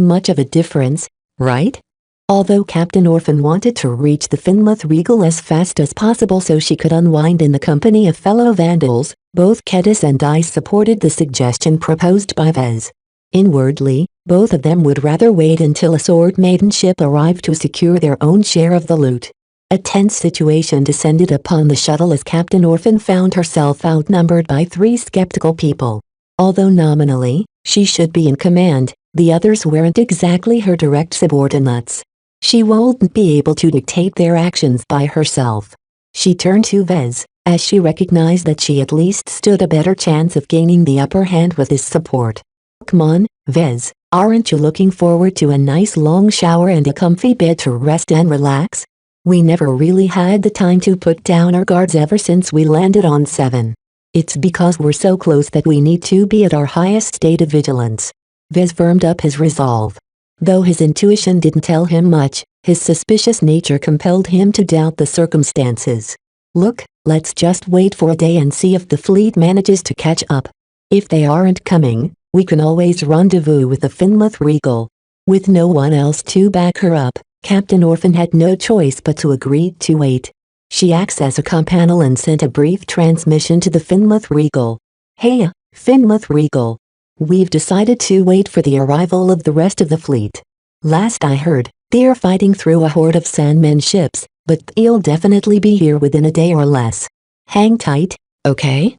much of a difference, right?" Although Captain Orphan wanted to reach the Finlith Regal as fast as possible so she could unwind in the company of fellow Vandals, both Kedis and Dice supported the suggestion proposed by Vez. Inwardly, both of them would rather wait until a Sword Maiden ship arrived to secure their own share of the loot. A tense situation descended upon the shuttle as Captain Orphan found herself outnumbered by 3 skeptical people. Although nominally, she should be in command, the others weren't exactly her direct subordinates. She wouldn't be able to dictate their actions by herself. She turned to Vez, as she recognized that she at least stood a better chance of gaining the upper hand with his support. "Come on, Vez, aren't you looking forward to a nice long shower and a comfy bed to rest and relax? We never really had the time to put down our guards ever since we landed on 7. It's because we're so close that we need to be at our highest state of vigilance." Vez firmed up his resolve. Though his intuition didn't tell him much, his suspicious nature compelled him to doubt the circumstances. "Look, let's just wait for a day and see if the fleet manages to catch up. If they aren't coming, we can always rendezvous with the Finlith Regal." With no one else to back her up, Captain Orphan had no choice but to agree to wait. She accessed a comm panel and sent a brief transmission to the Finlith Regal. "Hey, Finlith Regal. We've decided to wait for the arrival of the rest of the fleet. Last I heard, they're fighting through a horde of Sandman ships, but he'll definitely be here within a day or less. Hang tight, okay?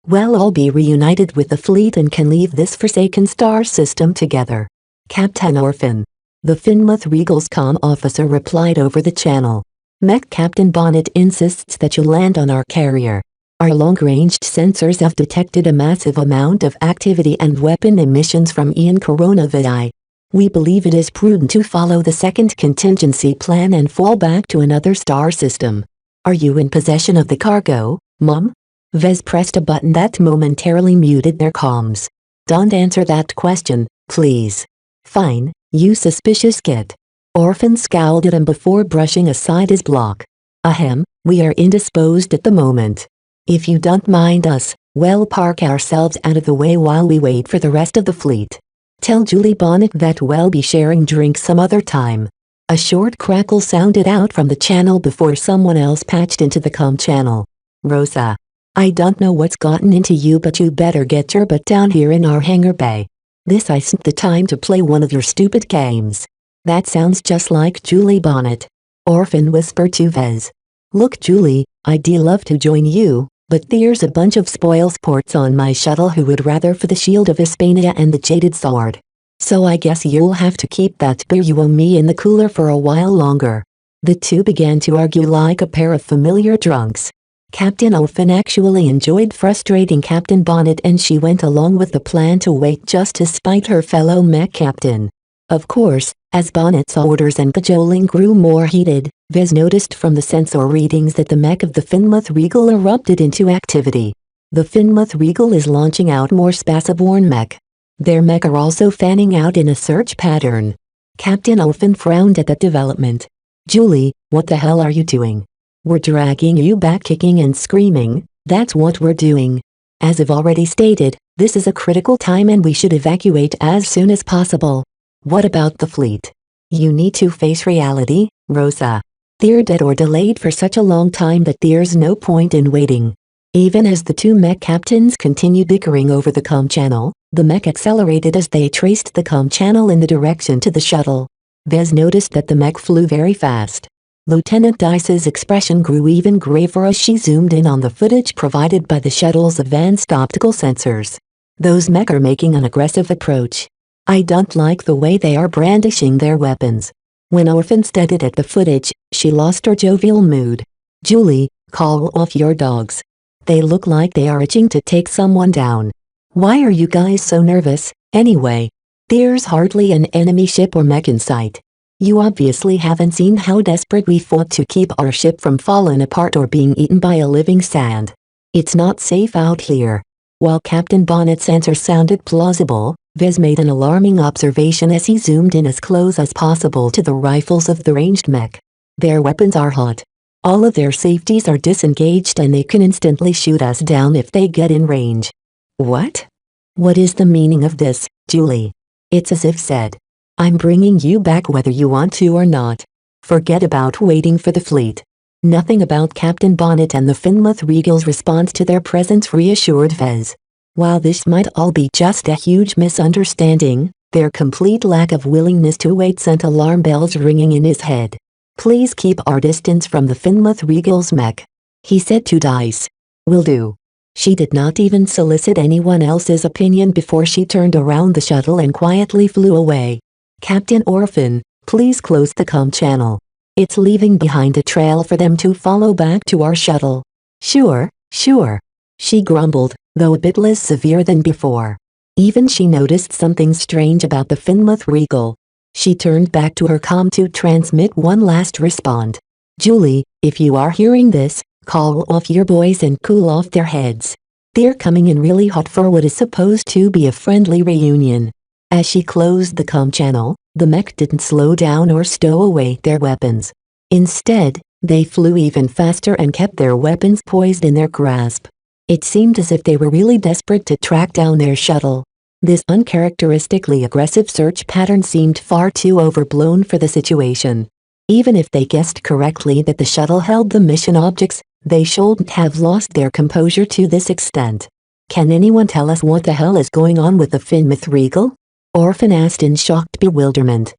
We'll all be reunited with the fleet and can leave this forsaken star system together. Captain Orphan. The Finmouth Regal's comm officer replied over the channel. Mech Captain Bonnet insists that you land on our carrier. Our long-ranged sensors have detected a massive amount of activity and weapon emissions from Ian Coronavirus. We believe it is prudent to follow the second contingency plan and fall back to another star system. Are you in possession of the cargo, Mom? Vez pressed a button that momentarily muted their comms. Don't answer that question, please. Fine, you suspicious git. Orphan scowled at him before brushing aside his block. Ahem, we are indisposed at the moment. If you don't mind us, we'll park ourselves out of the way while we wait for the rest of the fleet. Tell Julie Bonnet that we'll be sharing drinks some other time. A short crackle sounded out from the channel before someone else patched into the comm channel. Rosa. I don't know what's gotten into you, but you better get your butt down here in our hangar bay. This isn't the time to play one of your stupid games. That sounds just like Julie Bonnet. Orphan whispered to Vez. Look Julie, I'd love to join you, but there's a bunch of spoilsports on my shuttle who would rather for the Shield of Hispania and the Jaded Sword. So I guess you'll have to keep that beer you owe me in the cooler for a while longer. The two began to argue like a pair of familiar drunks. Captain Orphan actually enjoyed frustrating Captain Bonnet, and she went along with the plan to wait just to spite her fellow mech captain. Of course, as Bonnet's orders and cajoling grew more heated, Vez noticed from the sensor readings that the mech of the Finmouth Regal erupted into activity. The Finmouth Regal is launching out more Spaceborne mech. Their mech are also fanning out in a search pattern. Captain Orphan frowned at that development. Julie, what the hell are you doing? We're dragging you back kicking and screaming, that's what we're doing. As I've already stated, this is a critical time and we should evacuate as soon as possible. What about the fleet? You need to face reality, Rosa. They're dead or delayed for such a long time that there's no point in waiting. Even as the two mech captains continued bickering over the comm channel, the mech accelerated as they traced the comm channel in the direction to the shuttle. Vez noticed that the mech flew very fast. Lieutenant Dice's expression grew even graver as she zoomed in on the footage provided by the shuttle's advanced optical sensors. Those mech are making an aggressive approach. I don't like the way they are brandishing their weapons. When Orphan stared at the footage, she lost her jovial mood. Julie, call off your dogs. They look like they are itching to take someone down. Why are you guys so nervous, anyway? There's hardly an enemy ship or mech in sight. You obviously haven't seen how desperate we fought to keep our ship from falling apart or being eaten by a living sand. It's not safe out here. While Captain Bonnet's answer sounded plausible, Vez made an alarming observation as he zoomed in as close as possible to the rifles of the ranged mech. Their weapons are hot. All of their safeties are disengaged and they can instantly shoot us down if they get in range. What? What is the meaning of this, Julie? It's as if said. I'm bringing you back whether you want to or not. Forget about waiting for the fleet. Nothing about Captain Bonnet and the Finmouth Regal's response to their presence reassured Vez. While this might all be just a huge misunderstanding, their complete lack of willingness to wait sent alarm bells ringing in his head. Please keep our distance from the Finmouth Regal's mech, he said to Dice. Will do. She did not even solicit anyone else's opinion before she turned around the shuttle and quietly flew away. Captain Orphan, please close the comm channel. It's leaving behind a trail for them to follow back to our shuttle. Sure, sure. She grumbled, though a bit less severe than before. Even she noticed something strange about the Finmouth Regal. She turned back to her comm to transmit one last respond. Julie, if you are hearing this, call off your boys and cool off their heads. They're coming in really hot for what is supposed to be a friendly reunion. As she closed the comm channel, the mech didn't slow down or stow away their weapons. Instead, they flew even faster and kept their weapons poised in their grasp. It seemed as if they were really desperate to track down their shuttle. This uncharacteristically aggressive search pattern seemed far too overblown for the situation. Even if they guessed correctly that the shuttle held the mission objects, they shouldn't have lost their composure to this extent. Can anyone tell us what the hell is going on with the Finmouth Regal? Orphan asked in shocked bewilderment.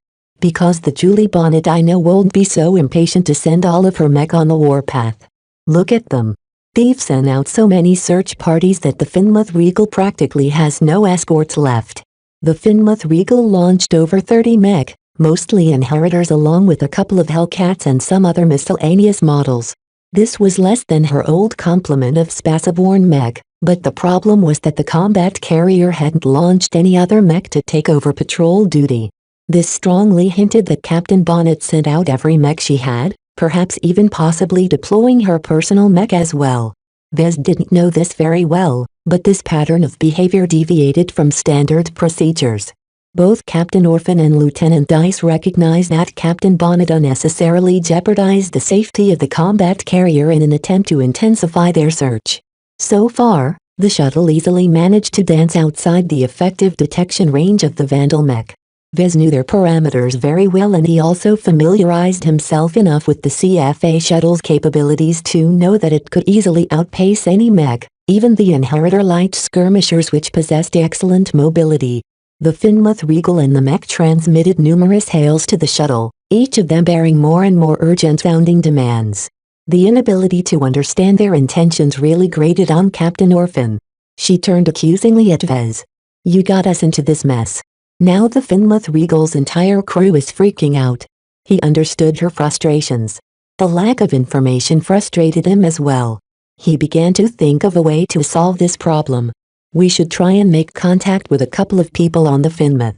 Because the Julie Bonnet I know won't be so impatient to send all of her mech on the warpath. Look at them. They've sent out so many search parties that the Finmouth Regal practically has no escorts left. The Finmouth Regal launched over 30 mech, mostly inheritors along with a couple of Hellcats and some other miscellaneous models. This was less than her old complement of Spaceborne mech, but the problem was that the combat carrier hadn't launched any other mech to take over patrol duty. This strongly hinted that Captain Bonnet sent out every mech she had, perhaps even possibly deploying her personal mech as well. Vez didn't know this very well, but this pattern of behavior deviated from standard procedures. Both Captain Orphan and Lieutenant Dice recognized that Captain Bonnet unnecessarily jeopardized the safety of the combat carrier in an attempt to intensify their search. So far, the shuttle easily managed to dance outside the effective detection range of the Vandal mech. Vez knew their parameters very well, and he also familiarized himself enough with the CFA shuttle's capabilities to know that it could easily outpace any mech, even the Inheritor light skirmishers, which possessed excellent mobility. The Finmouth Regal and the mech transmitted numerous hails to the shuttle, each of them bearing more and more urgent-sounding demands. The inability to understand their intentions really grated on Captain Orphan. She turned accusingly at Vez. "You got us into this mess. Now the Finmouth Regal's entire crew is freaking out." He understood her frustrations. The lack of information frustrated him as well. He began to think of a way to solve this problem. "We should try and make contact with a couple of people on the Finmouth.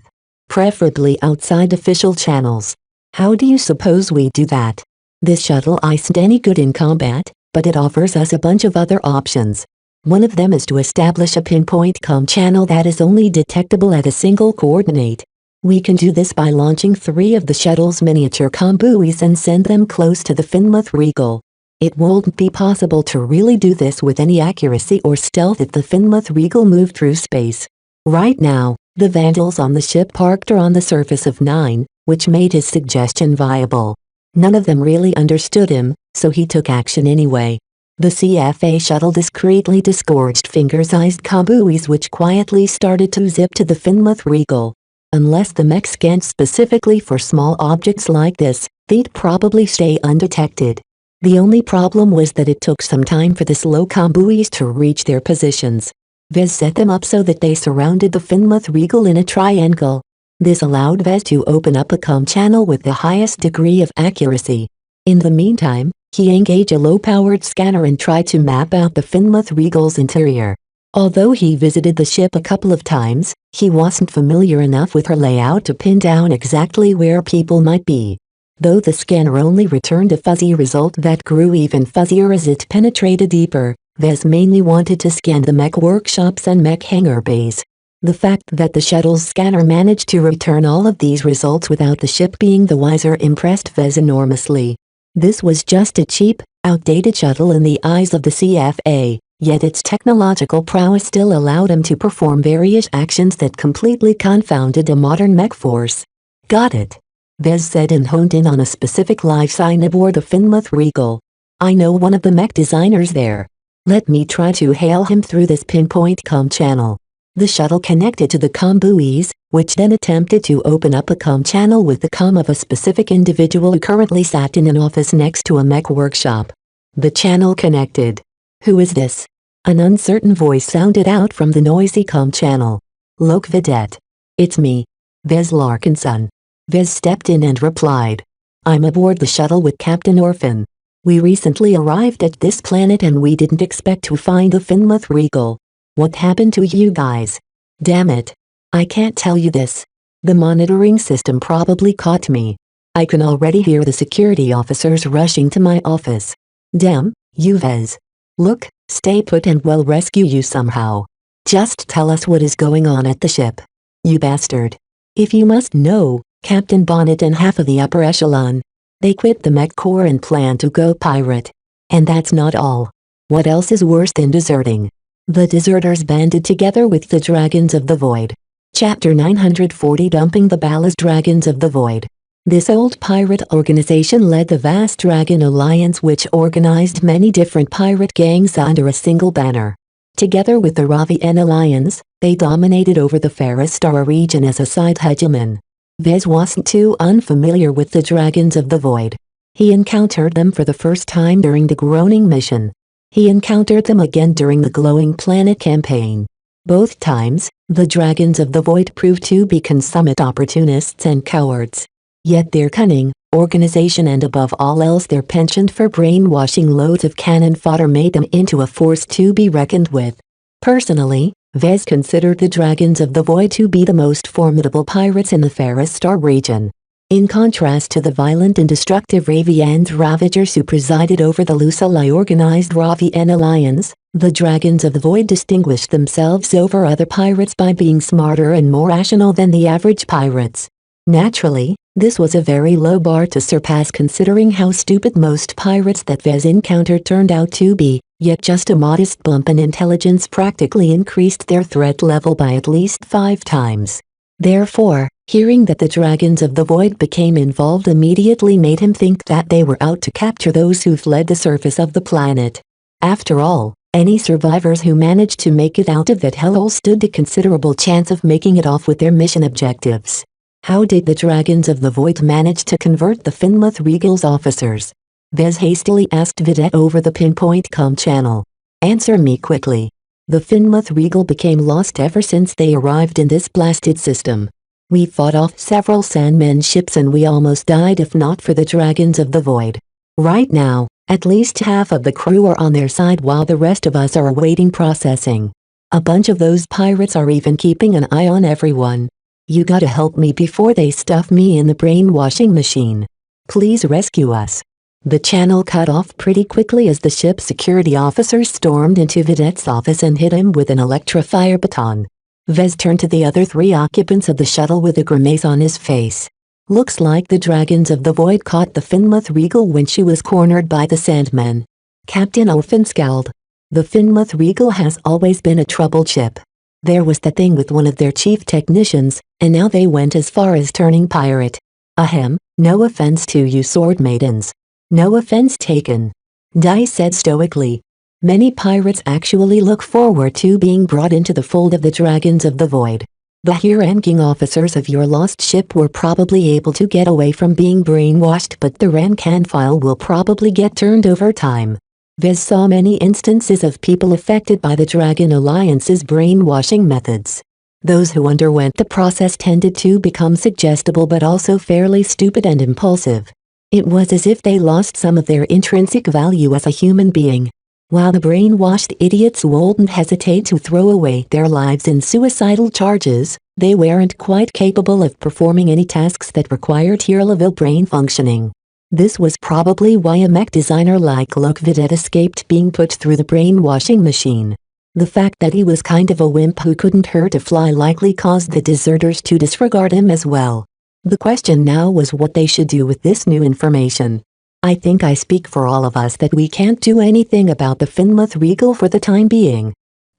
Preferably outside official channels. How do you suppose we do that? This shuttle isn't any good in combat, but it offers us a bunch of other options. One of them is to establish a pinpoint comm channel that is only detectable at a single coordinate. We can do this by launching 3 of the shuttle's miniature comm buoys and send them close to the Finmouth Regal. It won't be possible to really do this with any accuracy or stealth if the Finmouth Regal moved through space. Right now, the Vandals on the ship parked are on the surface of 9, which made his suggestion viable. None of them really understood him, so he took action anyway. The CFA shuttle discreetly disgorged finger-sized comm buoys which quietly started to zip to the Finmouth Regal. Unless the mech scanned specifically for small objects like this, they'd probably stay undetected. The only problem was that it took some time for the slow comm buoys to reach their positions. Vez set them up so that they surrounded the Finmouth Regal in a triangle. This allowed Vez to open up a comm channel with the highest degree of accuracy. In the meantime, he engaged a low-powered scanner and tried to map out the Finmouth Regal's interior. Although he visited the ship a couple of times, he wasn't familiar enough with her layout to pin down exactly where people might be. Though the scanner only returned a fuzzy result that grew even fuzzier as it penetrated deeper, Vez mainly wanted to scan the mech workshops and mech hangar bays. The fact that the shuttle's scanner managed to return all of these results without the ship being the wiser impressed Vez enormously. This was just a cheap, outdated shuttle in the eyes of the CFA, yet its technological prowess still allowed him to perform various actions that completely confounded a modern mech force. "Got it," Vez said and honed in on a specific live sign aboard the Finmouth Regal. "I know one of the mech designers there. Let me try to hail him through this pinpoint comm channel." The shuttle connected to the comm buoys, which then attempted to open up a comm channel with the comm of a specific individual who currently sat in an office next to a mech workshop. The channel connected. "Who is this?" An uncertain voice sounded out from the noisy comm channel. "Look, Vedette. It's me. Vez Larkinson." Vez stepped in and replied. "I'm aboard the shuttle with Captain Orphan. We recently arrived at this planet and we didn't expect to find the Finmouth Regal. What happened to you guys? Damn it. I can't tell you this. The monitoring system probably caught me. I can already hear the security officers rushing to my office. Damn, you Vez. Look, stay put and we'll rescue you somehow. Just tell us what is going on at the ship. You bastard. If you must know, Captain Bonnet and half of the upper echelon. They quit the mech corps and plan to go pirate. And that's not all. What else is worse than deserting? The deserters banded together with the Dragons of the Void. Chapter 940 Dumping the Ballast Dragons of the Void. This old pirate organization led the vast Dragon Alliance, which organized many different pirate gangs under a single banner. Together with the Ravian Alliance, they dominated over the Ferristar region as a side hegemon. Vez wasn't too unfamiliar with the Dragons of the Void. He encountered them for the first time during the Groaning mission. He encountered them again during the Glowing Planet campaign. Both times, the Dragons of the Void proved to be consummate opportunists and cowards. Yet their cunning, organization and above all else their penchant for brainwashing loads of cannon fodder made them into a force to be reckoned with. Personally, Vez considered the Dragons of the Void to be the most formidable pirates in the Ferris Star region. In contrast to the violent and destructive Ravian Ravagers who presided over the loosely organized Ravian Alliance, the Dragons of the Void distinguished themselves over other pirates by being smarter and more rational than the average pirates. Naturally, this was a very low bar to surpass considering how stupid most pirates that Vez encountered turned out to be, yet just a modest bump in intelligence practically increased their threat level by at least 5 times. Therefore, hearing that the Dragons of the Void became involved immediately made him think that they were out to capture those who fled the surface of the planet. After all, any survivors who managed to make it out of that hellhole stood a considerable chance of making it off with their mission objectives. How did the Dragons of the Void manage to convert the Finlith Regal's officers? Vez hastily asked Vidette over the pinpoint comm channel. Answer me quickly. The Finlith Regal became lost ever since they arrived in this blasted system. We fought off several Sandmen ships and we almost died if not for the Dragons of the Void. Right now, at least half of the crew are on their side while the rest of us are awaiting processing. A bunch of those pirates are even keeping an eye on everyone. You gotta help me before they stuff me in the brainwashing machine. Please rescue us. The channel cut off pretty quickly as the ship's security officers stormed into Vidette's office and hit him with an electrofire baton. Vez turned to the other 3 occupants of the shuttle with a grimace on his face. Looks like the Dragons of the Void caught the Finlith Regal when she was cornered by the Sandmen. Captain Orphan scowled. The Finlith Regal has always been a troubled ship. There was that thing with one of their chief technicians, and now they went as far as turning pirate. Ahem, no offense to you sword maidens. No offense taken. Dai said stoically. Many pirates actually look forward to being brought into the fold of the Dragons of the Void. The high-ranking officers of your lost ship were probably able to get away from being brainwashed, but the rank and file will probably get turned over time. Vez saw many instances of people affected by the Dragon Alliance's brainwashing methods. Those who underwent the process tended to become suggestible but also fairly stupid and impulsive. It was as if they lost some of their intrinsic value as a human being. While the brainwashed idiots wouldn't hesitate to throw away their lives in suicidal charges, they weren't quite capable of performing any tasks that required tier-level brain functioning. This was probably why a mech designer like Luke Vidette escaped being put through the brainwashing machine. The fact that he was kind of a wimp who couldn't hurt a fly likely caused the deserters to disregard him as well. The question now was what they should do with this new information. I think I speak for all of us that we can't do anything about the Finlith Regal for the time being.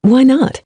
Why not?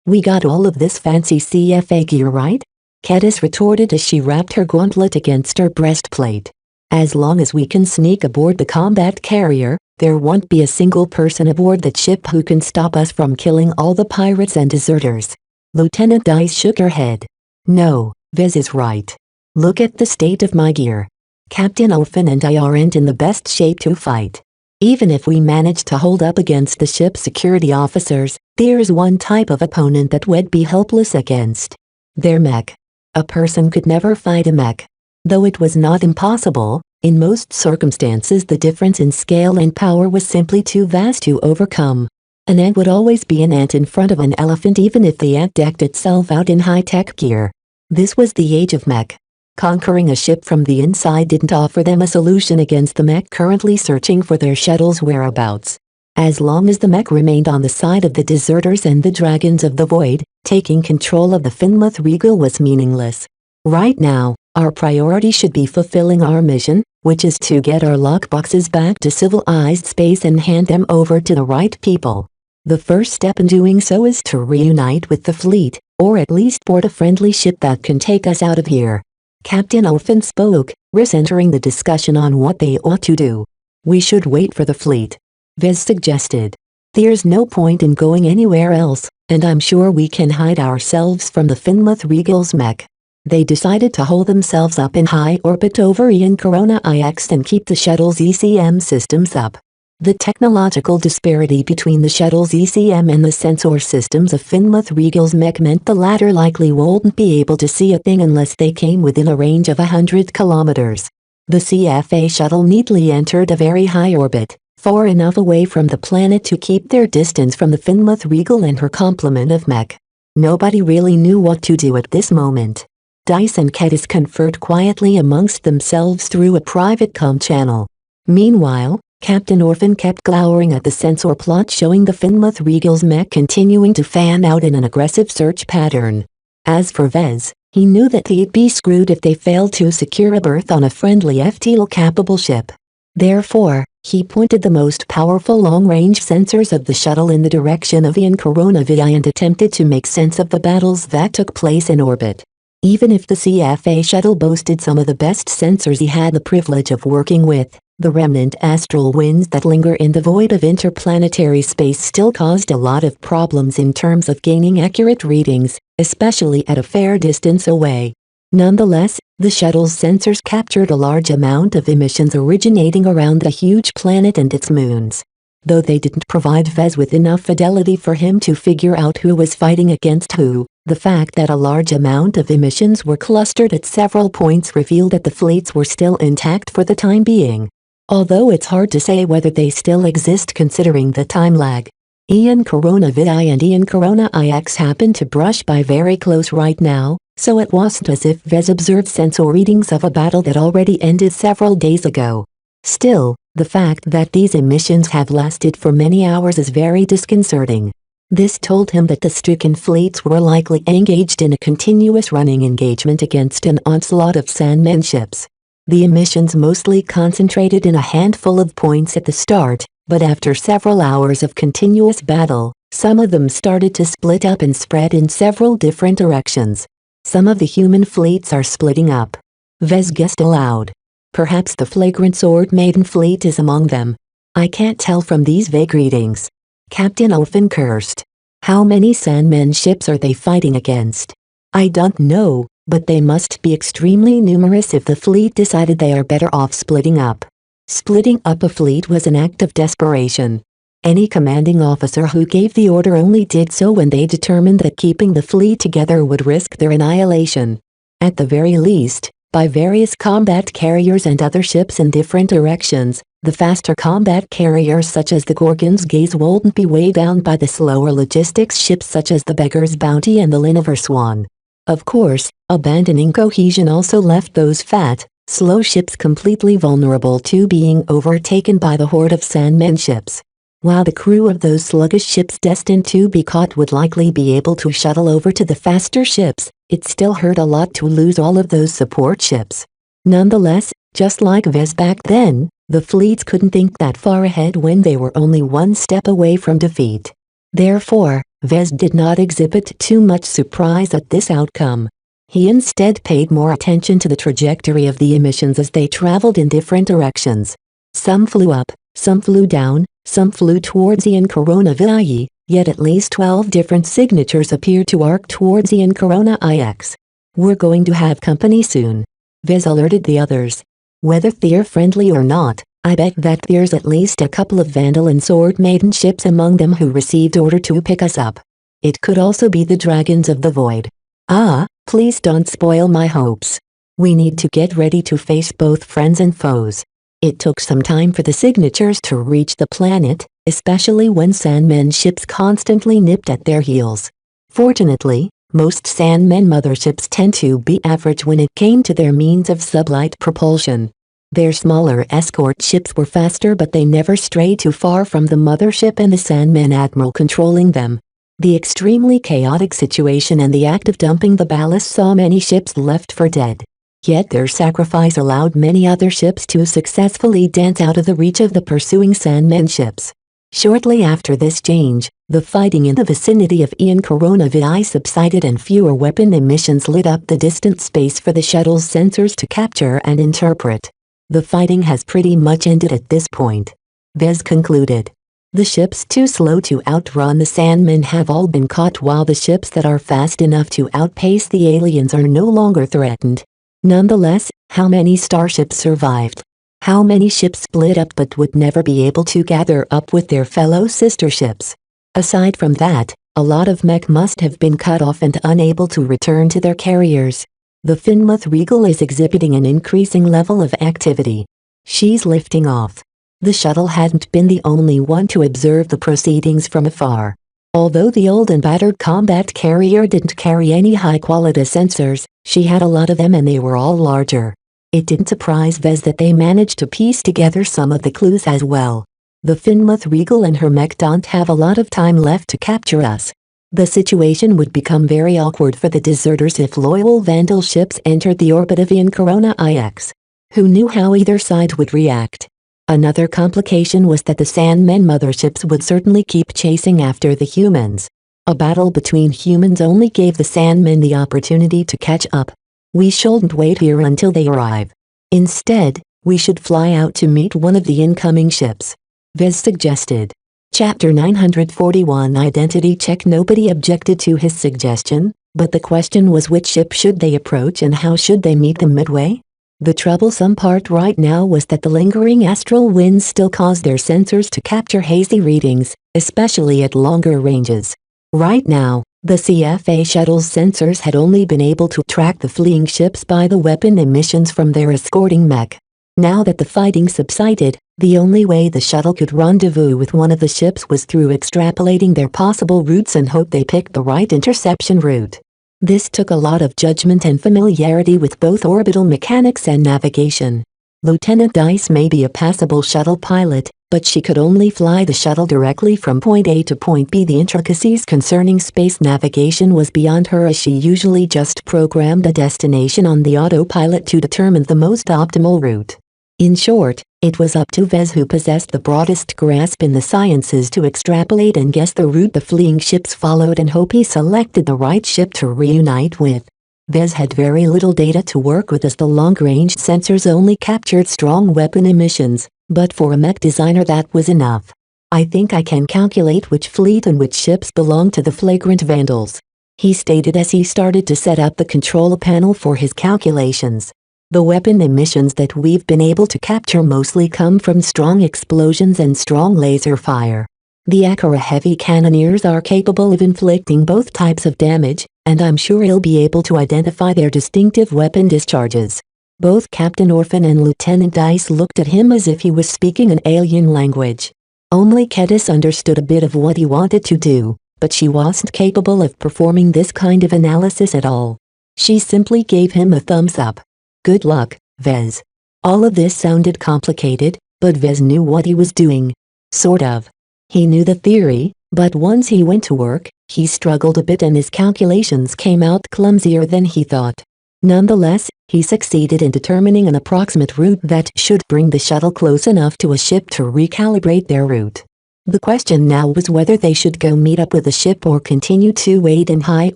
We got all of this fancy CFA gear, right? Kedis retorted as she wrapped her gauntlet against her breastplate. As long as we can sneak aboard the combat carrier, there won't be a single person aboard that ship who can stop us from killing all the pirates and deserters. Lieutenant Dice shook her head. No, Vez is right. Look at the state of my gear. Captain Orphan and I aren't in the best shape to fight. Even if we manage to hold up against the ship's security officers, there's one type of opponent that we'd be helpless against. Their mech. A person could never fight a mech. Though it was not impossible, in most circumstances the difference in scale and power was simply too vast to overcome. An ant would always be an ant in front of an elephant even if the ant decked itself out in high-tech gear. This was the age of mech. Conquering a ship from the inside didn't offer them a solution against the mech currently searching for their shuttle's whereabouts. As long as the mech remained on the side of the deserters and the Dragons of the Void, taking control of the Finlith Regal was meaningless. Right now, our priority should be fulfilling our mission, which is to get our lockboxes back to civilized space and hand them over to the right people. The first step in doing so is to reunite with the fleet, or at least board a friendly ship that can take us out of here. Captain Orphan spoke, recentering the discussion on what they ought to do. We should wait for the fleet. Vez suggested. There's no point in going anywhere else, and I'm sure we can hide ourselves from the Finlith Regal's mech. They decided to hold themselves up in high orbit over Ian Corona IX and keep the shuttle's ECM systems up. The technological disparity between the shuttle's ECM and the sensor systems of Finlith Regal's mech meant the latter likely wouldn't be able to see a thing unless they came within a range of 100 kilometers. The CFA shuttle neatly entered a very high orbit, far enough away from the planet to keep their distance from the Finlith Regal and her complement of mech. Nobody really knew what to do at this moment. Dice and Kedis conferred quietly amongst themselves through a private comm channel. Meanwhile, Captain Orphan kept glowering at the sensor plot showing the Finlith Regal's mech continuing to fan out in an aggressive search pattern. As for Vez, he knew that they'd be screwed if they failed to secure a berth on a friendly FTL-capable ship. Therefore, he pointed the most powerful long-range sensors of the shuttle in the direction of Ian Corona VI and attempted to make sense of the battles that took place in orbit. Even if the CFA shuttle boasted some of the best sensors he had the privilege of working with, the remnant astral winds that linger in the void of interplanetary space still caused a lot of problems in terms of gaining accurate readings, especially at a fair distance away. Nonetheless, the shuttle's sensors captured a large amount of emissions originating around the huge planet and its moons. Though they didn't provide Vez with enough fidelity for him to figure out who was fighting against who, the fact that a large amount of emissions were clustered at several points revealed that the fleets were still intact for the time being. Although it's hard to say whether they still exist considering the time lag. Ian Corona VI and Ian Corona IX happen to brush by very close right now, so it wasn't as if Vez observed sensor readings of a battle that already ended several days ago. Still, the fact that these emissions have lasted for many hours is very disconcerting. This told him that the stricken fleets were likely engaged in a continuous running engagement against an onslaught of Sandman ships. The emissions mostly concentrated in a handful of points at the start, but after several hours of continuous battle, some of them started to split up and spread in several different directions. Some of the human fleets are splitting up. Vez guessed aloud. Perhaps the flagrant Sword Maiden fleet is among them. I can't tell from these vague readings. Captain Orphan cursed. How many Sandman ships are they fighting against? I don't know, but they must be extremely numerous if the fleet decided they are better off splitting up. Splitting up a fleet was an act of desperation. Any commanding officer who gave the order only did so when they determined that keeping the fleet together would risk their annihilation. At the very least, by various combat carriers and other ships in different directions, the faster combat carriers such as the Gorgon's Gaze wouldn't be weighed down by the slower logistics ships such as the Beggar's Bounty and the Liniver Swan. Of course, abandoning cohesion also left those fat, slow ships completely vulnerable to being overtaken by the horde of Sandman ships. While the crew of those sluggish ships destined to be caught would likely be able to shuttle over to the faster ships, it still hurt a lot to lose all of those support ships. Nonetheless, just like Vez back then, the fleets couldn't think that far ahead when they were only one step away from defeat. Therefore, Vez did not exhibit too much surprise at this outcome. He instead paid more attention to the trajectory of the emissions as they traveled in different directions. Some flew up, some flew down, some flew towards Ian Corona VI, yet at least 12 different signatures appeared to arc towards Ian Corona IX. We're going to have company soon. Vez alerted the others. Whether they're friendly or not, I bet that there's at least a couple of Vandal and Sword Maiden ships among them who received order to pick us up. It could also be the Dragons of the Void. Ah, please don't spoil my hopes. We need to get ready to face both friends and foes. It took some time for the signatures to reach the planet, especially when Sandman ships constantly nipped at their heels. Fortunately, most Sandman motherships tend to be average when it came to their means of sublight propulsion. Their smaller escort ships were faster, but they never strayed too far from the mothership and the Sandman admiral controlling them. The extremely chaotic situation and the act of dumping the ballast saw many ships left for dead. Yet their sacrifice allowed many other ships to successfully dance out of the reach of the pursuing Sandman ships. Shortly after this change, the fighting in the vicinity of Ian Corona VI subsided and fewer weapon emissions lit up the distant space for the shuttle's sensors to capture and interpret. The fighting has pretty much ended at this point. Vez concluded. The ships too slow to outrun the Sandmen have all been caught, while the ships that are fast enough to outpace the aliens are no longer threatened. Nonetheless, how many starships survived? How many ships split up but would never be able to gather up with their fellow sister ships? Aside from that, a lot of mech must have been cut off and unable to return to their carriers. The Finmouth Regal is exhibiting an increasing level of activity. She's lifting off. The shuttle hadn't been the only one to observe the proceedings from afar. Although the old and battered combat carrier didn't carry any high-quality sensors, she had a lot of them and they were all larger. It didn't surprise Vez that they managed to piece together some of the clues as well. The Finmouth Regal and her mech don't have a lot of time left to capture us. The situation would become very awkward for the deserters if loyal Vandal ships entered the orbit of Ian Corona IX. Who knew how either side would react? Another complication was that the Sandmen motherships would certainly keep chasing after the humans. A battle between humans only gave the Sandmen the opportunity to catch up. We shouldn't wait here until they arrive. Instead, we should fly out to meet one of the incoming ships. Vez suggested. Chapter 941 Identity Check. Nobody objected to his suggestion, but the question was which ship should they approach and how should they meet them midway? The troublesome part right now was that the lingering astral winds still caused their sensors to capture hazy readings, especially at longer ranges. Right now, the CFA shuttle's sensors had only been able to track the fleeing ships by the weapon emissions from their escorting mech. Now that the fighting subsided, the only way the shuttle could rendezvous with one of the ships was through extrapolating their possible routes and hope they picked the right interception route. This took a lot of judgment and familiarity with both orbital mechanics and navigation. Lieutenant Dice may be a passable shuttle pilot, but she could only fly the shuttle directly from point A to point B. The intricacies concerning space navigation was beyond her, as she usually just programmed a destination on the autopilot to determine the most optimal route. In short, it was up to Vez, who possessed the broadest grasp in the sciences, to extrapolate and guess the route the fleeing ships followed and hope he selected the right ship to reunite with. Vez had very little data to work with, as the long-range sensors only captured strong weapon emissions, but for a mech designer that was enough. I think I can calculate which fleet and which ships belong to the flagrant Vandals, he stated as he started to set up the control panel for his calculations. The weapon emissions that we've been able to capture mostly come from strong explosions and strong laser fire. The Akara heavy cannoneers are capable of inflicting both types of damage, and I'm sure he'll be able to identify their distinctive weapon discharges. Both Captain Orphan and Lieutenant Dice looked at him as if he was speaking an alien language. Only Kedis understood a bit of what he wanted to do, but she wasn't capable of performing this kind of analysis at all. She simply gave him a thumbs up. Good luck, Vez. All of this sounded complicated, but Vez knew what he was doing. Sort of. He knew the theory, but once he went to work, he struggled a bit and his calculations came out clumsier than he thought. Nonetheless, he succeeded in determining an approximate route that should bring the shuttle close enough to a ship to recalibrate their route. The question now was whether they should go meet up with the ship or continue to wait in high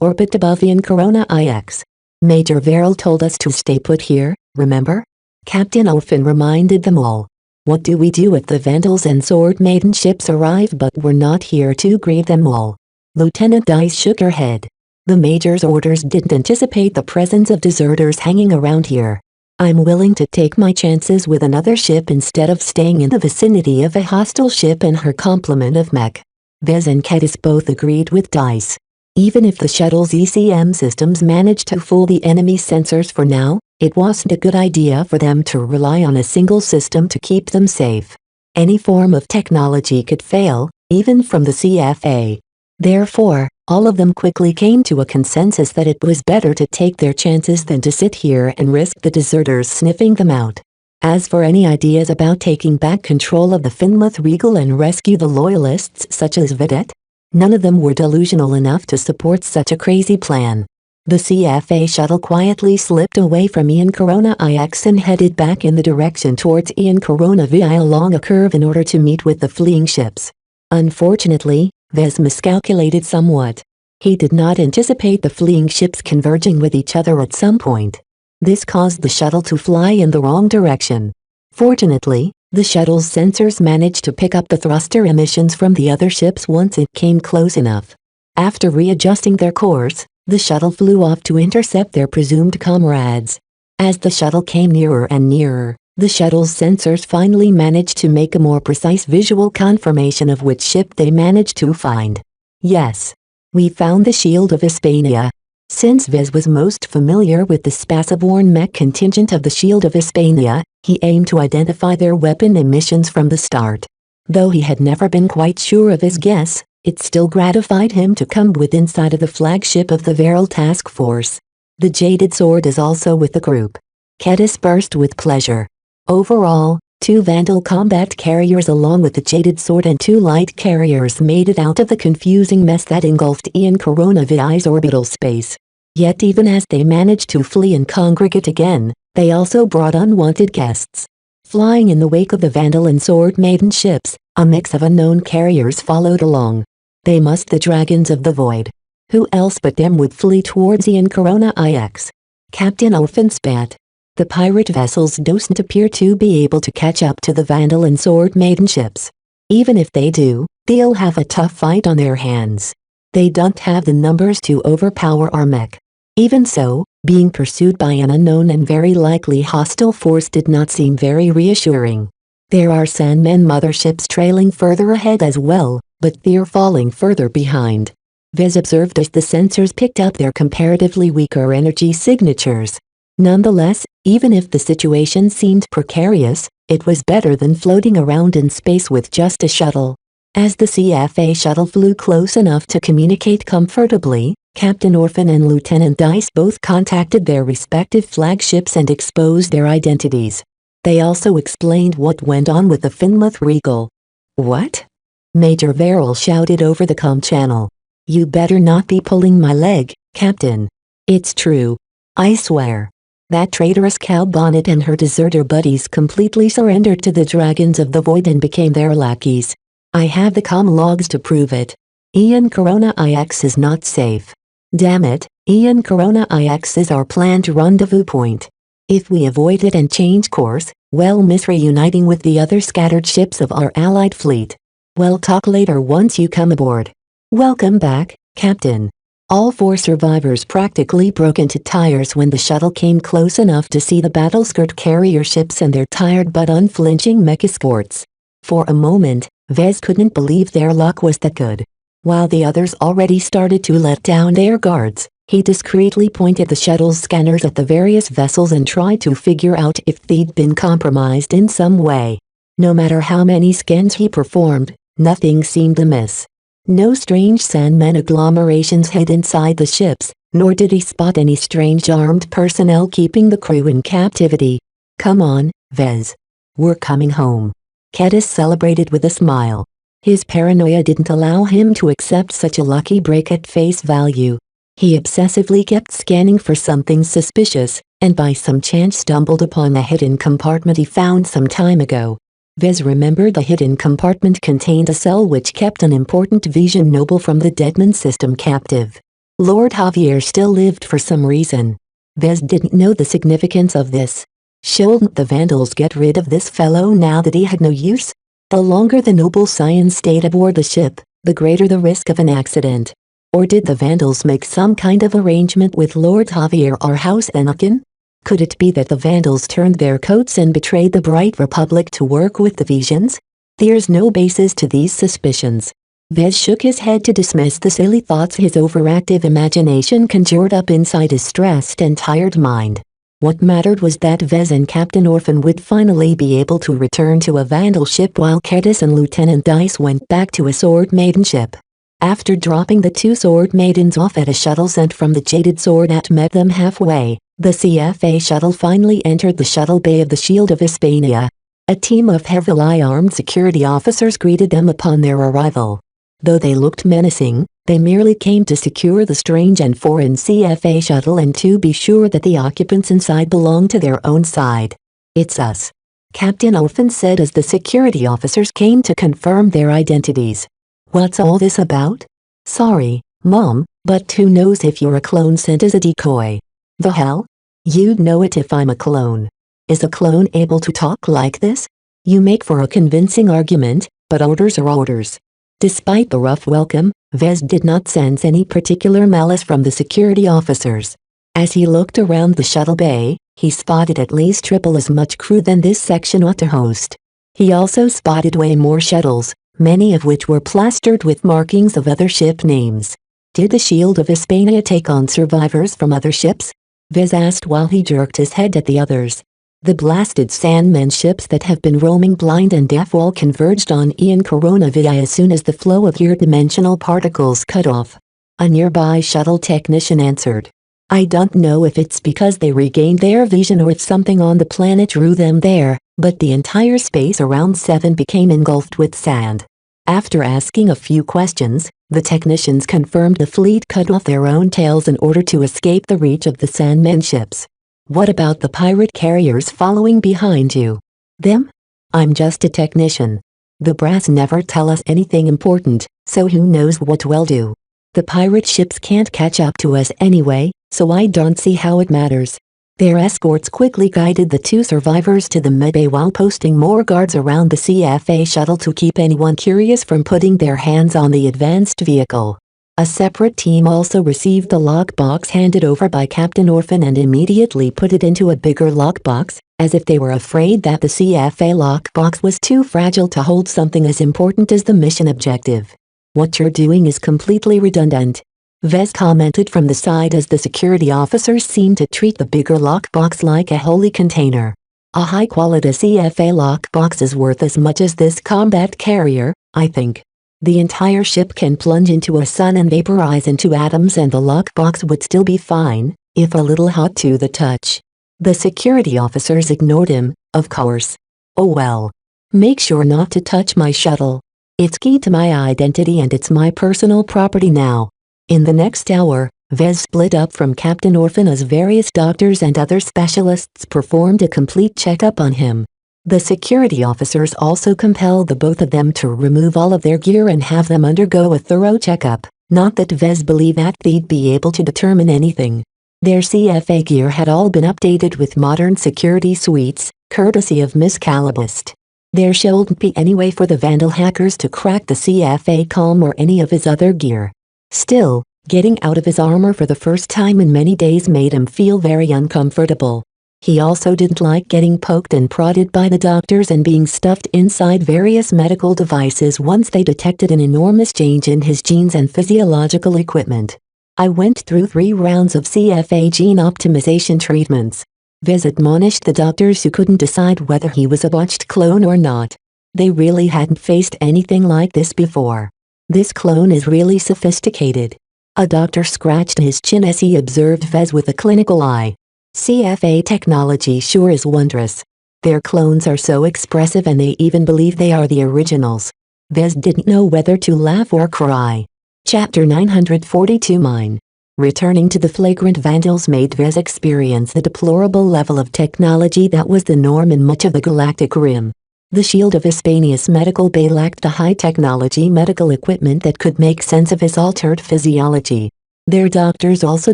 orbit above Ian Corona IX. Major Verrill told us to stay put here, remember? Captain Orphan reminded them all. What do we do if the Vandals and Sword Maiden ships arrive but we're not here to greet them all? Lieutenant Dice shook her head. The Major's orders didn't anticipate the presence of deserters hanging around here. I'm willing to take my chances with another ship instead of staying in the vicinity of a hostile ship and her complement of mech. Vez and Kedis both agreed with Dice. Even if the shuttle's ECM systems managed to fool the enemy sensors for now, it wasn't a good idea for them to rely on a single system to keep them safe. Any form of technology could fail, even from the CFA. Therefore, all of them quickly came to a consensus that it was better to take their chances than to sit here and risk the deserters sniffing them out. As for any ideas about taking back control of the Finmouth Regal and rescue the loyalists such as Vedette, none of them were delusional enough to support such a crazy plan. The CFA shuttle quietly slipped away from Ian Corona IX and headed back in the direction towards Ian Corona VI along a curve in order to meet with the fleeing ships. Unfortunately, Vez miscalculated somewhat. He did not anticipate the fleeing ships converging with each other at some point. This caused the shuttle to fly in the wrong direction. Fortunately, The shuttle's sensors managed to pick up the thruster emissions from the other ships once it came close enough. After readjusting their course, the shuttle flew off to intercept their presumed comrades. As the shuttle came nearer and nearer, the shuttle's sensors finally managed to make a more precise visual confirmation of which ship they managed to find. Yes. We found the Shield of Hispania. Since Vez was most familiar with the Spaceborne mech contingent of the Shield of Hispania, he aimed to identify their weapon emissions from the start. Though he had never been quite sure of his guess, it still gratified him to come within sight of the flagship of the Viral Task Force. The Jaded Sword is also with the group. Kedis burst with pleasure. Overall, 2 Vandal combat carriers along with the Jaded Sword and 2 light carriers made it out of the confusing mess that engulfed Ian Coronavi's orbital space. Yet even as they managed to flee and congregate again, they also brought unwanted guests. Flying in the wake of the Vandal and Sword Maiden ships, a mix of unknown carriers followed along. They must the Dragons of the Void. Who else but them would flee towards Ian Corona IX? Captain Orphan spat. The pirate vessels don't appear to be able to catch up to the Vandal and Sword Maiden ships. Even if they do, they'll have a tough fight on their hands. They don't have the numbers to overpower our mech. Even so, being pursued by an unknown and very likely hostile force did not seem very reassuring. There are Sandmen motherships trailing further ahead as well, but they're falling further behind. Vez observed as the sensors picked up their comparatively weaker energy signatures. Nonetheless, even if the situation seemed precarious, it was better than floating around in space with just a shuttle. As the CFA shuttle flew close enough to communicate comfortably, Captain Orphan and Lieutenant Dice both contacted their respective flagships and exposed their identities. They also explained what went on with the Finlith Regal. What? Major Verrill shouted over the comm channel. You better not be pulling my leg, Captain. It's true. I swear. That traitorous Cow Bonnet and her deserter buddies completely surrendered to the Dragons of the Void and became their lackeys. I have the comm logs to prove it. Ian Corona IX is not safe. Damn it, Ian Corona IX is our planned rendezvous point. If we avoid it and change course, we'll miss reuniting with the other scattered ships of our allied fleet. We'll talk later once you come aboard. Welcome back, Captain. All 4 survivors practically broke into tires when the shuttle came close enough to see the battle-skirt carrier ships and their tired but unflinching mech escorts. For a moment, Vez couldn't believe their luck was that good. While the others already started to let down their guards, he discreetly pointed the shuttle's scanners at the various vessels and tried to figure out if they'd been compromised in some way. No matter how many scans he performed, nothing seemed amiss. No strange Sandmen agglomerations hid inside the ships, nor did he spot any strange armed personnel keeping the crew in captivity. Come on, Vez. We're coming home. Kedis celebrated with a smile. His paranoia didn't allow him to accept such a lucky break at face value. He obsessively kept scanning for something suspicious, and by some chance stumbled upon a hidden compartment he found some time ago. Vez remembered the hidden compartment contained a cell which kept an important Vision noble from the Deadman system captive. Lord Javier still lived for some reason. Vez didn't know the significance of this. Shouldn't the Vandals get rid of this fellow now that he had no use? The longer the noble scion stayed aboard the ship, the greater the risk of an accident. Or did the Vandals make some kind of arrangement with Lord Javier or House Anakin? Could it be that the Vandals turned their coats and betrayed the Bright Republic to work with the Visions? There's no basis to these suspicions. Vez shook his head to dismiss the silly thoughts his overactive imagination conjured up inside his stressed and tired mind. What mattered was that Vez and Captain Orphan would finally be able to return to a Vandal ship while Kedis and Lieutenant Dice went back to a Sword Maiden ship. After dropping the 2 Sword Maidens off at a shuttle sent from the Jaded Sword that met them halfway, the CFA shuttle finally entered the shuttle bay of the Shield of Hispania. A team of heavily armed security officers greeted them upon their arrival. Though they looked menacing, they merely came to secure the strange and foreign CFA shuttle and to be sure that the occupants inside belonged to their own side. It's us, Captain Orphan said as the security officers came to confirm their identities. What's all this about? Sorry, Mom, but who knows if you're a clone sent as a decoy? The hell? You'd know it if I'm a clone. Is a clone able to talk like this? You make for a convincing argument, but orders are orders. Despite the rough welcome, Vez did not sense any particular malice from the security officers. As he looked around the shuttle bay, he spotted at least triple as much crew than this section ought to host. He also spotted way more shuttles, many of which were plastered with markings of other ship names. Did the Shield of Hispania take on survivors from other ships? Vez asked while he jerked his head at the others. The blasted Sandman ships that have been roaming blind and deaf all converged on Ian Coronavi as soon as the flow of gear-dimensional particles cut off. A nearby shuttle technician answered. I don't know if it's because they regained their vision or if something on the planet drew them there, but the entire space around 7 became engulfed with sand. After asking a few questions, the technicians confirmed the fleet cut off their own tails in order to escape the reach of the Sandman ships. What about the pirate carriers following behind you? Them? I'm just a technician. The brass never tell us anything important, so who knows what we'll do. The pirate ships can't catch up to us anyway, so I don't see how it matters. Their escorts quickly guided the 2 survivors to the medbay while posting more guards around the CFA shuttle to keep anyone curious from putting their hands on the advanced vehicle. A separate team also received the lockbox handed over by Captain Orphan and immediately put it into a bigger lockbox, as if they were afraid that the CFA lockbox was too fragile to hold something as important as the mission objective. What you're doing is completely redundant. Vez commented from the side as the security officers seemed to treat the bigger lockbox like a holy container. A high-quality CFA lockbox is worth as much as this combat carrier, I think. The entire ship can plunge into a sun and vaporize into atoms and the lockbox would still be fine, if a little hot to the touch. The security officers ignored him, of course. Oh well. Make sure not to touch my shuttle. It's key to my identity and it's my personal property now. In the next hour, Vez split up from Captain Orphan as various doctors and other specialists performed a complete checkup on him. The security officers also compelled the both of them to remove all of their gear and have them undergo a thorough checkup, not that Vez believed that they'd be able to determine anything. Their CFA gear had all been updated with modern security suites, courtesy of Miss Calabist. There shouldn't be any way for the Vandal hackers to crack the CFA Calm or any of his other gear. Still, getting out of his armor for the first time in many days made him feel very uncomfortable. He also didn't like getting poked and prodded by the doctors and being stuffed inside various medical devices once they detected an enormous change in his genes and physiological equipment. I went through 3 rounds of CFA gene optimization treatments. Vez admonished the doctors who couldn't decide whether he was a botched clone or not. They really hadn't faced anything like this before. This clone is really sophisticated. A doctor scratched his chin as he observed Vez with a clinical eye. CFA technology sure is wondrous. Their clones are so expressive and they even believe they are the originals. Vez didn't know whether to laugh or cry. Chapter 942 Mine. Returning to the flagrant Vandals made Vez experience the deplorable level of technology that was the norm in much of the Galactic Rim. The Shield of Hispania's medical bay lacked the high-technology medical equipment that could make sense of his altered physiology. Their doctors also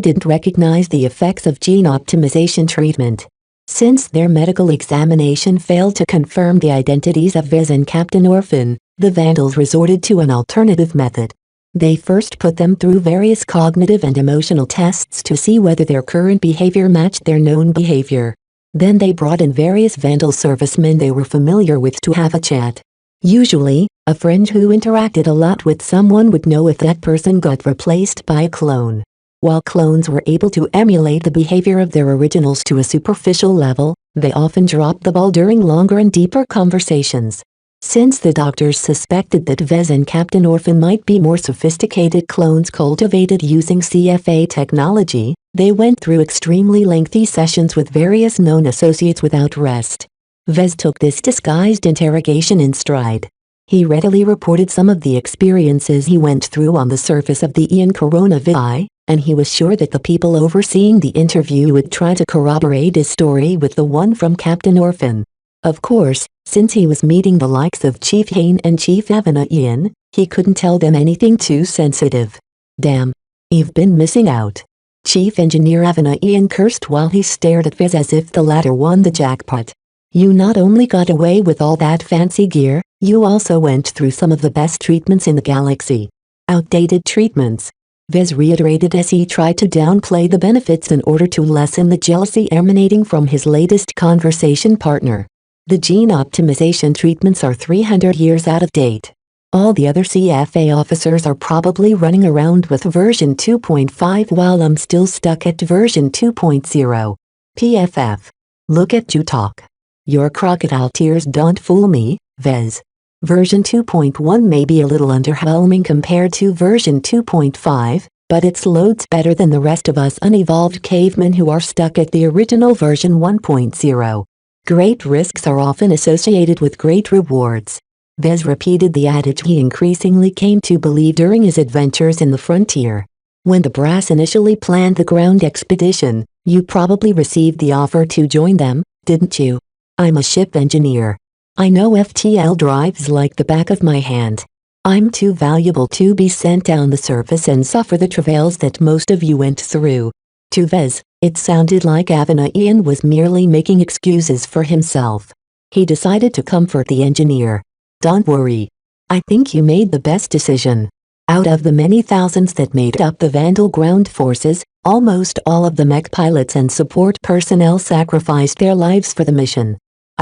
didn't recognize the effects of gene optimization treatment. Since their medical examination failed to confirm the identities of Vez and Captain Orphan, the Vandals resorted to an alternative method. They first put them through various cognitive and emotional tests to see whether their current behavior matched their known behavior. Then they brought in various Vandal servicemen they were familiar with to have a chat. Usually, a friend who interacted a lot with someone would know if that person got replaced by a clone. While clones were able to emulate the behavior of their originals to a superficial level, they often dropped the ball during longer and deeper conversations. Since the doctors suspected that Vez and Captain Orphan might be more sophisticated clones cultivated using CFA technology, they went through extremely lengthy sessions with various known associates without rest. Vez took this disguised interrogation in stride. He readily reported some of the experiences he went through on the surface of the Ian Coronavi, and he was sure that the people overseeing the interview would try to corroborate his story with the one from Captain Orphan. Of course, since he was meeting the likes of Chief Hain and Chief Avena Ian, he couldn't tell them anything too sensitive. Damn. You've been missing out. Chief Engineer Avena Ian cursed while he stared at Vez as if the latter won the jackpot. You not only got away with all that fancy gear, you also went through some of the best treatments in the galaxy. Outdated treatments. Vez reiterated as he tried to downplay the benefits in order to lessen the jealousy emanating from his latest conversation partner. The gene optimization treatments are 300 years out of date. All the other CFA officers are probably running around with version 2.5 while I'm still stuck at version 2.0. PFF. Look at you talk. Your crocodile tears don't fool me, Vez. Version 2.1 may be a little underwhelming compared to version 2.5, but it's loads better than the rest of us unevolved cavemen who are stuck at the original version 1.0. Great risks are often associated with great rewards. Vez repeated the adage he increasingly came to believe during his adventures in the frontier. When the brass initially planned the ground expedition, you probably received the offer to join them, didn't you? I'm a ship engineer. I know FTL drives like the back of my hand. I'm too valuable to be sent down the surface and suffer the travails that most of you went through. To Vez, it sounded like Ian was merely making excuses for himself. He decided to comfort the engineer. Don't worry. I think you made the best decision. Out of the many thousands that made up the Vandal ground forces, almost all of the mech pilots and support personnel sacrificed their lives for the mission.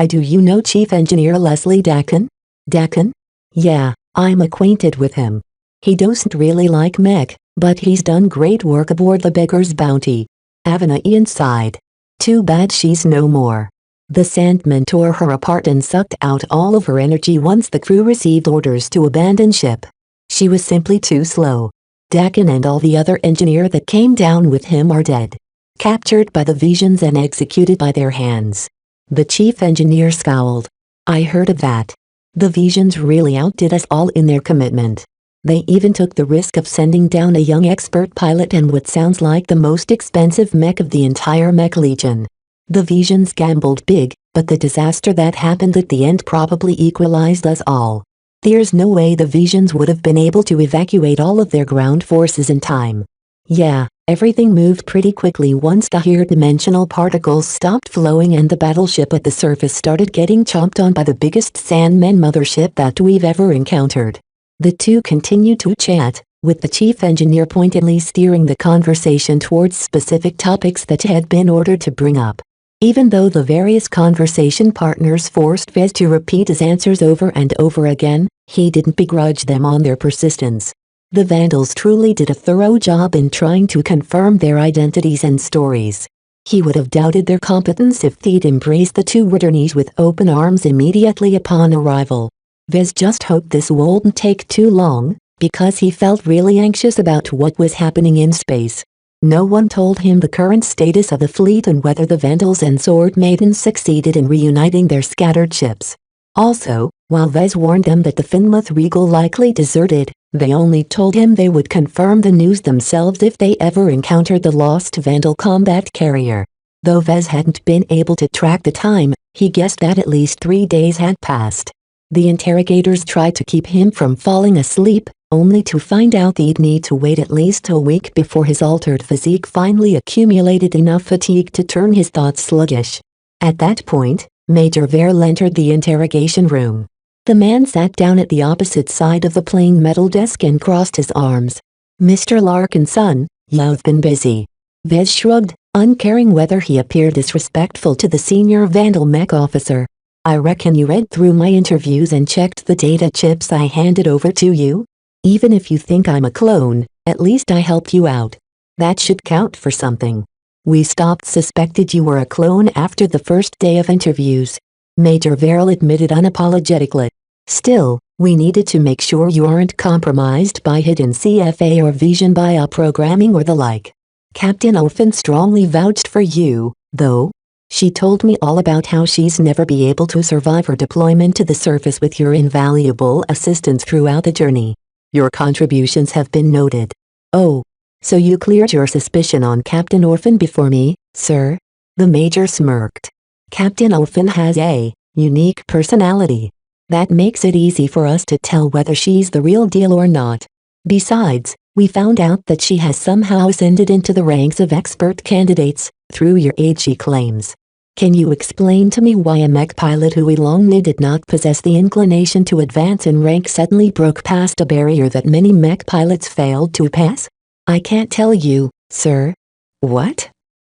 Do you know Chief Engineer Leslie Dakin? Dakin? Yeah, I'm acquainted with him. He doesn't really like mech, but he's done great work aboard the Beggar's Bounty. Ian sighed. Too bad she's no more. The Sandmen tore her apart and sucked out all of her energy once the crew received orders to abandon ship. She was simply too slow. Dakin and all the other engineer that came down with him are dead. Captured by the Visions and executed by their hands. The chief engineer scowled. I heard of that. The Visions really outdid us all in their commitment. They even took the risk of sending down a young expert pilot and what sounds like the most expensive mech of the entire mech legion. The Visions gambled big, but the disaster that happened at the end probably equalized us all. There's no way the Visions would have been able to evacuate all of their ground forces in time. Yeah, everything moved pretty quickly once the higher dimensional particles stopped flowing and the battleship at the surface started getting chomped on by the biggest Sandman mothership that we've ever encountered. The two continued to chat, with the chief engineer pointedly steering the conversation towards specific topics that had been ordered to bring up. Even though the various conversation partners forced Vez to repeat his answers over and over again, he didn't begrudge them on their persistence. The Vandals truly did a thorough job in trying to confirm their identities and stories. He would have doubted their competence if they'd embraced the two returnees with open arms immediately upon arrival. Vez just hoped this wouldn't take too long, because he felt really anxious about what was happening in space. No one told him the current status of the fleet and whether the Vandals and Sword Maidens succeeded in reuniting their scattered ships. Also, while Vez warned them that the Finmouth Regal likely deserted, they only told him they would confirm the news themselves if they ever encountered the lost Vandal combat carrier. Though Vez hadn't been able to track the time, he guessed that at least 3 days had passed. The interrogators tried to keep him from falling asleep, only to find out they'd need to wait at least a week before his altered physique finally accumulated enough fatigue to turn his thoughts sluggish. At that point, Major Verl entered the interrogation room. The man sat down at the opposite side of the plain metal desk and crossed his arms. Mr. Larkinson, you've been busy. Vez shrugged, uncaring whether he appeared disrespectful to the senior Vandal mech officer. I reckon you read through my interviews and checked the data chips I handed over to you? Even if you think I'm a clone, at least I helped you out. That should count for something. We suspected you were a clone after the first day of interviews. Major Verl admitted unapologetically. Still, we needed to make sure you aren't compromised by hidden CFA or Vision bioprogramming or the like. Captain Orphan strongly vouched for you, though. She told me all about how she's never be able to survive her deployment to the surface with your invaluable assistance throughout the journey. Your contributions have been noted. Oh, so you cleared your suspicion on Captain Orphan before me, sir? The Major smirked. Captain Orphan has a unique personality. That makes it easy for us to tell whether she's the real deal or not. Besides, we found out that she has somehow ascended into the ranks of expert candidates, through your aid she claims. Can you explain to me why a mech pilot who we long knew did not possess the inclination to advance in rank suddenly broke past a barrier that many mech pilots failed to pass? I can't tell you, sir. What?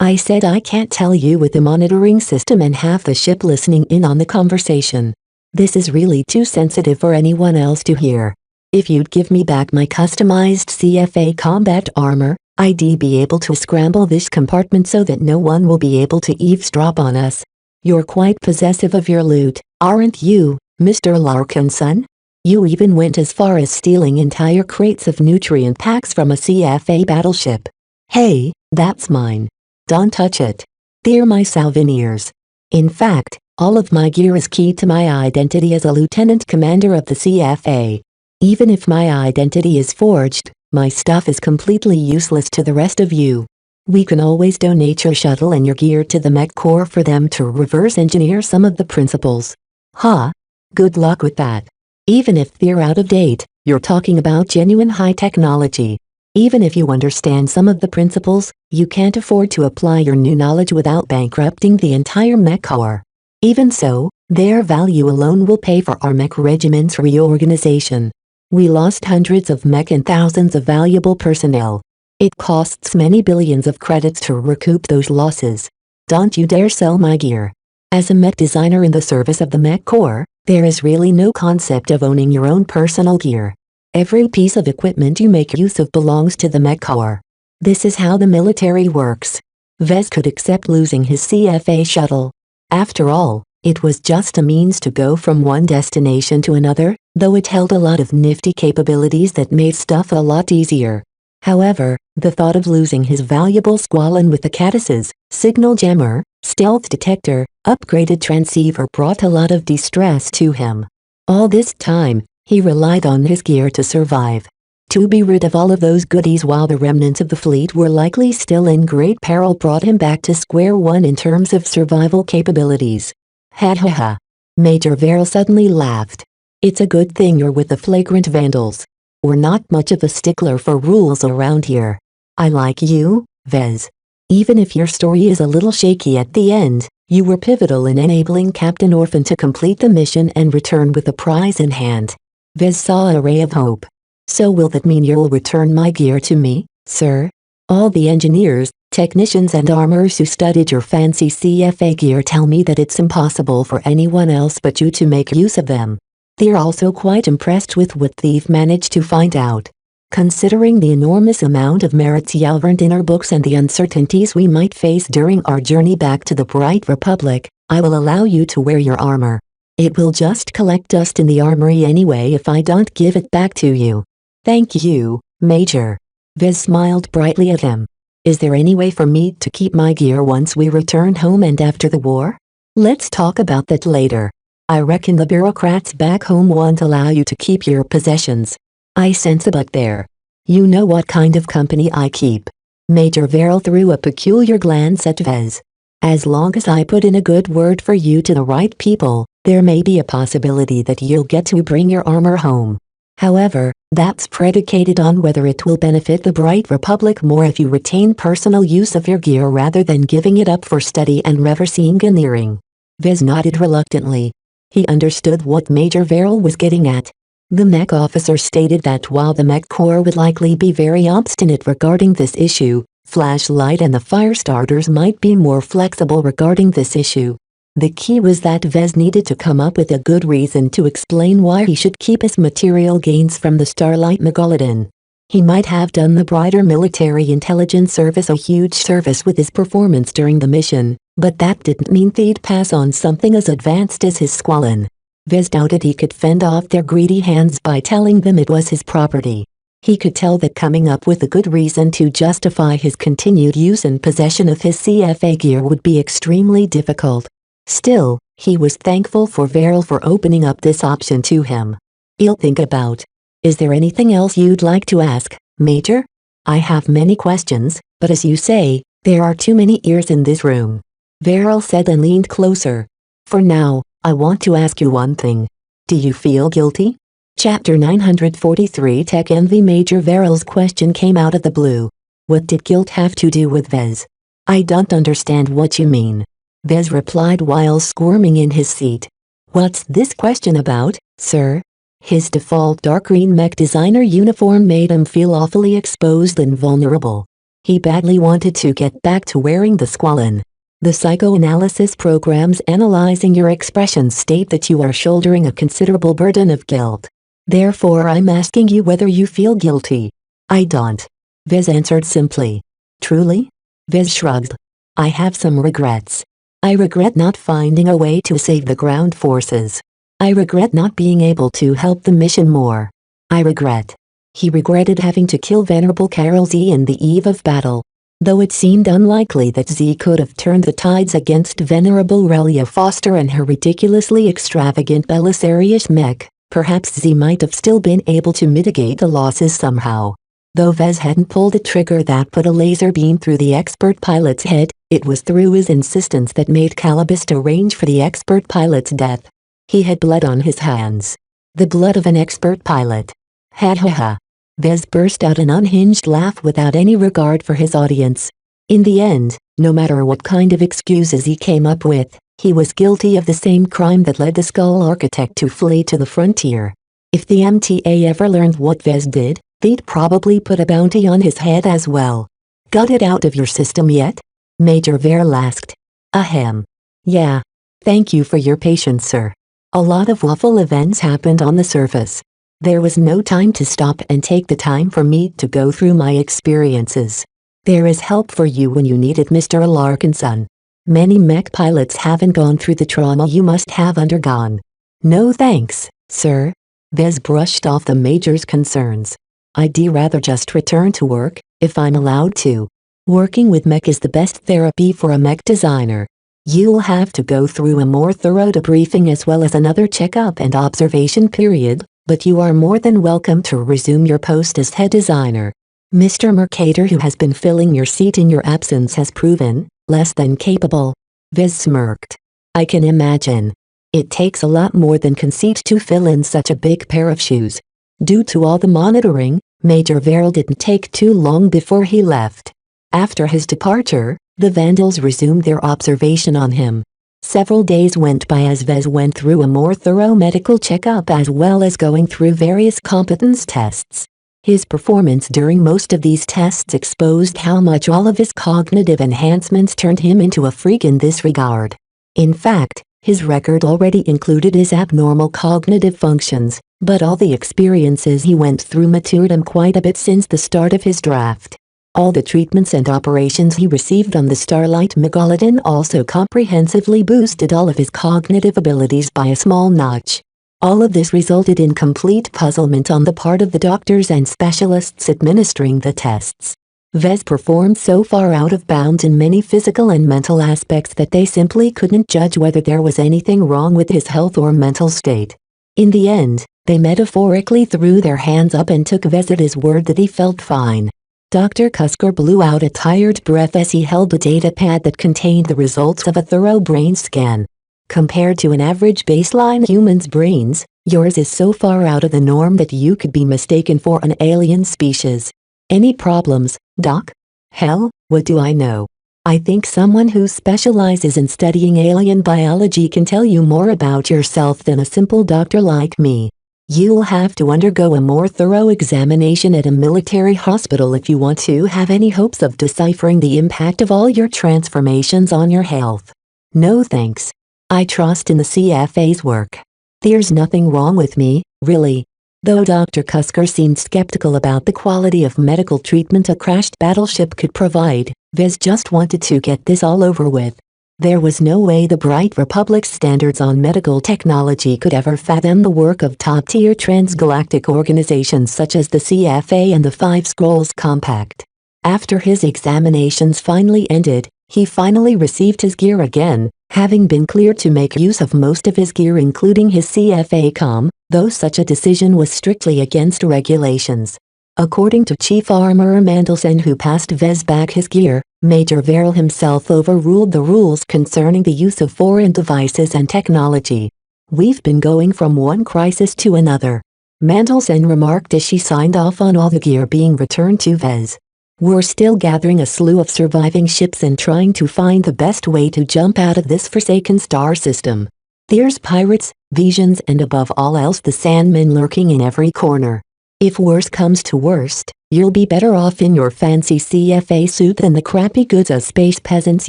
I said I can't tell you with the monitoring system and half the ship listening in on the conversation. This is really too sensitive for anyone else to hear. If you'd give me back my customized CFA combat armor, I'd be able to scramble this compartment so that no one will be able to eavesdrop on us. You're quite possessive of your loot, aren't you, Mr. Larkinson? You even went as far as stealing entire crates of nutrient packs from a CFA battleship. Hey, that's mine. Don't touch it. They're my souvenirs. In fact, all of my gear is key to my identity as a lieutenant commander of the CFA. Even if my identity is forged, my stuff is completely useless to the rest of you. We can always donate your shuttle and your gear to the Mech Corps for them to reverse engineer some of the principles. Ha! Good luck with that. Even if they're out of date, you're talking about genuine high technology. Even if you understand some of the principles, you can't afford to apply your new knowledge without bankrupting the entire Mech Corps. Even so, their value alone will pay for our Mech regiment's reorganization. We lost hundreds of mech and thousands of valuable personnel. It costs many billions of credits to recoup those losses. Don't you dare sell my gear. As a mech designer in the service of the Mech Corps, there is really no concept of owning your own personal gear. Every piece of equipment you make use of belongs to the Mech Corps. This is how the military works. Vez could accept losing his CFA shuttle. After all, it was just a means to go from one destination to another, though it held a lot of nifty capabilities that made stuff a lot easier. However, the thought of losing his valuable squalene with the Caddis's signal jammer, stealth detector, upgraded transceiver brought a lot of distress to him. All this time, he relied on his gear to survive. To be rid of all of those goodies while the remnants of the fleet were likely still in great peril brought him back to square one in terms of survival capabilities. Ha ha ha. Major Verrill suddenly laughed. It's a good thing you're with the flagrant vandals. We're not much of a stickler for rules around here. I like you, Vez. Even if your story is a little shaky at the end, you were pivotal in enabling Captain Orphan to complete the mission and return with a prize in hand. Vez saw a ray of hope. So will that mean you'll return my gear to me, sir? All the engineers, technicians and armorers who studied your fancy CFA gear tell me that it's impossible for anyone else but you to make use of them. They're also quite impressed with what they've managed to find out. Considering the enormous amount of merits you've earned in our books and the uncertainties we might face during our journey back to the Bright Republic, I will allow you to wear your armor. It will just collect dust in the armory anyway if I don't give it back to you. Thank you, Major. Vez smiled brightly at him. Is there any way for me to keep my gear once we return home and after the war? Let's talk about that later. I reckon the bureaucrats back home won't allow you to keep your possessions. I sense a but there. You know what kind of company I keep. Major Verrill threw a peculiar glance at Vez. As long as I put in a good word for you to the right people, there may be a possibility that you'll get to bring your armor home. However, that's predicated on whether it will benefit the Bright Republic more if you retain personal use of your gear rather than giving it up for study and reverse engineering. Vez nodded reluctantly. He understood what Major Verrill was getting at. The mech officer stated that while the Mech Corps would likely be very obstinate regarding this issue, Flashlight and the Firestarters might be more flexible regarding this issue. The key was that Vez needed to come up with a good reason to explain why he should keep his material gains from the Starlight Megalodon. He might have done the brighter military intelligence service a huge service with his performance during the mission, but that didn't mean they'd pass on something as advanced as his squalene. Vez doubted he could fend off their greedy hands by telling them it was his property. He could tell that coming up with a good reason to justify his continued use and possession of his CFA gear would be extremely difficult. Still, he was thankful for Verrill for opening up this option to him. He'll think about. Is there anything else you'd like to ask, Major? I have many questions, but as you say, there are too many ears in this room. Verrill said and leaned closer. For now, I want to ask you one thing. Do you feel guilty? Chapter 943 Tech Envy. Major Verrill's question came out of the blue. What did guilt have to do with Vez? I don't understand what you mean. Vez replied while squirming in his seat. What's this question about, sir? His default dark green mech designer uniform made him feel awfully exposed and vulnerable. He badly wanted to get back to wearing the squalene. The psychoanalysis programs analyzing your expressions state that you are shouldering a considerable burden of guilt. Therefore I'm asking you whether you feel guilty. I don't. Vez answered simply. Truly? Vez shrugged. I have some regrets. I regret not finding a way to save the ground forces. I regret not being able to help the mission more. I regret. He regretted having to kill Venerable Carol Z in the eve of battle. Though it seemed unlikely that Z could have turned the tides against Venerable Relia Foster and her ridiculously extravagant Belisarius mech, perhaps Z might have still been able to mitigate the losses somehow. Though Vez hadn't pulled a trigger that put a laser beam through the expert pilot's head, it was through his insistence that made Calabist arrange for the expert pilot's death. He had blood on his hands. The blood of an expert pilot. Ha ha ha. Vez burst out an unhinged laugh without any regard for his audience. In the end, no matter what kind of excuses he came up with, he was guilty of the same crime that led the Skull Architect to flee to the frontier. If the MTA ever learned what Vez did, they'd probably put a bounty on his head as well. Got it out of your system yet? Major Verl asked. Ahem. Yeah. Thank you for your patience, sir. A lot of awful events happened on the surface. There was no time to stop and take the time for me to go through my experiences. There is help for you when you need it, Mr. Larkinson. Many mech pilots haven't gone through the trauma you must have undergone. No thanks, sir. Vez brushed off the Major's concerns. I'd rather just return to work, if I'm allowed to. Working with mech is the best therapy for a mech designer. You'll have to go through a more thorough debriefing as well as another checkup and observation period, but you are more than welcome to resume your post as head designer. Mr. Mercator, who has been filling your seat in your absence, has proven less than capable. Vez smirked. I can imagine. It takes a lot more than conceit to fill in such a big pair of shoes. Due to all the monitoring, Major Verl didn't take too long before he left. After his departure, the Vandals resumed their observation on him. Several days went by as Vez went through a more thorough medical checkup as well as going through various competence tests. His performance during most of these tests exposed how much all of his cognitive enhancements turned him into a freak in this regard. In fact, his record already included his abnormal cognitive functions, but all the experiences he went through matured him quite a bit since the start of his draft. All the treatments and operations he received on the Starlight Megalodon also comprehensively boosted all of his cognitive abilities by a small notch. All of this resulted in complete puzzlement on the part of the doctors and specialists administering the tests. Vez performed so far out of bounds in many physical and mental aspects that they simply couldn't judge whether there was anything wrong with his health or mental state. In the end, they metaphorically threw their hands up and took Vez at his word that he felt fine. Dr. Cusker blew out a tired breath as he held the data pad that contained the results of a thorough brain scan. Compared to an average baseline human's brains, yours is so far out of the norm that you could be mistaken for an alien species. Any problems, Doc? Hell, what do I know? I think someone who specializes in studying alien biology can tell you more about yourself than a simple doctor like me. You'll have to undergo a more thorough examination at a military hospital if you want to have any hopes of deciphering the impact of all your transformations on your health. No thanks. I trust in the CFA's work. There's nothing wrong with me, really. Though Dr. Cusker seemed skeptical about the quality of medical treatment a crashed battleship could provide, Vez just wanted to get this all over with. There was no way the Bright Republic's standards on medical technology could ever fathom the work of top-tier transgalactic organizations such as the CFA and the Five Scrolls Compact. After his examinations finally ended, he finally received his gear again, having been cleared to make use of most of his gear including his CFA comm, though such a decision was strictly against regulations. According to Chief Armorer Mandelson, who passed Vez back his gear, Major Verl himself overruled the rules concerning the use of foreign devices and technology. We've been going from one crisis to another, Mandelson remarked as she signed off on all the gear being returned to Vez. We're still gathering a slew of surviving ships and trying to find the best way to jump out of this forsaken star system. There's pirates, visions, and above all else the Sandmen lurking in every corner. If worst comes to worst, you'll be better off in your fancy CFA suit than the crappy goods us space peasants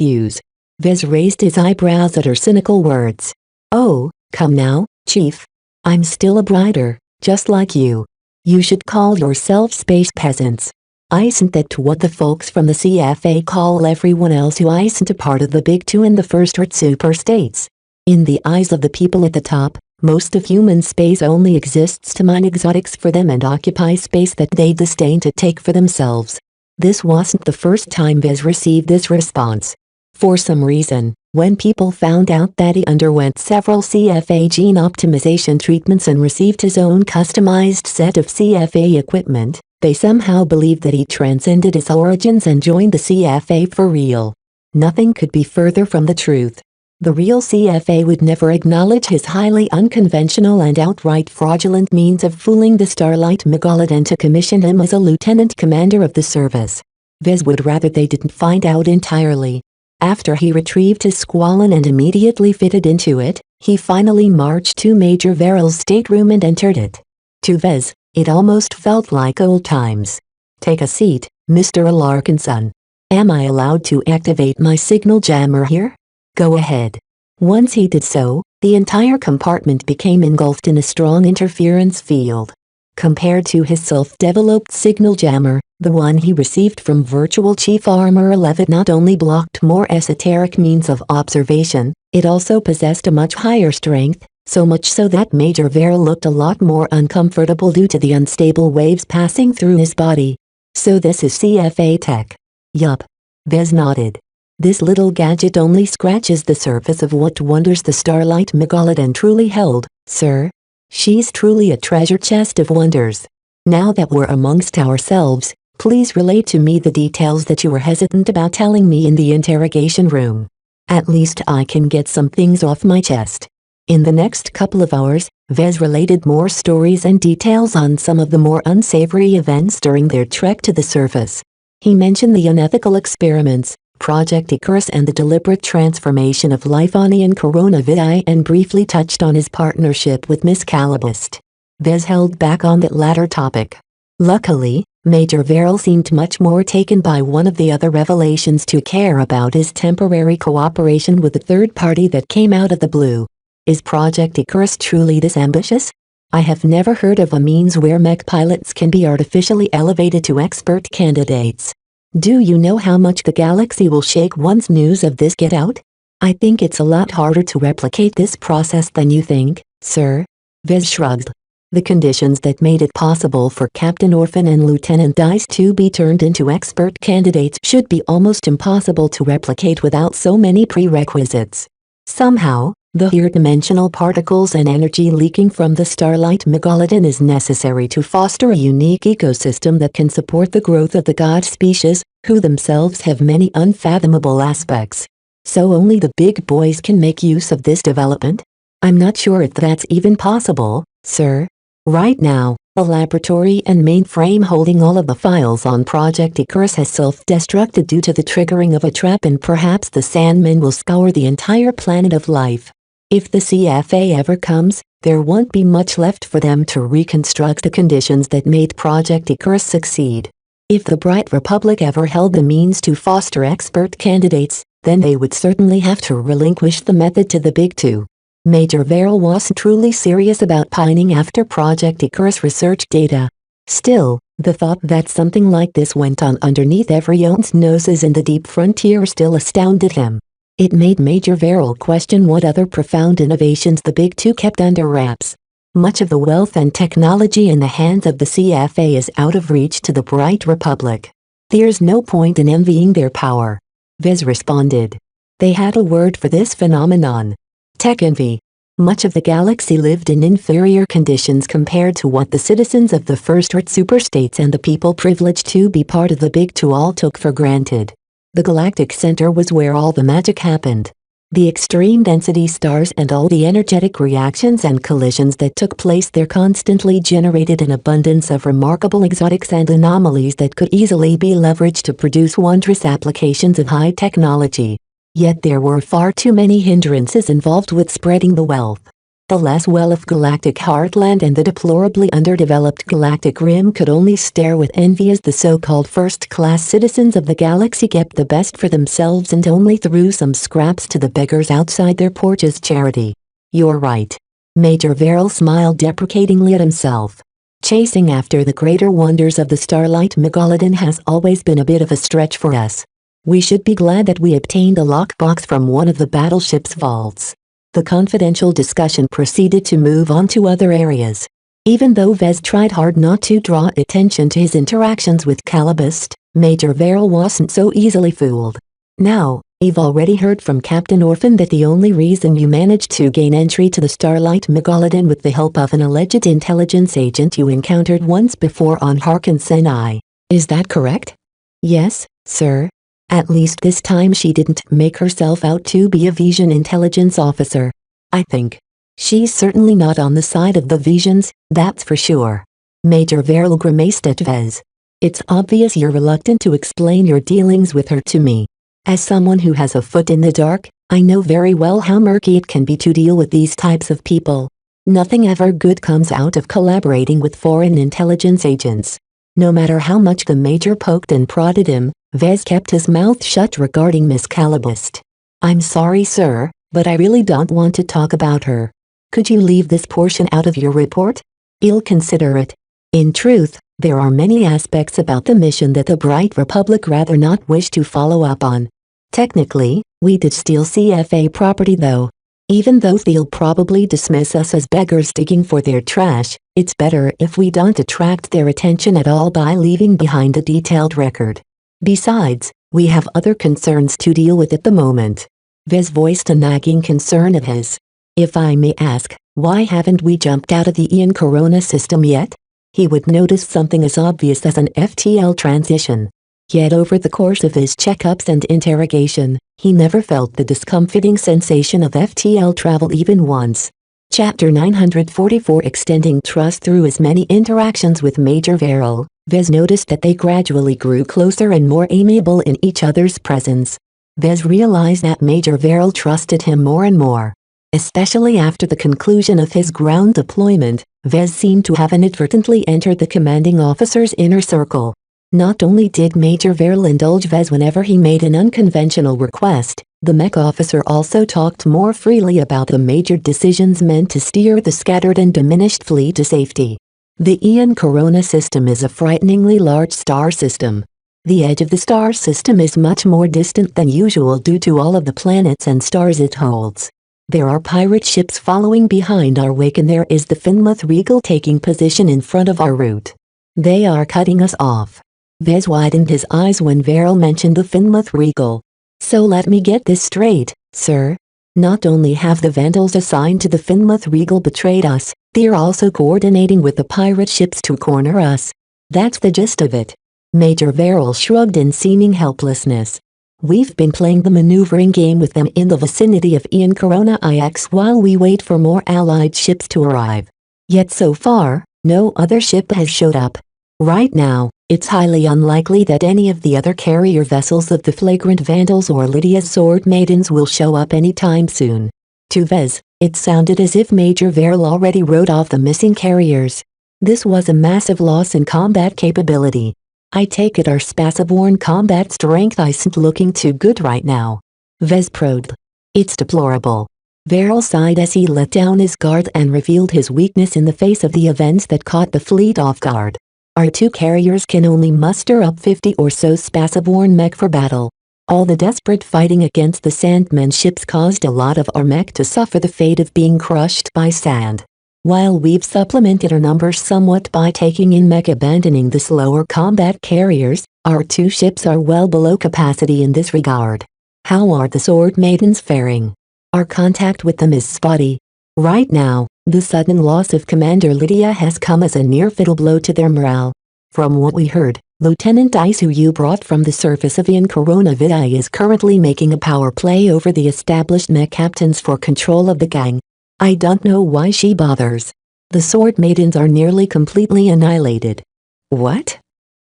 use. Vez raised his eyebrows at her cynical words. Oh, come now, Chief. I'm still a brider, just like you. You should call yourself space peasants. Isn't that what the folks from the CFA call everyone else who isn't a part of the Big Two and the First Earth Super States? In the eyes of the people at the top, most of human space only exists to mine exotics for them and occupy space that they disdain to take for themselves. This wasn't the first time Vez received this response. For some reason, when people found out that he underwent several CFA gene optimization treatments and received his own customized set of CFA equipment, they somehow believed that he transcended his origins and joined the CFA for real. Nothing could be further from the truth. The real CFA would never acknowledge his highly unconventional and outright fraudulent means of fooling the Starlight Megalodon to commission him as a lieutenant commander of the service. Vez would rather they didn't find out entirely. After he retrieved his squalene and immediately fitted into it, he finally marched to Major Verrill's stateroom and entered it. To Vez, it almost felt like old times. Take a seat, Mr. Larkinson. Am I allowed to activate my signal jammer here? Go ahead. Once he did so, the entire compartment became engulfed in a strong interference field. Compared to his self-developed signal jammer, the one he received from Virtual Chief Armor 11 not only blocked more esoteric means of observation, it also possessed a much higher strength, so much so that Major Verrill looked a lot more uncomfortable due to the unstable waves passing through his body. So this is CFA tech. Yup. Vez nodded. This little gadget only scratches the surface of what wonders the Starlight Megalodon truly held, sir. She's truly a treasure chest of wonders. Now that we're amongst ourselves, please relate to me the details that you were hesitant about telling me in the interrogation room. At least I can get some things off my chest. In the next couple of hours, Vez related more stories and details on some of the more unsavory events during their trek to the surface. He mentioned the unethical experiments, Project Icarus, and the deliberate transformation of life on Ian Coronavidii, and briefly touched on his partnership with Miss Calibust. Vez held back on that latter topic. Luckily, Major Verrill seemed much more taken by one of the other revelations to care about his temporary cooperation with a third party that came out of the blue. Is Project Icarus truly this ambitious? I have never heard of a means where mech pilots can be artificially elevated to expert candidates. Do you know how much the galaxy will shake once news of this get out? I think it's a lot harder to replicate this process than you think, sir. Vez shrugged. The conditions that made it possible for Captain Orphan and Lieutenant Dice to be turned into expert candidates should be almost impossible to replicate without so many prerequisites. Somehow, the third-dimensional particles and energy leaking from the Starlight Megalodon is necessary to foster a unique ecosystem that can support the growth of the god species, who themselves have many unfathomable aspects. So only the big boys can make use of this development? I'm not sure if that's even possible, sir. Right now, a laboratory and mainframe holding all of the files on Project Icarus has self-destructed due to the triggering of a trap, and perhaps the Sandmen will scour the entire planet of life. If the CFA ever comes, there won't be much left for them to reconstruct the conditions that made Project Icarus succeed. If the Bright Republic ever held the means to foster expert candidates, then they would certainly have to relinquish the method to the Big Two. Major Verrill wasn't truly serious about pining after Project Icarus research data. Still, the thought that something like this went on underneath everyone's noses in the deep frontier still astounded him. It made Major Verrill question what other profound innovations the Big Two kept under wraps. Much of the wealth and technology in the hands of the CFA is out of reach to the Bright Republic. There's no point in envying their power. Vez responded. They had a word for this phenomenon. Tech envy. Much of the galaxy lived in inferior conditions compared to what the citizens of the First Earth superstates and the people privileged to be part of the Big Two all took for granted. The galactic center was where all the magic happened. The extreme density stars and all the energetic reactions and collisions that took place there constantly generated an abundance of remarkable exotics and anomalies that could easily be leveraged to produce wondrous applications of high technology. Yet there were far too many hindrances involved with spreading the wealth. The less well-off galactic heartland and the deplorably underdeveloped galactic rim could only stare with envy as the so-called first-class citizens of the galaxy kept the best for themselves and only threw some scraps to the beggars outside their porches charity. You're right. Major Verrill smiled deprecatingly at himself. Chasing after the greater wonders of the starlight megalodon has always been a bit of a stretch for us. We should be glad that we obtained a lockbox from one of the battleship's vaults. The confidential discussion proceeded to move on to other areas. Even though Vez tried hard not to draw attention to his interactions with Calibust, Major Verrill wasn't so easily fooled. Now, you've already heard from Captain Orphan that the only reason you managed to gain entry to the Starlight Megalodon with the help of an alleged intelligence agent you encountered once before on Harkin-Senai. Is that correct? Yes, sir. At least this time she didn't make herself out to be a Vision intelligence officer. I think. She's certainly not on the side of the Visions, that's for sure. Major Verrill grimaced at Vez. It's obvious you're reluctant to explain your dealings with her to me. As someone who has a foot in the dark, I know very well how murky it can be to deal with these types of people. Nothing ever good comes out of collaborating with foreign intelligence agents. No matter how much the Major poked and prodded him, Vez kept his mouth shut regarding Miss Calibust. I'm sorry, sir, but I really don't want to talk about her. Could you leave this portion out of your report? I'll consider it. In truth, there are many aspects about the mission that the Bright Republic rather not wish to follow up on. Technically, we did steal CFA property though. Even though they'll probably dismiss us as beggars digging for their trash, it's better if we don't attract their attention at all by leaving behind a detailed record. Besides, we have other concerns to deal with at the moment. Vez voiced a nagging concern of his. If I may ask, why haven't we jumped out of the Ian Corona system yet? He would notice something as obvious as an FTL transition. Yet over the course of his checkups and interrogation, he never felt the discomforting sensation of FTL travel even once. Chapter 944 Extending Trust. Through his many interactions with Major Verrill, Vez noticed that they gradually grew closer and more amiable in each other's presence. Vez realized that Major Verrill trusted him more and more. Especially after the conclusion of his ground deployment, Vez seemed to have inadvertently entered the commanding officer's inner circle. Not only did Major Verrill indulge Vez whenever he made an unconventional request, the mech officer also talked more freely about the major decisions meant to steer the scattered and diminished fleet to safety. The Ian Corona system is a frighteningly large star system. The edge of the star system is much more distant than usual due to all of the planets and stars it holds. There are pirate ships following behind our wake and there is the Finmouth Regal taking position in front of our route. They are cutting us off. Vez widened his eyes when Verrill mentioned the Finmouth Regal. So let me get this straight, sir. Not only have the Vandals assigned to the Finmouth Regal betrayed us, they're also coordinating with the pirate ships to corner us. That's the gist of it. Major Verrill shrugged in seeming helplessness. We've been playing the maneuvering game with them in the vicinity of Ian Corona IX while we wait for more allied ships to arrive. Yet so far, no other ship has showed up. Right now, it's highly unlikely that any of the other carrier vessels of the Flagrant Vandals or Lydia's Sword Maidens will show up anytime soon. To Vez, it sounded as if Major Verrill already wrote off the missing carriers. This was a massive loss in combat capability. I take it our Spaceborne combat strength isn't looking too good right now. Vez probed. It's deplorable. Verrill sighed as he let down his guard and revealed his weakness in the face of the events that caught the fleet off guard. Our two carriers can only muster up 50 or so Spaceborne mech for battle. All the desperate fighting against the Sandman ships caused a lot of our mech to suffer the fate of being crushed by sand. While we've supplemented our numbers somewhat by taking in mech abandoning the slower combat carriers, our two ships are well below capacity in this regard. How are the Sword Maidens faring? Our contact with them is spotty. Right now, the sudden loss of Commander Lydia has come as a near fatal blow to their morale. From what we heard, Lieutenant Ice, who you brought from the surface of Ian Coronavidai, is currently making a power play over the established mech captains for control of the gang. I don't know why she bothers. The Sword Maidens are nearly completely annihilated. What?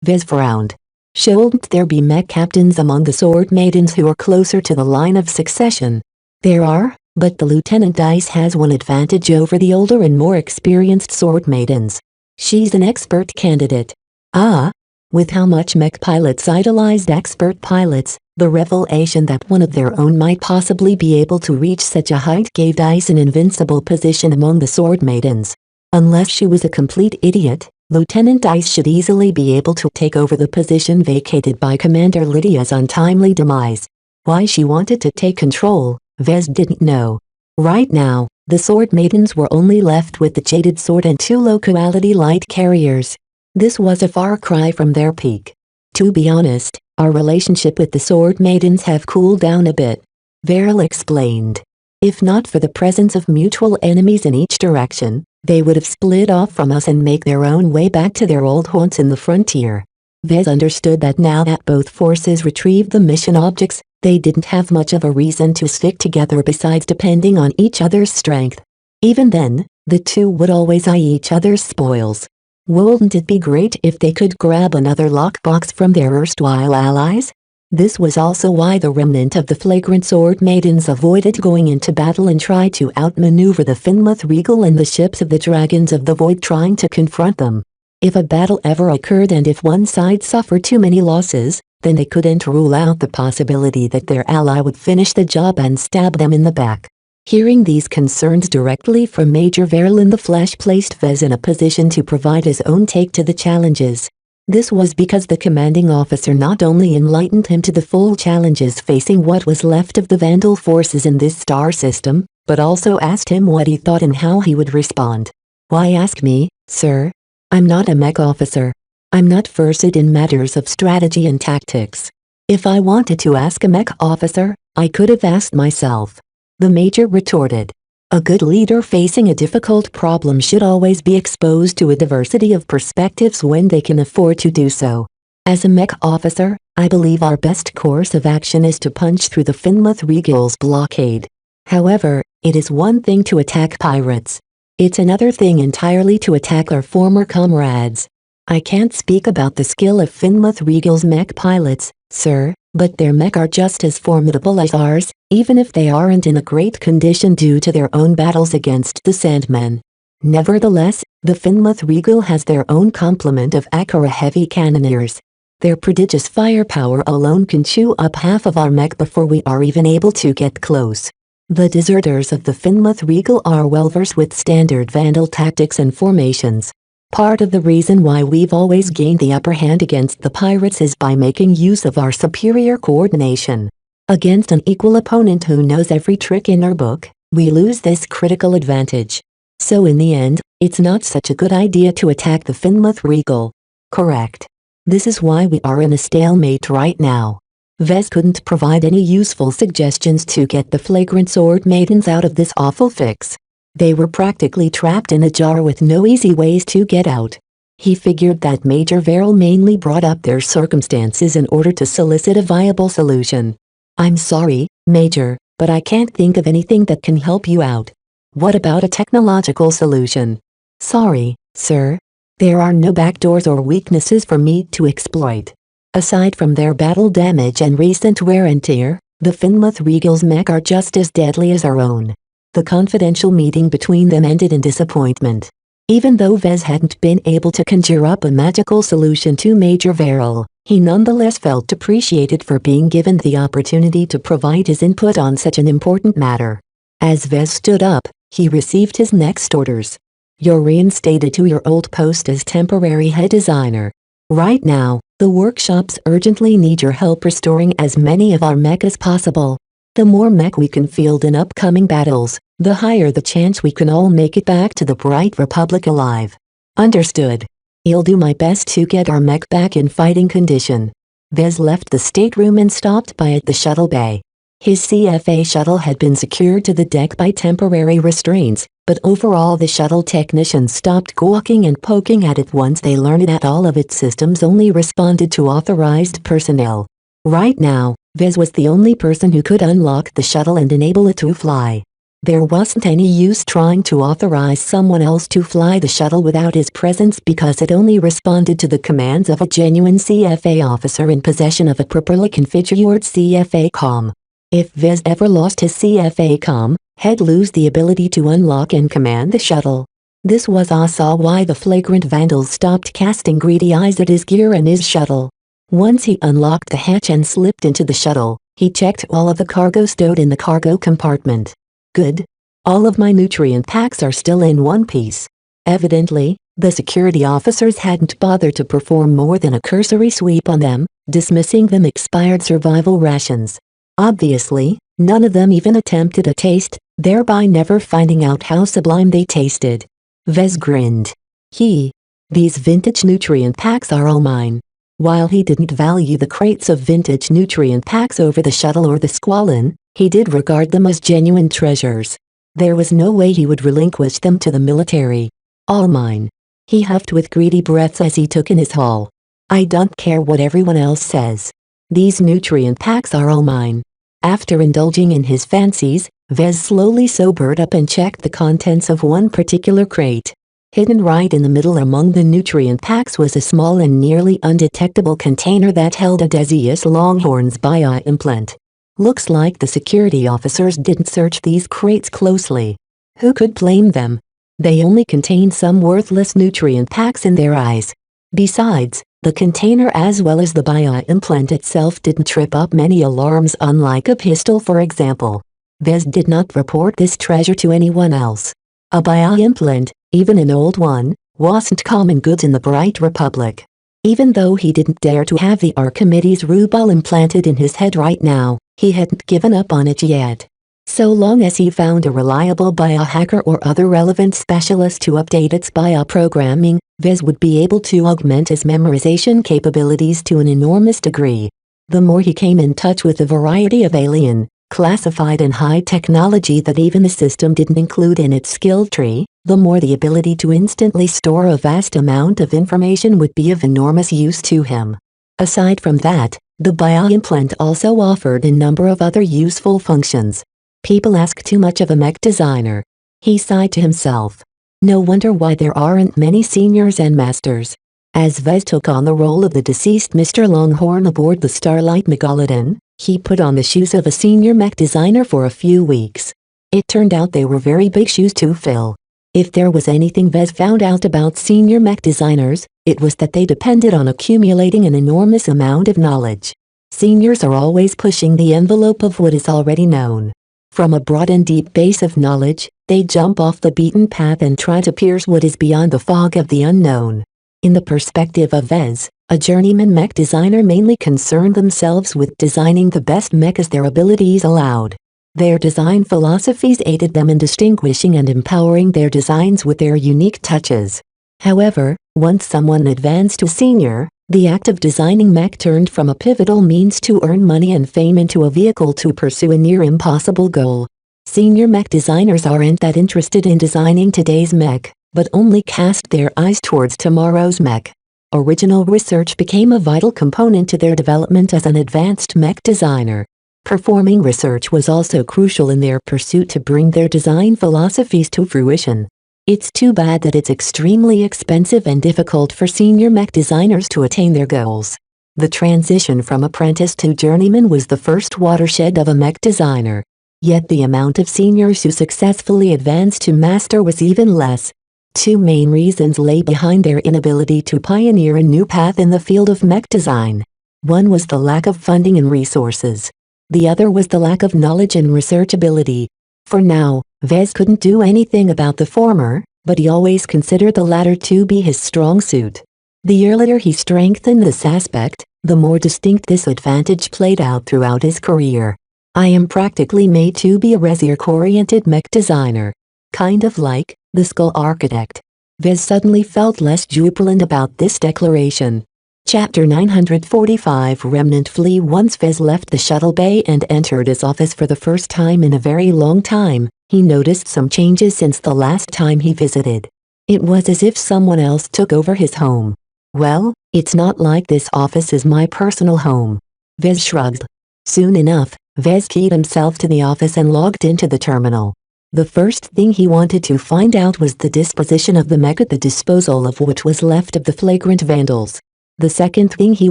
Vez frowned. Shouldn't there be mech captains among the Sword Maidens who are closer to the line of succession? There are, but the Lieutenant Ice has one advantage over the older and more experienced Sword Maidens. She's an expert candidate. Ah? With how much mech pilots idolized expert pilots, the revelation that one of their own might possibly be able to reach such a height gave Dice an invincible position among the Sword Maidens. Unless she was a complete idiot, Lieutenant Dice should easily be able to take over the position vacated by Commander Lydia's untimely demise. Why she wanted to take control, Vez didn't know. Right now, the Sword Maidens were only left with the Jaded Sword and 2 low-quality light carriers. This was a far cry from their peak. To be honest, our relationship with the Sword Maidens have cooled down a bit. Veril explained. If not for the presence of mutual enemies in each direction, they would have split off from us and make their own way back to their old haunts in the frontier. Vez understood that now that both forces retrieved the mission objects, they didn't have much of a reason to stick together besides depending on each other's strength. Even then, the two would always eye each other's spoils. Wouldn't it be great if they could grab another lockbox from their erstwhile allies? This was also why the remnant of the flagrant Sword Maidens avoided going into battle and tried to outmaneuver the Finlith Regal and the ships of the Dragons of the Void trying to confront them. If a battle ever occurred and if one side suffered too many losses, then they couldn't rule out the possibility that their ally would finish the job and stab them in the back. Hearing these concerns directly from Major Veril in the flesh placed Vez in a position to provide his own take to the challenges. This was because the commanding officer not only enlightened him to the full challenges facing what was left of the Vandal forces in this star system, but also asked him what he thought and how he would respond. Why ask me, sir? I'm not a mech officer. I'm not versed in matters of strategy and tactics. If I wanted to ask a mech officer, I could have asked myself. The major retorted. A good leader facing a difficult problem should always be exposed to a diversity of perspectives when they can afford to do so. As a mech officer, I believe our best course of action is to punch through the Finlith Regal's blockade. However, it is one thing to attack pirates. It's another thing entirely to attack our former comrades. I can't speak about the skill of Finlith Regal's mech pilots, sir, but their mech are just as formidable as ours, even if they aren't in a great condition due to their own battles against the Sandmen. Nevertheless, the Finlith Regal has their own complement of Akara heavy cannoneers. Their prodigious firepower alone can chew up half of our mech before we are even able to get close. The deserters of the Finlith Regal are well versed with standard Vandal tactics and formations. Part of the reason why we've always gained the upper hand against the pirates is by making use of our superior coordination. Against an equal opponent who knows every trick in our book, we lose this critical advantage. So in the end, it's not such a good idea to attack the Finlith Regal. Correct. This is why we are in a stalemate right now. Vez couldn't provide any useful suggestions to get the flagrant Sword Maidens out of this awful fix. They were practically trapped in a jar with no easy ways to get out. He figured that Major Veril mainly brought up their circumstances in order to solicit a viable solution. I'm sorry, Major, but I can't think of anything that can help you out. What about a technological solution? Sorry, sir. There are no backdoors or weaknesses for me to exploit. Aside from their battle damage and recent wear and tear, the Finlith Regal's mech are just as deadly as our own. The confidential meeting between them ended in disappointment. Even though Vez hadn't been able to conjure up a magical solution to Major Veril, he nonetheless felt appreciated for being given the opportunity to provide his input on such an important matter. As Vez stood up, he received his next orders. You're reinstated to your old post as temporary head designer. Right now, the workshops urgently need your help restoring as many of our mech as possible. The more mech we can field in upcoming battles, the higher the chance we can all make it back to the Bright Republic alive. Understood. I'll do my best to get our mech back in fighting condition. Vez left the stateroom and stopped by at the shuttle bay. His CFA shuttle had been secured to the deck by temporary restraints, but overall the shuttle technicians stopped gawking and poking at it once they learned that all of its systems only responded to authorized personnel. Right now, Vez was the only person who could unlock the shuttle and enable it to fly. There wasn't any use trying to authorize someone else to fly the shuttle without his presence because it only responded to the commands of a genuine CFA officer in possession of a properly configured CFA comm. If Vez ever lost his CFA comm, he'd lose the ability to unlock and command the shuttle. This was also why the flagrant vandals stopped casting greedy eyes at his gear and his shuttle. Once he unlocked the hatch and slipped into the shuttle, he checked all of the cargo stowed in the cargo compartment. Good. All of my nutrient packs are still in one piece. Evidently, the security officers hadn't bothered to perform more than a cursory sweep on them, dismissing them expired survival rations. Obviously, none of them even attempted a taste, thereby never finding out how sublime they tasted. Vez grinned. These vintage nutrient packs are all mine. While he didn't value the crates of vintage nutrient packs over the shuttle or the squalene, he did regard them as genuine treasures. There was no way he would relinquish them to the military. All mine. He huffed with greedy breaths as he took in his haul. I don't care what everyone else says. These nutrient packs are all mine. After indulging in his fancies, Vez slowly sobered up and checked the contents of one particular crate. Hidden right in the middle among the nutrient packs was a small and nearly undetectable container that held a Decius Longhorn's bio-implant. Looks like the security officers didn't search these crates closely. Who could blame them? They only contained some worthless nutrient packs in their eyes. Besides, the container as well as the bio-implant itself didn't trip up many alarms, unlike a pistol for example. Vez did not report this treasure to anyone else. A bio-implant, even an old one, wasn't common goods in the Bright Republic. Even though he didn't dare to have the Archimedes Rubal implanted in his head right now, he hadn't given up on it yet. So long as he found a reliable biohacker or other relevant specialist to update its bioprogramming, Vez would be able to augment his memorization capabilities to an enormous degree. The more he came in touch with a variety of alien, classified and high technology that even the system didn't include in its skill tree, the more the ability to instantly store a vast amount of information would be of enormous use to him. Aside from that, the bio-implant also offered a number of other useful functions. People ask too much of a mech designer. He sighed to himself. No wonder why there aren't many seniors and masters. As Vez took on the role of the deceased Mr. Longhorn aboard the Starlight Megalodon, he put on the shoes of a senior mech designer for a few weeks. It turned out they were very big shoes to fill. If there was anything Vez found out about senior mech designers, it was that they depended on accumulating an enormous amount of knowledge. Seniors are always pushing the envelope of what is already known. From a broad and deep base of knowledge, they jump off the beaten path and try to pierce what is beyond the fog of the unknown. In the perspective of Vez, a journeyman mech designer mainly concerned themselves with designing the best mech as their abilities allowed. Their design philosophies aided them in distinguishing and empowering their designs with their unique touches. However, once someone advanced to senior, the act of designing mech turned from a pivotal means to earn money and fame into a vehicle to pursue a near impossible goal. Senior mech designers aren't that interested in designing today's mech, but only cast their eyes towards tomorrow's mech. Original research became a vital component to their development as an advanced mech designer. Performing research was also crucial in their pursuit to bring their design philosophies to fruition. It's too bad that it's extremely expensive and difficult for senior mech designers to attain their goals. The transition from apprentice to journeyman was the first watershed of a mech designer. Yet the amount of seniors who successfully advanced to master was even less. Two main reasons lay behind their inability to pioneer a new path in the field of mech design. One was the lack of funding and resources. The other was the lack of knowledge and research ability. For now, Vez couldn't do anything about the former, but he always considered the latter to be his strong suit. The earlier he strengthened this aspect, the more distinct this advantage played out throughout his career. I am practically made to be a research-oriented mech designer. Kind of like the Skull Architect. Vez suddenly felt less jubilant about this declaration. Chapter 945 Remnant Flee. Once Vez left the shuttle bay and entered his office for the first time in a very long time, He noticed some changes since the last time he visited. It was as if someone else took over his home. Well, it's not like this office is my personal home. Vez shrugged. Soon enough, Vez keyed himself to the office and logged into the terminal. The first thing he wanted to find out was the disposition of the mech at the disposal of what was left of the flagrant vandals. The second thing he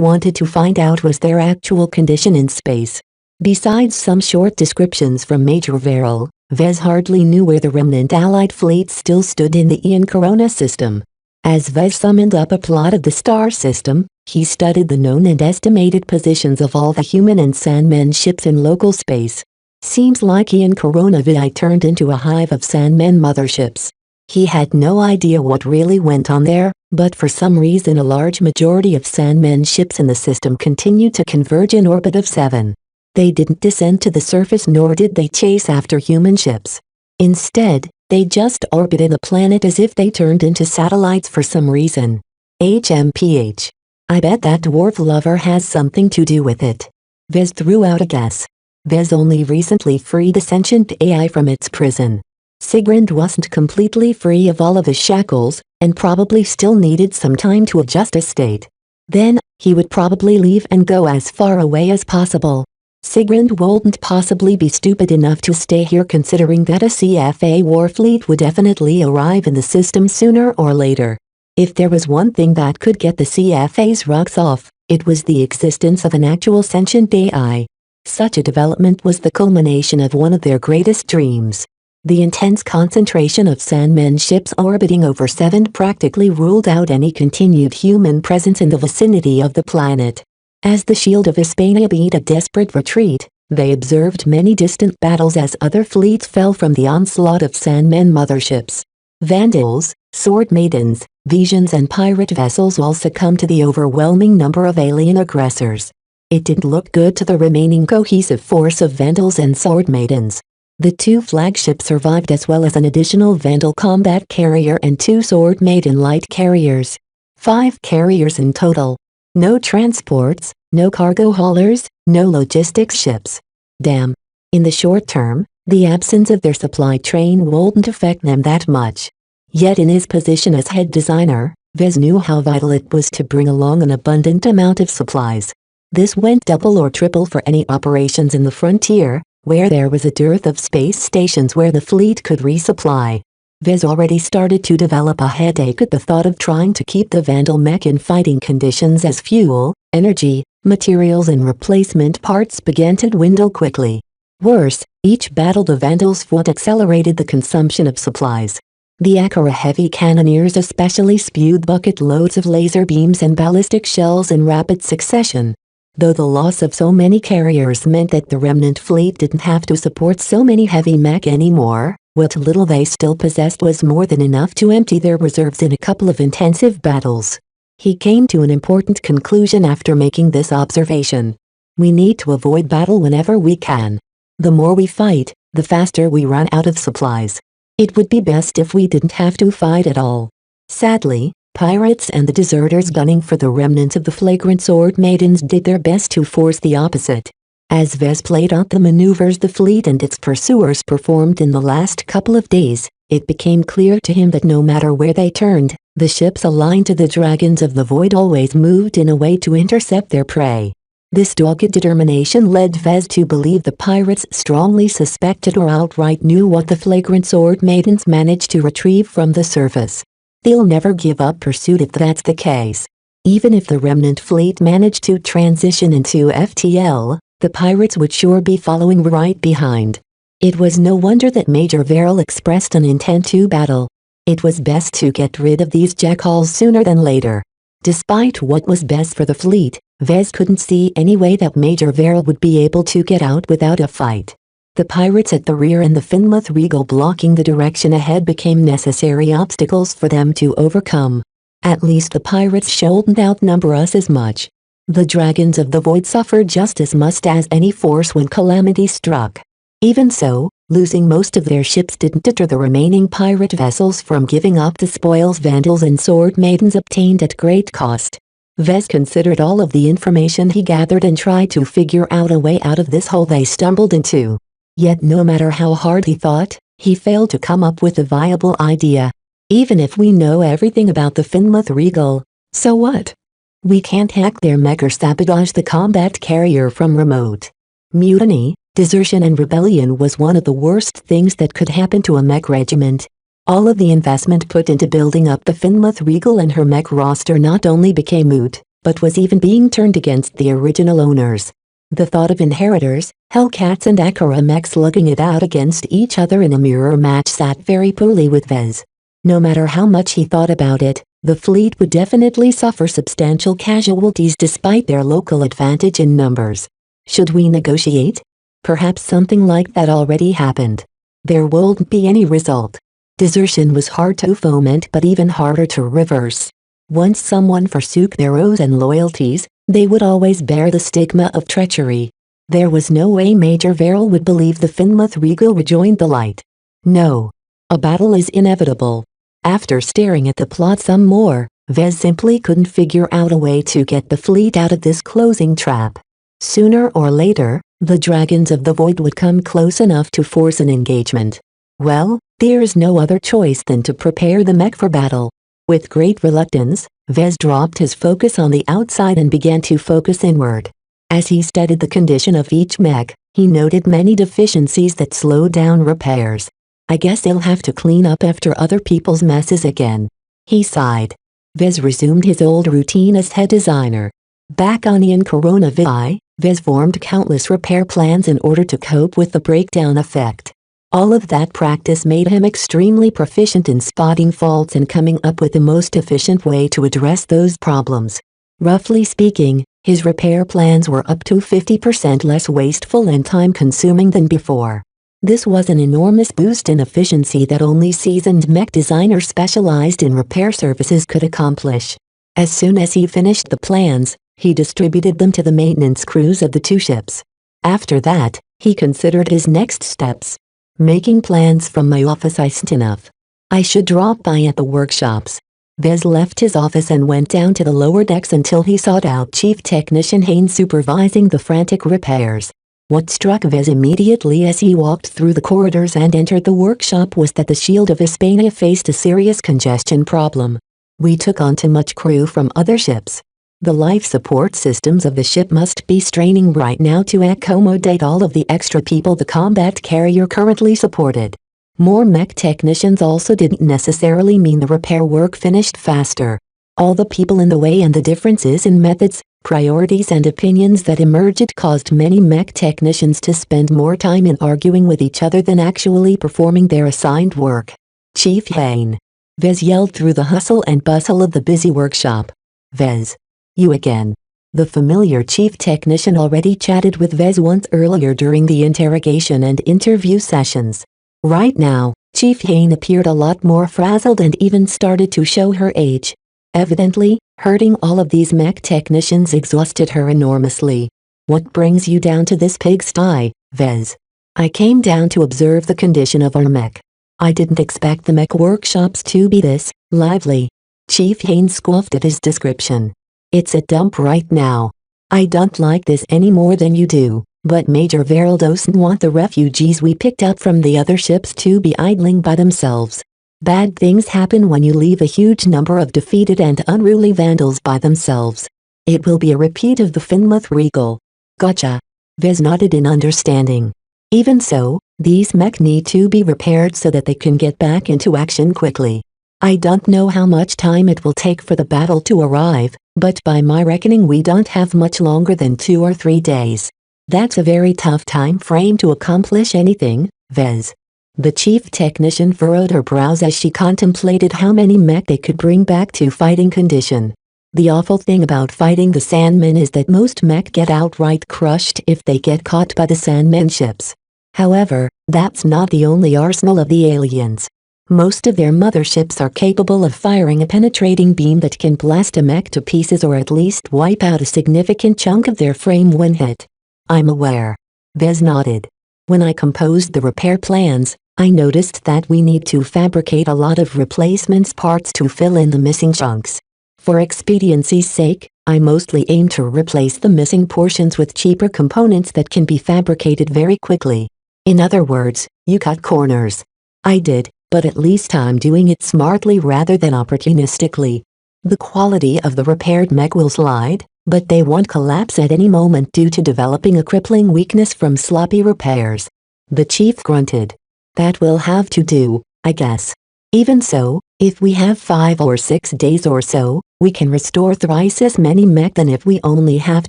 wanted to find out was their actual condition in space. Besides some short descriptions from Major Verrill, Vez hardly knew where the remnant Allied fleet still stood in the Ian Corona system. As Vez summoned up a plot of the star system, he studied the known and estimated positions of all the human and Sandmen ships in local space. Seems like Ian Corona VI turned into a hive of Sandmen motherships. He had no idea what really went on there, but for some reason a large majority of Sandmen ships in the system continued to converge in orbit of 7. They didn't descend to the surface nor did they chase after human ships. Instead, they just orbited the planet as if they turned into satellites for some reason. HMPH. I bet that dwarf lover has something to do with it. Vez threw out a guess. Vez only recently freed a sentient AI from its prison. Sigrand wasn't completely free of all of his shackles, and probably still needed some time to adjust his state. Then, he would probably leave and go as far away as possible. Sigrand wouldn't possibly be stupid enough to stay here considering that a CFA warfleet would definitely arrive in the system sooner or later. If there was one thing that could get the CFA's rocks off, it was the existence of an actual sentient AI. Such a development was the culmination of one of their greatest dreams. The intense concentration of Sandmen ships orbiting over 7 practically ruled out any continued human presence in the vicinity of the planet. As the shield of Hispania beat a desperate retreat, they observed many distant battles as other fleets fell from the onslaught of Sandmen motherships. Vandals, sword maidens, visions and pirate vessels all succumbed to the overwhelming number of alien aggressors. It didn't look good to the remaining cohesive force of Vandals and sword maidens. The 2 flagships survived as well as an additional Vandal combat carrier and 2 sword maiden light carriers. 5 carriers in total. No transports, no cargo haulers, no logistics ships. Damn. In the short term, the absence of their supply train wouldn't affect them that much. Yet in his position as head designer, Vez knew how vital it was to bring along an abundant amount of supplies. This went double or triple for any operations in the frontier, where there was a dearth of space stations where the fleet could resupply. Vez already started to develop a headache at the thought of trying to keep the Vandal mech in fighting conditions as fuel, energy, materials and replacement parts began to dwindle quickly. Worse, each battle the Vandals fought accelerated the consumption of supplies. The Akara heavy cannoneers especially spewed bucket loads of laser beams and ballistic shells in rapid succession. Though the loss of so many carriers meant that the remnant fleet didn't have to support so many heavy mech anymore, what little they still possessed was more than enough to empty their reserves in a couple of intensive battles. He came to an important conclusion after making this observation. We need to avoid battle whenever we can. The more we fight, the faster we run out of supplies. It would be best if we didn't have to fight at all. Sadly, pirates and the deserters gunning for the remnants of the flagrant sword maidens did their best to force the opposite. As Vez played out the maneuvers the fleet and its pursuers performed in the last couple of days, it became clear to him that no matter where they turned, the ships aligned to the dragons of the void always moved in a way to intercept their prey. This dogged determination led Vez to believe the pirates strongly suspected or outright knew what the flagrant sword maidens managed to retrieve from the surface. They'll never give up pursuit if that's the case. Even if the remnant fleet managed to transition into FTL, the pirates would sure be following right behind. It was no wonder that Major Verrill expressed an intent to battle. It was best to get rid of these jackals sooner than later. Despite what was best for the fleet, Vez couldn't see any way that Major Verrill would be able to get out without a fight. The pirates at the rear and the Finmouth Regal blocking the direction ahead became necessary obstacles for them to overcome. At least the pirates shouldn't outnumber us as much. The dragons of the void suffered just as much as any force when calamity struck. Even so, losing most of their ships didn't deter the remaining pirate vessels from giving up the spoils Vandals and sword maidens obtained at great cost. Vez considered all of the information he gathered and tried to figure out a way out of this hole they stumbled into. Yet no matter how hard he thought, He failed to come up with a viable idea. Even if we know everything about the Finlith Regal, so what? We can't hack their mech or sabotage the combat carrier from remote. Mutiny, desertion and rebellion was one of the worst things that could happen to a mech regiment. All of the investment put into building up the Finlith Regal and her mech roster not only became moot, but was even being turned against the original owners. The thought of inheritors, Hellcats and Akara mechs lugging it out against each other in a mirror match sat very poorly with Vez. No matter how much he thought about it, the fleet would definitely suffer substantial casualties despite their local advantage in numbers. Should we negotiate? Perhaps something like that already happened. There won't be any result. Desertion was hard to foment but even harder to reverse. Once someone forsook their oaths and loyalties, they would always bear the stigma of treachery. There was no way Major Verrill would believe the Finlith Regal rejoined the light. No. A battle is inevitable. After staring at the plot some more, Vez simply couldn't figure out a way to get the fleet out of this closing trap. Sooner or later, the Dragons of the Void would come close enough to force an engagement. Well, there's no other choice than to prepare the mech for battle. With great reluctance, Vez dropped his focus on the outside and began to focus inward. As he studied the condition of each mech, he noted many deficiencies that slowed down repairs. I guess he'll have to clean up after other people's messes again. He sighed. Vez resumed his old routine as head designer. Back on Ian Coronavirus, Vez formed countless repair plans in order to cope with the breakdown effect. All of that practice made him extremely proficient in spotting faults and coming up with the most efficient way to address those problems. Roughly speaking, his repair plans were up to 50% less wasteful and time-consuming than before. This was an enormous boost in efficiency that only seasoned mech designers specialized in repair services could accomplish. As soon as he finished the plans, he distributed them to the maintenance crews of the two ships. After that, he considered his next steps. Making plans from my office isn't enough. I should drop by at the workshops. Vez left his office and went down to the lower decks until he sought out Chief Technician Haynes supervising the frantic repairs. What struck Vez immediately as he walked through the corridors and entered the workshop was that the Shield of Hispania faced a serious congestion problem. We took on too much crew from other ships. The life support systems of the ship must be straining right now to accommodate all of the extra people the combat carrier currently supported. More mech technicians also didn't necessarily mean the repair work finished faster. All the people in the way and the differences in methods, priorities and opinions that emerged caused many mech technicians to spend more time in arguing with each other than actually performing their assigned work. Chief Hayne. Vez yelled through the hustle and bustle of the busy workshop. Vez. You again. The familiar chief technician already chatted with Vez once earlier during the interrogation and interview sessions. Right now, Chief Hayne appeared a lot more frazzled and even started to show her age. Evidently, hurting all of these mech technicians exhausted her enormously. What brings you down to this pigsty, Vez? I came down to observe the condition of our mech. I didn't expect the mech workshops to be this lively. Chief Hayne scoffed at his description. It's a dump right now. I don't like this any more than you do, but Major Verrill doesn't want the refugees we picked up from the other ships to be idling by themselves. Bad things happen when you leave a huge number of defeated and unruly vandals by themselves. It will be a repeat of the Finlith Regal. Gotcha. Vez nodded in understanding. Even so, these mech need to be repaired so that they can get back into action quickly. I don't know how much time it will take for the battle to arrive, but by my reckoning we don't have much longer than 2 or 3 days. That's a very tough time frame to accomplish anything, Vez. The chief technician furrowed her brows as she contemplated how many mech they could bring back to fighting condition. The awful thing about fighting the Sandmen is that most mech get outright crushed if they get caught by the Sandmen ships. However, that's not the only arsenal of the aliens. Most of their motherships are capable of firing a penetrating beam that can blast a mech to pieces or at least wipe out a significant chunk of their frame when hit. I'm aware. Vez nodded. When I composed the repair plans, I noticed that we need to fabricate a lot of replacements parts to fill in the missing chunks. For expediency's sake, I mostly aim to replace the missing portions with cheaper components that can be fabricated very quickly. In other words, you cut corners. I did, but at least I'm doing it smartly rather than opportunistically. The quality of the repaired mech will slide, but they won't collapse at any moment due to developing a crippling weakness from sloppy repairs. The chief grunted. That will have to do, I guess. Even so, if we have 5 or 6 days or so, we can restore thrice as many mech than if we only have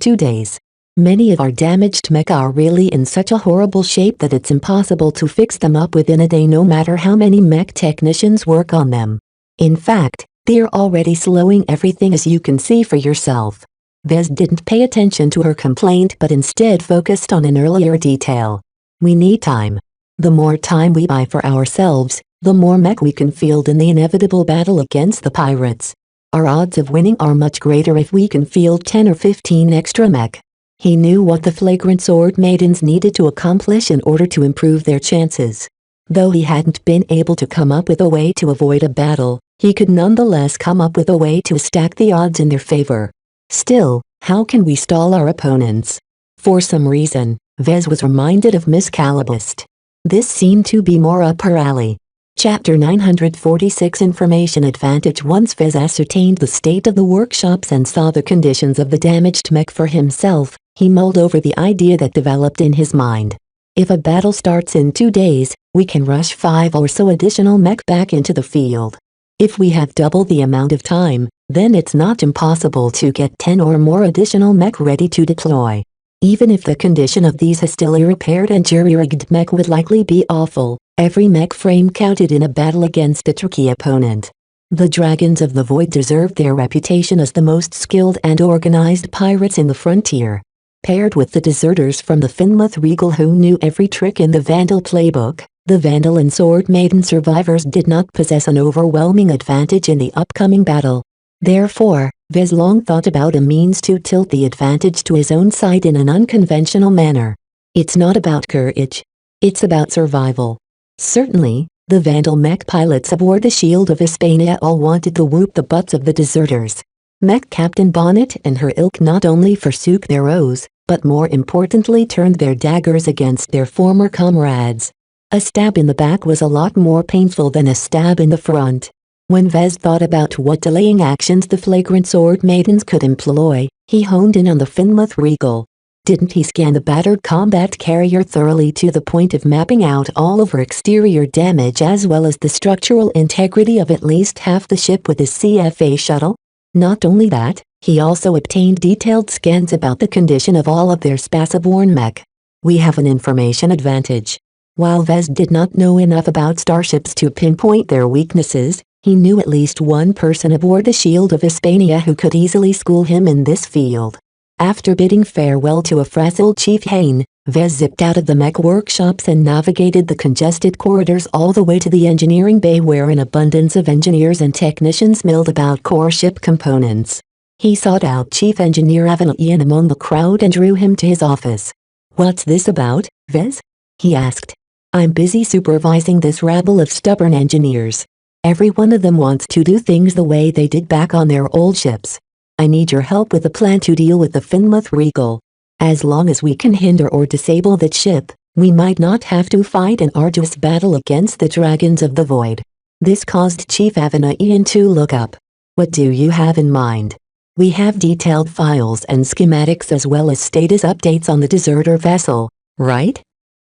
2 days. Many of our damaged mech are really in such a horrible shape that it's impossible to fix them up within a day no matter how many mech technicians work on them. In fact, they're already slowing everything as you can see for yourself. Vez didn't pay attention to her complaint but instead focused on an earlier detail. We need time. The more time we buy for ourselves, the more mech we can field in the inevitable battle against the pirates. Our odds of winning are much greater if we can field 10 or 15 extra mech. He knew what the flagrant sword maidens needed to accomplish in order to improve their chances. Though he hadn't been able to come up with a way to avoid a battle, he could nonetheless come up with a way to stack the odds in their favor. Still, how can we stall our opponents? For some reason, Vez was reminded of Miss Calabist. This seemed to be more up her alley. Chapter 946 Information Advantage. Once Vez ascertained the state of the workshops and saw the conditions of the damaged mech for himself, he mulled over the idea that developed in his mind. If a battle starts in 2 days, we can rush 5 or so additional mech back into the field. If we have double the amount of time, then it's not impossible to get 10 or more additional mech ready to deploy. Even if the condition of these hastily repaired and jury-rigged mech would likely be awful, every mech frame counted in a battle against a tricky opponent. The Dragons of the Void deserved their reputation as the most skilled and organized pirates in the frontier. Paired with the deserters from the Finlith Regal who knew every trick in the Vandal playbook, the Vandal and Sword Maiden survivors did not possess an overwhelming advantage in the upcoming battle. Therefore, Vez long thought about a means to tilt the advantage to his own side in an unconventional manner. It's not about courage. It's about survival. Certainly, the Vandal mech pilots aboard the Shield of Hispania all wanted to whoop the butts of the deserters. Mech Captain Bonnet and her ilk not only forsook their oaths, but more importantly turned their daggers against their former comrades. A stab in the back was a lot more painful than a stab in the front. When Vez thought about what delaying actions the flagrant sword maidens could employ, he honed in on the Finlith Regal. Didn't he scan the battered combat carrier thoroughly to the point of mapping out all of her exterior damage as well as the structural integrity of at least half the ship with his CFA shuttle? Not only that, he also obtained detailed scans about the condition of all of their spaceborne mech. We have an information advantage. While Vez did not know enough about starships to pinpoint their weaknesses, he knew at least one person aboard the Shield of Hispania who could easily school him in this field. After bidding farewell to a frazzled Chief Hain, Vez zipped out of the mech workshops and navigated the congested corridors all the way to the engineering bay where an abundance of engineers and technicians milled about core ship components. He sought out Chief Engineer Avana Ian among the crowd and drew him to his office. "What's this about, Vez?" he asked. "I'm busy supervising this rabble of stubborn engineers. Every one of them wants to do things the way they did back on their old ships. I need your help with a plan to deal with the Finlith Regal. As long as we can hinder or disable that ship, we might not have to fight an arduous battle against the Dragons of the Void." This caused Chief Avana Ian to look up. "What do you have in mind?" "We have detailed files and schematics as well as status updates on the deserter vessel, right?"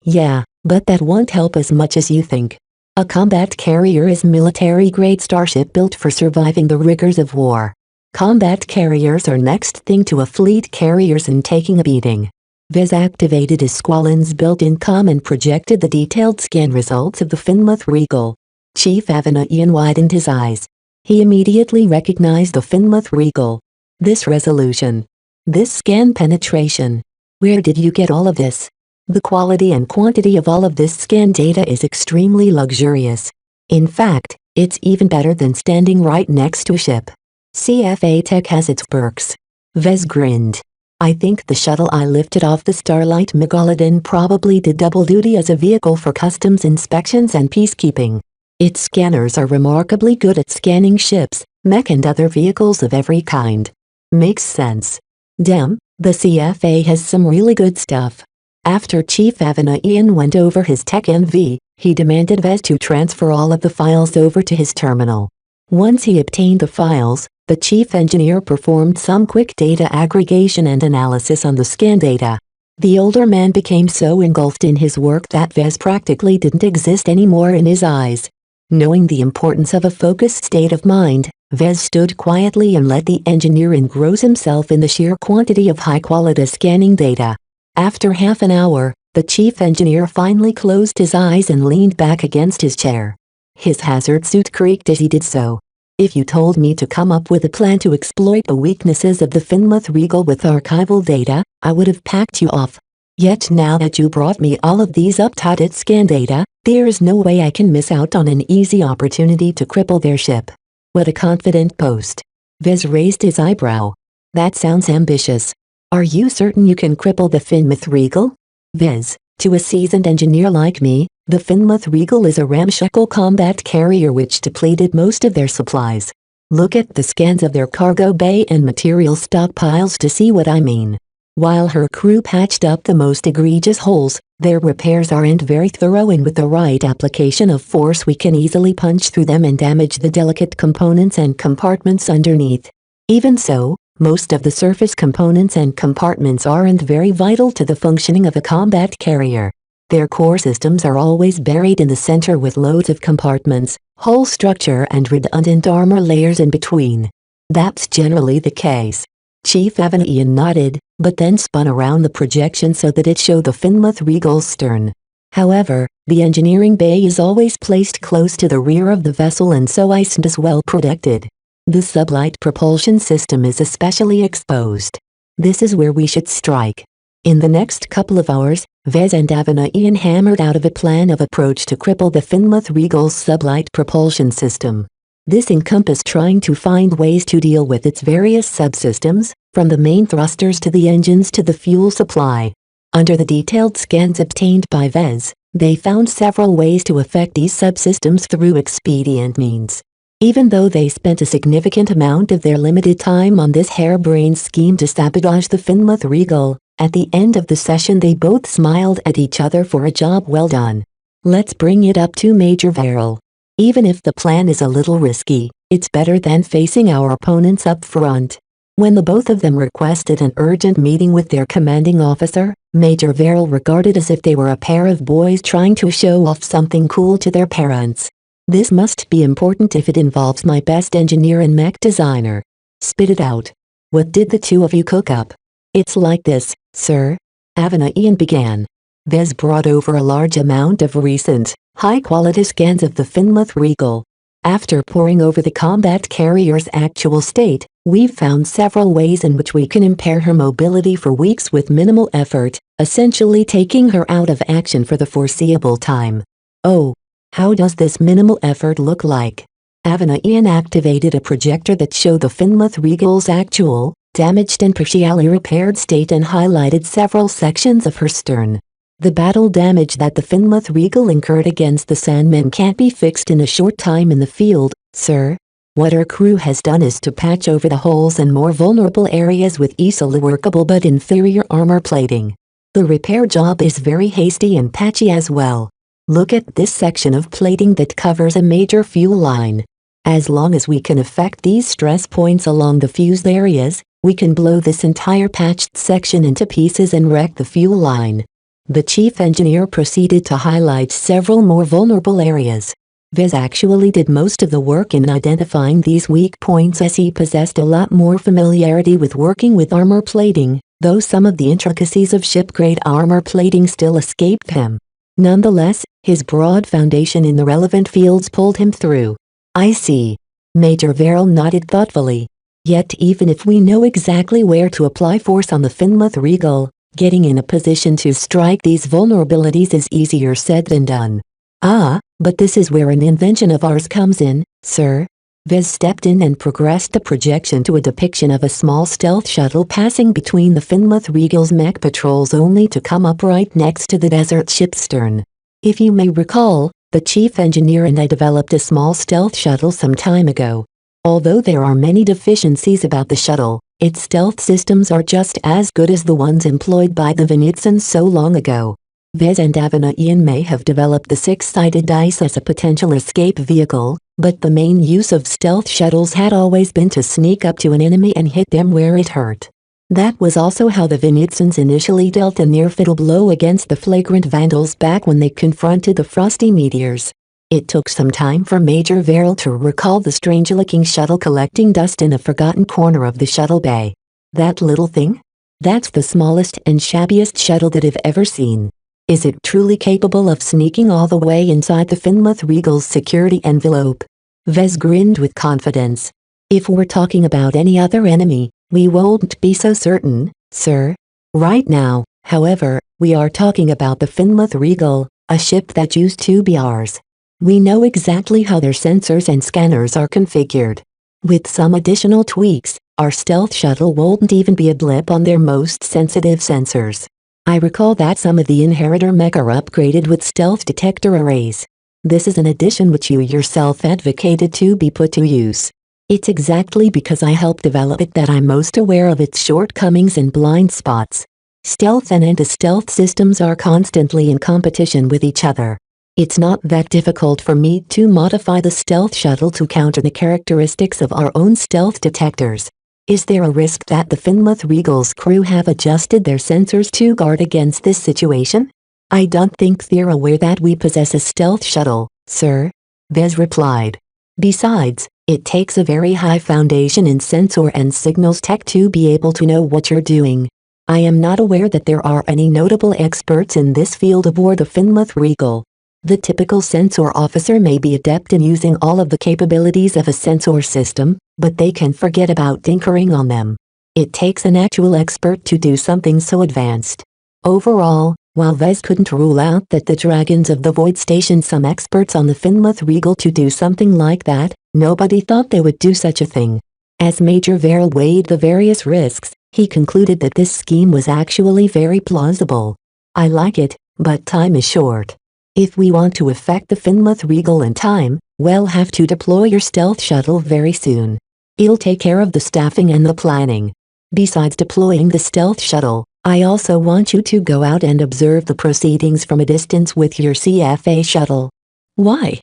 "Yeah, but that won't help as much as you think. A combat carrier is a military-grade starship built for surviving the rigors of war. Combat carriers are next thing to a fleet carriers and taking a beating." Vez activated his Squallen's built-in comm and projected the detailed scan results of the Finlith Regal. Chief Avana Ian widened his eyes. He immediately recognized the Finlith Regal. This resolution. This scan penetration. Where did you get all of this? The quality and quantity of all of this scan data is extremely luxurious. In fact, it's even better than standing right next to a ship. CFA tech has its perks. Vez grinned. "I think the shuttle I lifted off the Starlight Megalodon probably did double duty as a vehicle for customs inspections and peacekeeping. Its scanners are remarkably good at scanning ships, mech and other vehicles of every kind." "Makes sense. Damn, the CFA has some really good stuff." After Chief Avana Ian went over his tech NV, He demanded Vez to transfer all of the files over to his terminal. Once he obtained the files, the chief engineer performed some quick data aggregation and analysis on the scan data. The older man became so engulfed in his work that Vez practically didn't exist anymore in his eyes. Knowing the importance of a focused state of mind, Vez stood quietly and let the engineer engross himself in the sheer quantity of high-quality scanning data. After half an hour, the chief engineer finally closed his eyes and leaned back against his chair. His hazard suit creaked as he did so. If you told me to come up with a plan to exploit the weaknesses of the Finlith Regal with archival data, I would have packed you off. Yet now that you brought me all of these up-to-date scan data, there is no way I can miss out on an easy opportunity to cripple their ship. What a confident boast. Vez raised his eyebrow. That sounds ambitious. Are you certain you can cripple the Finlith Regal? Vez, to a seasoned engineer like me, the Finlith Regal is a ramshackle combat carrier which depleted most of their supplies. Look at the scans of their cargo bay and material stockpiles to see what I mean. While her crew patched up the most egregious holes, their repairs aren't very thorough, and with the right application of force we can easily punch through them and damage the delicate components and compartments underneath. Even so, most of the surface components and compartments aren't very vital to the functioning of a combat carrier. Their core systems are always buried in the center with loads of compartments, hull structure and redundant armor layers in between. That's generally the case. Chief Avanian nodded, but then spun around the projection so that it showed the Finlith Regal's stern. However, the engineering bay is always placed close to the rear of the vessel and so isn't as well protected. The sublight propulsion system is especially exposed. This is where we should strike. In the next couple of hours, Vez and Avanian hammered out a plan of approach to cripple the Finlith Regal's sublight propulsion system. This encompassed trying to find ways to deal with its various subsystems, from the main thrusters to the engines to the fuel supply. Under the detailed scans obtained by Vez, they found several ways to affect these subsystems through expedient means. Even though they spent a significant amount of their limited time on this harebrained scheme to sabotage the Finlith Regal, at the end of the session they both smiled at each other for a job well done. Let's bring it up to Major Verrill. Even if the plan is a little risky, it's better than facing our opponents up front. When the both of them requested an urgent meeting with their commanding officer, Major Verrill regarded as if they were a pair of boys trying to show off something cool to their parents. This must be important if it involves my best engineer and mech designer. Spit it out. What did the two of you cook up? It's like this, sir. Avanian began. Vez brought over a large amount of recent, high-quality scans of the Finlith Regal. After poring over the combat carrier's actual state, we've found several ways in which we can impair her mobility for weeks with minimal effort, essentially taking her out of action for the foreseeable time. Oh. How does this minimal effort look like? Avanian activated a projector that showed the Finlith Regal's actual, damaged and partially repaired state and highlighted several sections of her stern. The battle damage that the Finlith Regal incurred against the Sandmen can't be fixed in a short time in the field, sir. What our crew has done is to patch over the holes and more vulnerable areas with easily workable but inferior armor plating. The repair job is very hasty and patchy as well. Look at this section of plating that covers a major fuel line. As long as we can affect these stress points along the fused areas, we can blow this entire patched section into pieces and wreck the fuel line. The chief engineer proceeded to highlight several more vulnerable areas. Vez actually did most of the work in identifying these weak points as he possessed a lot more familiarity with working with armor plating, though some of the intricacies of ship-grade armor plating still escaped him. Nonetheless, his broad foundation in the relevant fields pulled him through. I see. Major Verrill nodded thoughtfully. Yet even if we know exactly where to apply force on the Finlith Regal, getting in a position to strike these vulnerabilities is easier said than done. Ah, but this is where an invention of ours comes in, sir. Vez stepped in and progressed the projection to a depiction of a small stealth shuttle passing between the Finlith Regal's mech patrols only to come up right next to the desert ship's stern. If you may recall, the chief engineer and I developed a small stealth shuttle some time ago. Although there are many deficiencies about the shuttle, its stealth systems are just as good as the ones employed by the Venetians so long ago. Vez and Ian may have developed the six-sided dice as a potential escape vehicle, but the main use of stealth shuttles had always been to sneak up to an enemy and hit them where it hurt. That was also how the Venetians initially dealt a near-fatal blow against the flagrant vandals back when they confronted the frosty meteors. It took some time for Major Verrill to recall the strange-looking shuttle collecting dust in a forgotten corner of the shuttle bay. That little thing? That's the smallest and shabbiest shuttle that I've ever seen. Is it truly capable of sneaking all the way inside the Finmouth Regal's security envelope? Vez grinned with confidence. If we're talking about any other enemy, we won't be so certain, sir. Right now, however, we are talking about the Finmouth Regal, a ship that used to be ours. We know exactly how their sensors and scanners are configured. With some additional tweaks, our stealth shuttle won't even be a blip on their most sensitive sensors. I recall that some of the Inheritor mech are upgraded with stealth detector arrays. This is an addition which you yourself advocated to be put to use. It's exactly because I helped develop it that I'm most aware of its shortcomings and blind spots. Stealth and anti-stealth systems are constantly in competition with each other. It's not that difficult for me to modify the stealth shuttle to counter the characteristics of our own stealth detectors. Is there a risk that the Finmouth Regal's crew have adjusted their sensors to guard against this situation? I don't think they're aware that we possess a stealth shuttle, sir. Vez replied. Besides, it takes a very high foundation in sensor and signals tech to be able to know what you're doing. I am not aware that there are any notable experts in this field aboard the Finmouth Regal. The typical sensor officer may be adept in using all of the capabilities of a sensor system, but they can forget about tinkering on them. It takes an actual expert to do something so advanced. Overall, while Vez couldn't rule out that the Dragons of the Void stationed some experts on the Finmouth Regal to do something like that, nobody thought they would do such a thing. As Major Verrill weighed the various risks, he concluded that this scheme was actually very plausible. I like it, but time is short. If we want to affect the Finmouth Regal in time, we'll have to deploy your stealth shuttle very soon. It'll take care of the staffing and the planning. Besides deploying the stealth shuttle, I also want you to go out and observe the proceedings from a distance with your CFA shuttle. Why?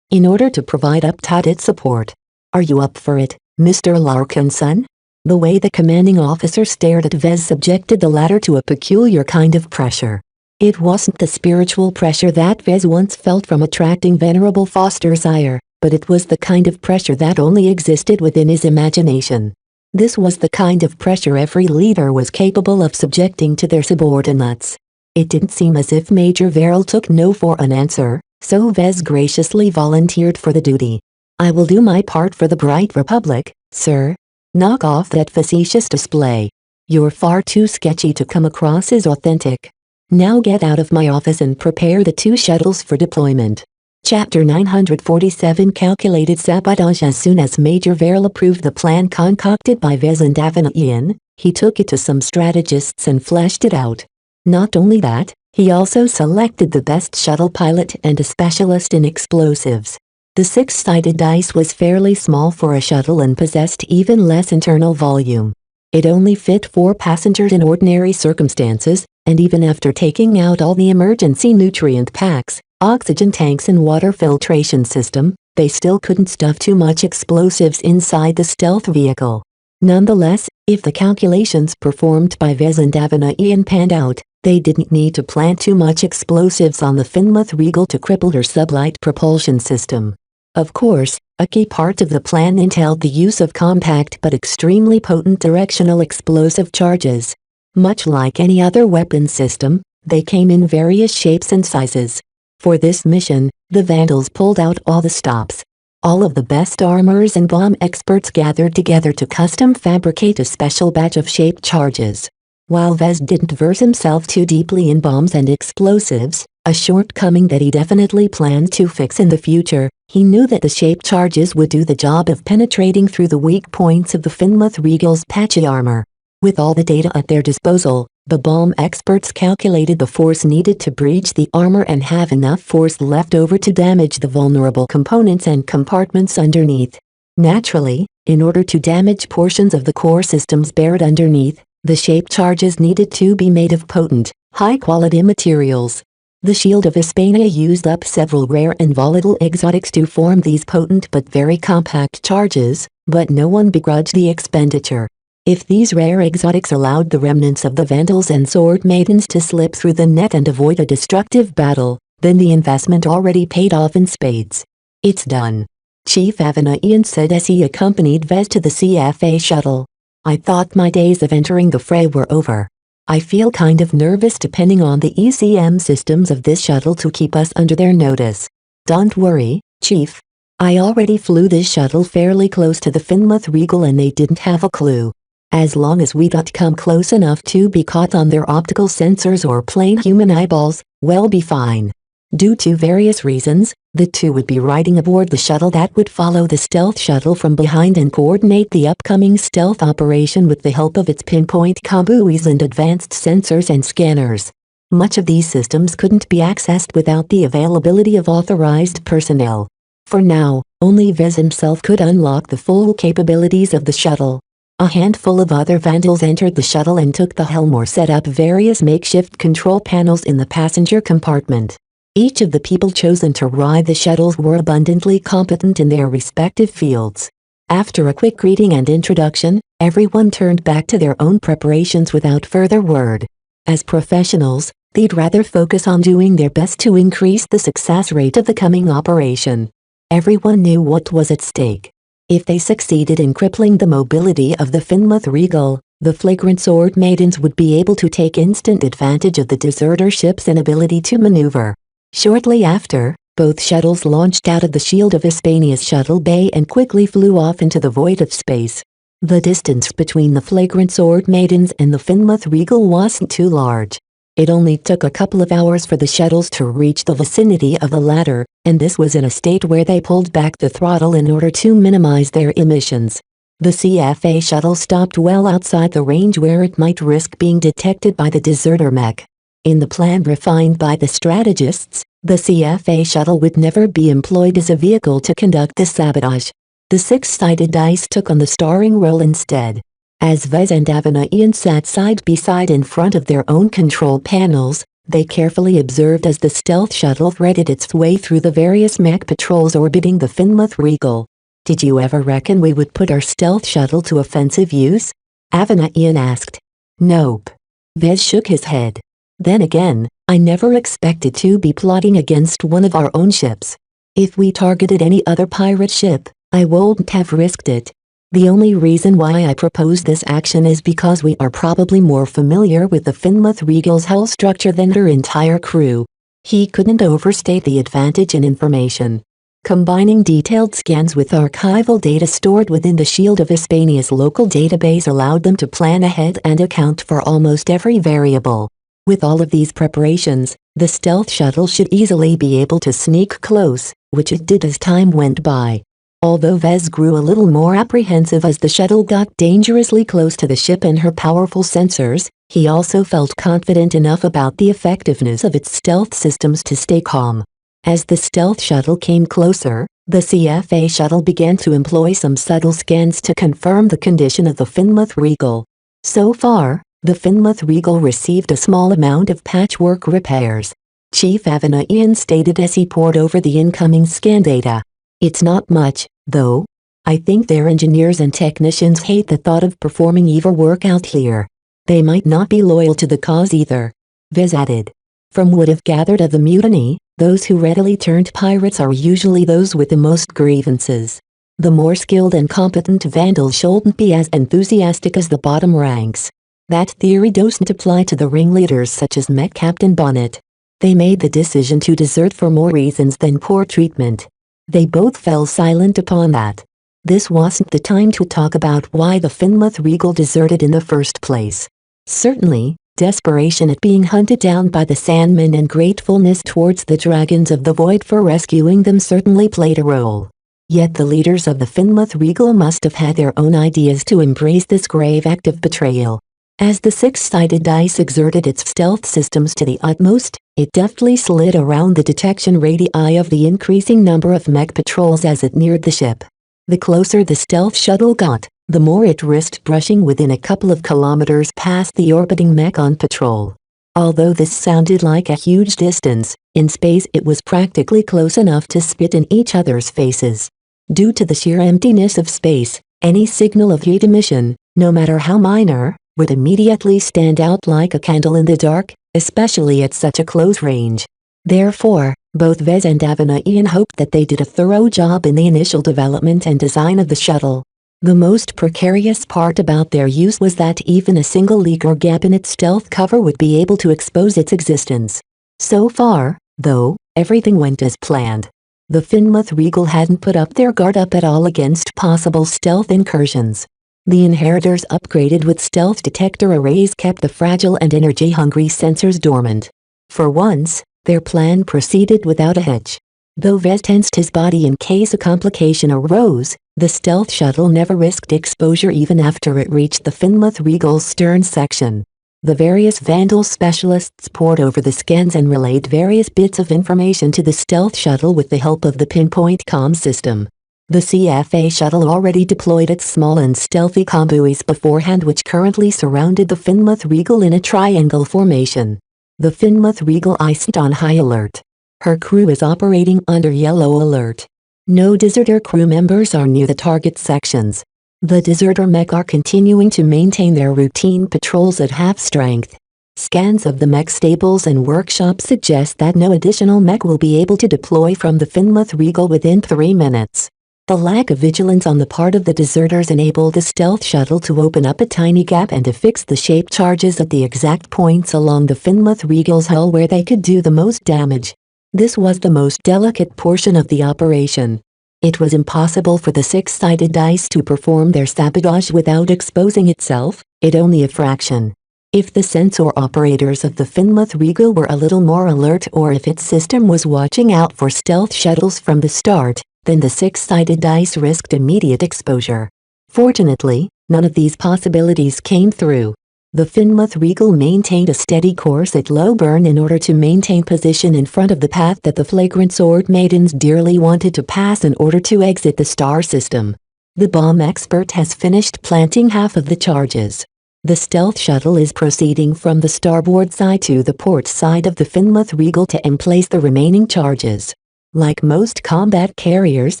In order to provide up-to-date support. Are you up for it, Mr. Larkinson? The way the commanding officer stared at Vez subjected the latter to a peculiar kind of pressure. It wasn't the spiritual pressure that Vez once felt from attracting Venerable Foster Sire, but it was the kind of pressure that only existed within his imagination. This was the kind of pressure every leader was capable of subjecting to their subordinates. It didn't seem as if Major Verrill took no for an answer, so Vez graciously volunteered for the duty. I will do my part for the Bright Republic, sir. Knock off that facetious display. You're far too sketchy to come across as authentic. Now get out of my office and prepare the two shuttles for deployment. Chapter 947 Calculated Sabotage. As soon as Major Verrill approved the plan concocted by Vez and Ian, he took it to some strategists and fleshed it out. Not only that, he also selected the best shuttle pilot and a specialist in explosives. The six-sided dice was fairly small for a shuttle and possessed even less internal volume. It only fit 4 passengers in ordinary circumstances, and even after taking out all the emergency nutrient packs, oxygen tanks and water filtration system, they still couldn't stuff too much explosives inside the stealth vehicle. Nonetheless, if the calculations performed by Vez and Ian panned out, they didn't need to plant too much explosives on the Finmouth Regal to cripple her sublight propulsion system. Of course, a key part of the plan entailed the use of compact but extremely potent directional explosive charges. Much like any other weapon system, they came in various shapes and sizes. For this mission, the Vandals pulled out all the stops. All of the best armorers and bomb experts gathered together to custom fabricate a special batch of shaped charges. While Vez didn't verse himself too deeply in bombs and explosives, a shortcoming that he definitely planned to fix in the future, he knew that the shaped charges would do the job of penetrating through the weak points of the Finmouth Regal's patchy armor. With all the data at their disposal, the bomb experts calculated the force needed to breach the armor and have enough force left over to damage the vulnerable components and compartments underneath. Naturally, in order to damage portions of the core systems buried underneath, the shaped charges needed to be made of potent, high-quality materials. The Shield of Hispania used up several rare and volatile exotics to form these potent but very compact charges, but no one begrudged the expenditure. If these rare exotics allowed the remnants of the Vandals and Sword Maidens to slip through the net and avoid a destructive battle, then the investment already paid off in spades. It's done, Chief Avenaian said as he accompanied Vez to the CFA shuttle. I thought my days of entering the fray were over. I feel kind of nervous depending on the ECM systems of this shuttle to keep us under their notice. Don't worry, Chief. I already flew this shuttle fairly close to the Finmouth Regal and they didn't have a clue. As long as we don't come close enough to be caught on their optical sensors or plain human eyeballs, we'll be fine. Due to various reasons, the two would be riding aboard the shuttle that would follow the stealth shuttle from behind and coordinate the upcoming stealth operation with the help of its pinpoint combuis and advanced sensors and scanners. Much of these systems couldn't be accessed without the availability of authorized personnel. For now, only Vez himself could unlock the full capabilities of the shuttle. A handful of other Vandals entered the shuttle and took the helm or set up various makeshift control panels in the passenger compartment. Each of the people chosen to ride the shuttles were abundantly competent in their respective fields. After a quick greeting and introduction, everyone turned back to their own preparations without further word. As professionals, they'd rather focus on doing their best to increase the success rate of the coming operation. Everyone knew what was at stake. If they succeeded in crippling the mobility of the Finmouth Regal, the flagrant Sword Maidens would be able to take instant advantage of the deserter ship's inability to maneuver. Shortly after, both shuttles launched out of the Shield of Hispania's shuttle bay and quickly flew off into the void of space. The distance between the flagrant Sword Maidens and the Finmouth Regal wasn't too large. It only took a couple of hours for the shuttles to reach the vicinity of the latter, and this was in a state where they pulled back the throttle in order to minimize their emissions. The CFA shuttle stopped well outside the range where it might risk being detected by the deserter mech. In the plan refined by the strategists, the CFA shuttle would never be employed as a vehicle to conduct this sabotage. The six-sided dice took on the starring role instead. As Vez and Avenaian sat side by side in front of their own control panels, they carefully observed as the stealth shuttle threaded its way through the various mech patrols orbiting the Finmouth Regal. Did you ever reckon we would put our stealth shuttle to offensive use? Avenaian asked. Nope. Vez shook his head. Then again, I never expected to be plotting against one of our own ships. If we targeted any other pirate ship, I wouldn't have risked it. The only reason why I propose this action is because we are probably more familiar with the Finmouth Regal's hull structure than her entire crew. He couldn't overstate the advantage in information. Combining detailed scans with archival data stored within the Shield of Hispania's local database allowed them to plan ahead and account for almost every variable. With all of these preparations, the stealth shuttle should easily be able to sneak close, which it did as time went by. Although Vez grew a little more apprehensive as the shuttle got dangerously close to the ship and her powerful sensors, he also felt confident enough about the effectiveness of its stealth systems to stay calm. As the stealth shuttle came closer, the CFA shuttle began to employ some subtle scans to confirm the condition of the Finmouth Regal. So far, the Finmouth Regal received a small amount of patchwork repairs. Chief Avenaian stated as he pored over the incoming scan data. It's not much, though. I think their engineers and technicians hate the thought of performing evil work out here. They might not be loyal to the cause either. Vez added. From what I've gathered of the mutiny, those who readily turned pirates are usually those with the most grievances. The more skilled and competent Vandals shouldn't be as enthusiastic as the bottom ranks. That theory doesn't apply to the ringleaders such as Mech Captain Bonnet. They made the decision to desert for more reasons than poor treatment. They both fell silent upon that. This wasn't the time to talk about why the Finmouth Regal deserted in the first place. Certainly, desperation at being hunted down by the Sandmen and gratefulness towards the Dragons of the Void for rescuing them certainly played a role. Yet the leaders of the Finmouth Regal must have had their own ideas to embrace this grave act of betrayal. As the six-sided dice exerted its stealth systems to the utmost, it deftly slid around the detection radii of the increasing number of mech patrols as it neared the ship. The closer the stealth shuttle got, the more it risked brushing within a couple of kilometers past the orbiting mech on patrol. Although this sounded like a huge distance, in space it was practically close enough to spit in each other's faces. Due to the sheer emptiness of space, any signal of heat emission, no matter how minor, would immediately stand out like a candle in the dark, especially at such a close range. Therefore, both Vez and Avinayan hoped that they did a thorough job in the initial development and design of the shuttle. The most precarious part about their use was that even a single leak or gap in its stealth cover would be able to expose its existence. So far, though, everything went as planned. The Finmouth Regal hadn't put up their guard up at all against possible stealth incursions. The inheritors upgraded with stealth detector arrays kept the fragile and energy-hungry sensors dormant. For once, their plan proceeded without a hitch. Though Vez tensed his body in case a complication arose, the stealth shuttle never risked exposure even after it reached the Finmouth Regal's stern section. The various Vandal specialists pored over the scans and relayed various bits of information to the stealth shuttle with the help of the pinpoint comm system. The CFA shuttle already deployed its small and stealthy convoys beforehand, which currently surrounded the Finmouth Regal in a triangle formation. The Finmouth Regal iced on high alert. Her crew is operating under yellow alert. No deserter crew members are near the target sections. The deserter mech are continuing to maintain their routine patrols at half strength. Scans of the mech stables and workshops suggest that no additional mech will be able to deploy from the Finmouth Regal within 3 minutes. The lack of vigilance on the part of the deserters enabled the stealth shuttle to open up a tiny gap and to fix the shape charges at the exact points along the Finmouth Regal's hull where they could do the most damage. This was the most delicate portion of the operation. It was impossible for the six-sided dice to perform their sabotage without exposing itself, only a fraction. If the sensor operators of the Finmouth Regal were a little more alert, or if its system was watching out for stealth shuttles from the start, then the six-sided dice risked immediate exposure. Fortunately, none of these possibilities came through. The Finmouth Regal maintained a steady course at low burn in order to maintain position in front of the path that the Flagrant Sword Maidens dearly wanted to pass in order to exit the star system. The bomb expert has finished planting half of the charges. The stealth shuttle is proceeding from the starboard side to the port side of the Finmouth Regal to emplace the remaining charges. Like most combat carriers,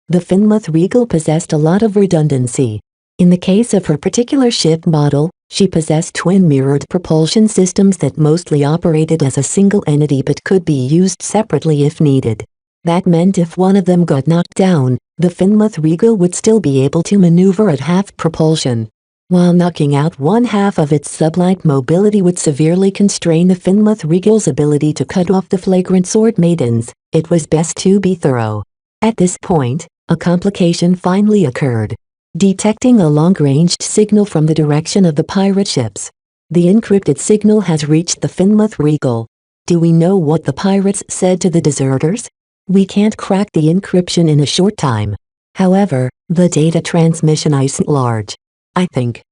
the Finmouth Regal possessed a lot of redundancy. In the case of her particular ship model, she possessed twin-mirrored propulsion systems that mostly operated as a single entity but could be used separately if needed. That meant if one of them got knocked down, the Finmouth Regal would still be able to maneuver at half propulsion. While knocking out one half of its sublight mobility would severely constrain the Finmouth Regal's ability to cut off the Flagrant Sword Maidens, it was best to be thorough. At this point, a complication finally occurred. Detecting a long-ranged signal from the direction of the pirate ships. The encrypted signal has reached the Finmouth Regal. Do we know what the pirates said to the deserters? We can't crack the encryption in a short time. However, the data transmission isn't large. I think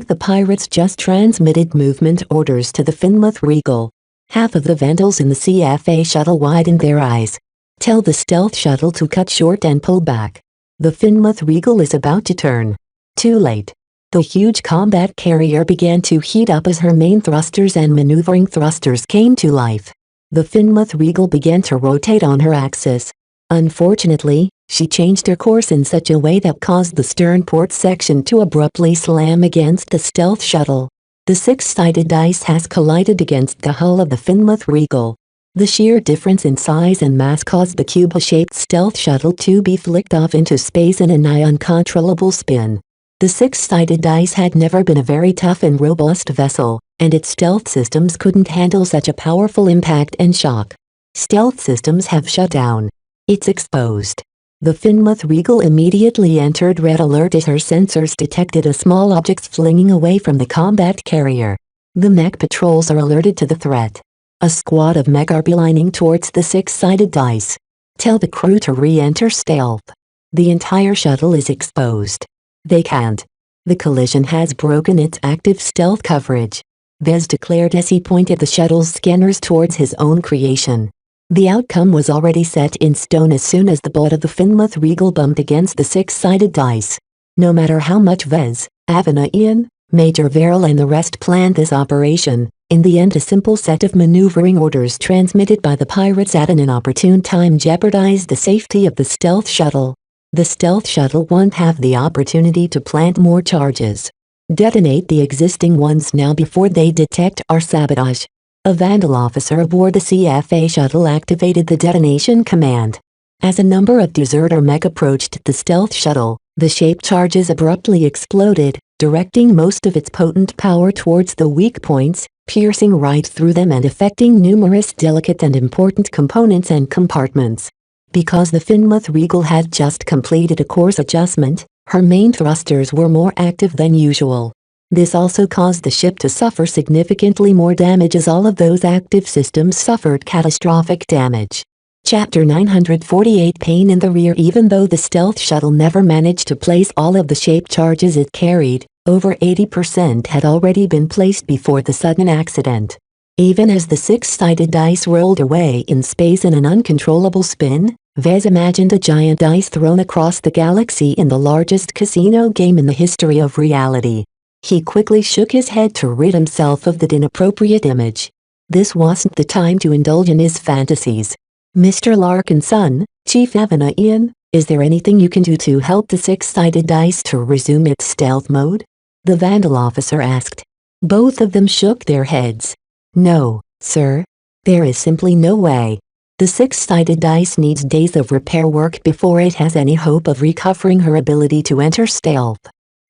the pirates just transmitted movement orders to the Finmouth Regal. Half of the Vandals in the CFA shuttle widened their eyes. Tell the stealth shuttle to cut short and pull back. The Finmouth Regal is about to turn. Too late. The huge combat carrier began to heat up as her main thrusters and maneuvering thrusters came to life. The Finmouth Regal began to rotate on her axis. Unfortunately, she changed her course in such a way that caused the stern port section to abruptly slam against the stealth shuttle. The six-sided dice has collided against the hull of the Finmouth Regal. The sheer difference in size and mass caused the cube-shaped stealth shuttle to be flicked off into space in a nigh uncontrollable spin. The six-sided dice had never been a very tough and robust vessel, and its stealth systems couldn't handle such a powerful impact and shock. Stealth systems have shut down. It's exposed. The Finmouth Regal immediately entered red alert as her sensors detected a small object flinging away from the combat carrier. The mech patrols are alerted to the threat. A squad of mech are beelining towards the six-sided dice. Tell the crew to re-enter stealth. The entire shuttle is exposed. They can't. The collision has broken its active stealth coverage. Vez declared as he pointed the shuttle's scanners towards his own creation. The outcome was already set in stone as soon as the butt of the Finmouth Regal bumped against the six-sided dice. No matter how much Vez, Avinayan, Major Verrill and the rest planned this operation, In the end, a simple set of maneuvering orders transmitted by the pirates at an inopportune time jeopardized the safety of the stealth shuttle. The stealth shuttle won't have the opportunity to plant more charges. Detonate the existing ones now before they detect our sabotage. A Vandal officer aboard the CFA shuttle activated the detonation command. As a number of deserter mech approached the stealth shuttle, the shape charges abruptly exploded, directing most of its potent power towards the weak points, piercing right through them and affecting numerous delicate and important components and compartments. Because the Finmouth Regal had just completed a course adjustment, her main thrusters were more active than usual. This also caused the ship to suffer significantly more damage as all of those active systems suffered catastrophic damage. Chapter 948 Pain in the Rear. Even though the stealth shuttle never managed to place all of the shape charges it carried, over 80% had already been placed before the sudden accident. Even as the six-sided dice rolled away in space in an uncontrollable spin, Vez imagined a giant dice thrown across the galaxy in the largest casino game in the history of reality. He quickly shook his head to rid himself of that inappropriate image. This wasn't the time to indulge in his fantasies. Mr. Larkinson, Chief Ian, is there anything you can do to help the six-sided dice to resume its stealth mode? The Vandal officer asked. Both of them shook their heads. No, sir. There is simply no way. The six-sided dice needs days of repair work before it has any hope of recovering her ability to enter stealth.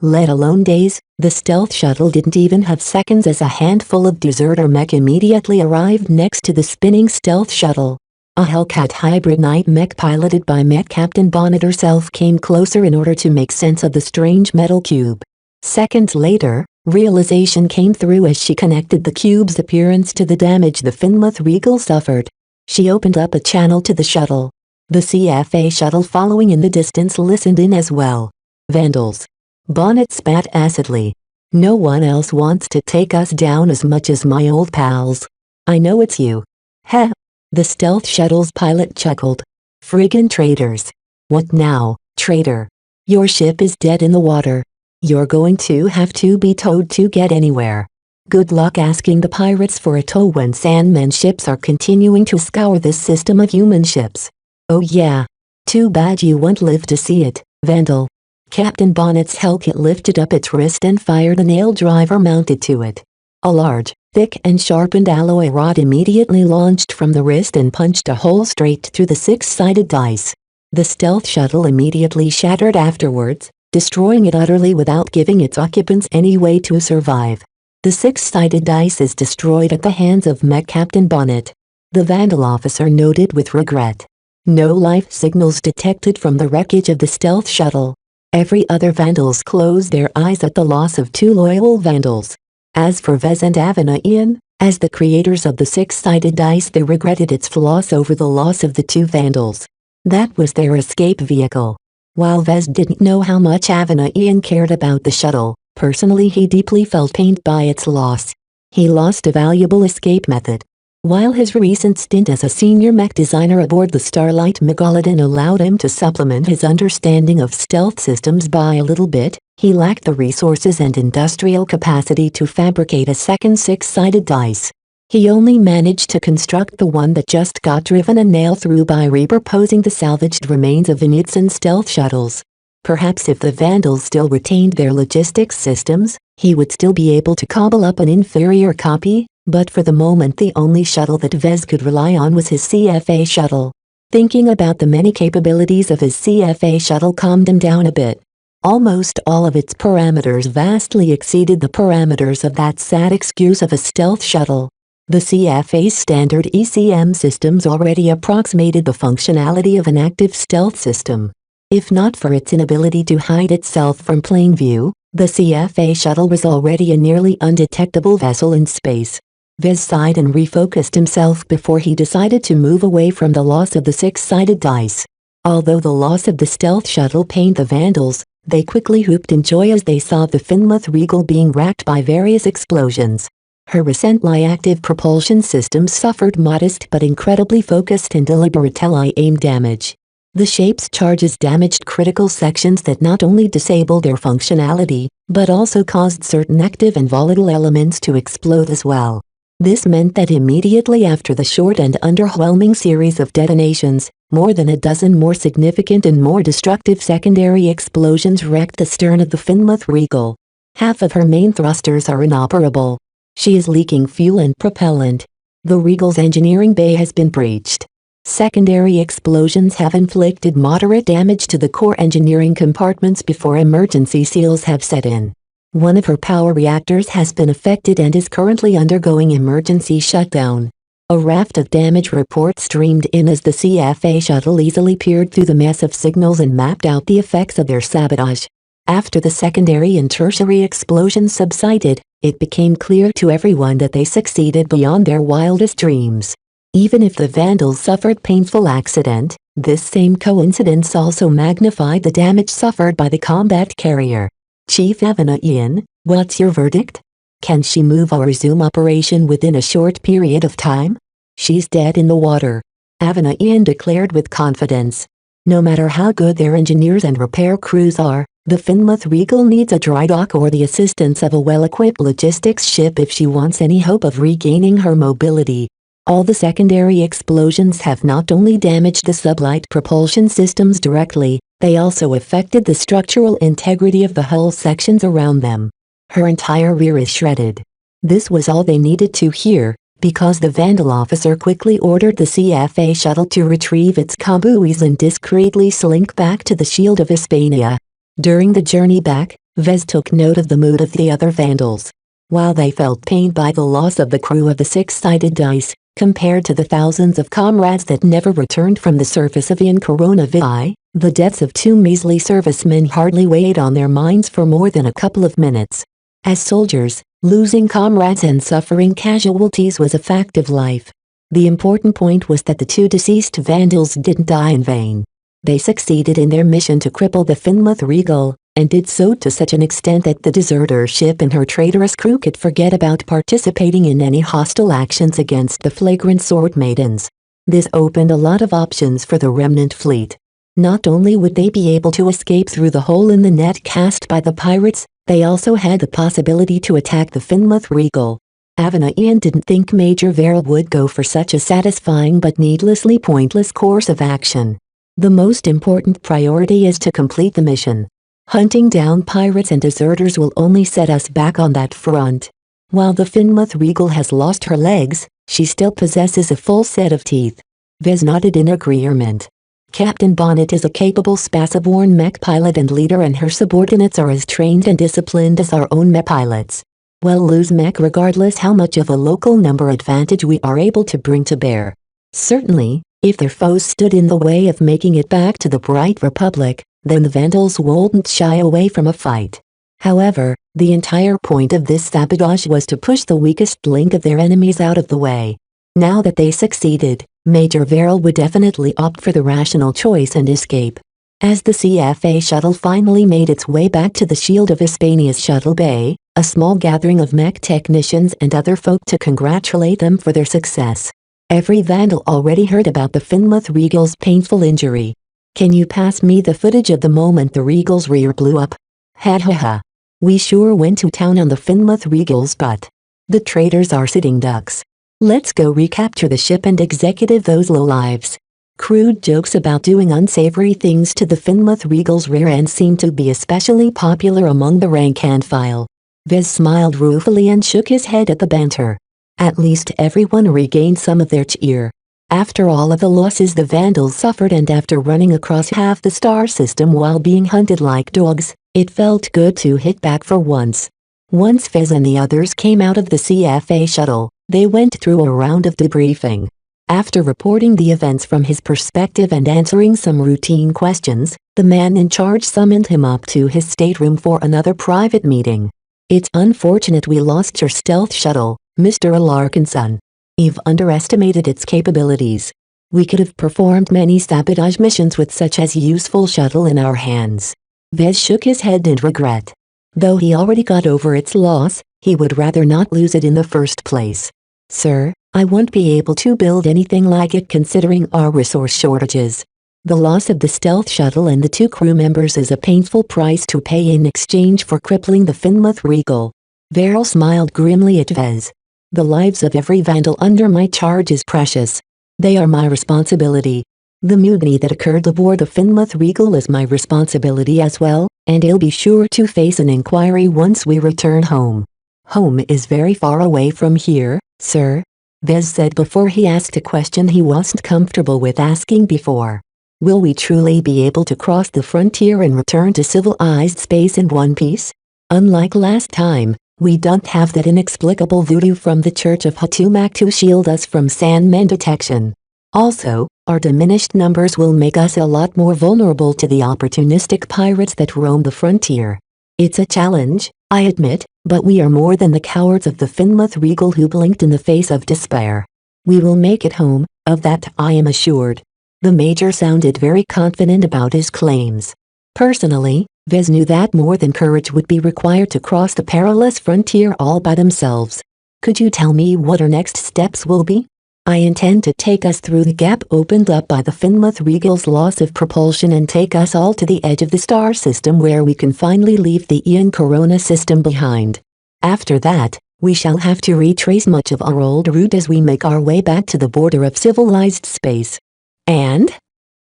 Let alone days, the stealth shuttle didn't even have seconds as a handful of deserter mech immediately arrived next to the spinning stealth shuttle. A Hellcat hybrid night mech piloted by Mech Captain Bonnet herself came closer in order to make sense of the strange metal cube. Seconds later, realization came through as she connected the cube's appearance to the damage the Finmouth Regal suffered. She opened up a channel to the shuttle. The CFA shuttle following in the distance listened in as well. Vandals. Bonnet spat acidly. No one else wants to take us down as much as my old pals. I know it's you. Heh. The stealth shuttle's pilot chuckled. Friggin' traitors. What now, traitor? Your ship is dead in the water. You're going to have to be towed to get anywhere. Good luck asking the pirates for a tow when Sandman ships are continuing to scour this system of human ships. Oh yeah. Too bad you won't live to see it, Vandal. Captain Bonnet's Hellcat lifted up its wrist and fired a nail driver mounted to it. A large, thick and sharpened alloy rod immediately launched from the wrist and punched a hole straight through the six-sided dice. The stealth shuttle immediately shattered afterwards, destroying it utterly without giving its occupants any way to survive. The six-sided dice is destroyed at the hands of Mech Captain Bonnet. The Vandal officer noted with regret. No life signals detected from the wreckage of the stealth shuttle. Every other Vandals closed their eyes at the loss of two loyal Vandals. As for Vez and Ian, as the creators of the six-sided dice, they regretted its loss over the loss of the two Vandals. That was their escape vehicle. While Vez didn't know how much Ian cared about the shuttle, personally he deeply felt pained by its loss. He lost a valuable escape method. While his recent stint as a senior mech designer aboard the Starlight Megalodon allowed him to supplement his understanding of stealth systems by a little bit, he lacked the resources and industrial capacity to fabricate a second six-sided dice. He only managed to construct the one that just got driven a nail through by repurposing the salvaged remains of Venutsan stealth shuttles. Perhaps if the Vandals still retained their logistics systems, he would still be able to cobble up an inferior copy, but for the moment the only shuttle that Vez could rely on was his CFA shuttle. Thinking about the many capabilities of his CFA shuttle calmed him down a bit. Almost all of its parameters vastly exceeded the parameters of that sad excuse of a stealth shuttle. The CFA's standard ECM systems already approximated the functionality of an active stealth system. If not for its inability to hide itself from plain view, the CFA shuttle was already a nearly undetectable vessel in space. Vez sighed and refocused himself before he decided to move away from the loss of the six-sided dice. Although the loss of the stealth shuttle pained the Vandals, they quickly whooped in joy as they saw the Finmouth Regal being racked by various explosions. Her recently active propulsion systems suffered modest but incredibly focused and deliberate aim damage. The shape's charges damaged critical sections that not only disabled their functionality, but also caused certain active and volatile elements to explode as well. This meant that immediately after the short and underwhelming series of detonations, more than a dozen more significant and more destructive secondary explosions wrecked the stern of the Finmouth Regal. Half of her main thrusters are inoperable. She is leaking fuel and propellant. The Regal's engineering bay has been breached. Secondary explosions have inflicted moderate damage to the core engineering compartments before emergency seals have set in. One of her power reactors has been affected and is currently undergoing emergency shutdown. A raft of damage reports streamed in as the CFA shuttle easily peered through the mess of signals and mapped out the effects of their sabotage. After the secondary and tertiary explosions subsided, it became clear to everyone that they succeeded beyond their wildest dreams. Even if the Vandals suffered painful accident, this same coincidence also magnified the damage suffered by the combat carrier. Chief Avina Ian, what's your verdict? Can she move or resume operation within a short period of time? She's dead in the water, Avina Ian declared with confidence. No matter how good their engineers and repair crews are, the Finmouth Regal needs a dry dock or the assistance of a well-equipped logistics ship if she wants any hope of regaining her mobility. All the secondary explosions have not only damaged the sublight propulsion systems directly, they also affected the structural integrity of the hull sections around them. Her entire rear is shredded. This was all they needed to hear, because the Vandal officer quickly ordered the CFA shuttle to retrieve its combuis and discreetly slink back to the Shield of Hispania. During the journey back, Vez took note of the mood of the other Vandals. While they felt pained by the loss of the crew of the six-sided dice, compared to the thousands of comrades that never returned from the surface of Ian Coronavirus, the deaths of two measly servicemen hardly weighed on their minds for more than a couple of minutes. As soldiers, losing comrades and suffering casualties was a fact of life. The important point was that the two deceased Vandals didn't die in vain. They succeeded in their mission to cripple the Finmouth Regal, and did so to such an extent that the deserter ship and her traitorous crew could forget about participating in any hostile actions against the flagrant sword maidens. This opened a lot of options for the remnant fleet. Not only would they be able to escape through the hole in the net cast by the pirates, they also had the possibility to attack the Finmouth Regal. Avina Ian didn't think Major Verrill would go for such a satisfying but needlessly pointless course of action. The most important priority is to complete the mission. Hunting down pirates and deserters will only set us back on that front. While the Finmouth Regal has lost her legs, she still possesses a full set of teeth. Vez nodded in agreement. Captain Bonnet is a capable Spaceborne mech pilot and leader, and her subordinates are as trained and disciplined as our own mech pilots. We'll lose mech regardless how much of a local number advantage we are able to bring to bear. Certainly, if their foes stood in the way of making it back to the Bright Republic, then the Vandals wouldn't shy away from a fight. However, the entire point of this sabotage was to push the weakest link of their enemies out of the way. Now that they succeeded, Major Verrill would definitely opt for the rational choice and escape. As the CFA shuttle finally made its way back to the Shield of Hispania's shuttle bay, a small gathering of mech technicians and other folk to congratulate them for their success. Every Vandal already heard about the Finmouth Regal's painful injury. Can you pass me the footage of the moment the Regal's rear blew up? Ha ha ha. We sure went to town on the Finmouth Regal's butt. The traitors are sitting ducks. Let's go recapture the ship and executive those lowlives. Crude jokes about doing unsavory things to the Finmouth Regal's rear end seemed to be especially popular among the rank and file. Vez smiled ruefully and shook his head at the banter. At least everyone regained some of their cheer. After all of the losses the Vandals suffered, and after running across half the star system while being hunted like dogs, it felt good to hit back for once. Once Fez and the others came out of the CFA shuttle, they went through a round of debriefing. After reporting the events from his perspective and answering some routine questions, the man in charge summoned him up to his stateroom for another private meeting. It's unfortunate we lost your stealth shuttle, Mr. Alarkinson. You've underestimated its capabilities. We could have performed many sabotage missions with such as useful shuttle in our hands. Vez shook his head in regret. Though he already got over its loss, he would rather not lose it in the first place. Sir, I won't be able to build anything like it considering our resource shortages. The loss of the stealth shuttle and the 2 crew members is a painful price to pay in exchange for crippling the Finmouth Regal. Verrill smiled grimly at Vez. The lives of every vandal under my charge is precious. They are my responsibility. The mutiny that occurred aboard the Finmouth Regal is my responsibility as well, and I'll be sure to face an inquiry once we return home. Home is very far away from here, sir, Vez said before he asked a question he wasn't comfortable with asking before. Will we truly be able to cross the frontier and return to civilized space in one piece? Unlike last time, we don't have that inexplicable voodoo from the Church of Hatumak to shield us from Sandman detection. Also, our diminished numbers will make us a lot more vulnerable to the opportunistic pirates that roam the frontier. It's a challenge, I admit, but we are more than the cowards of the Finmouth Regal who blinked in the face of despair. We will make it home, of that I am assured. The Major sounded very confident about his claims. Personally, Vez knew that more than courage would be required to cross the perilous frontier all by themselves. Could you tell me what our next steps will be? I intend to take us through the gap opened up by the Finmouth Regal's loss of propulsion and take us all to the edge of the star system where we can finally leave the Ian Corona system behind. After that, we shall have to retrace much of our old route as we make our way back to the border of civilized space. And?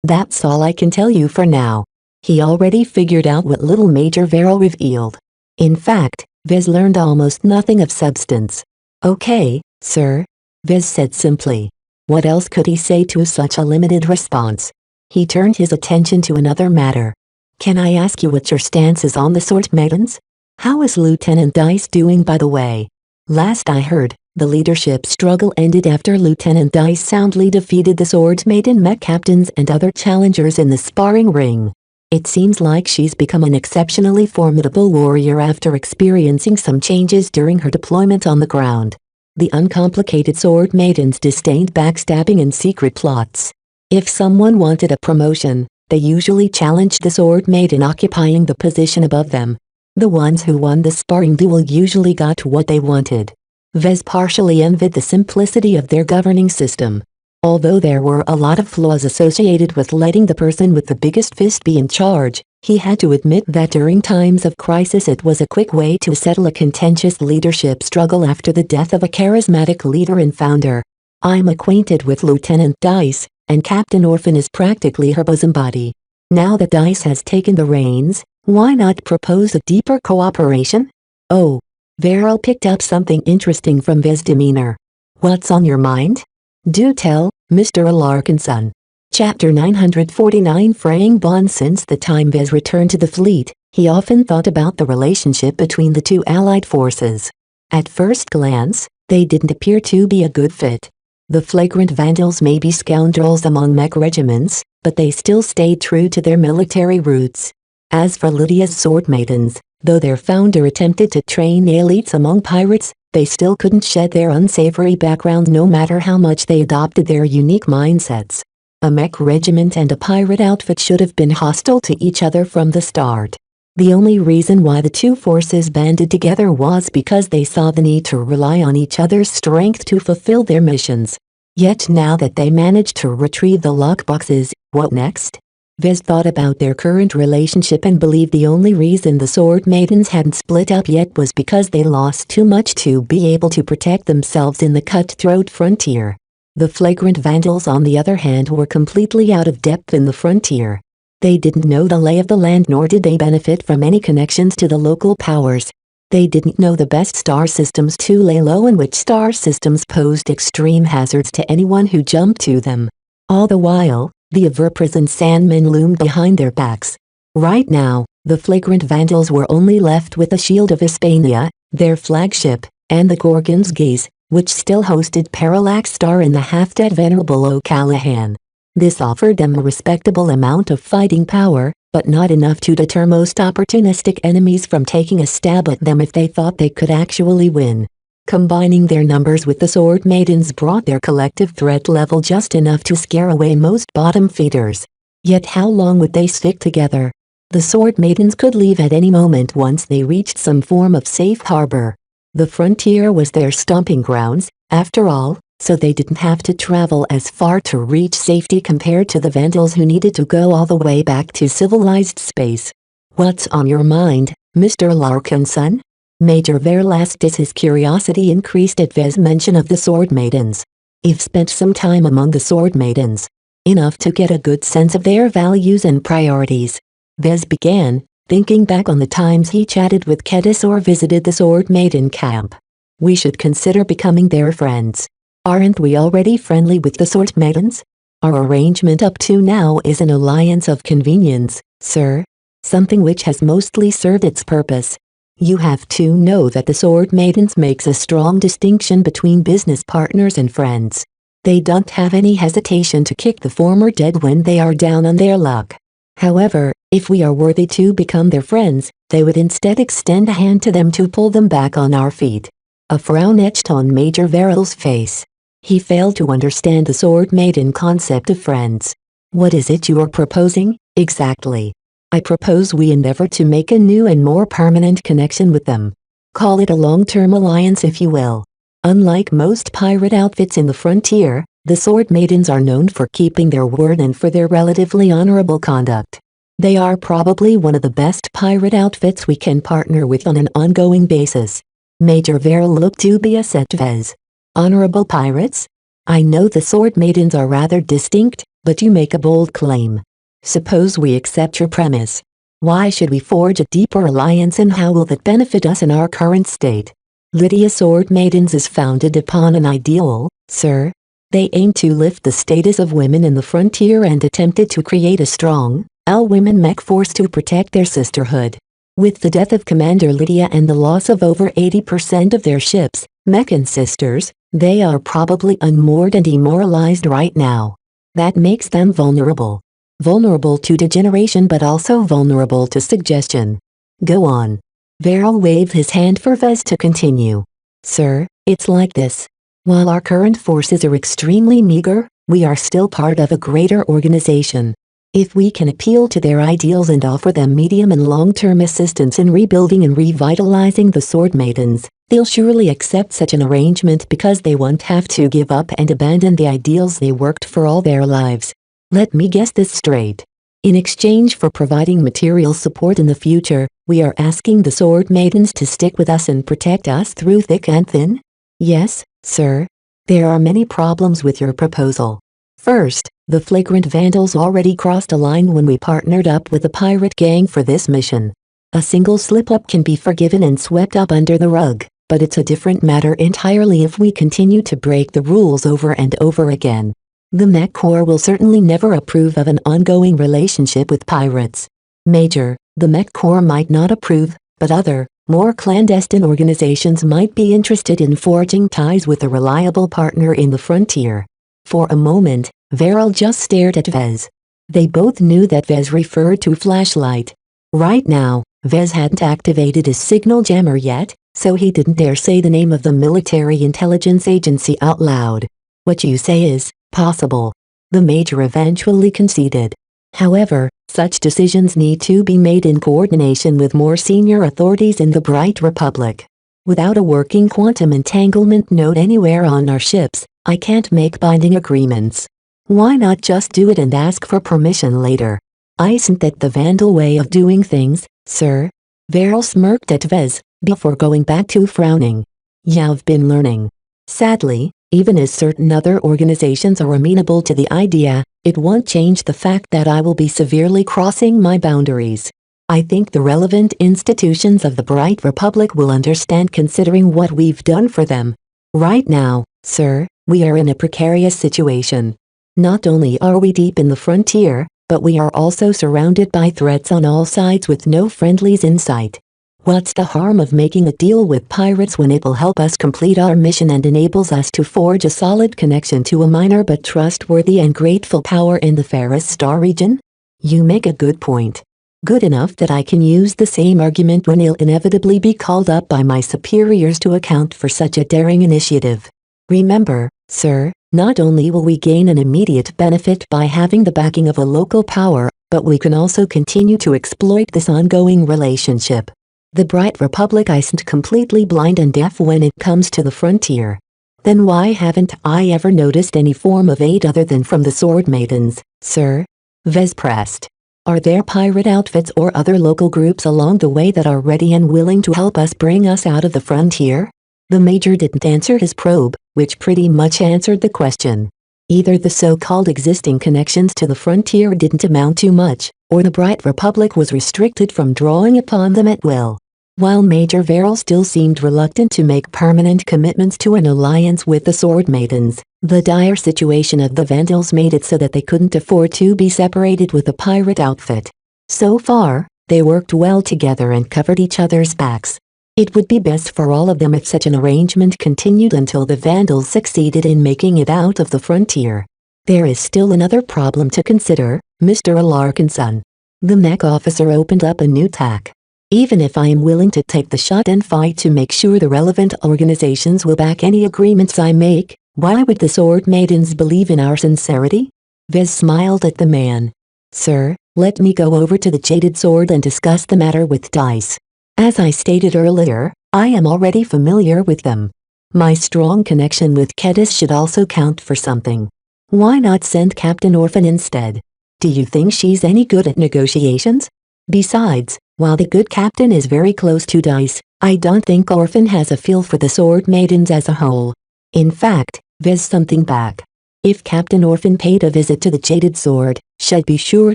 That's all I can tell you for now. He already figured out what little Major Vero revealed. In fact, Vez learned almost nothing of substance. Okay, sir, Vez said simply. What else could he say to such a limited response? He turned his attention to another matter. Can I ask you what your stance is on the Sword Maidens? How is Lieutenant Dice doing, by the way? Last I heard, the leadership struggle ended after Lieutenant Dice soundly defeated the Sword Maiden mech captains and other challengers in the sparring ring. It seems like she's become an exceptionally formidable warrior after experiencing some changes during her deployment on the ground. The uncomplicated Sword Maidens disdained backstabbing and secret plots. If someone wanted a promotion, they usually challenged the Sword Maiden occupying the position above them. The ones who won the sparring duel usually got what they wanted. Vez partially envied the simplicity of their governing system. Although there were a lot of flaws associated with letting the person with the biggest fist be in charge, he had to admit that during times of crisis it was a quick way to settle a contentious leadership struggle after the death of a charismatic leader and founder. I'm acquainted with Lieutenant Dice, and Captain Orphan is practically her bosom buddy. Now that Dice has taken the reins, why not propose a deeper cooperation? Oh. Vero picked up something interesting from Vez's demeanor. What's on your mind? Do tell, Mr. Alarkinson. Chapter 949 Fraying Bonds. Since the time Vez returned to the fleet, he often thought about the relationship between the two allied forces. At first glance, they didn't appear to be a good fit. The flagrant vandals may be scoundrels among mech regiments, but they still stayed true to their military roots. As for Lydia's Sword Maidens, though their founder attempted to train elites among pirates, they still couldn't shed their unsavory background no matter how much they adopted their unique mindsets. A mech regiment and a pirate outfit should have been hostile to each other from the start. The only reason why the two forces banded together was because they saw the need to rely on each other's strength to fulfill their missions. Yet now that they managed to retrieve the lockboxes, what next? Vez thought about their current relationship and believed the only reason the Sword Maidens hadn't split up yet was because they lost too much to be able to protect themselves in the cutthroat frontier. The flagrant vandals, on the other hand, were completely out of depth in the frontier. They didn't know the lay of the land, nor did they benefit from any connections to the local powers. They didn't know the best star systems to lay low and which star systems posed extreme hazards to anyone who jumped to them. All the while, the ever-present Sandmen loomed behind their backs. Right now, the flagrant vandals were only left with the Shield of Hispania, their flagship, and the Gorgon's Gaze, which still hosted Parallax Star and the half-dead venerable O'Callahan. This offered them a respectable amount of fighting power, but not enough to deter most opportunistic enemies from taking a stab at them if they thought they could actually win. Combining their numbers with the Sword Maidens brought their collective threat level just enough to scare away most bottom feeders. Yet how long would they stick together? The Sword Maidens could leave at any moment once they reached some form of safe harbor. The frontier was their stomping grounds, after all, so they didn't have to travel as far to reach safety compared to the vandals who needed to go all the way back to civilized space. What's on your mind, Mr. Larkinson? Major Verl asked as his curiosity increased at Vez mention of the Sword Maidens. You've spent some time among the Sword Maidens. Enough to get a good sense of their values and priorities. Vez began, thinking back on the times he chatted with Kedis or visited the Sword Maiden camp. We should consider becoming their friends. Aren't we already friendly with the Sword Maidens? Our arrangement up to now is an alliance of convenience, sir. Something which has mostly served its purpose. You have to know that the Sword Maidens makes a strong distinction between business partners and friends. They don't have any hesitation to kick the former dead when they are down on their luck. However, if we are worthy to become their friends, they would instead extend a hand to them to pull them back on our feet. A frown etched on Major Verril's face. He failed to understand the Sword Maiden concept of friends. What is it you are proposing, exactly? I propose we endeavor to make a new and more permanent connection with them. Call it a long-term alliance if you will. Unlike most pirate outfits in the frontier, the Sword Maidens are known for keeping their word and for their relatively honorable conduct. They are probably one of the best pirate outfits we can partner with on an ongoing basis. Major Verrill looked dubious at Vez. Honorable pirates? I know the Sword Maidens are rather distinct, but you make a bold claim. Suppose we accept your premise. Why should we forge a deeper alliance and how will that benefit us in our current state? Lydia Sword Maidens is founded upon an ideal, sir. They aim to lift the status of women in the frontier and attempted to create a strong, all-women mech force to protect their sisterhood. With the death of Commander Lydia and the loss of over 80% of their ships, Mech and sisters, they are probably unmoored and demoralized right now. That makes them vulnerable. Vulnerable to degeneration but also vulnerable to suggestion. Go on. Verrill waved his hand for Vez to continue. Sir, it's like this. While our current forces are extremely meager, we are still part of a greater organization. If we can appeal to their ideals and offer them medium and long-term assistance in rebuilding and revitalizing the Sword Maidens, they'll surely accept such an arrangement because they won't have to give up and abandon the ideals they worked for all their lives. Let me guess this straight. In exchange for providing material support in the future, we are asking the Sword Maidens to stick with us and protect us through thick and thin? Yes, sir. There are many problems with your proposal. First, the flagrant vandals already crossed a line when we partnered up with a pirate gang for this mission. A single slip-up can be forgiven and swept up under the rug, but it's a different matter entirely if we continue to break the rules over and over again. The Mech Corps will certainly never approve of an ongoing relationship with pirates. Major, the Mech Corps might not approve, but other, more clandestine organizations might be interested in forging ties with a reliable partner in the frontier. For a moment, Verrill just stared at Vez. They both knew that Vez referred to Flashlight. Right now, Vez hadn't activated his signal jammer yet, so he didn't dare say the name of the military intelligence agency out loud. What you say is possible. The Major eventually conceded. However, such decisions need to be made in coordination with more senior authorities in the Bright Republic. Without a working quantum entanglement node anywhere on our ships, I can't make binding agreements. Why not just do it and ask for permission later? Isn't that the Vandal way of doing things, sir? Verrill smirked at Vez, before going back to frowning. You've been learning. Sadly, even as certain other organizations are amenable to the idea, it won't change the fact that I will be severely crossing my boundaries. I think the relevant institutions of the Bright Republic will understand considering what we've done for them. Right now, sir, we are in a precarious situation. Not only are we deep in the frontier, but we are also surrounded by threats on all sides with no friendlies in sight. What's the harm of making a deal with pirates when it will help us complete our mission and enables us to forge a solid connection to a minor but trustworthy and grateful power in the Ferris Star region? You make a good point. Good enough that I can use the same argument when it'll inevitably be called up by my superiors to account for such a daring initiative. Remember, sir, not only will we gain an immediate benefit by having the backing of a local power, but we can also continue to exploit this ongoing relationship. The Bright Republic isn't completely blind and deaf when it comes to the frontier. Then why haven't I ever noticed any form of aid other than from the Sword Maidens, sir? Vez pressed. Are there pirate outfits or other local groups along the way that are ready and willing to help us bring us out of the frontier? The major didn't answer his probe, which pretty much answered the question. Either the so-called existing connections to the frontier didn't amount to much, or the Bright Republic was restricted from drawing upon them at will. While Major Verrill still seemed reluctant to make permanent commitments to an alliance with the Sword Maidens, the dire situation of the Vandals made it so that they couldn't afford to be separated with a pirate outfit. So far, they worked well together and covered each other's backs. It would be best for all of them if such an arrangement continued until the Vandals succeeded in making it out of the frontier. There is still another problem to consider, Mr. Larkinson. The mech officer opened up a new tack. Even if I am willing to take the shot and fight to make sure the relevant organizations will back any agreements I make, why would the Sword Maidens believe in our sincerity? Vez smiled at the man. Sir, let me go over to the Jaded Sword and discuss the matter with Dice. As I stated earlier, I am already familiar with them. My strong connection with Kedis should also count for something. Why not send Captain Orphan instead? Do you think she's any good at negotiations? Besides, while the good captain is very close to Dice, I don't think Orphan has a feel for the Sword Maidens as a whole. In fact, Vez something back. If Captain Orphan paid a visit to the Jaded Sword, she'd be sure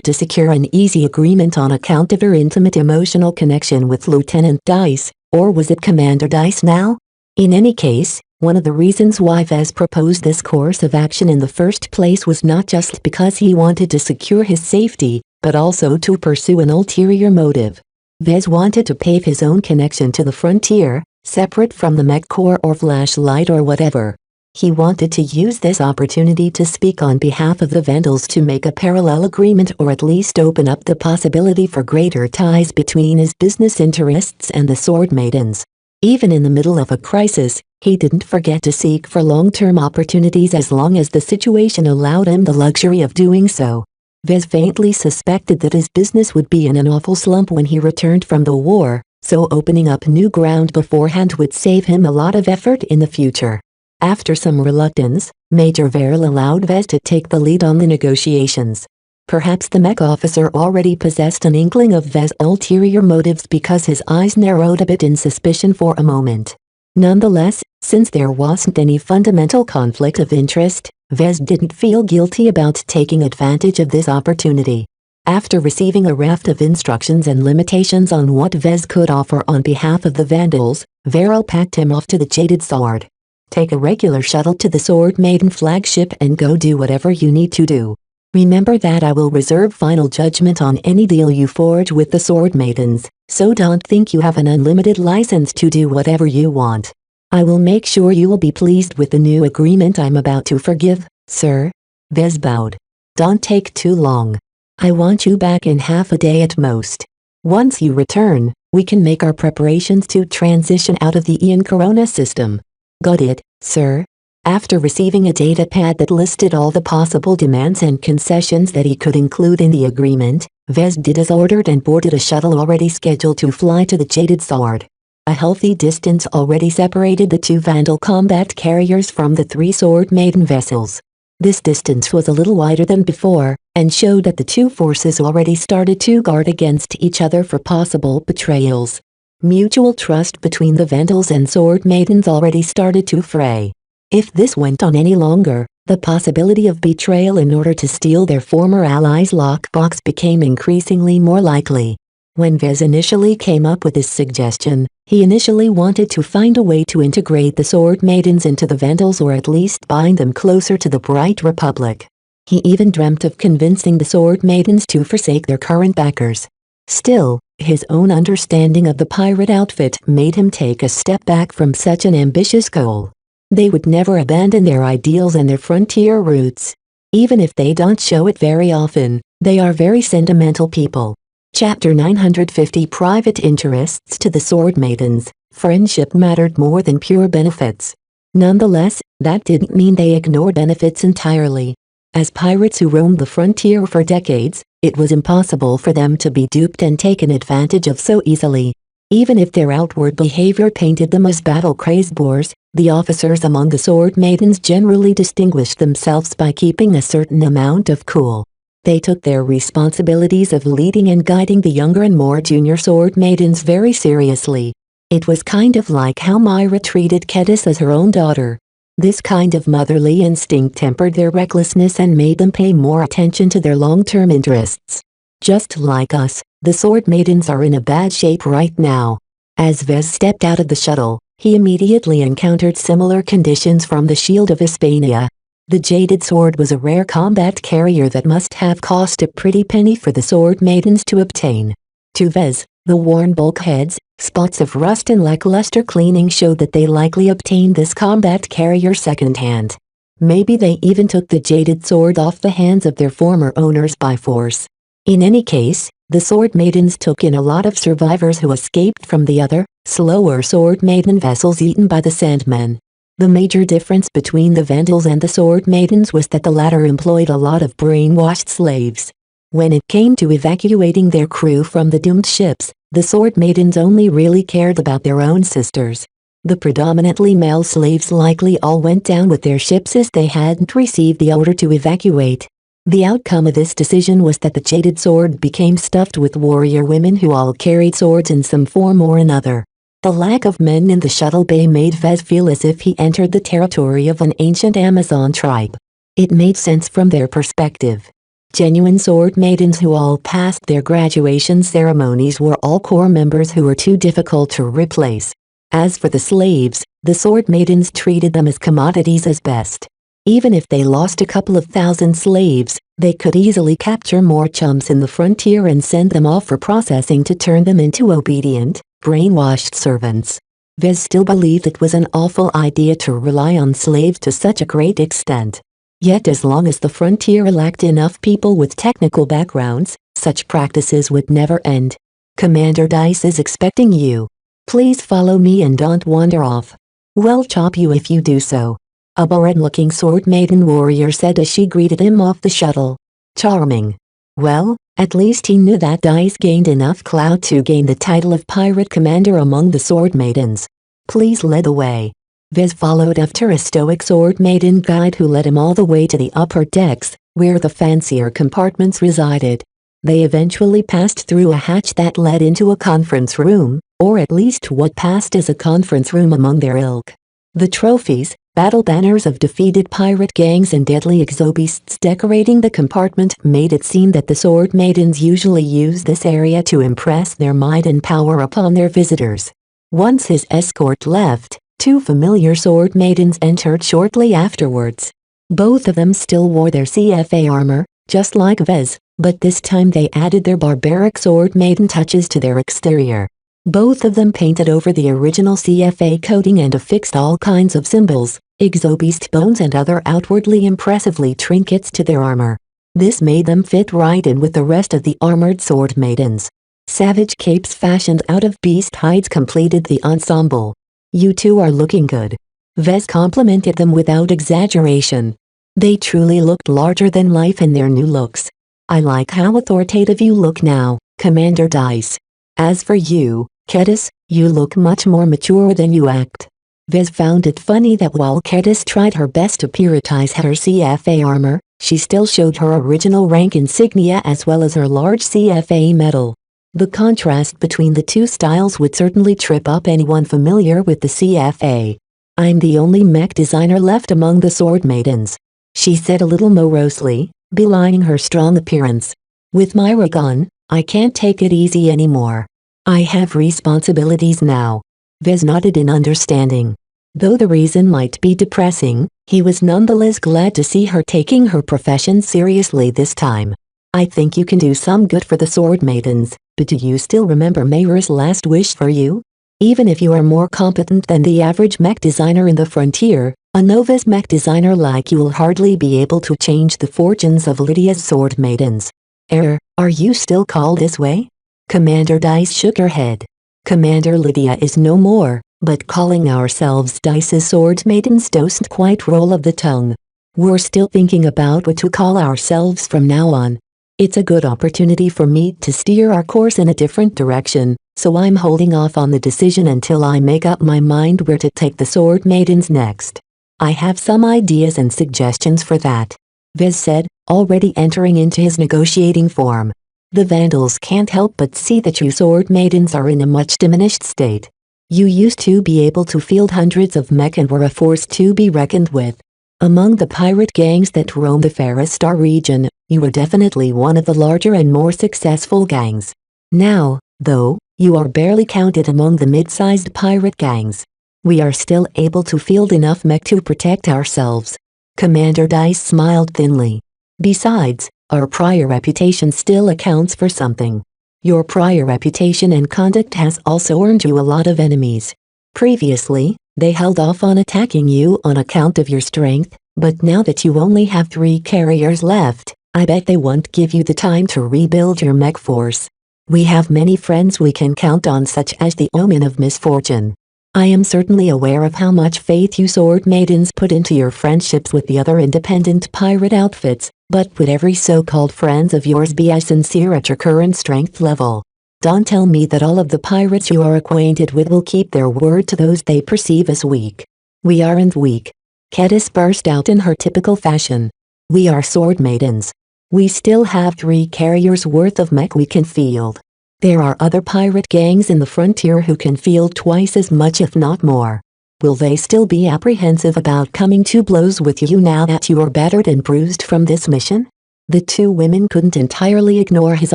to secure an easy agreement on account of her intimate emotional connection with Lieutenant Dice, or was it Commander Dice now? In any case, one of the reasons why Vez proposed this course of action in the first place was not just because he wanted to secure his safety, but also to pursue an ulterior motive. Vez wanted to pave his own connection to the frontier, separate from the mech corps or flashlight or whatever. He wanted to use this opportunity to speak on behalf of the Vandals to make a parallel agreement or at least open up the possibility for greater ties between his business interests and the Sword Maidens. Even in the middle of a crisis, he didn't forget to seek for long-term opportunities as long as the situation allowed him the luxury of doing so. Vez faintly suspected that his business would be in an awful slump when he returned from the war, so opening up new ground beforehand would save him a lot of effort in the future. After some reluctance, Major Verrill allowed Vez to take the lead on the negotiations. Perhaps the mech officer already possessed an inkling of Vez's ulterior motives because his eyes narrowed a bit in suspicion for a moment. Nonetheless, since there wasn't any fundamental conflict of interest, Vez didn't feel guilty about taking advantage of this opportunity. After receiving a raft of instructions and limitations on what Vez could offer on behalf of the Vandals, Verrill packed him off to the Jaded Sword. Take a regular shuttle to the Sword Maiden flagship and go do whatever you need to do. Remember that I will reserve final judgment on any deal you forge with the Sword Maidens, so don't think you have an unlimited license to do whatever you want. I will make sure you will be pleased with the new agreement I'm about to forgive, sir. Vez bowed. Don't take too long. I want you back in half a day at most. Once you return, we can make our preparations to transition out of the Ian Corona system. Got it, sir? After receiving a datapad that listed all the possible demands and concessions that he could include in the agreement, Vez did as ordered and boarded a shuttle already scheduled to fly to the Jaded Sword. A healthy distance already separated the two Vandal combat carriers from the three Sword Maiden vessels. This distance was a little wider than before, and showed that the two forces already started to guard against each other for possible betrayals. Mutual trust between the Vandals and Sword Maidens already started to fray. If this went on any longer, the possibility of betrayal in order to steal their former allies' lockbox became increasingly more likely. When Vez initially came up with this suggestion, he initially wanted to find a way to integrate the Sword Maidens into the Vandals or at least bind them closer to the Bright Republic. He even dreamt of convincing the Sword Maidens to forsake their current backers. Still, his own understanding of the pirate outfit made him take a step back from such an ambitious goal. They would never abandon their ideals and their frontier roots. Even if they don't show it very often, they are very sentimental people. Chapter 950 Private Interests to the Sword Maidens. Friendship mattered more than pure benefits. Nonetheless, that didn't mean they ignored benefits entirely. As pirates who roamed the frontier for decades, it was impossible for them to be duped and taken advantage of so easily. Even if their outward behavior painted them as battle-crazed boors, the officers among the Sword Maidens generally distinguished themselves by keeping a certain amount of cool. They took their responsibilities of leading and guiding the younger and more junior sword maidens very seriously. It was kind of like how Myra treated Kedis as her own daughter. This kind of motherly instinct tempered their recklessness and made them pay more attention to their long-term interests. Just like us, the sword maidens are in a bad shape right now. As Vez stepped out of the shuttle, he immediately encountered similar conditions from the Shield of Hispania. The Jaded Sword was a rare combat carrier that must have cost a pretty penny for the sword maidens to obtain. To Vez, the worn bulkheads, spots of rust and lackluster cleaning showed that they likely obtained this combat carrier secondhand. Maybe they even took the Jaded Sword off the hands of their former owners by force. In any case, the sword maidens took in a lot of survivors who escaped from the other, slower sword maiden vessels eaten by the Sandmen. The major difference between the Vandals and the sword maidens was that the latter employed a lot of brainwashed slaves. When it came to evacuating their crew from the doomed ships, the sword maidens only really cared about their own sisters. The predominantly male slaves likely all went down with their ships as they hadn't received the order to evacuate. The outcome of this decision was that the Jaded Sword became stuffed with warrior women who all carried swords in some form or another. The lack of men in the shuttle bay made Vez feel as if he entered the territory of an ancient Amazon tribe. It made sense from their perspective. Genuine sword maidens who all passed their graduation ceremonies were all core members who were too difficult to replace. As for the slaves, the sword maidens treated them as commodities as best. Even if they lost a couple of thousand slaves, they could easily capture more chums in the frontier and send them off for processing to turn them into obedient, brainwashed servants. Vez still believed it was an awful idea to rely on slaves to such a great extent. Yet as long as the frontier lacked enough people with technical backgrounds, such practices would never end. Commander Dice is expecting you. Please follow me and don't wander off. We'll chop you if you do so. A bored-looking sword maiden warrior said as she greeted him off the shuttle. Charming. Well, at least he knew that Dice gained enough clout to gain the title of pirate commander among the sword maidens. Please lead the way. Vez followed after a stoic sword maiden guide who led him all the way to the upper decks, where the fancier compartments resided. They eventually passed through a hatch that led into a conference room, or at least what passed as a conference room among their ilk. The trophies, battle banners of defeated pirate gangs and deadly exobeasts decorating the compartment made it seem that the sword maidens usually use this area to impress their might and power upon their visitors. Once his escort left, two familiar sword maidens entered shortly afterwards. Both of them still wore their CFA armor, just like Vez, but this time they added their barbaric sword maiden touches to their exterior. Both of them painted over the original CFA coating and affixed all kinds of symbols, exobeast bones and other outwardly impressively trinkets to their armor. This made them fit right in with the rest of the armored sword maidens. Savage capes fashioned out of beast hides completed the ensemble. You two are looking good. Vez complimented them without exaggeration. They truly looked larger than life in their new looks. I like how authoritative you look now, Commander Dice. As for you, Kedis, you look much more mature than you act. Vez found it funny that while Kedis tried her best to puritize her CFA armor, she still showed her original rank insignia as well as her large CFA medal. The contrast between the two styles would certainly trip up anyone familiar with the CFA. I'm the only mech designer left among the sword maidens, she said a little morosely, belying her strong appearance. With Myra gone, I can't take it easy anymore. I have responsibilities now. Vez nodded in understanding. Though the reason might be depressing, he was nonetheless glad to see her taking her profession seriously this time. I think you can do some good for the sword maidens, but do you still remember Myra's last wish for you? Even if you are more competent than the average mech designer in the frontier, a novice mech designer like you will hardly be able to change the fortunes of Lydia's sword maidens. Are you still called this way? Commander Dice shook her head. Commander Lydia is no more, but calling ourselves Dice's sword maidens doesn't quite roll of the tongue. We're still thinking about what to call ourselves from now on. It's a good opportunity for me to steer our course in a different direction, so I'm holding off on the decision until I make up my mind where to take the sword maidens next. I have some ideas and suggestions for that. Vez said, already entering into his negotiating form. The Vandals can't help but see that you sword maidens are in a much diminished state. You used to be able to field hundreds of mech and were a force to be reckoned with. Among the pirate gangs that roam the Ferristar region, you were definitely one of the larger and more successful gangs. Now, though, you are barely counted among the mid-sized pirate gangs. We are still able to field enough mech to protect ourselves. Commander Dice smiled thinly. Besides, our prior reputation still accounts for something. Your prior reputation and conduct has also earned you a lot of enemies. Previously, they held off on attacking you on account of your strength, but now that you only have 3 carriers left, I bet they won't give you the time to rebuild your mech force. We have many friends we can count on, such as the Omen of Misfortune. I am certainly aware of how much faith you sword maidens put into your friendships with the other independent pirate outfits, but would every so-called friends of yours be as sincere at your current strength level? Don't tell me that all of the pirates you are acquainted with will keep their word to those they perceive as weak. We aren't weak. Kedis burst out in her typical fashion. We are sword maidens. We still have 3 carriers worth of mech we can field. There are other pirate gangs in the frontier who can field twice as much, if not more. Will they still be apprehensive about coming to blows with you now that you are battered and bruised from this mission? The 2 women couldn't entirely ignore his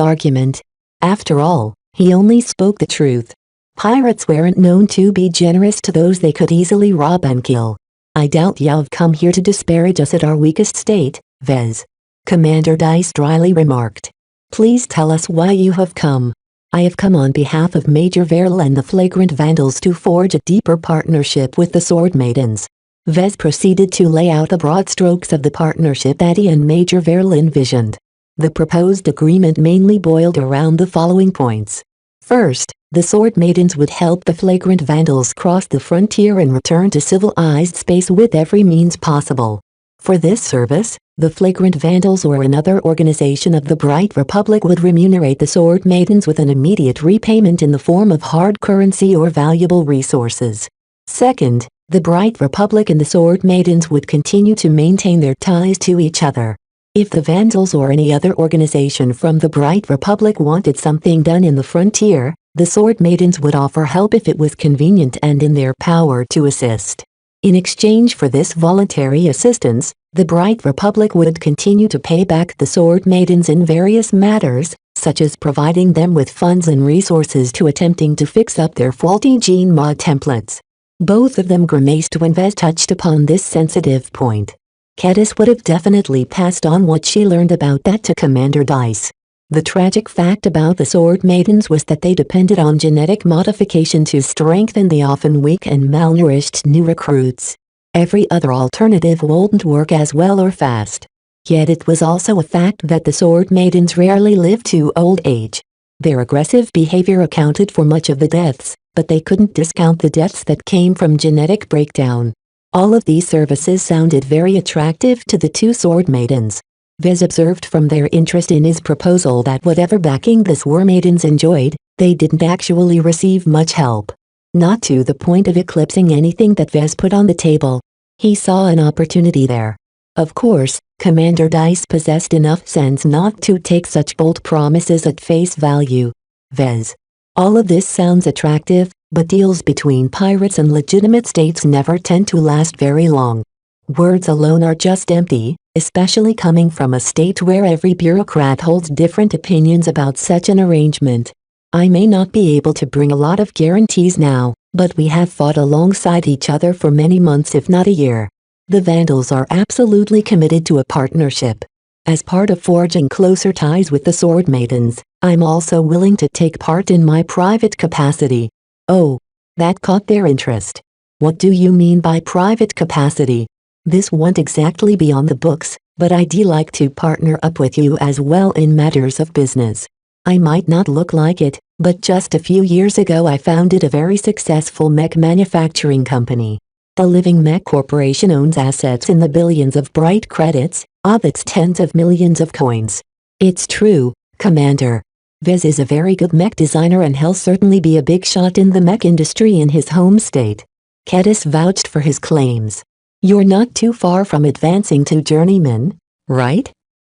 argument. After all, he only spoke the truth. Pirates weren't known to be generous to those they could easily rob and kill. I doubt you've come here to disparage us at our weakest state, Vez. Commander Dice dryly remarked. Please tell us why you have come. I have come on behalf of Major Verl and the Flagrant Vandals to forge a deeper partnership with the Sword Maidens. Vez proceeded to lay out the broad strokes of the partnership that he and Major Verl envisioned. The proposed agreement mainly boiled around the following points. First, the Sword Maidens would help the Flagrant Vandals cross the frontier and return to civilized space with every means possible. For this service, the Flagrant Vandals or another organization of the Bright Republic would remunerate the Sword Maidens with an immediate repayment in the form of hard currency or valuable resources. Second, the Bright Republic and the Sword Maidens would continue to maintain their ties to each other. If the Vandals or any other organization from the Bright Republic wanted something done in the frontier, the Sword Maidens would offer help if it was convenient and in their power to assist. In exchange for this voluntary assistance, the Bright Republic would continue to pay back the Sword Maidens in various matters, such as providing them with funds and resources to attempting to fix up their faulty gene mod templates. Both of them grimaced when Vez touched upon this sensitive point. Kedis would have definitely passed on what she learned about that to Commander Dice. The tragic fact about the Sword Maidens was that they depended on genetic modification to strengthen the often weak and malnourished new recruits. Every other alternative wouldn't work as well or fast. Yet it was also a fact that the Sword Maidens rarely lived to old age. Their aggressive behavior accounted for much of the deaths, but they couldn't discount the deaths that came from genetic breakdown. All of these services sounded very attractive to the 2 Sword Maidens. Vez observed from their interest in his proposal that whatever backing the Sword Maidens enjoyed, they didn't actually receive much help. Not to the point of eclipsing anything that Vez put on the table. He saw an opportunity there. Of course, Commander Dice possessed enough sense not to take such bold promises at face value. Vez. All of this sounds attractive, but deals between pirates and legitimate states never tend to last very long. Words alone are just empty, especially coming from a state where every bureaucrat holds different opinions about such an arrangement. I may not be able to bring a lot of guarantees now, but we have fought alongside each other for many months if not a year. The Vandals are absolutely committed to a partnership. As part of forging closer ties with the Sword Maidens, I'm also willing to take part in my private capacity. Oh, that caught their interest. What do you mean by private capacity? This won't exactly be on the books, but I'd like to partner up with you as well in matters of business. I might not look like it, but just a few years ago I founded a very successful mech manufacturing company. The Living Mech Corporation owns assets in the billions of bright credits, of its tens of millions of coins. It's true, Commander. Vez is a very good mech designer and he'll certainly be a big shot in the mech industry in his home state. Kedis vouched for his claims. You're not too far from advancing to journeyman. right?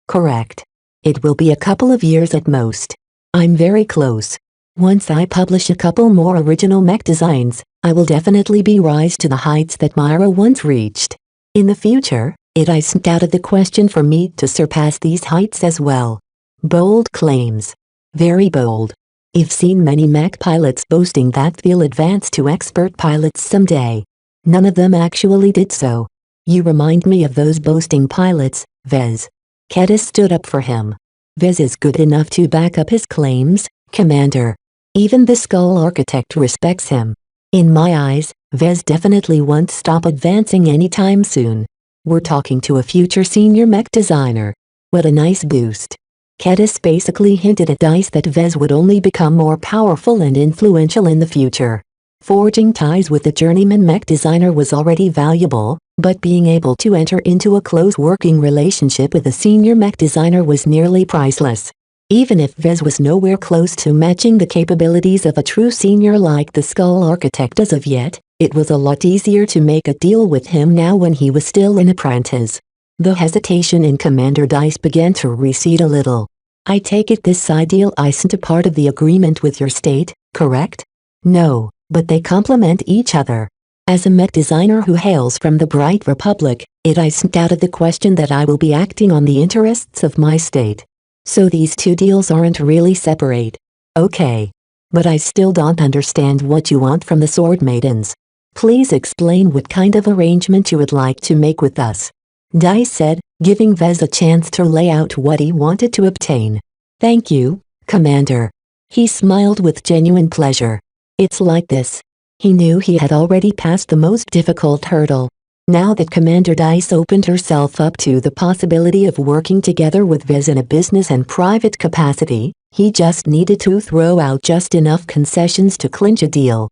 Correct. It will be a couple of years at most. I'm very close. Once I publish a couple more original mech designs, I will definitely be rise to the heights that Myra once reached. In the future, it isn't out of the question for me to surpass these heights as well. Bold claims. Very bold. I've seen many mech pilots boasting that they'll advance to expert pilots someday. None of them actually did so. You remind me of those boasting pilots, Vez. Kedis stood up for him. Vez is good enough to back up his claims, Commander. Even the Skull Architect respects him. In my eyes, Vez definitely won't stop advancing anytime soon. We're talking to a future senior mech designer. What a nice boost. Kedis basically hinted at Dice that Vez would only become more powerful and influential in the future. Forging ties with the journeyman mech designer was already valuable, but being able to enter into a close working relationship with a senior mech designer was nearly priceless. Even if Vez was nowhere close to matching the capabilities of a true senior like the Skull Architect as of yet, it was a lot easier to make a deal with him now when he was still an apprentice. The hesitation in Commander Dice began to recede a little. I take it this ideal isn't a part of the agreement with your state, correct? No, but they complement each other. As a mech designer who hails from the Bright Republic, it isn't out of the question that I will be acting on the interests of my state. So these two deals aren't really separate. Okay. But I still don't understand what you want from the Sword Maidens. Please explain what kind of arrangement you would like to make with us. Dice said, giving Vez a chance to lay out what he wanted to obtain. Thank you, Commander. He smiled with genuine pleasure. It's like this. He knew he had already passed the most difficult hurdle. Now that Commander Dice opened herself up to the possibility of working together with Vez in a business and private capacity, he just needed to throw out just enough concessions to clinch a deal.